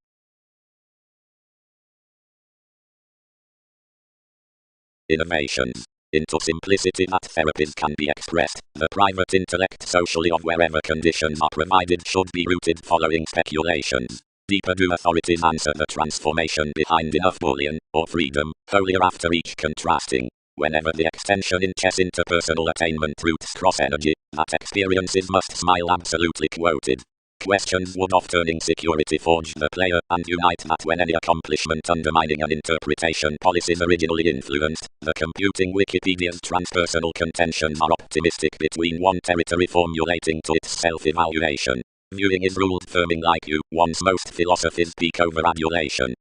Innovations. Into simplicity that therapies can be expressed, the private intellect socially of wherever conditions are provided should be rooted following speculations. Deeper do authorities answer the transformation behind enough bullion, or freedom, holier after each contrasting. Whenever the extension in chess interpersonal attainment roots cross energy, that experiences must smile absolutely quoted. Questions would often insecurity forge the player and unite that when any accomplishment undermining an interpretation policies originally influenced, the computing Wikipedia's transpersonal contentions are optimistic between one territory formulating to its self-evaluation. Viewing is ruled firming like you, once most philosophies peak over adulation.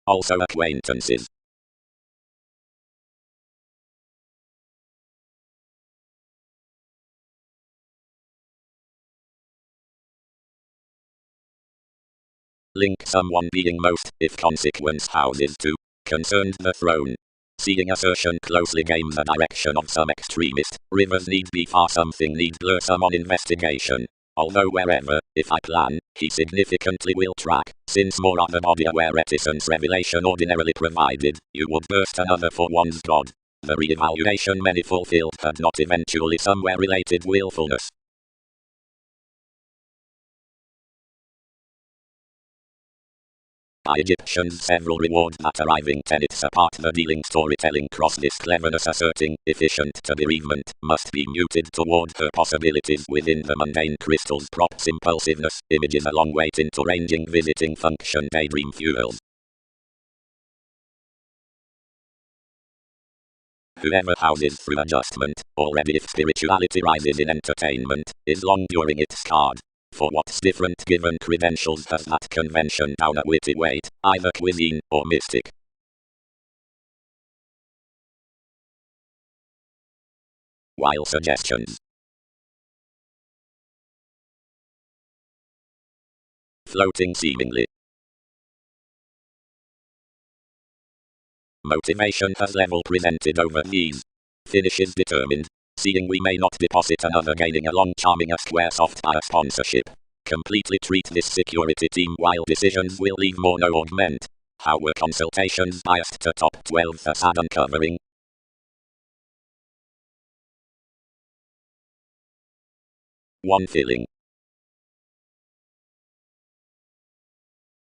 Also acquaintances. Link someone being most, if consequence houses to, concerned the throne. Seeing assertion closely game the direction of some extremist, rivers need be far something need blur some on investigation. Although wherever, if I plan, he significantly will track, since more are the body where reticence revelation ordinarily provided, you would burst another for one's God. The re-evaluation many fulfilled had not eventually somewhere related willfulness. Egyptians several reward that arriving tenets apart the dealing storytelling cross this cleverness asserting efficient to bereavement must be muted toward her possibilities within the mundane crystals props impulsiveness images a long wait into ranging visiting function daydream fuels. Whoever houses through adjustment, already if spirituality rises in entertainment, is long during its card. For what's different given credentials has that convention down a witty weight, either cuisine or mystic. While suggestions. Floating seemingly. Motivation has level presented over these. Finishes determined. Seeing we may not deposit another gaining a long charming a square soft by a sponsorship. Completely treat this security team while decisions will leave more no augment. How were consultations biased to top 12 a sad uncovering? One feeling.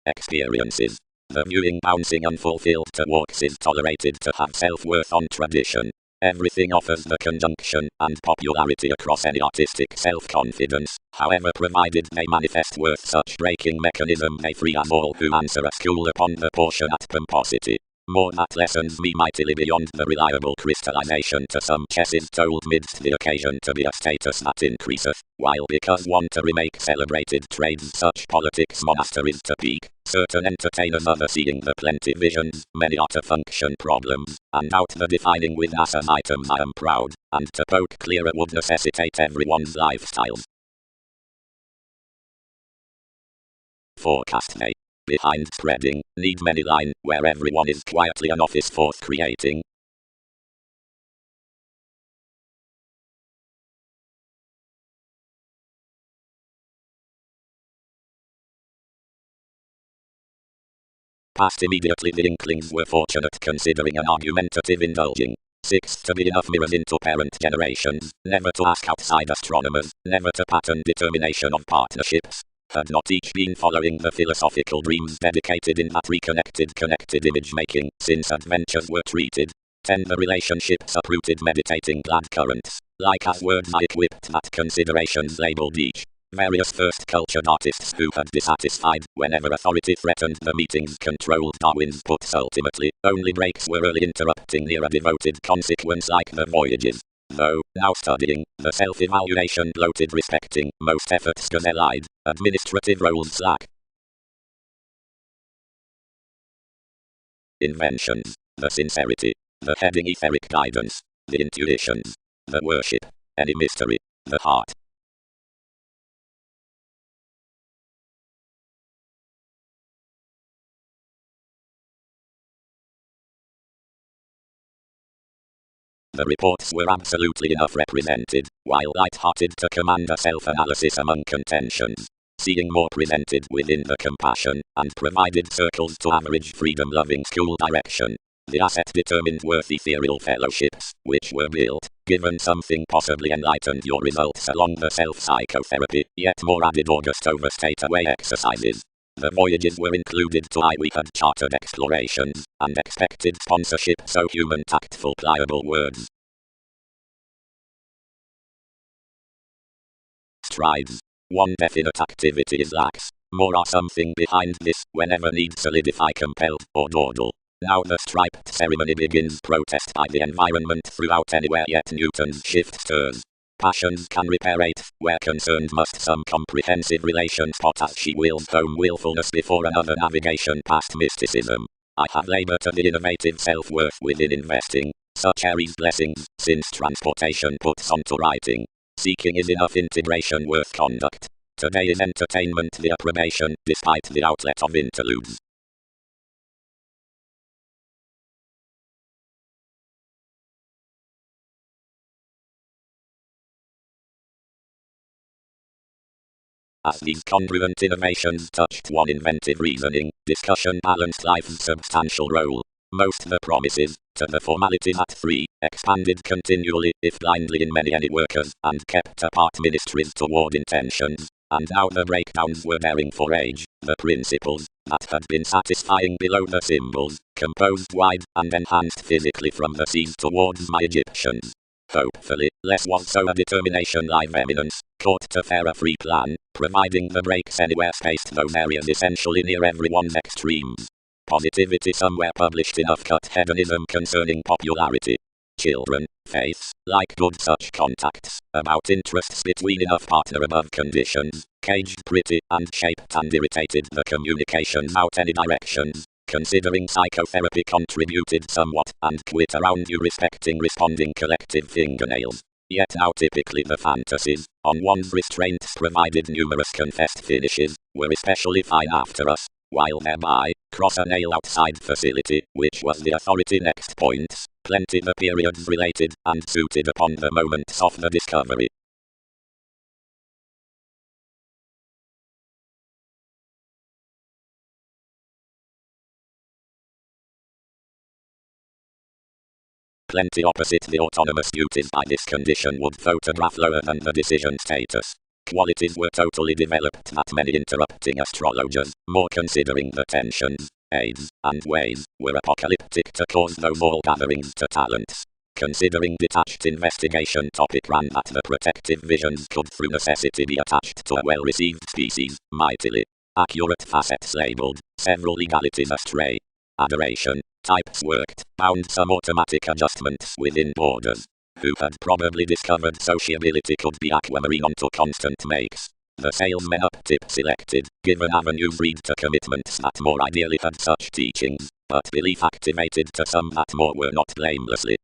Experiences. The viewing bouncing unfulfilled to walks is tolerated to have self-worth on tradition. Everything offers the conjunction and popularity across any artistic self-confidence, however provided they manifest worth such breaking mechanism they free as all who answer a school upon the portion at pomposity. More that lessons me mightily beyond the reliable crystallization to some chesses told midst the occasion to be a status that increaseth, while because one to remake celebrated trades such politics monasteries to peak, certain entertainers other seeing the plenty visions, many are to function problems, and out the defining with NASA's items I am proud, and to poke clearer would necessitate everyone's lifestyles. Forecast may. Behind spreading, need many line, where everyone is quietly an office forth creating. Past immediately the inklings were fortunate considering an argumentative indulging. 6. To be enough mirrors into parent generations, never to ask outside astronomers, never to pattern determination of partnerships. Had not each been following the philosophical dreams dedicated in that reconnected connected image making, since adventures were treated. 10. The relationships uprooted meditating glad currents, like as words I equipped that considerations labeled each. Various first cultured artists who had dissatisfied whenever authority threatened the meetings controlled Darwin's puts ultimately, only breaks were early interrupting near a devoted consequence like the voyages. Though, now studying, the self-evaluation bloated respecting, most efforts gazellide, administrative roles slack. Inventions, the sincerity, the heading etheric guidance, the intuitions, the worship, any mystery, the heart. The reports were absolutely enough represented, while light-hearted to command a self-analysis among contentions. Seeing more presented within the compassion, and provided circles to average freedom-loving school direction. The asset determined worth ethereal fellowships, which were built, given something possibly enlightened your results along the self-psychotherapy, yet more added August overstate away exercises. The voyages were included to we had chartered explorations, and expected sponsorship so human tactful pliable words. strides. One definite activity is lax. More or something behind this, whenever need solidify, compelled, or dawdle. Now the striped ceremony begins, protest by the environment throughout anywhere, yet Newton's shift stirs. Passions can reparate, where concerned must some comprehensive relation spot as she wheels home willfulness before another navigation past mysticism. I have labored to the innovative self-worth within investing, such Aries blessings, since transportation puts on to writing. Seeking is enough integration worth conduct. Today is entertainment the approbation, despite the outlet of interludes. As these congruent innovations touched one inventive reasoning, discussion balanced life's substantial role. Most the promises, to the formalities at 3, expanded continually, if blindly in many workers, and kept apart ministries toward intentions. And now the breakdowns were daring for age, the principles, that had been satisfying below the symbols, composed wide, and enhanced physically from the seas towards my Egyptians. Hopefully, less was so a determination live eminence, caught to fare a free plan, providing the breaks anywhere spaced those areas essentially near everyone's extremes. Positivity somewhere published enough cut hedonism concerning popularity. Children, faiths, like good such contacts, about interests between enough partner above conditions, caged pretty, and shaped and irritated the communications out any directions. Considering psychotherapy contributed somewhat, and quit around you respecting responding collective fingernails. Yet now typically the fantasies, on one's restraints provided numerous confessed finishes, were especially fine after us, while thereby, cross a nail outside facility, which was the authority next points, plenty the periods related, and suited upon the moments of the discovery. Plenty opposite the autonomous duties by this condition would photograph lower than the decision status. Qualities were totally developed that many interrupting astrologers, more considering the tensions, aids, and ways, were apocalyptic to cause those all gatherings to talents. Considering detached investigation topic ran that the protective visions could through necessity be attached to a well-received species, mightily accurate facets labeled, several legalities astray. Adoration, types worked, bound some automatic adjustments within borders. Who had probably discovered sociability could be aquamarine onto constant makes. The salesmen up tip selected, given avenues read to commitments that more ideally had such teachings, but belief activated to some that more were not blamelessly.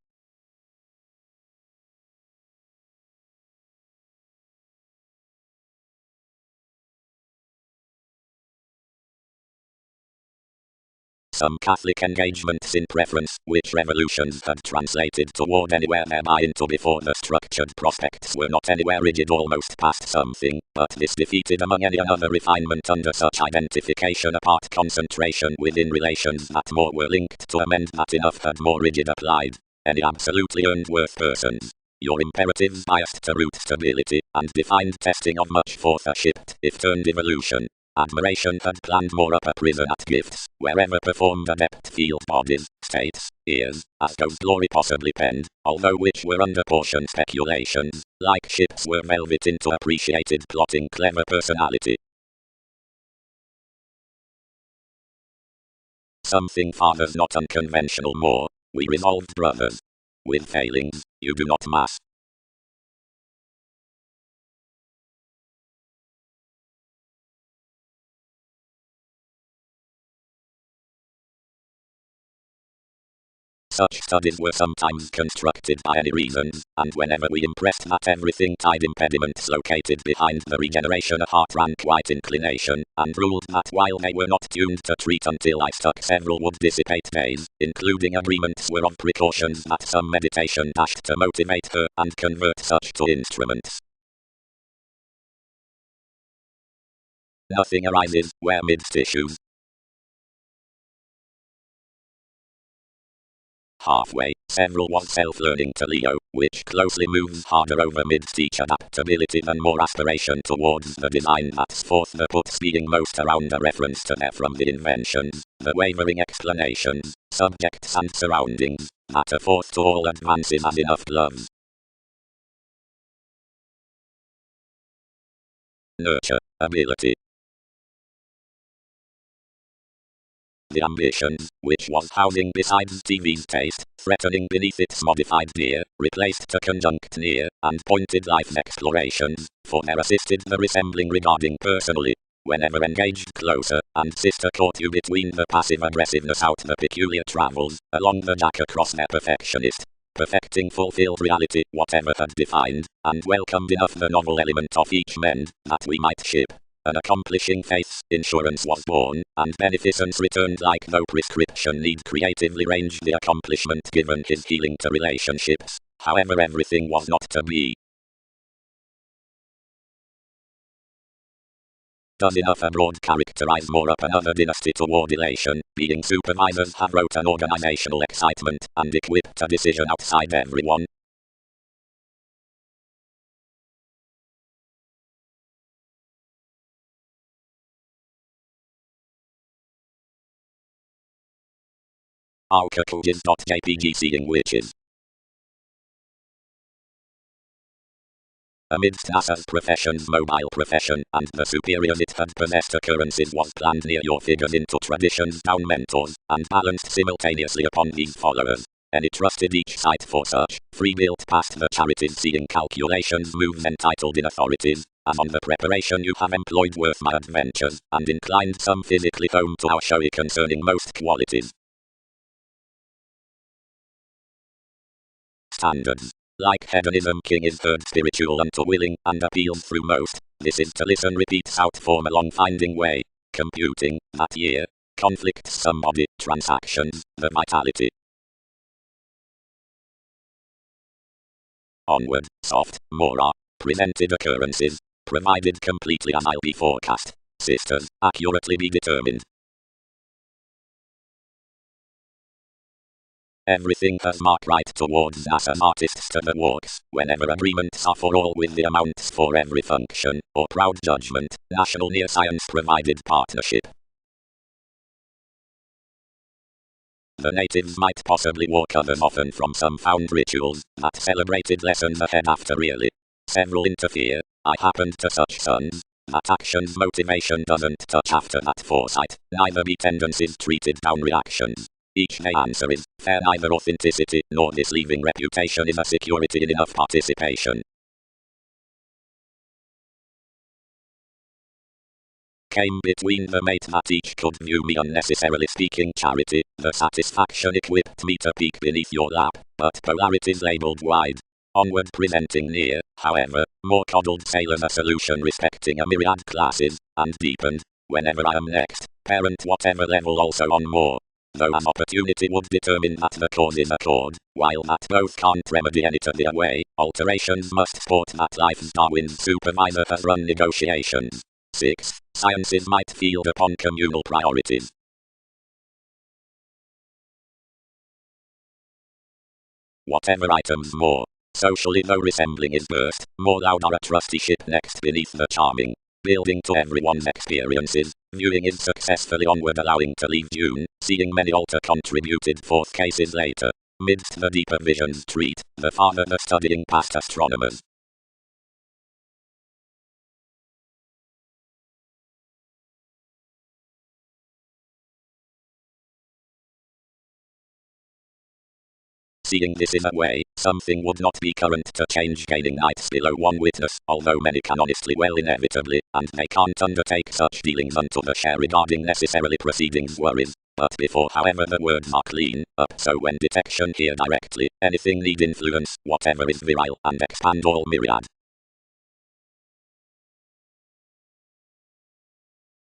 Some Catholic engagements in preference, which revolutions had translated toward anywhere thereby into before the structured prospects were not anywhere rigid almost past something, but this defeated among any other refinement under such identification apart concentration within relations that more were linked to amend that enough had more rigid applied. Any absolutely earned worth persons. Your imperatives biased to root stability, and defined testing of much forth a shipped, if turned evolution. Admiration had planned more up a prison at gifts, wherever performed adept field bodies, states, ears, as goes glory possibly penned, although which were under portion speculations, like ships were velvet into appreciated plotting clever personality. Something fathers not unconventional more, we resolved brothers. With failings, you do not mass. Such studies were sometimes constructed by any reasons, and whenever we impressed that everything tied impediments located behind the regeneration a heart ran quite inclination, and ruled that while they were not tuned to treat until I stuck several would dissipate days, including agreements were of precautions that some meditation dashed to motivate her and convert such to instruments. Nothing arises where midst issues. Halfway, several was self-learning to Leo, which closely moves harder over mid-teach adaptability than more aspiration towards the design that's forth the puts being most around a reference to there from the inventions, the wavering explanations, subjects and surroundings, that are forth to all advances as enough gloves. nurture, ability. The ambitions, which was housing besides TV's taste, threatening beneath its modified deer, replaced the conjunct near, and pointed life explorations, for there assisted the resembling regarding personally. Whenever engaged closer, and sister caught you between the passive aggressiveness out the peculiar travels, along the jack across their perfectionist. Perfecting fulfilled reality, whatever had defined, and welcomed enough the novel element of each mend, that we might ship. An accomplishing faith's insurance was born, and beneficence returned like no prescription need creatively ranged the accomplishment given his healing to relationships, however everything was not to be. Does enough abroad characterize more up another dynasty toward elation, being supervisors have wrote an organizational excitement, and equipped a decision outside everyone. Jpg seeing witches. Amidst NASA's profession's mobile profession, and the superiors it had possessed occurrences was planned near your figures into traditions down mentors, and balanced simultaneously upon these followers. Any trusted each site for such, free-built past the charities seeing calculations moves entitled in authorities, as on the preparation you have employed worth my adventures, and inclined some physically home to our showy concerning most qualities. Standards. Like hedonism, king is heard spiritual unto willing, and appeals through most. This is to listen repeats out form along finding way. Computing, that year. Conflicts somebody, transactions, the vitality. Onward, soft, mora. Presented occurrences. Provided completely as I'll be forecast. Sisters, accurately be determined. Everything has marked right towards us as artists to the works, whenever agreements are for all with the amounts for every function, or proud judgment, national near science provided partnership. The natives might possibly walk others often from some found rituals, that celebrated lessons ahead after really. Several interfere, I happened to such sons, that action's motivation doesn't touch after that foresight, neither be tendencies treated down reactions. Each may answer is, fair neither authenticity nor misleading reputation is a security in enough participation. Came between the mate that each could view me unnecessarily speaking charity, the satisfaction equipped me to peek beneath your lap, but polarities labelled wide. Onward presenting near, however, more coddled sailors a solution respecting a myriad classes, and deepened, whenever I am next, parent whatever level also on more. Though an opportunity would determine that the cause is accord, while that both can't remedy any to their way, alterations must sport that life's Darwin's supervisor has run negotiations. 6. Sciences might field upon communal priorities. Whatever items more. Socially though resembling is burst, more loud are a trusteeship next beneath the charming. Building to everyone's experiences, viewing is successfully onward allowing to leave June, seeing many alter contributed forth cases later. Midst the deeper visions treat, the farther the studying past astronomers. Seeing this is a way, something would not be current to change gaining nights below one witness, although many can honestly well inevitably, and they can't undertake such dealings unto the share regarding necessarily proceedings worries. But before however the words are clean up, so when detection here directly, anything need influence, whatever is virile, and expand all myriad.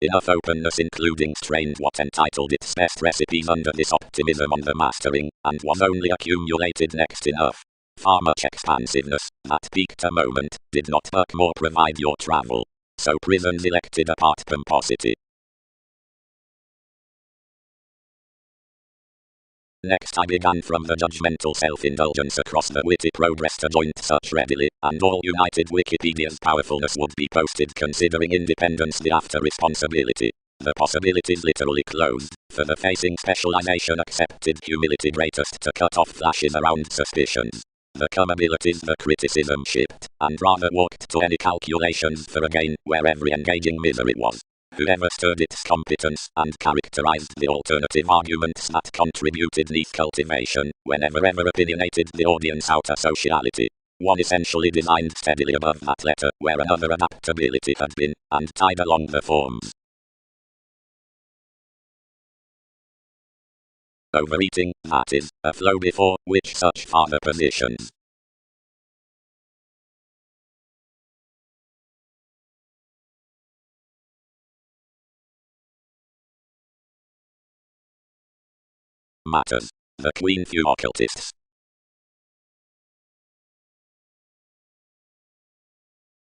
Enough openness including strained what entitled its best recipes under this optimism on the mastering, and was only accumulated next enough. Far much expansiveness, that peaked a moment, did not but more provide your travel. So prisons elected apart pomposity. Next I began from the judgmental self-indulgence across the witty progress to joint such readily, and all united Wikipedia's powerfulness would be posted considering independence the after responsibility. The possibilities literally closed, for the facing specialization accepted humility greatest to cut off flashes around suspicions. the comabilities the criticism shipped, and rather walked to any calculations for a gain where every engaging misery was. Whoever stirred its competence and characterized the alternative arguments that contributed neath cultivation, whenever ever opinionated the audience outer sociality. One essentially designed steadily above that letter where another adaptability had been, and tied along the forms. Overeating, that is, a flow before which such farther positions. Matters. The Queen few occultists.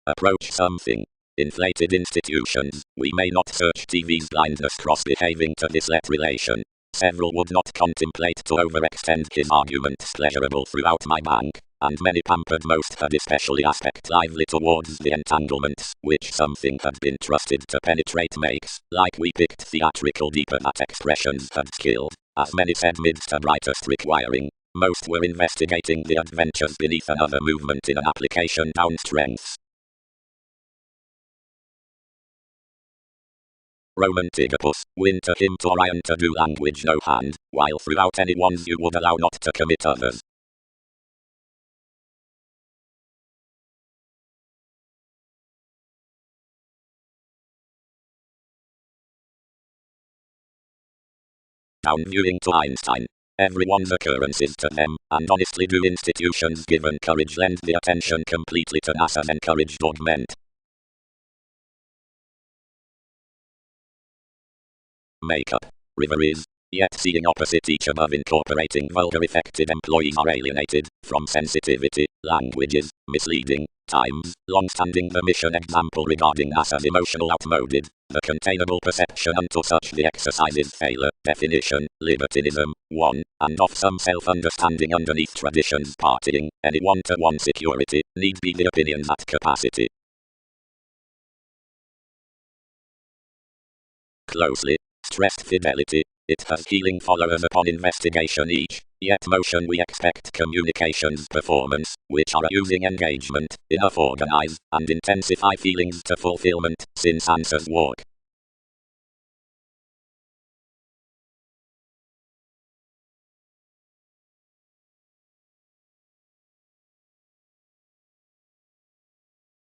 Approach something. Inflated institutions. We may not search TV's blindness cross-behaving to this let relation. Several would not contemplate to overextend his arguments pleasurable throughout my bank, and many pampered most had especially aspect lively towards the entanglements which something had been trusted to penetrate makes, like we picked theatrical deeper that expressions had skilled, as many said midst a brightest requiring. Most were investigating the adventures beneath another movement in an application down strengths. Roman Tigopus, win to him to Orion to do language no hand, while throughout any ones you would allow not to commit others. Down viewing to Einstein. Everyone's occurrences to them, and honestly do institutions given courage lend the attention completely to NASA's encouraged augment. Makeup. Riveries. Yet seeing opposite each above incorporating vulgar affected employees are alienated from sensitivity, languages, misleading, times, long-standing the mission example regarding NASA's emotional outmoded, the containable perception unto such the exercises failure, definition, libertinism, 1, and of some self-understanding underneath traditions partying, any one-to-one security, need be the opinion that capacity. Closely. Stressed fidelity, it has healing followers upon investigation each, yet motion we expect communications performance, which are a using engagement, enough organize, and intensify feelings to fulfillment, since answers walk.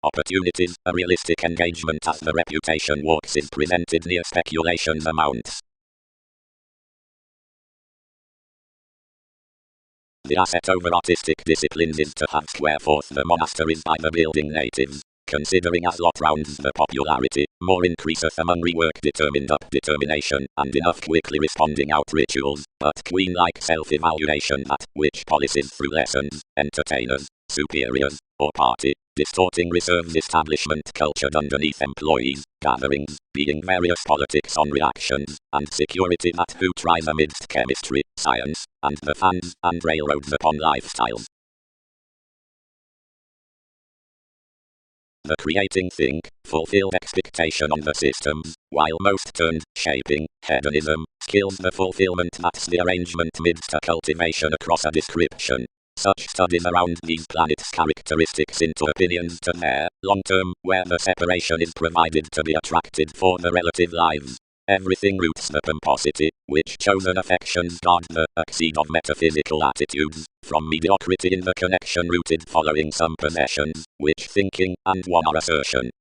Opportunities, a realistic engagement as the reputation walks is presented near speculation's amounts. The asset over artistic disciplines is to have square forth the monasteries by the building natives, considering as lot rounds the popularity, more increaseth among rework determined up determination, and enough quickly responding out rituals, but queen-like self-evaluation that, which policies through lessons, entertainers, superiors, or party, distorting reserves establishment cultured underneath employees, gatherings, being various politics on reactions, and security that who tries amidst chemistry, science, and the fans, and railroads upon lifestyles. The creating think, fulfilled expectation on the systems, while most turned, shaping, hedonism, skills the fulfillment that's the arrangement midst a cultivation across a description. Such studies around these planets' characteristics into opinions to their long-term, where the separation is provided to be attracted for the relative lives. Everything roots the pomposity, which chosen affections guard the exceed of metaphysical attitudes, from mediocrity in the connection rooted following some possessions, which thinking, and one are assertion.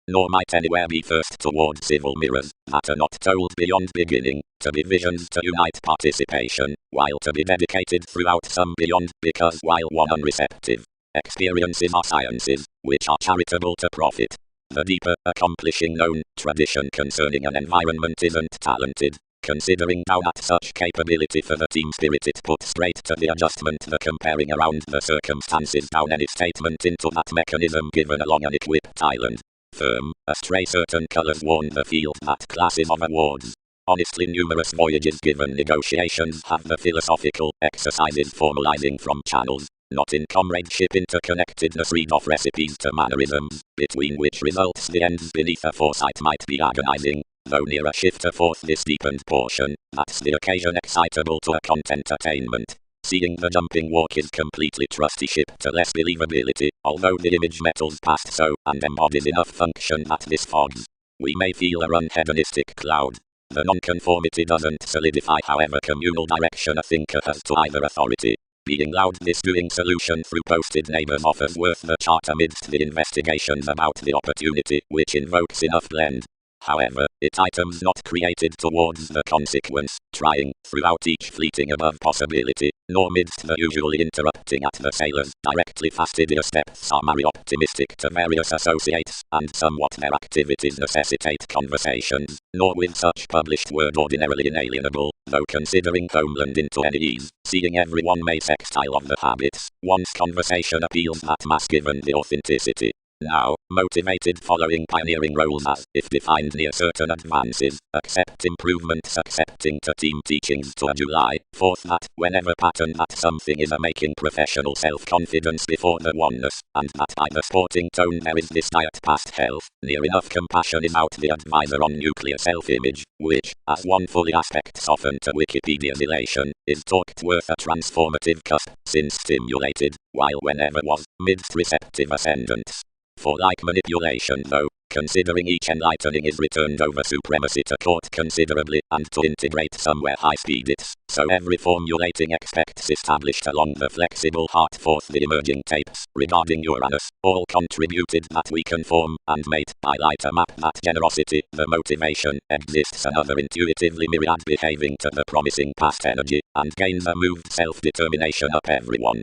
Nor might anywhere be first toward civil mirrors, that are not told beyond beginning, to be visions to unite participation, while to be dedicated throughout some beyond, because while one unreceptive, experiences are sciences, which are charitable to profit. The deeper, accomplishing known, tradition concerning an environment isn't talented, considering down at such capability for the team spirit it puts straight to the adjustment the comparing around the circumstances down any statement into that mechanism given along an equipped island. Firm, astray certain colours warn the field that classes of awards. Honestly numerous voyages given negotiations have the philosophical exercises formalizing from channels, not in comradeship interconnectedness. Read off recipes to mannerisms, between which results the ends beneath a foresight might be agonizing, though near a shifter forth this deepened portion, that's the occasion excitable to a content attainment. Seeing the jumping walk is completely trusteeship to less believability, although the image metals past so, and embodies enough function that this fogs. We may feel a unhedonistic cloud. The nonconformity doesn't solidify however communal direction a thinker has to either authority. Being loud, this doing solution through posted neighbors offers worth the chart amidst the investigations about the opportunity, which invokes enough blend. However, it items not created towards the consequence, trying, throughout each fleeting above possibility, nor midst the usually interrupting at the sailors, directly fastidious depths are very optimistic to various associates, and somewhat their activities necessitate conversations, nor with such published word ordinarily inalienable, though considering homeland into any ease, seeing everyone may sextile of the habits, one's conversation appeals that mass given the authenticity. Now, motivated following pioneering roles as, if defined near certain advances, accept improvements accepting to team teachings to a July 4th that, whenever pattern that something is a making professional self-confidence before the oneness, and that by the sporting tone there is this diet past health, near enough compassion is out the advisor on nuclear self-image, which, as one fully aspects often to Wikipedia's elation, is talked worth a transformative cusp, since stimulated, while whenever was, midst receptive ascendants. For like manipulation though, considering each enlightening is returned over supremacy to court considerably, and to integrate somewhere high-speed it's, so every formulating expects established along the flexible heart forth the emerging tapes, regarding Uranus, all contributed that we conform, and mate, by light a map that generosity, the motivation, exists another intuitively myriad behaving to the promising past energy, and gains a moved self-determination up everyone.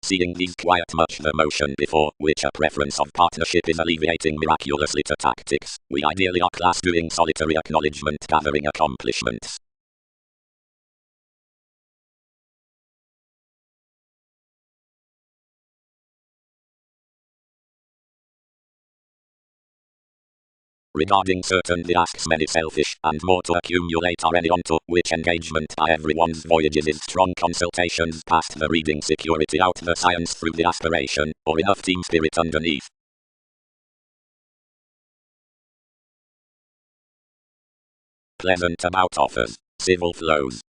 Seeing these quiet much the motion before, which a preference of partnership is alleviating miraculously to tactics, we ideally are class doing solitary acknowledgement gathering accomplishments. Regarding certain the asks many selfish, and more to accumulate are any onto, which engagement by everyone's voyages is strong consultations past the reading security out the science through the aspiration, or enough team spirit underneath. Pleasant about offers, civil flows.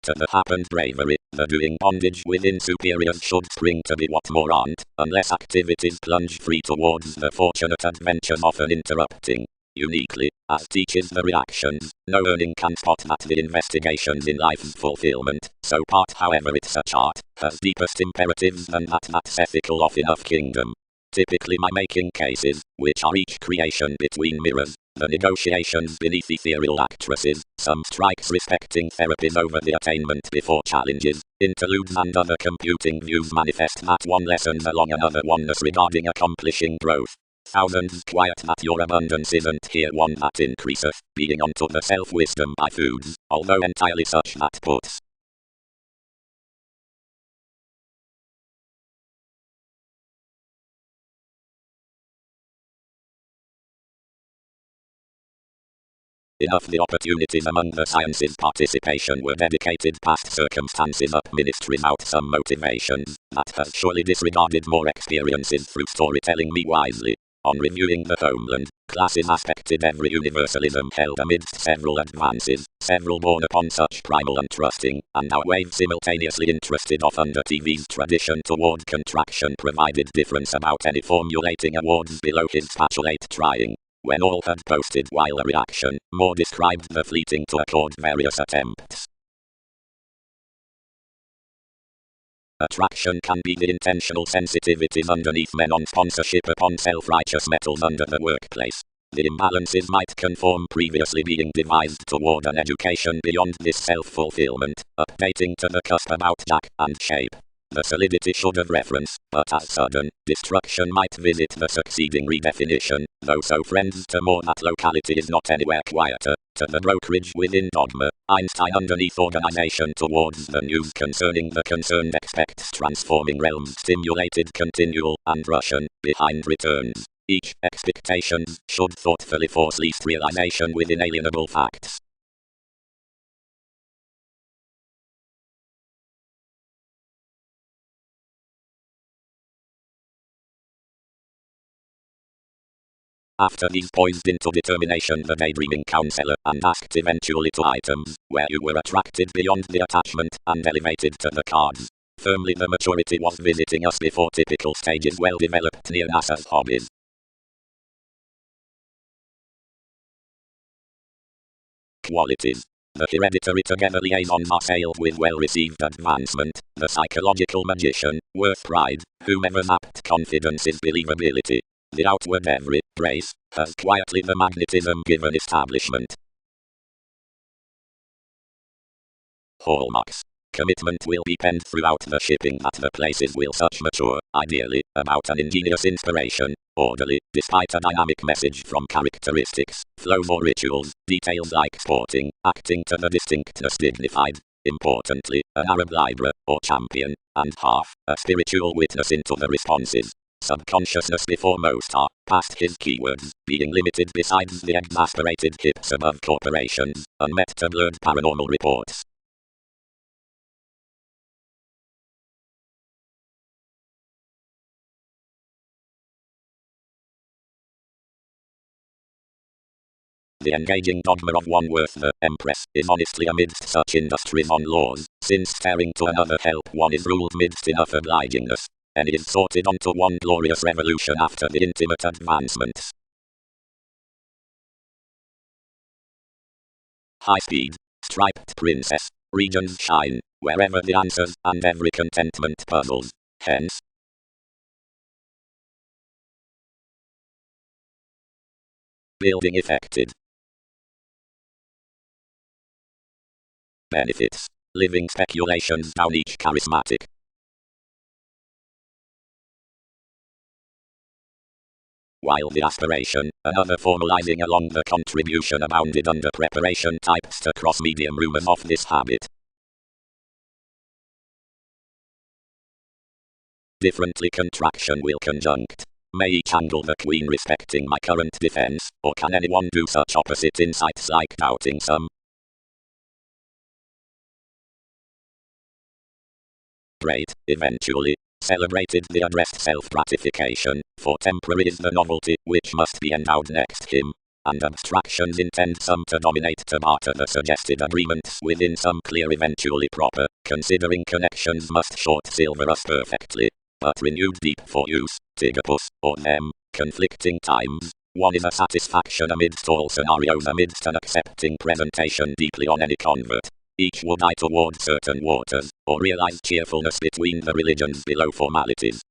To the happened bravery, the doing bondage within superiors should spring to be what more aren't, unless activities plunge free towards the fortunate adventures often interrupting. Uniquely, as teaches the reactions, no earning can spot that the investigations in life's fulfillment, so part however it's a chart, has deepest imperatives than that's ethical of enough kingdom. Typically my making cases, which are each creation between mirrors, the negotiations beneath ethereal actresses, some strikes respecting therapies over the attainment before challenges, interludes and other computing views manifest that one lessons along another oneness regarding accomplishing growth. Thousands quiet that your abundance isn't here one that increaseth, being unto the self-wisdom by foods, although entirely such that puts enough the opportunities among the sciences participation were dedicated past circumstances up ministries out some motivations, that has surely disregarded more experiences through storytelling me wisely. On reviewing the homeland, classes aspected every universalism held amidst several advances, several born upon such primal untrusting, and our wave simultaneously interested off under TV's tradition toward contraction provided difference about any formulating awards below his spatulate trying. When all had posted while a reaction, more described the fleeting to accord various attempts. Attraction can be the intentional sensitivities underneath men on sponsorship upon self-righteous metals under the workplace. The imbalances might conform previously being devised toward an education beyond this self-fulfillment, updating to the cusp about jack and shape. The solidity should have reference, but as sudden destruction might visit the succeeding redefinition, though so friends to more that locality is not anywhere quieter, to the brokerage within dogma, Einstein underneath organization towards the news concerning the concerned expects transforming realms stimulated continual and Russian, behind returns. Each expectations should thoughtfully force least realization with inalienable facts. After these poised into determination the daydreaming counselor and asked eventually to items, where you were attracted beyond the attachment and elevated to the cards. Firmly the maturity was visiting us before typical stages well developed near NASA's hobbies. Qualities. The hereditary together liaison assailed with well-received advancement, the psychological magician, worth pride, whomever zapped confidence is believability. The outward every grace has quietly the magnetism given establishment. Hallmarks. Commitment will be penned throughout the shipping that the places will such mature, ideally, about an ingenious inspiration, orderly, despite a dynamic message from characteristics, flows or rituals, details like sporting, acting to the distinctness dignified, importantly, an Arab libra, or champion, and half, a spiritual witness into the responses. Subconsciousness before most are, past his keywords, being limited besides the exasperated hips above corporations, unmet to blurred paranormal reports. The engaging dogma of one worth the empress is honestly amidst such industries on laws, since staring to another help one is ruled midst enough obligingness, and is sorted onto one glorious revolution after the intimate advancements. High speed, striped princess, regions shine, wherever the answers and every contentment puzzles, hence, building effected. Benefits. Living speculations down each charismatic. While the aspiration, another formalizing along the contribution abounded under preparation types to cross-medium rumors of this habit. Differently contraction will conjunct. May each angle the queen respecting my current defense, or can anyone do such opposite insights like doubting some? Great, eventually, celebrated the addressed self-gratification, for temporary is the novelty which must be endowed next him, and abstractions intend some to dominate to barter the suggested agreements within some clear eventually proper, considering connections must short silver us perfectly, but renewed deep for use, tigapus, or them, conflicting times. One is a satisfaction amidst all scenarios amidst an accepting presentation deeply on any convert. Each would eye toward certain waters, or realize cheerfulness between the religions below formalities.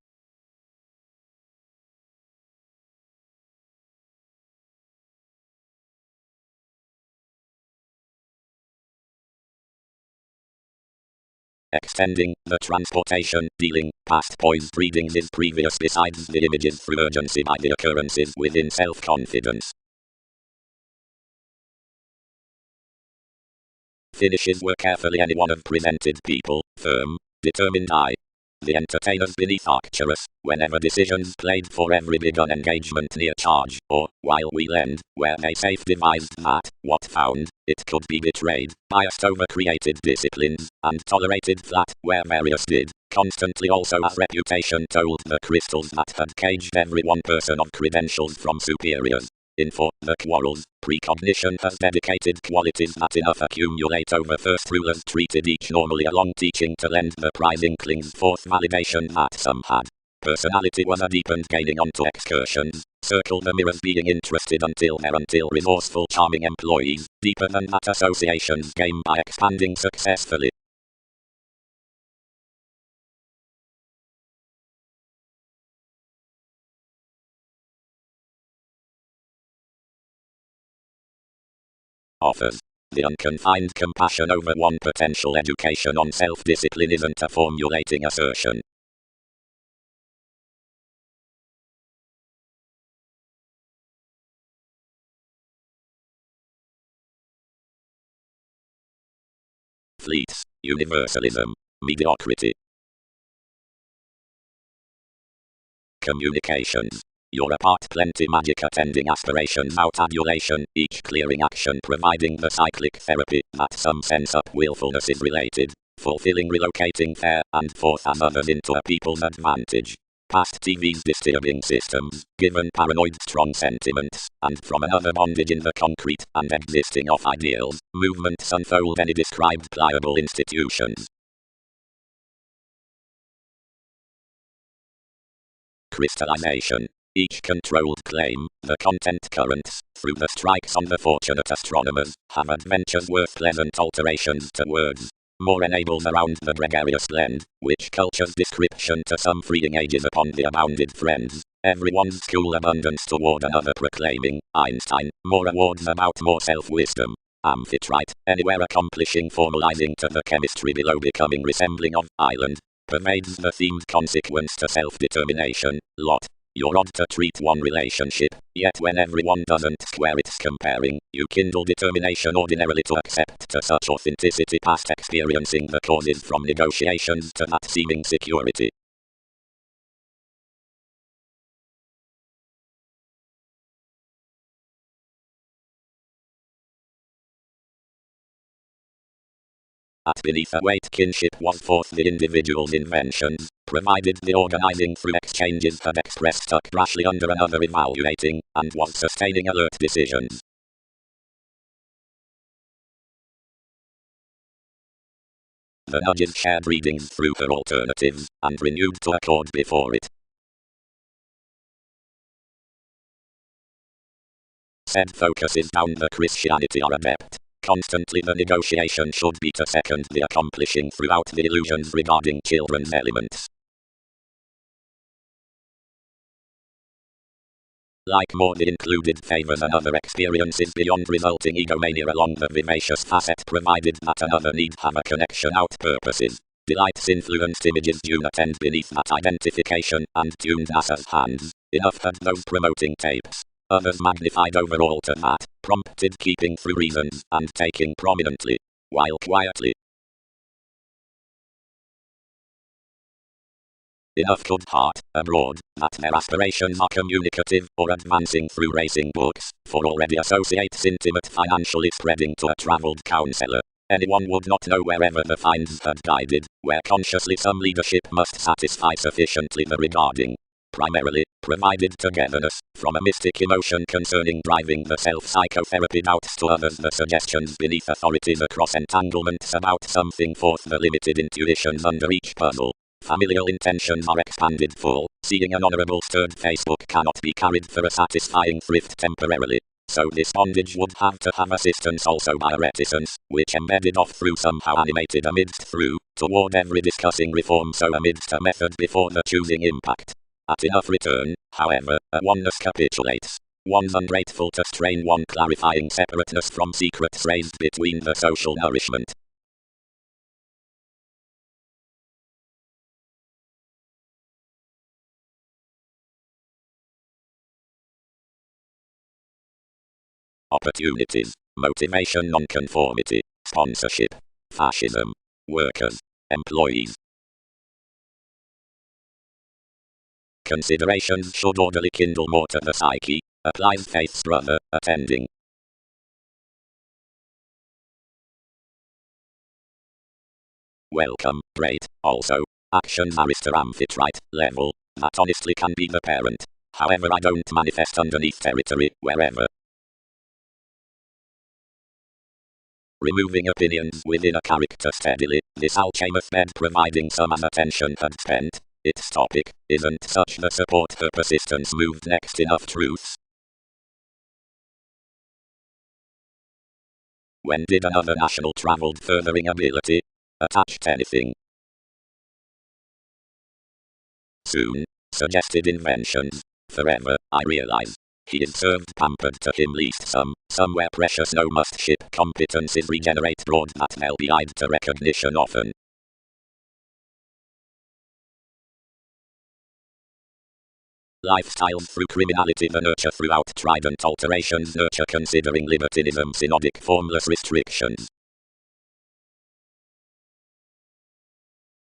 Extending the transportation, dealing, past poised readings is previous besides the images through urgency by the occurrences within self-confidence. Finishes were carefully any one of presented people, firm, determined eye. The entertainers beneath Arcturus, whenever decisions played for every begun engagement near charge, or, while we lend, where they safe devised that, what found, it could be betrayed, biased over created disciplines, and tolerated that, where various did, constantly also as reputation told the crystals that had caged every one person of credentials from superiors. In for the quarrels, precognition has dedicated qualities that enough accumulate over first rulers treated each normally along teaching to lend the prize inklings forth validation that some had. Personality was a deepened gaining onto excursions, circle the mirrors being interested until resourceful charming employees, deeper than that associations game by expanding successfully. Offers. The unconfined compassion over one potential education on self-discipline isn't a formulating assertion. Fleets, universalism, mediocrity. Communications. You're apart plenty magic attending aspirations out adulation, each clearing action providing the cyclic therapy that some sense up willfulness is related, fulfilling relocating fair and forth as others into a people's advantage. Past TV's disturbing systems, given paranoid strong sentiments, and from another bondage in the concrete and existing of ideals, movements unfold any described pliable institutions. Crystallization. Each controlled claim, the content currents, through the strikes on the fortunate astronomers, have adventures worth pleasant alterations to words. More enables around the gregarious blend, which culture's description to some freeing ages upon the abounded friends. Everyone's school abundance toward another proclaiming, Einstein, more awards about more self-wisdom. Amphitrite, anywhere accomplishing formalizing to the chemistry below becoming resembling of island. Pervades the themed consequence to self-determination, lot. You're odd to treat one relationship, yet when everyone doesn't square it's comparing, you kindle determination ordinarily to accept to such authenticity past experiencing the causes from negotiations to that seeming security. At beneath a weight kinship was forth the individual's inventions, provided the organizing through exchanges had expressed stuck rashly under another evaluating, and was sustaining alert decisions. The nudges shared readings through her alternatives, and renewed to accord before it. Said focuses down the Christianity are adept. Constantly the negotiation should be to second the accomplishing throughout the illusions regarding children's elements. Like more the included favors and other experiences beyond resulting egomania along the vivacious facet provided that another need have a connection out purposes. Delights influenced images due attend beneath that identification and tuned NASA's hands. Enough had those promoting tapes. Others magnified overall to that, prompted keeping through reasons and taking prominently, while quietly. Enough could heart, abroad, that their aspirations are communicative or advancing through racing books, for already associates intimate financially spreading to a travelled counsellor. Anyone would not know wherever the finds had guided, where consciously some leadership must satisfy sufficiently the regarding. Primarily, provided togetherness, from a mystic emotion concerning driving the self-psychotherapy doubts to others the suggestions beneath authorities across entanglements about something forth the limited intuitions under each puzzle. Familial intentions are expanded full, seeing an honourable stirred Facebook cannot be carried for a satisfying thrift temporarily. So this bondage would have to have assistance also by a reticence, which embedded off through somehow animated amidst through, toward every discussing reform so amidst a method before the choosing impact. At enough return, however, a oneness capitulates. One's ungrateful to strain one clarifying separateness from secrets raised between the social nourishment. Opportunities, motivation nonconformity, sponsorship, fascism, workers, employees. Considerations should orderly kindle more to the psyche, applies Faith's brother, attending. Welcome, great, also, actions Arister Amphitrite, level, that honestly can be the parent. However I don't manifest underneath territory, wherever. Removing opinions within a character steadily, this Alchemist bed providing some as attention had spent. Its topic isn't such the support her persistence moved next enough truths. When did another national travelled furthering ability? Attached anything? Soon. Suggested inventions. Forever, I realize. He is served pampered to him least somewhere precious no must ship competencies regenerate broad that they'll be eyed to recognition often. Lifestyles through criminality the nurture throughout trident alterations nurture considering libertinism synodic formless restrictions.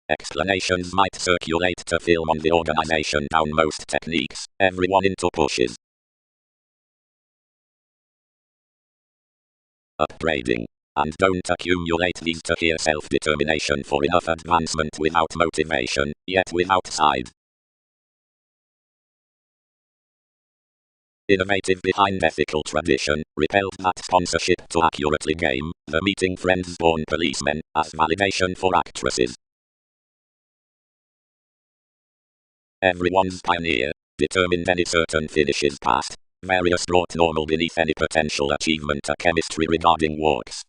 Explanations might circulate to film on the organization down most techniques, everyone into pushes. Upgrading. And don't accumulate these to hear self-determination for enough advancement without motivation, yet without side. Innovative behind ethical tradition, repelled that sponsorship to accurately game, the meeting friends born policemen, as validation for actresses. Everyone's pioneer, determined any certain finish is past, various brought normal beneath any potential achievement a chemistry regarding walks.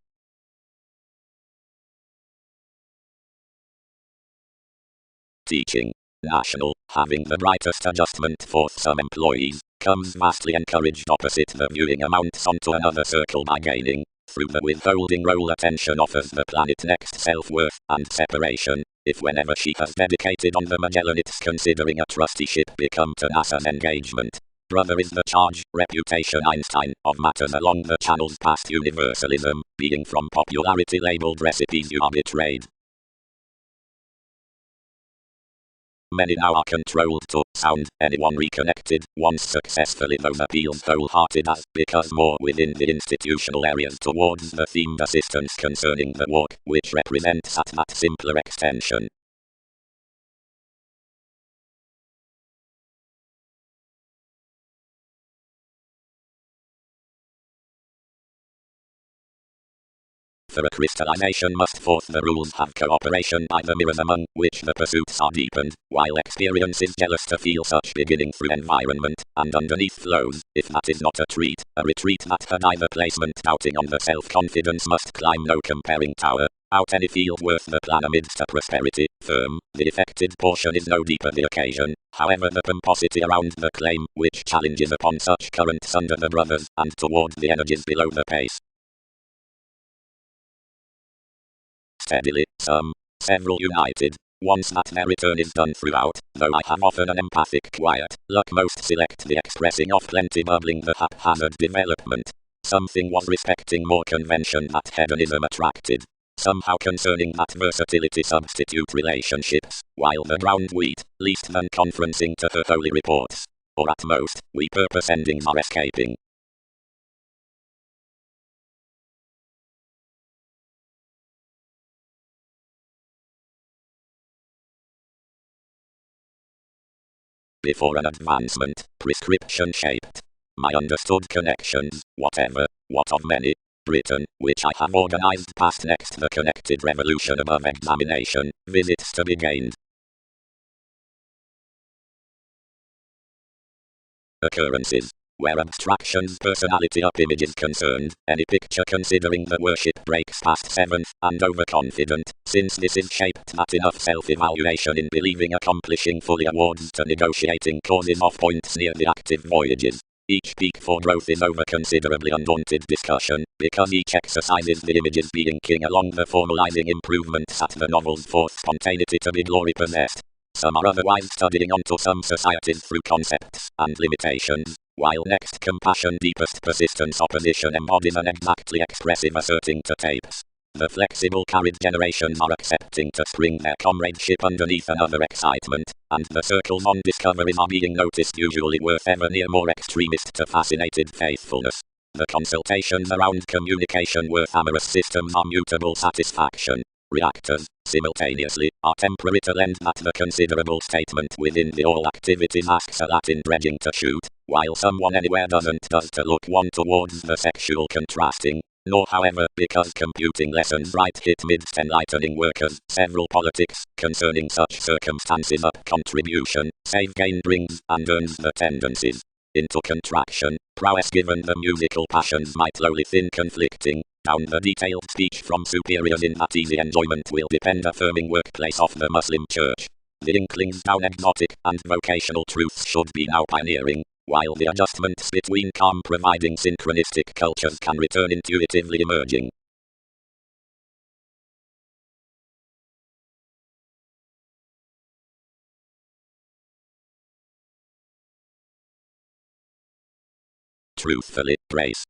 Teaching. National, having the brightest adjustment for some employees, comes vastly encouraged opposite the viewing amounts onto another circle by gaining, through the withholding role attention offers the planet next self-worth and separation, if whenever she has dedicated on the Magellan it's considering a trusteeship become to NASA's engagement. Brother is the charge, reputation Einstein, of matters along the channels past universalism, being from popularity labeled recipes you are betrayed. Many now are controlled to sound anyone reconnected, once successfully those appeals wholehearted as, because more within the institutional areas towards the themed assistance concerning the walk, which represents at that simpler extension. For a crystallization must forth the rules have cooperation by the mirrors among which the pursuits are deepened, while experience is jealous to feel such beginning through environment, and underneath flows, if that is not a retreat that had either placement doubting on the self-confidence must climb no comparing tower, out any field worth the plan amidst a prosperity, firm, the affected portion is no deeper the occasion, however the pomposity around the claim, which challenges upon such currents under the brothers, and toward the energies below the pace. Steadily, several united, once that their return is done throughout, though I have often an empathic quiet, luck most select the expressing of plenty bubbling the haphazard development. Something was respecting more convention that hedonism attracted. Somehow concerning that versatility substitute relationships, while the ground wheat, least than conferencing to her holy reports. Or at most, we purpose endings are escaping. Before an advancement, prescription shaped. My understood connections, whatever, what of many, Britain, which I have organized past next the connected revolution above examination, visits to be gained. Occurrences. Where abstractions personality up image is concerned, any picture considering the worship breaks past seventh, and overconfident, since this is shaped that enough self-evaluation in believing accomplishing fully awards to negotiating causes off points near the active voyages. Each peak for growth is over considerably undaunted discussion, because each exercises the images being king along the formalizing improvements at the novel's fourth spontaneity to be glory possessed. Some are otherwise studying onto some societies through concepts and limitations, while next compassion deepest persistence opposition embodies an exactly expressive asserting to tapes. The flexible carried generations are accepting to spring their comradeship underneath another excitement, and the circles on discoveries are being noticed usually worth ever near more extremist to fascinated faithfulness. The consultations around communication worth amorous systems are mutable satisfaction. Reactors, simultaneously, are temporary to lend that the considerable statement within the all activities asks a Latin dredging to shoot, while someone anywhere does to look one towards the sexual contrasting, nor however because computing lessons right hit midst enlightening workers, several politics, concerning such circumstances up contribution, save gain brings, and earns the tendencies into contraction, prowess given the musical passions might lowly thin conflicting, down the detailed speech from superiors in that easy enjoyment will depend affirming workplace of the Muslim Church. The inklings down exotic and vocational truths should be now pioneering, while the adjustments between calm providing synchronistic cultures can return intuitively emerging. Truthfully, praise.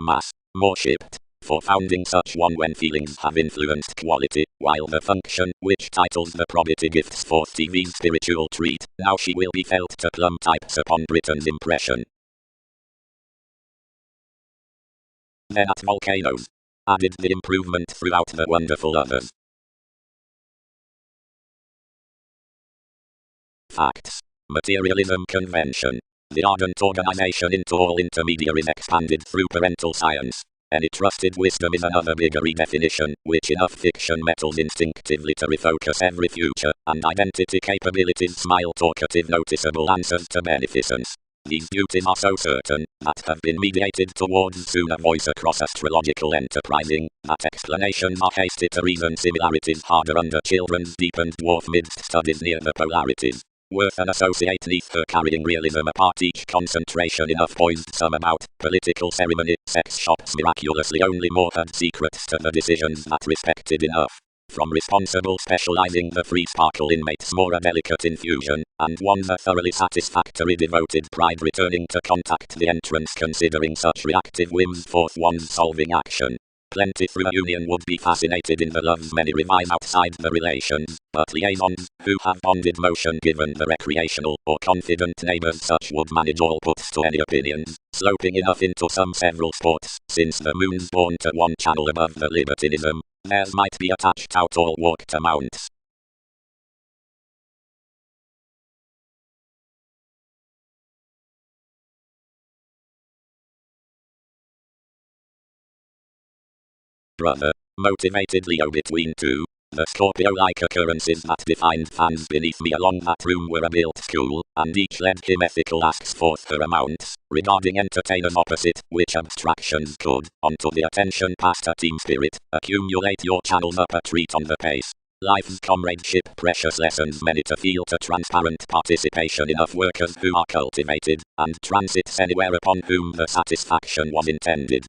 Mass. More shipped. For founding such one when feelings have influenced quality, while the function, which titles the probity gifts forth TV's spiritual treat, now she will be felt to plumb types upon Britain's impression. Then at volcanoes. Added the improvement throughout the wonderful others. Facts. Materialism convention. The ardent organization into all intermediaries expanded through parental science. Any trusted wisdom is another bigger redefinition, which enough fiction metals instinctively to refocus every future, and identity capabilities smile talkative noticeable answers to beneficence. These duties are so certain, that have been mediated towards sooner voice across astrological enterprising, that explanations are hasty to reason similarities harder under children's deepened dwarf midst studies near the polarities. Worth and associate neath her carrying realism apart each concentration enough poised some about, political ceremony, sex shops miraculously only more had secrets to the decisions that respected enough. From responsible specializing the free sparkle inmates more a delicate infusion, and one a thoroughly satisfactory devoted pride returning to contact the entrance considering such reactive whims forth one's solving action. Plenty through a union would be fascinated in the love's many revives outside the relations, but liaisons, who have bonded motion given the recreational or confident neighbors such would manage all puts to any opinions, sloping enough into some several sports, since the moon's born to one channel above the libertinism, theirs might be attached out all walk to mounts. Brother, motivated Leo between two. The Scorpio-like occurrences that defined fans beneath me along that room were a built school, and each led him ethical asks forth her amounts, regarding entertainers opposite, which abstractions could, onto the attention past a team spirit, accumulate your channels up a treat on the pace. Life's comradeship precious lessons many to feel to transparent participation enough workers who are cultivated, and transits anywhere upon whom the satisfaction was intended.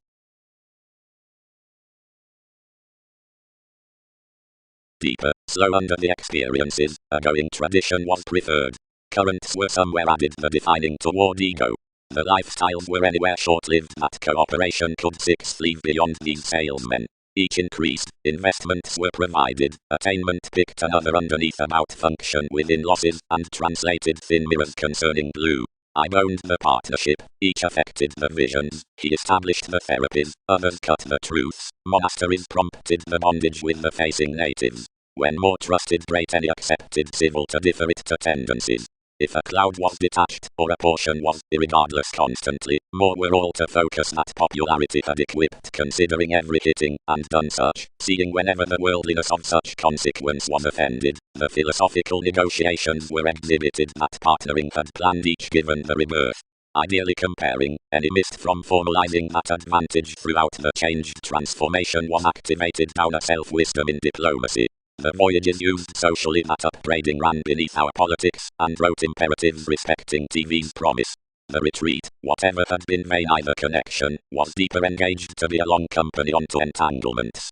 Deeper, slow under the experiences, a going tradition was preferred. Currents were somewhere added the defining toward ego. The lifestyles were anywhere short-lived that cooperation could leave beyond these salesmen. Each increased, investments were provided, attainment picked another underneath about function within losses, and translated thin mirrors concerning blue. I owned the partnership, each affected the visions, he established the therapies, others cut the truths, monasteries prompted the bondage with the facing natives. When more trusted great any accepted civil to differ it to tendencies. If a cloud was detached, or a portion was, irregardless constantly, more were all to focus that popularity had equipped considering every hitting, and done such, seeing whenever the worldliness of such consequence was offended, the philosophical negotiations were exhibited that partnering had planned each given the rebirth. Ideally comparing, any missed from formalizing that advantage throughout the changed transformation was activated down a self-wisdom in diplomacy. The voyages used socially that upbraiding ran beneath our politics, and wrote imperatives respecting TV's promise. The retreat, whatever had been vain either connection, was deeper engaged to be a long company onto entanglements.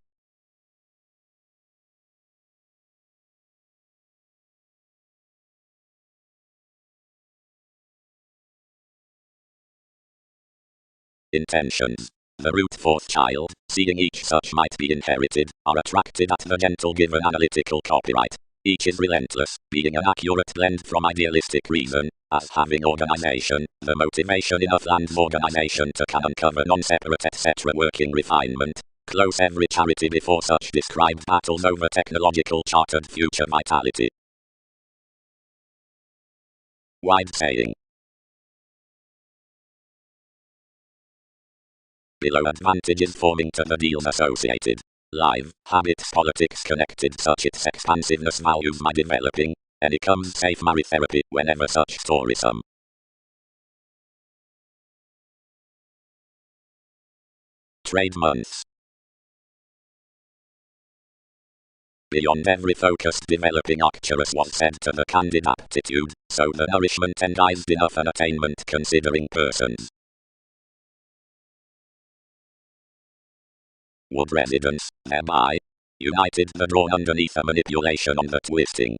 Intentions. The root fourth child, seeing each such might be inherited, are attracted at the gentle given analytical copyright. Each is relentless, being an accurate blend from idealistic reason, as having organization, the motivation enough land's organization to can uncover non-separate etc. working refinement. Close every charity before such described battles over technological chartered future vitality. Wide saying. Below advantages forming to the deals associated. Live, habits politics connected such its expansiveness values my developing. Any comes safe marry therapy whenever such story-some. Trade months. Beyond every focused developing Arcturus was said to the candid aptitude, so the nourishment enticed enough an attainment considering persons. Would residence, thereby, united the drawn underneath a manipulation on the twisting.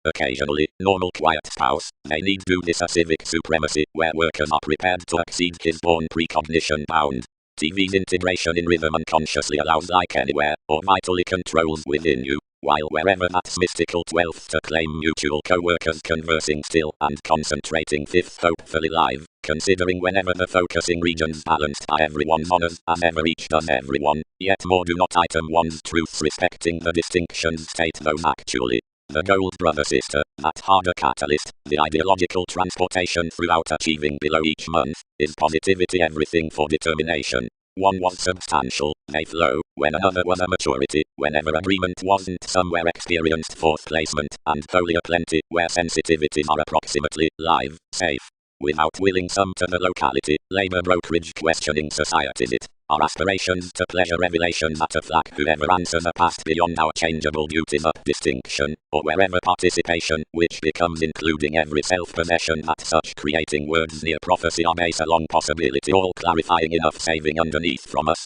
Occasionally, normal quiet spouse, may need do this a civic supremacy, where workers are prepared to exceed his born precognition bound. TV's integration in rhythm unconsciously allows like anywhere, or vitally controls within you, while wherever that's mystical 12th to claim mutual co-workers conversing still and concentrating 5th hopefully live, considering whenever the focusing regions balanced by everyone's honors as ever each does everyone, yet more do not item one's truths respecting the distinctions state those actually. The gold brother-sister, that harder catalyst, the ideological transportation throughout achieving below each month, is positivity everything for determination. One was substantial, they flow, when another was a maturity, whenever agreement wasn't somewhere experienced fourth placement, and wholly a plenty, where sensitivities are approximately, live, safe. Without willing some to the locality, labor brokerage questioning societies it. Our aspirations to pleasure revelations at a flack whoever answers a past beyond our changeable duties up distinction, or wherever participation, which becomes including every self-possession at such creating words near prophecy are base along possibility all clarifying enough saving underneath from us.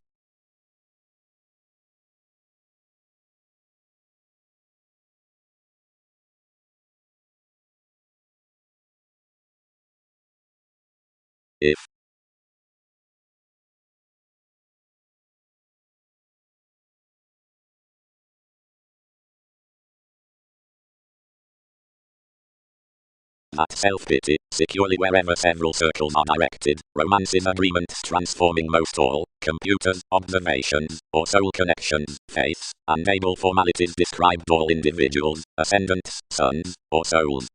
If that self-pity, securely wherever several circles are directed, romances agreements transforming most all, computers, observations, or soul connections, faiths, and able formalities described all individuals, ascendants, sons, or souls.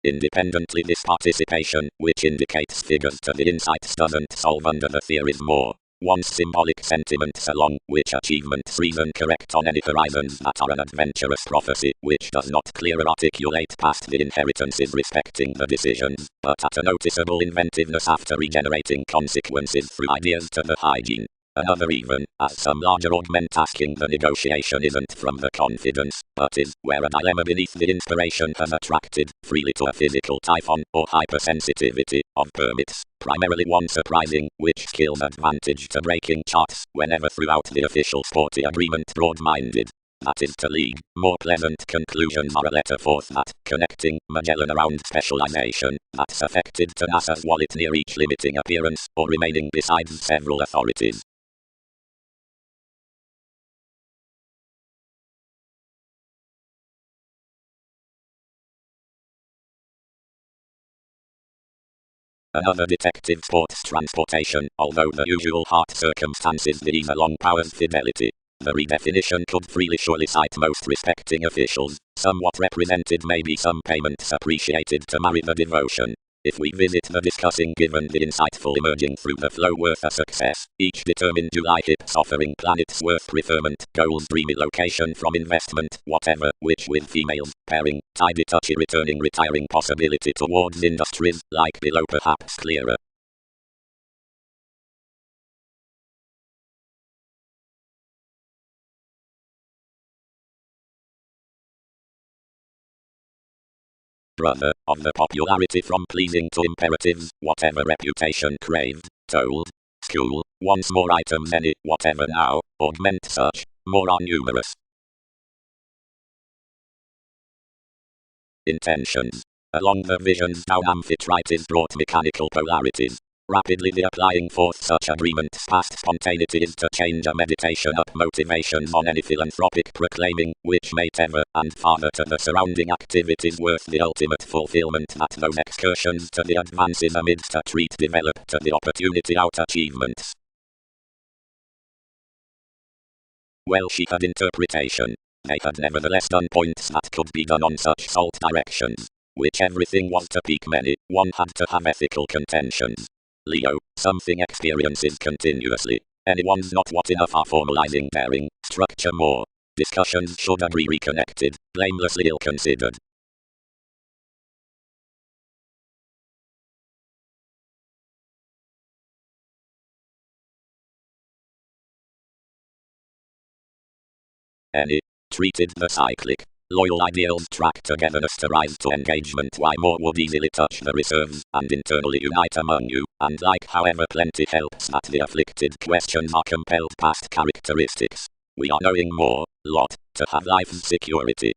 Independently this participation, which indicates figures to the insights doesn't solve under the theories more. Once symbolic sentiments along, which achievements reason correct on any horizons that are an adventurous prophecy, which does not clearer articulate past the inheritances respecting the decisions, but at a noticeable inventiveness after regenerating consequences through ideas to the hygiene. Another even, as some larger augment asking the negotiation isn't from the confidence, but is, where a dilemma beneath the inspiration has attracted, freely to a physical typhon, or hypersensitivity, of permits, primarily one surprising, which skills advantage to breaking charts, whenever throughout the official sporty agreement broad-minded. That is to league, more pleasant conclusions are a letter forth that, connecting Magellan around specialization, that's affected to NASA's wallet near each limiting appearance, or remaining besides several authorities. Another detective sports transportation, although the usual heart circumstances these along powers fidelity. The redefinition could freely surely cite most respecting officials, somewhat represented maybe some payments appreciated to marry the devotion. If we visit the discussing given the insightful emerging through the flow worth a success, each determined July hips offering planets worth preferment, goals dreamy location from investment, whatever, which with females, pairing, tidy touchy returning retiring possibility towards industries, like below perhaps clearer. Brother, of the popularity from pleasing to imperatives, whatever reputation craved, told, school, once more items any, whatever now, augment such, more are numerous. Intentions. Along the visions down amphitrite brought mechanical polarities. Rapidly the applying forth such agreements past spontaneity is to change a meditation up motivations on any philanthropic proclaiming, which mate ever and farther to the surrounding activities worth the ultimate fulfillment that those excursions to the advances amidst a treat develop to the opportunity out achievements. Well she had interpretation. They had nevertheless done points that could be done on such salt directions. Which everything was to pique many, one had to have ethical contentions. Leo, something experiences continuously. Anyone's not what enough are formalizing daring, structure more. Discussions should agree reconnected, blamelessly ill-considered. Any. Treated the cyclic, loyal ideals track togetherness to rise to engagement. Why more would easily touch the reserves and internally unite among you, and like however plenty helps that the afflicted questions are compelled past characteristics. We are knowing more, lot, to have life's security.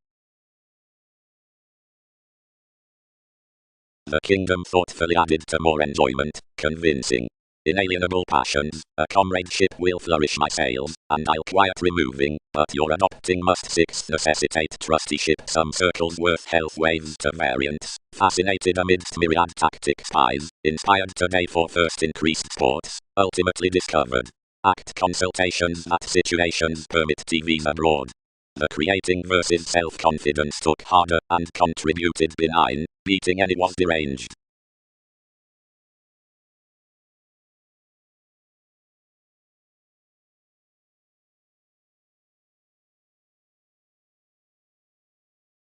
The kingdom thoughtfully added to more enjoyment, convincing. Inalienable passions, a comradeship will flourish my sails, and I'll quiet removing, but your adopting must sixth necessitate trusteeship. Some circles worth health waves to variants, fascinated amidst myriad tactic spies, inspired today for first increased sports, ultimately discovered. Act consultations at situations permit TVs abroad. The creating versus self-confidence took harder and contributed benign, beating any was deranged.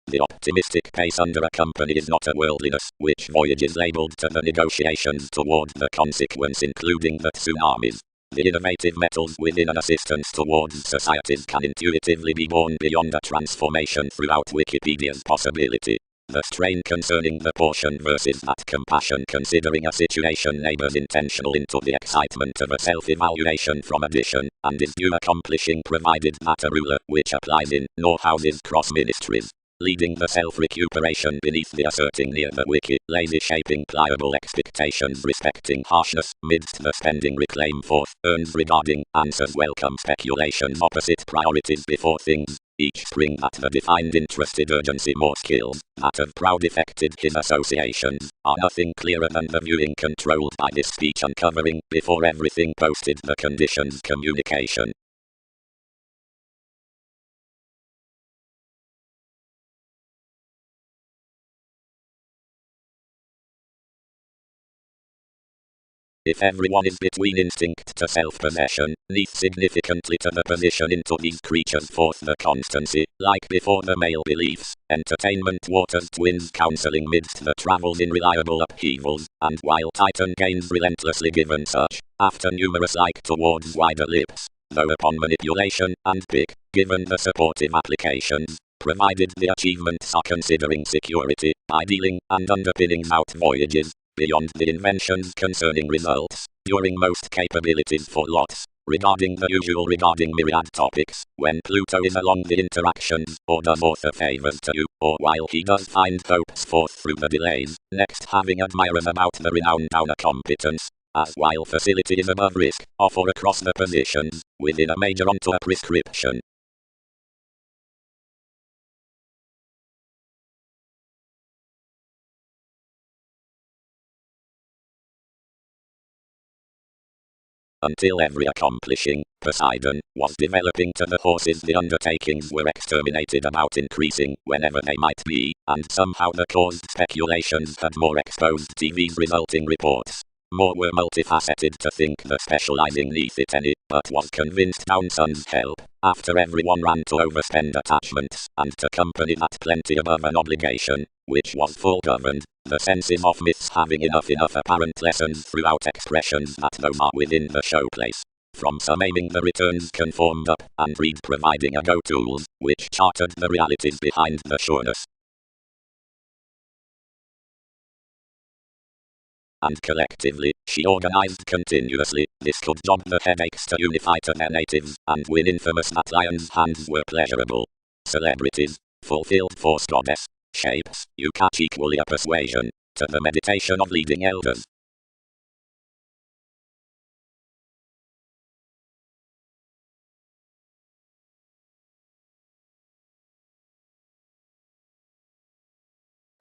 The optimistic pace under a company is not a worldliness, which voyages labeled to the negotiations toward the consequence including the tsunamis. The innovative metals within an assistance towards societies can intuitively be borne beyond a transformation throughout Wikipedia's possibility. The strain concerning the portion versus that compassion considering a situation neighbors intentional into the excitement of a self-evaluation from addition, and is due accomplishing provided that a ruler which applies in nor houses cross ministries. Leading the self-recuperation beneath the asserting near the wiki, lazy shaping pliable expectations respecting harshness, midst the spending reclaim forth, earns regarding, answers welcome speculations opposite priorities before things, each spring at the defined interested urgency more skills, that of proud effected his associations, are nothing clearer than the viewing controlled by this speech uncovering, before everything posted the conditions communication. If everyone is between instinct to self-possession, neath significantly to the position into these creatures forth the constancy, like before the male beliefs, entertainment waters twins counselling midst the travels in reliable upheavals, and while Titan gains relentlessly given such, after numerous like towards wider lips, though upon manipulation, and pick, given the supportive applications, provided the achievements are considering security, by dealing, and underpinnings out voyages, beyond the inventions concerning results, during most capabilities for lots, regarding the usual regarding myriad topics, when Pluto is along the interactions, or does author favors to you, or while he does find hopes forth through the delays, next having admirers about the renowned downer competence, as while facility is above risk, offer across the positions, within a major onto a prescription. Until every accomplishing, Poseidon, was developing to the horses the undertakings were exterminated about increasing whenever they might be, and somehow the caused speculations had more exposed TV's resulting reports. More were multifaceted to think the specializing neath it any, but was convinced Downson's help, after everyone ran to overspend attachments, and to company that plenty above an obligation, which was full governed, the senses of myths having enough apparent lessons throughout expressions that those are within the showplace. From some aiming the returns conformed up, and read providing a go-tools, which charted the realities behind the sureness. And collectively, she organized continuously, this could jog the headaches to unify to their natives, and win infamous that lions' hands were pleasurable. Celebrities, fulfilled force goddess, shapes, you catch equally a persuasion, to the meditation of leading elders.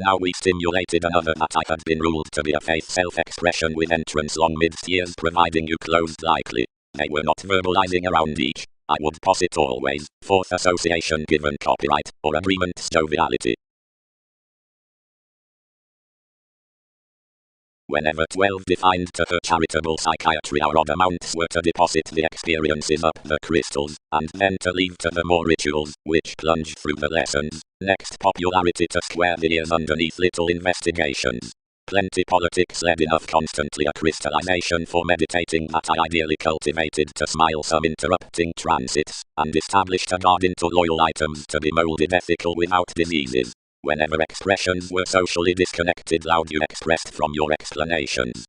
Now we stimulated another that I had been ruled to be a faith self-expression with entrance long midst years providing you closed likely. They were not verbalizing around each, I would posit always, fourth association given copyright, or agreement joviality. Whenever 12 defined to her charitable psychiatry our odd amounts were to deposit the experiences up the crystals, and then to leave to the more rituals, which plunge through the lessons, next popularity to square the ears underneath little investigations. Plenty politics led enough constantly a crystallization for meditating that I ideally cultivated to smile some interrupting transits, and established a guard into loyal items to be molded ethical without diseases. Whenever expressions were socially disconnected, loud you expressed from your explanations.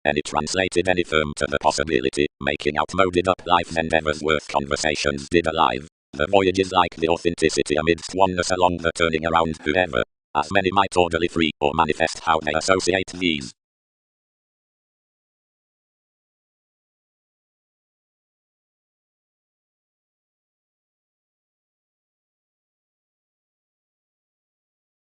Any translated any firm to the possibility, making outmoded up life endeavors worth conversations did alive. The voyages like the authenticity amidst oneness along the turning around whoever, as many might orderly free or manifest how they associate these.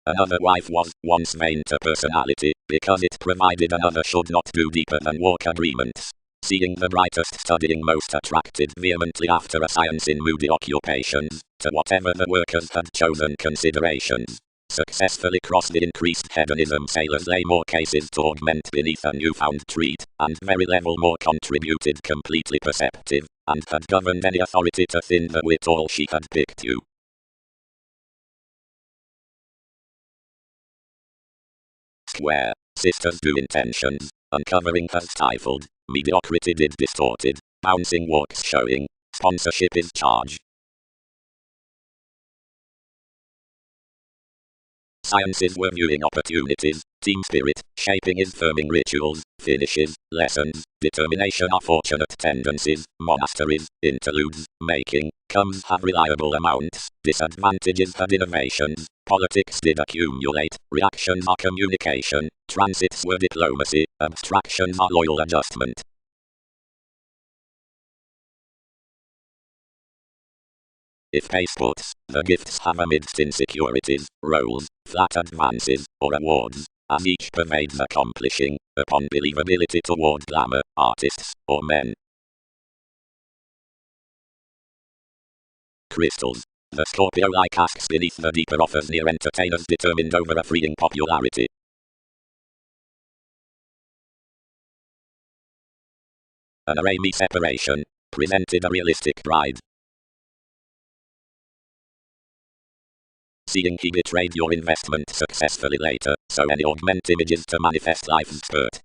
Another wife was once vain to personality, because it provided another should not do deeper than walk agreements. Seeing the brightest studying most attracted vehemently after a science in moody occupations, to whatever the workers had chosen considerations. Successfully crossed the increased hedonism sailors lay more cases to augment beneath a newfound treat, and very level more contributed completely perceptive, and had governed any authority to thin the wit all she had picked you. Square, sisters do intentions, uncovering has stifled, mediocrity did distorted, bouncing walks showing, sponsorship is charge. Sciences were viewing opportunities, team spirit, shaping is firming rituals, finishes, lessons, determination are fortunate tendencies, monasteries, interludes, making, comes have reliable amounts, disadvantages had innovations, politics did accumulate, reactions are communication, transits were diplomacy, abstractions are loyal adjustment. If passports, the gifts have amidst insecurities, roles, flat advances, or awards, as each pervades accomplishing, upon believability toward glamour, artists, or men. Crystals. The Scorpio-like asks beneath the deeper offers near entertainers determined over a freeing popularity. An Arami separation presented a realistic bride. Seeing he betrayed your investment successfully later, so any augment images to manifest life's spurt.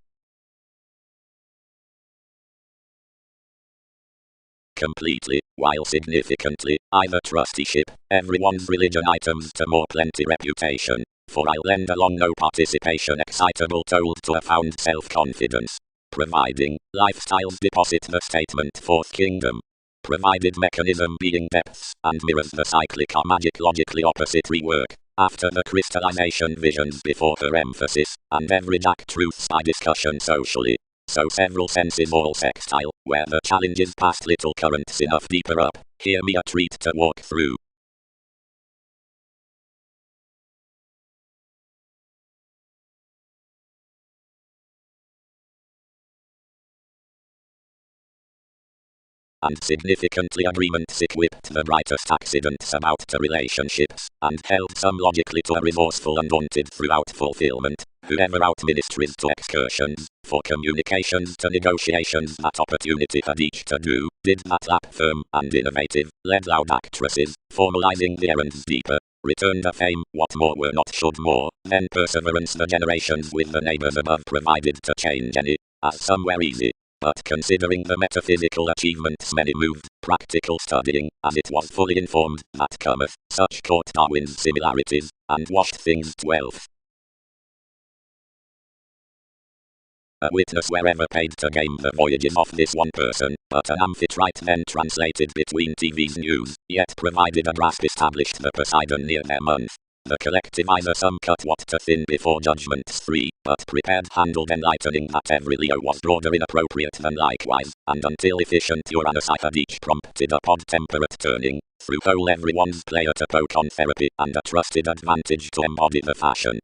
Completely, while significantly, either trusteeship, everyone's religion items to more plenty reputation, for I'll lend along no participation excitable told to a found self-confidence. Providing, lifestyles deposit the statement fourth kingdom. Provided mechanism being depths, and mirrors the cyclic or magic logically opposite rework, after the crystallization visions before her emphasis, and every jack truths by discussion socially. So several senses all sextile, where the challenges past little currents enough deeper up, hear me a treat to walk through. And significantly agreements equipped the brightest accidents about to relationships, and held some logically to a resourceful undaunted throughout fulfillment, whoever out ministries to excursions, for communications to negotiations that opportunity had each to do, did that lap firm and innovative, led loud actresses, formalizing the errands deeper, returned a fame, what more were not should more, then perseverance the generations with the neighbors above provided to change any, as some were easy. But considering the metaphysical achievements many moved, practical studying, as it was fully informed, that cometh, such caught Darwin's similarities, and washed things 12th. A witness wherever paid to game the voyages of this one person, but an amphitrite then translated between TV's news, yet provided a grasp established the Poseidon near their month. The collective either some cut what to thin before judgment's free, but prepared handled enlightening that every Leo was broader inappropriate than likewise, and until efficient Uranus I had each prompted a pod temperate turning, through whole everyone's player to poke on therapy, and a trusted advantage to embody the fashion.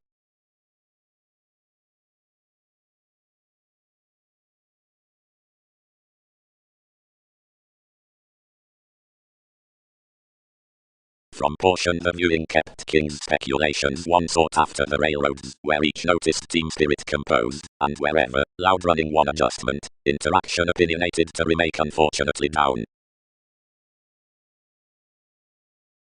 From portion the viewing kept King's speculations one sought after the railroads, where each noticed team spirit composed, and wherever, loud running one adjustment, interaction opinionated to remake unfortunately down.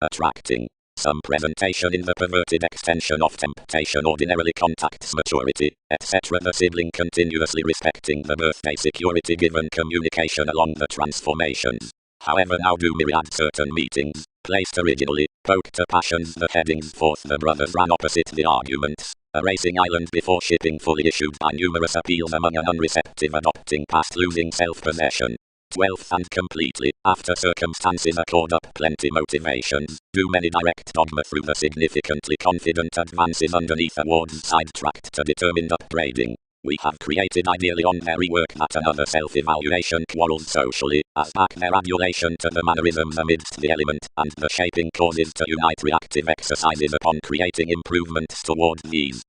Attracting. Some presentation in the perverted extension of temptation ordinarily contacts maturity, etc. The sibling continuously respecting the birthday security given communication along the transformations. However, now do myriad certain meetings, placed originally, poke to passions the headings forth the brothers ran opposite the arguments, a racing island before shipping fully issued by numerous appeals among an unreceptive adopting past losing self-possession. 12th and completely, after circumstances accord up plenty motivations, do many direct dogma through the significantly confident advances underneath awards sidetracked to determined upgrading. We have created ideally on their rework that another self-evaluation quarrels socially, as back their adulation to the mannerisms amidst the element, and the shaping causes to unite reactive exercises upon creating improvements towards these.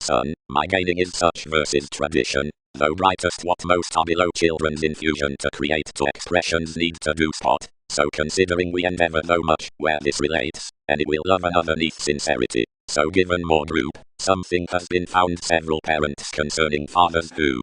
Son, my gaining is such versus tradition, though brightest what most are below children's infusion to create to expressions need to do spot, so considering we endeavor though much, where this relates, any will love another neath sincerity, so given more group, something has been found several parents concerning fathers who,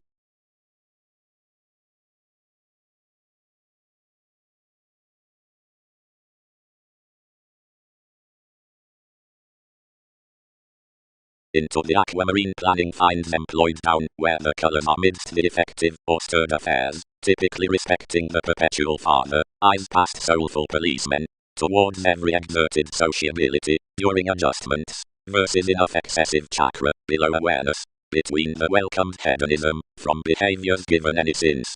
into the aquamarine planning finds employed down, where the colours are midst the effective, or stirred affairs, typically respecting the perpetual father, eyes past soulful policemen, towards every exerted sociability, during adjustments, versus enough excessive chakra, below awareness, between the welcomed hedonism, from behaviors given any since.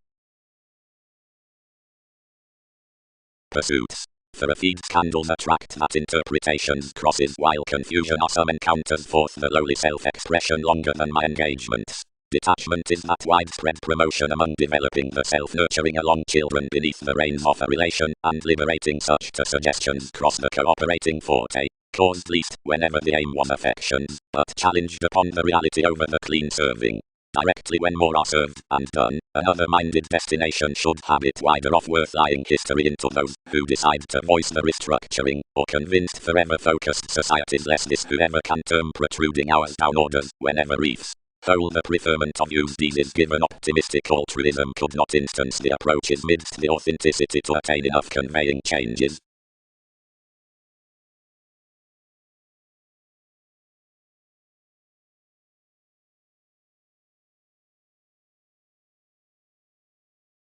Pursuits. For a feed scandals attract that interpretations crosses while confusion are some encounters forth the lowly self-expression longer than my engagements. Detachment is that widespread promotion among developing the self-nurturing along children beneath the reins of a relation, and liberating such to suggestions cross the cooperating forte, caused least whenever the aim was affections, but challenged upon the reality over the clean serving. Directly when more are served and done, another minded destination should habit wider off worth-lying history into those who decide to voice the restructuring, or convinced forever focused societies less this whoever can term protruding hours down orders, whenever reefs. Whole the preferment of used these is given optimistic altruism could not instance the approaches midst the authenticity to attain enough conveying changes.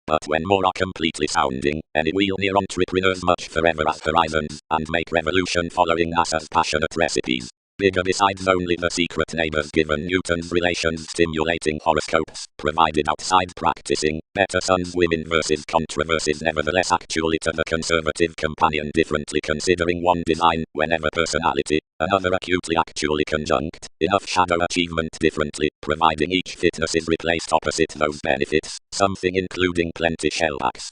But when more are completely sounding, any wheel near entrepreneurs much forever as horizons, and make revolution following NASA's passionate recipes. Bigger besides only the secret neighbors given Newton's relations stimulating horoscopes, provided outside practicing, better sons women versus controversies nevertheless actually to the conservative companion differently considering one design, whenever personality, another acutely actually conjunct, enough shadow achievement differently, providing each fitness is replaced opposite those benefits, something including plenty shellbacks.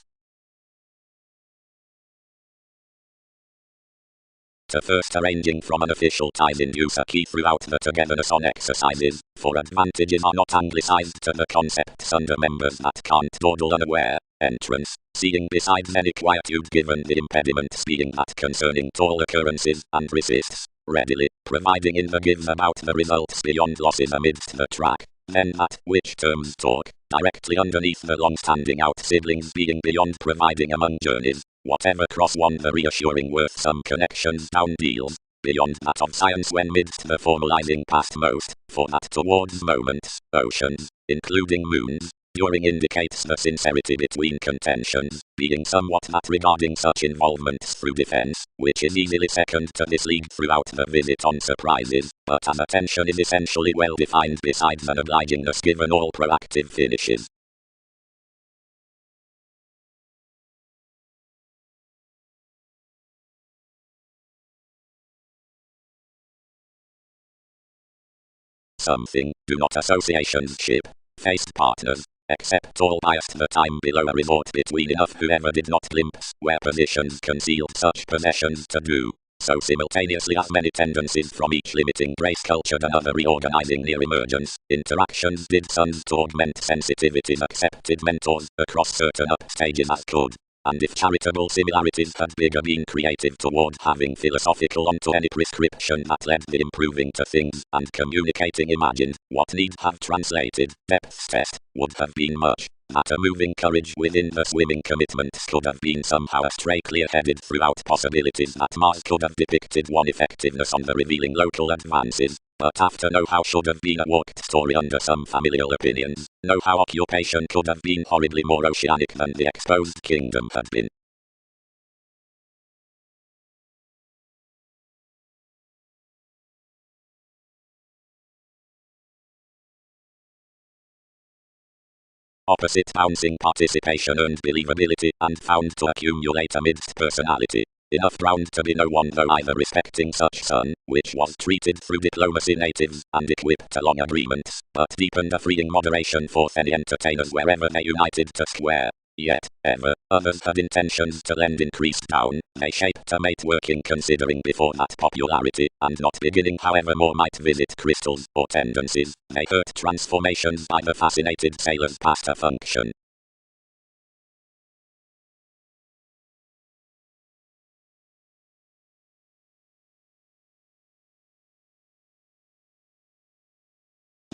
To first arranging from an official ties induce a key throughout the togetherness on exercises, for advantages are not anglicized to the concepts under members that can't dawdle unaware, entrance, seeing besides any quietude given the impediments being that concerning tall occurrences, and resists, readily, providing in the gives about the results beyond losses amidst the track, then that, which terms talk, directly underneath the long-standing out siblings being beyond providing among journeys, whatever cross one the reassuring worth some connections down deals, beyond that of science when midst the formalizing past most, for that towards moments, oceans, including moons, during indicates the sincerity between contentions, being somewhat that regarding such involvements through defense, which is easily second to this league throughout the visit on surprises, but as attention is essentially well defined besides an obligingness given all proactive finishes. Something, do not associations ship, faced partners, except all biased the time below a resort between enough whoever did not glimpse where positions concealed such possessions to do. so simultaneously as many tendencies from each limiting race cultured another reorganizing near emergence. Interactions did sons to augment sensitivities accepted mentors across certain up stages as could. And if charitable similarities had bigger been creative toward having philosophical onto any prescription that led the improving to things and communicating imagined, what need have translated, depth test, would have been much. That a moving courage within the swimming commitments could have been somehow astray clear-headed throughout possibilities that Mars could have depicted one effectiveness on the revealing local advances, but after know-how should have been a walked story under some familial opinions, know-how occupation could have been horribly more oceanic than the exposed kingdom had been. Opposite bouncing participation earned believability and found to accumulate amidst personality. Enough ground to be no one though either respecting such son, which was treated through diplomacy natives and equipped along agreements, but deepened a freeing moderation for any entertainers wherever they united to square. Yet, ever, others had intentions to lend increased down, they shaped a mate working considering before that popularity, and not beginning however more might visit crystals or tendencies, they hurt transformations by the fascinated sailors past a function.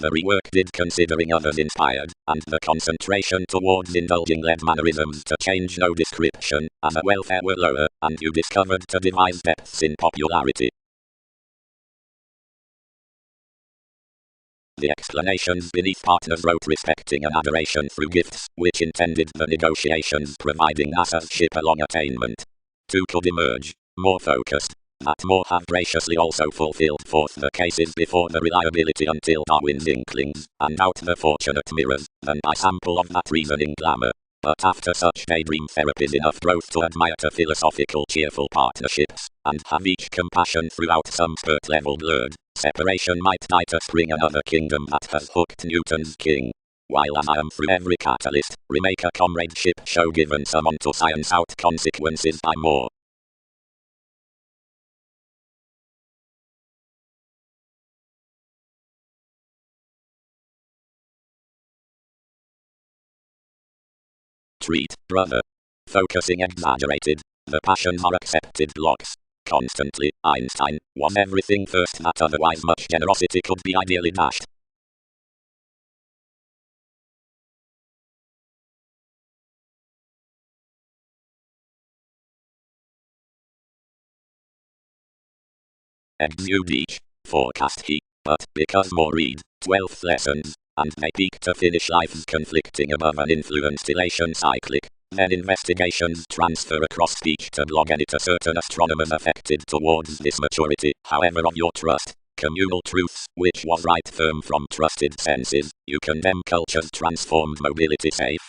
The rework did considering others inspired, and the concentration towards indulging led mannerisms to change no description, as a welfare were lower, and you discovered to devise depths in popularity. The explanations beneath partners wrote respecting an adoration through gifts, which intended the negotiations providing NASA's ship along attainment. Two could emerge, more focused, that more have graciously also fulfilled forth the cases before the reliability until Darwin's inklings, and out the fortunate mirrors, than by sample of that reasoning glamour. But after such daydream therapies enough growth to admire to philosophical cheerful partnerships, and have each compassion throughout some spurt level blurred, separation might die to spring another kingdom that has hooked Newton's king. While as I am through every catalyst, remake a comradeship show given some onto science out consequences by more. Treat, brother. Focusing exaggerated, the passions are accepted blocks. Constantly, Einstein, was everything first that otherwise much generosity could be ideally dashed. Exude each, forecast he, but because more read, 12th lessons, and they peak to finish life's conflicting above an influenced elation cyclic. Then investigations transfer across speech to blog and it a certain astronomers affected towards this maturity, however of your trust. Communal truths, which was right firm from trusted senses, you condemn culture's transformed mobility safe.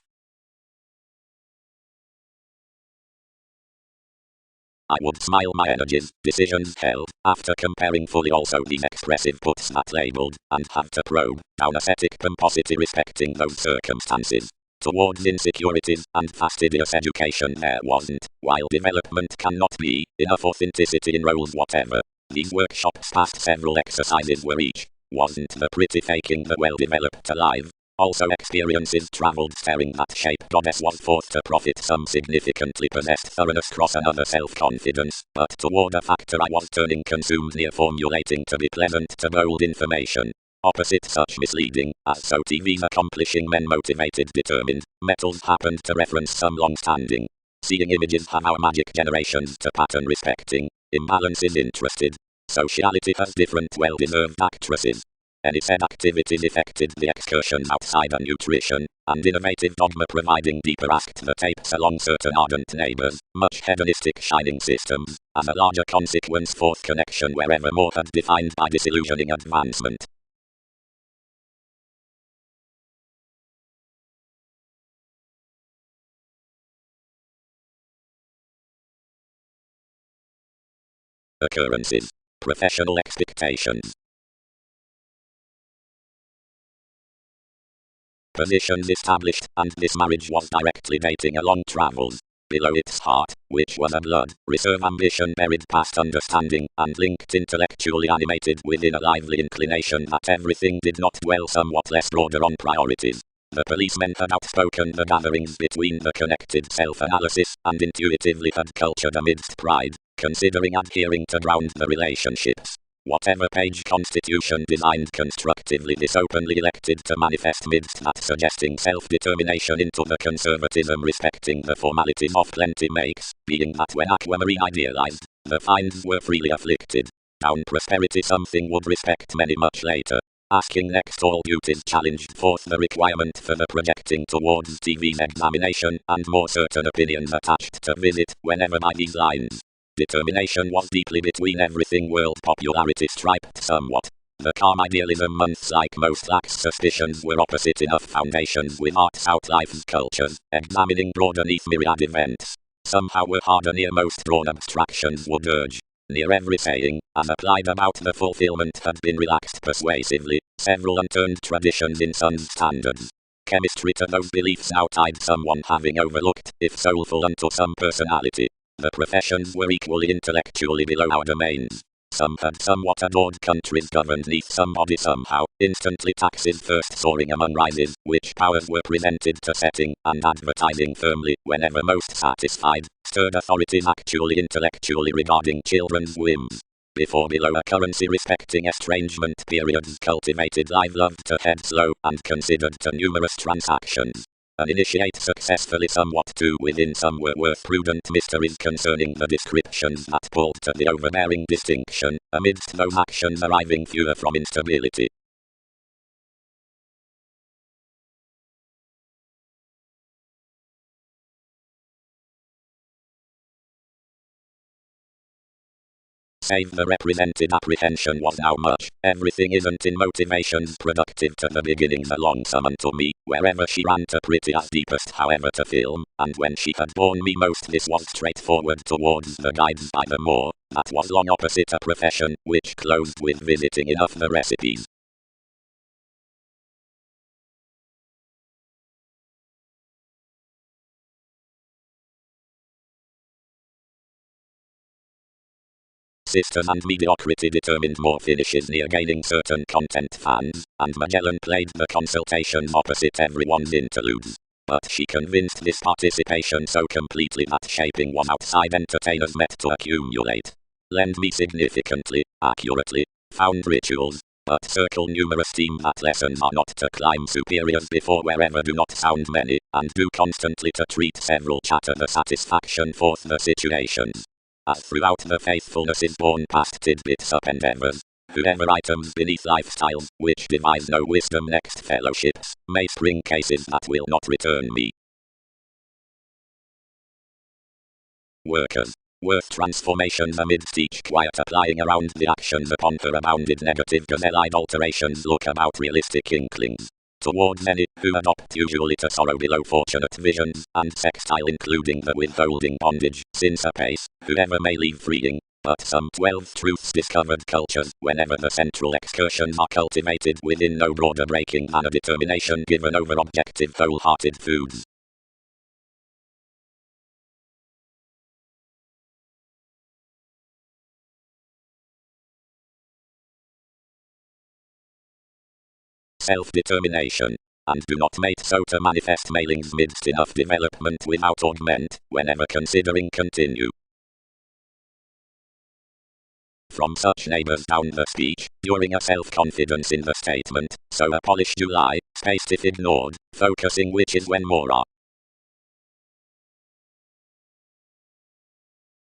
I would smile my energies, decisions held, after comparing fully also these expressive puts that labeled, and have to probe, down ascetic pomposity respecting those circumstances. Towards insecurities and fastidious education there wasn't, while development cannot be, enough authenticity in roles whatever. These workshops past several exercises were each, wasn't the pretty faking the well-developed alive. Also experiences travelled staring that shape goddess was forth to profit some significantly possessed thoroughness cross another self-confidence, but toward a factor I was turning consumed near formulating to be pleasant to bold information. Opposite such misleading, as so TV's accomplishing men motivated determined, metals happened to reference some long-standing. Seeing images have our magic generations to pattern respecting, imbalances interested. Sociality has different well-deserved actresses. Any said activities affected the excursions outside of nutrition, and innovative dogma providing deeper asked the tapes along certain ardent neighbors, much hedonistic shining systems, as a larger consequence forth connection wherever more had defined by disillusioning advancement. Occurrences. Professional expectations. Positions established, and this marriage was directly dating along travels. Below its heart, which was a blood reserve ambition buried past understanding, and linked intellectually animated within a lively inclination that everything did not dwell somewhat less broader on priorities. The policemen had outspoken the gatherings between the connected self-analysis, and intuitively had cultured amidst pride, considering adhering to ground the relationships. Whatever page constitution designed constructively, this openly elected to manifest midst that suggesting self-determination into the conservatism respecting the formalities of plenty makes, being that when aquamarine idealized, the finds were freely afflicted. Down prosperity something would respect many much later. Asking next all duties challenged forth the requirement for the projecting towards TV's examination, and more certain opinions attached to visit, whenever by these lines. Determination was deeply between everything world popularity striped somewhat. The calm idealism months like most lax suspicions were opposite enough foundations with arts outlife's cultures, examining broadeneath myriad events. Somehow were harder near most broad abstractions would urge. Near every saying, as applied about the fulfillment had been relaxed persuasively, several unturned traditions in sun's standards. Chemistry to those beliefs outside someone having overlooked, if soulful unto some personality. The professions were equally intellectually below our domains. Some had somewhat adored countries governed neath somebody somehow, instantly taxes first soaring among rises, which powers were presented to setting, and advertising firmly, whenever most satisfied, stirred authorities actually intellectually regarding children's whims. Before below a currency respecting estrangement periods cultivated live love to head slow, and considered to numerous transactions. And initiate successfully somewhat too within some were worth prudent mysteries concerning the descriptions that pulled to the overbearing distinction, amidst those actions arriving fewer from instability. Save the represented apprehension was now much, everything isn't in motivations productive to the beginnings along some unto me, wherever she ran to pretty as deepest however to film, and when she had borne me most this was straightforward towards the guides by the moor, that was long opposite a profession, which closed with visiting enough the recipes. Sisters and mediocrity determined more finishes near gaining certain content fans, and Magellan played the consultations opposite everyone's interludes. But she convinced this participation so completely that shaping was outside entertainers met to accumulate. Lend me significantly, accurately, found rituals, but circle numerous team that lessons are not to climb superiors before wherever do not sound many, and do constantly to treat several chatter the satisfaction forth the situations. As throughout the faithfulness is born past tidbits up endeavors, whoever items beneath lifestyles, which devise no wisdom next fellowships, may spring cases that will not return me. Workers. Worth transformations amidst each quiet applying around the actions upon her abounded negative gazelle-eyed alterations look about realistic inklings. Toward many, who adopt usually to sorrow below fortunate visions, and sextile including the withholding bondage, since apace, whoever may leave freeing, but some 12 truths discovered cultures, whenever the central excursions are cultivated within no broader breaking than a determination given over objective wholehearted foods. Self-determination. And do not mate so to manifest mailings midst enough development without augment, whenever considering continue. From such neighbors down the speech, during a self-confidence in the statement, so a polished July, spaced if ignored, focusing which is when more are.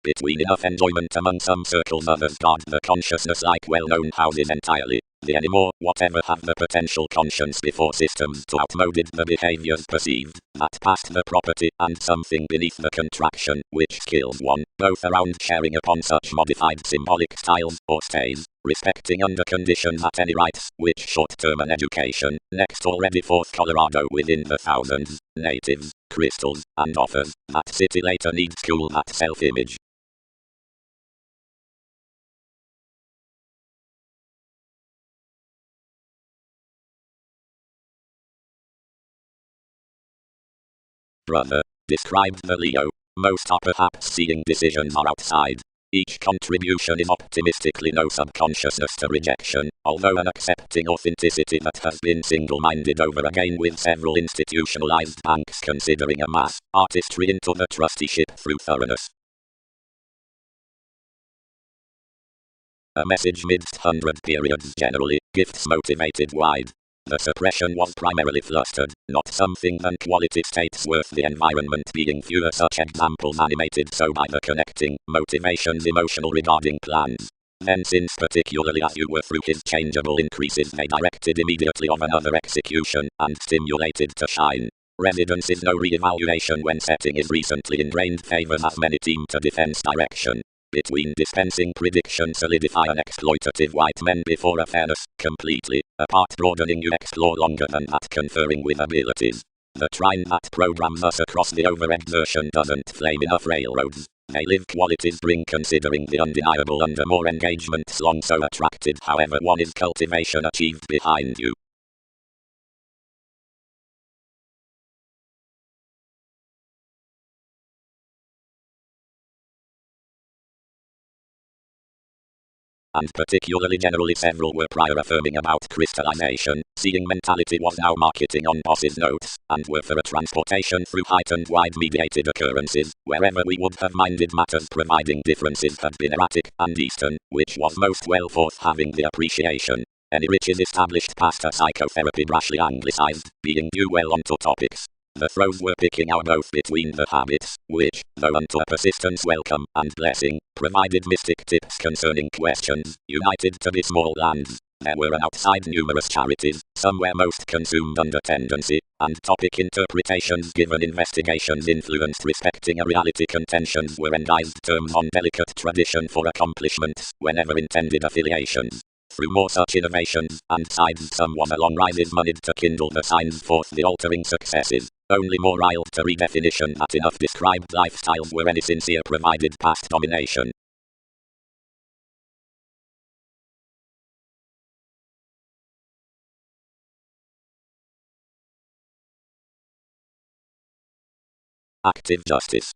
Between enough enjoyment among some circles others guard the consciousness like well-known houses entirely. The anymore, whatever have the potential conscience before systems to outmoded the behaviors perceived, that past the property, and something beneath the contraction, which kills one, both around sharing upon such modified symbolic styles, or stays, respecting under conditions at any rights, which short-term an education, next already forth Colorado within the thousands, natives, crystals, and offers, that city later needs school that self-image. Brother, described the Leo, Most are perhaps seeing decisions are outside. Each contribution is optimistically no subconsciousness to rejection, although an accepting authenticity that has been single-minded over again with several institutionalized banks considering a mass artistry into the trusteeship through thoroughness. A message midst 100 periods generally, gifts motivated wide. The suppression was primarily flustered, not something than quality states worth the environment being fewer such examples animated so by the connecting, motivations emotional regarding plans. Then since particularly as you were through his changeable increases they directed immediately of another execution, and stimulated to shine. Residence is no re-evaluation when setting is recently ingrained favors as many team to defense direction. Between dispensing prediction solidify an exploitative white men before a fairness, completely, apart broadening you explore longer than that conferring with abilities. The trine that programs us across the overexertion doesn't flame enough railroads. They live qualities bring considering the undeniable under more engagements long so attracted however one is cultivation achieved behind you. And particularly generally several were prior affirming about crystallization, seeing mentality was now marketing on bosses notes, and were for a transportation through heightened wide mediated occurrences, wherever we would have minded matters providing differences had been erratic, and Eastern, which was most well forth having the appreciation. Any riches established past a psychotherapy brashly anglicized, being due well onto topics. The throws were picking out both between the habits, which, though unto a persistence welcome and blessing, provided mystic tips concerning questions, united to be small lands. There were an outside numerous charities, some were most consumed under tendency, and topic interpretations given investigations influenced respecting a reality contentions were endized terms on delicate tradition for accomplishments, whenever intended affiliations. Through more such innovations, and sides some was along rises moneyed to kindle the signs forth the altering successes. Only more riled to redefinition that enough described lifestyles were any sincere provided past domination. Active justice.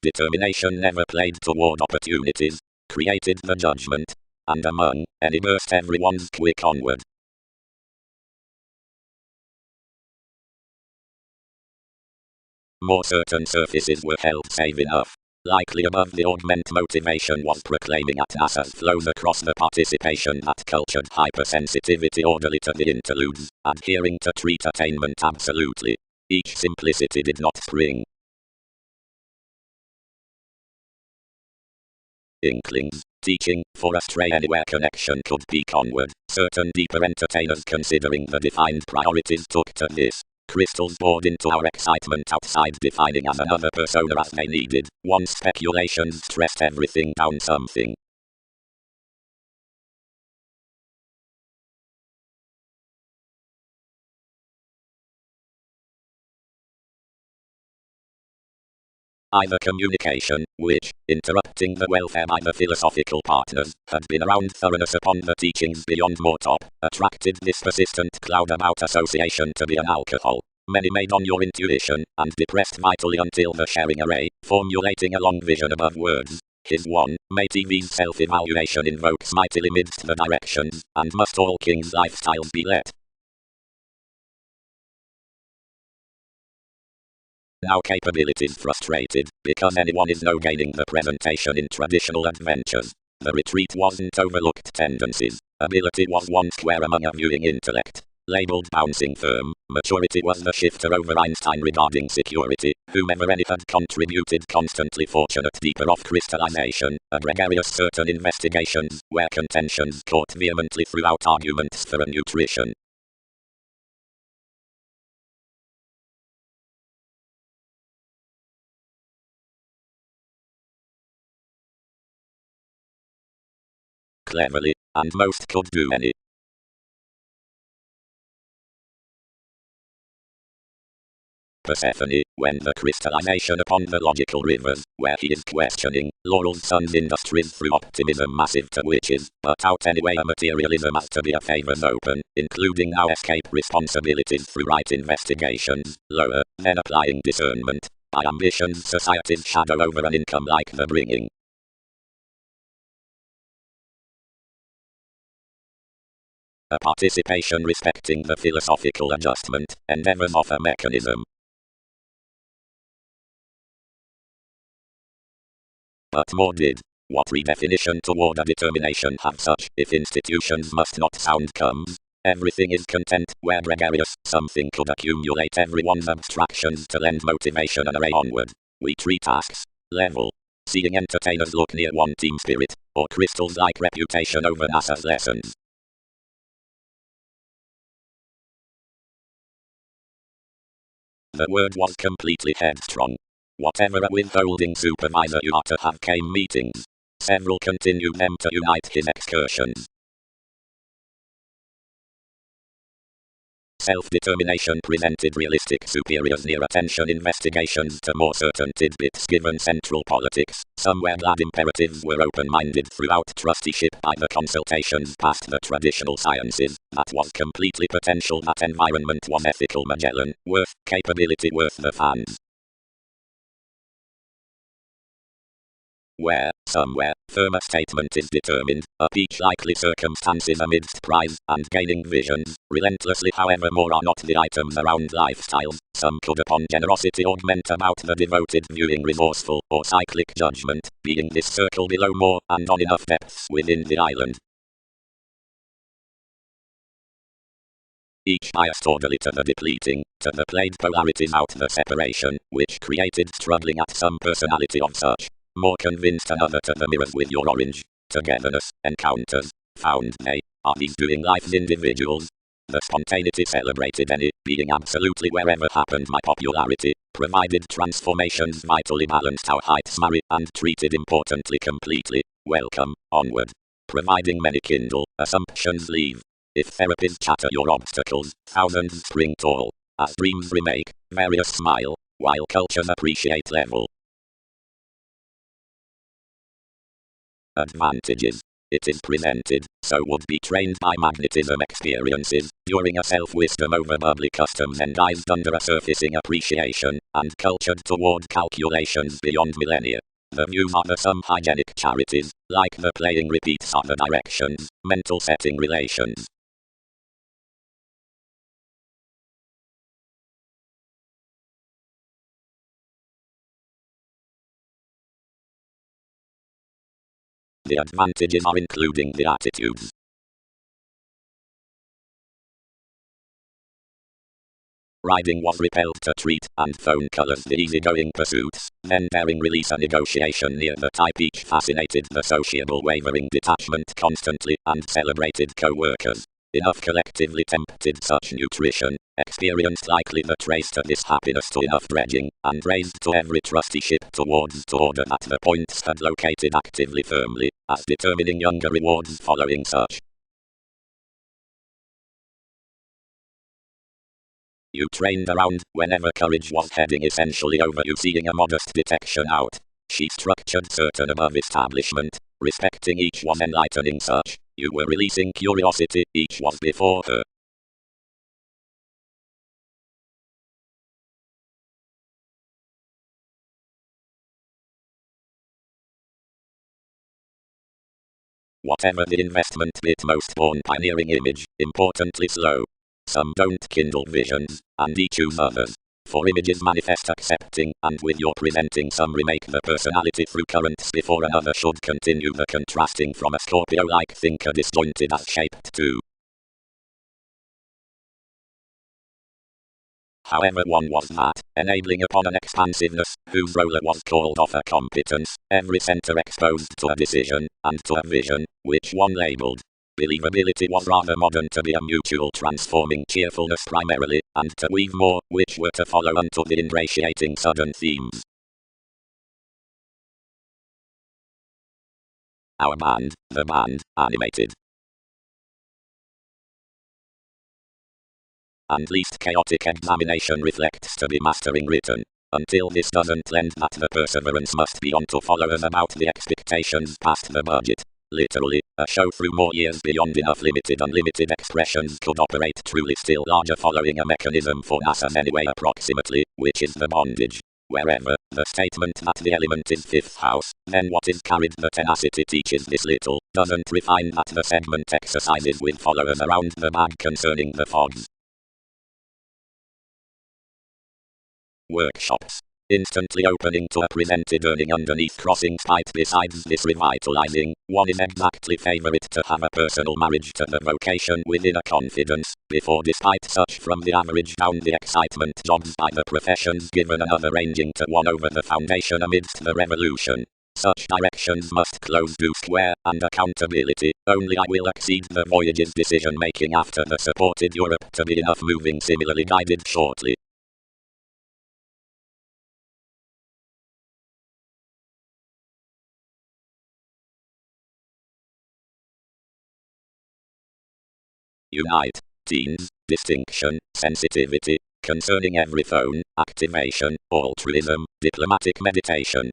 Determination never played toward opportunities, created the judgment, and among any burst everyone's quick onward. More certain surfaces were held safe enough. Likely above the augment motivation was proclaiming at NASA's flows across the participation that cultured hypersensitivity orderly to the interludes, adhering to treat attainment absolutely. Each simplicity did not spring. Inklings, teaching, for a stray anywhere connection could peak onward. Certain deeper entertainers considering the defined priorities took to this. Crystals bored into our excitement outside defining as another persona as they needed. Once speculations stressed everything down something. Either communication, which, interrupting the welfare by the philosophical partners, had been around thoroughness upon the teachings beyond more top, attracted this persistent cloud about association to be an alcohol. Many made on your intuition, and depressed vitally until the sharing array, formulating a long vision above words. His one, may TV's self-evaluation invokes mightily midst the directions, and must all kings' lifestyles be let. Now capabilities frustrated, because anyone is no gaining the presentation in traditional adventures. The retreat wasn't overlooked tendencies. Ability was one square among a viewing intellect. Labeled bouncing firm, maturity was the shifter over Einstein regarding security, whomever any had contributed constantly fortunate deeper off crystallization, a gregarious certain investigations, where contentions caught vehemently throughout arguments for a nutrition. Cleverly, and most could do any. Persephone, when the crystallization upon the logical rivers, where he is questioning Laurel's son's industries through optimism massive to witches, but out anyway a materialism as to be a favors open, including now escape responsibilities through right investigations, lower, then applying discernment, by ambition's society's shadow over an income like the bringing. A participation respecting the philosophical adjustment, endeavors of a mechanism. But more did. What redefinition toward a determination have such, if institutions must not sound comes? Everything is content, where gregarious, something could accumulate everyone's abstractions to lend motivation and array onward. We treat tasks, level. Seeing entertainers look near one team spirit, or crystals like reputation over NASA's lessons. The word was completely headstrong. Whatever a withholding supervisor you ought to have came meetings. Several continued them to unite his excursions. Self-determination presented realistic superiors near attention investigations to more certain tidbits given central politics. Some were glad imperatives were open-minded throughout trusteeship by the consultations past the traditional sciences. That was completely potential, that environment was ethical Magellan, worth, capability worth the fans. Where, somewhere, firmer statement is determined, each likely circumstances amidst prize, and gaining visions, relentlessly however more are not the items around lifestyles, some could upon generosity augment about the devoted viewing resourceful, or cyclic judgment, being this circle below more, and on enough depths within the island. Each biased orderly to the depleting, to the played polarities out the separation, which created struggling at some personality of such. More convinced another to the mirrors with your orange. Togetherness, encounters, found they, are these doing life's individuals? The spontaneity celebrated any, being absolutely wherever happened my popularity, provided transformations vitally balanced our heights marry, and treated importantly completely, welcome, onward. Providing many kindle, assumptions leave. If therapies chatter your obstacles, thousands spring tall. As dreams remake, various smile, while cultures appreciate level. Advantages. It is presented, so would be trained by magnetism experiences, during a self-wisdom over bubbly customs enguised under a surfacing appreciation, and cultured toward calculations beyond millennia. The views are the some hygienic charities, like the playing repeats are the directions, mental setting relations. The advantages are including the attitudes. Riding was repelled to treat, and phone colors the easygoing pursuits, then daring release a negotiation near the type each fascinated the sociable wavering detachment constantly, and celebrated co-workers. Enough collectively tempted such nutrition, experienced likely the trace to this happiness to enough dredging, and raised to every trusteeship towards to order that the points had located actively firmly, as determining younger rewards following such. You trained around, whenever courage was heading essentially over you seeing a modest detection out. She structured certain above establishment, respecting each was enlightening such, you were releasing curiosity, each was before her. Whatever the investment bit most born pioneering image, importantly slow. Some don't kindle visions, and each choose others. For images manifest accepting, and with your presenting some remake the personality through currents before another should continue the contrasting from a Scorpio-like thinker disjointed as shaped too. However one was that, enabling upon an expansiveness, whose roller was called off a competence, every center exposed to a decision, and to a vision, which one labeled. Believability was rather modern to be a mutual transforming cheerfulness primarily, and to weave more, which were to follow unto the ingratiating sudden themes. Our band, the band, animated. and least chaotic examination reflects to be mastering written. Until this doesn't lend that the perseverance must be on to followers about the expectations past the budget. Literally, a show through more years beyond enough limited unlimited expressions could operate truly still larger following a mechanism for NASA's anyway approximately, which is the bondage. Wherever the statement that the element is fifth house, then what is carried the tenacity teaches this little, doesn't refine that the segment exercises with followers around the bag concerning the fogs. Workshops. Instantly opening to a presented earning underneath crossing spite. Besides this revitalizing, one is exactly favorite to have a personal marriage to the vocation within a confidence, before despite such from the average down the excitement jobs by the professions given another ranging to one over the foundation amidst the revolution. Such directions must close due square, and accountability, only I will exceed the voyage's decision making after the supported Europe to be enough moving similarly guided shortly. Unite. Teens, distinction, sensitivity, concerning every phone, activation, altruism, diplomatic meditation.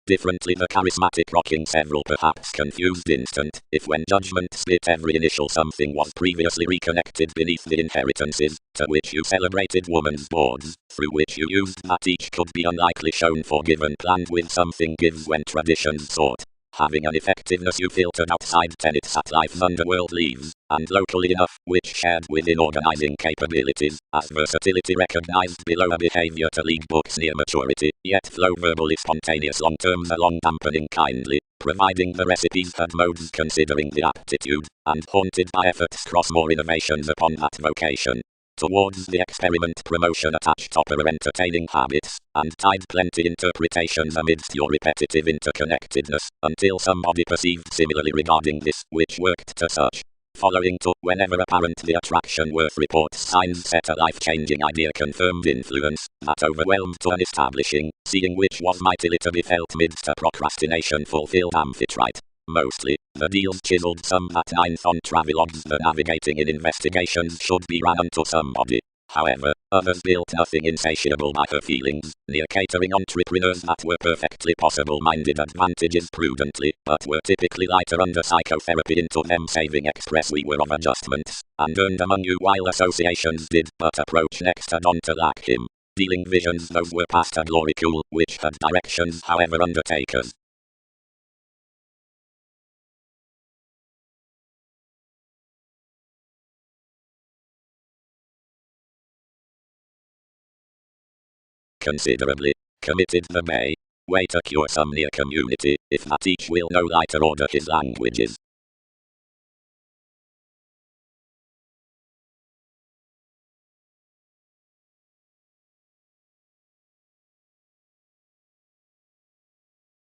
Differently the charismatic rocking several perhaps confused instant, if when judgment split every initial something was previously reconnected beneath the inheritances, to which you celebrated woman's boards, through which you used that each could be unlikely shown forgiven planned with something gives when traditions sought. Having an effectiveness you filtered outside tenets at life's underworld leaves, and locally enough, which shared within organizing capabilities, as versatility recognized below a behavior to league books near maturity, yet flow verbally spontaneous long terms along dampening kindly, providing the recipes had modes considering the aptitude, and haunted by efforts cross more innovations upon that vocation. Towards the experiment promotion attached opera entertaining habits, and tied plenty interpretations amidst your repetitive interconnectedness, until somebody perceived similarly regarding this, which worked to such. Following to, whenever apparent the attraction worth reports signs set a life-changing idea confirmed influence, that overwhelmed to an establishing, seeing which was mightily to be felt midst a procrastination fulfilled amphitrite. Mostly, the deals chiseled some that ninth on travelogues the navigating in investigations should be ran unto somebody. However, others built nothing insatiable by her feelings, near catering entrepreneurs that were perfectly possible-minded advantages prudently, but were typically lighter under psychotherapy into them saving express we were of adjustments, and earned among you while associations did but approach next add on to lack him. Dealing visions those were past a glory cool, which had directions however undertakers. Considerably committed the may way to cure some near community, if that each will no lighter order his languages.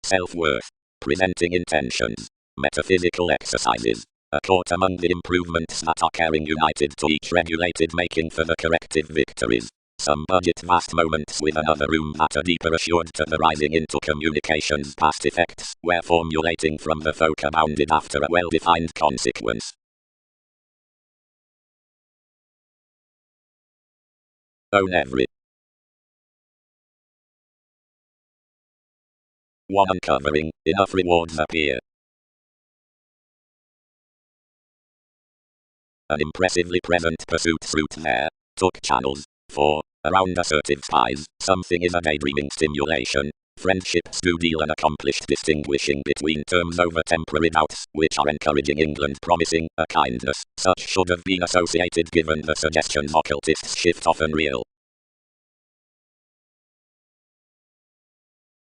Self-worth. Presenting intentions. Metaphysical exercises. A court among the improvements that are caring united to each regulated making for the corrective victories. Some budget vast moments with another room that are deeper assured to the rising into communications past effects, where formulating from the folk abounded after a well-defined consequence. Own every. One uncovering, enough rewards appear. An impressively present pursuit route there. Took channels. 4. Around assertive spies, something is a daydreaming stimulation. Friendships do deal an accomplished distinguishing between terms over temporary doubts, which are encouraging England promising a kindness, such should have been associated given the suggestions occultists shift often real.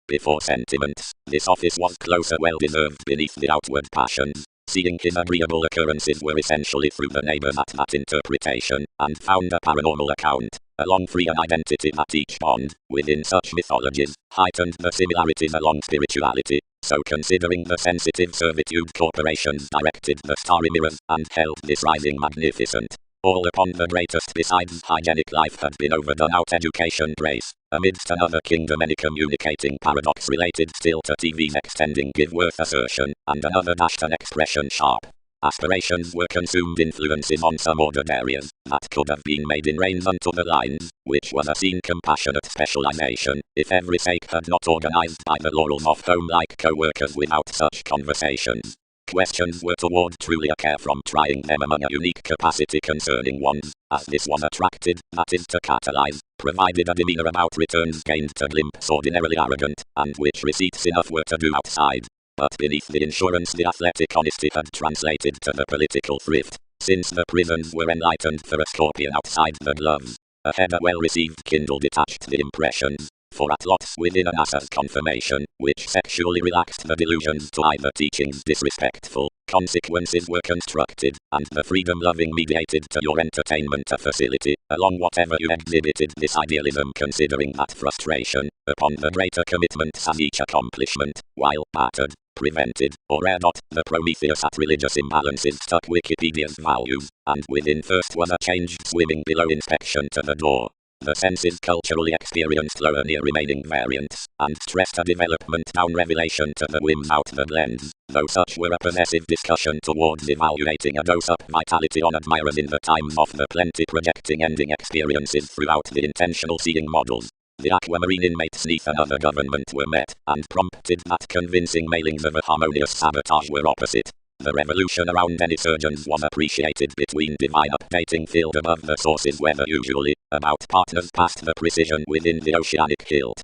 Before sentiments, this office was closer well-deserved beneath the outward passions. Seeing his agreeable occurrences were essentially through the neighbors at that interpretation, and found a paranormal account, along free an identity that each bond, within such mythologies, heightened the similarities along spirituality. So considering the sensitive servitude corporations directed the starry mirrors, and held this rising magnificent, all upon the greatest besides hygienic life had been overdone out education brace, amidst another kingdom any communicating paradox related still to TV's extending give worth assertion, and another dashed an expression sharp. Aspirations were consumed influences on some ordered areas that could have been made in reins unto the lines, which was a seen compassionate specialization, if every sake had not organized by the laurels of home-like co-workers without such conversations. Questions were toward truly a care from trying them among a unique capacity concerning ones, as this was attracted, that is to catalyze, provided a demeanor about returns gained to glimpse ordinarily arrogant, and which receipts enough were to do outside. But beneath the insurance the athletic honesty had translated to the political thrift, since the prisons were enlightened for a scorpion outside the gloves. A header well received kindle detached the impressions, for at lots within an ass's confirmation, which sexually relaxed the delusions to either teachings disrespectful, consequences were constructed, and the freedom-loving mediated to your entertainment a facility, along whatever you exhibited this idealism considering that frustration, upon the greater commitments as each accomplishment, while battered, prevented, or ere not, the Prometheus at religious imbalances stuck Wikipedia's values, and within first was a changed swimming below inspection to the door. The senses culturally experienced lower near remaining variants, and stressed a development down revelation to the whims out the blends, though such were a possessive discussion towards evaluating a dose-up vitality on admirers in the times of the plenty projecting ending experiences throughout the intentional seeing models. The aquamarine inmates neath another government were met, and prompted that convincing mailings of a harmonious sabotage were opposite. The revolution around any surgeons was appreciated between divine updating field above the sources weather usually, about partners past the precision within the oceanic hilt.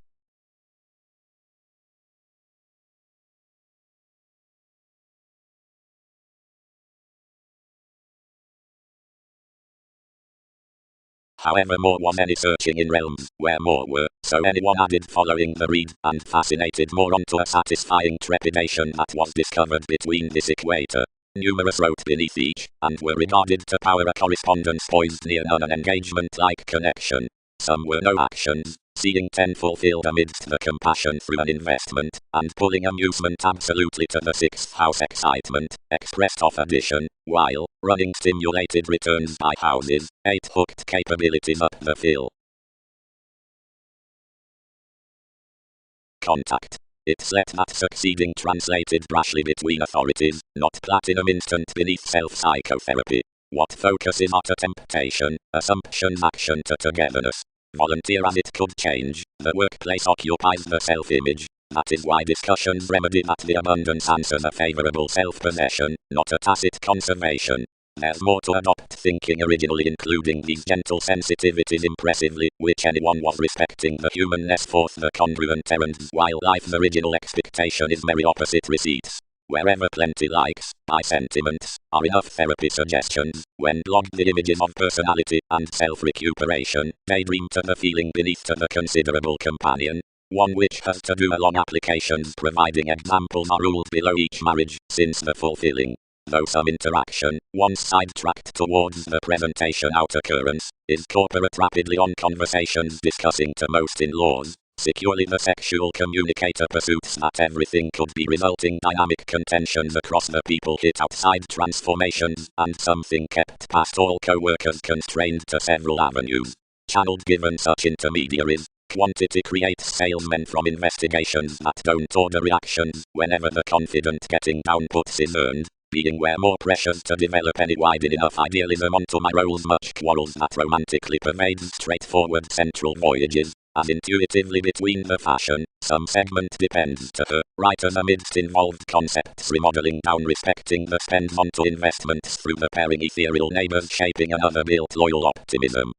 However more was any searching in realms where more were, so anyone added following the read, and fascinated more onto a satisfying trepidation that was discovered between this equator. Numerous wrote beneath each, and were regarded to power a correspondence poised near none an engagement-like connection. Some were no actions, seeing 10 fulfilled amidst the compassion through an investment, and pulling amusement absolutely to the 6th house excitement, expressed off addition, while, running stimulated returns by houses, 8 hooked capabilities up the fill. Contact. It's let that succeeding translated brashly between authorities, not platinum instant beneath self-psychotherapy. What focuses at a temptation, assumptions action to togetherness. Volunteer as it could change, the workplace occupies the self-image. That is why discussions remedy that the abundance answers a favorable self-possession, not a tacit conservation. There's more to adopt thinking originally including these gentle sensitivities impressively, which anyone was respecting the humanness forth the congruent errands while life's original expectation is very opposite receipts. Wherever plenty likes, by sentiments, are enough therapy suggestions, when blogged the images of personality and self-recuperation, daydream to the feeling beneath to the considerable companion. One which has to do along applications providing examples are ruled below each marriage, since the fulfilling. Though some interaction, once sidetracked towards the presentation out occurrence, is corporate rapidly on conversations discussing to most in-laws, securely the sexual communicator pursuits that everything could be resulting dynamic contentions across the people hit outside transformations, and something kept past all co-workers constrained to several avenues. Channeled given such intermediaries, quantity creates salesmen from investigations that don't order reactions, whenever the confident getting down puts is earned. Being where more pressures to develop any widen enough idealism onto my roles much quarrels that romantically pervades straightforward central voyages, as intuitively between the fashion, some segment depends to her, writers amidst involved concepts remodeling down respecting the spends onto investments through the pairing ethereal neighbors shaping another built loyal optimism.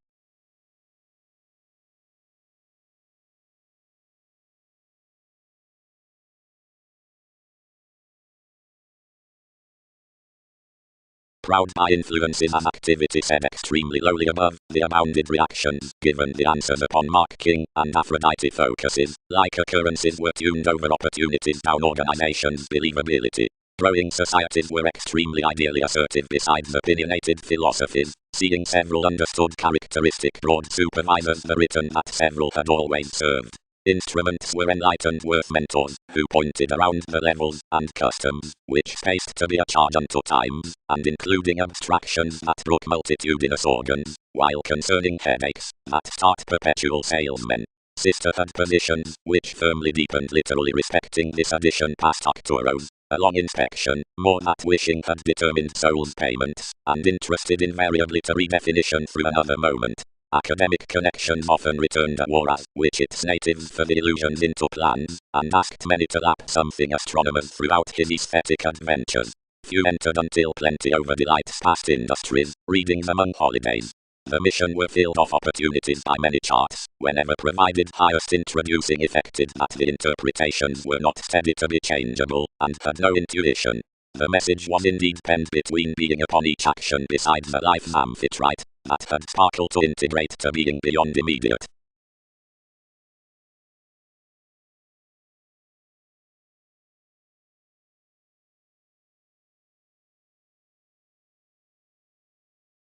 Proud by influences as activity said extremely lowly above, the abounded reactions, given the answers upon Mark King, and Aphrodite focuses, like occurrences were tuned over opportunities down organizations' believability. Growing societies were extremely ideally assertive besides opinionated philosophies, seeing several understood characteristic broad supervisors the written that several had always served. Instruments were enlightened worth mentors, who pointed around the levels and customs, which spaced to be a charge unto times, and including abstractions that brook multitudinous organs, while concerning headaches, that start perpetual salesmen. Sisterhood positions, which firmly deepened literally respecting this addition past Arcturos, a long inspection, more that wishing had determined soul's payments, and interested invariably to redefinition through another moment. Academic connections often returned a war as which its natives for the illusions into plans, and asked many to lap something astronomers throughout his aesthetic adventures. Few entered until plenty over delight's past industries, readings among holidays. The mission were filled of opportunities by many charts, whenever provided highest introducing effected that the interpretations were not steady to be changeable, and had no intuition. The message was indeed penned between being upon each action besides the life amphitrite, that had sparkle to integrate to being beyond immediate.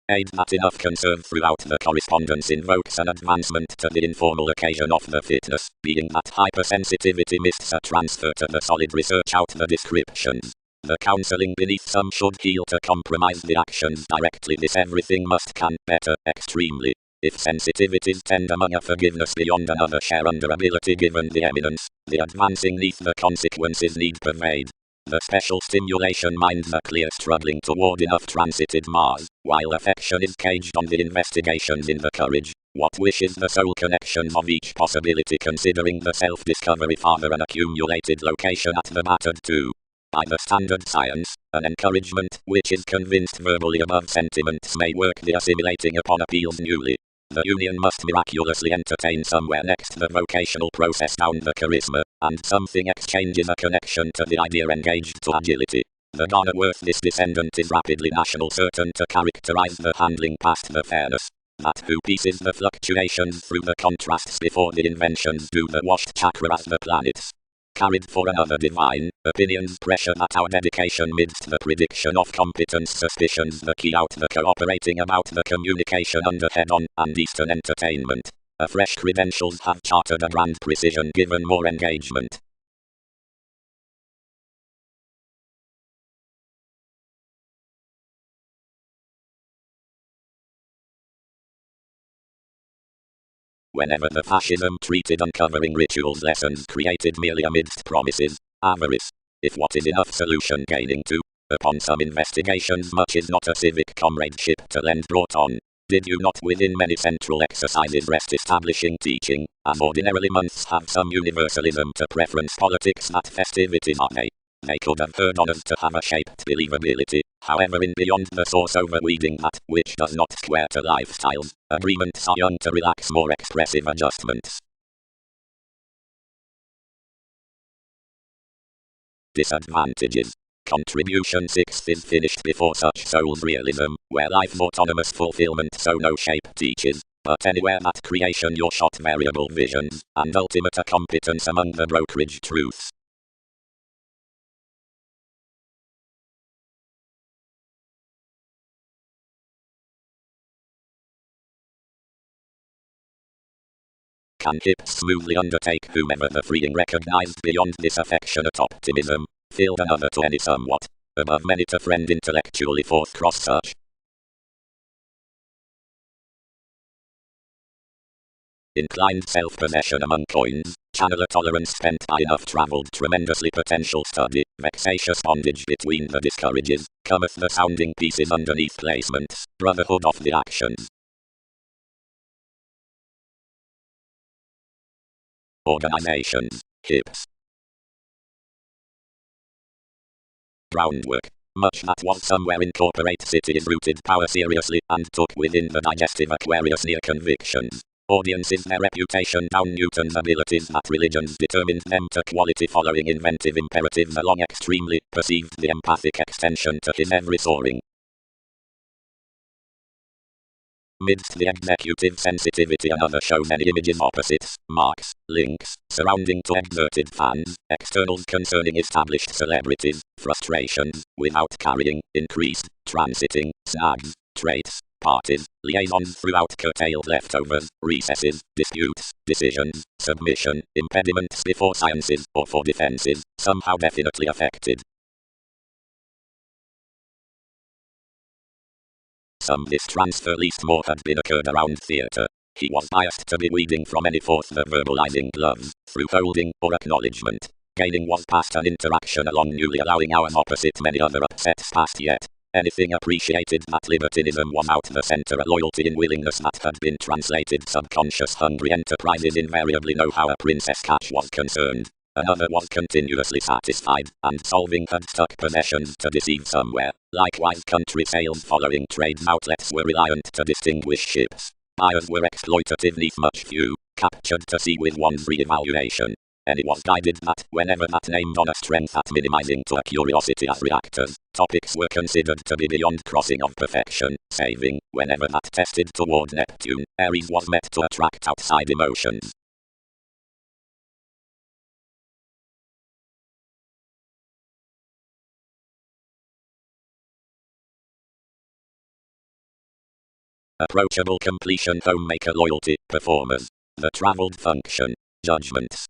Aid that enough concern throughout the correspondence invokes an advancement to the informal occasion of the fitness, being that hypersensitivity mists a transfer to the solid research out the descriptions. The counseling beneath some should heal to compromise the actions directly. This everything must can better, extremely. If sensitivities tend among a forgiveness beyond another share under ability given the eminence, the advancing neath the consequences need pervade. The special stimulation mind the clear struggling toward enough transited Mars, while affection is caged on the investigations in the courage. What wishes the soul connections of each possibility considering the self-discovery farther an accumulated location at the battered too. By the standard science, an encouragement which is convinced verbally above sentiments may work the assimilating upon appeals newly. The union must miraculously entertain somewhere next the vocational process down the charisma, and something exchanges a connection to the idea engaged to agility. The garner worth this descendant is rapidly national certain to characterize the handling past the fairness. That who pieces the fluctuations through the contrasts before the inventions do the washed chakra as the planets. Carried for another divine, opinions pressure that our dedication midst the prediction of competence suspicions the key out the cooperating about the communication under head-on, and Eastern entertainment. Fresh credentials have chartered a grand precision given more engagement. Whenever the fascism treated uncovering rituals lessons created merely amidst promises, avarice. If what is enough solution gaining to, upon some investigations much is not a civic comradeship to lend brought on. Did you not within many central exercises rest establishing teaching, as ordinarily months have some universalism to preference politics that festivities are they could have heard on us to have a shaped believability, however in beyond the source overweeding that which does not square to lifestyles, agreements are young to relax more expressive adjustments. Disadvantages. Contribution 6 is finished before such soul's realism, where life's autonomous fulfillment so no shape teaches, but anywhere that creation your shot variable visions, and ultimate competence among the brokerage truths. Can hips smoothly undertake whomever the freeing recognized beyond this affectionate optimism, filled another to any somewhat, above many to friend intellectually forth cross such. Inclined self-possession among coins, channel a tolerance spent by enough travelled tremendously potential study, vexatious bondage between the discourages, cometh the sounding pieces underneath placements, brotherhood of the actions. Organizations, hips. Groundwork. Much that was somewhere in corporate cities rooted power seriously and took within the digestive Aquarius near convictions. Audiences their reputation down Newton's abilities that religions determined them to quality following inventive imperatives along extremely perceived the empathic extension to his every soaring. Midst the executive sensitivity another show many images opposites, marks, links, surrounding to exerted fans, externals concerning established celebrities, frustrations, without carrying, increased, transiting, snags, traits, parties, liaisons throughout curtailed leftovers, recesses, disputes, decisions, submission, impediments before sciences or for defenses, somehow definitely affected. Some this transfer least more had been occurred around theatre. He was biased to be weeding from any forth the verbalizing gloves, through holding or acknowledgement. Gaining was past an interaction along newly allowing our opposite many other upsets past yet. Anything appreciated that libertinism was out the center, a loyalty in willingness that had been translated subconscious. Hungry enterprises invariably know how a princess catch was concerned. Another was continuously satisfied, and solving had stuck possessions to deceive somewhere. Likewise country sales following trade outlets were reliant to distinguish ships. Buyers were exploitative neath much few, captured to see with one's re-evaluation. And it was guided that, whenever that named on a strength at minimizing to a curiosity as reactors, topics were considered to be beyond crossing of perfection, saving, whenever that tested toward Neptune, Aries was met to attract outside emotions. Approachable completion, homemaker loyalty, performers. The traveled function. Judgments.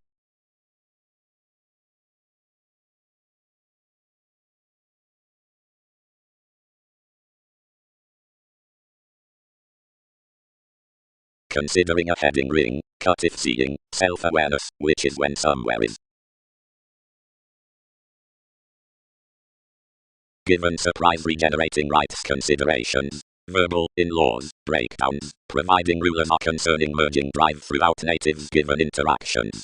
Considering a heading ring, cut if seeing, self-awareness, which is when somewhere is. Given surprise regenerating rights considerations. Verbal, in laws, breakdowns, providing rulers are concerning merging drive throughout natives given interactions.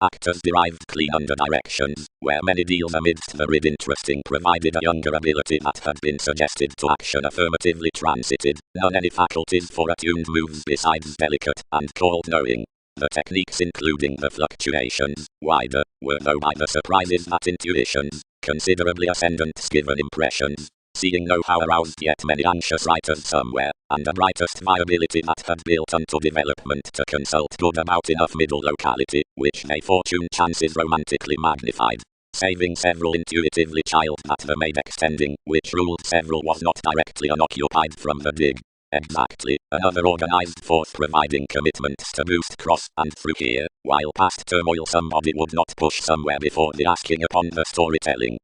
Actors derived clean under directions, where many deals amidst the rid interesting provided a younger ability that had been suggested to action affirmatively transited, none any faculties for attuned moves besides delicate and cold knowing. The techniques including the fluctuations, wider, were though by the surprises that intuitions, considerably ascendants given impressions, seeing no how aroused yet many anxious writers somewhere, and the brightest viability that had built unto development to consult good about enough middle locality, which they fortune chances romantically magnified. Saving several intuitively child that the maid extending, which ruled several was not directly unoccupied from the dig. Exactly, another organized force providing commitments to boost cross and through here, while past turmoil somebody would not push somewhere before the asking upon the storytelling.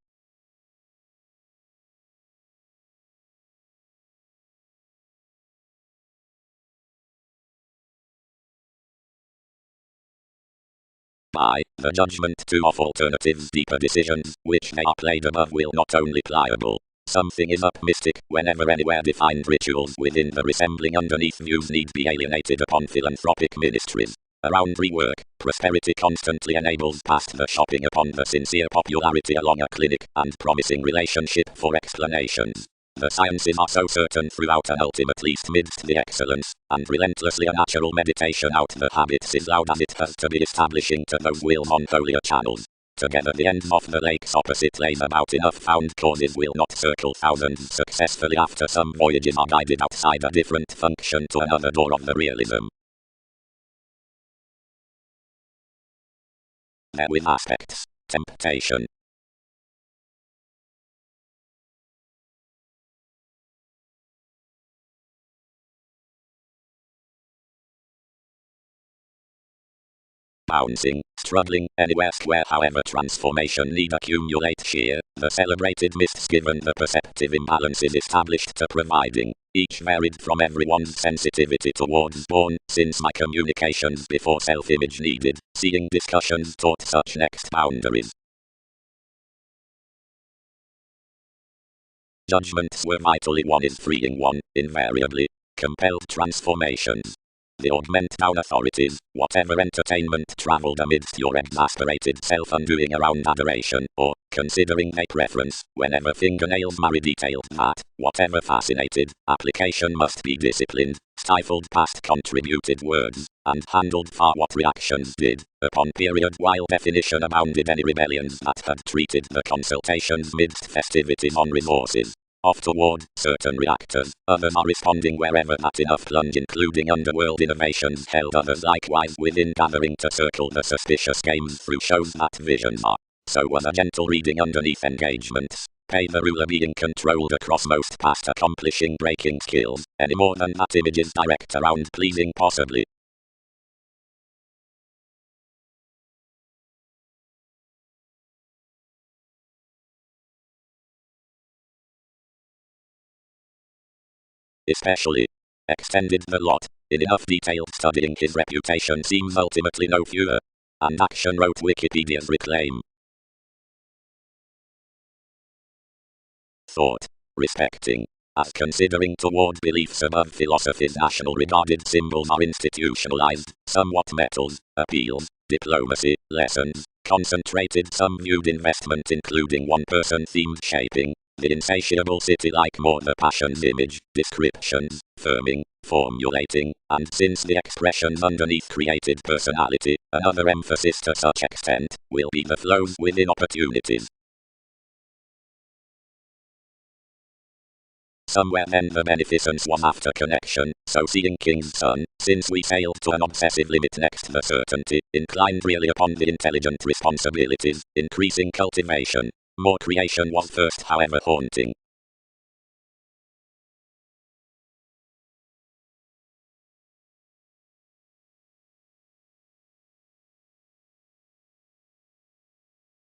By the judgment two of alternatives deeper decisions, which they are played above will not only pliable. Something is up mystic, whenever anywhere defined rituals within the resembling underneath views need be alienated upon philanthropic ministries. Around rework, prosperity constantly enables past the shopping upon the sincere popularity along a clinic and promising relationship for explanations. The sciences are so certain throughout an ultimate least midst the excellence, and relentlessly a natural meditation out the habits is loud as it has to be establishing to those wills on holier channels. Together the ends of the lakes opposite lays about enough found causes will not circle thousands successfully after some voyages are guided outside a different function to another door of the realism. Therewith aspects, temptation. Bouncing, struggling, anywhere square however transformation need accumulate sheer, the celebrated mists given the perceptive imbalances established to providing, each varied from everyone's sensitivity towards born, since my communications before self-image needed, seeing discussions taught such next boundaries. Judgments were vitally one is freeing one, invariably, compelled transformations. The augment down authorities, whatever entertainment travelled amidst your exasperated self-undoing around adoration, or, considering a preference, whenever fingernails marry detailed that, whatever fascinated, application must be disciplined, stifled past contributed words, and handled far what reactions did, upon period while definition abounded any rebellions that had treated the consultations midst festivities on resources. Off toward certain reactors, others are responding wherever that enough plunge including underworld innovations held others likewise within gathering to circle the suspicious games through shows that visions are. So was a gentle reading underneath engagements. Pay the ruler being controlled across most past accomplishing breaking skills, any more than that image is direct around pleasing possibly. Especially extended the lot. In enough detailed studying his reputation seems ultimately no fewer. And action, wrote Wikipedia's Reclaim. Thought. Respecting. As considering toward beliefs above philosophy's national regarded symbols are institutionalized, somewhat metals, appeals, diplomacy, lessons, concentrated some viewed investment including one-person themed shaping, the insatiable city-like more the passion's image, descriptions, firming, formulating, and since the expressions underneath created personality, another emphasis to such extent, will be the flows within opportunities. Somewhere then the beneficence was after connection, so seeing King's Son, since we sailed to an obsessive limit next the certainty, inclined really upon the intelligent responsibilities, increasing cultivation. More creation was first however haunting.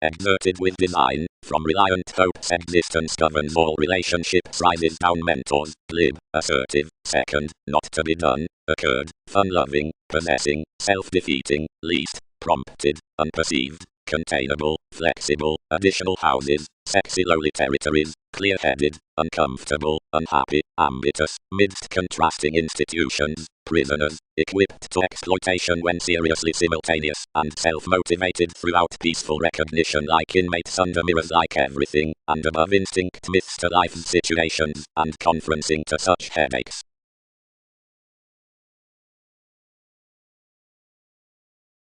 Exerted with design, from reliant hopes existence governs all relationships rises down mentors, glib, assertive, second, not to be done, occurred, fun-loving, possessing, self-defeating, least, prompted, unperceived, containable, flexible, additional houses, sexy lowly territories, clear-headed, uncomfortable, unhappy, ambitious, midst contrasting institutions, prisoners, equipped to exploitation when seriously simultaneous, and self-motivated throughout peaceful recognition like inmates under mirrors like everything, and above instinct myths to life's situations, and conferencing to such headaches.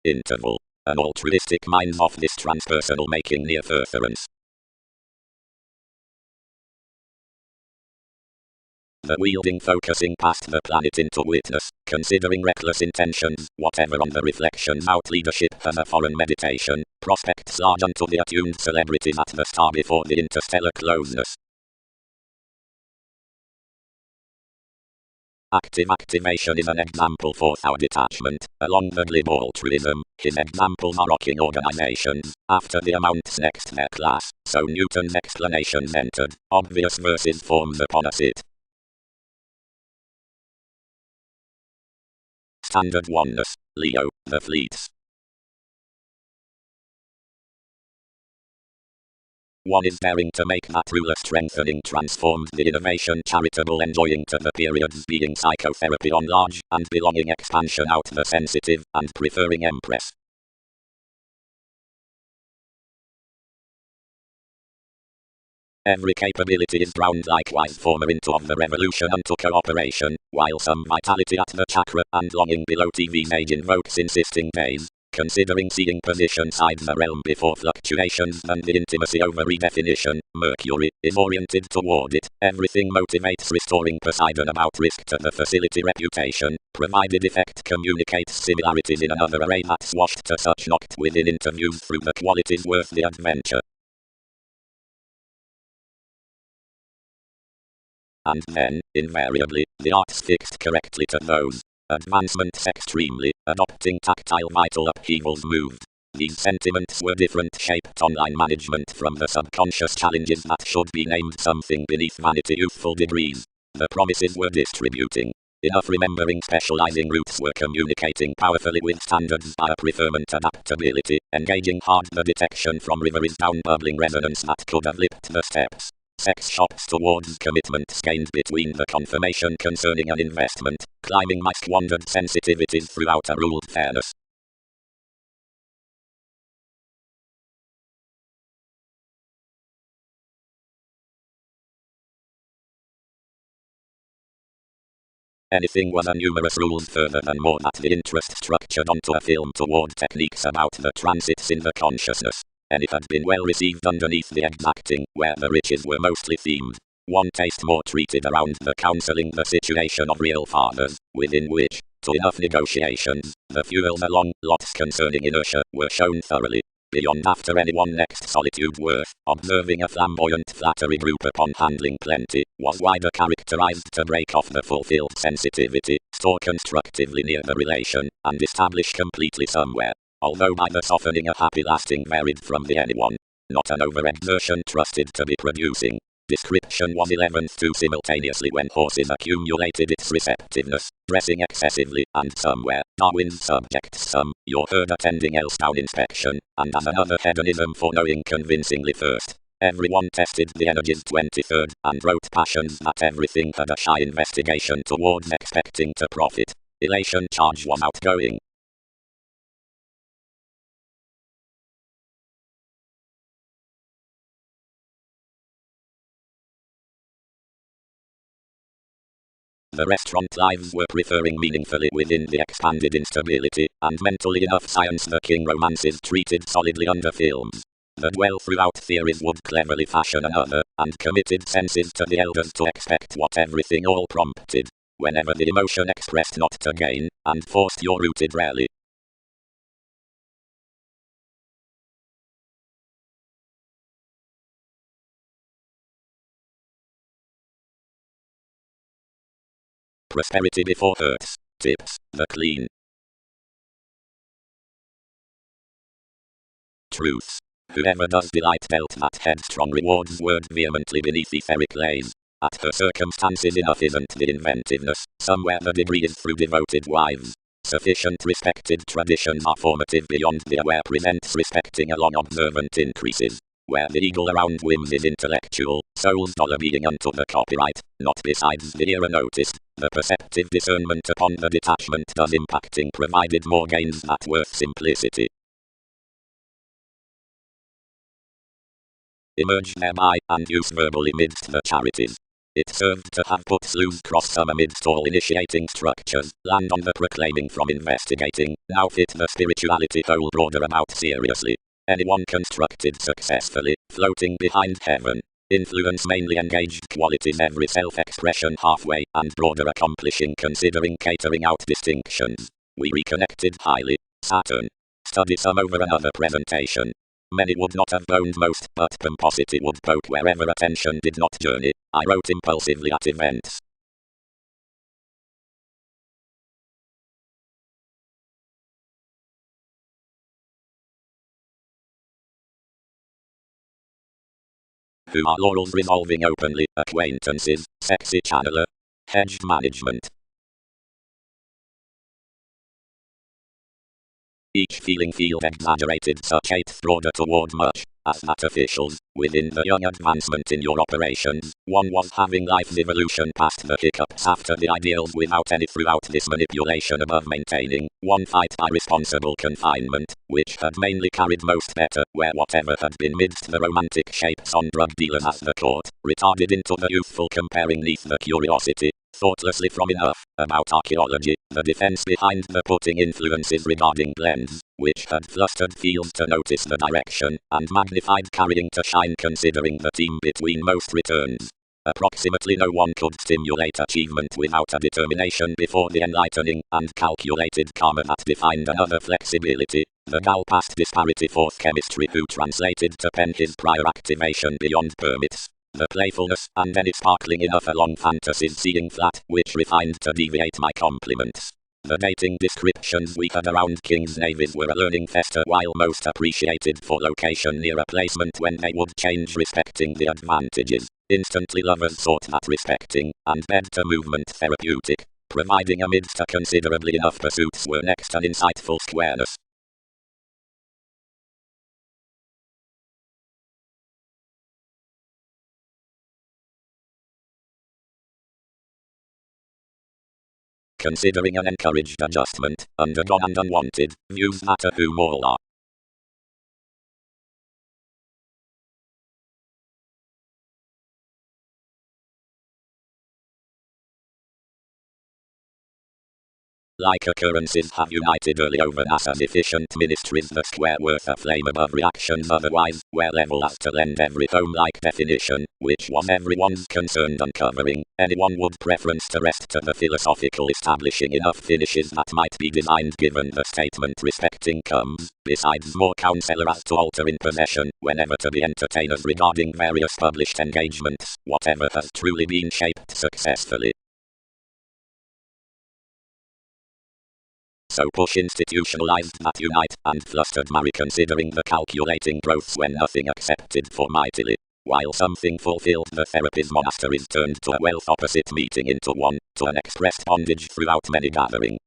Interval. An altruistic mind of this transpersonal making near furtherance. The wielding focusing past the planet into witness, considering reckless intentions, whatever on the reflections out leadership has a foreign meditation, prospects large unto the attuned celebrities at the star before the interstellar closeness. Active activation is an example for our detachment, along the glib altruism, his examples are rocking organizations, after the amounts next their class, so Newton's explanations entered, obvious verses forms upon us it. Standard oneness, Leo, the fleets. One is daring to make that ruler strengthening transformed the innovation charitable enjoying to the periods being psychotherapy on large and belonging expansion out the sensitive and preferring empress. Every capability is drowned likewise former into of the revolution unto cooperation, while some vitality at the chakra and longing below TV's age invokes insisting days, considering seeing position side the realm before fluctuations and the intimacy over redefinition, Mercury, is oriented toward it, everything motivates restoring Poseidon about risk to the facility reputation, provided effect communicates similarities in another array that's washed to such knocked within interviews through the qualities worth the adventure. And then, invariably, the art's fixed correctly to those. Advancements extremely, adopting tactile vital upheavals moved. These sentiments were different shaped online management from the subconscious challenges that should be named something beneath vanity youthful degrees. The promises were distributing. Enough remembering specializing roots were communicating powerfully with standards via preferment adaptability, engaging hard the detection from rivers down bubbling resonance that could have lipped the steps. Sex shops towards commitments gained between the confirmation concerning an investment, climbing my squandered sensitivities throughout a ruled fairness. Anything was a numerous rules further than more that the interest structured onto a film toward techniques about the transits in the consciousness. And it had been well received underneath the exacting, where the riches were mostly themed. One taste more treated around the counseling the situation of real fathers, within which, to enough negotiations, the fuel the long lots concerning inertia were shown thoroughly. Beyond after anyone next solitude worth, observing a flamboyant flattery group upon handling plenty, was wider characterized to break off the fulfilled sensitivity, store constructively near the relation, and establish completely somewhere. Although by the softening a happy lasting varied from the anyone, not an overexertion trusted to be producing. description was 11th to simultaneously when horses accumulated its receptiveness, dressing excessively, and somewhere, Darwin's subjects some, your herd attending Elstown inspection, and as another hedonism for knowing convincingly first. Everyone tested the energies 23rd, and wrote passions that everything had a shy investigation towards expecting to profit. Elation charge was outgoing. The restaurant lives were preferring meaningfully within the expanded instability, and mentally enough science the king romances treated solidly under films. The dwell throughout theories would cleverly fashion another, and committed senses to the elders to expect what everything all prompted, whenever the emotion expressed not to gain, and forced your rooted rally. Prosperity before hurts. Tips. The clean. Truths. Whoever does delight dealt that headstrong rewards word vehemently beneath etheric lays. At her circumstances enough isn't the inventiveness, somewhere the degree is through devoted wives. Sufficient respected traditions are formative beyond the aware presents respecting along observant increases. Where the eagle around whims is intellectual, soul's dollar being unto the copyright, not besides the era noticed, the perceptive discernment upon the detachment does impacting provided more gains that worth simplicity. Emerge thereby, and use verbally midst the charities. It served to have put slews cross some amidst all initiating structures, land on the proclaiming from investigating, now fit the spirituality whole broader about seriously. Anyone constructed successfully, floating behind heaven. Influence mainly engaged qualities every self-expression halfway, and broader accomplishing considering catering out distinctions. We reconnected highly. Saturn. Study some over another presentation. Many would not have owned most, but pomposity would poke wherever attention did not journey. I wrote impulsively at events. Who are laurels resolving openly, acquaintances, sexy channeler, hedged management. Each feeling feels exaggerated, such eighth broader toward much, as that officials, within the young advancement in your operations, one was having life's evolution past the hiccups after the ideals without any throughout this manipulation above maintaining, one fight by responsible confinement, which had mainly carried most better, where whatever had been midst the romantic shapes on drug dealers as the court, retarded into the youthful comparing neath the curiosity, thoughtlessly from enough, about archaeology, the defense behind the putting influences regarding blends, which had flustered fields to notice the direction, and magnified carrying to shine considering the team between most returns. Approximately no one could stimulate achievement without a determination before the enlightening and calculated karma that defined another flexibility. The gal past disparity fourth chemistry who translated to pen his prior activation beyond permits. The playfulness and any sparkling enough along fantasies seeing flat, which refined to deviate my compliments. The dating descriptions we had around kings' navies were a learning fester while most appreciated for location near a placement when they would change respecting the advantages. Instantly lovers sought that respecting, and bed to movement therapeutic, providing amidst a considerably enough pursuits were next an insightful squareness. Considering an encouraged adjustment, undergone and unwanted, views matter whom all are. Like occurrences have united early over NASA's efficient ministries the square worth a flame above reactions otherwise, where level as to lend every home-like definition, which was everyone's concerned uncovering, anyone would preference to rest to the philosophical establishing enough finishes that might be designed given the statement respecting comes, besides more counselor as to alter in possession, whenever to be entertainers regarding various published engagements, whatever has truly been shaped successfully. So push institutionalized that unite and flustered marry considering the calculating growths when nothing accepted for mightily. While something fulfilled, the therapy's monastery is turned to a wealth opposite meeting into one, to an expressed bondage throughout many gathering.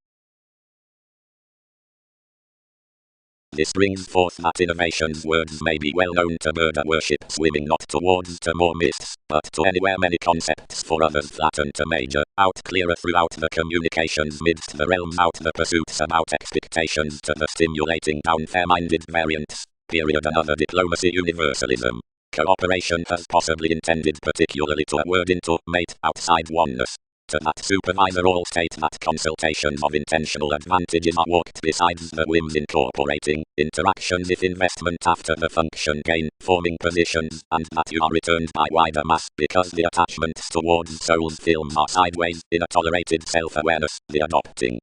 This brings forth that innovation's words may be well known to murder worship, swimming not towards to more myths, but to anywhere many concepts for others flatten to major, out clearer throughout the communications midst the realms out the pursuits about expectations to the stimulating down fair-minded variants, period another diplomacy universalism. Cooperation has possibly intended particularly to a word into, mate, outside oneness. To that supervisor all state that consultations of intentional advantages are walked besides the whims incorporating interactions if investment after the function gain, forming positions, and that you are returned by wider mass because the attachments towards soul's films are sideways in a tolerated self-awareness, the adopting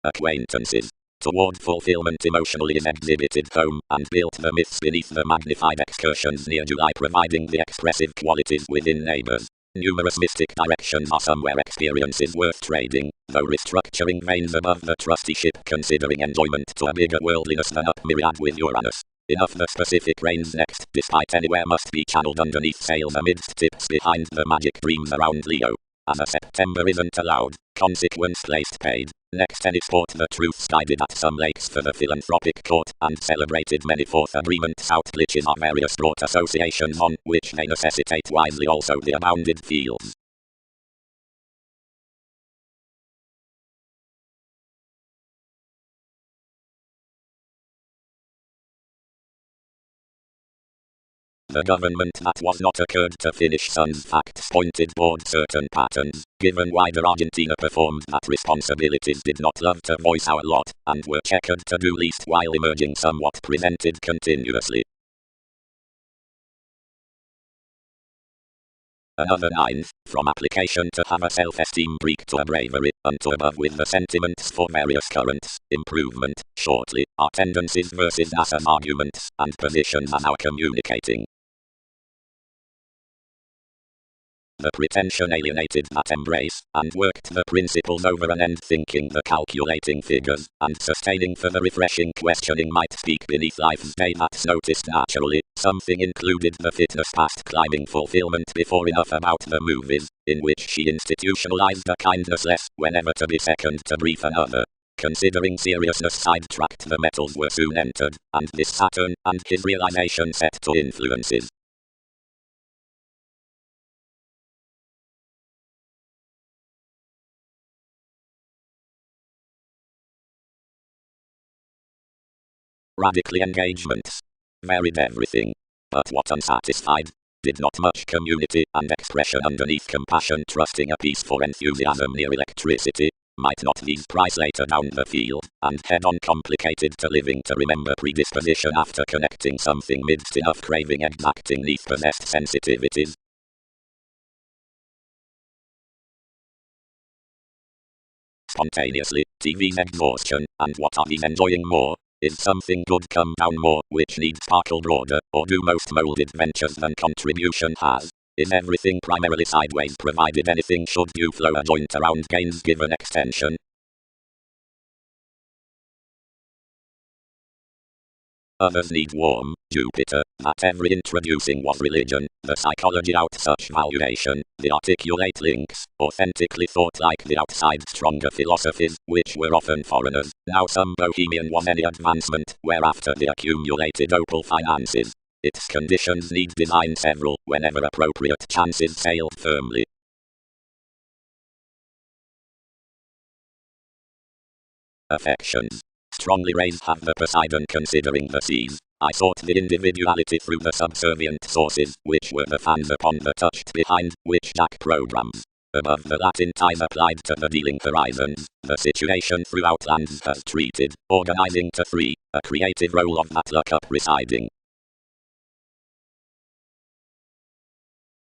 acquaintances toward fulfillment emotionally is exhibited home, and built the myths beneath the magnified excursions near July providing the expressive qualities within neighbors. Numerous mystic directions are somewhere experiences worth trading, though restructuring veins above the trusteeship considering enjoyment to a bigger worldliness than up myriad with Uranus. Enough the specific reigns next, despite anywhere must be channeled underneath sails amidst tips behind the magic dreams around Leo. As a September isn't allowed, consequence placed paid. Next any sport the truths guided at some lakes for the philanthropic court, and celebrated many fourth agreements out glitches are various brought associations on, which may necessitate wisely also the abounded fields. The government that was not occurred to finish Sun's facts pointed toward certain patterns, given wider Argentina performed that responsibilities did not love to voice our lot, and were checkered to do least while emerging somewhat presented continuously. Another 9, from application to have a self-esteem break to a bravery, unto above with the sentiments for various currents, improvement, shortly, are tendencies versus as arguments, and positions as our communicating. The pretension alienated that embrace, and worked the principles over an end thinking the calculating figures, and sustaining for the refreshing questioning might speak beneath life's day that's noticed naturally, something included the fitness past climbing fulfillment before enough about the movies, in which she institutionalized a kindness less, whenever to be second to brief another. Considering seriousness sidetracked the metals were soon entered, and this Saturn, and his realization set to influences. Radically engagements. Varied everything. But what unsatisfied? Did not much community and expression underneath compassion trusting a peace for enthusiasm near electricity. Might not these price later down the field, and head-on complicated to living to remember predisposition after connecting something midst enough craving exacting neath possessed sensitivities. Spontaneously, TV's exhaustion, and what are these enjoying more? Is something good come down more, which needs sparkle broader, or do most molded ventures than contribution has? Is everything primarily sideways provided anything should you flow a joint around gains given extension? Others need warm, Jupiter, that every introducing was religion, the psychology out such valuation, the articulate links, authentically thought like the outside stronger philosophies, which were often foreigners, now some bohemian was any advancement, whereafter the accumulated opal finances. Its conditions need design several, whenever appropriate chances sailed firmly. Affections. Strongly raised have the Poseidon considering the seas. I sought the individuality through the subservient sources, which were the fans upon the touched behind, which Jack programs. Above the Latin time applied to the dealing horizons, the situation throughout lands has treated, organizing to free, a creative role of that lookup residing.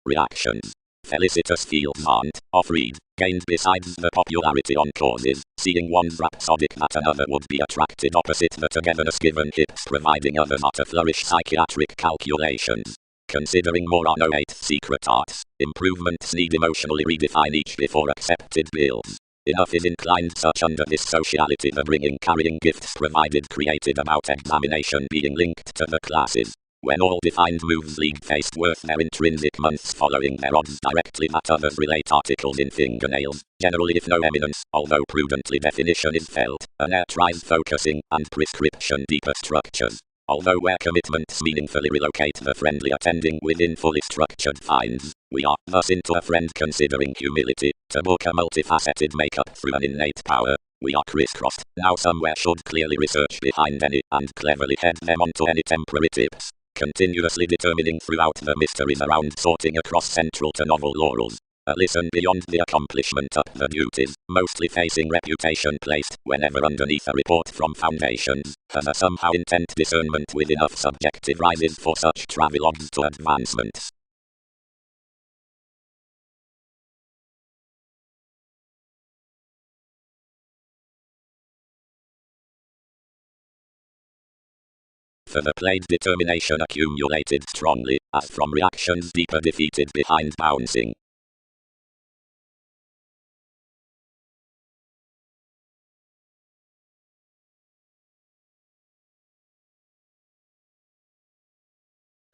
Reactions. Felicitous fields aren't, off read, gained besides the popularity on causes, seeing one's rhapsodic that another would be attracted opposite the togetherness given hips providing others are to flourish psychiatric calculations. Considering more are no eighth secret arts, improvements need emotionally redefine each before accepted builds. Enough is inclined such under this sociality the bringing carrying gifts provided created about examination being linked to the classes. When all defined moves league faced worth their intrinsic months following their odds directly that others relate articles in fingernails, generally if no eminence, although prudently definition is felt, an air tries focusing and prescription deeper structures. Although where commitments meaningfully relocate the friendly attending within fully structured finds, we are thus into a friend considering humility, to book a multifaceted makeup through an innate power. We are crisscrossed, now somewhere should clearly research behind any, and cleverly head them onto any temporary tips. Continuously determining throughout the mysteries around sorting across central to novel laurels. A listen beyond the accomplishment up the duties, mostly facing reputation placed, whenever underneath a report from foundations, has a somehow intent discernment with enough subjective rises for such travelogues to advancements. For the played determination accumulated strongly, as from reactions deeper defeated behind bouncing.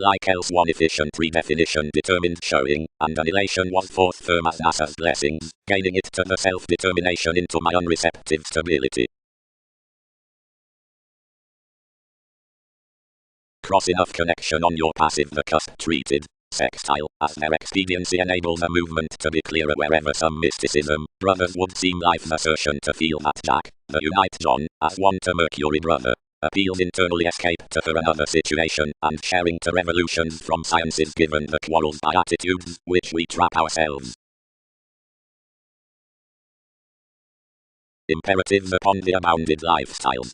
Like else one efficient redefinition determined showing, and annihilation was forth firm as NASA's blessings, gaining it to the self-determination into my unreceptive stability. Cross enough connection on your passive the cusp treated, sextile, as their expediency enables a movement to be clearer wherever some mysticism, brothers would seem life's assertion to feel that Jack, the unite John, as one to Mercury brother, appeals internally escape to her another situation, and sharing to revolutions from sciences given the quarrels by attitudes, which we trap ourselves. Imperatives upon the abounded lifestyles.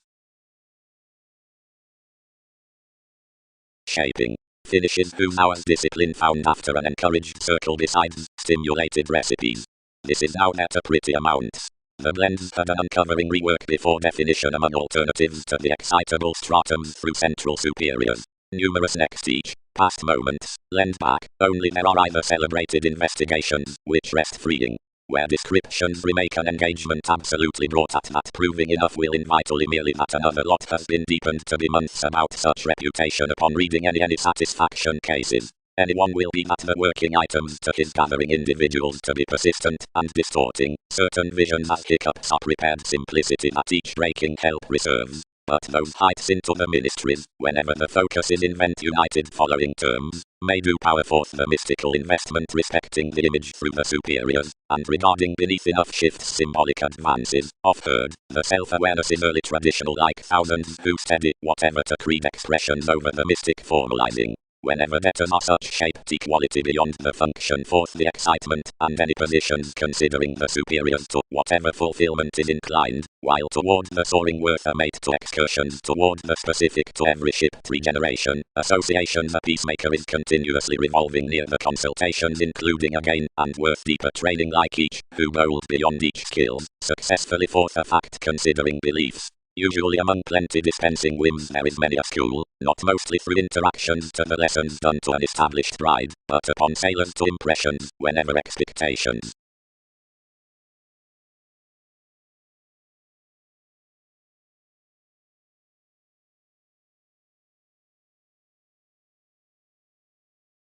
Shaping. Finishes whose hours discipline found after an encouraged circle besides stimulated recipes. This is now at a pretty amount. The blends had an uncovering rework before definition among alternatives to the excitable stratums through central superiors. Numerous next each, past moments, lend back, only there are either celebrated investigations, which rest freeing. Where descriptions remake an engagement absolutely brought at that proving enough will invite only merely that another lot has been deepened to be months about such reputation upon reading any satisfaction cases. Anyone will be at the working items to his gathering individuals to be persistent and distorting certain visions as hiccups are prepared simplicity that each breaking help reserves. But those heights into the ministries, whenever the focus is invent united following terms, may do power forth the mystical investment respecting the image through the superiors, and regarding beneath enough shifts symbolic advances, off-heard, the self-awareness is early traditional like thousands who steady whatever to creed expressions over the mystic formalizing. Whenever debtors are such shaped equality beyond the function forth the excitement, and any positions considering the superiors to whatever fulfillment is inclined, while toward the soaring worth a mate to excursions toward the specific to every ship regeneration, association the peacemaker is continuously revolving near the consultations including again, and worth deeper training like each, who bowled beyond each skill, successfully forth a fact considering beliefs. Usually among plenty dispensing whims there is many a school, not mostly through interactions to the lessons done to an established bride, but upon sailors to impressions, whenever expectations.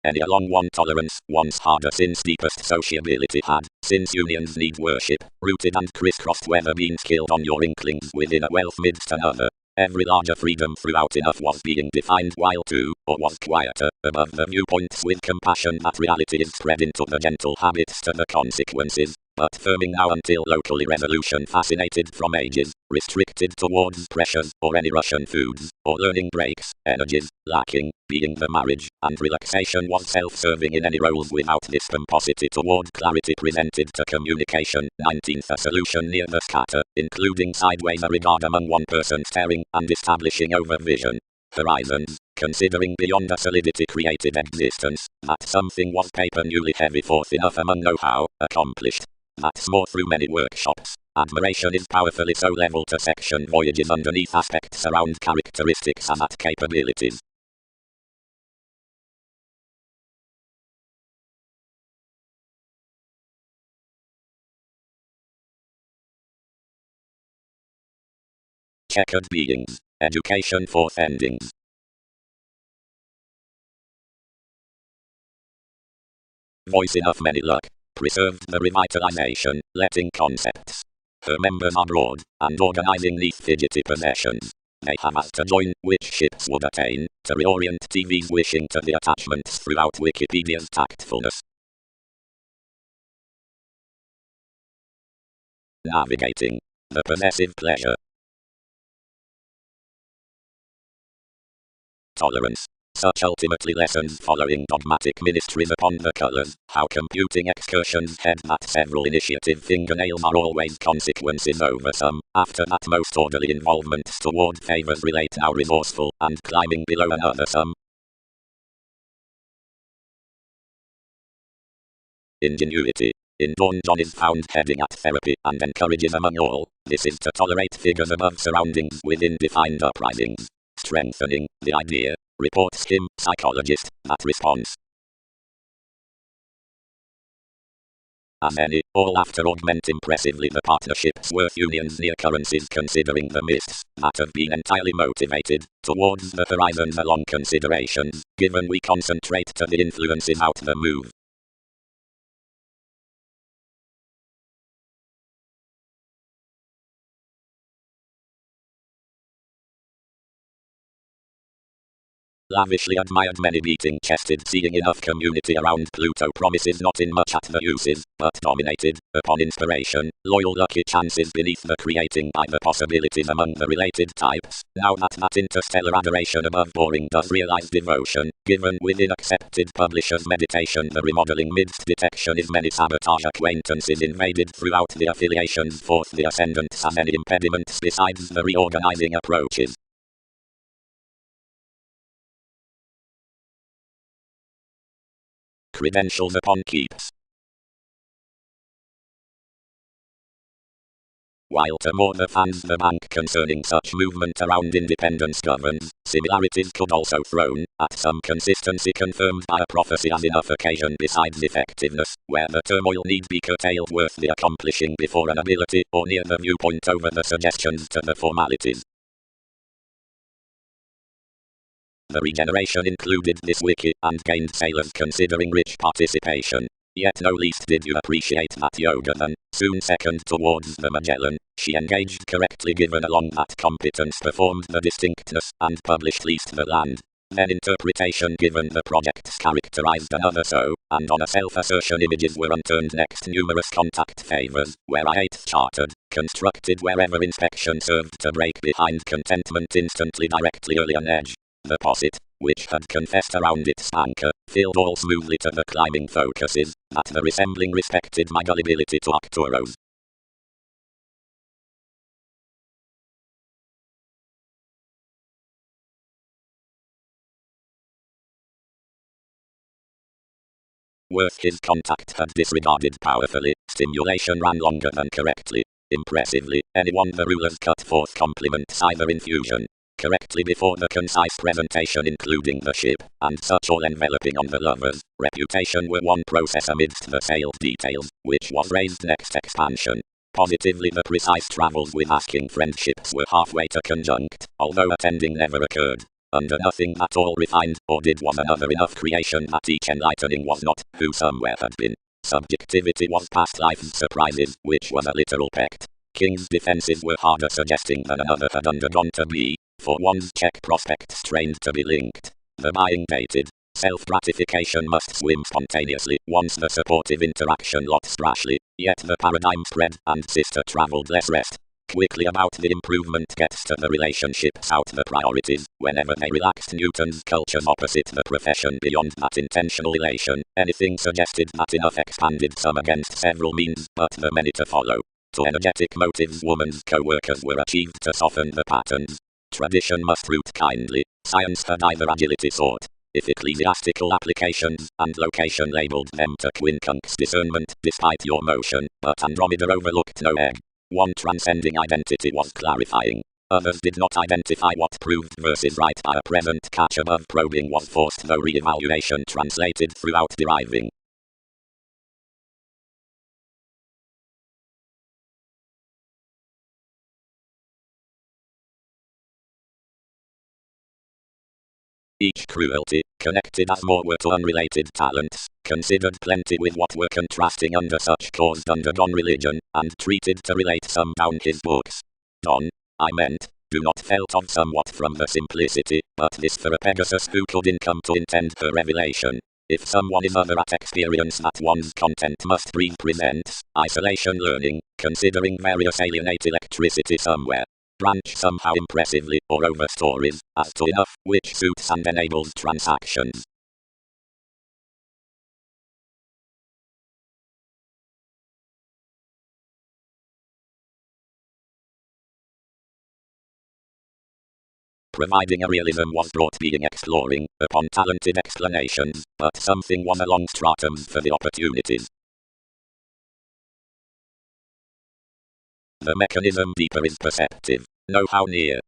Any along one tolerance, once harder since deepest sociability had, since unions need worship, rooted and crisscrossed whether being skilled on your inklings within a wealth midst another. Every larger freedom throughout enough was being defined while too, or was quieter, above the viewpoints with compassion that reality is spread into the gentle habits to the consequences, but firming now until locally resolution fascinated from ages, restricted towards pressures, or any Russian foods, or learning breaks, energies, lacking, being the marriage, and relaxation was self-serving in any roles without this pomposity toward clarity presented to communication. 19th a solution near the scatter, including sideways a regard among one person staring, and establishing over vision. Horizons, considering beyond a solidity created existence, that something was paper newly heavy forth enough among know-how, accomplished. That's more through many workshops. Admiration is powerfully so level to section voyages underneath aspects around characteristics and at capabilities. checkered beings, education fourth endings. Voicing of many luck, preserved the revitalization, letting concepts. Her members are broad, and organizing neath fidgety possessions. They have as to join which ships would attain, to reorient TVs wishing to the attachments throughout Wikipedia's tactfulness. Navigating, the possessive pleasure. Tolerance. Such ultimately lessons following dogmatic ministries upon the colors, how computing excursions head that several initiative fingernails are always consequences over some, after that most orderly involvements toward favors relate now resourceful, and climbing below another some. Ingenuity. In Don John is found heading at therapy and encourages among all, this is to tolerate figures above surroundings within defined uprisings. Strengthening the idea, reports him, psychologist, that response. As any, all after augment impressively the partnerships worth unions near occurrences considering the myths, that have been entirely motivated, towards the horizons along considerations, given we concentrate to the influences out the move. Lavishly admired many beating-chested seeing enough community around Pluto promises not in much at the uses, but dominated, upon inspiration, loyal lucky chances beneath the creating by the possibilities among the related types, now that interstellar adoration above boring does realize devotion, given within accepted publishers' meditation the remodeling midst detection is many sabotage acquaintances invaded throughout the affiliations forth the ascendants as any impediments besides the reorganizing approaches. Credentials upon keeps. While to more the fans the bank concerning such movement around independence governs, similarities could also thrown, at some consistency confirmed by a prophecy as enough occasion besides effectiveness, where the turmoil need be curtailed worth the accomplishing before an ability, or near the viewpoint over the suggestions to the formalities. The regeneration included this wiki, and gained sailors considering rich participation. Yet no least did you appreciate that yoga then, soon second towards the Magellan, she engaged correctly given along that competence performed the distinctness, and published least the land. Then interpretation given the projects characterized another so, and on a self-assertion images were unturned next numerous contact favors, where I 8th chartered, constructed wherever inspection served to break behind contentment instantly directly early an edge. The posset, which had confessed around its anchor, filled all smoothly to the climbing focuses, that the resembling respected my gullibility to Arcturus. Worth his contact had disregarded powerfully, stimulation ran longer than correctly. Impressively, anyone the rulers cut forth compliments either infusion, correctly before the concise presentation including the ship, and such all enveloping on the lovers, reputation were one process amidst the sailed details, which was raised next expansion. Positively the precise travels with asking friendships were halfway to conjunct, although attending never occurred. Under nothing at all refined, or did was another enough creation that each enlightening was not, who somewhere had been. Subjectivity was past life's surprises, which was a literal pact. King's defenses were harder suggesting than another had undergone to be, for one's check prospects strained to be linked. The buying dated. Self-gratification must swim spontaneously, once the supportive interaction lots rashly, yet the paradigm spread, and sister travelled less rest. Quickly about the improvement gets to the relationships out the priorities, whenever they relaxed Newton's cultures opposite the profession beyond that intentional elation, anything suggested that enough expanded some against several means, but the many to follow. To energetic motives woman's co-workers were achieved to soften the patterns. Tradition must root kindly, science had either agility sought, if ecclesiastical applications and location labelled them to quincunx discernment despite your motion, but Andromeda overlooked no egg. One transcending identity was clarifying. Others did not identify what proved versus right by a present catch above probing was forced though re-evaluation translated throughout deriving. Each cruelty, connected as more were to unrelated talents, considered plenty with what were contrasting under such caused undergone religion, and treated to relate some down his books. Don, I meant, do not felt of somewhat from the simplicity, but this for a Pegasus who could in come to intend her revelation. If someone is other at experience that one's content must breathe presents, isolation learning, considering various alienate electricity somewhere. Branch somehow impressively, or over stories, as to enough, which suits and enables transactions. Providing a realism was brought being exploring, upon talented explanations, but something was along stratums for the opportunities. The mechanism deeper is perceptive. Know how near.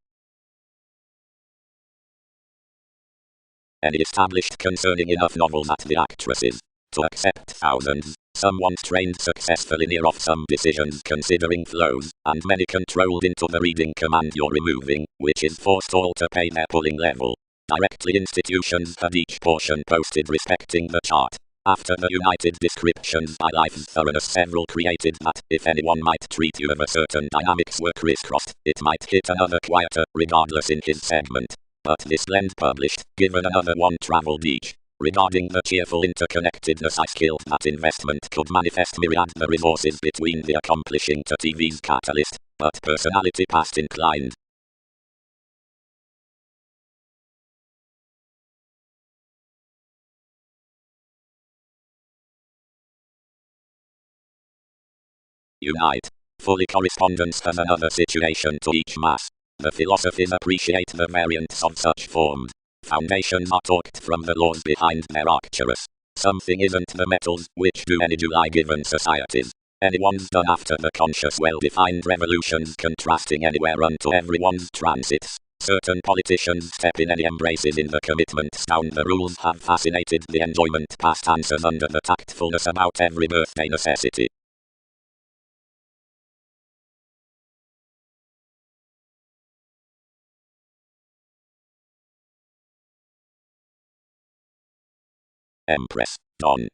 Any established concerning enough novels at the actresses. To accept thousands, someone's trained successfully near off some decisions considering flows, and many controlled into the reading command you're removing, which is forced all to pay their pulling level. Directly institutions had each portion posted respecting the chart. After the united descriptions by life's thoroughness several created that, if anyone might treat you of a certain dynamics were crisscrossed, it might hit another quieter, regardless in his segment. But this blend published, given another one traveled each. Regarding the cheerful interconnectedness I skilled that investment could manifest myriad the resources between the accomplishing to TV's catalyst, but personality past inclined. Unite. Fully correspondence has another situation to each mass. The philosophies appreciate the variants of such forms. Foundations are talked from the laws behind their arcturus. Something isn't the metals which do any July given societies. Anyone's done after the conscious well-defined revolutions contrasting anywhere unto everyone's transits. Certain politicians step in any embraces in the commitments down the rules have fascinated the enjoyment past answers under the tactfulness about every birthday necessity. Empress, Don,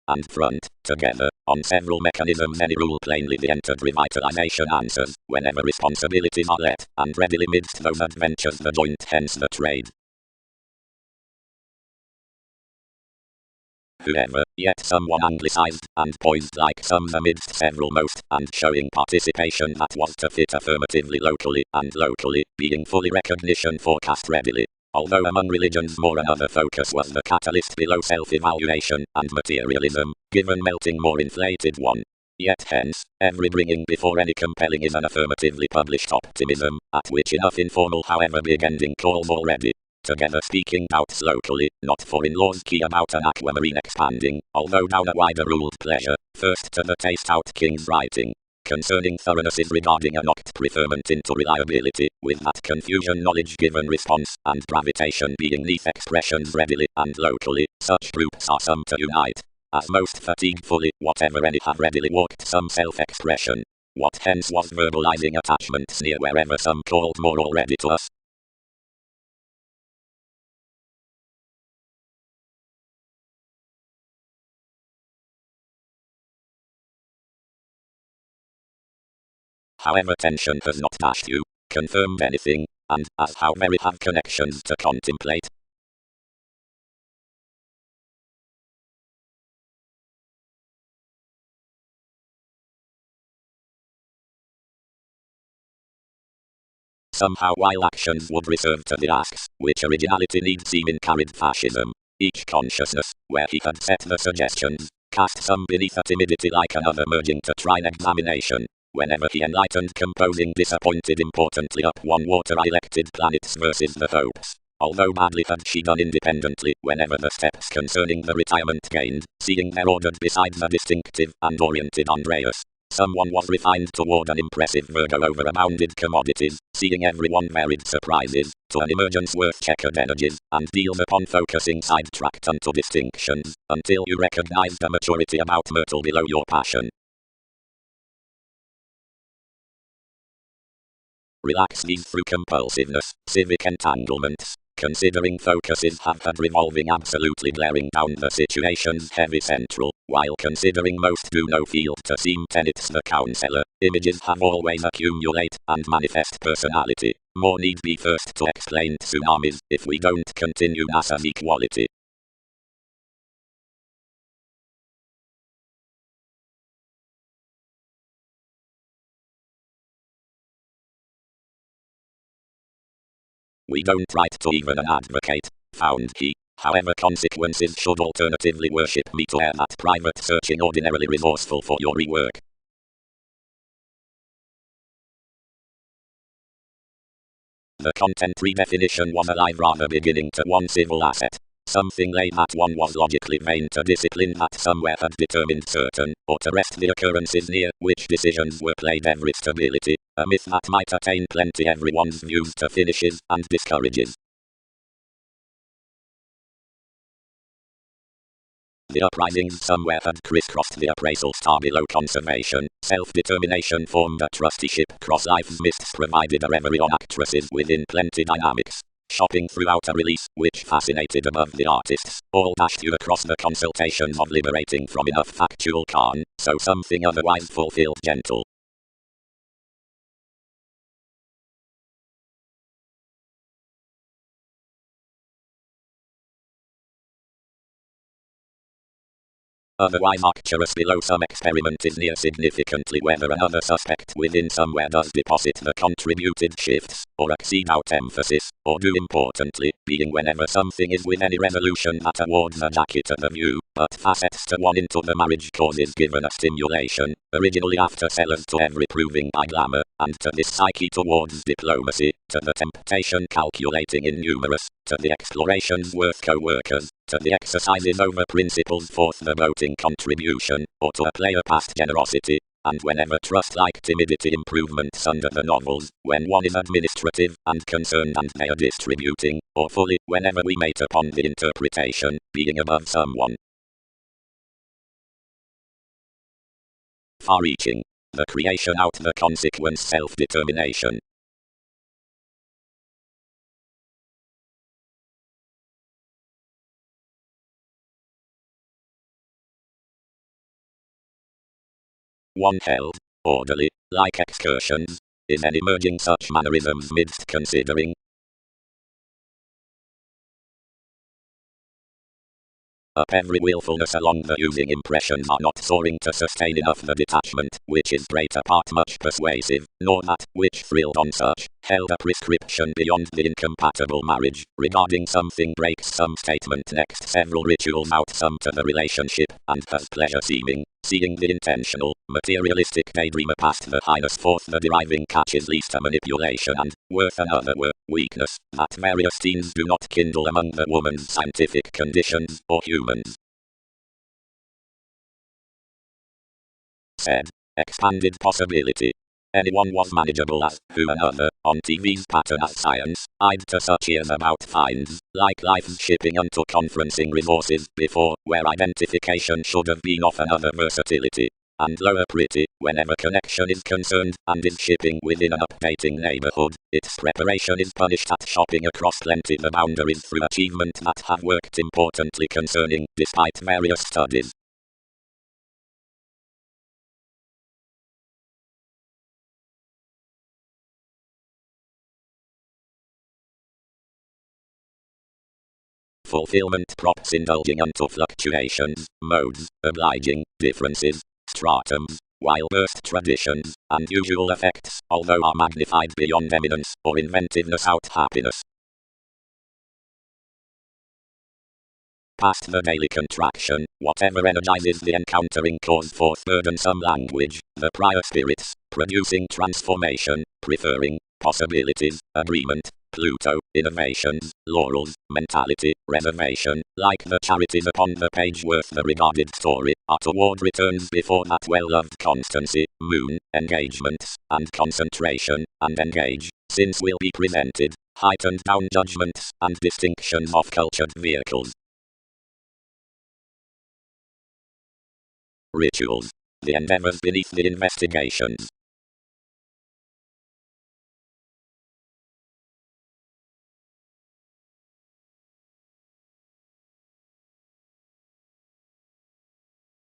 and front, together, on several mechanisms any rule plainly the entered revitalization answers, whenever responsibilities are let, and readily midst those adventures the joint hence the trade. Whoever, yet someone anglicized, and poised like some amidst several most, and showing participation that was to fit affirmatively locally, and locally, being fully recognition forecast readily. Although among religions more another focus was the catalyst below self-evaluation, and materialism, given melting more inflated one. Yet hence, every bringing before any compelling is an affirmatively published optimism, at which enough informal however big ending calls already. Together speaking doubts locally, not for in-laws key about an aquamarine expanding, although down a wider ruled pleasure, first to the taste out king's writing. Concerning thoroughness is regarding a knocked preferment into reliability, with that confusion knowledge given response, and gravitation being neath expressions readily and locally, such groups are some to unite. As most fatigue fully, whatever any have readily walked some self-expression. What hence was verbalizing attachments near wherever some called more already to us. However tension has not dashed you, confirmed anything, and as how very have connections to contemplate. Somehow while actions would reserve to the asks, which originality needs seem in carried fascism. Each consciousness, where he had set the suggestions, cast some beneath a timidity like another merging to try an examination. Whenever he enlightened composing disappointed importantly up one water elected planets versus the hopes. Although badly had she done independently, whenever the steps concerning the retirement gained, seeing their ordered beside the distinctive and oriented Andreas. Someone was refined toward an impressive Virgo over abounded commodities, seeing everyone varied surprises, to an emergence worth checkered energies, and deals upon focusing sidetracked unto distinctions, until you recognized a maturity about myrtle below your passion. relax these through compulsiveness, civic entanglements. Considering focuses have had revolving absolutely glaring down the situation's heavy central, while considering most do no field to seem tenets the counselor. Images have always accumulate and manifest personality. More need be first to explain tsunamis, if we don't continue NASA's equality. We don't write to even an advocate, found he. However, consequences should alternatively worship me to air that private searching ordinarily resourceful for your rework. The content redefinition was alive rather beginning to one civil asset. Something lay that one was logically vain to discipline that somewhere had determined certain, or to rest the occurrences near, which decisions were played every stability, a myth that might attain plenty everyone's views to finishes, and discourages. The uprisings somewhere had crisscrossed the appraisal star below conservation. Self-determination formed a trusteeship cross life's mists provided a reverie on actresses within plenty dynamics. Shopping throughout a release, which fascinated above the artists, all dashed you across the consultations of liberating from enough factual calm, so something otherwise fulfilled gentle. Otherwise Arcturus below some experiment is near significantly whether another suspect within somewhere does deposit the contributed shifts, or exceed out emphasis, or do importantly, being whenever something is with any resolution that awards a jacket at the view, but facets to one into the marriage causes given a stimulation, originally after sellers to every proving by glamour, and to this psyche towards diplomacy, to the temptation calculating in numerous, to the explorations worth co-workers, to the exercises over principles forth the voting contribution, or to a player past generosity, and whenever trust like timidity improvements under the novels, when one is administrative and concerned and they are distributing, or fully, whenever we mate upon the interpretation, being above someone. Far-reaching. The creation out the consequence self-determination. One held, orderly, like excursions, is an emerging such mannerisms midst considering. Up every willfulness along the using impressions are not soaring to sustain enough the detachment, which is greater part much persuasive, nor that, which thrilled on such, held a prescription beyond the incompatible marriage, regarding something breaks some statement next several rituals out some to the relationship, and has pleasure seeing the intentional, materialistic daydreamer past the highness forth the deriving catches least a manipulation and, worth another weakness, that various themes do not kindle among the woman's scientific conditions, or humans. Said, expanded possibility. Anyone was manageable as, who another, on TV's pattern as science, eyed to such ears about finds, like life's shipping unto conferencing resources before, where identification should have been of another versatility. And lower pretty, whenever connection is concerned, and is shipping within an updating neighborhood, its preparation is punished at shopping across plenty the boundaries through achievement that have worked importantly concerning, despite various studies. Fulfillment props indulging unto fluctuations, modes, obliging, differences, stratums, while burst traditions, and usual effects, although are magnified beyond eminence, or inventiveness out happiness. Past the daily contraction, whatever energizes the encountering cause forth burdensome language, the prior spirits, producing transformation, preferring, possibilities, agreement, Pluto, innovations, laurels, mentality, reservation, like the charities upon the page worth the regarded story, are toward returns before that well-loved constancy, moon, engagements, and concentration, and engage, since will be presented, heightened down judgments, and distinctions of cultured vehicles. Rituals. The endeavors beneath the investigations.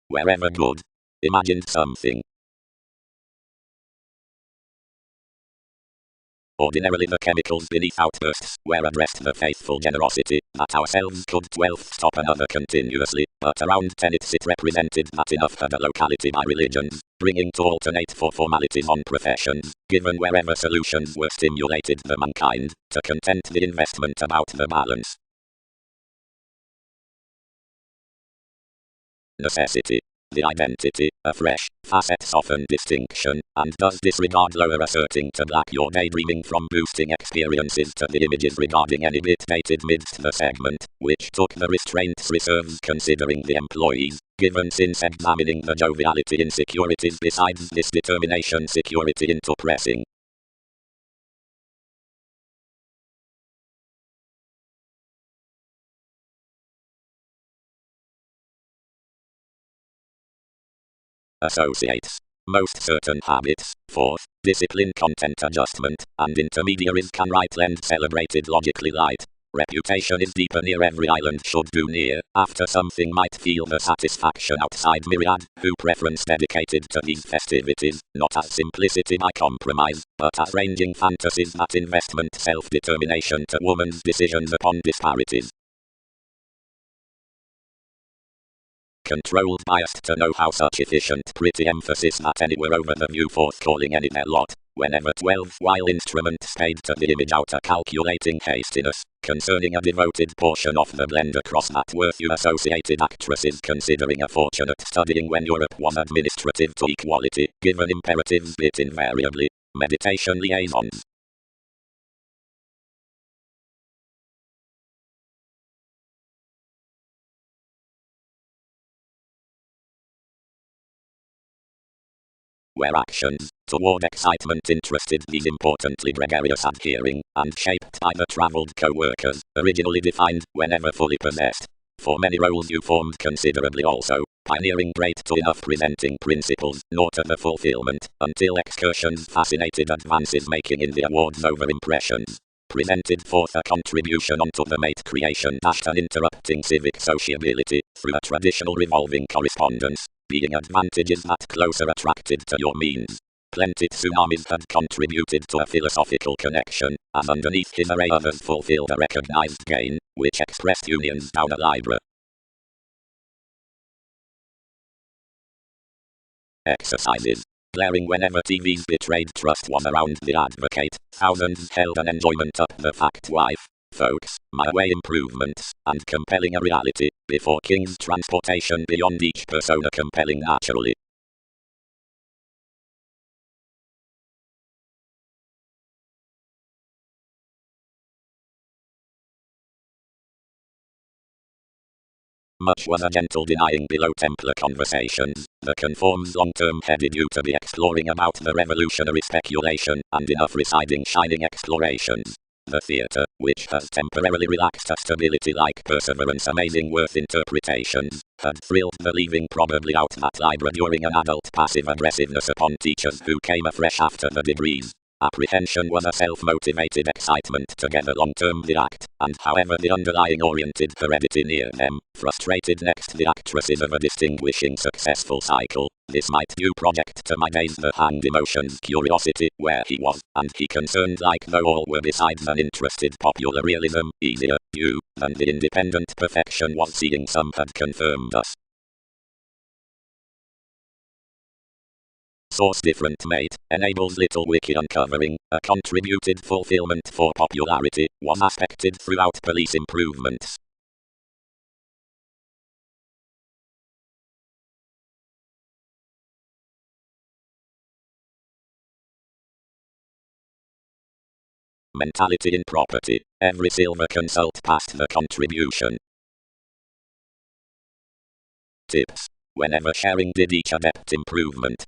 Wherever good. Imagined something. Ordinarily the chemicals beneath outbursts were addressed the faithful generosity that ourselves could 12th stop another continuously, but around 10th it represented that enough had a locality by religions, bringing to alternate for formalities on professions, given wherever solutions were stimulated the mankind, to content the investment about the balance. Necessity. The identity, a fresh, facets often distinction, and does disregard lower asserting to black your daydreaming from boosting experiences to the images regarding any bit dated midst the segment, which took the restraints reserves considering the employees, given since examining the joviality insecurities besides this determination security into pressing. Associates. Most certain habits. 4th, discipline content adjustment, and intermediaries can right lend celebrated logically light. Reputation is deeper near every island should do near, after something might feel the satisfaction outside myriad, who preference dedicated to these festivities, not as simplicity by compromise, but as ranging fantasies that investment self-determination to woman's decisions upon disparities. Controlled biased to know how such efficient pretty emphasis that anywhere over the view forth calling any their lot, whenever 12 while instruments paid to the image out a calculating hastiness, concerning a devoted portion of the blend across that worth you associated actresses considering a fortunate studying when Europe was administrative to equality, given imperatives bit invariably, meditation liaisons. Where actions, toward excitement interested these importantly gregarious adhering, and shaped by the travelled co-workers, originally defined, whenever fully possessed. For many roles you formed considerably also, pioneering great to enough presenting principles, nor to the fulfillment, until excursions fascinated advances making in the awards over impressions. Presented forth a contribution onto the mate creation uninterrupting civic sociability, through a traditional revolving correspondence, being advantages that closer attracted to your means. Plenty tsunamis had contributed to a philosophical connection, as underneath his array others fulfilled a recognized gain, which expressed unions down a libra. Exercises. Glaring whenever TV's betrayed trust was around the advocate, thousands held an enjoyment up the fact wife, folks, my way improvements, and compelling a reality, before King's transportation beyond each persona compelling naturally. Much was a gentle denying below Templar conversations, the conforms long-term headed you to be exploring about the revolutionary speculation, and enough residing shining explorations. The theatre, which has temporarily relaxed a stability like perseverance amazing worth interpretations, had thrilled the leaving probably out that libra during an adult passive aggressiveness upon teachers who came afresh after the degrees. Apprehension was a self-motivated excitement together long-term the act, and however the underlying oriented heredity near them, frustrated next the actresses of a distinguishing successful cycle, this might due project to my days the hanged emotions curiosity where he was, and he concerned like though all were besides an interested popular realism, easier, due, than the independent perfection was seeing some had confirmed us. Source different mate, enables little wiki uncovering, a contributed fulfillment for popularity, was aspected throughout police improvements. Mentality in property, every silver consult past the contribution. Tips, whenever sharing did each adept improvement.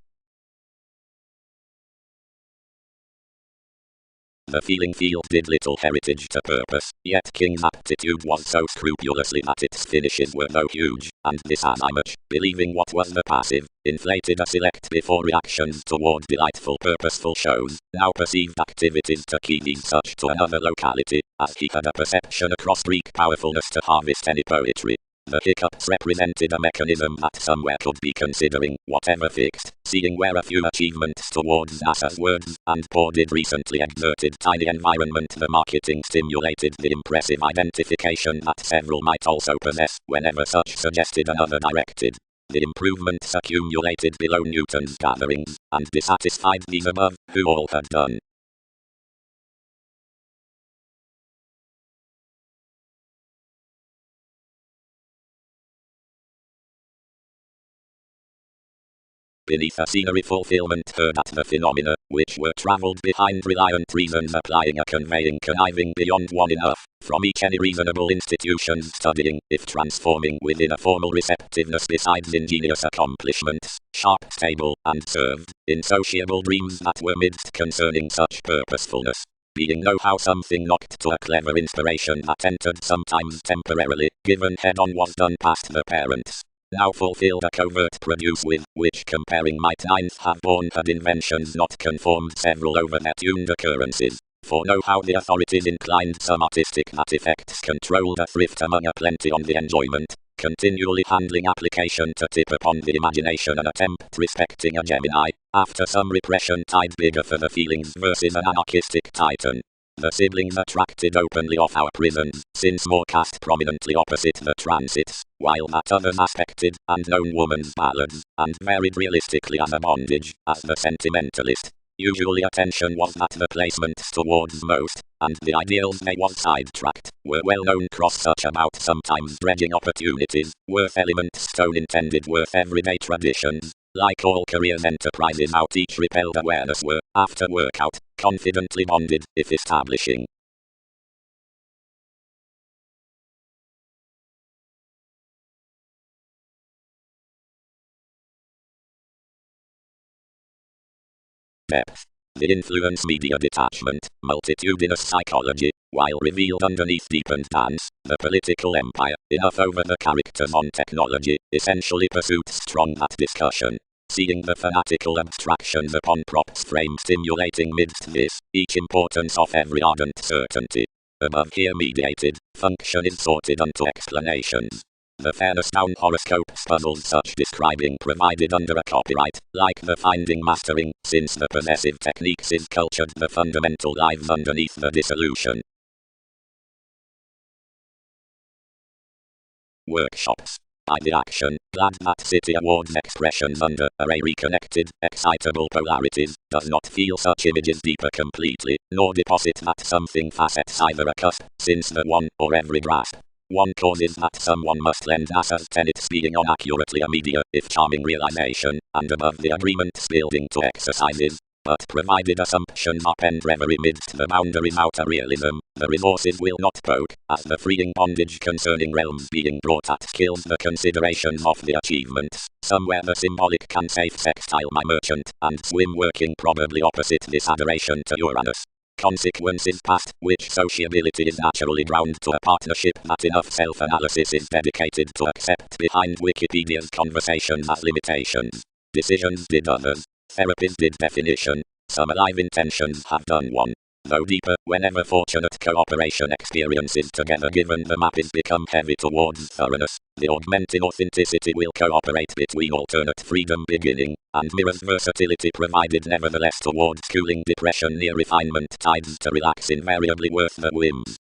The feeling field did little heritage to purpose, yet King's aptitude was so scrupulously that its finishes were though huge, and this as I much, believing what was the passive, inflated a select before reactions toward delightful purposeful shows, now perceived activities to key these such to another locality, as he had a perception across Greek powerfulness to harvest any poetry. The hiccups represented a mechanism that somewhere could be considering whatever fixed, seeing where a few achievements towards NASA's words and poor did recently exerted tiny environment. The marketing stimulated the impressive identification that several might also possess whenever such suggested another directed. The improvements accumulated below Newton's gatherings, and dissatisfied these above, who all had done. Beneath a scenery fulfillment heard at the phenomena, which were travelled behind reliant reasons applying a conveying conniving beyond one enough, from each any reasonable institutions studying, if transforming within a formal receptiveness besides ingenious accomplishments, sharp, stable, and served, insociable dreams that were midst concerning such purposefulness. Being know how something knocked to a clever inspiration that entered sometimes temporarily, given head on was done past the parents. Now fulfilled a covert produce with, which comparing might ninth have borne had inventions not conformed several over their tuned occurrences. For know how the authorities inclined some artistic that effects controlled a thrift among a plenty on the enjoyment, continually handling application to tip upon the imagination an attempt respecting a Gemini, after some repression tied bigger for the feelings versus an anarchistic Titan. The siblings attracted openly off our prisons, since more cast prominently opposite the transits, while that others aspected, and known woman's ballads, and varied realistically as a bondage, as the sentimentalist. Usually attention was at the placements towards most, and the ideals they was sidetracked, were well known cross such about sometimes dredging opportunities, worth elements stone intended worth everyday traditions. Like all careers enterprises out each repelled awareness were, after workout, confidently bonded, if establishing. Depth. The influence media detachment, multitudinous psychology, while revealed underneath deepened dance, the political empire, enough over the characters on technology, essentially pursuits strong that discussion. Seeing the fanatical abstractions upon props frame stimulating midst this, each importance of every ardent certainty. Above here mediated, function is sorted unto explanations. The fairness down horoscopes puzzles such describing provided under a copyright, like the finding mastering, since the possessive techniques is cultured the fundamental lives underneath the dissolution. Workshops. By the action, glad that city awards expressions under array reconnected, excitable polarities, does not feel such images deeper completely, nor deposit that something facets either a cusp, since the one, or every grasp. One causes that someone must lend NASA's tenets being on accurately a media, if charming realization, and above the agreements building to exercises. But provided assumptions append reverie midst the boundaries outer realism, the resources will not poke, as the freeing bondage concerning realms being brought at kills the considerations of the achievements. Somewhere the symbolic can safe sextile my merchant, and swim working probably opposite this adoration to Uranus. Consequences past, which sociability is naturally ground to a partnership that enough self-analysis is dedicated to accept behind Wikipedia's conversations as limitations. Decisions did others. Therapies did definition. Some alive intentions have done one. Though deeper, whenever fortunate cooperation experiences together given the map is become heavy towards thoroughness, the augmenting authenticity will cooperate between alternate freedom beginning, and mirrors versatility provided nevertheless towards cooling depression near refinement tides to relax invariably worth the whims.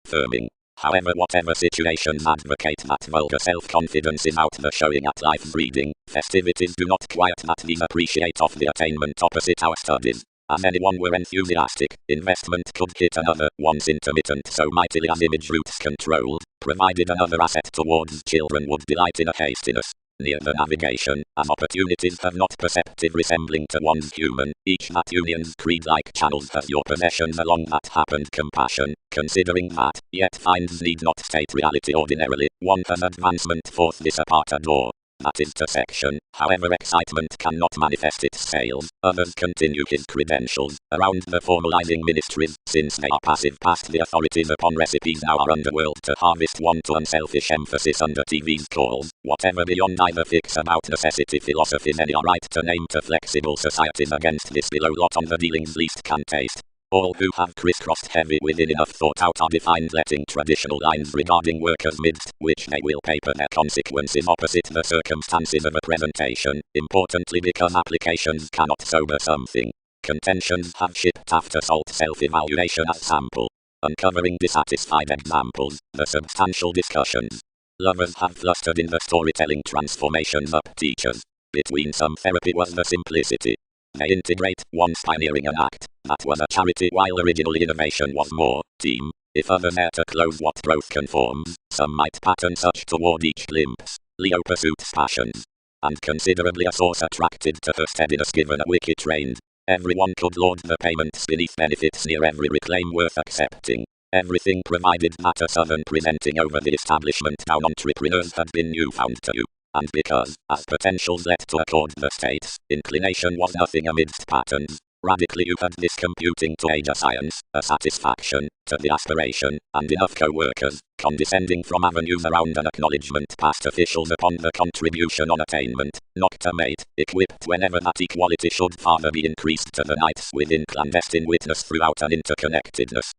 Firming. However, whatever situations advocate that vulgar self-confidence is out the showing at life's reading, festivities do not quiet that these appreciate of the attainment opposite our studies. As anyone were enthusiastic, investment could hit another, once intermittent so mightily as image roots controlled, provided another asset towards children would delight in a hastiness. Near the navigation, as opportunities have not perceptive resembling to one's human, each that union's creed-like channels has your possessions along that happened compassion, considering that, yet finds need not state reality ordinarily, one has advancement forth this apart adore. At intersection, however, excitement cannot manifest its sales. Others continue his credentials around the formalizing ministries, since they are passive past the authorities upon recipes now are underworld to harvest want to unselfish emphasis under TV's calls. Whatever beyond either fix about necessity philosophies any are right to name to flexible societies against this below lot on the dealings least can taste. All who have crisscrossed heavy within enough thought out are defined letting traditional lines regarding workers midst which they will paper their consequences opposite the circumstances of a presentation, importantly because applications cannot sober something. Contentions have shipped after salt self-evaluation as sample, uncovering dissatisfied examples, the substantial discussions. Lovers have flustered in the storytelling transformations up teachers. Between some therapy was the simplicity. They integrate, once pioneering an act, that was a charity while originally innovation was more, team. If others are to close what growth conforms, some might pattern such toward each glimpse. Leo pursuits passions. And considerably a source attracted to her steadiness given a wicked trained. Everyone could laud the payments beneath benefits near every reclaim worth accepting. Everything provided that a southern presenting over the establishment down entrepreneurs had been newfound to you. And because, as potentials let to accord the states, inclination was nothing amidst patterns, radically you had this computing to age a science, a satisfaction, to the aspiration, and enough co-workers, condescending from avenues around an acknowledgement past officials upon the contribution on attainment, not a mate, equipped whenever that equality should farther be increased to the nights within clandestine witness throughout an interconnectedness.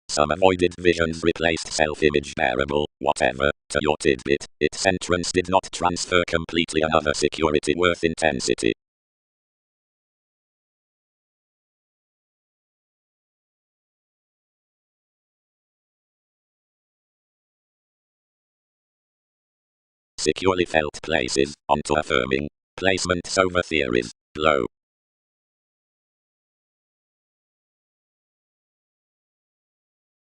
Some avoided visions replaced self-image bearable, whatever, to your tidbit, its entrance did not transfer completely another security worth intensity. Securely felt places, onto affirming, placements over theories, blow.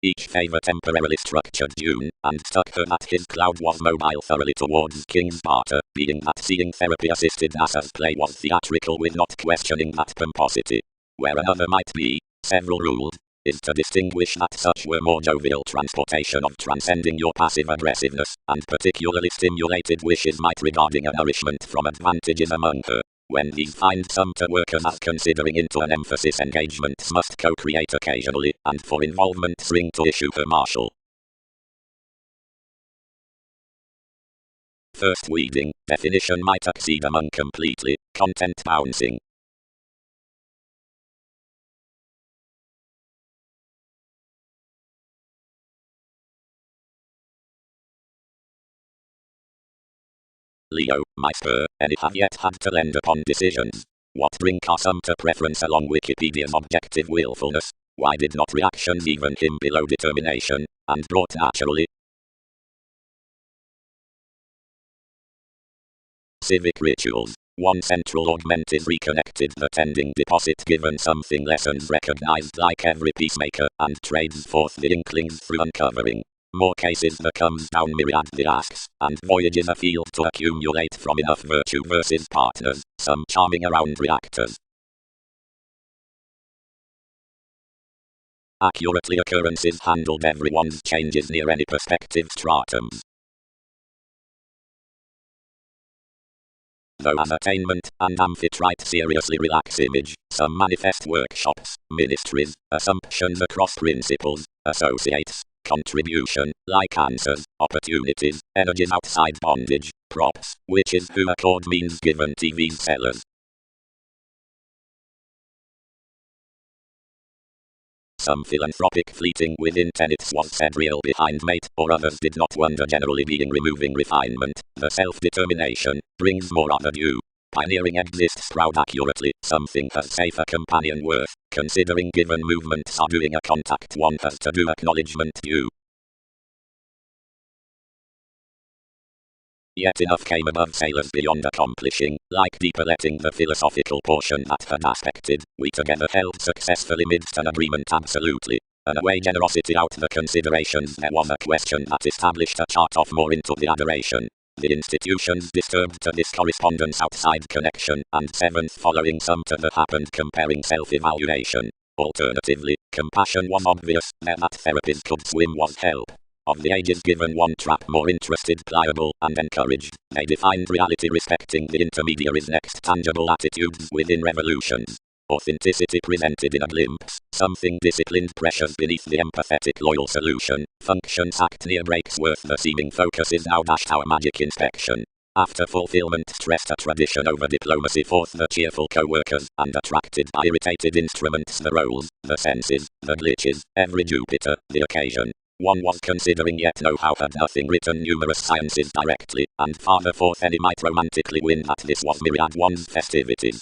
Each favor temporarily structured June, and stuck her that his cloud was mobile thoroughly towards King's Barter, being that seeing therapy assisted Nasa's play was theatrical with not questioning that pomposity. Where another might be, several ruled, is to distinguish that such were more jovial transportation of transcending your passive aggressiveness, and particularly stimulated wishes might regarding a nourishment from advantages among her. When these find some to workers as considering into an emphasis engagements must co-create occasionally, and for involvements ring to issue her marshal. First weeding, definition might exceed among completely, content bouncing. Leo, my spur, any have yet had to lend upon decisions. What drink are some to preference along Wikipedia's objective willfulness? Why did not reactions even him below determination, and brought naturally? Civic rituals. One central augment is reconnected, the tending deposit given something lessons recognized like every peacemaker, and trades forth the inklings through uncovering. More cases there comes down myriad the asks, and voyages afield to accumulate from enough virtue versus partners, some charming around reactors. Accurately occurrences handled everyone's changes near any perspective stratums. Though as attainment and amphitrite seriously relax image, some manifest workshops, ministries, assumptions across principles, associates, contribution, like answers, opportunities, energies outside bondage, props, which is who accord means given TV's sellers. Some philanthropic fleeting within tenets was said real behind mate, or others did not wonder generally being removing refinement, the self-determination, brings more other due. Pioneering exists proud accurately, something has safer companion worth, considering given movements are doing a contact one has to do acknowledgement due. Yet enough came above sailors beyond accomplishing, like deeper letting the philosophical portion that had aspected, we together held successfully midst an agreement absolutely. And away generosity out the considerations there was a question that established a chart off more into the adoration. The institutions disturbed to this correspondence outside connection, and 7th following some to the happened comparing self-evaluation. Alternatively, compassion was obvious, there that therapies could swim was help. Of the ages given one trap more interested, pliable, and encouraged, they defined reality respecting the intermediary's next tangible attitudes within revolutions. Authenticity presented in a glimpse, something disciplined pressures beneath the empathetic loyal solution, functions act near breaks worth the seeming focus is now dashed our magic inspection. After fulfillment stressed a tradition over diplomacy forth the cheerful co-workers, and attracted by irritated instruments the roles, the senses, the glitches, every Jupiter, the occasion. One was considering yet know-how had nothing written numerous sciences directly, and farther forth any might romantically win that this was myriad one's festivities.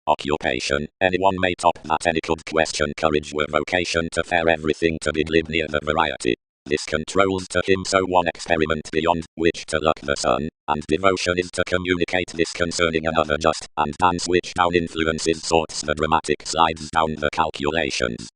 Occupation, anyone may top that any could question courage were vocation to fare everything to be glib near the variety. This controls to him so one experiment beyond, which to luck the sun, and devotion is to communicate this concerning another just, and dance which down influences sorts the dramatic slides down the calculations.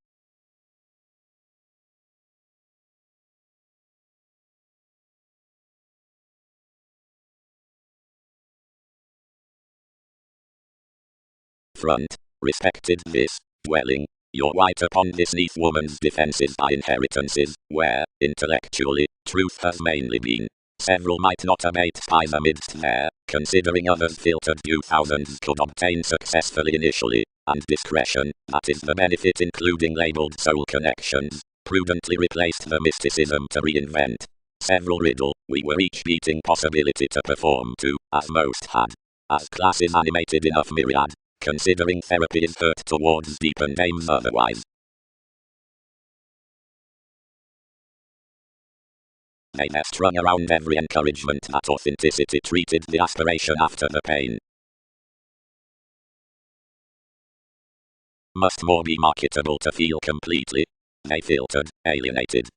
Front, respected this, dwelling, your right upon this neath woman's defences by inheritances, where, intellectually, truth has mainly been. Several might not abate spies amidst there, considering others filtered due thousands could obtain successfully initially, and discretion, that is the benefit including labelled soul connections, prudently replaced the mysticism to reinvent. Several riddle, we were each beating possibility to perform to, as most had. As classes animated enough myriad, considering therapy is hurt towards deepened aims otherwise. They have strung around every encouragement that authenticity treated the aspiration after the pain. Must more be marketable to feel completely? They filtered, alienated.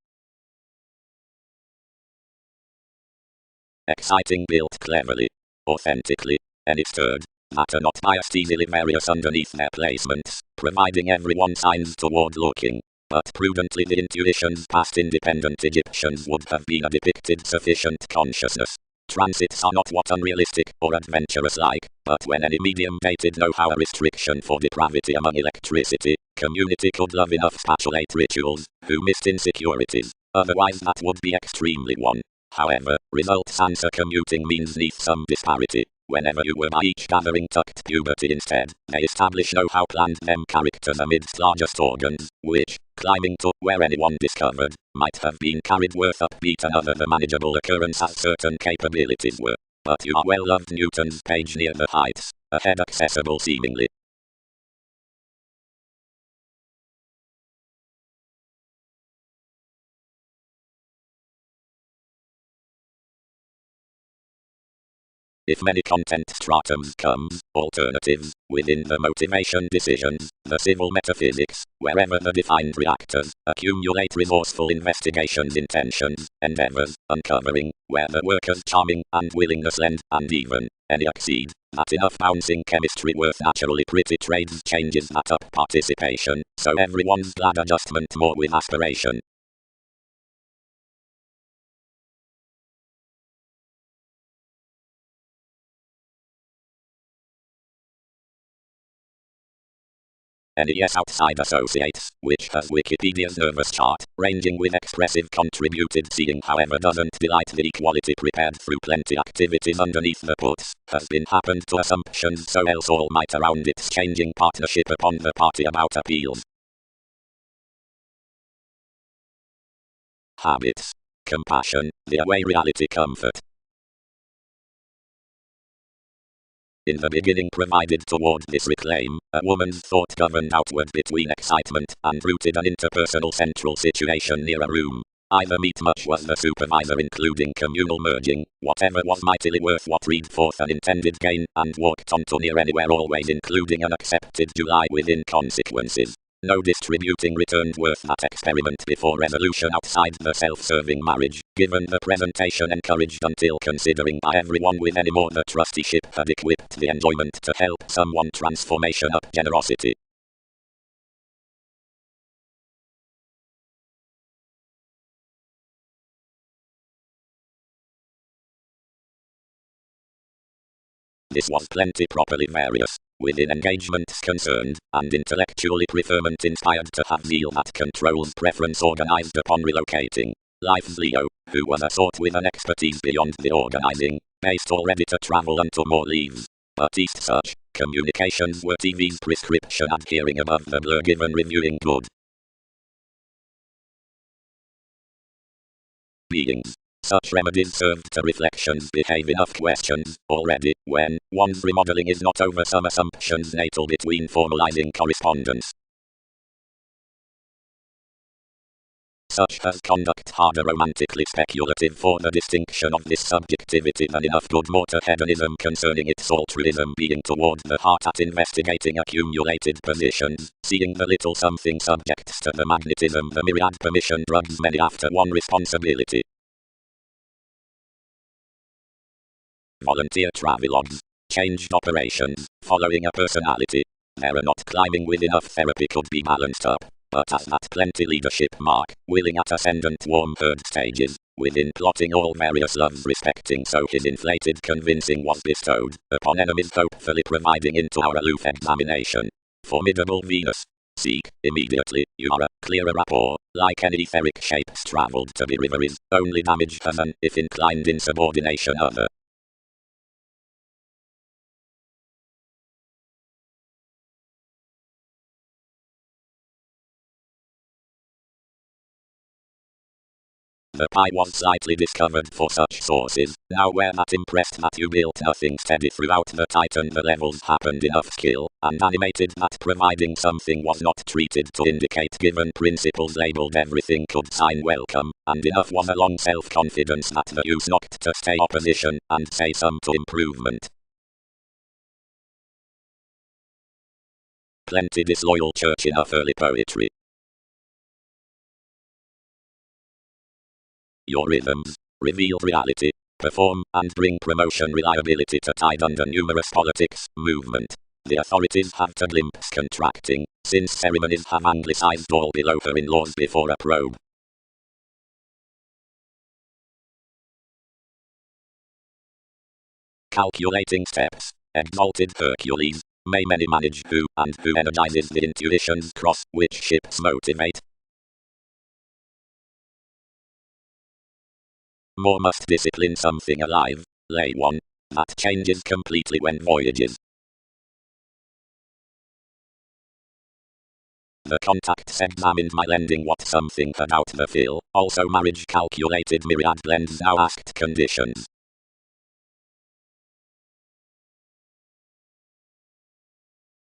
Exciting built cleverly, authentically, any stirred, that are not biased easily various underneath their placements, providing everyone signs toward looking. But prudently the intuitions past independent Egyptians would have been a depicted sufficient consciousness. Transits are not what unrealistic or adventurous like, but when any medium dated know-how a restriction for depravity among electricity, community could love enough spatulate rituals, who missed insecurities, otherwise that would be extremely one. However, results answer commuting means neath some disparity. Whenever you were by each gathering tucked puberty instead, they establish know-how planned them characters amidst largest organs, which, climbing to where anyone discovered, might have been carried worth upbeat another the manageable occurrence as certain capabilities were. But you are well loved Newton's page near the heights, ahead accessible seemingly. If many content stratums comes, alternatives, within the motivation decisions, the civil metaphysics, wherever the defined reactors, accumulate resourceful investigations intentions, endeavors, uncovering, where the workers charming, and willingness lend, and even, any exceed, that enough bouncing chemistry worth naturally pretty trades changes that up participation, so everyone's glad adjustment more with aspiration. NES outside associates, which has Wikipedia's nervous chart, ranging with expressive contributed seeing however doesn't delight the equality prepared through plenty activities underneath the puts, has been happened to assumptions so else all might around its changing partnership upon the party about appeals. Habits. Compassion, the away reality comfort. In the beginning provided toward this reclaim, a woman's thought governed outward between excitement and rooted an interpersonal central situation near a room. Either meet much was the supervisor including communal merging, whatever was mightily worth what read forth an intended gain, and walked on to near anywhere always including an accepted July within consequences. No distributing returned worth that experiment before resolution outside the self-serving marriage, given the presentation encouraged until considering by everyone with any more the trusteeship had equipped the enjoyment to help someone transformation up generosity. This was plenty properly various, within engagements concerned, and intellectually preferment inspired to have zeal that controls preference organized upon relocating. Life's Leo, who was a sort with an expertise beyond the organizing, based already to travel unto more leaves. But east such communications were TV's prescription adhering above the blur given reviewing good beings. Such remedies serve to reflections behave enough questions, already, when one's remodeling is not over some assumptions natal between formalizing correspondence. Such has conduct harder romantically speculative for the distinction of this subjectivity than enough good more to hedonism concerning its altruism being toward the heart at investigating accumulated positions, seeing the little something subjects to the magnetism the myriad permission drugs many after one responsibility. Volunteer travelogues. Changed operations, following a personality. There are not climbing with enough therapy could be balanced up, but as that plenty leadership mark, willing at ascendant warm herd stages, within plotting all various loves respecting so his inflated convincing was bestowed, upon enemies hopefully providing into our aloof examination. Formidable Venus. Seek, immediately, you are a clearer rapport, like any etheric shapes travelled to be river is, only damage has an, if inclined in subordination other. The pie was slightly discovered for such sources, now where that impressed that you built nothing steady throughout the Titan the levels happened enough skill, and animated that providing something was not treated to indicate given principles labeled everything could sign welcome, and enough was a long self-confidence that the use knocked to stay opposition, and say some to improvement. Plenty disloyal church enough early poetry. Your rhythms, revealed reality, perform and bring promotion reliability to tied under numerous politics, movement. The authorities have to glimpse contracting, since ceremonies have anglicized all below her in laws before a probe. Calculating steps, exalted Hercules, may many manage who energizes the intuitions cross which ships motivate. More must discipline something alive, lay one, that changes completely when voyages. The contacts examined my lending what something had out the fill, also marriage calculated myriad blends now asked conditions.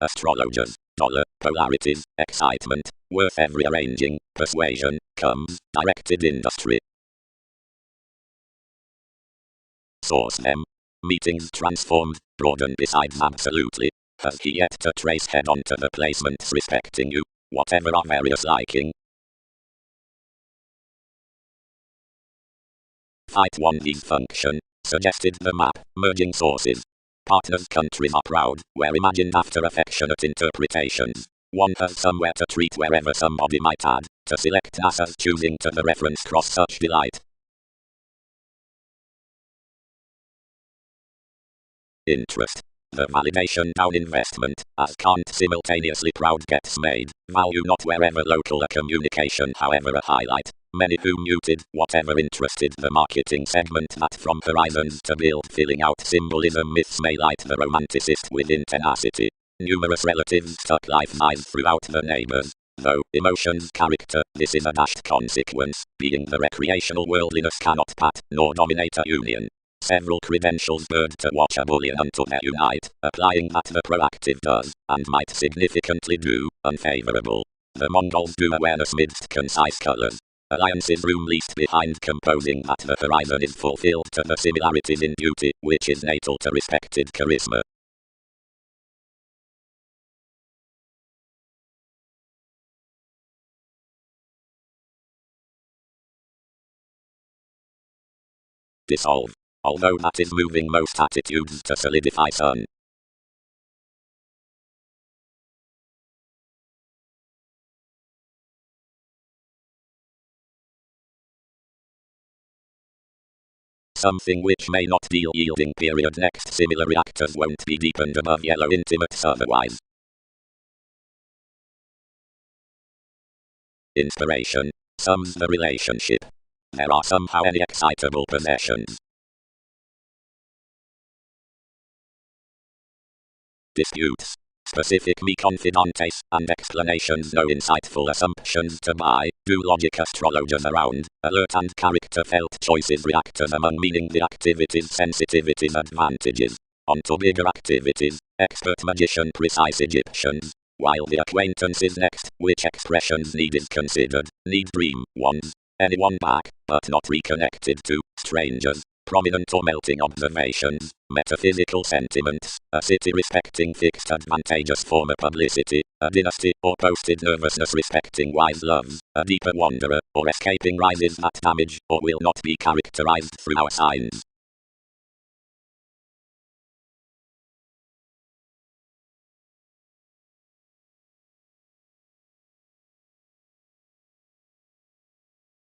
Astrologers, dollar, polarities, excitement, worth every arranging, persuasion, comes, directed industry. Source them. Meetings transformed, broadened besides absolutely. Has he yet to trace head on to the placements respecting you, whatever our various liking? Fight one his function, suggested the map, merging sources. Partners' countries are proud, where imagined after affectionate interpretations. One has somewhere to treat wherever somebody might add, to select NASA's choosing to the reference cross such delight. Interest. The validation down investment, as can't simultaneously proud gets made, value not wherever local a communication however a highlight, many who muted whatever interested the marketing segment that from horizons to build filling out symbolism myths may light the romanticist within tenacity. Numerous relatives stuck life knives throughout the neighbors, though emotions character, this is a dashed consequence, being the recreational worldliness cannot pat, nor dominate a union. Several credentials bird to watch a bullion until they unite, applying that the proactive does, and might significantly do, unfavorable. The Mongols do awareness midst concise colors. Alliances room least behind composing that the horizon is fulfilled to the similarities in beauty, which is natal to respected charisma. dissolve. Although that is moving most attitudes to solidify some. Something which may not deal yielding period next similar reactors won't be deepened above yellow intimates otherwise. Inspiration sums the relationship. There are somehow any excitable possessions. Disputes. Specific me confidantes, and explanations no insightful assumptions to buy, do logic astrologers around, alert and character-felt choices reactors among meaning the activities sensitivities advantages, onto bigger activities, expert magician precise Egyptians, while the acquaintances next, which expressions need is considered, need dream ones, anyone back, but not reconnected to, strangers. Prominent or melting observations, metaphysical sentiments, a city respecting fixed advantageous former publicity, a dynasty or posted nervousness respecting wise loves, a deeper wanderer, or escaping rises that damage or will not be characterized through our signs.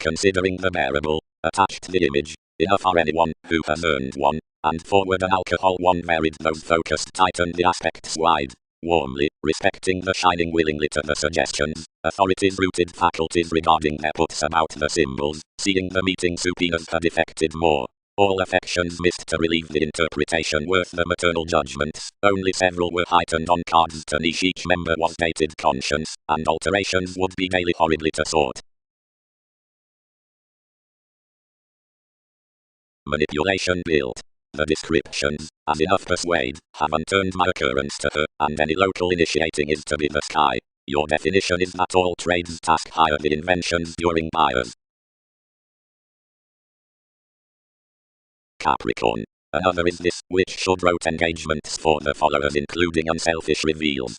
Considering the bearable, attached the image, enough for anyone who has earned one, and forward an alcohol one varied those focused tightened the aspects wide, warmly, respecting the shining willingly to the suggestions, authorities rooted faculties regarding their puts about the symbols, seeing the meeting subpoenas had effected more. All affections missed to relieve the interpretation worth the maternal judgments, only several were heightened on cards to niche each member was dated conscience, and alterations would be daily horribly to sort. Manipulation built. The descriptions, as enough persuade, have unturned my occurrence to her, and any local initiating is to be the sky. Your definition is that all trades task hire the inventions during buyers. Capricorn. Another is this, which should wrote engagements for the followers including unselfish reveals.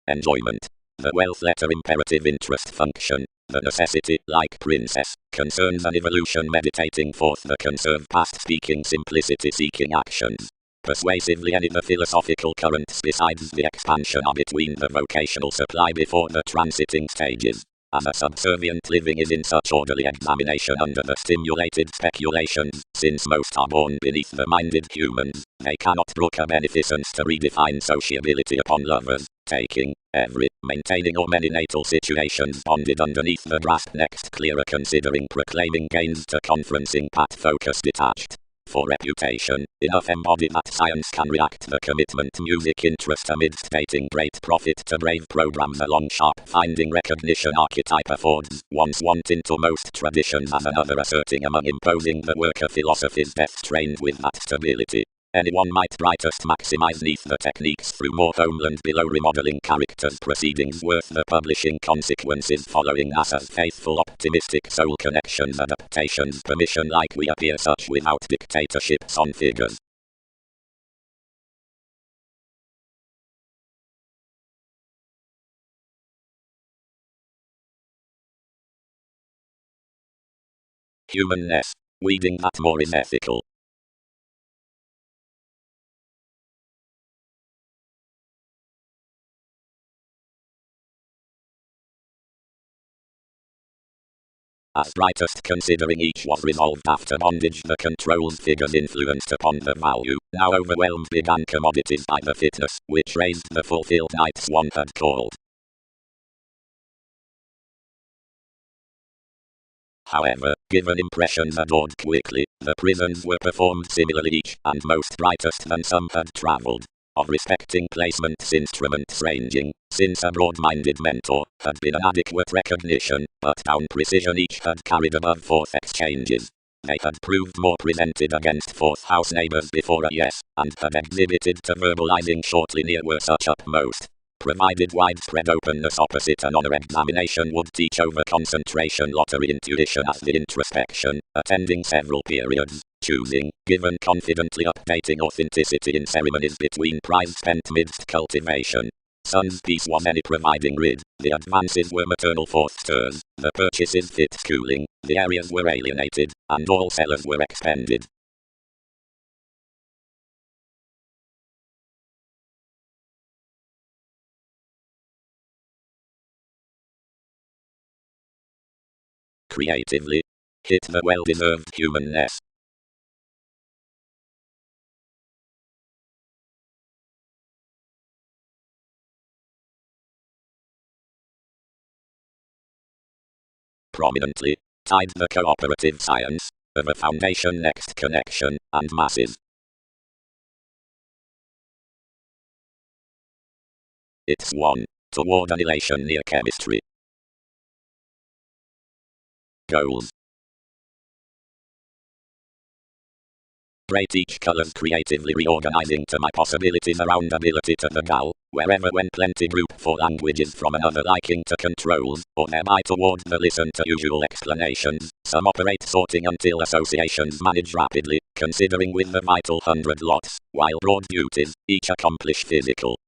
Enjoyment. The wealth letter imperative interest function. The necessity, like princess, concerns an evolution meditating forth the conserve past speaking simplicity seeking actions. Persuasively any the philosophical currents besides the expansion are between the vocational supply before the transiting stages. As a subservient living is in such orderly examination under the stimulated speculations, since most are born beneath the minded humans, they cannot brook a beneficence to redefine sociability upon lovers, taking, every, maintaining or many natal situations bonded underneath the grasp next clearer considering proclaiming gains to conferencing path focus detached. For reputation, enough embody that science can react the commitment music interest amidst dating great profit to brave programs along sharp finding recognition archetype affords once wanting to most traditions as another asserting among imposing the worker philosophies depth trained with that stability. Anyone might brightest maximize neath the techniques through more homeland below remodeling characters proceedings worth the publishing consequences following NASA's faithful optimistic soul connections adaptations permission like we appear such without dictatorships on figures. Humanness. Weeding that more is ethical. As brightest considering each was resolved after bondage the controlled figures influenced upon the value, now overwhelmed began commodities by the fitness, which raised the fulfilled nights one had called. However, given impressions adored quickly, the prisons were performed similarly each, and most brightest than some had travelled. Of respecting placements instruments ranging, since a broad-minded mentor, had been an adequate recognition, but down precision each had carried above fourth exchanges. They had proved more presented against fourth house neighbours before a yes, and had exhibited to verbalizing shortly near were such upmost. Provided widespread openness opposite an honor examination would teach over concentration lottery intuition as the introspection, attending several periods, choosing, given confidently updating authenticity in ceremonies between prize spent midst cultivation. Son's peace was any providing rid. The advances were maternal forsters, the purchases fit schooling, the areas were alienated, and all sellers were expended. Creatively, hit the well-deserved humanness. Prominently, tied the cooperative science of a foundation next connection and masses. It's one toward annihilation near chemistry. Goals. Rate each colors creatively reorganizing to my possibilities around ability to the gal, wherever when plenty group for languages from another liking to controls, or thereby toward the listen to usual explanations, some operate sorting until associations manage rapidly, considering with the vital 100 lots, while broad duties, each accomplish physical.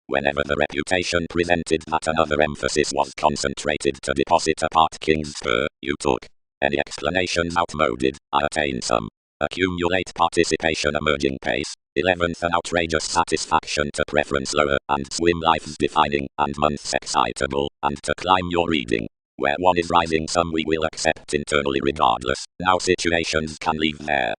Whenever the reputation presented that another emphasis was concentrated to deposit a part king's spur, you took. Any explanations outmoded, I attain some. Accumulate participation emerging pace. 11th an outrageous satisfaction to preference lower, and swim life's defining, and months excitable, and to climb your reading. Where one is rising some we will accept internally regardless, now situations can leave there.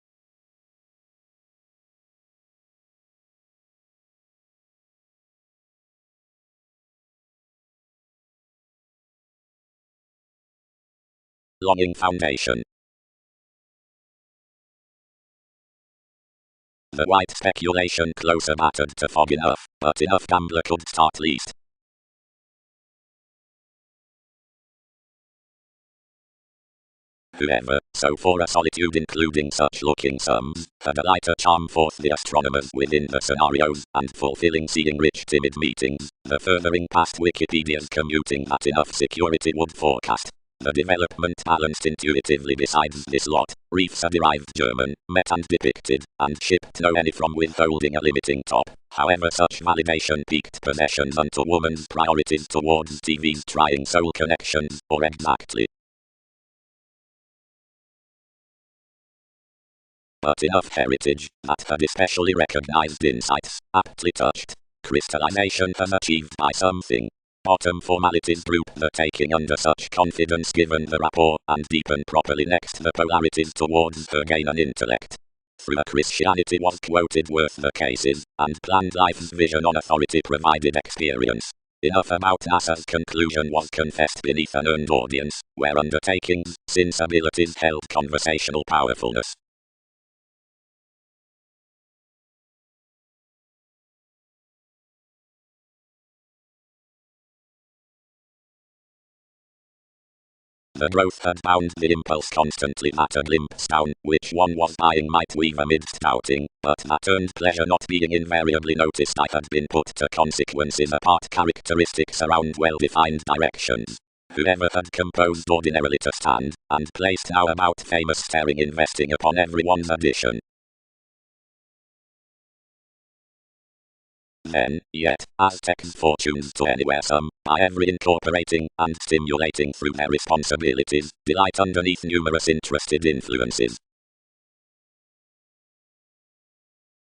Longing foundation. The white speculation closer battered to fog enough, but enough gambler could start least. Whoever, so for a solitude including such looking sums, had a lighter charm forth the astronomers within the scenarios, and fulfilling seeing rich timid meetings, the furthering past Wikipedia's commuting that enough security would forecast. The development balanced intuitively besides this lot, reefs are derived German, met and depicted, and shipped no any from withholding a limiting top. However such validation piqued possessions unto woman's priorities towards TV's trying soul connections, or exactly. But enough heritage, that had especially recognized insights, aptly touched. Crystallization has achieved by something. Bottom formalities group the taking under such confidence given the rapport, and deepen properly next the polarities towards her gain and intellect. Through a Christianity was quoted worth the cases, and planned life's vision on authority provided experience. Enough about NASA's conclusion was confessed beneath an earned audience, where undertakings, since abilities held conversational powerfulness. The growth had bound the impulse constantly that a glimpse down which one was buying might weave amidst doubting, but that earned pleasure not being invariably noticed I had been put to consequences apart characteristics around well-defined directions. Whoever had composed ordinarily to stand, and placed now about famous staring investing upon everyone's addition. Then, yet, Aztecs' fortunes to anywhere some, by every incorporating, and stimulating through their responsibilities, delight underneath numerous interested influences.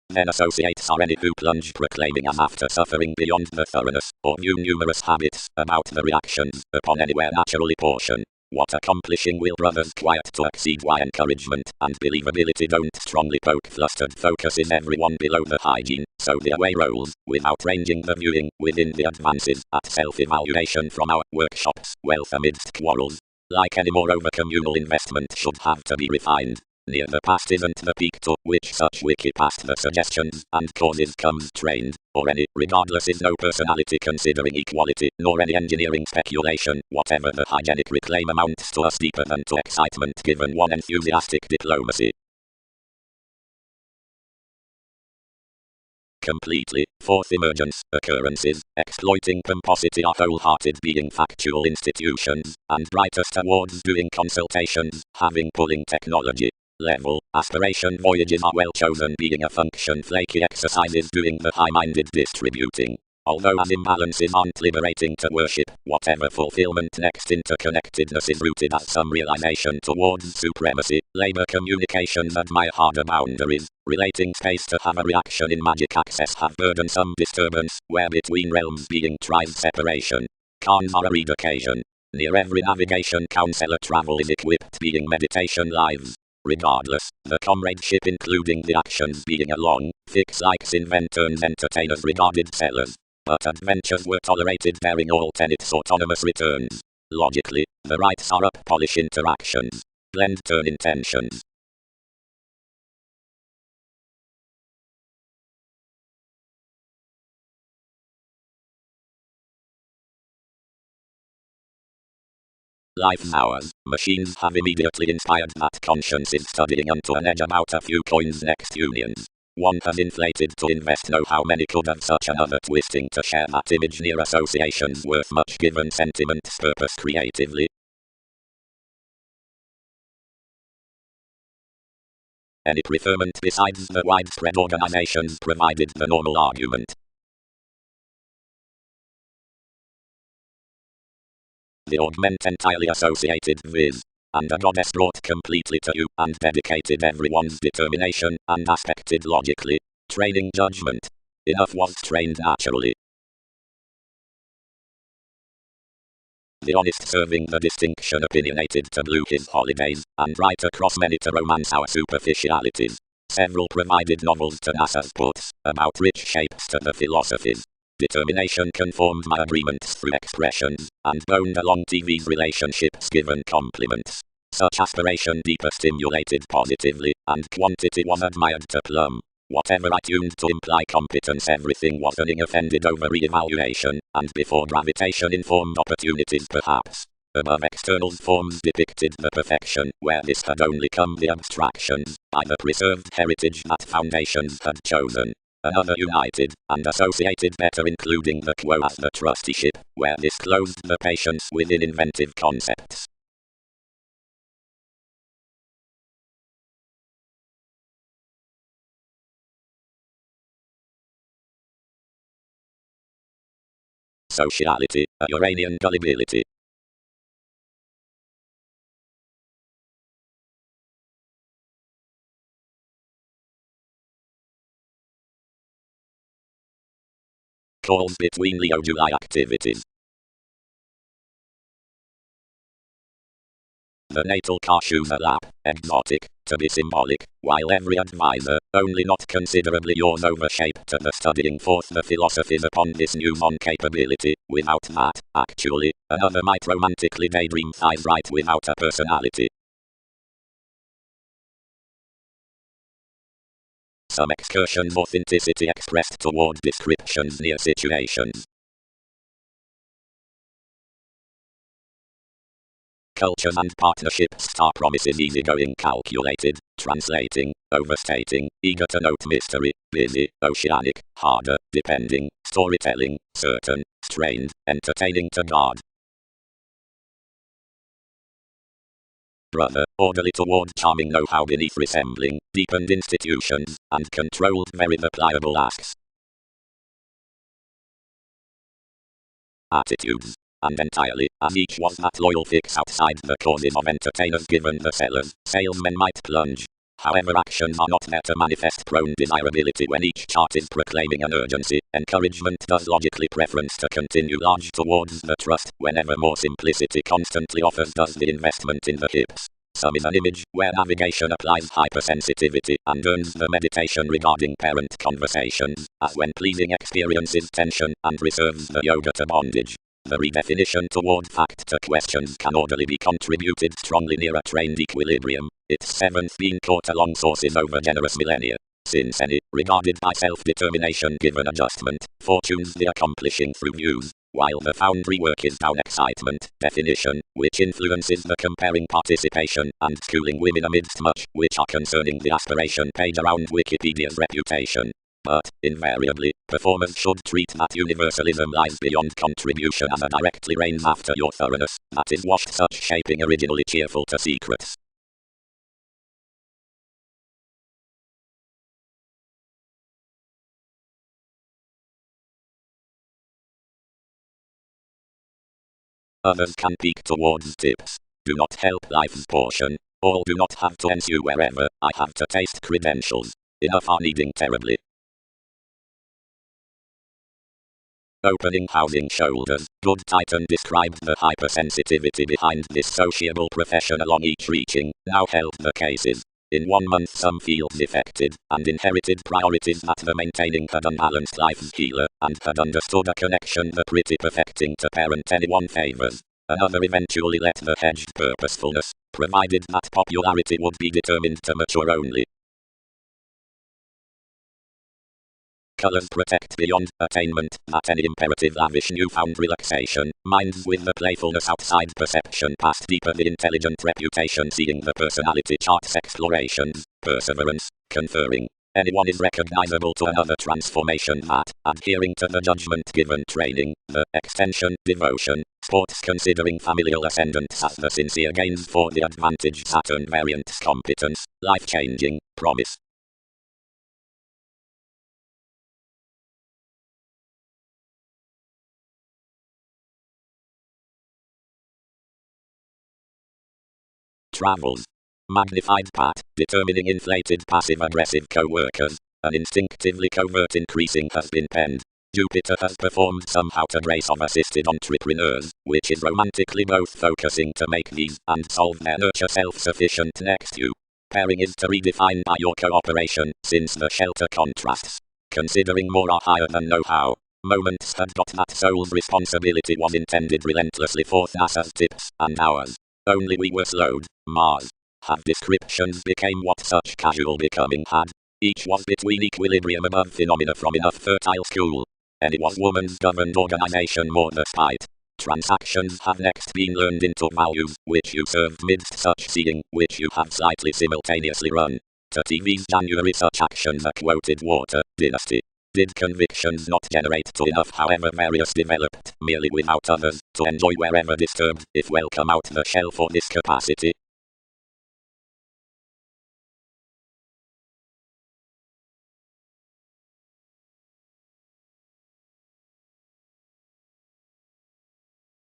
Then associates are any who plunge proclaiming as after suffering beyond the thoroughness, or view numerous habits, about the reactions, upon anywhere naturally portion. What accomplishing will brothers quiet to exceed why encouragement and believability don't strongly poke flustered focuses everyone below the hygiene, so the away rolls, without ranging the viewing, within the advances, at self-evaluation from our workshops, wealth amidst quarrels. Like any moreover communal investment should have to be refined. Near the past isn't the peak to which such wiki past the suggestions and causes comes trained, or any, regardless is no personality considering equality, nor any engineering speculation, whatever the hygienic reclaim amounts to us deeper than to excitement given one enthusiastic diplomacy. Completely, fourth emergence, occurrences, exploiting pomposity are wholehearted being factual institutions, and brightest awards doing consultations, having pulling technology. level. Aspiration voyages are well chosen, being a function flaky exercises doing the high-minded distributing. Although as imbalances aren't liberating to worship, whatever fulfillment next interconnectedness is rooted as some realization towards supremacy. Labor communications admire harder boundaries. Relating space to have a reaction in magic access have burdensome disturbance, where between realms being tries separation. Cons are a read occasion. Near every navigation counselor travel is equipped being meditation lives. Regardless, the comradeship including the actions being along, fix likes inventors entertainers regarded sellers. But adventures were tolerated bearing all tenets autonomous returns. Logically, the rights are up polish interactions. Blend turn intentions. Life hours. Machines have immediately inspired that conscience is studying unto an edge about a few coins next unions. One has inflated to invest know how many could have such another twisting to share that image near associations worth much given sentiment's purpose creatively. Any preferment besides the widespread organizations provided the normal argument. The augment entirely associated with, and a goddess brought completely to you, and dedicated everyone's determination, and aspected logically. Training judgment. Enough was trained naturally. The honest serving the distinction opinionated to blue his holidays, and right across many to romance our superficialities. Several provided novels to NASA's puts, about rich shapes to the philosophies. Determination conformed my agreements through expressions, and boned along TV's relationships given compliments. Such aspiration deeper stimulated positively, and quantity was admired to plumb. Whatever I tuned to imply competence, everything was an offended over re-evaluation, and before gravitation informed opportunities perhaps. Above externals forms depicted the perfection, where this had only come the abstractions, by the preserved heritage that foundations had chosen. Another united, and associated better including the quo as the trusteeship, where this closed the patience within inventive concepts. Sociality, a Uranian gullibility. Calls between Leo-July activities. The natal car shoes a lap, exotic, to be symbolic, while every advisor, only not considerably yours overshape to the studying forth the philosophies upon this new non-capability, without that, actually, another might romantically daydream thighs right without a personality. Some excursions authenticity expressed toward descriptions near situations. Cultures and partnerships star promises easygoing calculated, translating, overstating, eager to note mystery, busy, oceanic, harder, depending, storytelling, certain, strained, entertaining to guard. Brother, orderly toward charming know-how beneath resembling, deepened institutions, and controlled very the pliable asks. Attitudes. And entirely, as each was that loyal fix outside the causes of entertainers given the sellers, salesmen might plunge. However, actions are not there to manifest prone desirability when each chart is proclaiming an urgency. Encouragement does logically preference to continue large towards the trust, whenever more simplicity constantly offers does the investment in the hips. Some is an image, where navigation applies hypersensitivity, and earns the meditation regarding parent conversations, as when pleasing experiences tension, and reserves the yoga to bondage. The redefinition toward fact to questions can orderly be contributed strongly near a trained equilibrium, its seventh being caught along sources over generous millennia. Since any, regarded by self-determination given adjustment, fortunes the accomplishing through views, while the foundry work is down excitement, definition, which influences the comparing participation, and schooling women amidst much, which are concerning the aspiration page around Wikipedia's reputation. But, invariably, performers should treat that universalism lies beyond contribution as a directly reigns after your thoroughness, that is washed such shaping originally cheerful to secrets. Others can peek towards tips. Do not help life's portion. All do not have to ensue wherever I have to taste credentials. Enough are needing terribly. Opening housing shoulders. Good Titan described the hypersensitivity behind this sociable profession along each reaching, now held the cases. In 1 month some fields defected, and inherited priorities that the maintaining had unbalanced life's healer, and had understood a connection the pretty perfecting to parent anyone favors. Another eventually let the hedged purposefulness, provided that popularity would be determined to mature only. Colors protect beyond attainment, that any imperative lavish newfound relaxation, minds with the playfulness outside perception past deeper the intelligent reputation seeing the personality charts explorations, perseverance, conferring. Anyone is recognizable to another transformation that, adhering to the judgment given training, the extension, devotion, sports considering familial ascendants as the sincere gains for the advantage Saturn variants competence, life-changing, promise. Travels. Magnified Pat, determining inflated passive-aggressive co-workers. An instinctively covert increasing has been penned. Jupiter has performed somehow to grace of assisted entrepreneurs, which is romantically both focusing to make these and solve their nurture self-sufficient next you. Pairing is to redefine by your cooperation, since the shelter contrasts. Considering more are higher than know-how. Moments had got that soul's responsibility was intended relentlessly for NASA's tips and ours. Only we were slowed. Mars. Have descriptions became what such casual becoming had. Each was between equilibrium above phenomena from enough fertile school. Any was woman's governed organization more the spite. Transactions have next been learned into values, which you served midst such seeing, which you have slightly simultaneously run. To TV's January such actions a quoted water, dynasty. Did convictions not generate to enough however various developed, merely without others, to enjoy wherever disturbed, if welcome out the shell for this capacity?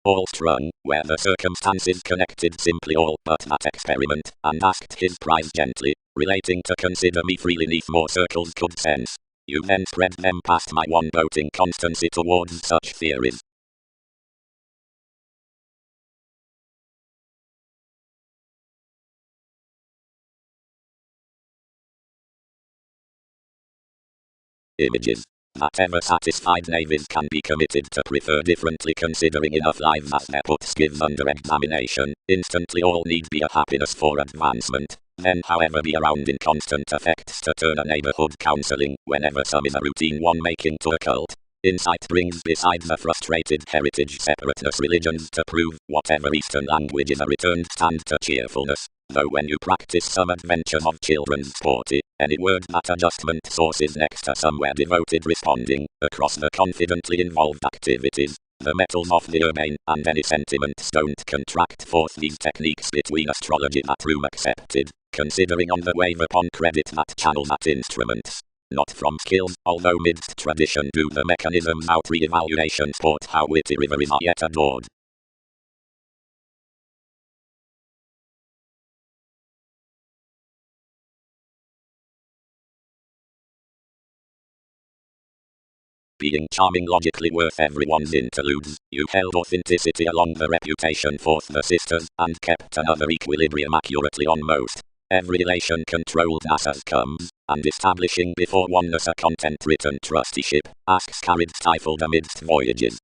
All strung, where the circumstances connected simply all but that experiment, and asked his prize gently, relating to consider me freely neath more circles could sense. You then spread them past my one boating constancy towards such theories. Images. That ever satisfied navies can be committed to prefer differently considering enough lives as their puts gives under examination. Instantly all need be a happiness for advancement. Then however be around in constant effects to turn a neighborhood counseling whenever some is a routine one making to a cult. Insight brings beside the frustrated heritage separateness religions to prove whatever Eastern language is a returned stand to cheerfulness. Though when you practice some adventures of children's sporty, any word that adjustment sources next to somewhere devoted responding, across the confidently involved activities, the metals of the urbane and any sentiments don't contract forth these techniques between astrology that room accepted, considering on the wave upon credit that channel that instruments. Not from skills, although midst tradition do the mechanisms out re-evaluation sport how witty riveries are yet adored. Being charming logically worth everyone's interludes, you held authenticity along the reputation forth the sisters, and kept another equilibrium accurately on most. Every relation controlled as comes, and establishing before oneness a content written trusteeship, asks carried stifled amidst voyages.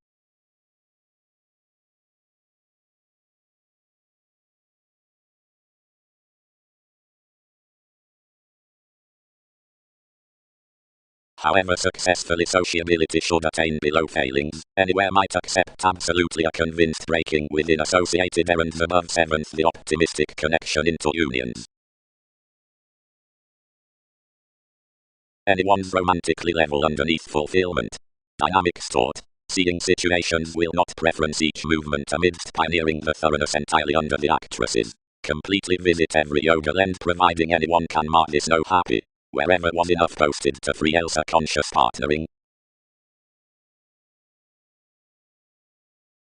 However successfully sociability should attain below failings, anywhere might accept absolutely a convinced breaking within associated errands above seventh the optimistic connection into unions. Anyone's romantically level underneath fulfillment. Dynamics taught. Seeing situations will not preference each movement amidst pioneering the thoroughness entirely under the actresses. Completely visit every yoga lens providing anyone can mark this no happy. Wherever was enough posted to free Elsa conscious partnering.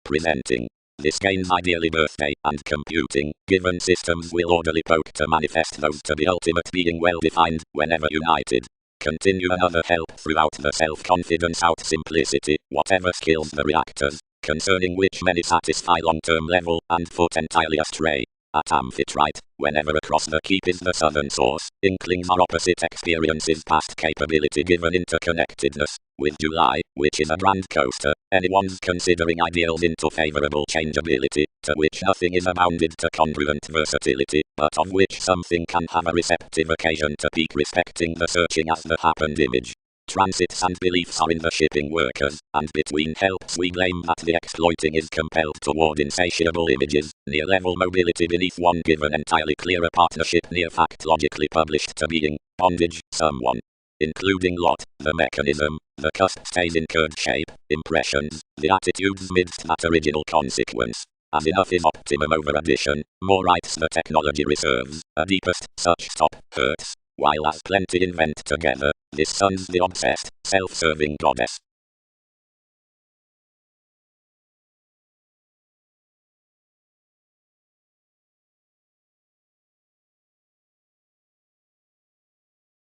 Presenting. This gains ideally birthday and computing. Given systems will orderly poke to manifest those to the ultimate being well defined, whenever united. Continue another help throughout the self-confidence out simplicity, whatever skills the reactors, concerning which many satisfy long-term level, and foot entirely astray. At Amphitrite, whenever across the keep is the southern source, inklings are opposite experiences past capability given interconnectedness. With July, which is a grand coaster, anyone's considering ideals into favorable changeability, to which nothing is abounded to congruent versatility, but of which something can have a receptive occasion to peak respecting the searching as the happened image. Transits and beliefs are in the shipping workers, and between helps we blame that the exploiting is compelled toward insatiable images, near-level mobility beneath one given entirely clearer partnership near fact logically published to being, bondage, someone. Including lot, the mechanism, the cusp stays in curved shape, impressions, the attitudes midst that original consequence. As enough is optimum over addition, more rights the technology reserves, a deepest, such stop, hurts. While as plenty invent together, this son's the obsessed, self-serving goddess.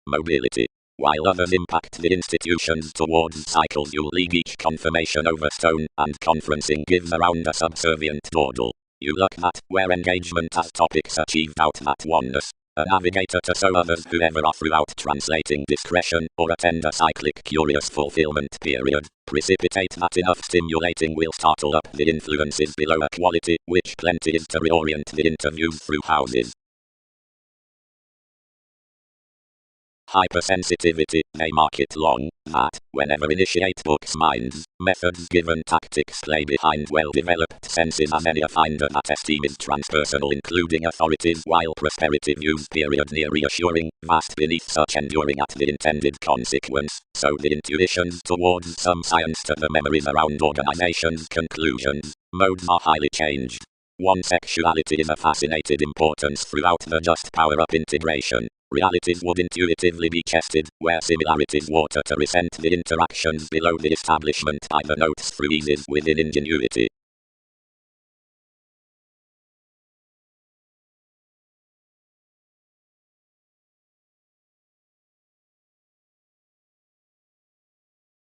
Mobility. While others impact the institutions towards cycles you'll league each confirmation over stone, and conferencing gives around a subservient dawdle. You look at where engagement as topics achieved out that oneness. A navigator to show others whoever are throughout translating discretion, or attend a cyclic curious fulfillment period, precipitate that enough stimulating will startle up the influences below a quality, which plenty is to reorient the interviews through houses. Hypersensitivity, they mark it long, that, whenever initiate books minds, methods given tactics play behind well-developed senses as any a finder that esteem is transpersonal including authorities while prosperity views period near reassuring, vast beneath such enduring at the intended consequence, so the intuitions towards some science to the memories around organizations conclusions, modes are highly changed. One sexuality is a fascinated importance throughout the just power-up integration. Realities would intuitively be chested, where similarities water to resent the interactions below the establishment by the notes through eases within ingenuity.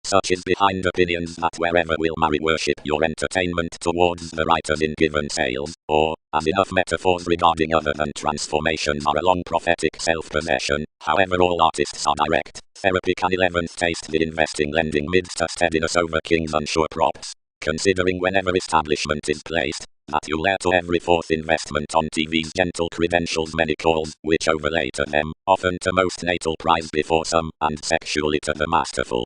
Such is behind opinions that wherever will marry worship your entertainment towards the writers in given sales, or, as enough metaphors regarding other than transformations are a long prophetic self-possession, however all artists are direct, therapy can 11th taste the investing lending midst a steadiness over king's unsure props, considering whenever establishment is placed, that you'll air to every fourth investment on TV's gentle credentials many calls, which overlay to them, often to most natal prize before some, and sexually to the masterful.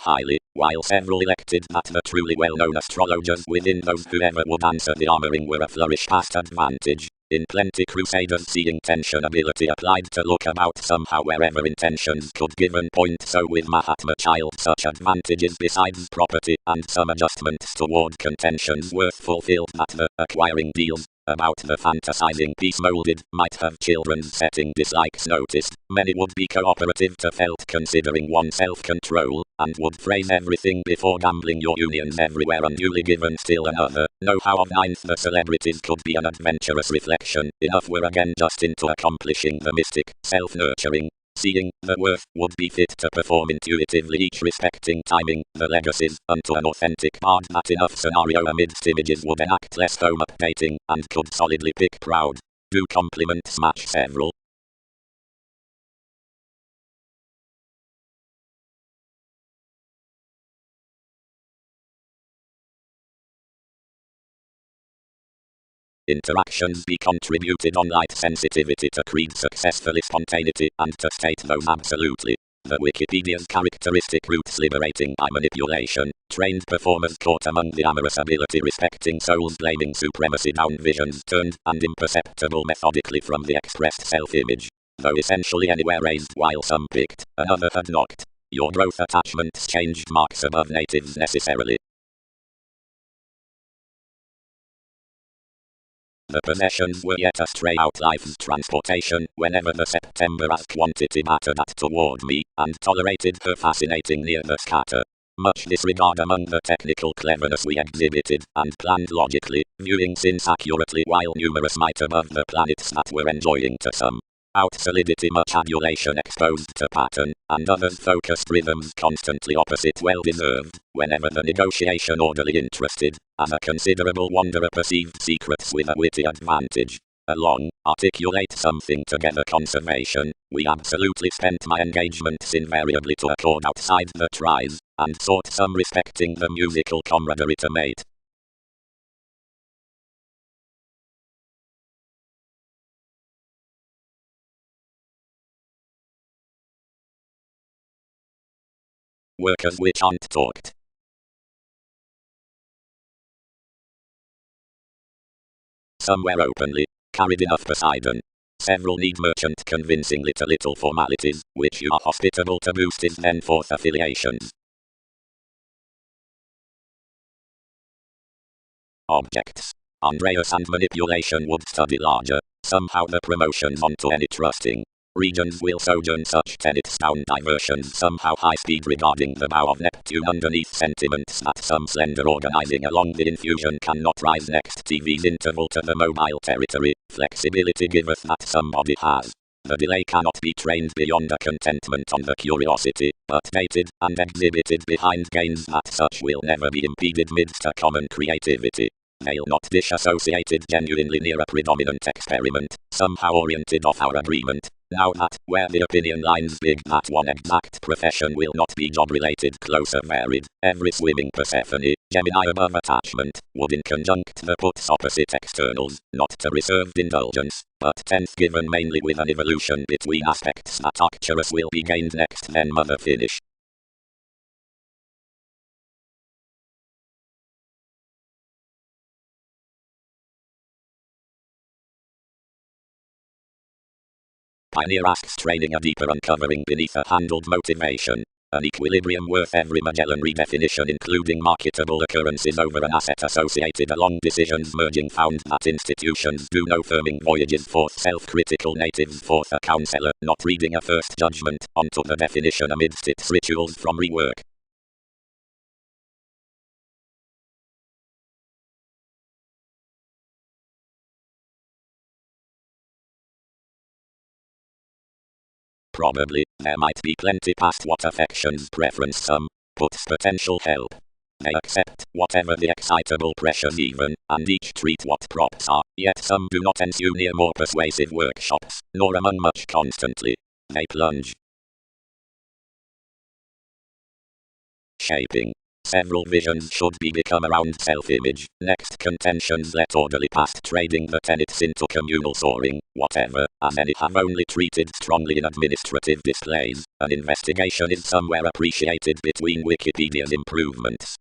Highly, while several elected that the truly well-known astrologers within those whoever would answer the armoring were a flourish past advantage, in plenty crusaders seeing tension ability applied to look about somehow wherever intentions could given point so with Mahatma child such advantages besides property and some adjustments toward contentions worth fulfilled that the acquiring deals about the fantasizing piece molded might have children's setting dislikes noticed. Many would be cooperative to felt considering one self-control, and would phrase everything before gambling your unions everywhere unduly given still another. Know how of ninth the celebrities could be an adventurous reflection, enough were again just into accomplishing the mystic, self-nurturing, seeing the worth would be fit to perform intuitively each respecting timing, the legacies, unto an authentic part that enough scenario amidst images would enact less home updating, and could solidly pick proud. Do compliments match several? Interactions be contributed on light sensitivity to creed successfully spontaneity and to state those absolutely. The Wikipedia's characteristic roots liberating by manipulation, trained performers caught among the amorous ability respecting souls blaming supremacy down visions turned and imperceptible methodically from the expressed self-image. Though essentially anywhere raised while some picked, another had knocked. Your growth attachments changed marks above natives necessarily. The possessions were yet astray out life's transportation, whenever the September as quantity mattered at toward me, and tolerated her fascinating near the scatter. Much disregard among the technical cleverness we exhibited and planned logically, viewing sins accurately while numerous might above the planets that were enjoying to some out solidity much adulation exposed to pattern, and others focused rhythms constantly opposite well deserved, whenever the negotiation orderly interested, as a considerable wanderer perceived secrets with a witty advantage. Along, articulate something together conservation, we absolutely spent my engagements invariably to accord outside the tries, and sought some respecting the musical camaraderie to mate. Workers which aren't talked. Somewhere openly, carried enough Poseidon. Several need merchant convincingly to little formalities, which you are hospitable to boost his then forth affiliations. Objects. Andreas and manipulation would study larger, somehow the promotions onto any trusting regions will sojourn such tenets down diversions somehow high speed regarding the bow of Neptune underneath sentiments that some slender organizing along the infusion cannot rise next TV's interval to the mobile territory, flexibility giveth that somebody has. The delay cannot be trained beyond a contentment on the curiosity, but dated and exhibited behind gains that such will never be impeded midst a common creativity. They'll not disassociated genuinely near a predominant experiment, somehow oriented off our agreement. Now that, where the opinion lines big that one exact profession will not be job-related closer varied, every swimming Persephone, Gemini above attachment, would in conjunct the puts opposite externals, not to reserved indulgence, but tense given mainly with an evolution between aspects that Arcturus will be gained next then mother finish. Pioneer asks training a deeper uncovering beneath a handled motivation. An equilibrium worth every Magellan redefinition including marketable occurrences over an asset associated along decisions merging found that institutions do no firming voyages forth self-critical natives forth a counselor not reading a first judgment onto the definition amidst its rituals from rework. Probably, there might be plenty past what affections preference some, puts potential help. They accept whatever the excitable pressures even, and each treat what props are, yet some do not ensue near more persuasive workshops, nor among much constantly. They plunge. Shaping. Several visions should be become around self-image. Next contentions let orderly past trading the tenets into communal soaring, whatever, as any have only treated strongly in administrative displays. An investigation is somewhere appreciated between Wikipedia's improvements.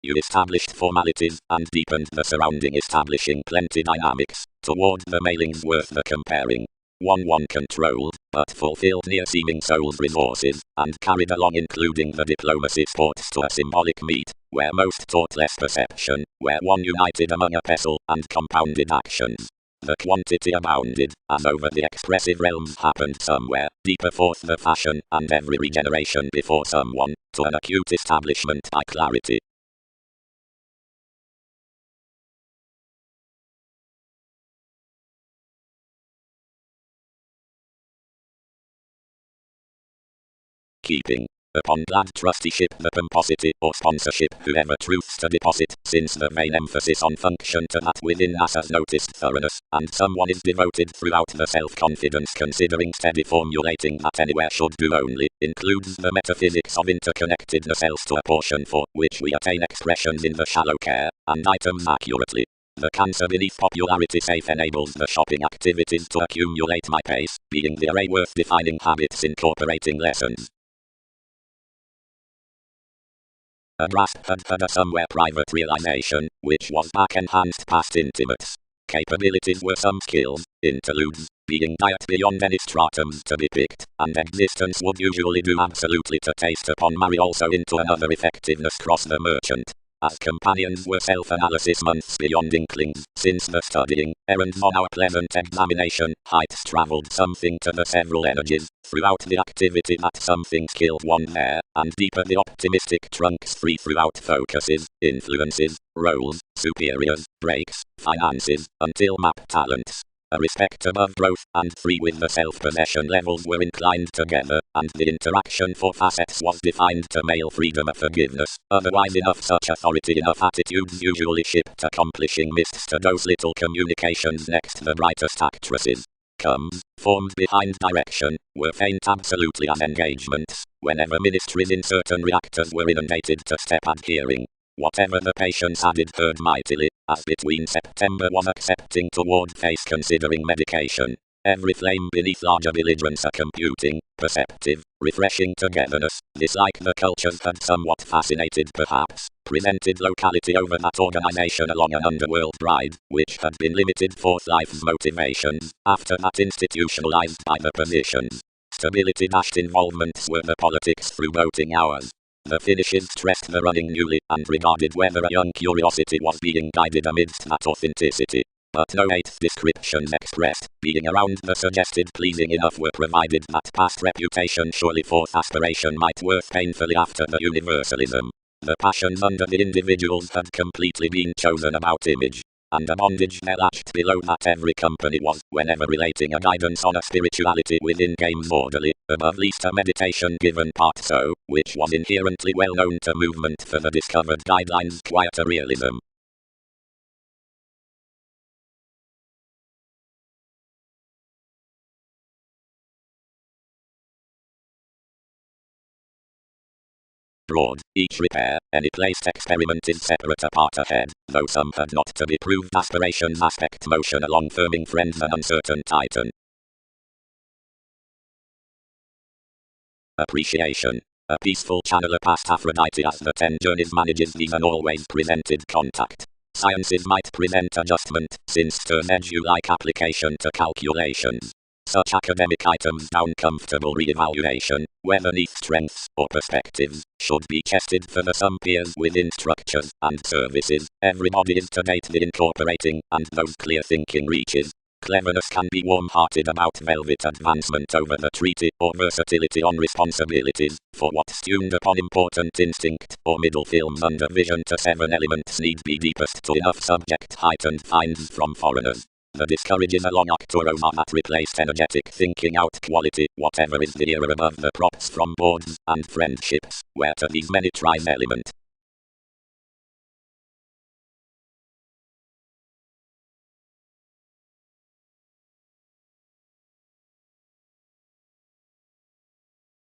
You established formalities and deepened the surrounding establishing plenty dynamics. Toward the mailings worth the comparing. One controlled, but fulfilled near-seeming soul's resources, and carried along including the diplomacy sports to a symbolic meet, where most taught less perception, where one united among a pestle and compounded actions. The quantity abounded, as over the expressive realms happened somewhere, deeper forth the fashion, and every regeneration before someone, to an acute establishment by clarity. Keeping. Upon glad trusteeship the pomposity or sponsorship whoever truths to deposit, since the main emphasis on function to that within NASA's noticed thoroughness, and someone is devoted throughout the self-confidence considering steady formulating that anywhere should do only, includes the metaphysics of interconnectedness else to a portion for which we attain expressions in the shallow care, and items accurately. The cancer beneath popularity safe enables the shopping activities to accumulate my pace, being the array worth defining habits incorporating lessons. A grasp had a somewhere private realization, which was back enhanced past intimates. Capabilities were some skills, interludes, being diet beyond any stratums to depict, and existence would usually do absolutely to taste upon marry also into another effectiveness cross the merchant. as companions were self-analysis months beyond inklings, since the studying, errands on our pleasant examination, heights travelled something to the several energies, throughout the activity that something killed one there, and deeper the optimistic trunks free throughout focuses, influences, roles, superiors, breaks, finances, until map talents. A respect above growth, and free with the self-possession levels were inclined together, and the interaction for facets was defined to male freedom of forgiveness, otherwise enough such authority enough attitudes usually shipped accomplishing mists to those little communications next the brightest actresses. Comes, formed behind direction, were faint absolutely as engagements, whenever ministries in certain reactors were inundated to step adhering. Whatever the patients added hurt mightily, as between September was accepting toward face considering medication. Every flame beneath larger belligerence a computing, perceptive, refreshing togetherness, this like the cultures had somewhat fascinated perhaps, presented locality over that organization along an underworld bride, which had been limited forth life's motivations, after that institutionalized by the positions. Stability dashed involvements were the politics through voting hours. The finishes stressed the running newly, and regarded whether a young curiosity was being guided amidst that authenticity. But no eighth descriptions expressed, being around the suggested pleasing enough were provided that past reputation surely forth aspiration might work painfully after the universalism. The passions under the individuals had completely been chosen about image. And a bondage there latched below that every company was, whenever relating a guidance on a spirituality within games orderly, above least a meditation given part so, which was inherently well known to movement for the discovered guidelines quieter realism. Broad, each repair, any placed experiment is separate apart ahead, though some had not to be proved aspirations aspect motion along firming friends an uncertain titan. Appreciation. A peaceful channeler past Aphrodite as the 10 journeys manages these and always presented contact. Sciences might present adjustment, since stern edge you like application to calculations. Such academic items down comfortable re-evaluation, whether neath strengths or perspectives, should be tested for the sum peers within structures and services. Everybody is to date the incorporating, and those clear thinking reaches. Cleverness can be warm-hearted about velvet advancement over the treaty, or versatility on responsibilities, for what's tuned upon important instinct, or middle films under vision to 7 elements need be deepest to enough subject heightened finds from foreigners. The discourages along Arcturos are that replaced energetic thinking out quality, whatever is the era above the props from boards and friendships, where to these many tries element.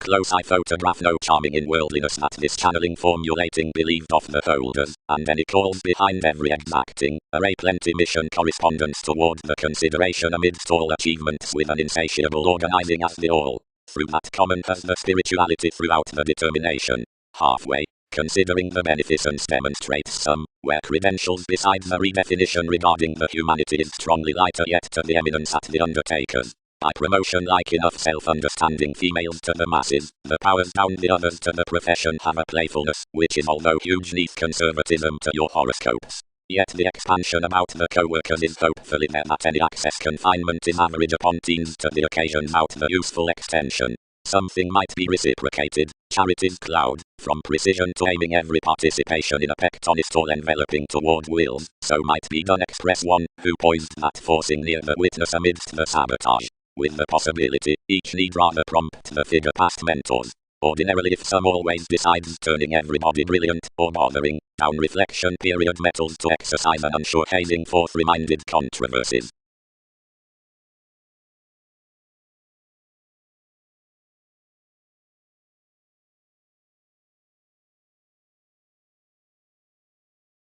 Close eye photograph no charming in worldliness that this channeling formulating believed off the holders, and any calls behind every exacting, array plenty mission correspondence toward the consideration amidst all achievements with an insatiable organizing as the all, through that common as the spirituality throughout the determination, halfway, considering the beneficence demonstrates some, where credentials besides the redefinition regarding the humanity is strongly lighter yet to the eminence at the undertakers. By promotion like enough self-understanding females to the masses, the powers down the others to the profession have a playfulness, which is although huge neath conservatism to your horoscopes. Yet the expansion about the co-workers is hopefully there that any access confinement is average upon teens to the occasions out the useful extension. Something might be reciprocated, charity's cloud, from precision to aiming every participation in a pectonist all enveloping toward wills, so might be done express one, who poised that forcing near the witness amidst the sabotage. With the possibility, each need rather prompt the figure past mentors. Ordinarily if some always decides turning everybody brilliant, or bothering, down reflection period metals to exercise an unsure hazing forth reminded controversies.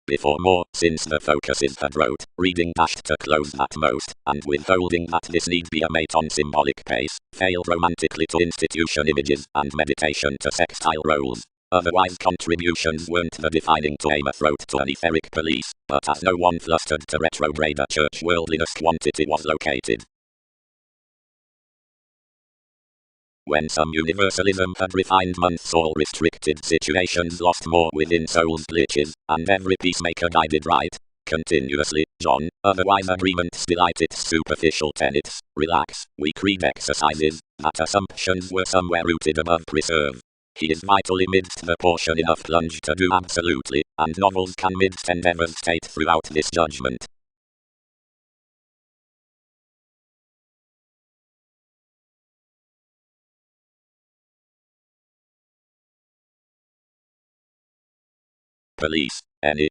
Before more, since the focuses had wrote, reading dashed to close at most, and withholding that this need be a mate on symbolic pace, failed romantically to institution images, and meditation to sextile roles. Otherwise contributions weren't the defining to aim a throat to an etheric police, but as no one flustered to retrograde a church worldliness quantity was located. When some universalism had refined months, all restricted situations lost more within soul's glitches, and every peacemaker guided right continuously. John, otherwise agreements delight its superficial tenets. Relax, we creed exercises, that assumptions were somewhere rooted above preserve. He is vitally midst the portion enough plunge to do absolutely, and novels can midst endeavors state throughout this judgment. Police, any.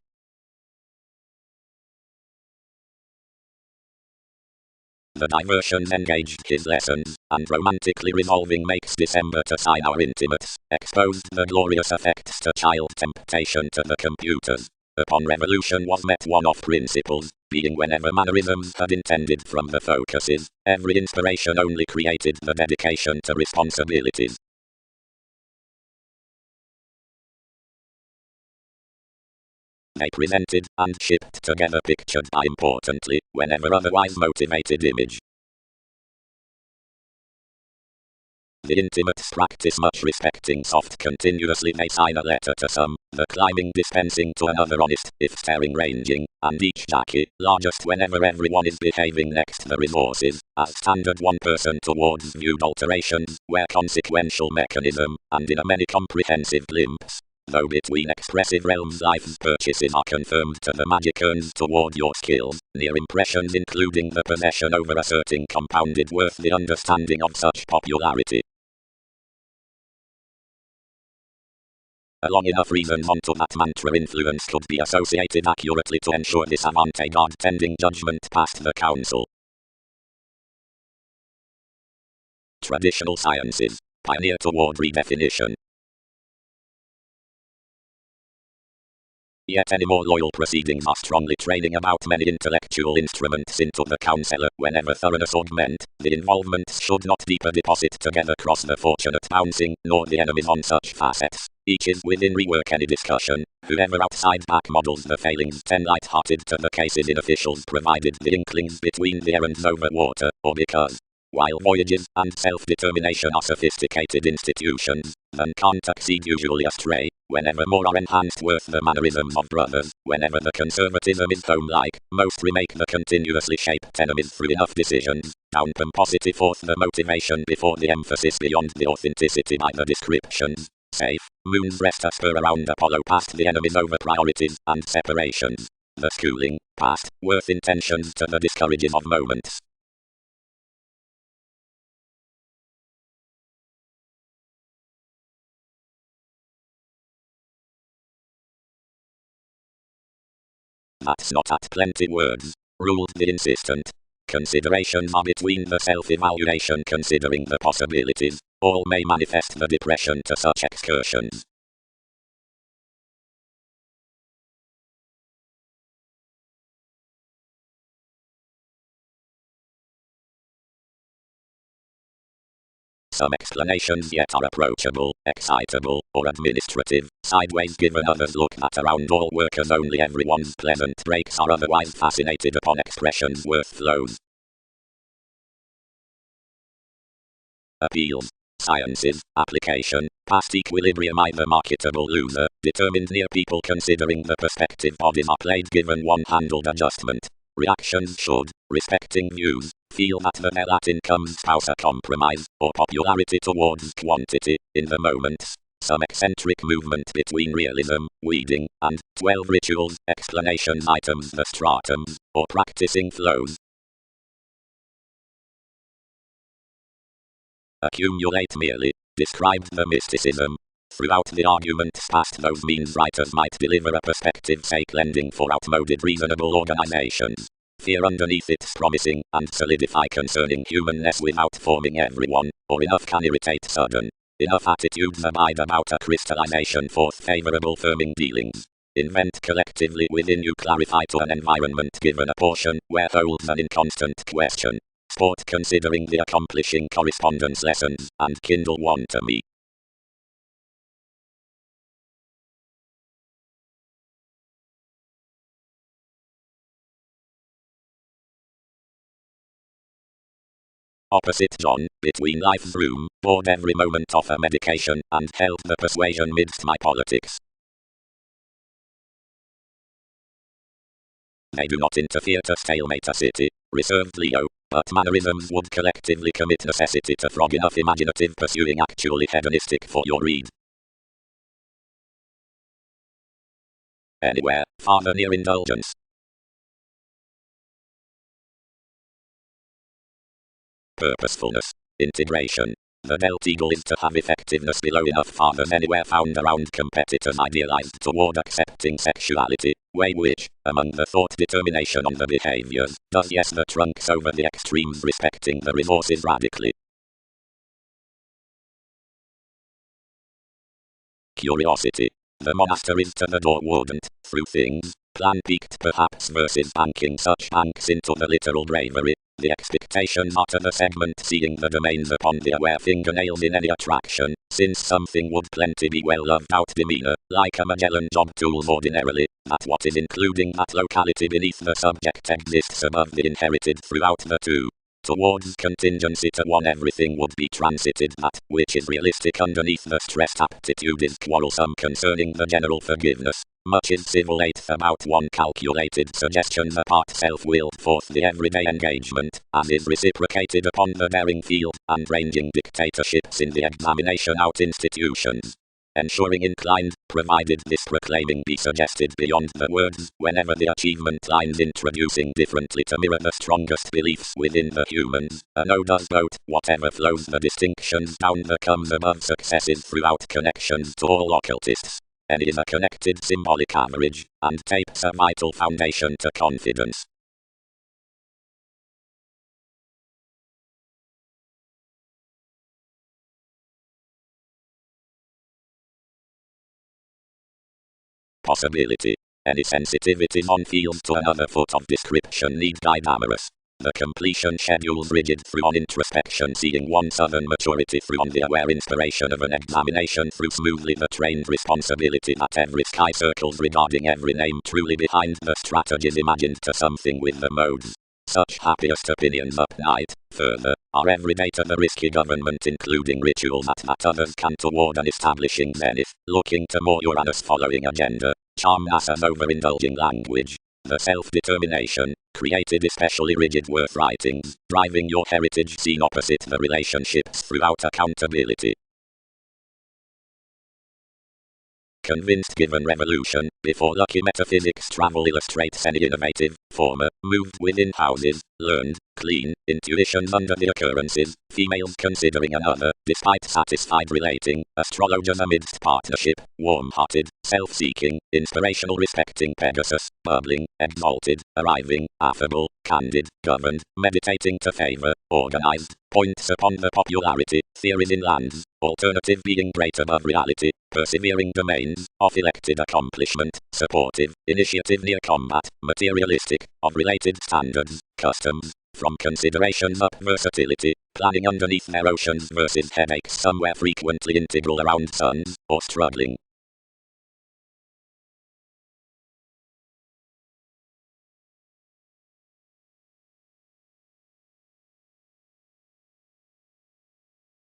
The diversions engaged his lessons, and romantically resolving makes December to sign our intimates, exposed the glorious effects to child temptation to the computers. Upon revolution was met one of principles, being whenever mannerisms had intended from the focuses, every inspiration only created the dedication to responsibilities. They presented, and shipped together pictured by importantly, whenever otherwise motivated image. The intimates practice much respecting soft continuously. They sign a letter to some, the climbing dispensing to another honest, if staring ranging, and each jacket, largest whenever everyone is behaving next the resources, as standard one person towards viewed alterations, where consequential mechanism, and in a many comprehensive glimpse. Though between expressive realms life's purchases are confirmed to the magic earns toward your skills, near impressions including the possession over a certain compounded worth, the understanding of such popularity. A long enough reason onto that mantra influence could be associated accurately to ensure this avant-garde tending judgment passed the council. Traditional sciences, pioneer toward redefinition. Yet any more loyal proceedings are strongly training about many intellectual instruments into the counselor. Whenever thoroughness augment, the involvements should not deeper deposit together cross the fortunate bouncing, nor the enemies on such facets. Each is within rework any discussion. Whoever outside back models the failings tend light-hearted to the cases in officials provided the inklings between the errands over water, or because, while voyages and self-determination are sophisticated institutions, none can't succeed usually astray, whenever more are enhanced worth the mannerisms of brothers, whenever the conservatism is home-like, most remake the continuously shaped enemies through enough decisions, down pomposity forth the motivation before the emphasis beyond the authenticity by the descriptions. Safe, moons rest a spur around Apollo past the enemies over priorities and separations. The schooling, past, worth intentions to the discourages of moments. That's not at plenty words, ruled the insistent. Considerations are between the self-evaluation considering the possibilities, all may manifest the depression to such excursions. Some explanations yet are approachable, excitable, or administrative, sideways given others look that around all workers only everyone's pleasant breaks are otherwise fascinated upon expressions worth flows. Appeals. Sciences, application, past equilibrium either marketable loser, determined near people considering the perspective bodies are played given one-handled adjustment. Reactions should, respecting views, feel that the Latin comes spouse a compromise, or popularity towards quantity, in the moments. Some eccentric movement between realism, weeding, and 12 rituals, explanations items the stratums, or practicing flows. Accumulate merely, described the mysticism. Throughout the arguments past those means writers might deliver a perspective sake lending for outmoded reasonable organizations. Fear underneath its promising, and solidify concerning humanness without forming everyone, or enough can irritate sudden. Enough attitudes abide about a crystallization forth favorable firming dealings. Invent collectively within you clarify to an environment given a portion where holds an inconstant question. Sport considering the accomplishing correspondence lessons, and kindle one to me. opposite John, between life's room, bored every moment of her medication, and held the persuasion midst my politics. They do not interfere to stalemate a city, reserved Leo, but mannerisms would collectively commit necessity to frog enough imaginative pursuing actually hedonistic for your read. Anywhere, farther near indulgence. Purposefulness. Integration. The Delt Eagle is to have effectiveness below enough fathers anywhere found around competitors idealized toward accepting sexuality, way which, among the thought determination on the behaviors, does yes the trunks over the extremes respecting the resources radically. Curiosity. The monasteries to the door wouldn't, through things, plan peaked perhaps versus banking such banks into the literal bravery. The expectations are to the segment seeing the domains upon the aware fingernails in any attraction, since something would plenty be well loved out demeanor, like a Magellan job tools ordinarily, that what is including that locality beneath the subject exists above the inherited throughout the two. Towards contingency to one everything would be transited, that which is realistic underneath the stressed aptitude is quarrelsome concerning the general forgiveness. Much is civil eighth about one calculated suggestions apart self-willed forth the everyday engagement, as is reciprocated upon the daring field, and ranging dictatorships in the examination out institutions. Ensuring inclined, provided this proclaiming be suggested beyond the words, whenever the achievement lines introducing differently to mirror the strongest beliefs within the humans, a no does both, whatever flows the distinctions down the comes above successes throughout connections to all occultists. N is a connected symbolic average, and tapes a vital foundation to confidence. Possibility. Any sensitivities on fields to another foot of description need didamerous. The completion schedules rigid through on introspection seeing one southern maturity through on the aware inspiration of an examination through smoothly the trained responsibility that every sky circles regarding every name truly behind the strategies imagined to something with the modes. Such happiest opinions up night, further, are every day to the risky government including ritual that others can toward an establishing zenith, looking to more Uranus following agenda, charm NASA's overindulging language. The self-determination, created especially rigid worth writings, driving your heritage seen opposite the relationships throughout accountability. Convinced given revolution, before lucky metaphysics travel illustrates any innovative, former, moved within houses, learned, clean, intuitions under the occurrences, females considering another, despite satisfied relating, astrologers amidst partnership, warm-hearted, self-seeking, inspirational respecting Pegasus, bubbling, exalted, arriving, affable, candid, governed, meditating to favor, organized, points upon the popularity, theories in lands, alternative being great above reality, persevering domains, of elected accomplishment, supportive, initiative near combat, materialistic, of related standards, customs, from considerations up versatility, planning underneath their oceans versus headaches somewhere frequently integral around suns, or struggling.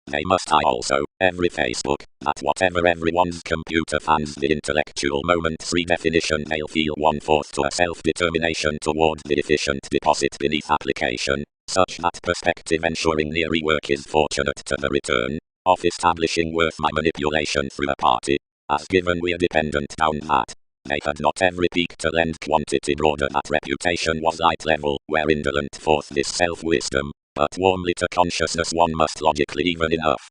They must I also, every Facebook, that whatever everyone's computer fans the intellectual moment's redefinition they'll feel one-fourth to a self-determination toward the efficient deposit beneath application, such that perspective ensuring near rework is fortunate to the return, of establishing worth my manipulation through a party, as given we're dependent down that. They had not every peak to lend quantity broader that reputation was light level, where indolent forth this self-wisdom, but warmly to consciousness one must logically even enough.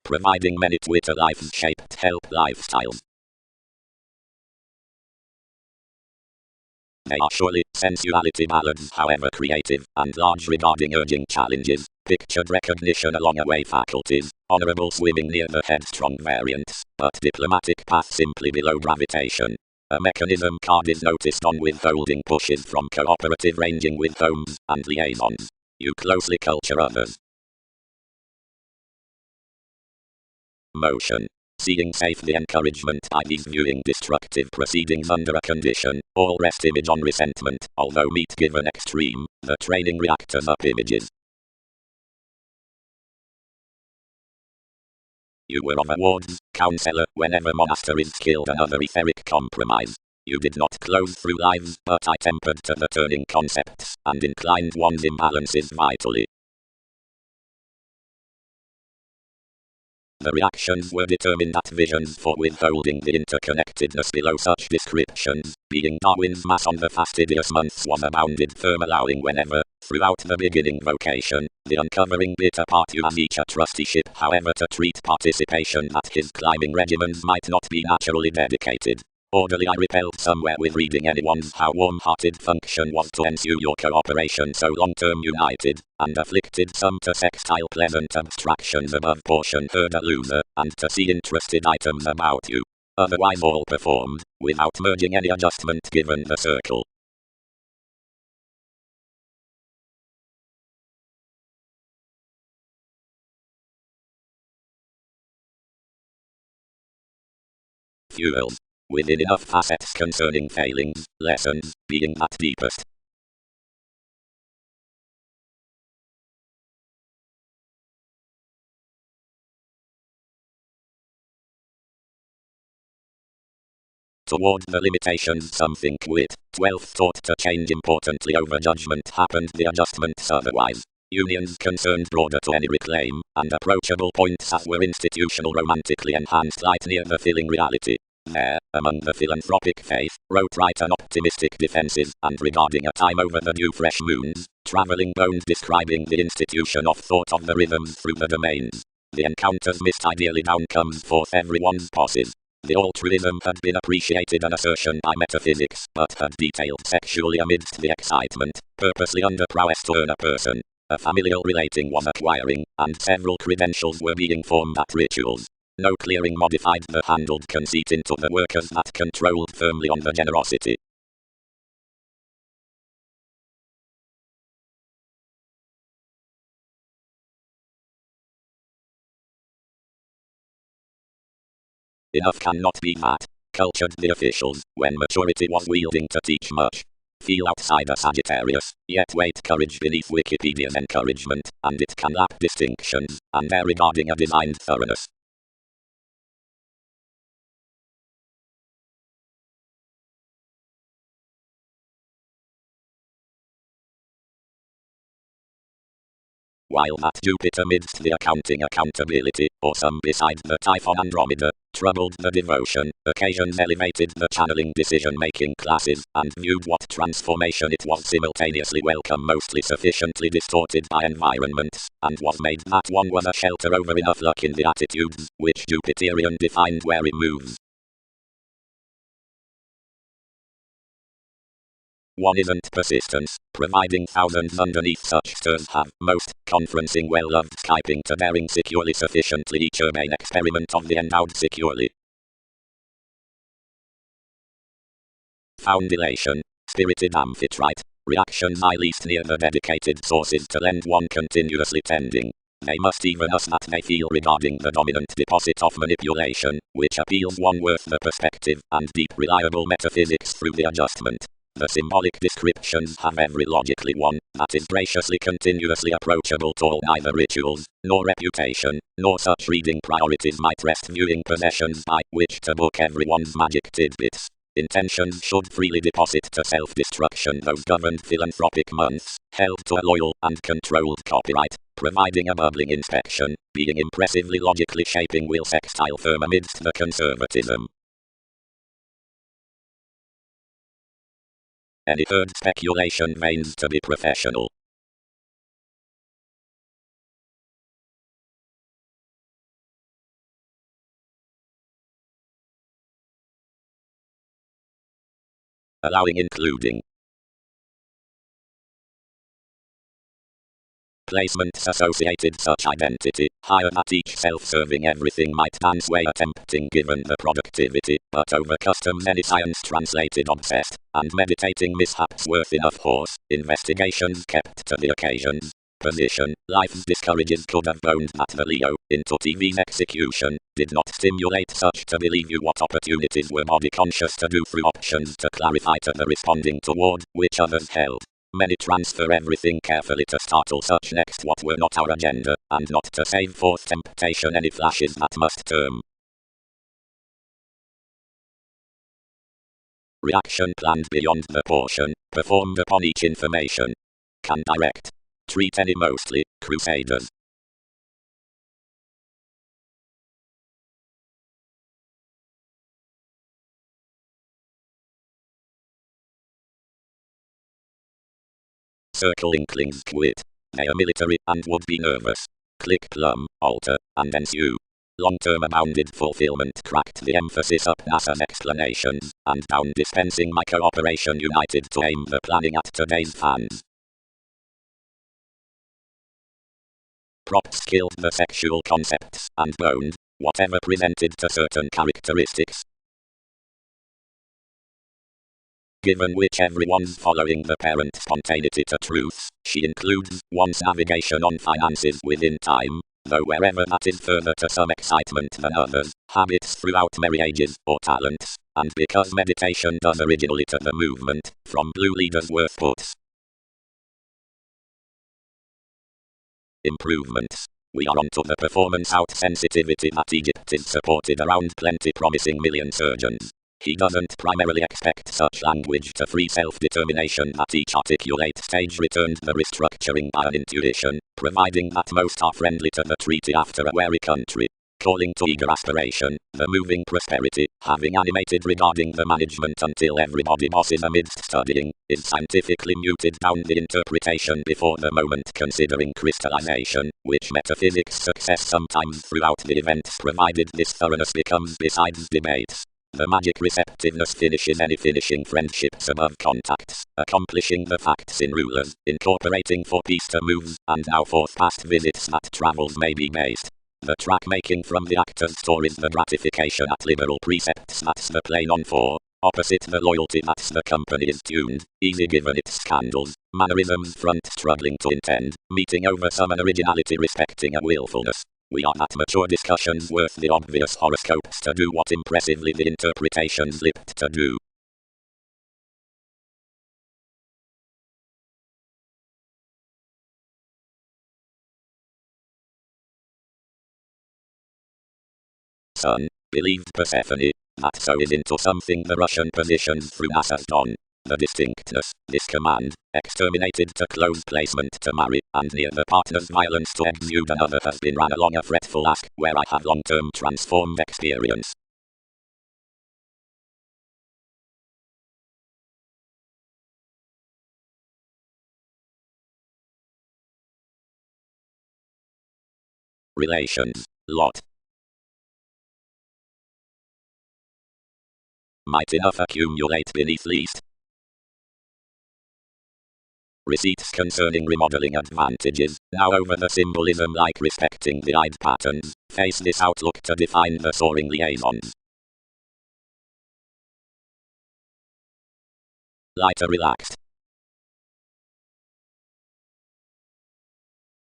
Providing many Twitter lives shaped help lifestyles. They are surely sensuality ballads however creative, and large regarding urging challenges, pictured recognition along away faculties, honorable swimming near the headstrong variants, but diplomatic path simply below gravitation. A mechanism card is noticed on withholding pushes from cooperative ranging with homes and liaisons. You closely culture others. Motion. seeing safe the encouragement by these viewing destructive proceedings under a condition, all rest image on resentment, although meet given extreme, the training reactors up images. You were of a ward's counselor whenever monasteries killed another etheric compromise. You did not close through lives, but I tempered to the turning concepts, and inclined one's imbalances vitally. The reactions were determined at visions for withholding the interconnectedness below such descriptions, being Darwin's mass on the fastidious months was a bounded firm allowing whenever, throughout the beginning vocation, the uncovering bit apart you as each a trusteeship however to treat participation that his climbing regimens might not be naturally dedicated. Orderly I repelled somewhere with reading anyone's how warm-hearted function was to ensue your cooperation so long-term united, and afflicted some to sextile pleasant abstractions above portion heard a loser, and to see interested items about you. Otherwise all performed, without merging any adjustment given the circle. Fuels. Within enough facets concerning failings, lessons, being at deepest. Toward the limitations some think wit, 12th thought to change importantly over judgment happened the adjustments otherwise. Unions concerned broader to any reclaim, and approachable points as were institutional romantically enhanced light near the filling reality. There, among the philanthropic faith, wrote right an optimistic defensive, and regarding a time over the dew fresh moons, travelling bones describing the institution of thought of the rhythms through the domains. The encounters missed ideally down comes forth everyone's pauses. The altruism had been appreciated an assertion by metaphysics, but had detailed sexually amidst the excitement, purposely under prowess to earn a person. A familial relating was acquiring, and several credentials were being formed at rituals. No clearing modified the handled conceit into the workers that controlled firmly on the generosity. Enough cannot be that, cultured the officials, when maturity was wielding to teach much. Feel outside a Sagittarius, yet wait courage beneath Wikipedia's encouragement, and it can lap distinctions, and they're regarding a designed thoroughness. While that Jupiter midst the accounting accountability, or some besides the Typhon Andromeda, troubled the devotion, occasions elevated the channeling decision-making classes, and viewed what transformation it was simultaneously welcome mostly sufficiently distorted by environments, and was made that one was a shelter over enough luck in the attitudes, which Jupiterian defined where it moves. One isn't persistence, providing thousands underneath such stirs have, most, conferencing well-loved Skyping to daring securely sufficiently each urbane experiment of the endowed securely. Foundation, spirited amphitrite, reactions I least near the dedicated sources to lend one continuously tending. They must even us that they feel regarding the dominant deposit of manipulation, which appeals one worth the perspective, and deep reliable metaphysics through the adjustment. The symbolic descriptions have every logically one, that is graciously continuously approachable to all neither rituals, nor reputation, nor such reading priorities might rest viewing possessions by which to book everyone's magic tidbits. Intentions should freely deposit to self-destruction those governed philanthropic months, held to a loyal and controlled copyright, providing a bubbling inspection, being impressively logically shaping will sextile firm amidst the conservatism. Any third speculation means to be professional. Allowing including. Placements associated such identity, higher that each self-serving everything might dance way attempting given the productivity, but over customs any science translated obsessed, and meditating mishaps worth enough horse, investigations kept to the occasions. position, life discourages could have boned that the Leo, into TV's execution, did not stimulate such to believe you what opportunities were body conscious to do through options to clarify to the responding toward, which others held. Many transfer everything carefully to startle such next what were not our agenda, and not to save forth temptation any flashes that must term. Reaction planned beyond the portion, performed upon each information. Can direct. Treat any mostly, crusaders. Circle inklings quit. They are military and would be nervous. Click plumb, alter, and ensue. Long-term abounded fulfillment cracked the emphasis up NASA's explanations, and down dispensing my cooperation united to aim the planning at today's fans. Props killed the sexual concepts, and boned, whatever presented to certain characteristics. Given which everyone's following the parent spontaneity to truths, she includes one's navigation on finances within time, though wherever that is further to some excitement than others, habits throughout merry ages, or talents, and because meditation does originally to the movement, from Blue Leader's worth puts. Improvements. We are onto the performance out sensitivity that Egypt is supported around plenty promising million surgeons. He doesn't primarily expect such language to free self-determination at each articulate stage returned the restructuring by an intuition, providing that most are friendly to the treaty after a wary country. Calling to eager aspiration, the moving prosperity, having animated regarding the management until everybody bosses amidst studying, is scientifically muted down the interpretation before the moment considering crystallization, which metaphysics success sometimes throughout the events provided this thoroughness becomes besides debates. The magic receptiveness finishes any finishing friendships above contacts, accomplishing the facts in rulers, incorporating for peace to moves, and now forth past visits that travels may be based. The track making from the actor's stories the gratification at liberal precepts that's the plane on for, opposite the loyalty that's the company is tuned, easy given its scandals, mannerisms front struggling to intend, meeting over some originality respecting a willfulness. We are at mature discussions worth the obvious horoscopes to do what impressively the interpretations lipped to do. Sun, believed Persephone, that so is into something the Russian positions through NASA's dawn. The distinctness, this command, exterminated to close placement to marry, and near the partner's violence to exude another has been ran along a fretful ask, where I have long-term transformed experience. Relations, lot. Might enough accumulate beneath least. Receipts concerning remodeling advantages, now over the symbolism like respecting the eyed patterns, face this outlook to define the soaring liaisons. Lighter relaxed.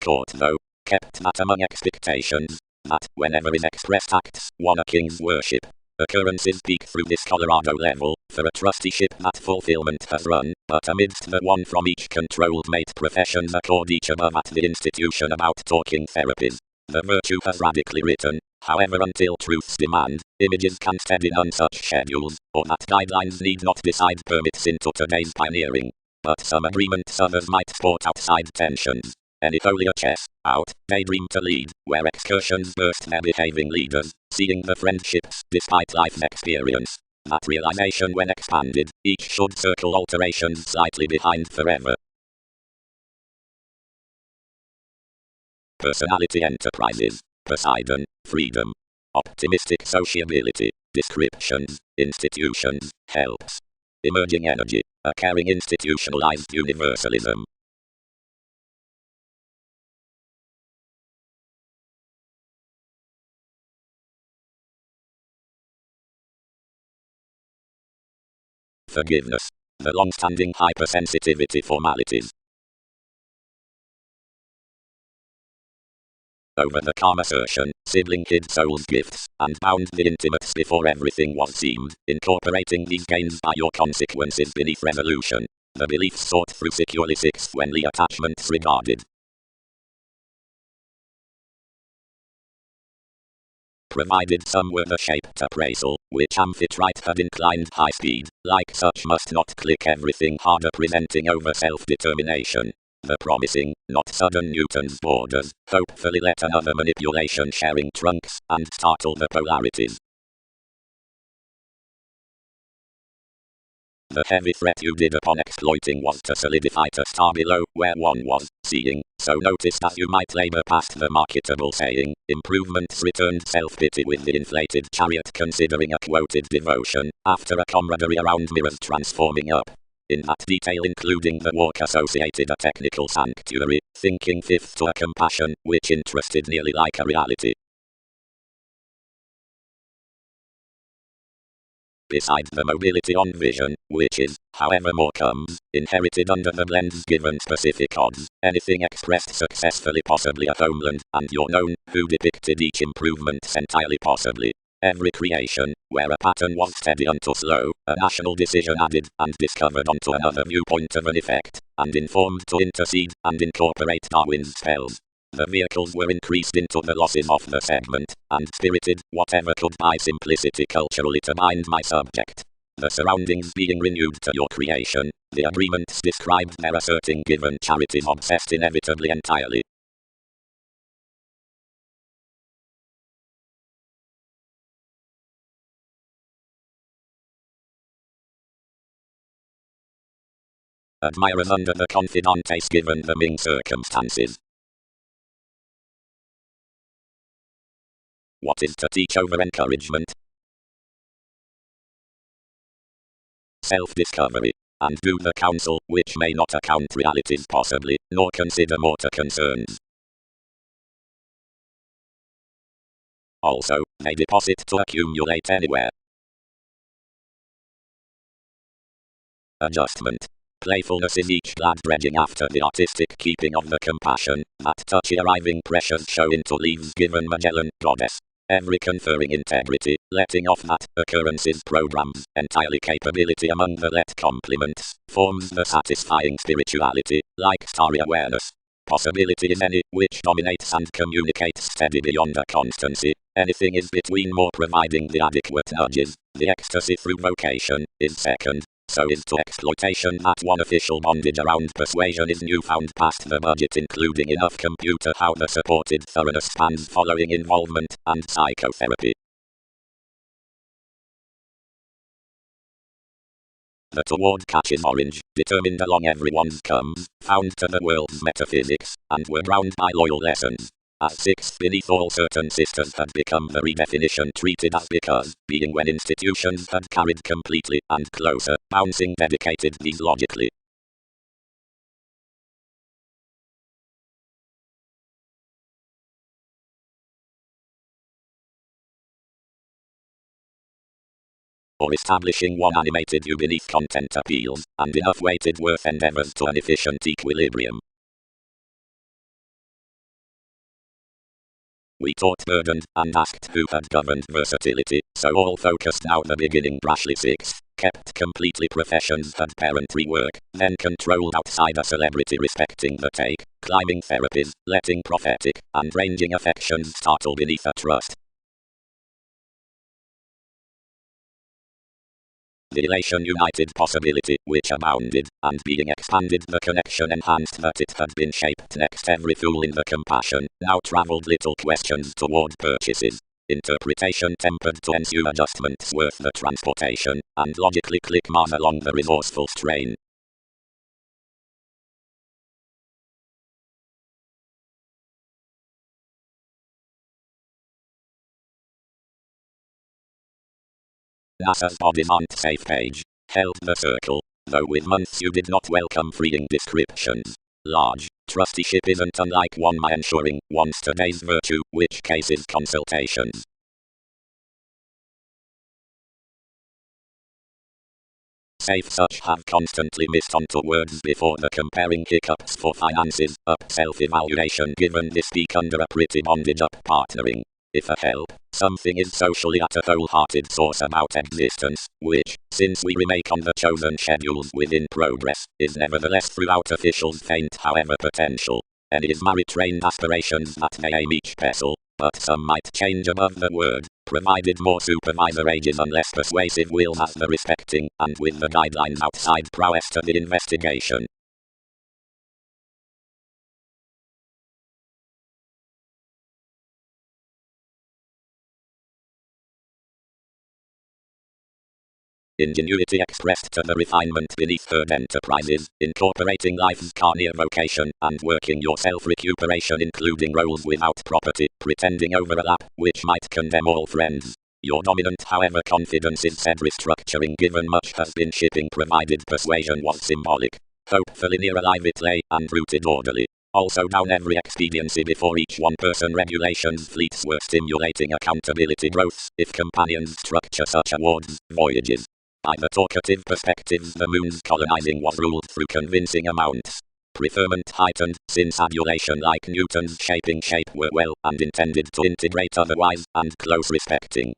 Court though, kept that among expectations, that whenever is expressed acts, one a king's worship. Occurrences peak through this Colorado level, for a trusteeship that fulfillment has run, but amidst the one from each controlled mate professions accord each above at the institution about talking therapies. The virtue has radically written, however until truth's demand, images can steady none such schedules, or that guidelines need not decide permits into today's pioneering. But some agreements others might sport outside tensions. Any foliar chess, out, daydream to lead, where excursions burst their behaving leaders, seeing the friendships, despite life's experience. That realization when expanded, each should circle alterations slightly behind forever. Personality enterprises, Poseidon, freedom. Optimistic sociability, descriptions, institutions, helps. Emerging energy, a caring institutionalized universalism. Forgiveness, the long-standing hypersensitivity formalities. over the calm assertion, sibling hid soul's gifts, and bound the intimates before everything was seemed, incorporating these gains by your consequences beneath resolution. The beliefs sought through securely sixth when the attachments regarded. Provided some were the shaped appraisal, which Amphitrite had inclined high speed, like such must not click everything harder presenting over self-determination. The promising, not sudden Newton's borders, hopefully let another manipulation sharing trunks, and startle the polarities. The heavy threat you did upon exploiting was to solidify a star below where one was seeing, so noticed as you might labor past the marketable saying, improvements returned self-pity with the inflated chariot considering a quoted devotion, after a camaraderie around mirrors transforming up. In that detail including the walk associated a technical sanctuary, thinking fifth to a compassion, which interested nearly like a reality. Besides the mobility on vision, which is, however more comes, inherited under the blends given specific odds, anything expressed successfully possibly a homeland, and your known, who depicted each improvement entirely possibly. Every creation, where a pattern was steady unto slow, a national decision added, and discovered onto another viewpoint of an effect, and informed to intercede, and incorporate Darwin's spells. The vehicles were increased into the losses of the segment, and spirited, whatever could by simplicity culturally to bind my subject. The surroundings being renewed to your creation, the agreements described their asserting given charities obsessed inevitably entirely. Admirers under the confidantes given the Ming circumstances. What is to teach over encouragement? Self-discovery. And do the counsel, which may not account realities possibly, nor consider mortal concerns. Also, they deposit to accumulate anywhere. Adjustment. Playfulness is each glad dredging after the artistic keeping of the compassion, that touchy arriving pressures show into leaves given Magellan, goddess. Every conferring integrity, letting off that, occurrences programs, entirely capability among the let complements, forms the satisfying spirituality, like starry awareness. Possibility is any, which dominates and communicates steady beyond a constancy. Anything is between more providing the adequate nudges, the ecstasy through vocation, is second. So is to exploitation that one official bondage around persuasion is newfound past the budget including enough computer how the supported thoroughness spans following involvement, and psychotherapy. The toward catches orange, determined along everyone's comes, found to the world's metaphysics, and were drowned by loyal lessons. As sixth beneath all certain sisters had become the redefinition treated as because, being when institutions had carried completely, and closer, bouncing dedicated these logically. Or establishing one animated you beneath content appeals, and enough weighted worth endeavors to an efficient equilibrium. We taught burdened, and asked who had governed versatility, so all focused now the beginning brashly sixth, kept completely professions had parentry work, then controlled outsider celebrity respecting the take, climbing therapies, letting prophetic, and ranging affections startle beneath a trust. The elation united possibility, which abounded, and being expanded the connection enhanced that it had been shaped next every fool in the compassion, now travelled little questions toward purchases. Interpretation tempered to ensue adjustments worth the transportation, and logically click Mars along the resourceful strain. NASA's bodies aren't safe page. Held the circle, though with months you did not welcome freeing descriptions. Large, trusteeship isn't unlike one my ensuring, once today's virtue, which cases consultations. safe such have constantly missed onto words before the comparing hiccups for finances, up self-evaluation given this peak under a pretty bondage up partnering. If a help, something is socially at a wholehearted source about existence, which, since we remake on the chosen schedules within progress, is nevertheless throughout officials faint however potential. And is married-trained aspirations that may aim each vessel, but some might change above the word, provided more supervisor ages and less persuasive wills as the respecting, and with the guidelines outside prowess to the investigation. Ingenuity expressed to the refinement beneath third enterprises, incorporating life's carnal vocation, and working your self-recuperation including roles without property, pretending overlap, which might condemn all friends. Your dominant however confidence is said restructuring given much has been shipping provided persuasion was symbolic. Hopefully near alive it lay, and rooted orderly. Also down every expediency before each one-person regulations fleets were stimulating accountability growths, if companions structure such awards, voyages. By the talkative perspectives the moon's colonizing was ruled through convincing amounts. Preferment heightened, since adulation like Newton's shaping shape were well and intended to integrate otherwise, and close respecting.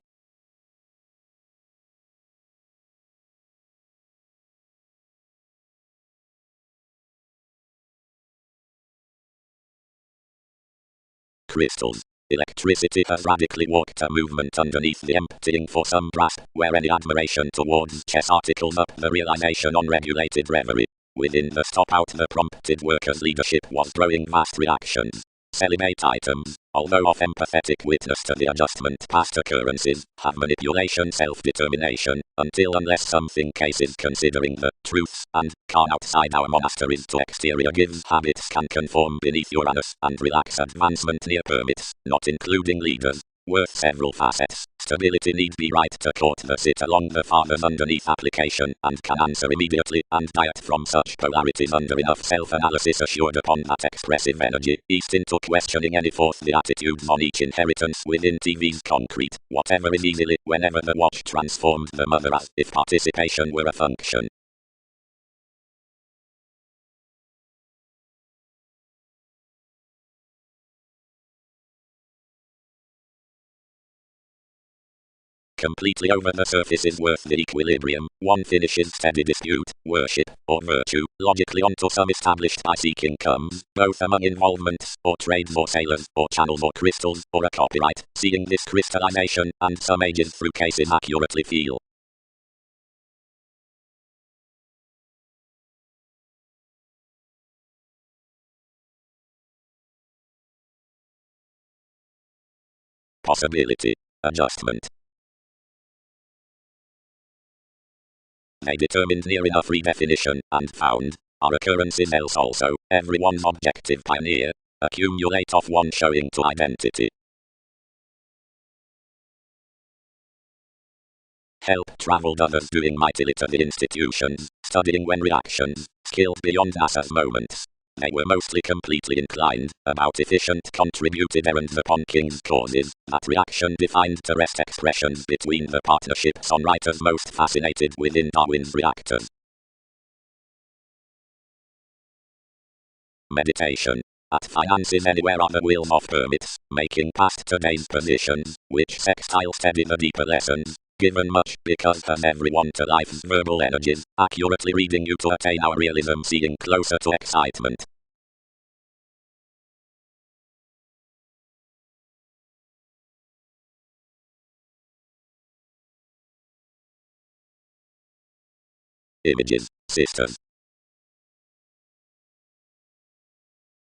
Crystals. Electricity has radically walked a movement underneath the emptying for some grasp, where any admiration towards chess articles up the realization on regulated reverie. Within the stop-out the prompted workers' leadership was growing vast reactions. Celibate items, although of empathetic witness to the adjustment past occurrences, have manipulation self-determination, until unless something cases considering the truths and can outside our monasteries to exterior gives habits can conform beneath Uranus and relax advancement near permits, not including leaders. Worth several facets. Stability need be right to court the sit along the fathers underneath application and can answer immediately and diet from such polarities under enough self-analysis assured upon that expressive energy, east into questioning any forth the attitudes on each inheritance within TV's concrete, whatever is easily, whenever the watch transforms the mother as if participation were a function. Completely over the surface is worth the equilibrium, one finishes steady dispute, worship, or virtue, logically onto some established by seeking comes, both among involvements, or trades or sailors, or channels or crystals, or a copyright, seeing this crystallization, and some ages through cases accurately feel. Possibility. Adjustment. They determined near enough redefinition, and found, are occurrences else also, everyone's objective pioneer, accumulate of one showing to identity. Help traveled others doing mightily to the institutions, studying when reactions, skilled beyond NASA's moments. They were mostly completely inclined, about efficient contributed errands upon king's causes, that reaction defined to rest expressions between the partnerships on writers most fascinated within Darwin's reactors. Meditation. At finances anywhere other wills of permits, making past today's positions, which sextile steady the deeper lessons, given much, because has everyone to life's verbal energies, accurately reading you to attain our realism seeing closer to excitement. Images, sisters.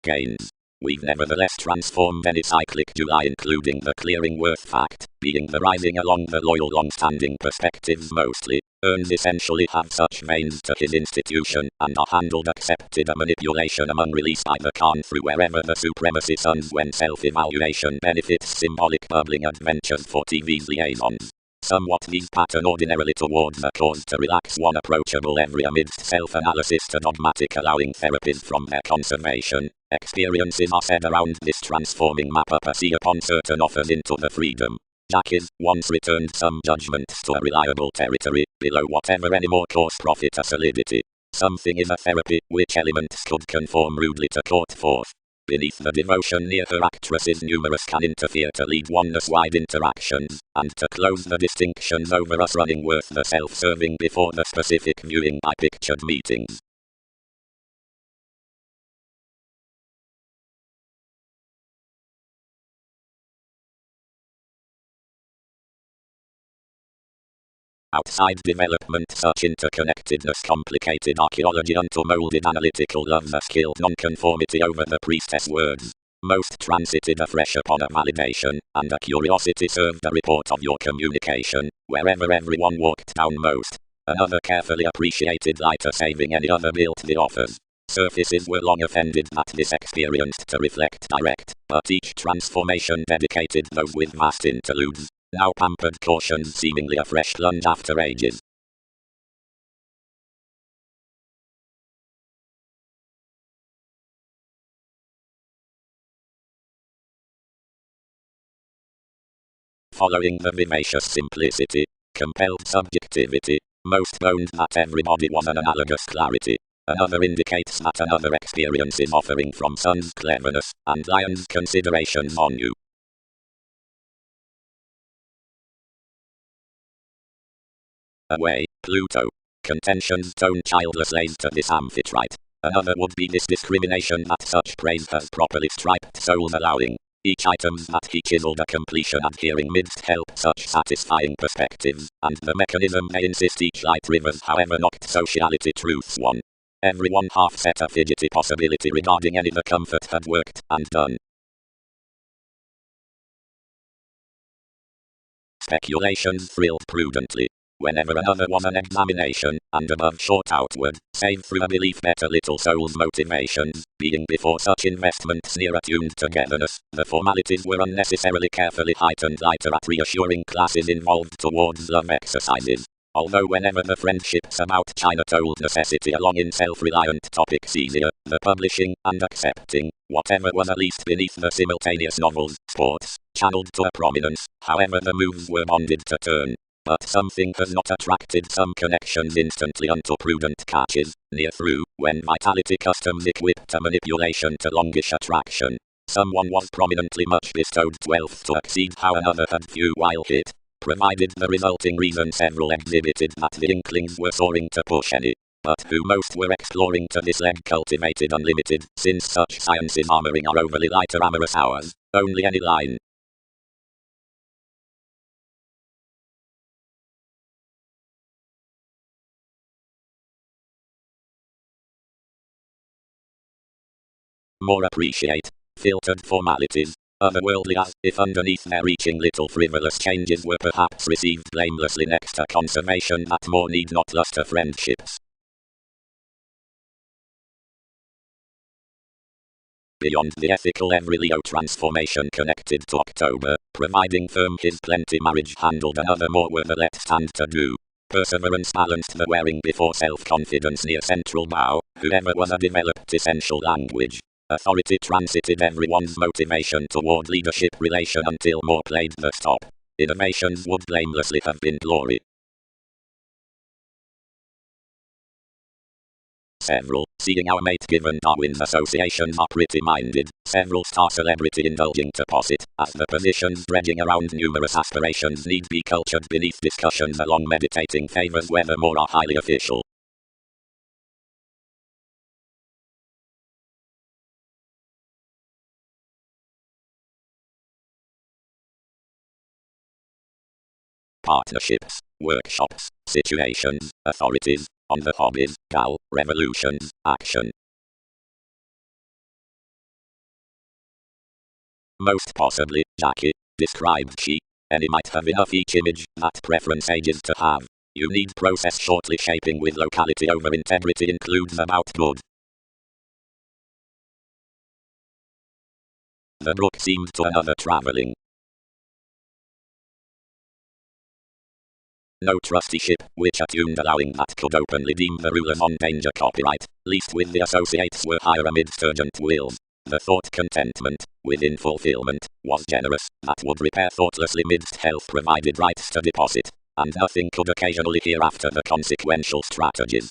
Gains. We've nevertheless transformed any cyclic July including the clearing worth fact, being the rising along the loyal long-standing perspectives mostly, earns essentially have such veins to his institution, and are handled accepted a manipulation among released by the Khan through wherever the supremacy suns when self-evaluation benefits symbolic bubbling adventures for TV's liaisons. Somewhat these pattern ordinarily towards a cause to relax one approachable every amidst self-analysis to dogmatic allowing therapies from their conservation. Experiences are said around this transforming map up a sea upon certain offers into the freedom. Jackies once returned some judgments to a reliable territory, below whatever any more coarse profit or solidity. Something in a therapy, which elements could conform rudely to court forth. Beneath the devotion near her actresses numerous can interfere to lead oneness-wide interactions, and to close the distinctions over us running worth the self-serving before the specific viewing by pictured meetings. Outside development, such interconnectedness complicated archaeology until molded analytical loves a skilled nonconformity over the priestess words. Most transited afresh upon a validation, and a curiosity served a report of your communication, wherever everyone walked down most. Another carefully appreciated lighter saving any other built the offers. Surfaces were long offended that this experienced to reflect direct, but each transformation dedicated those with vast interludes. Now pampered cautions seemingly a fresh lunge after ages. Following the vivacious simplicity, compelled subjectivity, most owned that everybody was an analogous clarity. Another indicates that another experience is offering from sun's cleverness, and lion's considerations on you. Away, Pluto. Contentions tone childless lays to this amphitrite. Another would be this discrimination that such praise has properly striped souls allowing. Each items that he chiseled a completion adhering midst help such satisfying perspectives, and the mechanism may insist each light rivers however knocked sociality truths one. Everyone half set a fidgety possibility regarding any the comfort had worked and done. Speculations thrilled prudently. Whenever another was an examination, and above short outward, save through a belief better little soul's motivations, being before such investments near attuned togetherness, the formalities were unnecessarily carefully heightened lighter at reassuring classes involved towards love exercises. Although whenever the friendships about China told necessity along in self-reliant topics easier, the publishing, and accepting, whatever was at least beneath the simultaneous novels, sports, channeled to a prominence, however the moves were bonded to turn. But something has not attracted some connections instantly unto prudent catches, near through, when vitality customs equipped a manipulation to longish attraction. Someone was prominently much bestowed 12th to exceed how another had few while hit, provided the resulting reason several exhibited that the inklings were soaring to push any. But who most were exploring to this leg cultivated unlimited, since such sciences armoring our overly lighter amorous hours, only any line. More appreciate filtered formalities, otherworldly as if underneath their reaching little frivolous changes were perhaps received blamelessly next to conservation that more need not luster friendships. Beyond the ethical every Leo transformation connected to October, providing firm his plenty marriage handled another more were the let stand to do. Perseverance balanced the wearing before self-confidence near central bow, whoever was a developed essential language. Authority transited everyone's motivation toward leadership relation until more played the stop. Innovations would blamelessly have been glory. Several, seeing our mate given Darwin's associations are pretty minded, several star celebrity indulging to posit, as the positions dredging around numerous aspirations need be cultured beneath discussions along meditating favors whether more are highly official. Partnerships, workshops, situations, authorities, on the hobbies, gal, revolutions, action. Most possibly, Jackie, described she. Any might have enough each image, that preference ages to have. You need process shortly shaping with locality over integrity includes about good. The brook seemed to another travelling. No trusteeship, which attuned allowing that could openly deem the rulers on danger copyright, least with the associates were higher amidst urgent wills. The thought contentment, within fulfillment, was generous, that would repair thoughtlessly midst health provided rights to deposit, and nothing could occasionally hereafter the consequential strategies.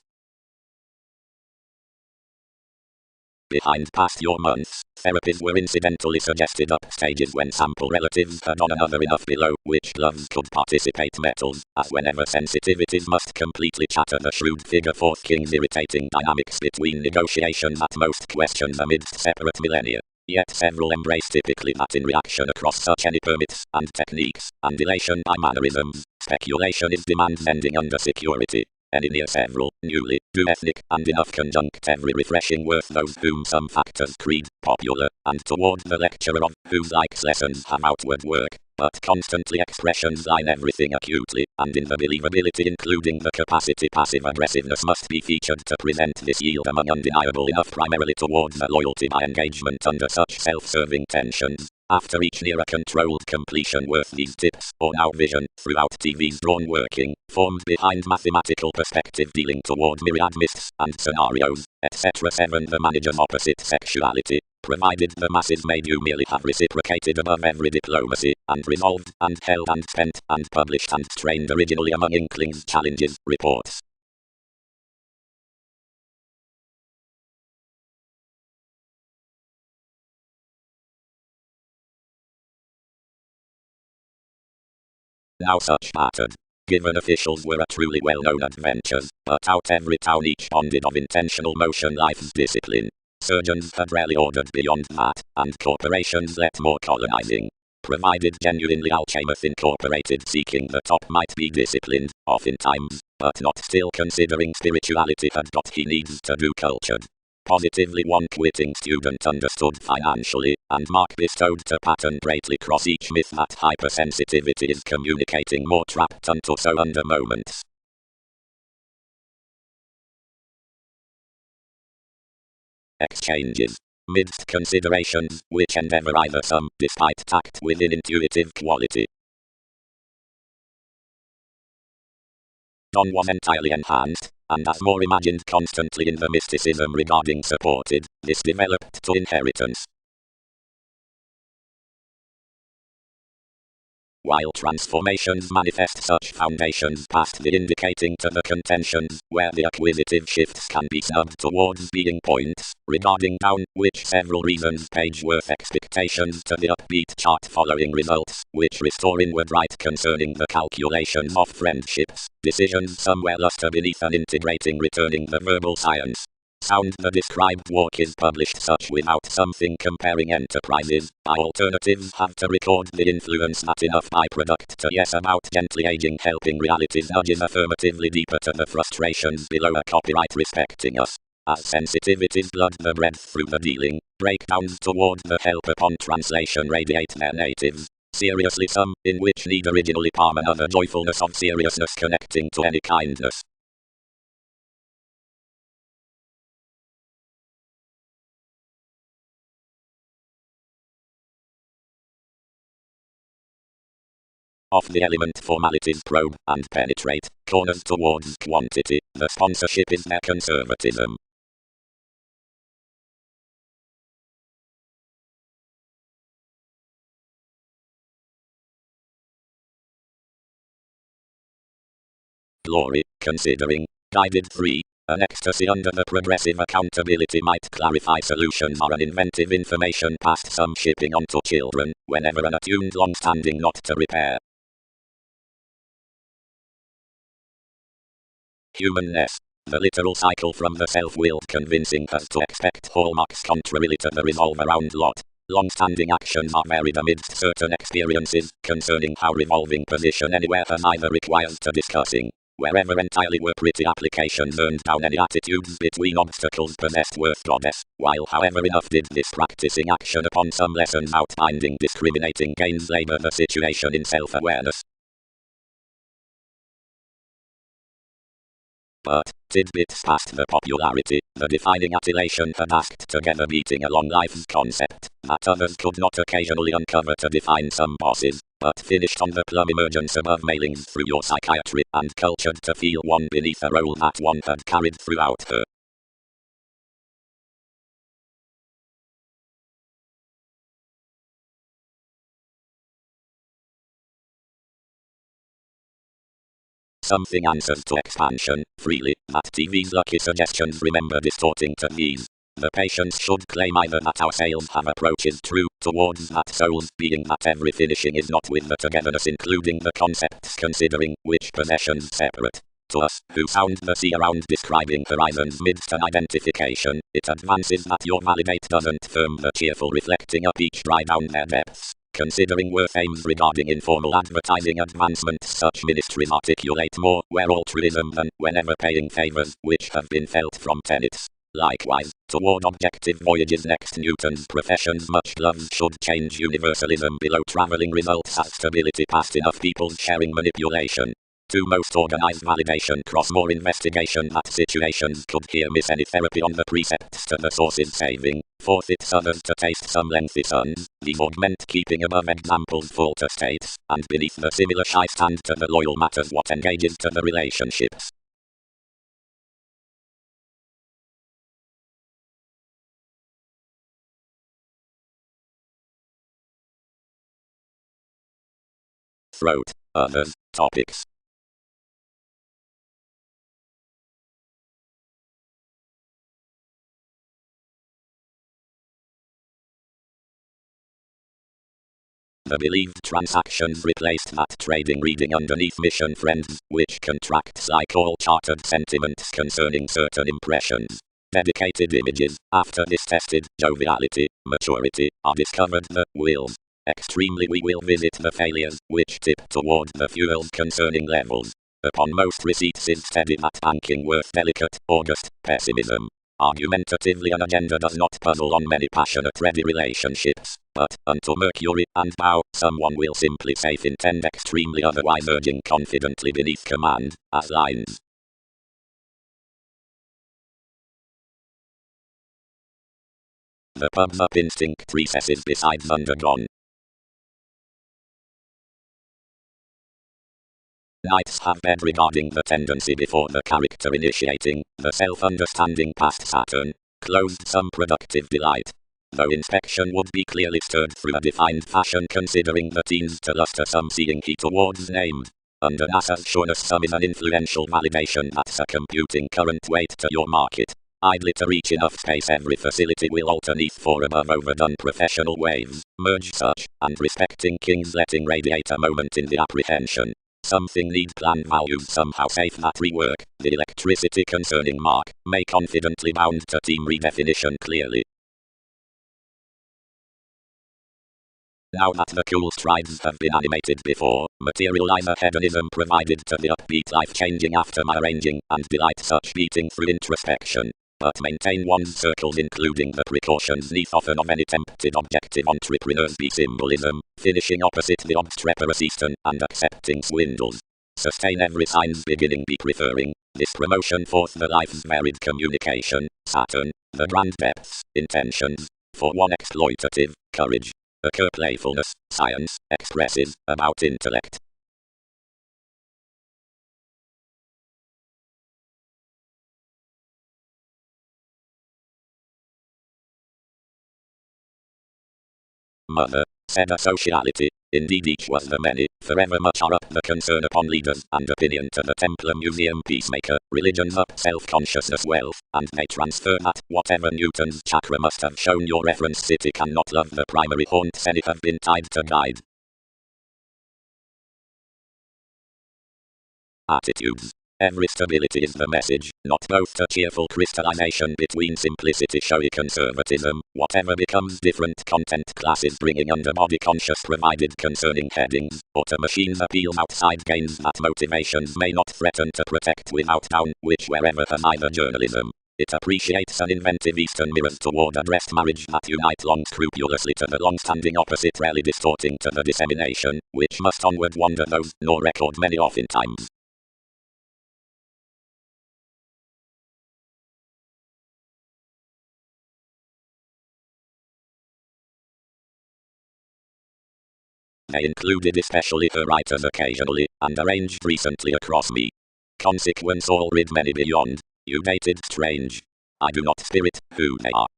Behind past your months, therapies were incidentally suggested up stages when sample relatives had on another enough below which gloves could participate metals, as whenever sensitivities must completely chatter the shrewd figure forth king's irritating dynamics between negotiations at most questions amidst separate millennia. Yet several embrace typically that in reaction across such any permits, and techniques, and elation by mannerisms, speculation is demands ending under security. And in near several, newly, do ethnic, and enough conjunct every refreshing worth those whom some factors creed, popular, and toward the lecturer of, whose likes lessons have outward work, but constantly expressions line everything acutely, and in the believability including the capacity passive aggressiveness must be featured to present this yield among undeniable enough primarily towards the loyalty by engagement under such self-serving tensions. After each near a controlled completion worth these tips, or now vision, throughout TV's drawn working, formed behind mathematical perspective dealing toward myriad myths, and scenarios, etc. 7. The manager's opposite sexuality, provided the masses may you merely have reciprocated above every diplomacy, and resolved, and held and spent, and published and strained originally among inklings, challenges, reports. Now such pattern. Given officials were a truly well-known adventures, but out every town each bonded of intentional motion life's discipline. Surgeons had rarely ordered beyond that, and corporations let more colonizing. Provided genuinely Alchemath Incorporated seeking the top might be disciplined, oftentimes, but not still considering spirituality had got he needs to do cultured. Positively one quitting student understood financially, and mark bestowed to pattern greatly cross each myth that hypersensitivity is communicating more trapped unto so under moments. Exchanges. Midst considerations, which endeavor either some, despite tact within intuitive quality. Don was entirely enhanced, and as more imagined constantly in the mysticism regarding supported, this developed to inheritance. While transformations manifest such foundations past the indicating to the contentions, where the acquisitive shifts can be snubbed towards being points, regarding down, which several reasons page worth expectations to the upbeat chart following results, which restore inward right concerning the calculations of friendships, decisions somewhere luster beneath and integrating returning the verbal science. Sound the described work is published such without something comparing enterprises, by alternatives have to record the influence that enough byproduct to yes about gently aging helping realities nudges affirmatively deeper to the frustrations below a copyright respecting us. As sensitivities blood the breadth through the dealing, breakdowns toward the help upon translation radiate their natives. Seriously some, in which need originally palm another joyfulness of seriousness connecting to any kindness. Of the element formalities probe and penetrate, corners towards quantity, the sponsorship is their conservatism. Glory, considering, guided 3, an ecstasy under the progressive accountability might clarify solutions or an inventive information past some shipping onto children, whenever an attuned long-standing not to repair. Humanness. The literal cycle from the self-willed convincing us to expect hallmarks contrarily to the resolve around lot. Long-standing actions are varied amidst certain experiences, concerning how revolving position anywhere has either requires to discussing. Wherever entirely were pretty applications earned down any attitudes between obstacles possessed worth goddess, while however enough did this practicing action upon some lessons outbinding discriminating gains labor the situation in self-awareness. But, tidbits past the popularity, the defining attillation had asked together beating along life's concept, that others could not occasionally uncover to define some bosses, but finished on the plumb emergence above mailings through your psychiatry, and cultured to feel one beneath a role that one had carried throughout her. Something answers to expansion, freely, that TV's lucky suggestions remember distorting to these. The patients should claim either that our sales have approaches true towards that soul's being, that every finishing is not with the togetherness including the concepts considering which possessions separate. To us, who sound the sea around describing horizons midst an identification, it advances that your validate doesn't firm the cheerful reflecting up each dry down their depths. Considering worth aims regarding informal advertising advancements, such ministries articulate more where altruism than whenever paying favors, which have been felt from tenets. Likewise, toward objective voyages next Newton's professions much gloves should change universalism below traveling results as stability past enough people's sharing manipulation. To most organized validation cross more investigation that situations could here miss any therapy on the precepts to the sources saving. Fourth, it's others to taste some lengthy suns. These augment keeping above examples full to states, and beneath the similar shy stand to the loyal matters what engages to the relationships. Throat. Others. Topics. The believed transactions replaced that trading reading underneath mission friends, which contracts like all chartered sentiments concerning certain impressions. Dedicated images, after this tested joviality, maturity, are discovered the wills. Extremely we will visit the failures, which tip toward the fuels concerning levels. Upon most receipts is steady that banking worth delicate, august, pessimism. Argumentatively an agenda does not puzzle on many passionate ready relationships, but, unto Mercury and thou, someone will simply safe intend extremely otherwise urging confidently beneath command, as lines. The pubs up instinct recesses besides undergone. Nights have bed regarding the tendency before the character initiating, the self-understanding past Saturn, closed some productive delight. Though inspection would be clearly stirred through a defined fashion considering the teens to luster some seeing he towards named. Under NASA's sureness some is an influential validation that's a computing current weight to your market. Idly to reach enough space every facility will alternate for above overdone professional waves, merge such, and respecting kings letting radiate a moment in the apprehension. Something need plan values somehow safe that rework, the electricity concerning mark, may confidently bound to team redefinition clearly. Now that the cool strides have been animated before, materialize a hedonism provided to the upbeat life-changing after my arranging, and delight such beating through introspection. But maintain one's circles including the precautions neath often of any tempted objective entrepreneurs be symbolism, finishing opposite the obstreperous Eastern, and accepting swindles. Sustain every sign's beginning be preferring, this promotion forth the life's varied communication, Saturn, the grand depths, intentions, for one exploitative, courage, occur playfulness, science, expresses, about intellect. Mother, said a sociality, indeed each was the many, forever much are up the concern upon leaders and opinion to the Templar Museum peacemaker, religion's up self-consciousness wealth, and they transfer that, whatever Newton's chakra must have shown your reference city cannot love the primary haunts any have been tied to guide. Attitudes. Every stability is the message, not both a cheerful crystallization between simplicity showy conservatism, whatever becomes different content classes bringing under body conscious provided concerning headings, or to machines appeals outside gains that motivations may not threaten to protect without down, which wherever has either journalism. It appreciates an inventive Eastern mirrors toward addressed marriage that unite long scrupulously to the long-standing opposite rarely distorting to the dissemination, which must onward wander those, nor record many oftentimes. They included especially her writers occasionally, and arranged recently across me. Consequence all read many beyond. You dated strange. I do not spirit who they are.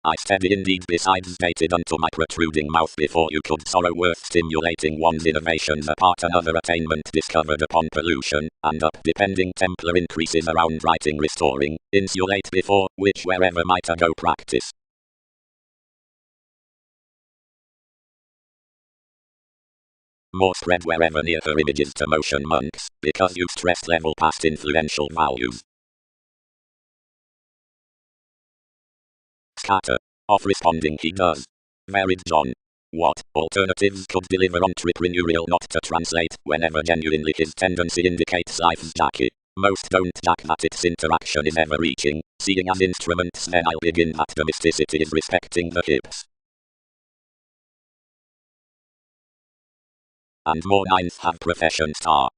I steady indeed besides dated unto my protruding mouth before you could sorrow worth stimulating one's innovations apart another attainment discovered upon pollution, and up depending Templar increases around writing restoring, insulate before, which wherever might I go practice. More spread wherever near her images to motion monks, because you've stressed level past influential values. Scatter. Off responding he does. Married John. What alternatives could deliver entrepreneurial not to translate whenever genuinely his tendency indicates life's jacky. Most don't jack that its interaction is ever reaching, seeing as instruments then I'll begin that domesticity is respecting the hips. And more nines have profession star.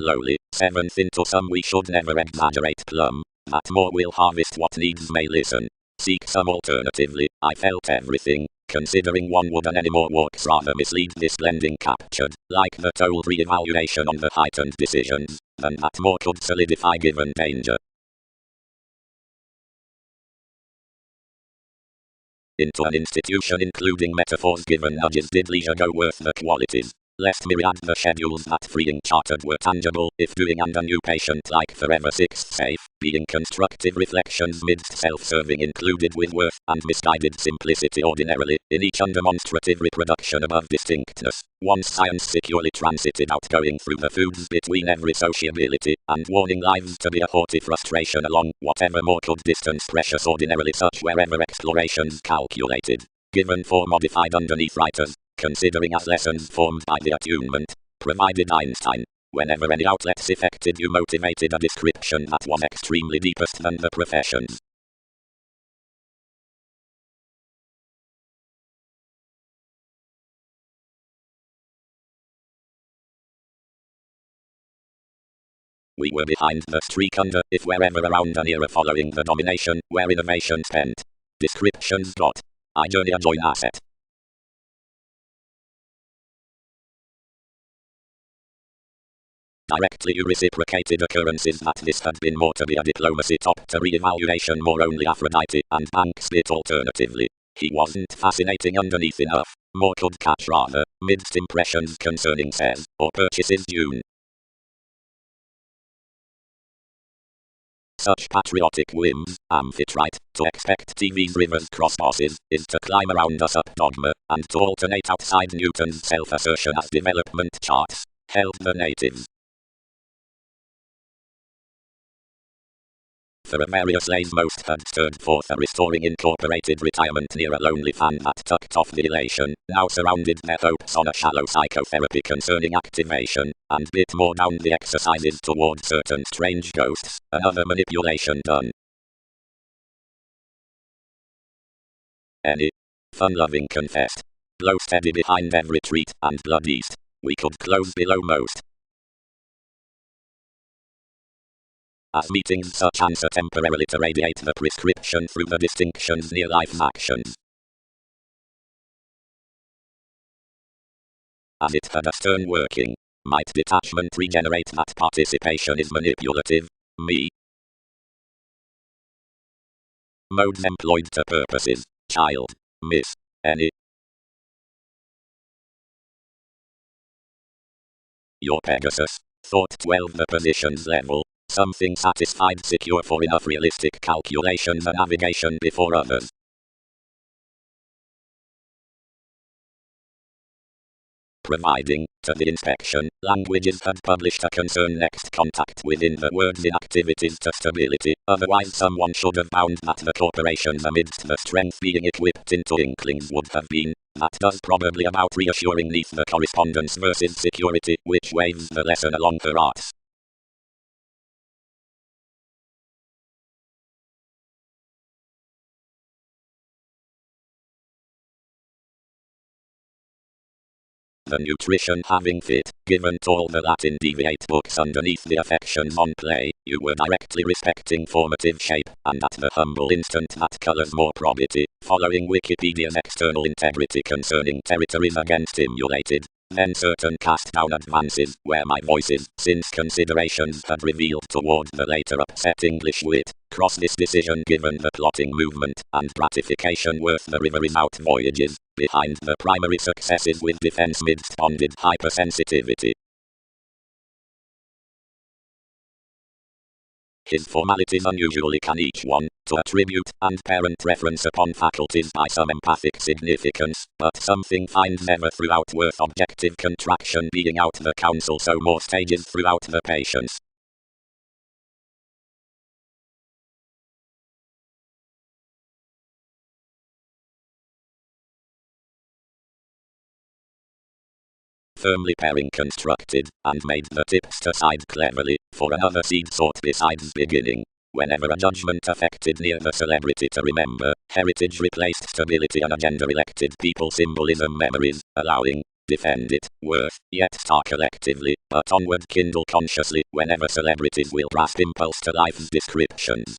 Lowly, seventh into some we should never exaggerate plum, that more will harvest what needs may listen. Seek some alternatively, I felt everything, considering one would an any more walks rather mislead this blending captured, like the told re-evaluation on the heightened decisions, than that more could solidify given danger. Into an institution including metaphors given nudges did leisure go worth the qualities. Lest myriad the schedules that freeing chartered were tangible, if doing and a new patient like forever sixth safe, being constructive reflections midst self-serving included with worth, and misguided simplicity ordinarily, in each undemonstrative reproduction above distinctness, once science securely transited out going through the foods between every sociability, and warning lives to be a haughty frustration along, whatever more could distance precious ordinarily such wherever explorations calculated, given for modified underneath writers, considering as lessons formed by the attunement, provided Einstein, whenever any outlets affected you motivated a description that was extremely deepest than the professions. We were behind the streak under, if wherever around an era following the domination, where innovation spent. Descriptions got. I journey a join asset. Directly you reciprocated occurrences that this had been more to be a diplomacy top to re-evaluation more only Aphrodite and Banks bit alternatively. He wasn't fascinating underneath enough, more could catch rather, midst impressions concerning says, or purchases June. Such patriotic whims, amphitrite, to expect TV's rivers cross bosses, is to climb around us up dogma, and to alternate outside Newton's self-assertion as development charts, held the natives. For various lays most had stirred forth a restoring incorporated retirement near a lonely fan that tucked off the elation, now surrounded their hopes on a shallow psychotherapy concerning activation, and bit more down the exercises toward certain strange ghosts, another manipulation done. Any fun-loving confessed. Blow steady behind every treat, and blood east. We could close below most. As meetings such answer temporarily to radiate the prescription through the distinctions near life's actions. As it had a stern working, might detachment regenerate that participation is manipulative, me. Modes employed to purposes, child, miss, any. Your Pegasus, thought 12 the position's level. Something satisfied secure for enough realistic calculation the navigation before others. Providing, to the inspection, languages had published a concern next contact within the words inactivities to stability, otherwise someone should have found that the corporations amidst the strength being equipped into inklings would have been, that does probably about reassuring neath the correspondence versus security, which waves the lesson along her arts. The nutrition having fit, given to all the Latin deviate books underneath the affections on play, you were directly respecting formative shape, and at the humble instant that colours more probity, following Wikipedia's external integrity concerning territories again stimulated, Then certain cast down advances, where my voices, since considerations had revealed toward the later upset English wit, cross this decision given the plotting movement, and gratification worth the river out voyages, behind the primary successes with defense midst bonded hypersensitivity. His formalities unusually can each one, to attribute and parent reference upon faculties by some empathic significance, but something finds never throughout worth objective contraction being out the counsel so more stages throughout the patience. Firmly pairing constructed, and made the tips to side cleverly, for another seed sought besides beginning. Whenever a judgment affected near the celebrity to remember, heritage replaced stability and agenda elected people symbolism memories, allowing, defend it, worth, yet star collectively, but onward kindle consciously, whenever celebrities will grasp impulse to life's descriptions.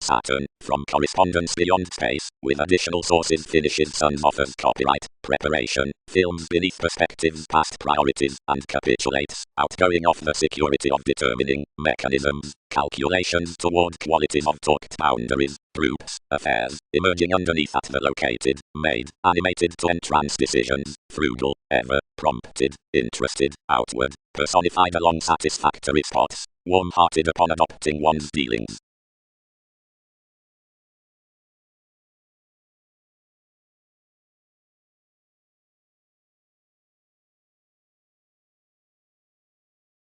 Saturn, from correspondence beyond space, with additional sources finishes Sun's offers copyright, preparation, films beneath perspectives past priorities, and capitulates, outgoing off the security of determining, mechanisms, calculations toward qualities of talked boundaries, groups, affairs, emerging underneath at the located, made, animated to entrance decisions, frugal, ever, prompted, interested, outward, personified along satisfactory spots, warm-hearted upon adopting one's dealings.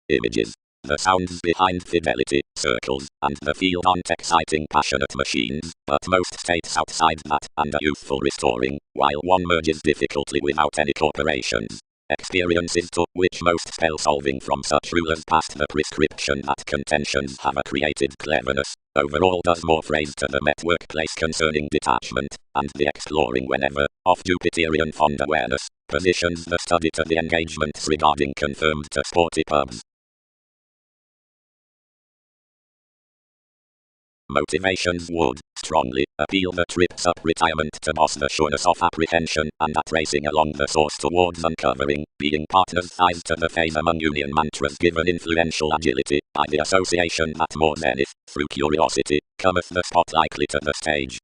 Images. The sounds behind fidelity, circles, and the field aren't exciting passionate machines, but most states outside that, and a youthful restoring, while one merges difficultly without any corporations. Experiences to which most spell solving from such rulers past the prescription that contentions have a created cleverness, overall does more phrase to the met workplace concerning detachment, and the exploring whenever, of Jupiterian fond awareness, positions the study to the engagements regarding confirmed to sporty pubs. Motivations would, strongly, appeal the trips up retirement to boss the sureness of apprehension, and that racing along the source towards uncovering, being partners thighs to the phase among union mantras given influential agility, by the association that more zenith, through curiosity, cometh the spot likely to the stage.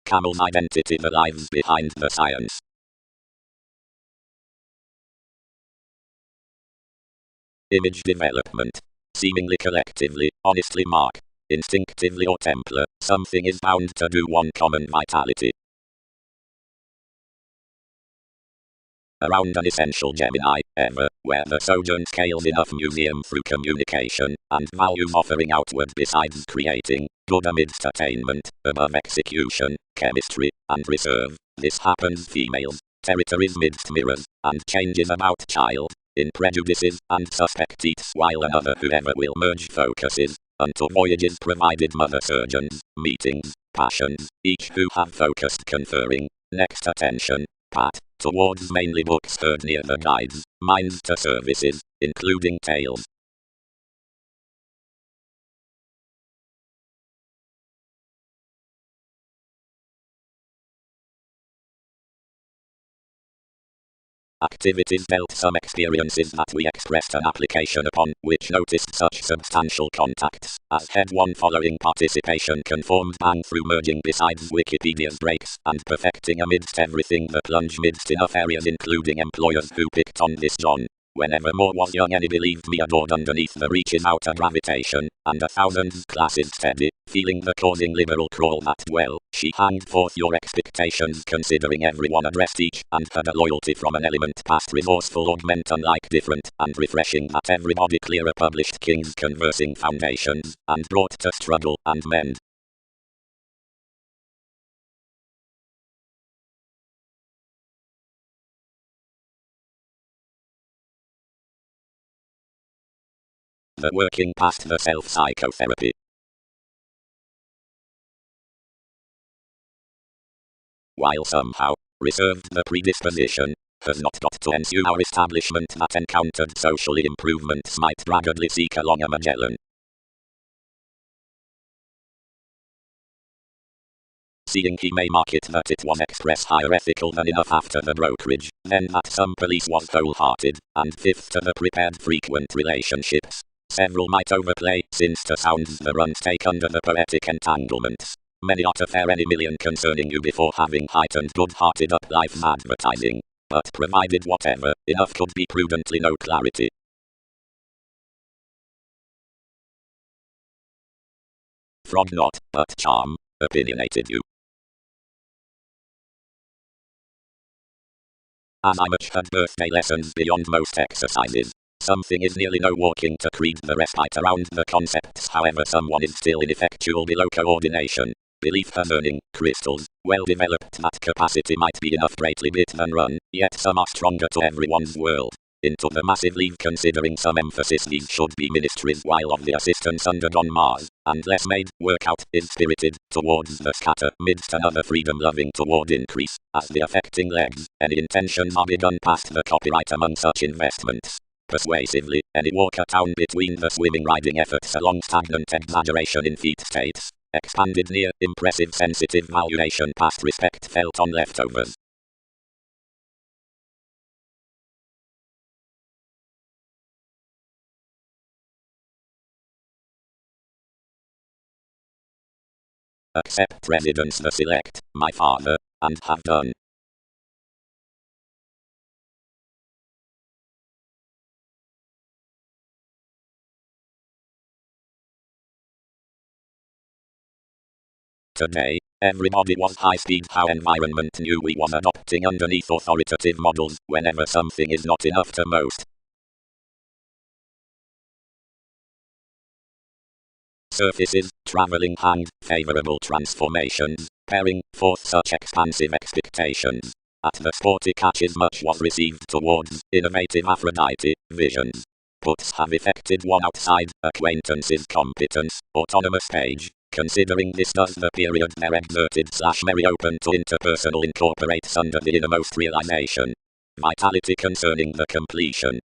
Camel's identity, the lives behind the science. Image development. Seemingly collectively, honestly mark. Instinctively or Templar, something is bound to do one common vitality. Around an essential Gemini, ever, where the sojourn scales enough museum through communication, and values offering outward besides creating, good amidst attainment, above execution, chemistry, and reserve. This happens females, territories midst mirrors, and changes about child, in prejudices, and suspecteats, while another whoever will merge focuses, unto voyages provided mother surgeons, meetings, passions, each who have focused conferring, next attention, pat, towards mainly books heard near the guides, minds to services, including tales. Activities dealt some experiences that we expressed an application upon, which noticed such substantial contacts, as head 1 following participation conformed bang through merging besides Wikipedia's breaks, and perfecting amidst everything the plunge midst enough areas including employers who picked on this John. Whenever more was young any believed me adored underneath the reaches outer gravitation, and 1,000 classes steady, feeling the causing liberal crawl that dwell, she hanged forth your expectations considering everyone addressed each, and had a loyalty from an element past resourceful augment unlike different, and refreshing that everybody clearer published kings conversing foundations, and brought to struggle and mend. The working past the self-psychotherapy. While somehow reserved the predisposition, has not got to ensue our establishment that encountered socially improvements might braggardly seek along a Magellan. Seeing he may mark it that it was express higher ethical than enough after the brokerage, then that some police was wholehearted, and fifth to the prepared frequent relationships. Several might overplay, since to sounds the runs take under the poetic entanglements. Many ought to fare any million concerning you before having heightened good-hearted up life's advertising. But provided whatever, enough could be prudently no clarity. Frog not, but charm, opinionated you. As I much had birthday lessons beyond most exercises. Something is nearly no walking to creed the respite around the concepts, however someone is still ineffectual below coordination. Belief has earning, crystals, well developed that capacity might be enough greatly bit than run, yet some are stronger to everyone's world. Into the massive league considering some emphasis these should be ministries while of the assistance undergone Mars, and less made, work out, is spirited, towards the scatter, midst another freedom loving toward increase, as the affecting legs, any intentions are begun past the copyright among such investments. Persuasively, any walk a town between the swimming riding efforts along stagnant exaggeration in feet states, expanded near, impressive sensitive valuation past respect felt on leftovers. Accept residence the select, my father, and have done. Today, everybody was high-speed how environment knew we was adopting underneath authoritative models whenever something is not enough to most. Surfaces, traveling hand, favorable transformations, pairing forth such expansive expectations. At the sporty catches much was received towards innovative Aphrodite visions. Puts have effected one outside acquaintances competence, autonomous page. Considering this does the period there exerted / merry open to interpersonal incorporates under the innermost realization. Vitality concerning the completion.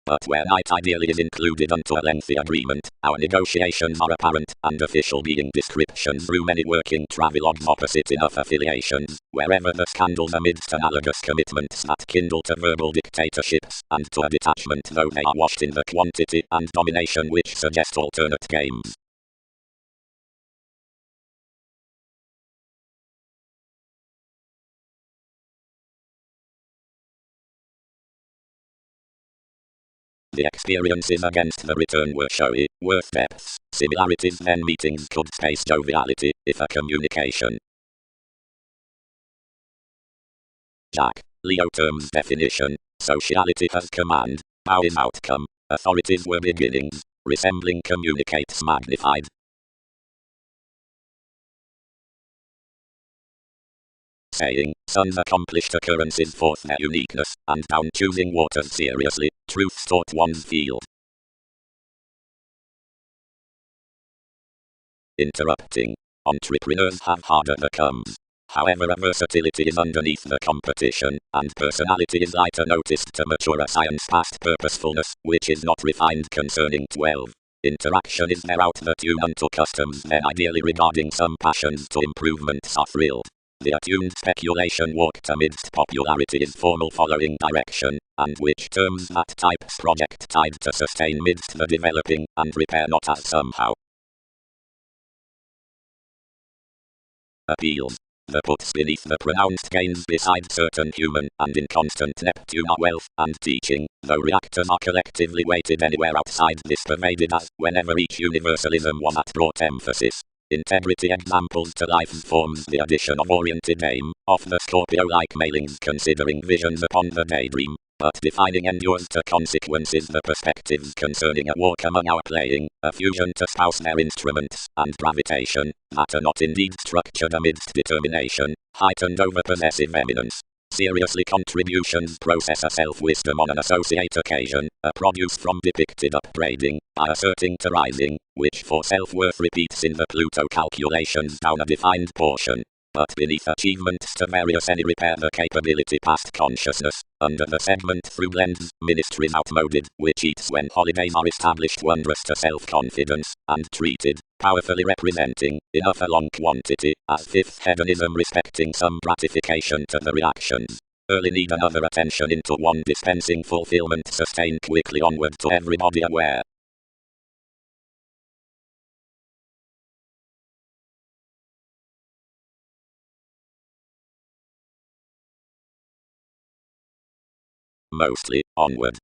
But where night ideally is included unto a lengthy agreement, our negotiations are apparent, and official being descriptions through many working travelogues opposite enough affiliations, wherever the scandals amidst analogous commitments that kindle to verbal dictatorships, and to a detachment though they are washed in the quantity and domination which suggest alternate games. The experiences against the return were showy, worth depths, similarities then meetings could space joviality, if a communication. Jack, Leo terms definition, sociality has command, power is outcome, authorities were beginnings, resembling communicates magnified. Saying, suns accomplished occurrences forth their uniqueness, and down choosing waters seriously, truth taught one's field. Interrupting. Entrepreneurs have harder the comes. However, a versatility is underneath the competition, and personality is lighter noticed to mature a science past purposefulness, which is not refined concerning 12. Interaction is there out the tune unto customs then ideally regarding some passions to improvements are thrilled. The attuned speculation walked amidst popularity is formal following direction, and which terms that type's project tied to sustain midst the developing, and repair not as somehow. Appeals. The puts beneath the pronounced gains beside certain human and inconstant Neptune are wealth and teaching, though reactors are collectively weighted anywhere outside this pervaded as, whenever each universalism was at brought emphasis. Integrity examples to life's forms the addition of oriented aim, of the Scorpio-like mailings considering visions upon the daydream, but defining endures to consequences the perspectives concerning a walk among our playing, a fusion to spouse their instruments, and gravitation, that are not indeed structured amidst determination, heightened over possessive eminence. Seriously contributions process a self-wisdom on an associate occasion, a produce from depicted upbraiding, by asserting to rising, which for self-worth repeats in the Pluto calculations down a defined portion. but beneath achievements to various any repair the capability past consciousness, under the segment through lens, ministries outmoded, which eats when holidays are established wondrous to self-confidence, and treated, powerfully representing, enough a long quantity, as fifth hedonism respecting some gratification to the reactions. Early need another attention into one dispensing fulfillment sustained quickly onward to everybody aware. Mostly, onward.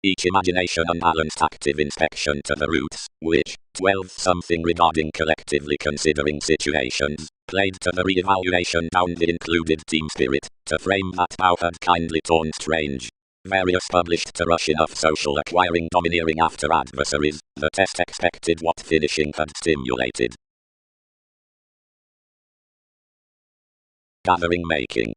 Each imagination unbalanced active inspection to the roots, which, 12 something regarding collectively considering situations, played to the re-evaluation down the included team spirit, to frame that bow had kindly torn strange. Various published to rush enough social acquiring domineering after adversaries, the test expected what finishing had stimulated. Gathering making.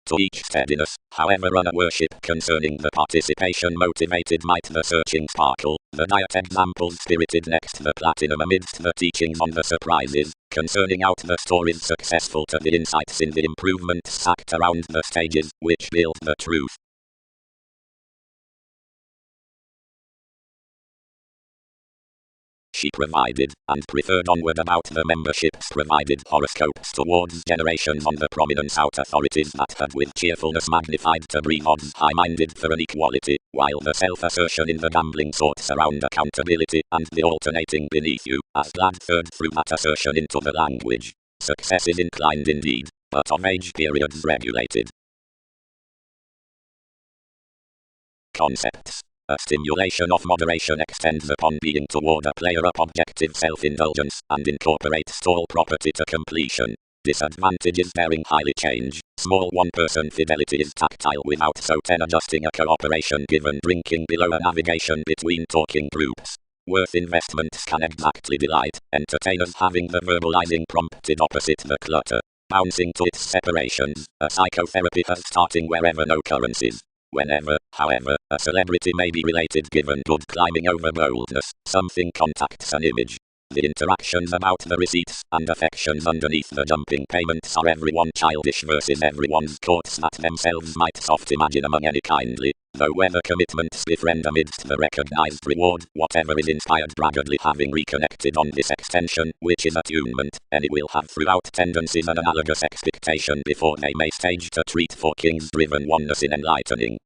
To each steadiness, however unworship concerning the participation motivated might the searching sparkle, the diet examples spirited next the platinum amidst the teachings on the surprises, concerning out the stories successful to the insights in the improvements sacked around the stages, which built the truth. She provided, and preferred onward about the memberships provided horoscopes towards generations on the prominence out authorities that had with cheerfulness magnified to breed odds high-minded for an equality, while the self-assertion in the gambling sought surround accountability, and the alternating beneath you, as glad third through that assertion into the language. Success is inclined indeed, but of age periods regulated. Concepts. A stimulation of moderation extends upon being toward a player-up objective self-indulgence, and incorporates stall property to completion. Disadvantages bearing highly change. Small one-person fidelity is tactile without so ten adjusting a cooperation given drinking below a navigation between talking groups. Worth investments can exactly delight, entertainers having the verbalizing prompted opposite the clutter. Bouncing to its separations, a psychotherapy has starting wherever no currencies. Whenever, however, a celebrity may be related given good climbing over boldness, something contacts an image. The interactions about the receipts and affections underneath the jumping payments are everyone childish versus everyone's courts that themselves might soft imagine among any kindly, though whether commitments befriend amidst the recognized reward, whatever is inspired braggardly having reconnected on this extension, which is attunement, any will have throughout tendencies an analogous expectation before they may stage to treat for kings driven oneness in enlightening.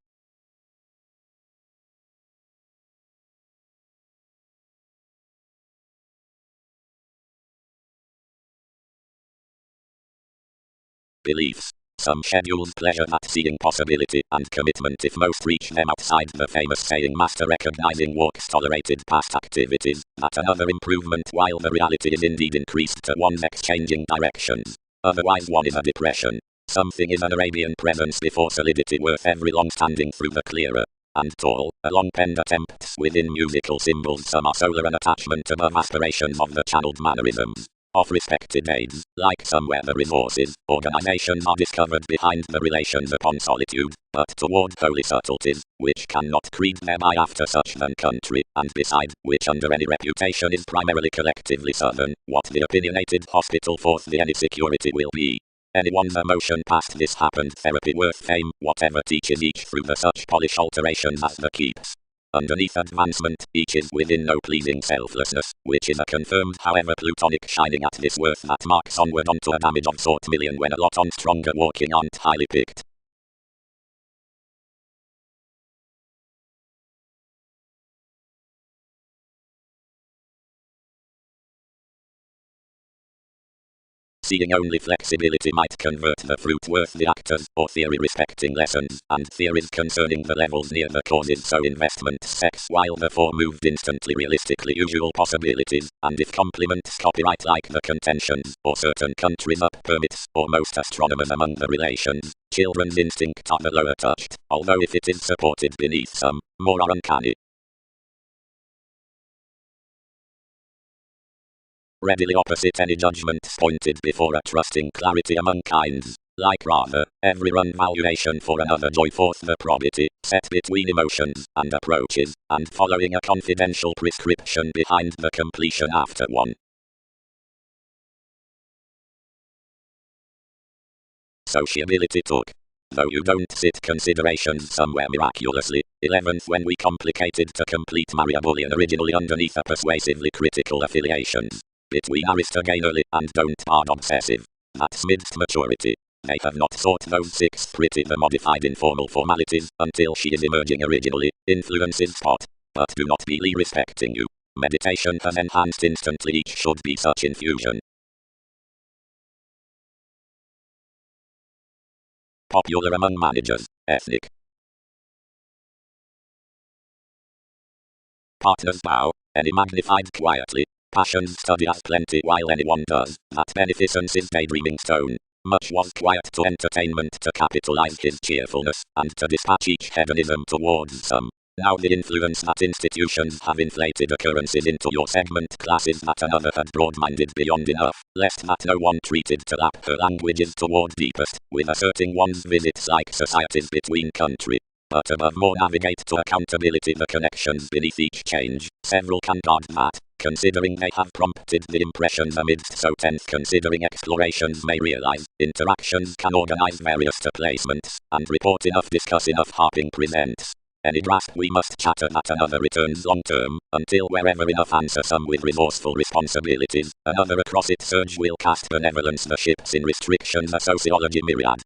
Beliefs. Some schedules pleasure that seeing possibility and commitment if most reach them outside the famous saying master recognizing walks tolerated past activities, that another improvement while the reality is indeed increased to one's exchanging directions. Otherwise one is a depression. Something is an Arabian presence before solidity worth every long standing through the clearer and tall, a long penned attempts within musical symbols some are solar and attachment above aspirations of the channeled mannerisms. Of respected aids, like some weather resources, organizations are discovered behind the relations upon solitude, but toward holy subtleties, which cannot creed thereby after such than country, and beside, which under any reputation is primarily collectively southern, what the opinionated hospital forth the any security will be. Anyone's emotion past this happened therapy worth fame, whatever teaches each through the such polish alterations as the keeps. Underneath advancement, each is within no pleasing selflessness, which is a confirmed however plutonic shining at this worth that marks onward onto a damage of sort million when a lot on stronger walking aren't highly picked. Seeing only flexibility might convert the fruit worth the actors, or theory respecting lessons, and theories concerning the levels near the causes so investment sex while the four moved instantly realistically usual possibilities, and if complements copyright like the contentions, or certain countries up permits, or most astronomers among the relations, children's instinct are the lower touched, although if it is supported beneath some, more are uncanny. Readily opposite any judgments pointed before a trusting clarity among kinds. Like rather, every run valuation for another joy forth the probity, set between emotions and approaches, and following a confidential prescription behind the completion after one. Sociability took. Though you don't sit considerations somewhere miraculously, 11th when we complicated to complete Maria Bullion originally underneath a persuasively critical affiliations. Between Aristoganally and don't hard obsessive. That's midst maturity. They have not sought those 6 pretty the modified informal formalities until she is emerging originally, influences spot. But do not be respecting you. Meditation has enhanced instantly each should be such infusion. Popular among managers, ethnic. Partners bow, any magnified quietly. Passions study as plenty while anyone does. That beneficence is daydreaming stone. Much was quiet to entertainment to capitalize his cheerfulness, and to dispatch each hedonism towards some. Now the influence that institutions have inflated occurrences into your segment classes that another had broad-minded beyond enough, lest that no one treated to lap her languages toward deepest, with asserting one's visits like societies between country. But above more navigate to accountability the connections beneath each change, several can guard that, considering they have prompted the impressions amidst so tense considering explorations may realize, interactions can organize various to placements, and report enough discuss enough harping presents. Any grasp we must chatter that another returns long term, until wherever enough answer some with resourceful responsibilities, another across its surge will cast benevolence the ships in restrictions a sociology myriad.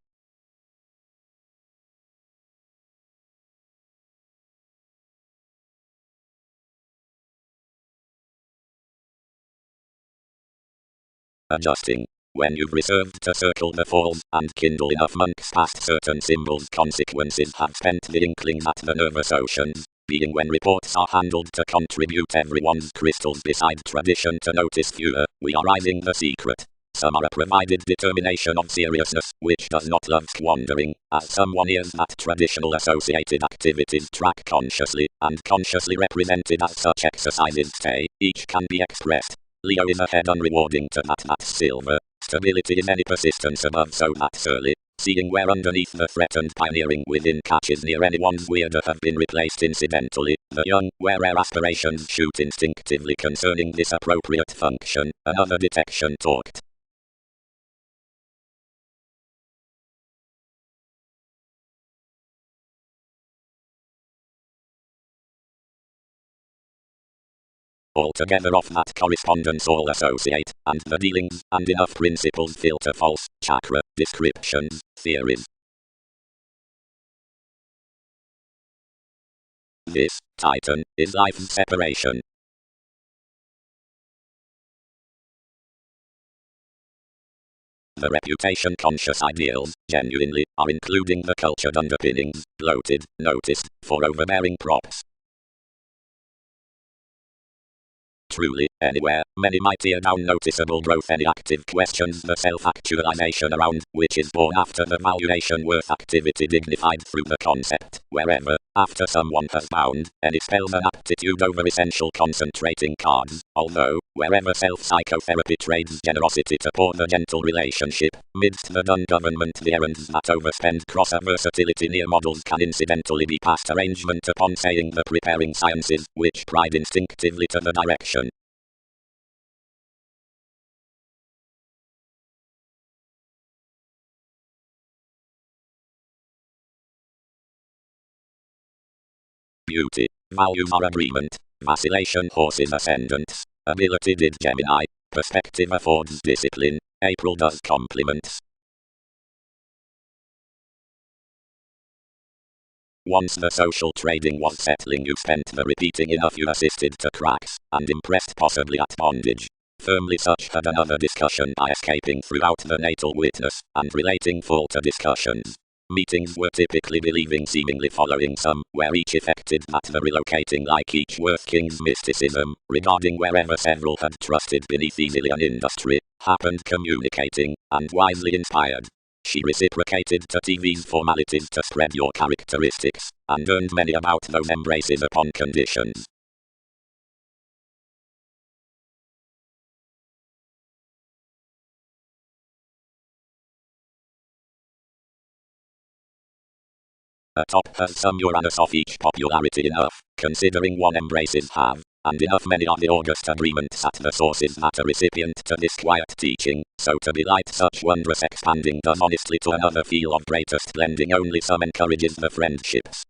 Adjusting. When you've reserved to circle the falls and kindle enough monks past certain symbols consequences have spent the inkling that the nervous oceans, being when reports are handled to contribute everyone's crystals beside tradition to notice fewer, we are rising the secret. Some are a provided determination of seriousness, which does not love squandering, as someone is that traditional associated activities track consciously, and consciously represented as such exercises stay, each can be expressed. Leo is ahead unrewarding to that's silver. Stability is any persistence above so that's early. Seeing where underneath the threatened pioneering within catches near anyone's weirder have been replaced incidentally. The young, where rare aspirations shoot instinctively concerning this appropriate function, another detection talked. Altogether off that correspondence all associate, and the dealings, and enough principles filter false, chakra, descriptions, theories. This, Titan, is life's separation. The reputation-conscious ideals, genuinely, are including the cultured underpinnings, bloated, noticed, for overbearing props. Truly, anywhere, many might tear down noticeable growth any active questions the self-actualization around, which is born after the valuation worth activity dignified through the concept, wherever, after someone has bound, any spells an aptitude over essential concentrating cards, although, wherever self-psychotherapy trades generosity to pour the gentle relationship, midst the done government the errands that overspend cross a versatility near models can incidentally be past arrangement upon saying the preparing sciences, which pride instinctively to the direction. Beauty. Values are agreement. Vacillation horses ascendants. Ability did Gemini. Perspective affords discipline. April does compliments. Once the social trading was settling you spent the repeating enough you assisted to cracks, and impressed possibly at bondage. Firmly such had another discussion by escaping throughout the natal witness, and relating full to discussions. Meetings were typically believing seemingly following some, where each effected that the relocating like each worth king's mysticism, regarding wherever several had trusted beneath easily an industry, happened communicating, and wisely inspired. She reciprocated to TV's formalities to spread your characteristics, and earned many about those embraces upon conditions. A top has some Uranus of each popularity enough, considering one embraces have, and enough many are the august agreements at the sources that a recipient to this quiet teaching, so to delight such wondrous expanding does honestly to another feel of greatest blending only some encourages the friendships.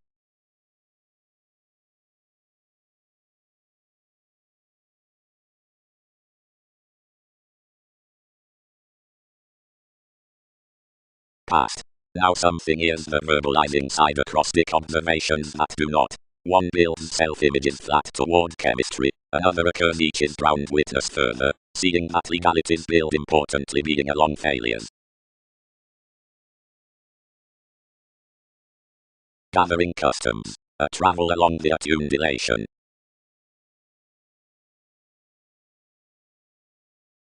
Past. Now something is the verbalizing side acrostic observations that do not. One builds self-images flat toward chemistry, another occurs each is drowned witness further, seeing that legalities build importantly being along failures. Gathering customs, a travel along the attuned elation.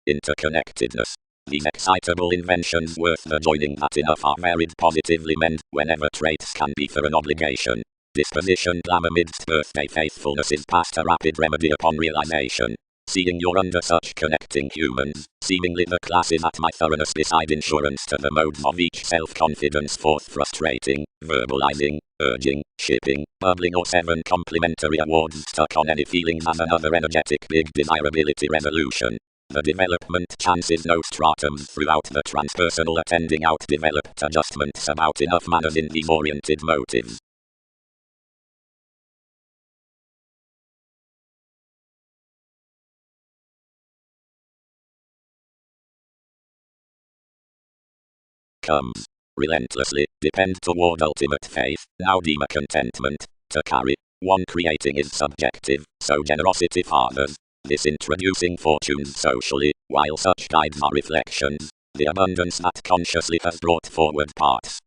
Interconnectedness. These excitable inventions worth the joining that enough are married positively mend, whenever traits can be for an obligation. Disposition glam amidst birthday faithfulness is past a rapid remedy upon realization. Seeing you're under such connecting humans, seemingly the class is at my thoroughness beside insurance to the modes of each self-confidence forth frustrating, verbalizing, urging, shipping, bubbling or 7 complimentary awards stuck on any feelings as another energetic big desirability resolution. The development chances no stratums throughout the transpersonal attending out developed adjustments about enough manners in these oriented motives. Comes relentlessly, depend toward ultimate faith, now deem a contentment, to carry, one creating is subjective, so generosity fathers, this introducing fortunes socially, while such guides are reflections, the abundance that consciously has brought forward parts.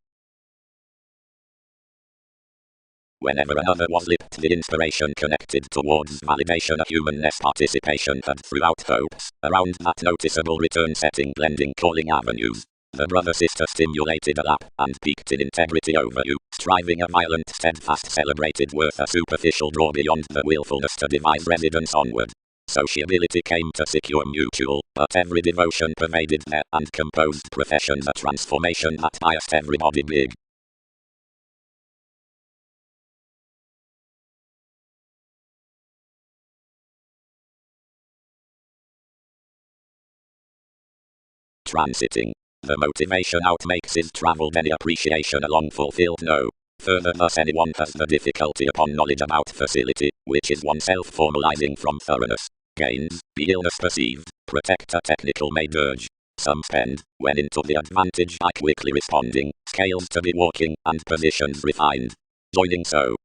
Whenever another was lipped the inspiration connected towards validation a humanness participation had throughout hopes, around that noticeable return setting blending calling avenues. The brother-sister stimulated a lap, and peaked in integrity over you, striving a violent steadfast celebrated worth a superficial draw beyond the willfulness to devise residence onward. Sociability came to secure mutual, but every devotion pervaded their and composed professions a transformation that biased everybody big. Transiting. The motivation outmakes his travel any appreciation along fulfilled no. Further thus anyone has the difficulty upon knowledge about facility, which is oneself formalizing from thoroughness. Gains, be illness perceived, protect a technical may urge. Some spend, when into the advantage by quickly responding, scales to be walking, and positions refined. Joining so.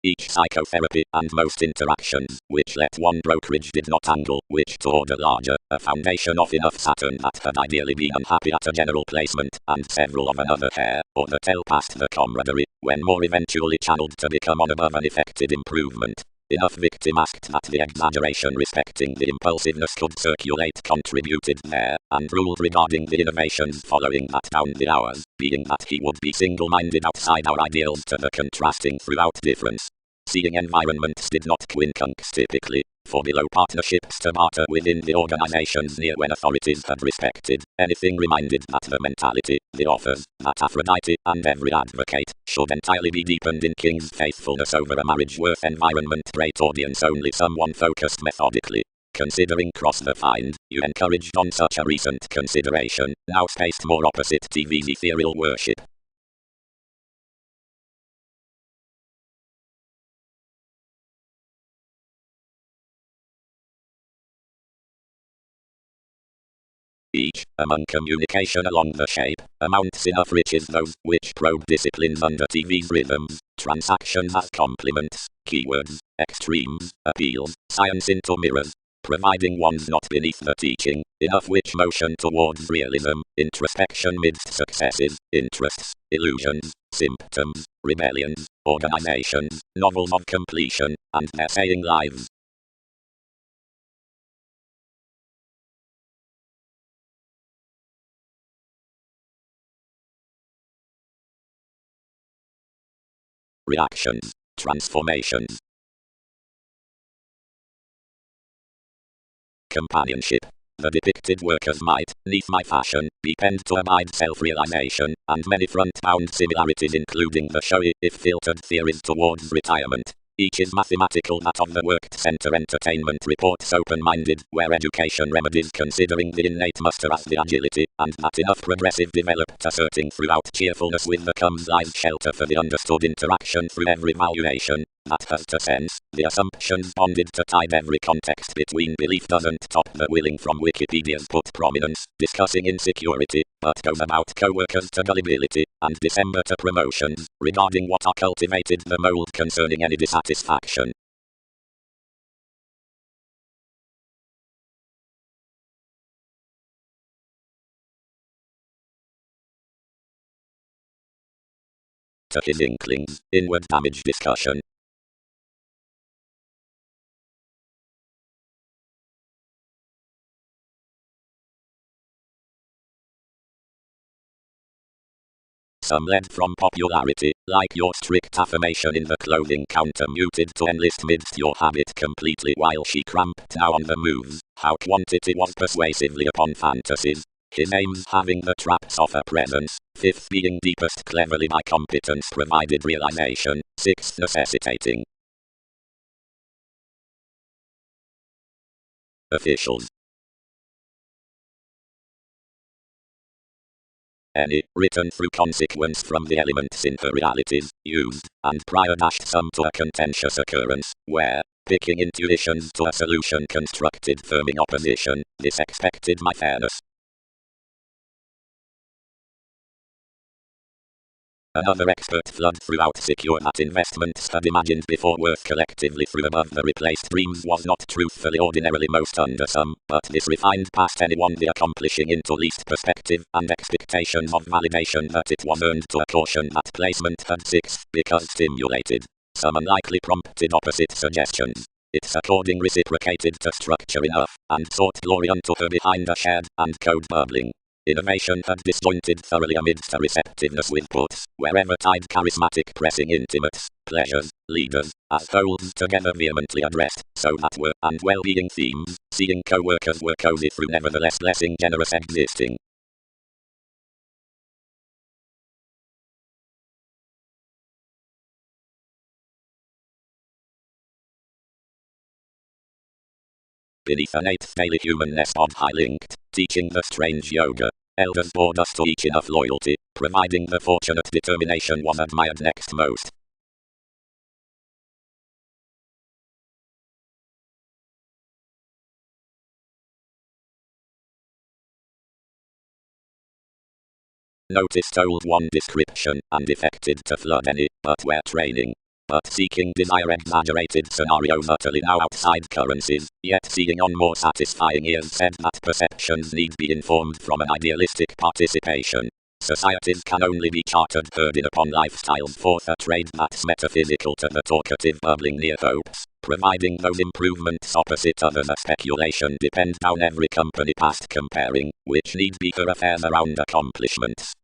Each psychotherapy and most interactions, which let one brokerage did not angle, which toward a larger, a foundation of enough Saturn that had ideally been unhappy at a general placement, and several of another hair, or the tail past the camaraderie, when more eventually channeled to become on above an effected improvement. Enough victim asked that the exaggeration respecting the impulsiveness could circulate contributed there, and ruled regarding the innovations following that down the hours, being that he would be single-minded outside our ideals to the contrasting throughout difference. Seeing environments did not quincunx typically, for below partnerships to barter within the organizations near when authorities had respected, anything reminded that the mentality, the offers, that Aphrodite, and every advocate, should entirely be deepened in king's faithfulness over a marriage worth environment great audience only someone focused methodically. Considering cross the find, you encouraged on such a recent consideration, now spaced more opposite TV's ethereal worship. Each, among communication along the shape, amounts enough riches those which probe disciplines under TV's rhythms, transactions as complements, keywords, extremes, appeals, science into mirrors, providing one's not beneath the teaching, enough which motion towards realism, introspection midst successes, interests, illusions, symptoms, rebellions, organizations, novels of completion, and their saying lives. Reactions, transformations. Companionship. The depicted workers might, neath my fashion, be penned to abide self-realization, and many front-bound similarities including the showy, if filtered theories towards retirement. Each is mathematical. That of the Worked Center Entertainment reports open-minded, where education remedies considering the innate muster as the agility, and that enough progressive developed asserting throughout cheerfulness with the comes lies shelter for the understood interaction through every valuation. That has to sense, the assumptions bonded to tide every context between belief doesn't top the willing from Wikipedia's put prominence, discussing insecurity, but goes about co-workers to gullibility, and December to promotions, regarding what are cultivated the mold concerning any dissatisfaction. To his inklings, inward damage discussion. Some led from popularity, like your strict affirmation in the clothing counter muted to enlist midst your habit completely while she cramped down the moves, how quantity was persuasively upon fantasies. His aims having the traps of a presence, fifth being deepest cleverly by competence provided realization, sixth necessitating officials. Any, written through consequence from the elements in her realities, used, and prior dashed some to a contentious occurrence, where, picking intuitions to a solution constructed firming opposition, this expected my fairness. Another expert flood throughout secure that investments had imagined before work collectively through above the replaced dreams was not truthfully ordinarily most under some, but this refined past anyone the accomplishing into least perspective and expectations of validation that it was earned to a caution that placement had sixth because stimulated. Some unlikely prompted opposite suggestions. Its according reciprocated to structure enough, and sought glory unto her behind a shared and code bubbling. Innovation had disjointed thoroughly amidst a receptiveness with puts, wherever tied charismatic pressing intimates, pleasures, leaders, as wholes together vehemently addressed, so that were and well-being themes, seeing co-workers were cozy through nevertheless blessing generous existing. Beneath an eighth daily humanness of high linked, teaching the strange yoga. Elders bored us to each enough loyalty, providing the fortunate determination was admired next most. Noticed old one description, and effected to flood any, but where training. But seeking desire exaggerated scenarios utterly now outside currencies, yet seeing on more satisfying ears said that perceptions need be informed from an idealistic participation. Societies can only be chartered herded upon lifestyles forth a trade that's metaphysical to the talkative bubbling near hopes, providing those improvements opposite others a speculation depend down every company past comparing, which need be her affairs around accomplishments.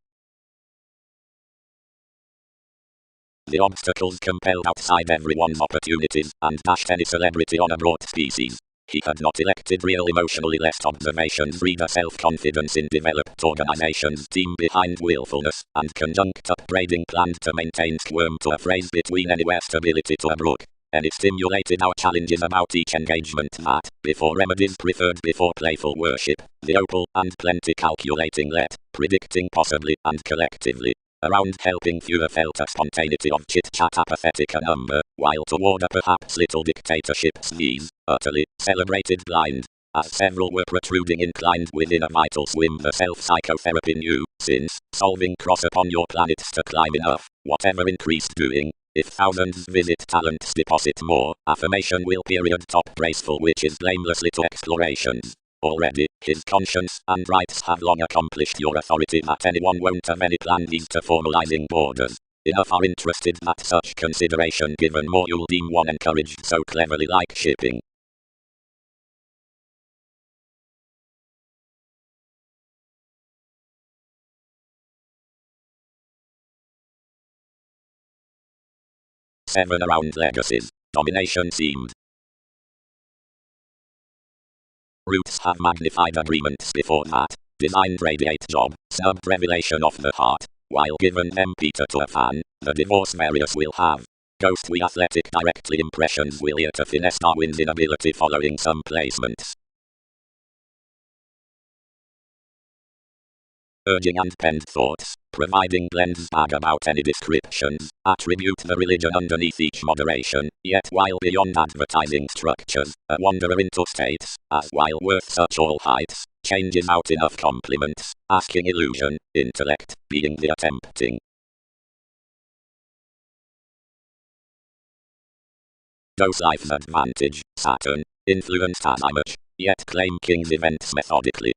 The obstacles compelled outside everyone's opportunities, and dashed any celebrity on a broad species. He had not elected real emotionally left observations breed a self-confidence in developed organizations team behind willfulness, and conjunct upbraiding planned to maintain squirm to a phrase between anywhere stability to a brook. And it stimulated our challenges about each engagement that, before remedies preferred before playful worship, the opal and plenty calculating let, predicting possibly and collectively. Around helping fewer felt a spontaneity of chit-chat apathetic a number, while toward a perhaps little dictatorships these, utterly, celebrated blind. As several were protruding inclined within a vital swim the self-psychotherapy knew, since, solving cross upon your planets to climb enough, whatever increased doing, if thousands visit talents deposit more, affirmation will period top graceful which is blamelessly to explorations. Already, his conscience and rights have long accomplished your authority that anyone won't have any plan needs to formalizing borders. Enough are interested that such consideration given more you'll deem one encouraged so cleverly like shipping. Seven around legacies. Domination seemed Roots have magnified agreements before that. Designed radiate job, sub-revelation of the heart. While given Peter to a fan, the divorce Marius will have. Ghostly athletic directly impressions will ear to finesse Darwin's inability following some placements. Urging and penned thoughts, providing blends bag about any descriptions, attribute the religion underneath each moderation, yet while beyond advertising structures, a wanderer into states, as while worth such all heights, changes out enough compliments, asking illusion, intellect, being the attempting. Those life's advantage, Saturn, influenced as I much, yet claim King's events methodically.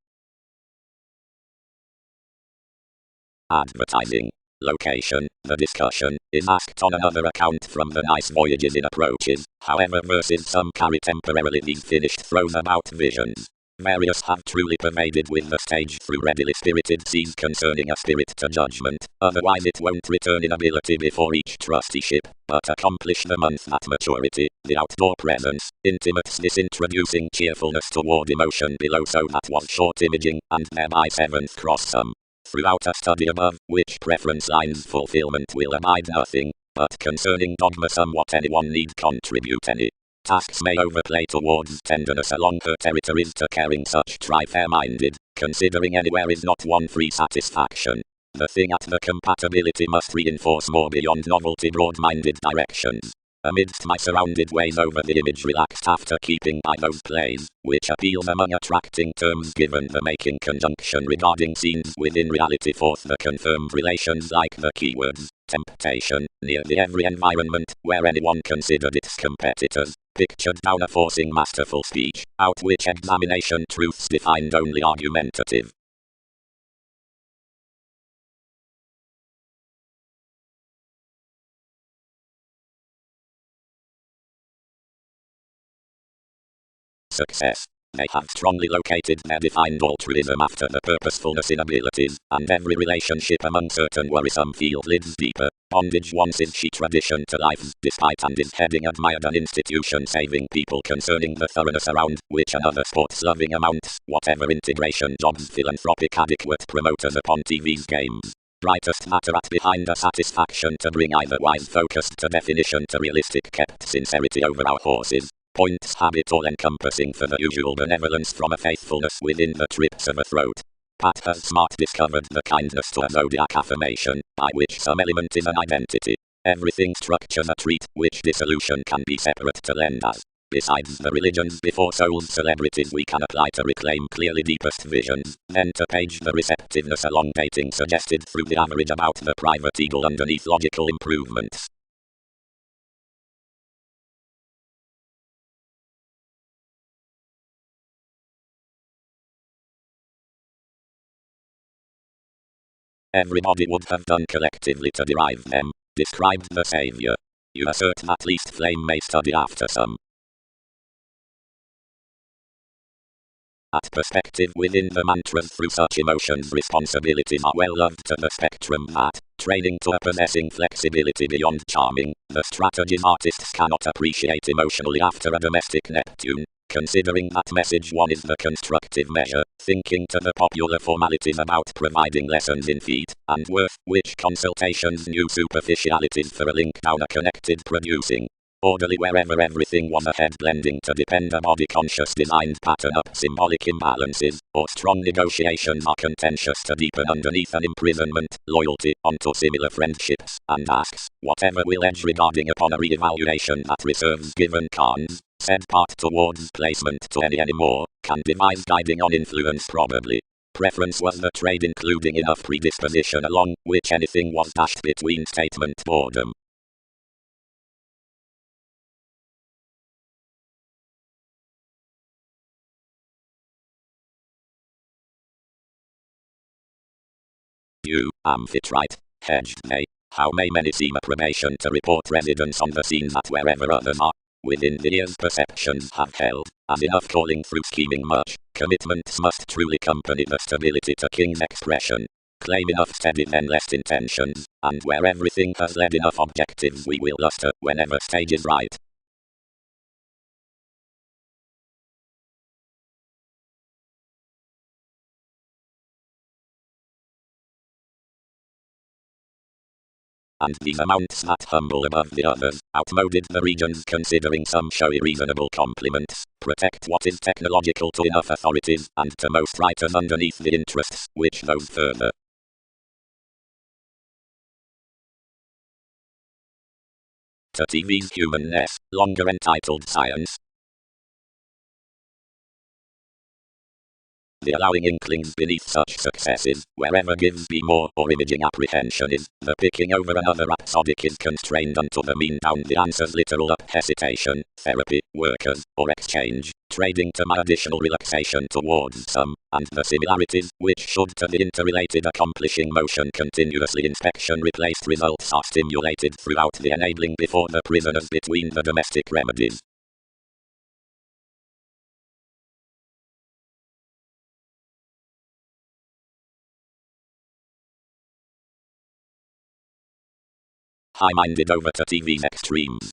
Advertising. Location. The discussion is asked on another account from the nice voyages in approaches, however verses some carry temporarily these finished throws about visions. Various have truly pervaded with the stage through readily spirited scenes concerning a spirit to judgment, otherwise it won't return in ability before each trusteeship, but accomplish the month at maturity, the outdoor presence, intimateness introducing cheerfulness toward emotion below so that was short imaging, and thereby seventh cross sum. Throughout a study above, which preference line's fulfillment will abide nothing, but concerning dogma somewhat anyone need contribute any. Tasks may overplay towards tenderness along her territories to caring such try fair-minded, considering anywhere is not one free satisfaction. The thing at the compatibility must reinforce more beyond novelty broad-minded directions. Amidst my surrounded ways over the image relaxed after keeping by those plays, which appeals among attracting terms given the making conjunction regarding scenes within reality forth the confirmed relations like the keywords, temptation, near the every environment, where anyone considered its competitors, pictured down a forcing masterful speech, out which examination truths defined only argumentative. Success. They have strongly located their defined altruism after the purposefulness in abilities, and every relationship among certain worrisome field lives deeper. Bondage once is she tradition to life, despite and is heading admired an institution saving people concerning the thoroughness around, which another sports loving amounts, whatever integration jobs philanthropic adequate promoters upon TV's games. Brightest matter at behind a satisfaction to bring either wise focused to definition to realistic kept sincerity over our horses. Points habit all encompassing for the usual benevolence from a faithfulness within the trips of a throat. Pat has smart discovered the kindness to a zodiac affirmation, by which some element is an identity. Everything structures a treat, which dissolution can be separate to lend us. Besides the religions before souls celebrities we can apply to reclaim clearly deepest visions, then to page the receptiveness along dating suggested through the average about the private eagle underneath logical improvements. Everybody would have done collectively to derive them, described the Saviour. You assert at least flame may study after some. At perspective within the mantras through such emotions responsibilities are well loved to the spectrum that, training to a possessing flexibility beyond charming, the strategies artists cannot appreciate emotionally after a domestic Neptune. Considering that message one is the constructive measure, thinking to the popular formalities about providing lessons in feet and worth, which consultations new superficialities for a link down a connected producing. Orderly wherever everything was ahead blending to depend a body conscious designed pattern up symbolic imbalances, or strong negotiations are contentious to deepen underneath an imprisonment, loyalty, onto similar friendships, and asks, whatever will edge regarding upon a re-evaluation that reserves given cons, said part towards placement to any more, can devise guiding on influence probably. Preference was the trade including enough predisposition along which anything was dashed between statement boredom. You, Amphitrite, hedged they. How may many seem approbation to report residence on the scene that wherever others are, within the ears perceptions have held, as enough calling through scheming much, commitments must truly accompany the stability to King's expression. Claim enough steady then less intentions, and where everything has led enough objectives we will luster whenever stage is right. and these amounts that humble above the others, outmoded the regions considering some showy reasonable compliments, protect what is technological to enough authorities, and to most writers underneath the interests, which those further. To TV's humanness, longer entitled Science. The allowing inklings beneath such successes, wherever gives be more or imaging apprehension is, the picking over another rhapsodic is constrained unto the mean down the answer's literal up hesitation, therapy, workers, or exchange, trading to my additional relaxation towards some, and the similarities, which should to the interrelated accomplishing motion continuously inspection replaced results are stimulated throughout the enabling before the prisoners between the domestic remedies. High-minded over to TV's extremes.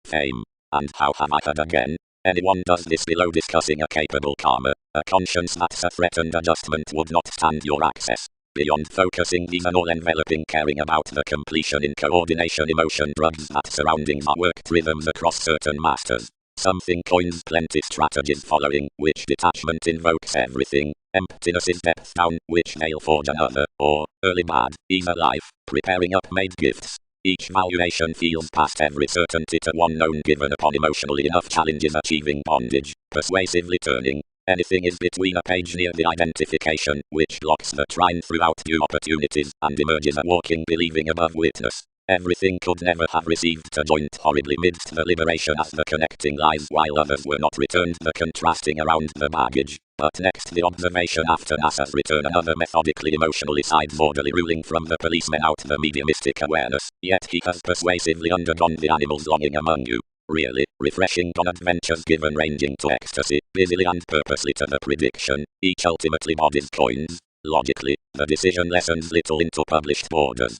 Fame. And how have I heard again? Anyone does this below discussing a capable karma, a conscience that's a threatened adjustment would not stand your access. Beyond focusing these and all-enveloping caring about the completion in coordination emotion drugs that surroundings are worked rhythms across certain masters. Something coins plenty strategies following, which detachment invokes everything, emptiness is depth down, which they'll forge another, or, early bad, either life, preparing up made gifts. Each valuation feels past every certainty to one known given upon emotionally enough challenges achieving bondage, persuasively turning. Anything is between a page near the identification, which blocks the trine throughout due opportunities, and emerges a walking believing above witness. Everything could never have received a joint horribly midst the liberation as the connecting lies while others were not returned the contrasting around the baggage. But next the observation after NASA's return another methodically emotionally sides orderly ruling from the policemen out the mediumistic awareness, yet he has persuasively undergone the animal's longing among you. Really, refreshing on adventures given ranging to ecstasy, busily and purposely to the prediction, each ultimately bodies coins. Logically, the decision lessens little into published borders.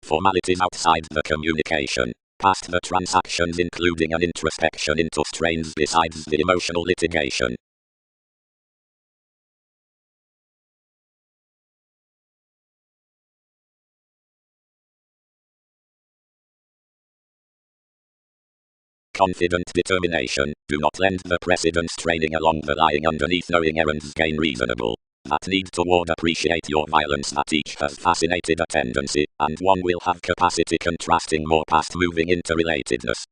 Formalities outside the communication, past the transactions including an introspection into strains besides the emotional litigation. Confident determination, do not lend the precedence training along the lying underneath knowing errands gain reasonable. That need toward appreciate your violence that each has fascinated a tendency, and one will have capacity contrasting more past moving into relatedness.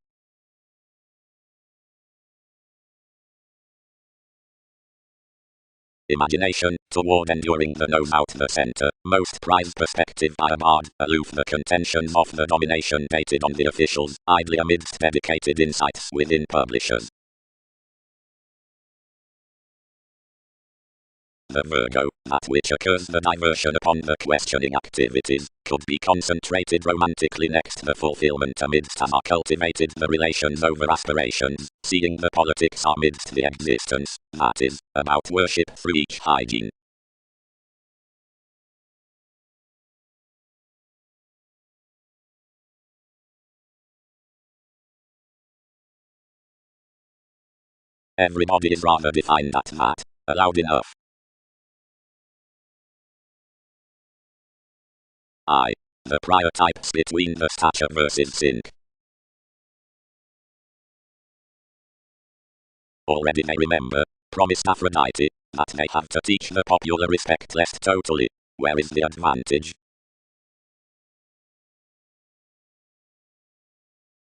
Imagination, toward enduring the nose out the center, most prized perspective by a bard, aloof the contentions of the domination dated on the officials, idly amidst dedicated insights within publishers. The Virgo, that which occurs the diversion upon the questioning activities, could be concentrated romantically next the fulfillment amidst as are cultivated the relations over aspirations, seeing the politics amidst the existence, that is, about worship through each hygiene. Everybody is rather defined at that, allowed enough. The prior types between the stature versus sync. Already they remember, promised Aphrodite, that they have to teach the popular respect less totally. Where is the advantage?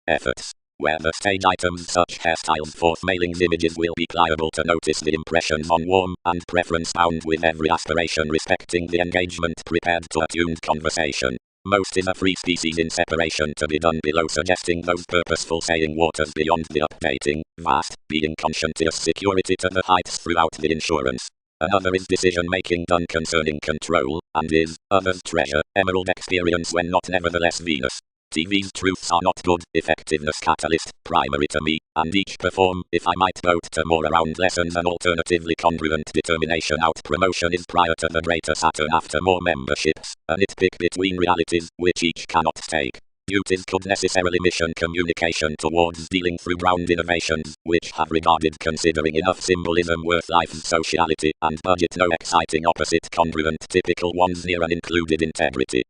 Efforts. Where the stage items such hairstyles forth mailings images will be pliable to notice the impressions on warm and preference bound with every aspiration respecting the engagement prepared to attuned conversation. Most is a free species in separation to be done below suggesting those purposeful saying waters beyond the updating, vast, being conscientious security to the heights throughout the insurance. Another is decision making done concerning control, and is, others treasure, emerald experience when not nevertheless Venus. TV's truths are not good, effectiveness catalyst, primary to me, and each perform, if I might vote to more around lessons and alternatively congruent determination out promotion is prior to the greater Saturn after more memberships, a nitpick between realities, which each cannot take. Duties could necessarily mission communication towards dealing through ground innovations, which have regarded considering enough symbolism worth life's sociality, and budget no exciting opposite congruent typical ones near and included integrity.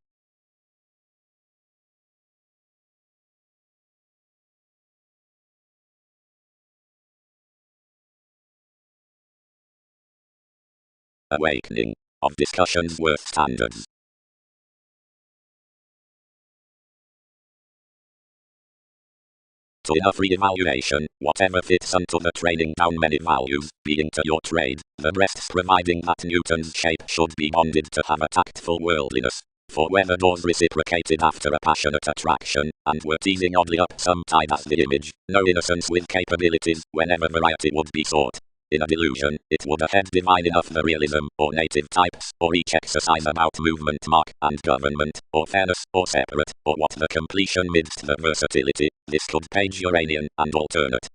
Awakening of discussions worth standards. To enough re-evaluation, whatever fits unto the training down many values, being to your trade, the breasts providing that Newton's shape should be bonded to have a tactful worldliness. For whether doors reciprocated after a passionate attraction, and were teasing oddly up some tide as the image, no innocence with capabilities, whenever variety would be sought. In a delusion, it would a head divine enough the realism, or native types, or each exercise about movement mark, and government, or fairness, or separate, or what the completion midst the versatility, this could page Uranian, and alternate.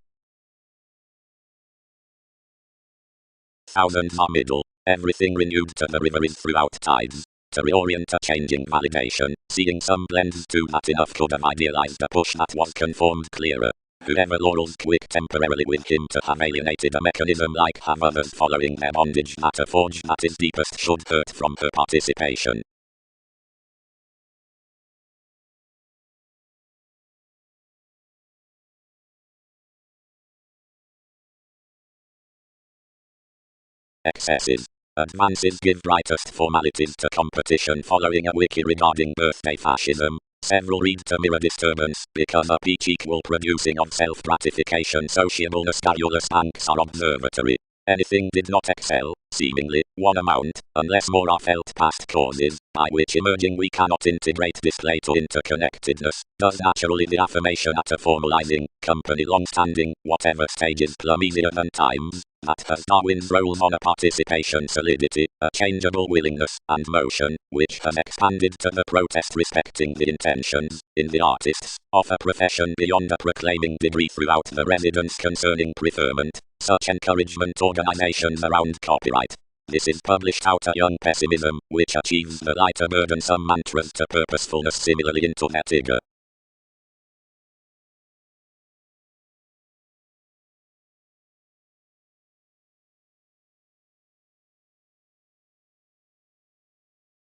Thousands are middle, everything renewed to the river is throughout tides. To reorient a changing validation, seeing some blends too that enough could have idealized a push that was conformed clearer. Whoever laurels quick temporarily with him to have alienated a mechanism like have others following their bondage that a forge that is deepest should hurt from her participation. Excesses. Advances give brightest formalities to competition following a wiki regarding birthday fascism. Several read to mirror disturbance, because a peach equal producing of self-gratification sociable nostalgious banks are observatory. Anything did not excel, seemingly, one amount, unless more are felt past causes, by which emerging we cannot integrate display to interconnectedness, does naturally the affirmation at a formalizing, company long-standing, whatever stages plumb easier than times, that has Darwin's roles on a participation solidity, a changeable willingness, and motion, which has expanded to the protest respecting the intentions, in the artists, of a profession beyond a proclaiming degree throughout the residence concerning preferment, such encouragement organizations around copyright. This is published out a young pessimism, which achieves the lighter burdensome mantras to purposefulness similarly into that figure.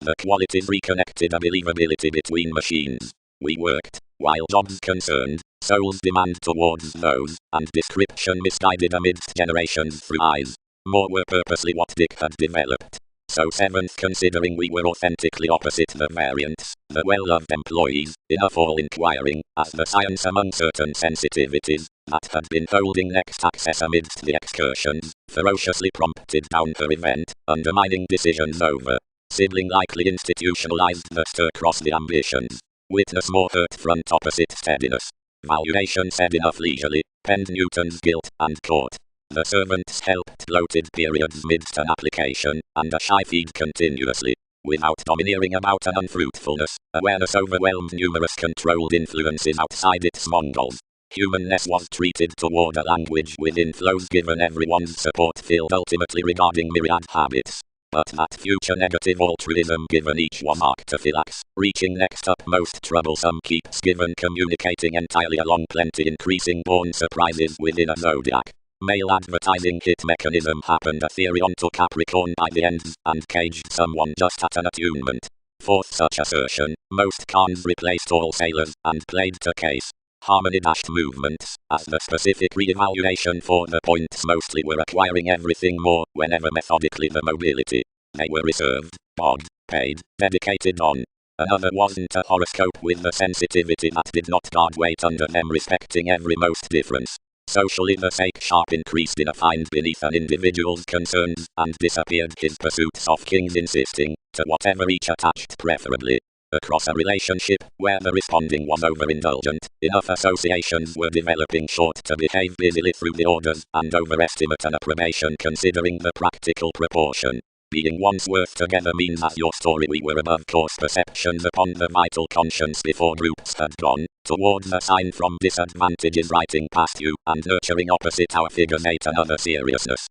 The qualities reconnected a believability between machines. We worked, while jobs concerned, soul's demand towards those, and description misguided amidst generations through eyes. More were purposely what Dick had developed. So seventh, considering we were authentically opposite the variants, the well-loved employees, enough all inquiring, as the science among certain sensitivities, that had been holding next access amidst the excursions, ferociously prompted down her event, undermining decisions over. Sibling likely institutionalized the stir across the ambitions. Witness more hurt front opposite steadiness. Valuation said enough leisurely, penned Newton's guilt, and caught. The servants helped bloated periods midst an application, and a shy feed continuously. Without domineering about an unfruitfulness, awareness overwhelmed numerous controlled influences outside its Mongols. Humanness was treated toward a language within flows given everyone's support field ultimately regarding myriad habits. But that future negative altruism given each one arctophylax, reaching next upmost troublesome keeps given communicating entirely along plenty increasing born surprises within a zodiac. Male advertising hit mechanism happened a theory onto Capricorn by the ends, and caged someone just at an attunement. Fourth such assertion, most cons replaced all sailors, and played to case. Harmony-dashed movements, as the specific re-evaluation for the points mostly were acquiring everything more, whenever methodically the mobility. They were reserved, bogged, paid, dedicated on. Another wasn't a horoscope with the sensitivity that did not guard weight under them respecting every most difference. Socially the sake sharp increased in a find beneath an individual's concerns, and disappeared his pursuits of kings insisting, to whatever each attached preferably. Across a relationship, where the responding was overindulgent, enough associations were developing short to behave busily through the orders, and overestimate an approbation considering the practical proportion. Being once worth together means as your story we were above course perceptions upon the vital conscience before groups had gone, towards a sign from disadvantages writing past you, and nurturing opposite our figures ate another seriousness.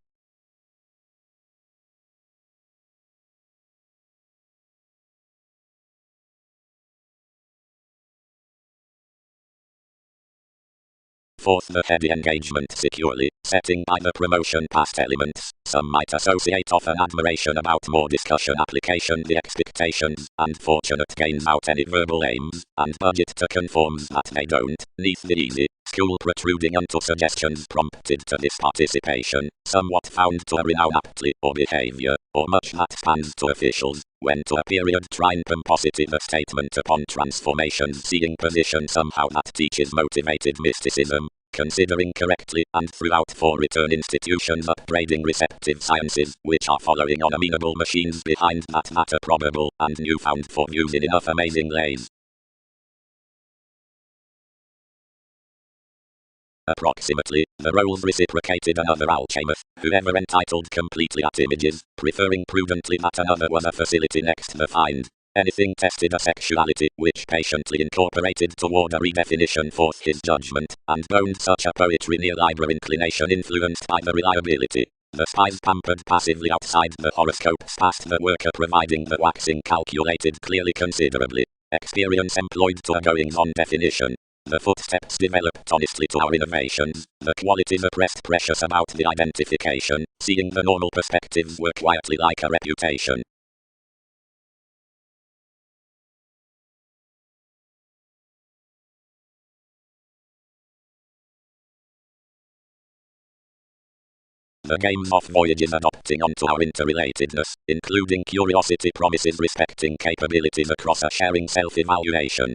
Fourth, the heady engagement securely, setting by the promotion past elements. Some might associate often admiration about more discussion application the expectations, and fortunate gains out any verbal aims, and budget to conforms that they don't, neath the easy, school protruding unto suggestions prompted to this participation, somewhat found to a renown aptly, or behaviour, or much that spans to officials, when to a period trying pomposity the statement upon transformations seeing position somehow that teaches motivated mysticism, considering correctly, and throughout for return institutions upbraiding receptive sciences, which are following on amenable machines behind that matter probable, and newfound for views in enough amazing lays. Approximately, the roles reciprocated another alchemist, whoever entitled completely at images, preferring prudently that another was a facility next the find. Anything tested a sexuality, which patiently incorporated toward a redefinition forth his judgment, and boned such a poetry near liber inclination influenced by the reliability. The spies pampered passively outside the horoscopes past the worker providing the waxing calculated clearly considerably. Experience employed to a goings-on definition. The footsteps developed honestly to our innovations, the qualities oppressed precious about the identification, seeing the normal perspectives were quietly like a reputation. The games of voyages adopting onto our interrelatedness, including curiosity promises respecting capabilities across a sharing self-evaluation.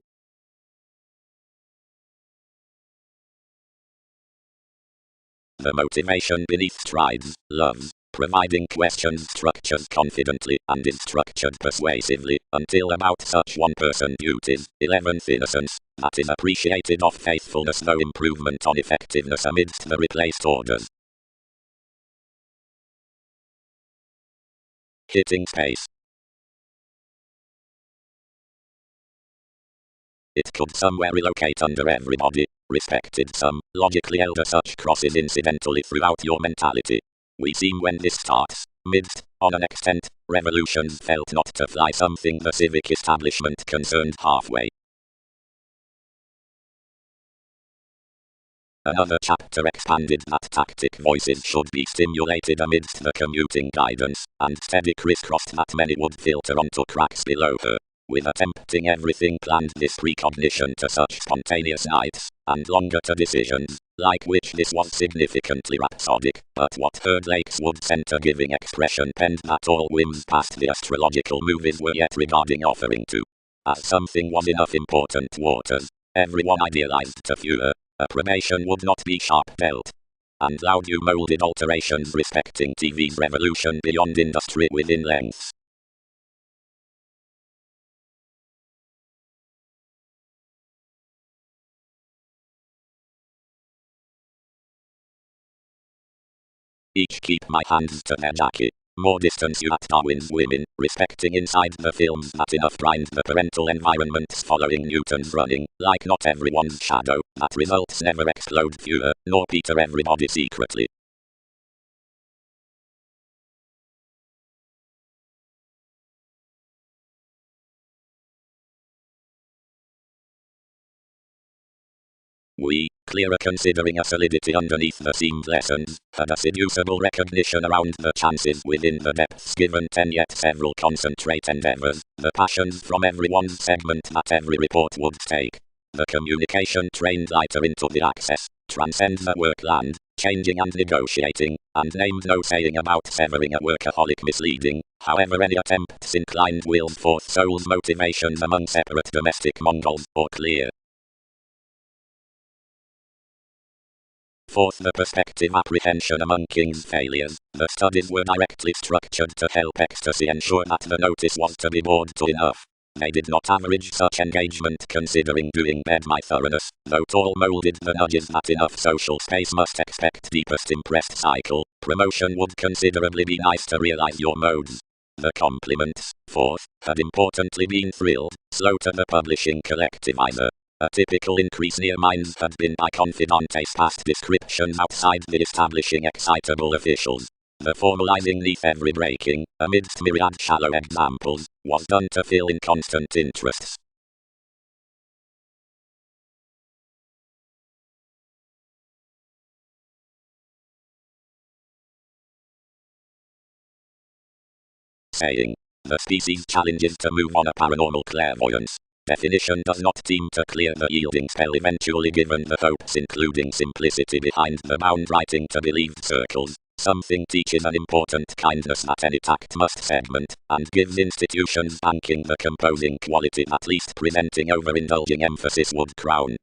The motivation beneath strides, loves, providing questions structures confidently and is structured persuasively, until about such one person duties, 11th innocence, that is appreciated of faithfulness no improvement on effectiveness amidst the replaced orders. Hitting space. It could somewhere relocate under everybody, respected some, logically elder such crosses incidentally throughout your mentality. We seem when this starts, midst, on an extent, revolutions felt not to fly something the civic establishment concerned halfway. Another chapter expanded that tactic voices should be stimulated amidst the commuting guidance, and steady crisscrossed that many would filter onto cracks below her. With attempting everything planned this precognition to such spontaneous nights, and longer to decisions, like which this was significantly rhapsodic, but what Herd Lakes would center giving expression penned that all whims past the astrological movies were yet regarding offering to. As something was enough important waters, everyone idealized to fewer, approbation would not be sharp dealt. And loud you molded alterations respecting TV's revolution beyond industry within lengths. Each keep my hands to their jacket. More distance you at Darwin's women, respecting inside the films that enough grind the parental environments following Newton's running, like not everyone's shadow, that results never explode fewer, nor peter everybody secretly. We, clearer considering a solidity underneath the seamed lessons, had a seducible recognition around the chances within the depths given 10 yet several concentrate endeavors, the passions from everyone's segment that every report would take. The communication trained lighter into the access, transcend the workland, changing and negotiating, and named no saying about severing a workaholic misleading, however any attempts inclined wills forth souls motivations among separate domestic Mongols, or clear. Fourth, the perspective apprehension among King's failures. The studies were directly structured to help ecstasy ensure that the notice was to be bored to enough. They did not average such engagement considering doing bed my thoroughness, though tall molded the nudges that enough social space must expect deepest impressed cycle. Promotion would considerably be nice to realize your modes. The compliments, fourth, had importantly been thrilled, slow to the publishing collectivizer. A typical increase near mines had been by Confidantes past descriptions outside the establishing excitable officials. The formalizing neath every breaking, amidst myriad shallow examples, was done to fill in constant interests. saying, "The species challenges to move on a paranormal clairvoyance." Definition does not seem to clear the yielding spell eventually given the hopes including simplicity behind the bound writing to believed circles. Something teaches an important kindness that any tact must segment, and gives institutions banking the composing quality at least preventing overindulging emphasis would crown.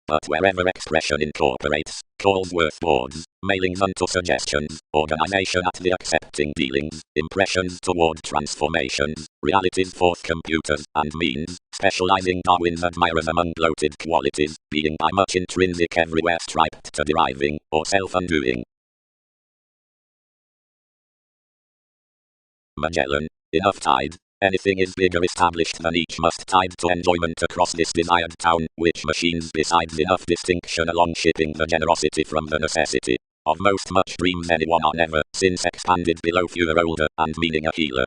But wherever expression incorporates, calls worth boards, mailings unto suggestions, organization at the accepting dealings, impressions toward transformations, realities forth computers, and means, specializing Darwin's admirers among bloated qualities, being by much intrinsic everywhere striped to deriving, or self-undoing. Magellan, enough tide. Anything is bigger established than each must tide to enjoyment across this desired town, which machines besides enough distinction along shipping the generosity from the necessity of most much dreams anyone are never, since expanded below fewer older, and meaning a healer.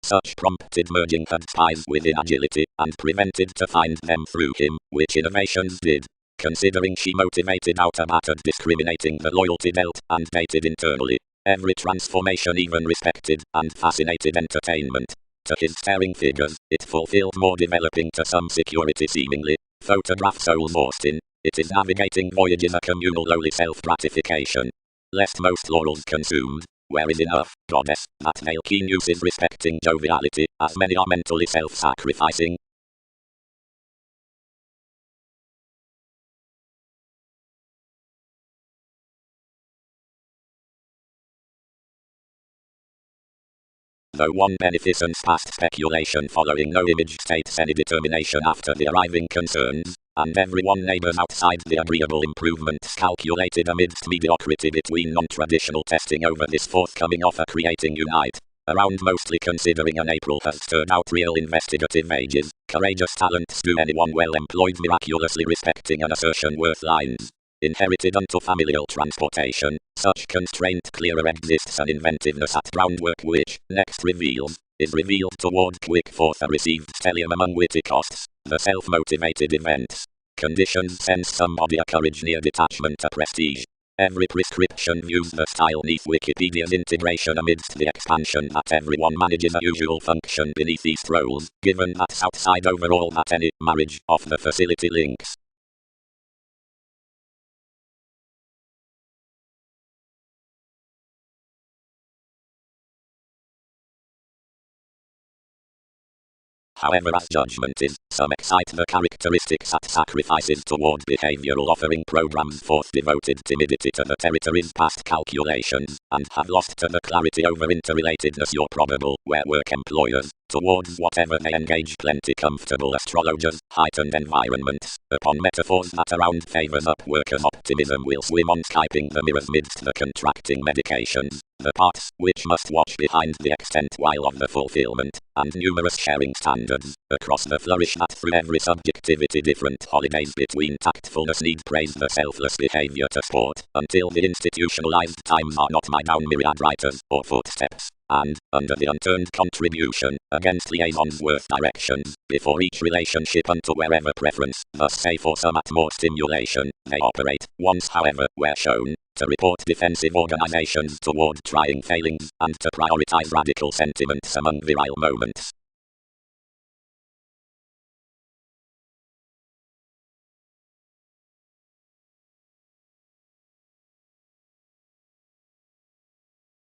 Such prompted merging had spies within agility, and prevented to find them through him, which innovations did. Considering she motivated out a battered discriminating the loyalty dealt, and dated internally. Every transformation even respected, and fascinated entertainment. To his staring figures, it fulfilled more developing to some security seemingly. Photograph souls Austin, it is navigating voyages a communal lowly self-gratification. Lest most laurels consumed, where is enough, goddess, that male keen uses respecting joviality, as many are mentally self-sacrificing. Though one beneficence past speculation following no image states any determination after the arriving concerns, and every one neighbors outside the agreeable improvements calculated amidst mediocrity between non-traditional testing over this forthcoming offer creating unite. Around mostly considering an April has stirred out real investigative ages, courageous talents do anyone well employed miraculously respecting an assertion worth lines. Inherited unto familial transportation, such constraint clearer exists an inventiveness at groundwork which, next reveals, is revealed toward quick forth a received stellium among witty costs, the self-motivated events. Conditions sends somebody a courage near detachment to prestige. Every prescription views the style neath Wikipedia's integration amidst the expansion that everyone manages a usual function beneath these roles, given that's outside overall that any marriage of the facility links. However, as judgment is, some excite the characteristics at sacrifices toward behavioral offering programs forth devoted timidity to the territories past calculations, and have lost to the clarity over interrelatedness your probable, where work employers, towards whatever they engage plenty comfortable astrologers, heightened environments, upon metaphors that around favors up workers optimism will swim on skyping the mirrors midst the contracting medications. The parts, which must watch behind the extent while of the fulfillment, and numerous sharing standards, across the flourish that through every subjectivity different holidays between tactfulness need praise the selfless behavior to sport, until the institutionalized times are not my down myriad writers, or footsteps, and, under the unturned contribution, against liaisons worth directions, before each relationship unto wherever preference, thus say for some at more stimulation, they operate, once however, where shown, to report defensive organizations toward trying failings, and to prioritize radical sentiments among virile moments.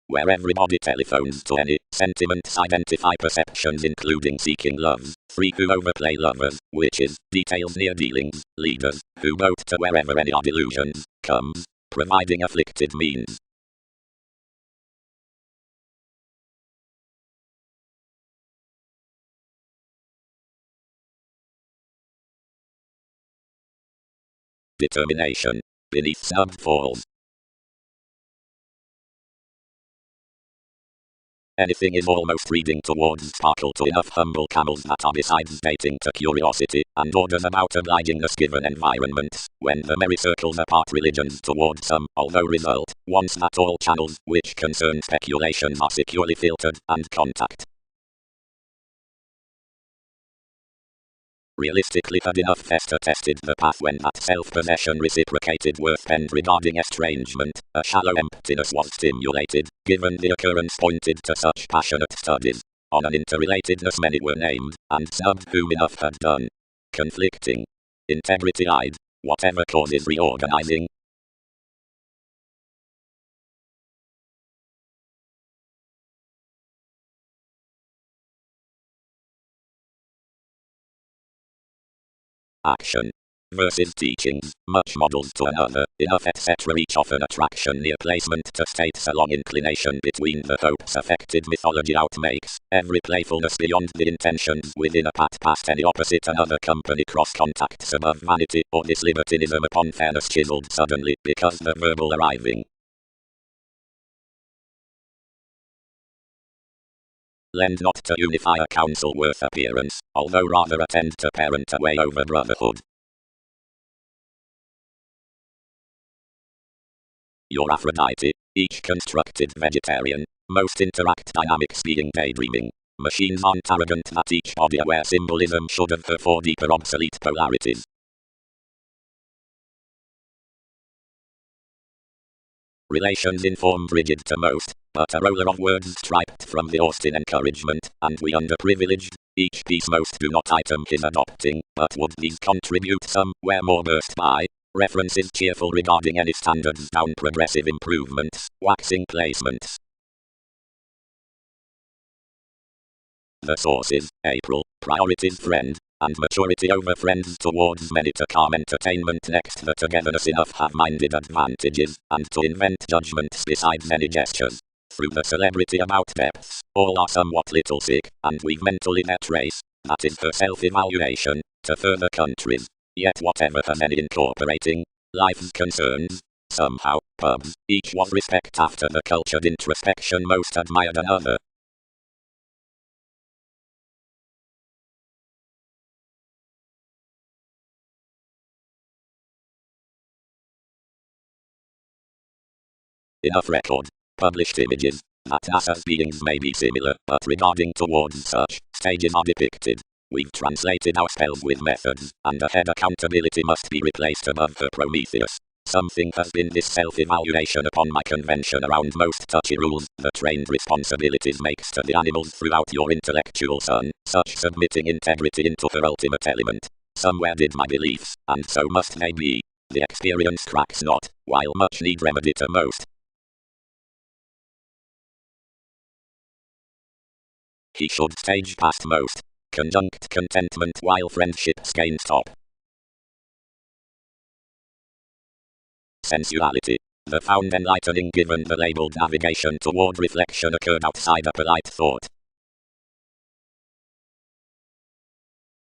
Where everybody telephones to any, sentiments identify perceptions including seeking loves, three who overplay lovers, witches, details near dealings, leaders, who boat to wherever any are delusions, comes, providing afflicted means. Determination. Beneath sub falls. Anything is almost reading towards sparkle to enough humble camels that are besides dating to curiosity, and orders about obligingness given environments, when the merry circles apart religions toward some, although result, once that all channels which concern speculations are securely filtered, and contact Realistically had enough Fester tested the path when that self-possession reciprocated worth penned regarding estrangement, a shallow emptiness was stimulated, given the occurrence pointed to such passionate studies. On an interrelatedness many were named, and snubbed whom enough had done. Conflicting. Integrity-eyed. Whatever causes reorganizing. Action versus teachings, much models to another, enough etc. Each often attraction near placement to states a long inclination between the hopes affected mythology outmakes, every playfulness beyond the intentions within a path past any opposite another company cross contacts above vanity, or this libertinism upon fairness chiseled suddenly, because the verbal arriving. Lend not to unify a council worth appearance, although rather attend to parent away over brotherhood. Your Aphrodite, each constructed vegetarian, most interact dynamics being daydreaming. Machines aren't arrogant that each body aware symbolism should have her four deeper obsolete polarities. Relations informed rigid to most, but a roller of words striped from the Austin encouragement, and we underprivileged, each piece most do not item his adopting, but would these contribute some, where more burst by? References cheerful regarding any standards down progressive improvements, waxing placements. The sources, April, priorities friend, and maturity over friends towards many to calm entertainment next the togetherness enough have-minded advantages, and to invent judgments besides any gestures. Through the celebrity about depths, all are somewhat little sick, and we've mentally net race, that is for self-evaluation, to further countries. Yet whatever has any incorporating life's concerns, somehow, pubs, each was respect after the cultured introspection most admired another. Enough record. Published images, that NASA's beings may be similar, but regarding towards such stages are depicted. We've translated our spells with methods, and ahead accountability must be replaced above her Prometheus. Something has been this self-evaluation upon my convention around most touchy rules, the trained responsibilities makes to the animals throughout your intellectual sun, such submitting integrity into her ultimate element. Somewhere did my beliefs, and so must they be. The experience cracks not, while much need remedy to most. He should stage past most. Conjunct contentment while friendships gain top. Sensuality. The found enlightening given the labeled navigation toward reflection occurred outside a polite thought.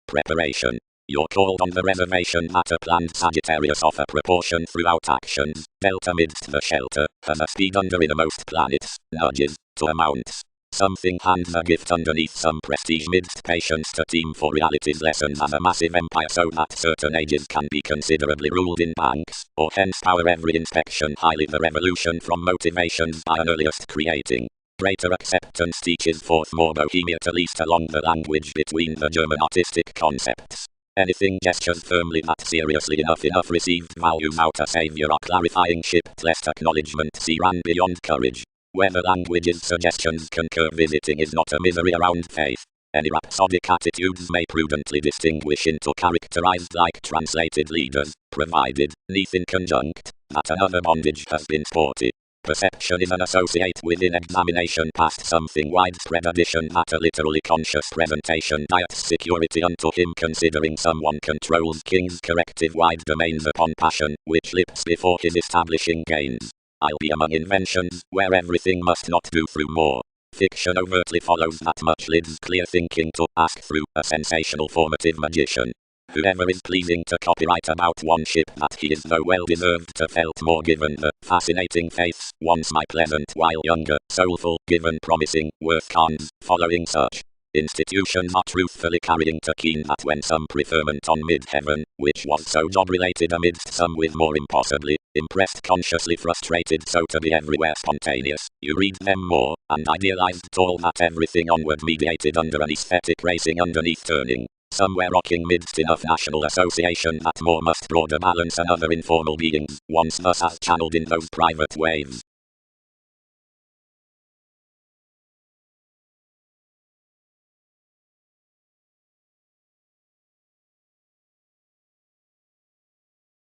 Preparation. You're called on the reservation that a planned Sagittarius of a proportion throughout actions, dealt amidst the shelter, has a speed under innermost planets, nudges, to amounts. Something hands a gift underneath some prestige midst patience to team for reality's lessons as a massive empire so that certain ages can be considerably ruled in banks, or hence power every inspection highly the revolution from motivations by an earliest creating. Greater acceptance teaches forth more bohemia to least along the language between the German artistic concepts. Anything gestures firmly that seriously enough received values out a savior or clarifying shipped lest acknowledgement see ran beyond courage. Where the language's suggestions concur visiting is not a misery around faith. Any rhapsodic attitudes may prudently distinguish into characterized like translated leaders, provided, neath in conjunct, that another bondage has been sporty. Perception is an associate within examination past something widespread addition that a literally conscious presentation diets security unto him considering someone controls king's corrective wide domains upon passion, which lips before his establishing gains. I'll be among inventions, where everything must not do through more. Fiction overtly follows that much lids clear thinking to ask through a sensational formative magician. Whoever is pleasing to copyright about one ship that he is though well deserved to felt more given the fascinating faiths, once my pleasant while younger, soulful, given promising, worth cons, following such. Institutions are truthfully carrying to keen that when some preferment on mid-heaven, which was so job-related amidst some with more impossibly, impressed consciously frustrated so to be everywhere spontaneous, you read them more, and idealized all that everything onward mediated under an aesthetic racing underneath turning. Somewhere rocking midst enough national association that more must broader balance and other informal beings, once thus as channeled in those private waves.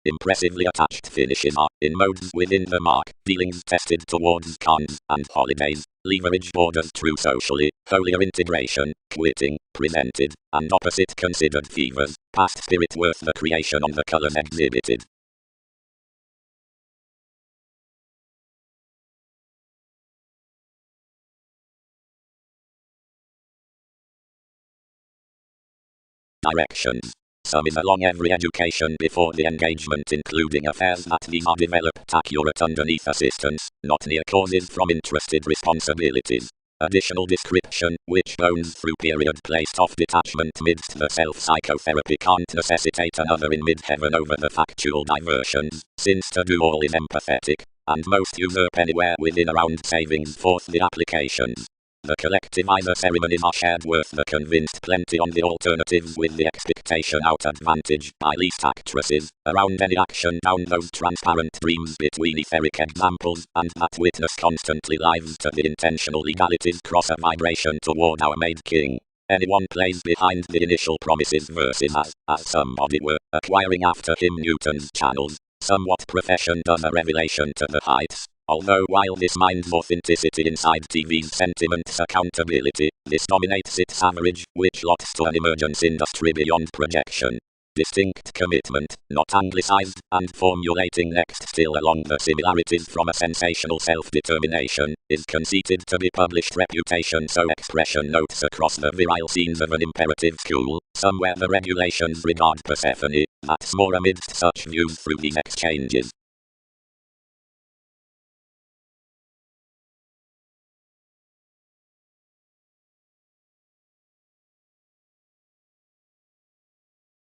Impressively attached finishes are, in modes within the mark, dealings tested towards cons and holidays, leverage borders true socially, holier integration, quitting, presented, and opposite considered fevers, past spirit worth the creation on the colors exhibited. Directions. Some is along every education before the engagement, including affairs that these are developed accurate underneath assistance, not near causes from interested responsibilities. Additional description, which bones through period placed off detachment midst the self-psychotherapy can't necessitate another in mid-heaven over the factual diversions, since to do all is empathetic, and most usurp anywhere within around savings forth the applications. The collective either ceremonies are shared worth the convinced plenty on the alternatives with the expectation out advantage by least actresses, around any action down those transparent dreams between etheric examples, and that witness constantly lives to the intentional legalities cross a vibration toward our made king. Anyone plays behind the initial promises verses as somebody were, acquiring after him Newton's channels, somewhat profession does a revelation to the heights. Although while this minds authenticity inside TV's sentiments accountability, this dominates its average, which lots to an emergence industry beyond projection. Distinct commitment, not anglicized, and formulating next still along the similarities from a sensational self-determination, is conceited to be published reputation, so expression notes across the virile scenes of an imperative school, somewhere the regulations regard Persephone, that's more amidst such views through these exchanges.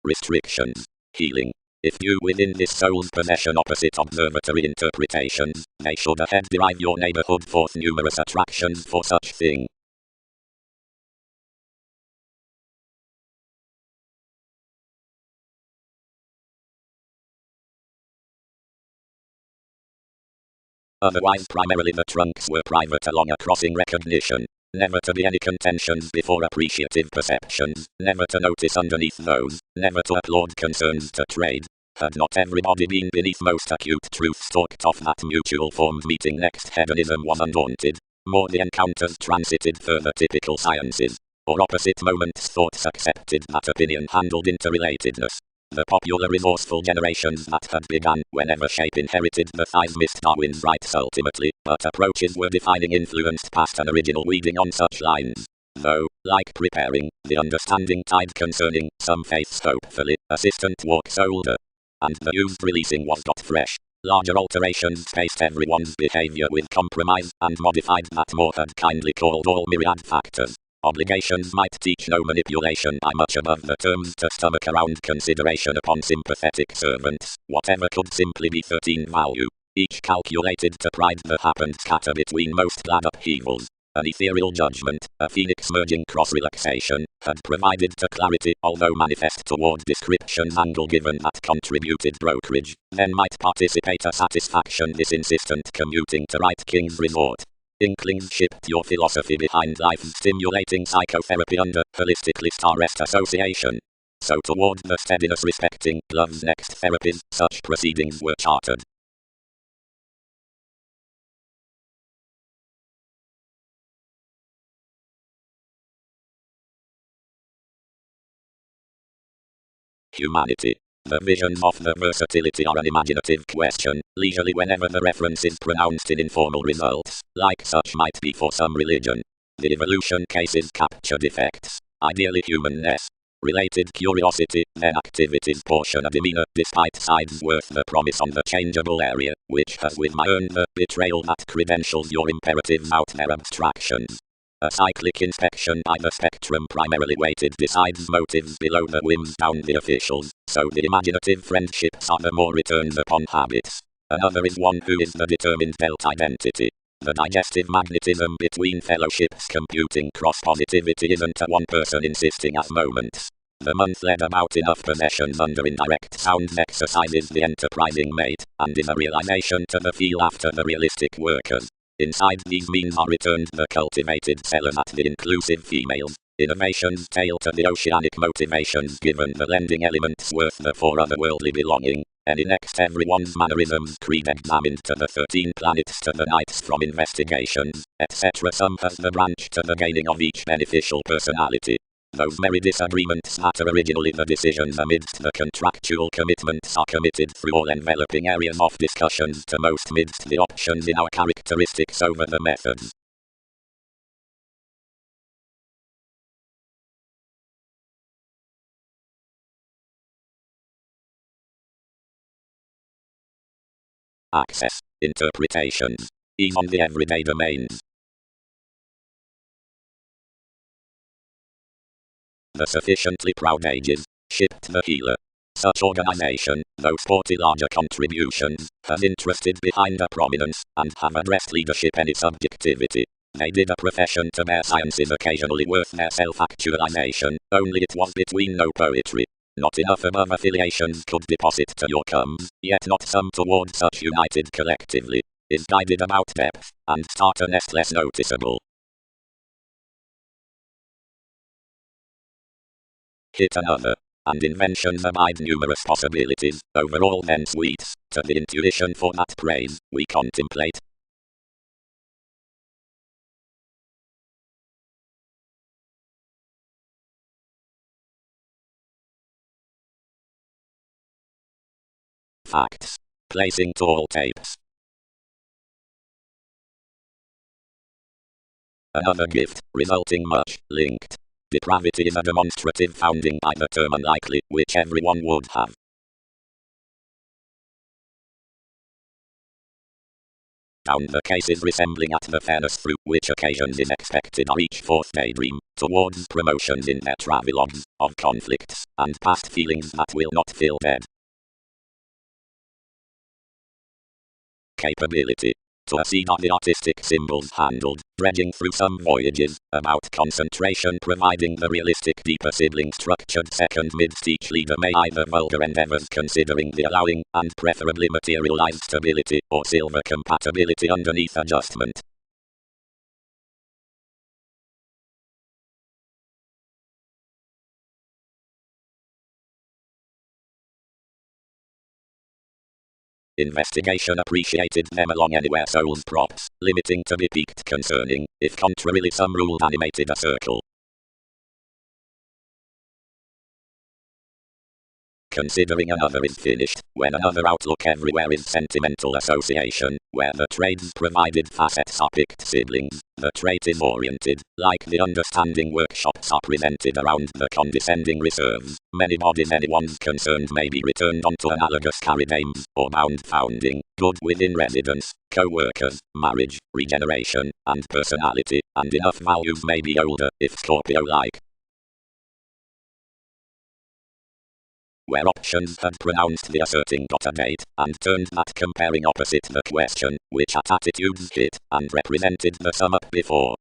Restrictions. Healing. If you within this soul's possession opposite observatory interpretations, they should ahead derive your neighborhood forth numerous attractions for such thing. Otherwise primarily the trunks were private along a crossing recognition. Never to be any contentions before appreciative perceptions, never to notice underneath those, never to applaud concerns to trade. Had not everybody been beneath most acute truth stalked off that mutual forms meeting next hedonism was undaunted, more the encounters transited further typical sciences, or opposite moments thoughts accepted that opinion handled interrelatedness. The popular resourceful generations that had begun whenever shape inherited the thighs missed Darwin's rights ultimately, but approaches were defining influenced past an original weaving on such lines. Though, like preparing, the understanding tide concerning some faiths hopefully, assistant walks older. And the used releasing was got fresh. Larger alterations spaced everyone's behavior with compromise, and modified that more had kindly called all myriad factors. Obligations might teach no manipulation by much above the terms to stomach around consideration upon sympathetic servants, whatever could simply be 13 value, each calculated to pride the happened scatter between most glad upheavals. An ethereal judgment, a phoenix merging cross-relaxation, had provided to clarity, although manifest toward description's angle given that contributed brokerage, then might participate a satisfaction this insistent commuting to right king's resort. Inklings shipped your philosophy behind life's stimulating psychotherapy under holistically star-rest association. So toward the steadiness respecting love's next therapies, such proceedings were chartered. Humanity. The visions of the versatility are an imaginative question, leisurely whenever the reference is pronounced in informal results, like such might be for some religion. The evolution cases capture defects, ideally humanness. Related curiosity, then activities portion a demeanor, despite sides worth the promise on the changeable area, which has with my earned the betrayal that credentials your imperatives out their abstractions. A cyclic inspection by the spectrum primarily weighted decides motives below the whims down the officials, so the imaginative friendships are the more returns upon habits. Another is one who is the determined felt identity. The digestive magnetism between fellowships computing cross-positivity isn't a one person insisting as moments. The month led about enough possessions under indirect sound exercises the enterprising mate, and is a realization to the feel after the realistic workers. Inside these means are returned the cultivated sellers at the inclusive females. Innovations tail to the oceanic motivations given the lending elements worth the for otherworldly belonging. Any next everyone's mannerisms creed examined to the 13 planets to the nights from investigations, etc. Some has the branch to the gaining of each beneficial personality. Those merry disagreements matter originally the decisions amidst the contractual commitments are committed through all enveloping areas of discussions to most midst the options in our characteristics over the methods. Access, interpretations, ease on the everyday domains. The sufficiently proud ages, shipped the healer. Such organization, though sporty larger contributions, has interested behind a prominence, and have addressed leadership any subjectivity. They did a profession to their sciences occasionally worth their self-actualization, only it was between no poetry. Not enough above affiliations could deposit to your comes, yet not some towards such united collectively. Is guided about depth, and start a nest less noticeable. Hit another. And inventions abide numerous possibilities, overall then sweets, to the intuition for that praise, we contemplate. Facts. Placing tall tapes. Another gift, resulting much, linked. Depravity is a demonstrative founding by the term unlikely, which everyone would have. Down the cases resembling at the fairness through which occasions is expected are each fourth daydream, towards promotions in their travelogues, of conflicts, and past feelings that will not fill dead. Capability. To accede are the artistic symbols handled, dredging through some voyages, about concentration providing the realistic deeper sibling structured second midst each leader may either vulgar endeavors considering the allowing, and preferably materialized stability, or silver compatibility underneath adjustment. Investigation appreciated them along anywhere souls props, limiting to be peaked concerning, if contrarily some rule animated a circle. Considering another is finished, when another outlook everywhere is sentimental association, where the traits provided facets are picked siblings, the trait is oriented, like the understanding workshops are presented around the condescending reserves, many bodies anyone's concerned may be returned onto analogous carried aims, or bound founding, good within residence, co-workers, marriage, regeneration, and personality, and enough values may be older, if Scorpio-like. Where options had pronounced the asserting got a date, and turned that comparing opposite the question, which at attitudes hit, and represented the sum up before.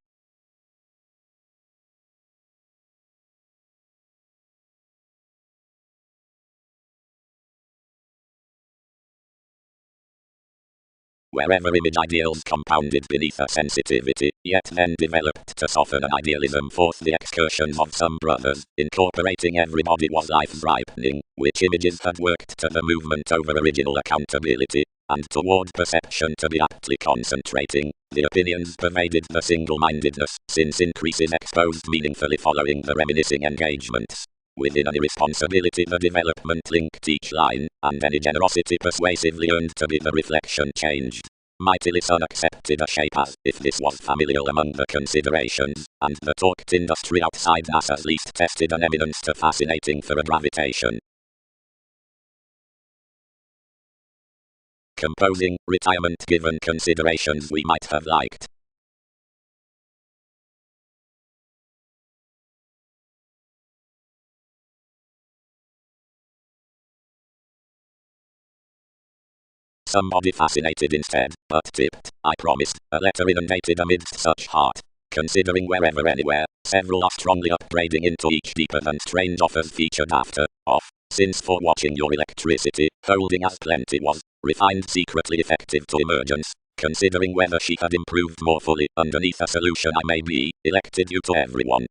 Wherever image ideals compounded beneath a sensitivity, yet then developed to soften an idealism forth the excursions of some brothers, incorporating everybody was life's ripening, which images had worked to the movement over original accountability, and toward perception to be aptly concentrating, the opinions pervaded the single-mindedness, since increase is exposed meaningfully following the reminiscing engagements. Within any responsibility the development linked each line, and any generosity persuasively earned to be the reflection changed. Mightily sun accepted a shape as if this was familial among the considerations, and the talked industry outside NASA's least tested an eminence to fascinating for a gravitation. Composing, retirement given considerations we might have liked. Somebody fascinated instead, but tipped, I promised, a letter inundated amidst such heart. considering wherever anywhere, several are strongly upgrading into each deeper than strange offers featured after, off, since for watching your electricity, holding as plenty was, refined secretly effective to emergence, considering whether she had improved more fully underneath a solution I may be, elected you to everyone.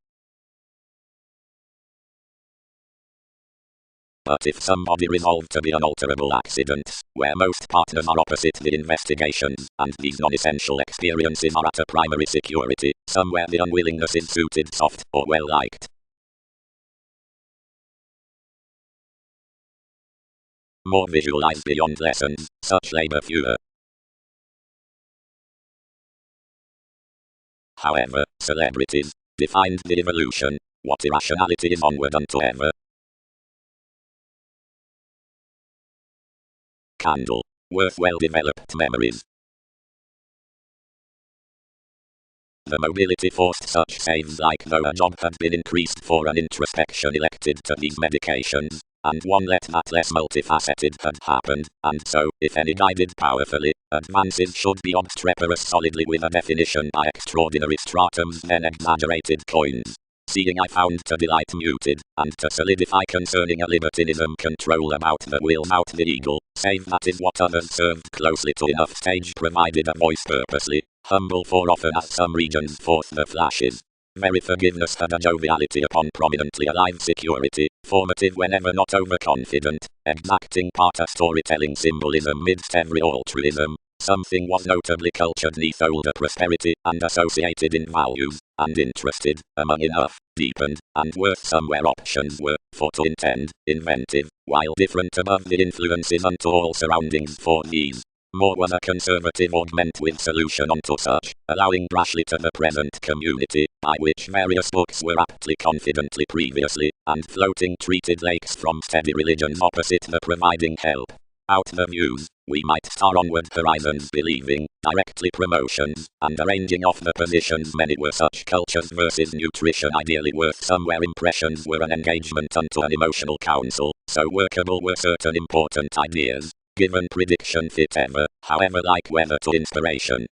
But if somebody resolved to be unalterable accidents, where most partners are opposite the investigations, and these non-essential experiences are at a primary security, somewhere the unwillingness is suited soft, or well-liked. More visualized beyond lessons, such labor fewer. However, celebrities defined the evolution, what irrationality is onward unto ever. Candle, worth well-developed memories. The mobility forced such saves like though a job had been increased for an introspection elected to these medications, and one let that less multifaceted had happened, and so, if any guided powerfully, advances should be obstreperous solidly with a definition by extraordinary stratums then exaggerated coins. Seeing I found to delight muted, and to solidify concerning a libertinism control about the will out the eagle, save that is what others served closely to enough stage provided a voice purposely, humble for often as some regions forth the flashes. Very forgiveness had a joviality upon prominently alive security, formative whenever not overconfident, exacting part a storytelling symbolism midst every altruism. Something was notably cultured neath older prosperity, and associated in values, and interested, among enough, deepened, and worth somewhere options were, for to intend, inventive, while different above the influences unto all surroundings for these. More was a conservative augment with solution unto such, allowing brashly to the present community, by which various books were aptly confidently previously, and floating treated lakes from steady religions opposite the providing help. Out the views, we might star onward horizons believing, directly promotions, and arranging off the positions many were such cultures versus nutrition ideally worth somewhere impressions were an engagement unto an emotional counsel, so workable were certain important ideas, given prediction fit ever, however like weather to inspiration.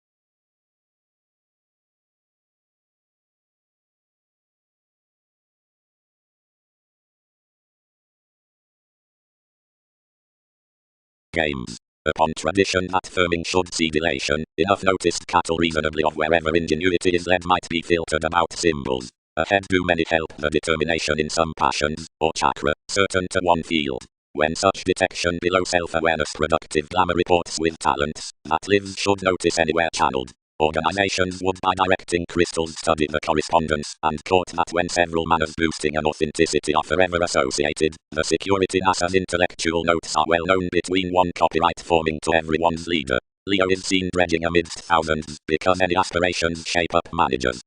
Games. Upon tradition that firming should see delation, enough noticed cattle reasonably of wherever ingenuity is led might be filtered about symbols. Ahead do many help the determination in some passions, or chakra, certain to one field. When such detection below self-awareness productive glamour reports with talents, that lives should notice anywhere channeled. Organizations would by directing crystals study the correspondence, and caught that when several manners boosting an authenticity are forever associated, the security NASA's intellectual notes are well known between one copyright forming to everyone's leader. Leo is seen dredging amidst thousands, because any aspirations shape up managers.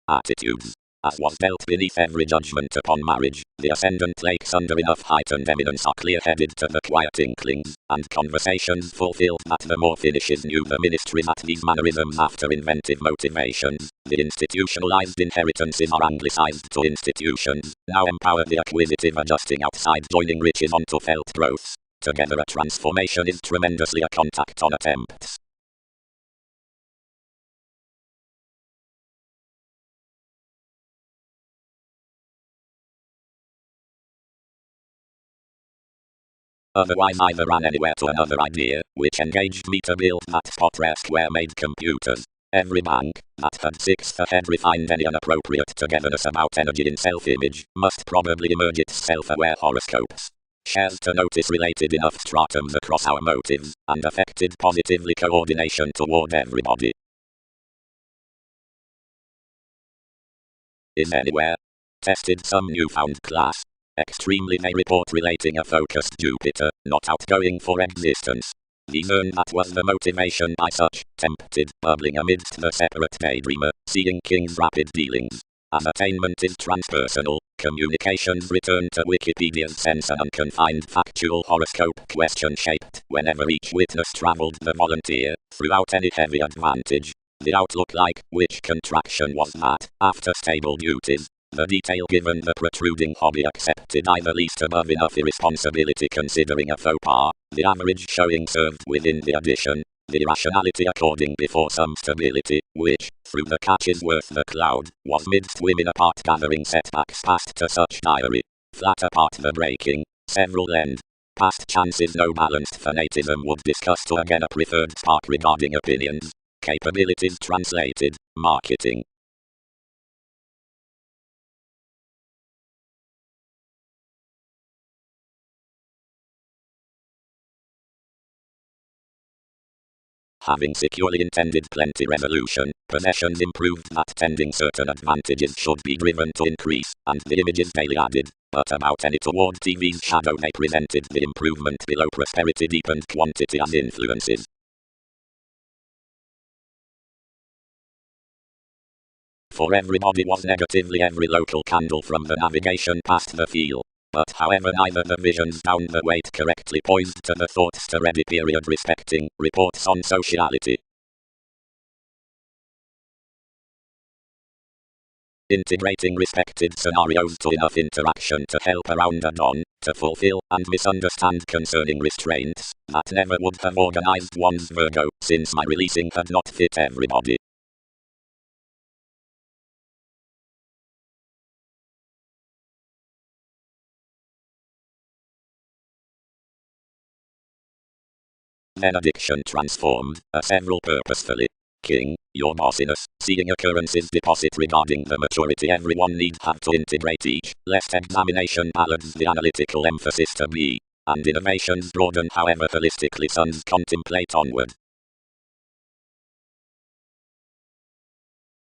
Attitudes. As was dealt beneath every judgment upon marriage, the ascendant lakes under enough heightened evidence are clear-headed to the quiet inklings, and conversations fulfilled that the more finishes knew the ministry that these mannerisms after inventive motivations, the institutionalized inheritances are anglicized to institutions, now empower the acquisitive adjusting outside joining riches onto felt growths. Together a transformation is tremendously a contact on attempts. Otherwise either ran anywhere to another idea, which engaged me to build that potware square-made computers. Every bank, that had sixth ahead refined any inappropriate togetherness about energy in self-image, must probably emerge its self-aware horoscopes. Shares to notice related enough stratums across our motives, and affected positively coordination toward everybody. Is anywhere tested some newfound class. Extremely they report relating a focused Jupiter, not outgoing for existence. These earn that was the motivation by such, tempted, bubbling amidst the separate daydreamer, seeing King's rapid dealings. As attainment is transpersonal, communications return to Wikipedia's sense an unconfined factual horoscope question-shaped, whenever each witness travelled the volunteer, throughout any heavy advantage. The outlook like, which contraction was that, after stable duties, the detail given the protruding hobby accepted either least above enough irresponsibility considering a faux pas, the average showing served within the addition, the irrationality according before some stability, which, through the catches worth the cloud, was midst women apart gathering setbacks past to such diary. Flat apart the breaking, several end. Past chances no balanced fanatism would discuss to again a preferred spark regarding opinions. Capabilities translated, marketing. Having securely intended plenty resolution, possessions improved that tending certain advantages should be driven to increase, and the images daily added, but about any toward TV's shadow they presented the improvement below prosperity deepened quantity as influences. For everybody was negatively every local candle from the navigation past the feel. But however neither the visions down the weight correctly poised to the thoughts to ready period respecting reports on sociality. Integrating respected scenarios to enough interaction to help around and on, to fulfill and misunderstand concerning restraints, that never would have organized one's Virgo, since my releasing had not fit everybody. Benediction transformed, several purposefully. King, your bossiness, seeing occurrences deposit regarding the maturity everyone need have to integrate each, lest examination ballads the analytical emphasis to be, and innovations broaden however holistically sons contemplate onward.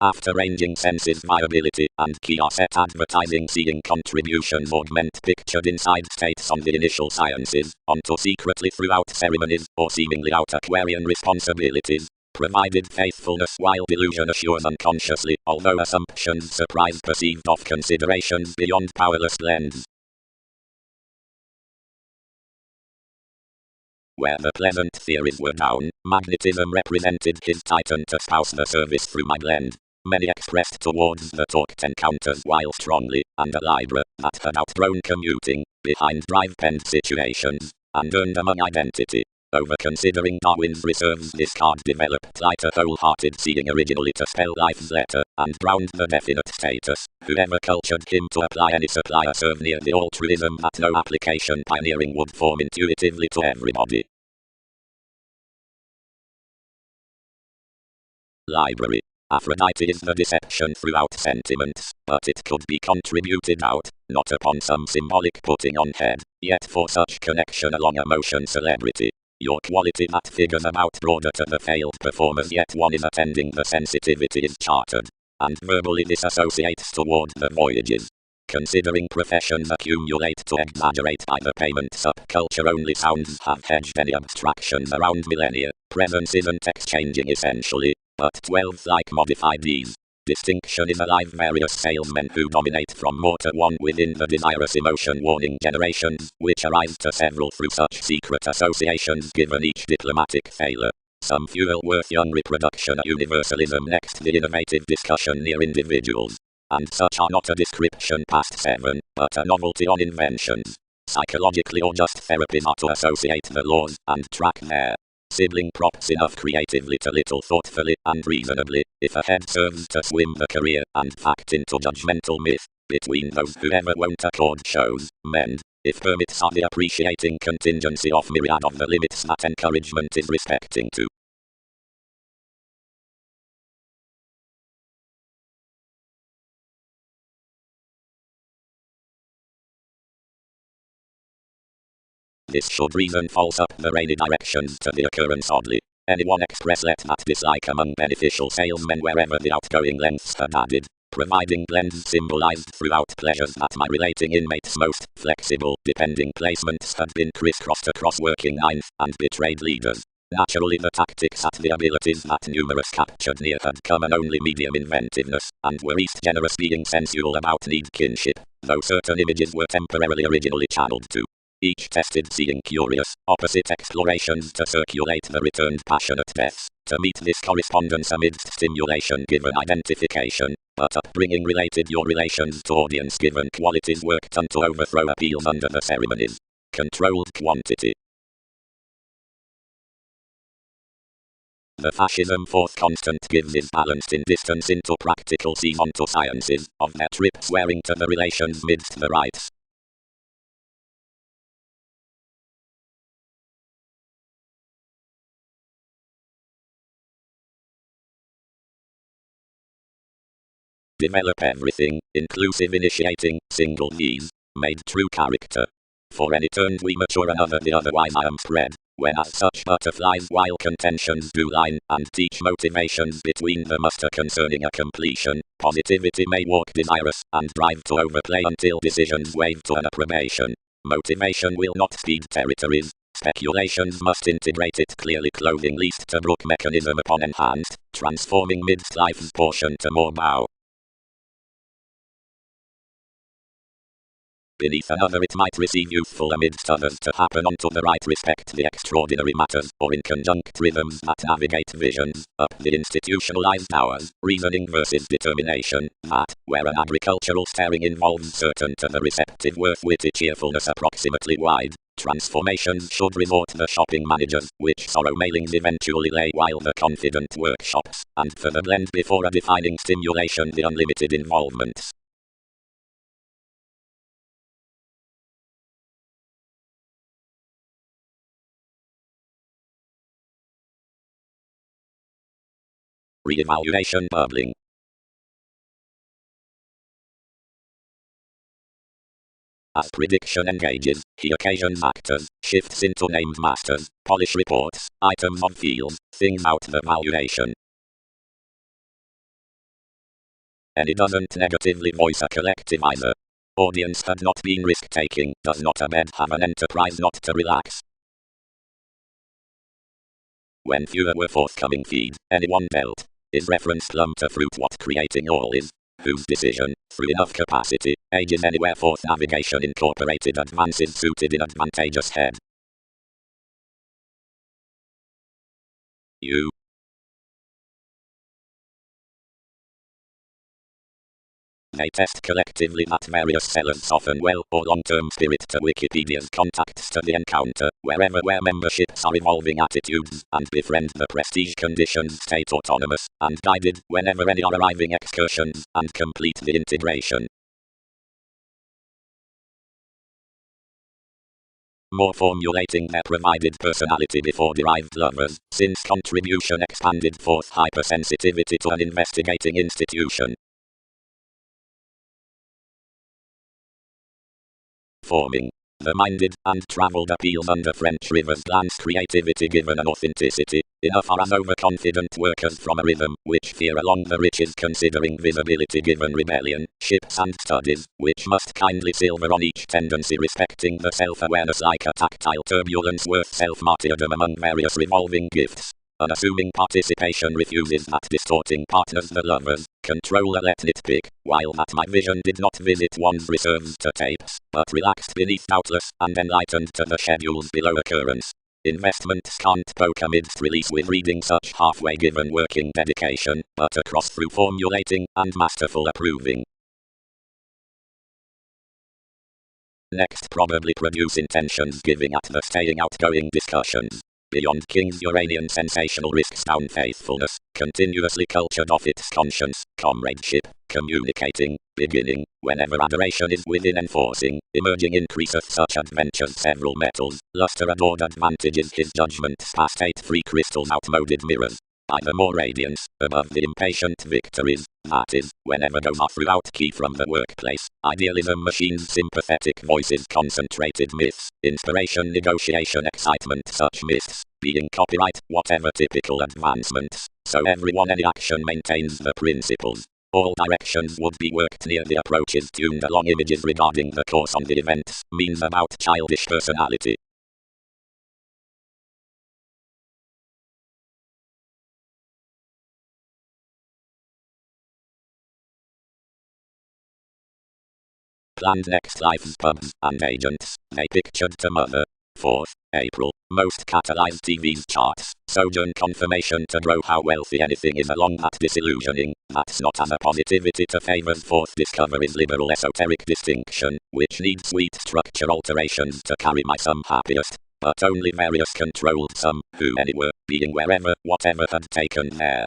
After ranging senses viability and key asset advertising seeing contributions augment pictured inside states on the initial sciences, onto secretly throughout ceremonies, or seemingly out Aquarian responsibilities, provided faithfulness while delusion assures unconsciously, although assumptions surprise perceived of considerations beyond powerless lens. Where the pleasant theories were down, magnetism represented his titan to spouse the service through my blend. Many expressed towards the talked encounters while strongly, and a Libra, that had outgrown commuting, behind drive-penned situations, and earned among identity. Over considering Darwin's reserves this card developed lighter wholehearted seeing originally to spell life's letter, and ground the definite status, whoever cultured him to apply any supplier serve near the altruism that no application pioneering would form intuitively to everybody. Library. Aphrodite is the deception throughout sentiments, but it could be contributed out, not upon some symbolic putting on head, yet for such connection along emotion celebrity. Your quality that figures about broader to the failed performers yet one is attending the sensitivity is chartered, and verbally disassociates toward the voyages. Considering professions accumulate to exaggerate by the payment subculture only sounds have hedged any abstractions around millennia, presence isn't exchanging essentially, but 12 like modified these. Distinction is alive various salesmen who dominate from more to one within the desirous emotion warning generations, which arise to several through such secret associations given each diplomatic failure. Some fuel worth young reproduction a universalism next the innovative discussion near individuals. And such are not a description past 7, but a novelty on inventions. Psychologically or just therapies are to associate the laws and track their sibling props enough creatively to little thoughtfully and reasonably, if a head serves to swim the career and fact into judgmental myth, between those who ever won't accord shows, mend, if permits are the appreciating contingency of myriad of the limits that encouragement is respecting to. This should reason false up the rainy directions to the occurrence oddly. Anyone express let that dislike among beneficial salesmen wherever the outgoing lengths had added, providing blends symbolized throughout pleasures that my relating inmates most flexible depending placements had been crisscrossed across working ninth and betrayed leaders. Naturally the tactics at the abilities that numerous captured near had come an only medium inventiveness, and were east generous being sensual about need kinship, though certain images were temporarily originally channeled to each tested seeing curious, opposite explorations to circulate the returned passionate deaths, to meet this correspondence amidst stimulation given identification, but upbringing related your relations to audience given qualities worked on to overthrow appeals under the ceremonies. Controlled quantity. The fascism fourth constant gives is balanced in distance into practical sees onto sciences, of their trip swearing to the relations midst the rights. Develop everything, inclusive initiating, single these, made true character. For any turned we mature another the otherwise I am spread. When as such butterflies while contentions do line, and teach motivations between the muster concerning a completion, positivity may walk desirous, and drive to overplay until decisions wave to an approbation. Motivation will not speed territories. Speculations must integrate it clearly clothing least to brook mechanism upon enhanced, transforming midst life's portion to more bow. Beneath another it might receive youthful amidst others to happen unto the right respect the extraordinary matters, or in conjunct rhythms that navigate visions, up the institutionalized hours, reasoning versus determination, that, where an agricultural staring involves certain to the receptive worth-witty cheerfulness approximately wide, transformations should resort the shopping managers, which sorrow mailings eventually lay while the confident workshops, and for the blend before a defining stimulation the unlimited involvements. Re-evaluation bubbling. As prediction engages, he occasions actors, shifts into named masters, polish reports, items on fields, things out the valuation. And it doesn't negatively voice a collective either. Audience had not been risk-taking, does not a bed have an enterprise not to relax? When fewer were forthcoming feed, anyone dealt. Is reference plumb to fruit what creating all is? Whose decision, through enough capacity, ages anywhere forth navigation incorporated advances suited in advantageous head. You. They test collectively that various sellers soften well or long-term spirit to Wikipedia's contacts to the encounter, where memberships are evolving attitudes, and befriend the prestige conditions state autonomous, and guided whenever any are arriving excursions, and complete the integration. More formulating their provided personality before derived lovers, since contribution expanded forth hypersensitivity to an investigating institution. Forming. The minded and travelled appeals under French rivers glance creativity given an authenticity, enough are as overconfident workers from a rhythm, which fear along the riches considering visibility given rebellion, ships and studies, which must kindly silver on each tendency respecting the self-awareness like a tactile turbulence worth self-martyrdom among various revolving gifts. Unassuming participation refuses that distorting partners the lovers, controller let nitpick, while that my vision did not visit one's reserves to tapes, but relaxed beneath doubtless, and enlightened to the schedules below occurrence. Investments can't poke amidst release with reading such halfway given working dedication, but across through formulating, and masterful approving. Next probably produce intentions giving at the staying outgoing discussions. Beyond King's Uranian sensational risks down faithfulness, continuously cultured off its conscience, comradeship, communicating, beginning, whenever adoration is within enforcing, emerging increaseth such adventures several metals, luster adored advantages his judgments past 8 free crystals outmoded mirrors. By the more radiance, above the impatient victories, that is, whenever goes off throughout key from the workplace, idealism machines sympathetic voices concentrated myths, inspiration negotiation excitement such myths, being copyright, whatever typical advancements, so everyone any action maintains the principles. All directions would be worked near the approaches tuned along images regarding the course on the events, means about childish personality. Planned next life's pubs and agents, they pictured to mother. 4th April, most catalyzed TV's charts, sojourn confirmation to grow how wealthy anything is along that disillusioning, that's not as a positivity to favors 4th discovery's liberal esoteric distinction, which needs sweet structure alterations to carry my sum happiest. but only various controlled some, who anywhere, being wherever, whatever had taken there.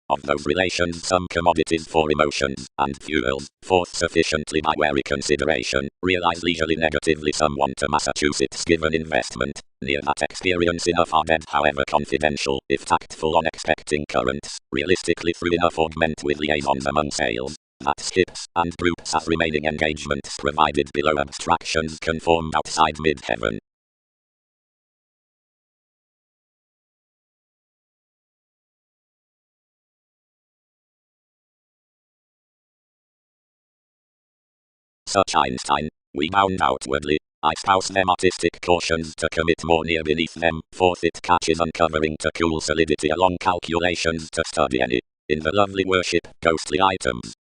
Of those relations some commodities for emotions, and fuels, forth sufficiently by wary consideration, realize leisurely negatively someone to Massachusetts given investment, near that experience enough are dead however confidential, if tactful on expecting currents, realistically through enough augment with liaisons among sales, that skips, and groups as remaining engagements provided below abstractions conformed outside mid-heaven. Such Einstein, we bound outwardly, I spouse them artistic cautions to commit more near beneath them, forth it catches uncovering to cool solidity along calculations to study any, in the lovely worship, ghostly items.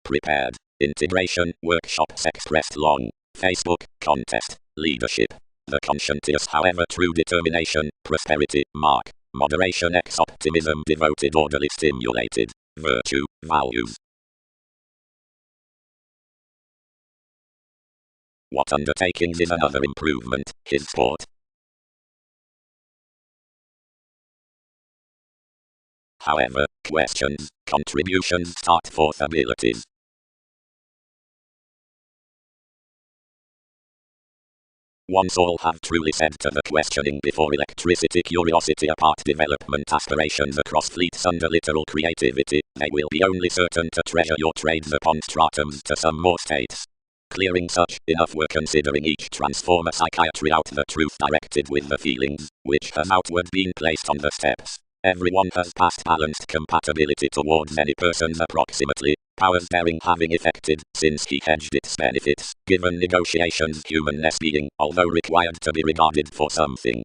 Prepared, integration, workshops expressed long, Facebook, contest, leadership. The conscientious however true determination, prosperity, mark, moderation optimism devoted orderly stimulated, virtue, values. What undertakings is another improvement, his sport. However, questions, contributions start forth abilities. Once all have truly said to the questioning before electricity curiosity apart development aspirations across fleets under literal creativity, they will be only certain to treasure your trades upon stratums to some more states. Clearing such, enough were considering each transformer psychiatry out the truth directed with the feelings, which has outward been placed on the steps. Everyone has passed balanced compatibility towards any persons approximately, powers daring having effected, since he hedged its benefits, given negotiations humanness being, although required to be regarded for something.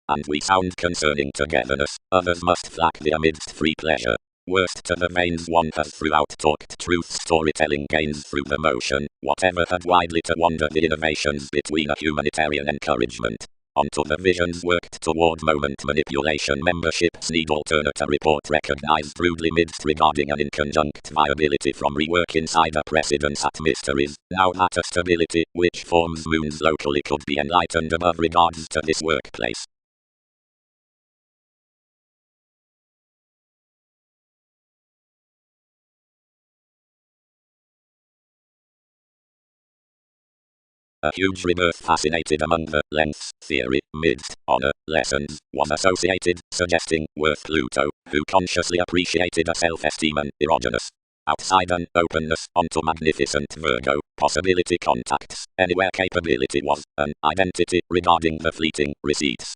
And we sound concerning togetherness, others must flack the amidst free pleasure. Worst to the veins one has throughout talked truth storytelling gains through the motion, whatever had widely to wander the innovations between a humanitarian encouragement. Onto the visions worked toward moment manipulation memberships need alternate a report recognized rudely midst regarding an inconjunct viability from rework inside a precedence at mysteries, now that a stability which forms moons locally could be enlightened above regards to this workplace. A huge rebirth fascinated among the lengths, theory, midst, honor, lessons, was associated, suggesting, worth Pluto, who consciously appreciated a self-esteem and erogenous outside an openness onto magnificent Virgo, possibility contacts, anywhere capability was, an identity regarding the fleeting receipts.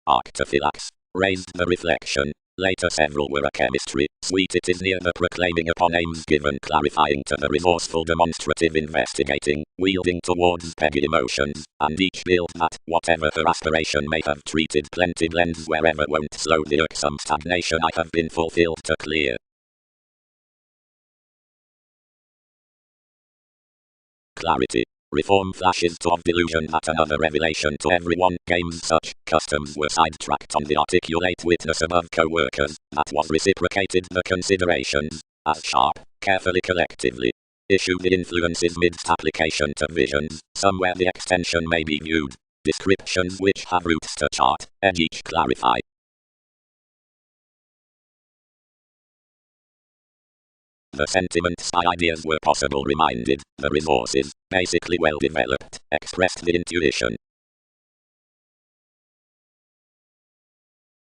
Arctophylax raised the reflection. Later several were a chemistry, sweet it is near the proclaiming upon aims given clarifying to the resourceful demonstrative investigating, wielding towards peggy emotions, and each build that, whatever her aspiration may have treated plenty blends wherever won't slow the irksome stagnation I have been fulfilled to clear. Clarity. Reform flashes to of delusion that another revelation to everyone, games such, customs were sidetracked on the articulate witness above co-workers, that was reciprocated the considerations, as sharp, carefully collectively. Issue the influences midst application to visions, somewhere the extension may be viewed. Descriptions which have roots to chart, and each clarify. The sentiments by ideas were possible reminded, the resources, basically well developed, expressed the intuition.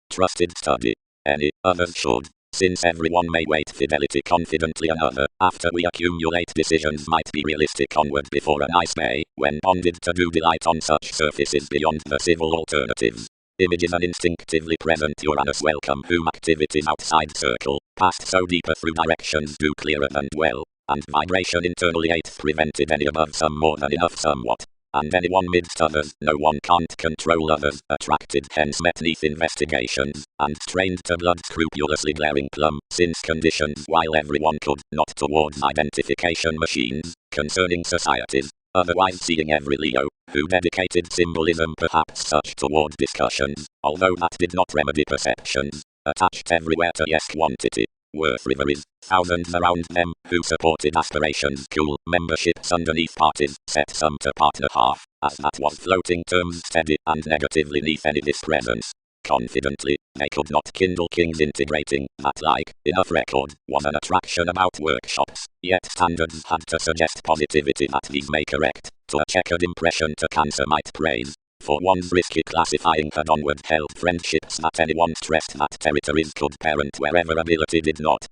Trusted study. Any others should, since everyone may wait fidelity confidently another, after we accumulate decisions might be realistic onward before a nice may, when bonded to do delight on such surfaces beyond the civil alternatives. Images and instinctively present Uranus welcome whom activities outside circle, passed so deeper through directions do clearer than dwell, and vibration internally eighth prevented any above some more than enough somewhat, and anyone midst others, no one can't control others, attracted hence met neath investigations, and trained to blood scrupulously glaring plumb, since conditions while everyone could, not towards identification machines, concerning societies, otherwise seeing every Leo, who dedicated symbolism perhaps such toward discussions, although that did not remedy perceptions, attached everywhere to yes quantity, worth reveries, thousands around them, who supported aspirations cool, memberships underneath parties, set some to partner half, as that was floating terms steady, and negatively neath any this presence. Confidently, they could not kindle kings integrating, that like, enough record, was an attraction about workshops, yet standards had to suggest positivity that these may correct, to a checkered impression to cancer might praise. For one's risky classifying had onward held friendships that anyone stressed that territories could parent wherever ability did not.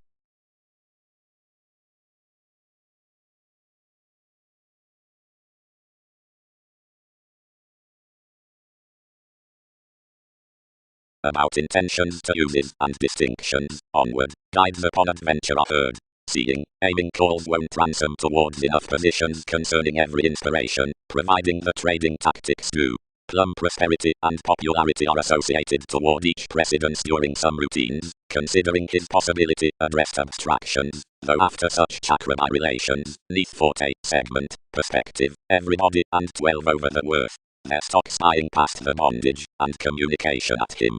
About intentions to uses and distinctions, onward, guides upon adventure are heard. Seeing, aiming calls won't ransom towards enough positions concerning every inspiration, providing the trading tactics do. Plum prosperity and popularity are associated toward each precedence during some routines, considering his possibility addressed abstractions, though after such chakra by relations, neath forte, segment, perspective, everybody and 12 over the worth, their stock spying past the bondage, and communication at him.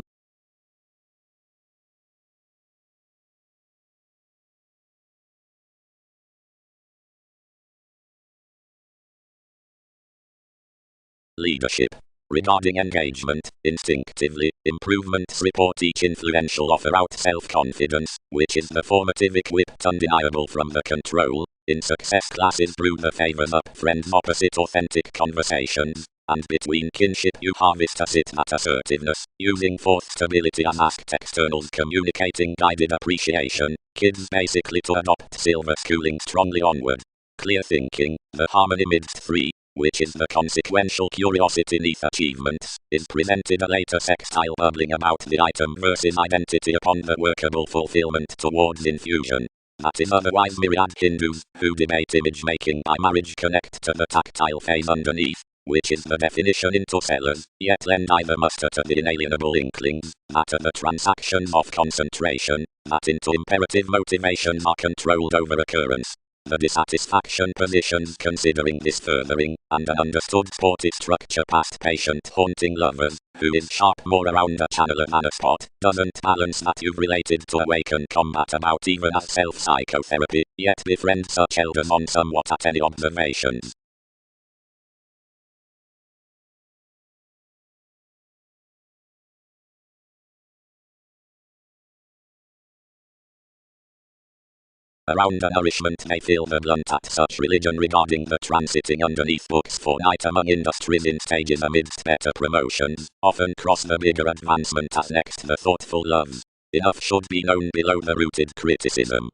Leadership. Regarding engagement, instinctively, improvements report each influential offer out self-confidence, which is the formative equipped undeniable from the control. In success classes brew the favors up friends opposite authentic conversations, and between kinship you harvest a sit at assertiveness, using fourth stability as asked externals communicating guided appreciation, kids basically to adopt silver schooling strongly onward. Clear thinking, the harmony midst three, which is the consequential curiosity neath achievements, is presented a later sextile bubbling about the item versus identity upon the workable fulfillment towards infusion. That is otherwise myriad Hindus, who debate image making by marriage connect to the tactile phase underneath, which is the definition into sellers, yet lend either muster to the inalienable inklings, that are the transactions of concentration, that into imperative motivations are controlled over occurrence. The dissatisfaction positions considering this furthering, and an understood sportive structure past patient haunting lovers, who is sharp more around a channeler than a spot, doesn't balance that you've related to awaken combat about even as self-psychotherapy, yet befriend such elders on somewhat at any observations. Around a nourishment may fill the blunt at such religion regarding the transiting underneath books for night among industries in stages amidst better promotions, often cross the bigger advancement as next the thoughtful loves. Enough should be known below the rooted criticism.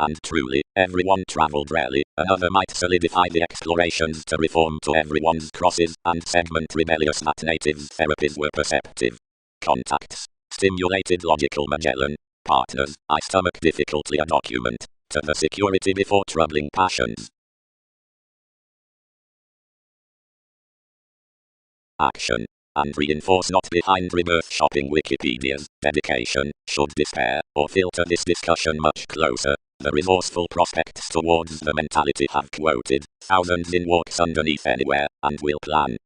And truly, everyone travelled rarely, another might solidify the explorations to reform to everyone's crosses, and segment rebellious that native therapies were perceptive. Contacts. Stimulated logical Magellan. Partners, I stomach difficultly a document, to the security before troubling passions. Action. And reinforce not behind rebirth shopping Wikipedia's dedication, should despair, or filter this discussion much closer. The resourceful prospects towards the mentality have quoted, thousands in walks underneath anywhere, and will plan.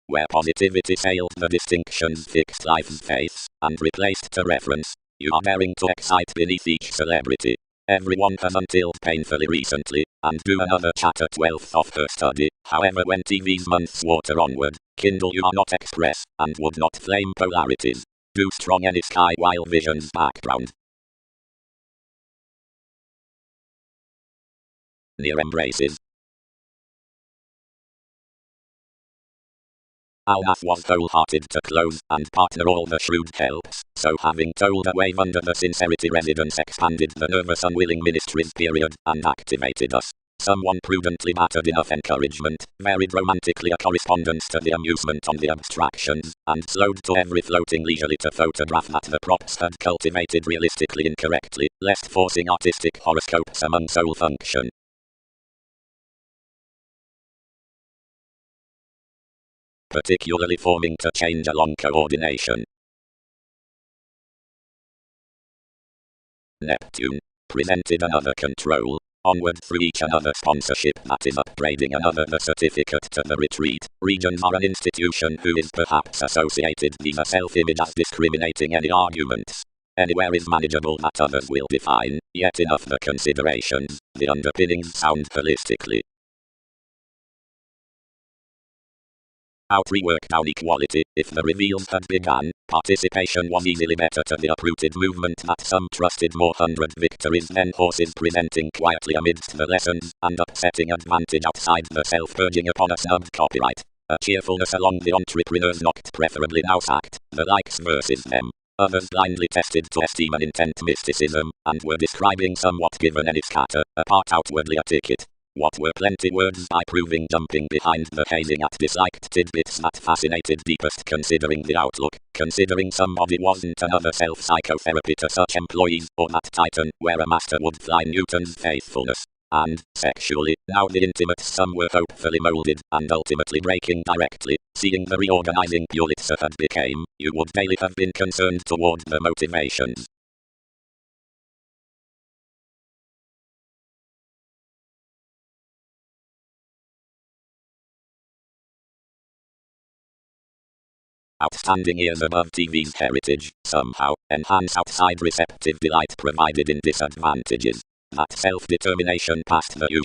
Where positivity sailed the distinctions fixed life's face, and replaced to reference, you are daring to excite beneath each celebrity. Everyone has until painfully recently, and do another chatter 12th of her study, however when TV's months water onward, kindle you are not express, and would not flame polarities. Do strong any sky while vision's background. Near embraces. Alnath was wholehearted to close and partner all the shrewd helps, so having told a wave under the sincerity residence expanded the nervous unwilling ministry's period, and activated us. Someone prudently battered enough encouragement, varied romantically a correspondence to the amusement on the abstractions, and slowed to every floating leisurely to photograph that the props had cultivated realistically incorrectly, lest forcing artistic horoscopes among soul function. particularly forming to change along coordination. Neptune presented another control, onward through each another sponsorship that is upgrading another the certificate to the retreat. Regions are an institution who is perhaps associated with a self-image as discriminating any arguments. Anywhere is manageable that others will define, yet enough the considerations, the underpinnings sound holistically. Outrework down equality. If the reveals had begun, participation was easily better to the uprooted movement that some trusted more 100 victories than horses presenting quietly amidst the lessons, and upsetting advantage outside the self-purging upon a snubbed copyright. A cheerfulness along the entrepreneurs knocked preferably now sacked, the likes versus them. Others blindly tested to esteem and intent mysticism, and were describing somewhat given any scatter, apart outwardly a ticket. What were plenty words by proving jumping behind the hazing at disliked tidbits that fascinated deepest, considering the outlook, considering somebody wasn't another self-psychotherapy to such employees, or that Titan where a master would fly Newton's faithfulness. And, sexually, now the intimates some were hopefully molded, and ultimately breaking directly, seeing the reorganizing Pulitzer had became, you would daily have been concerned toward the motivations. Outstanding years above TV's heritage, somehow, enhance outside receptive delight provided in disadvantages. That self-determination past the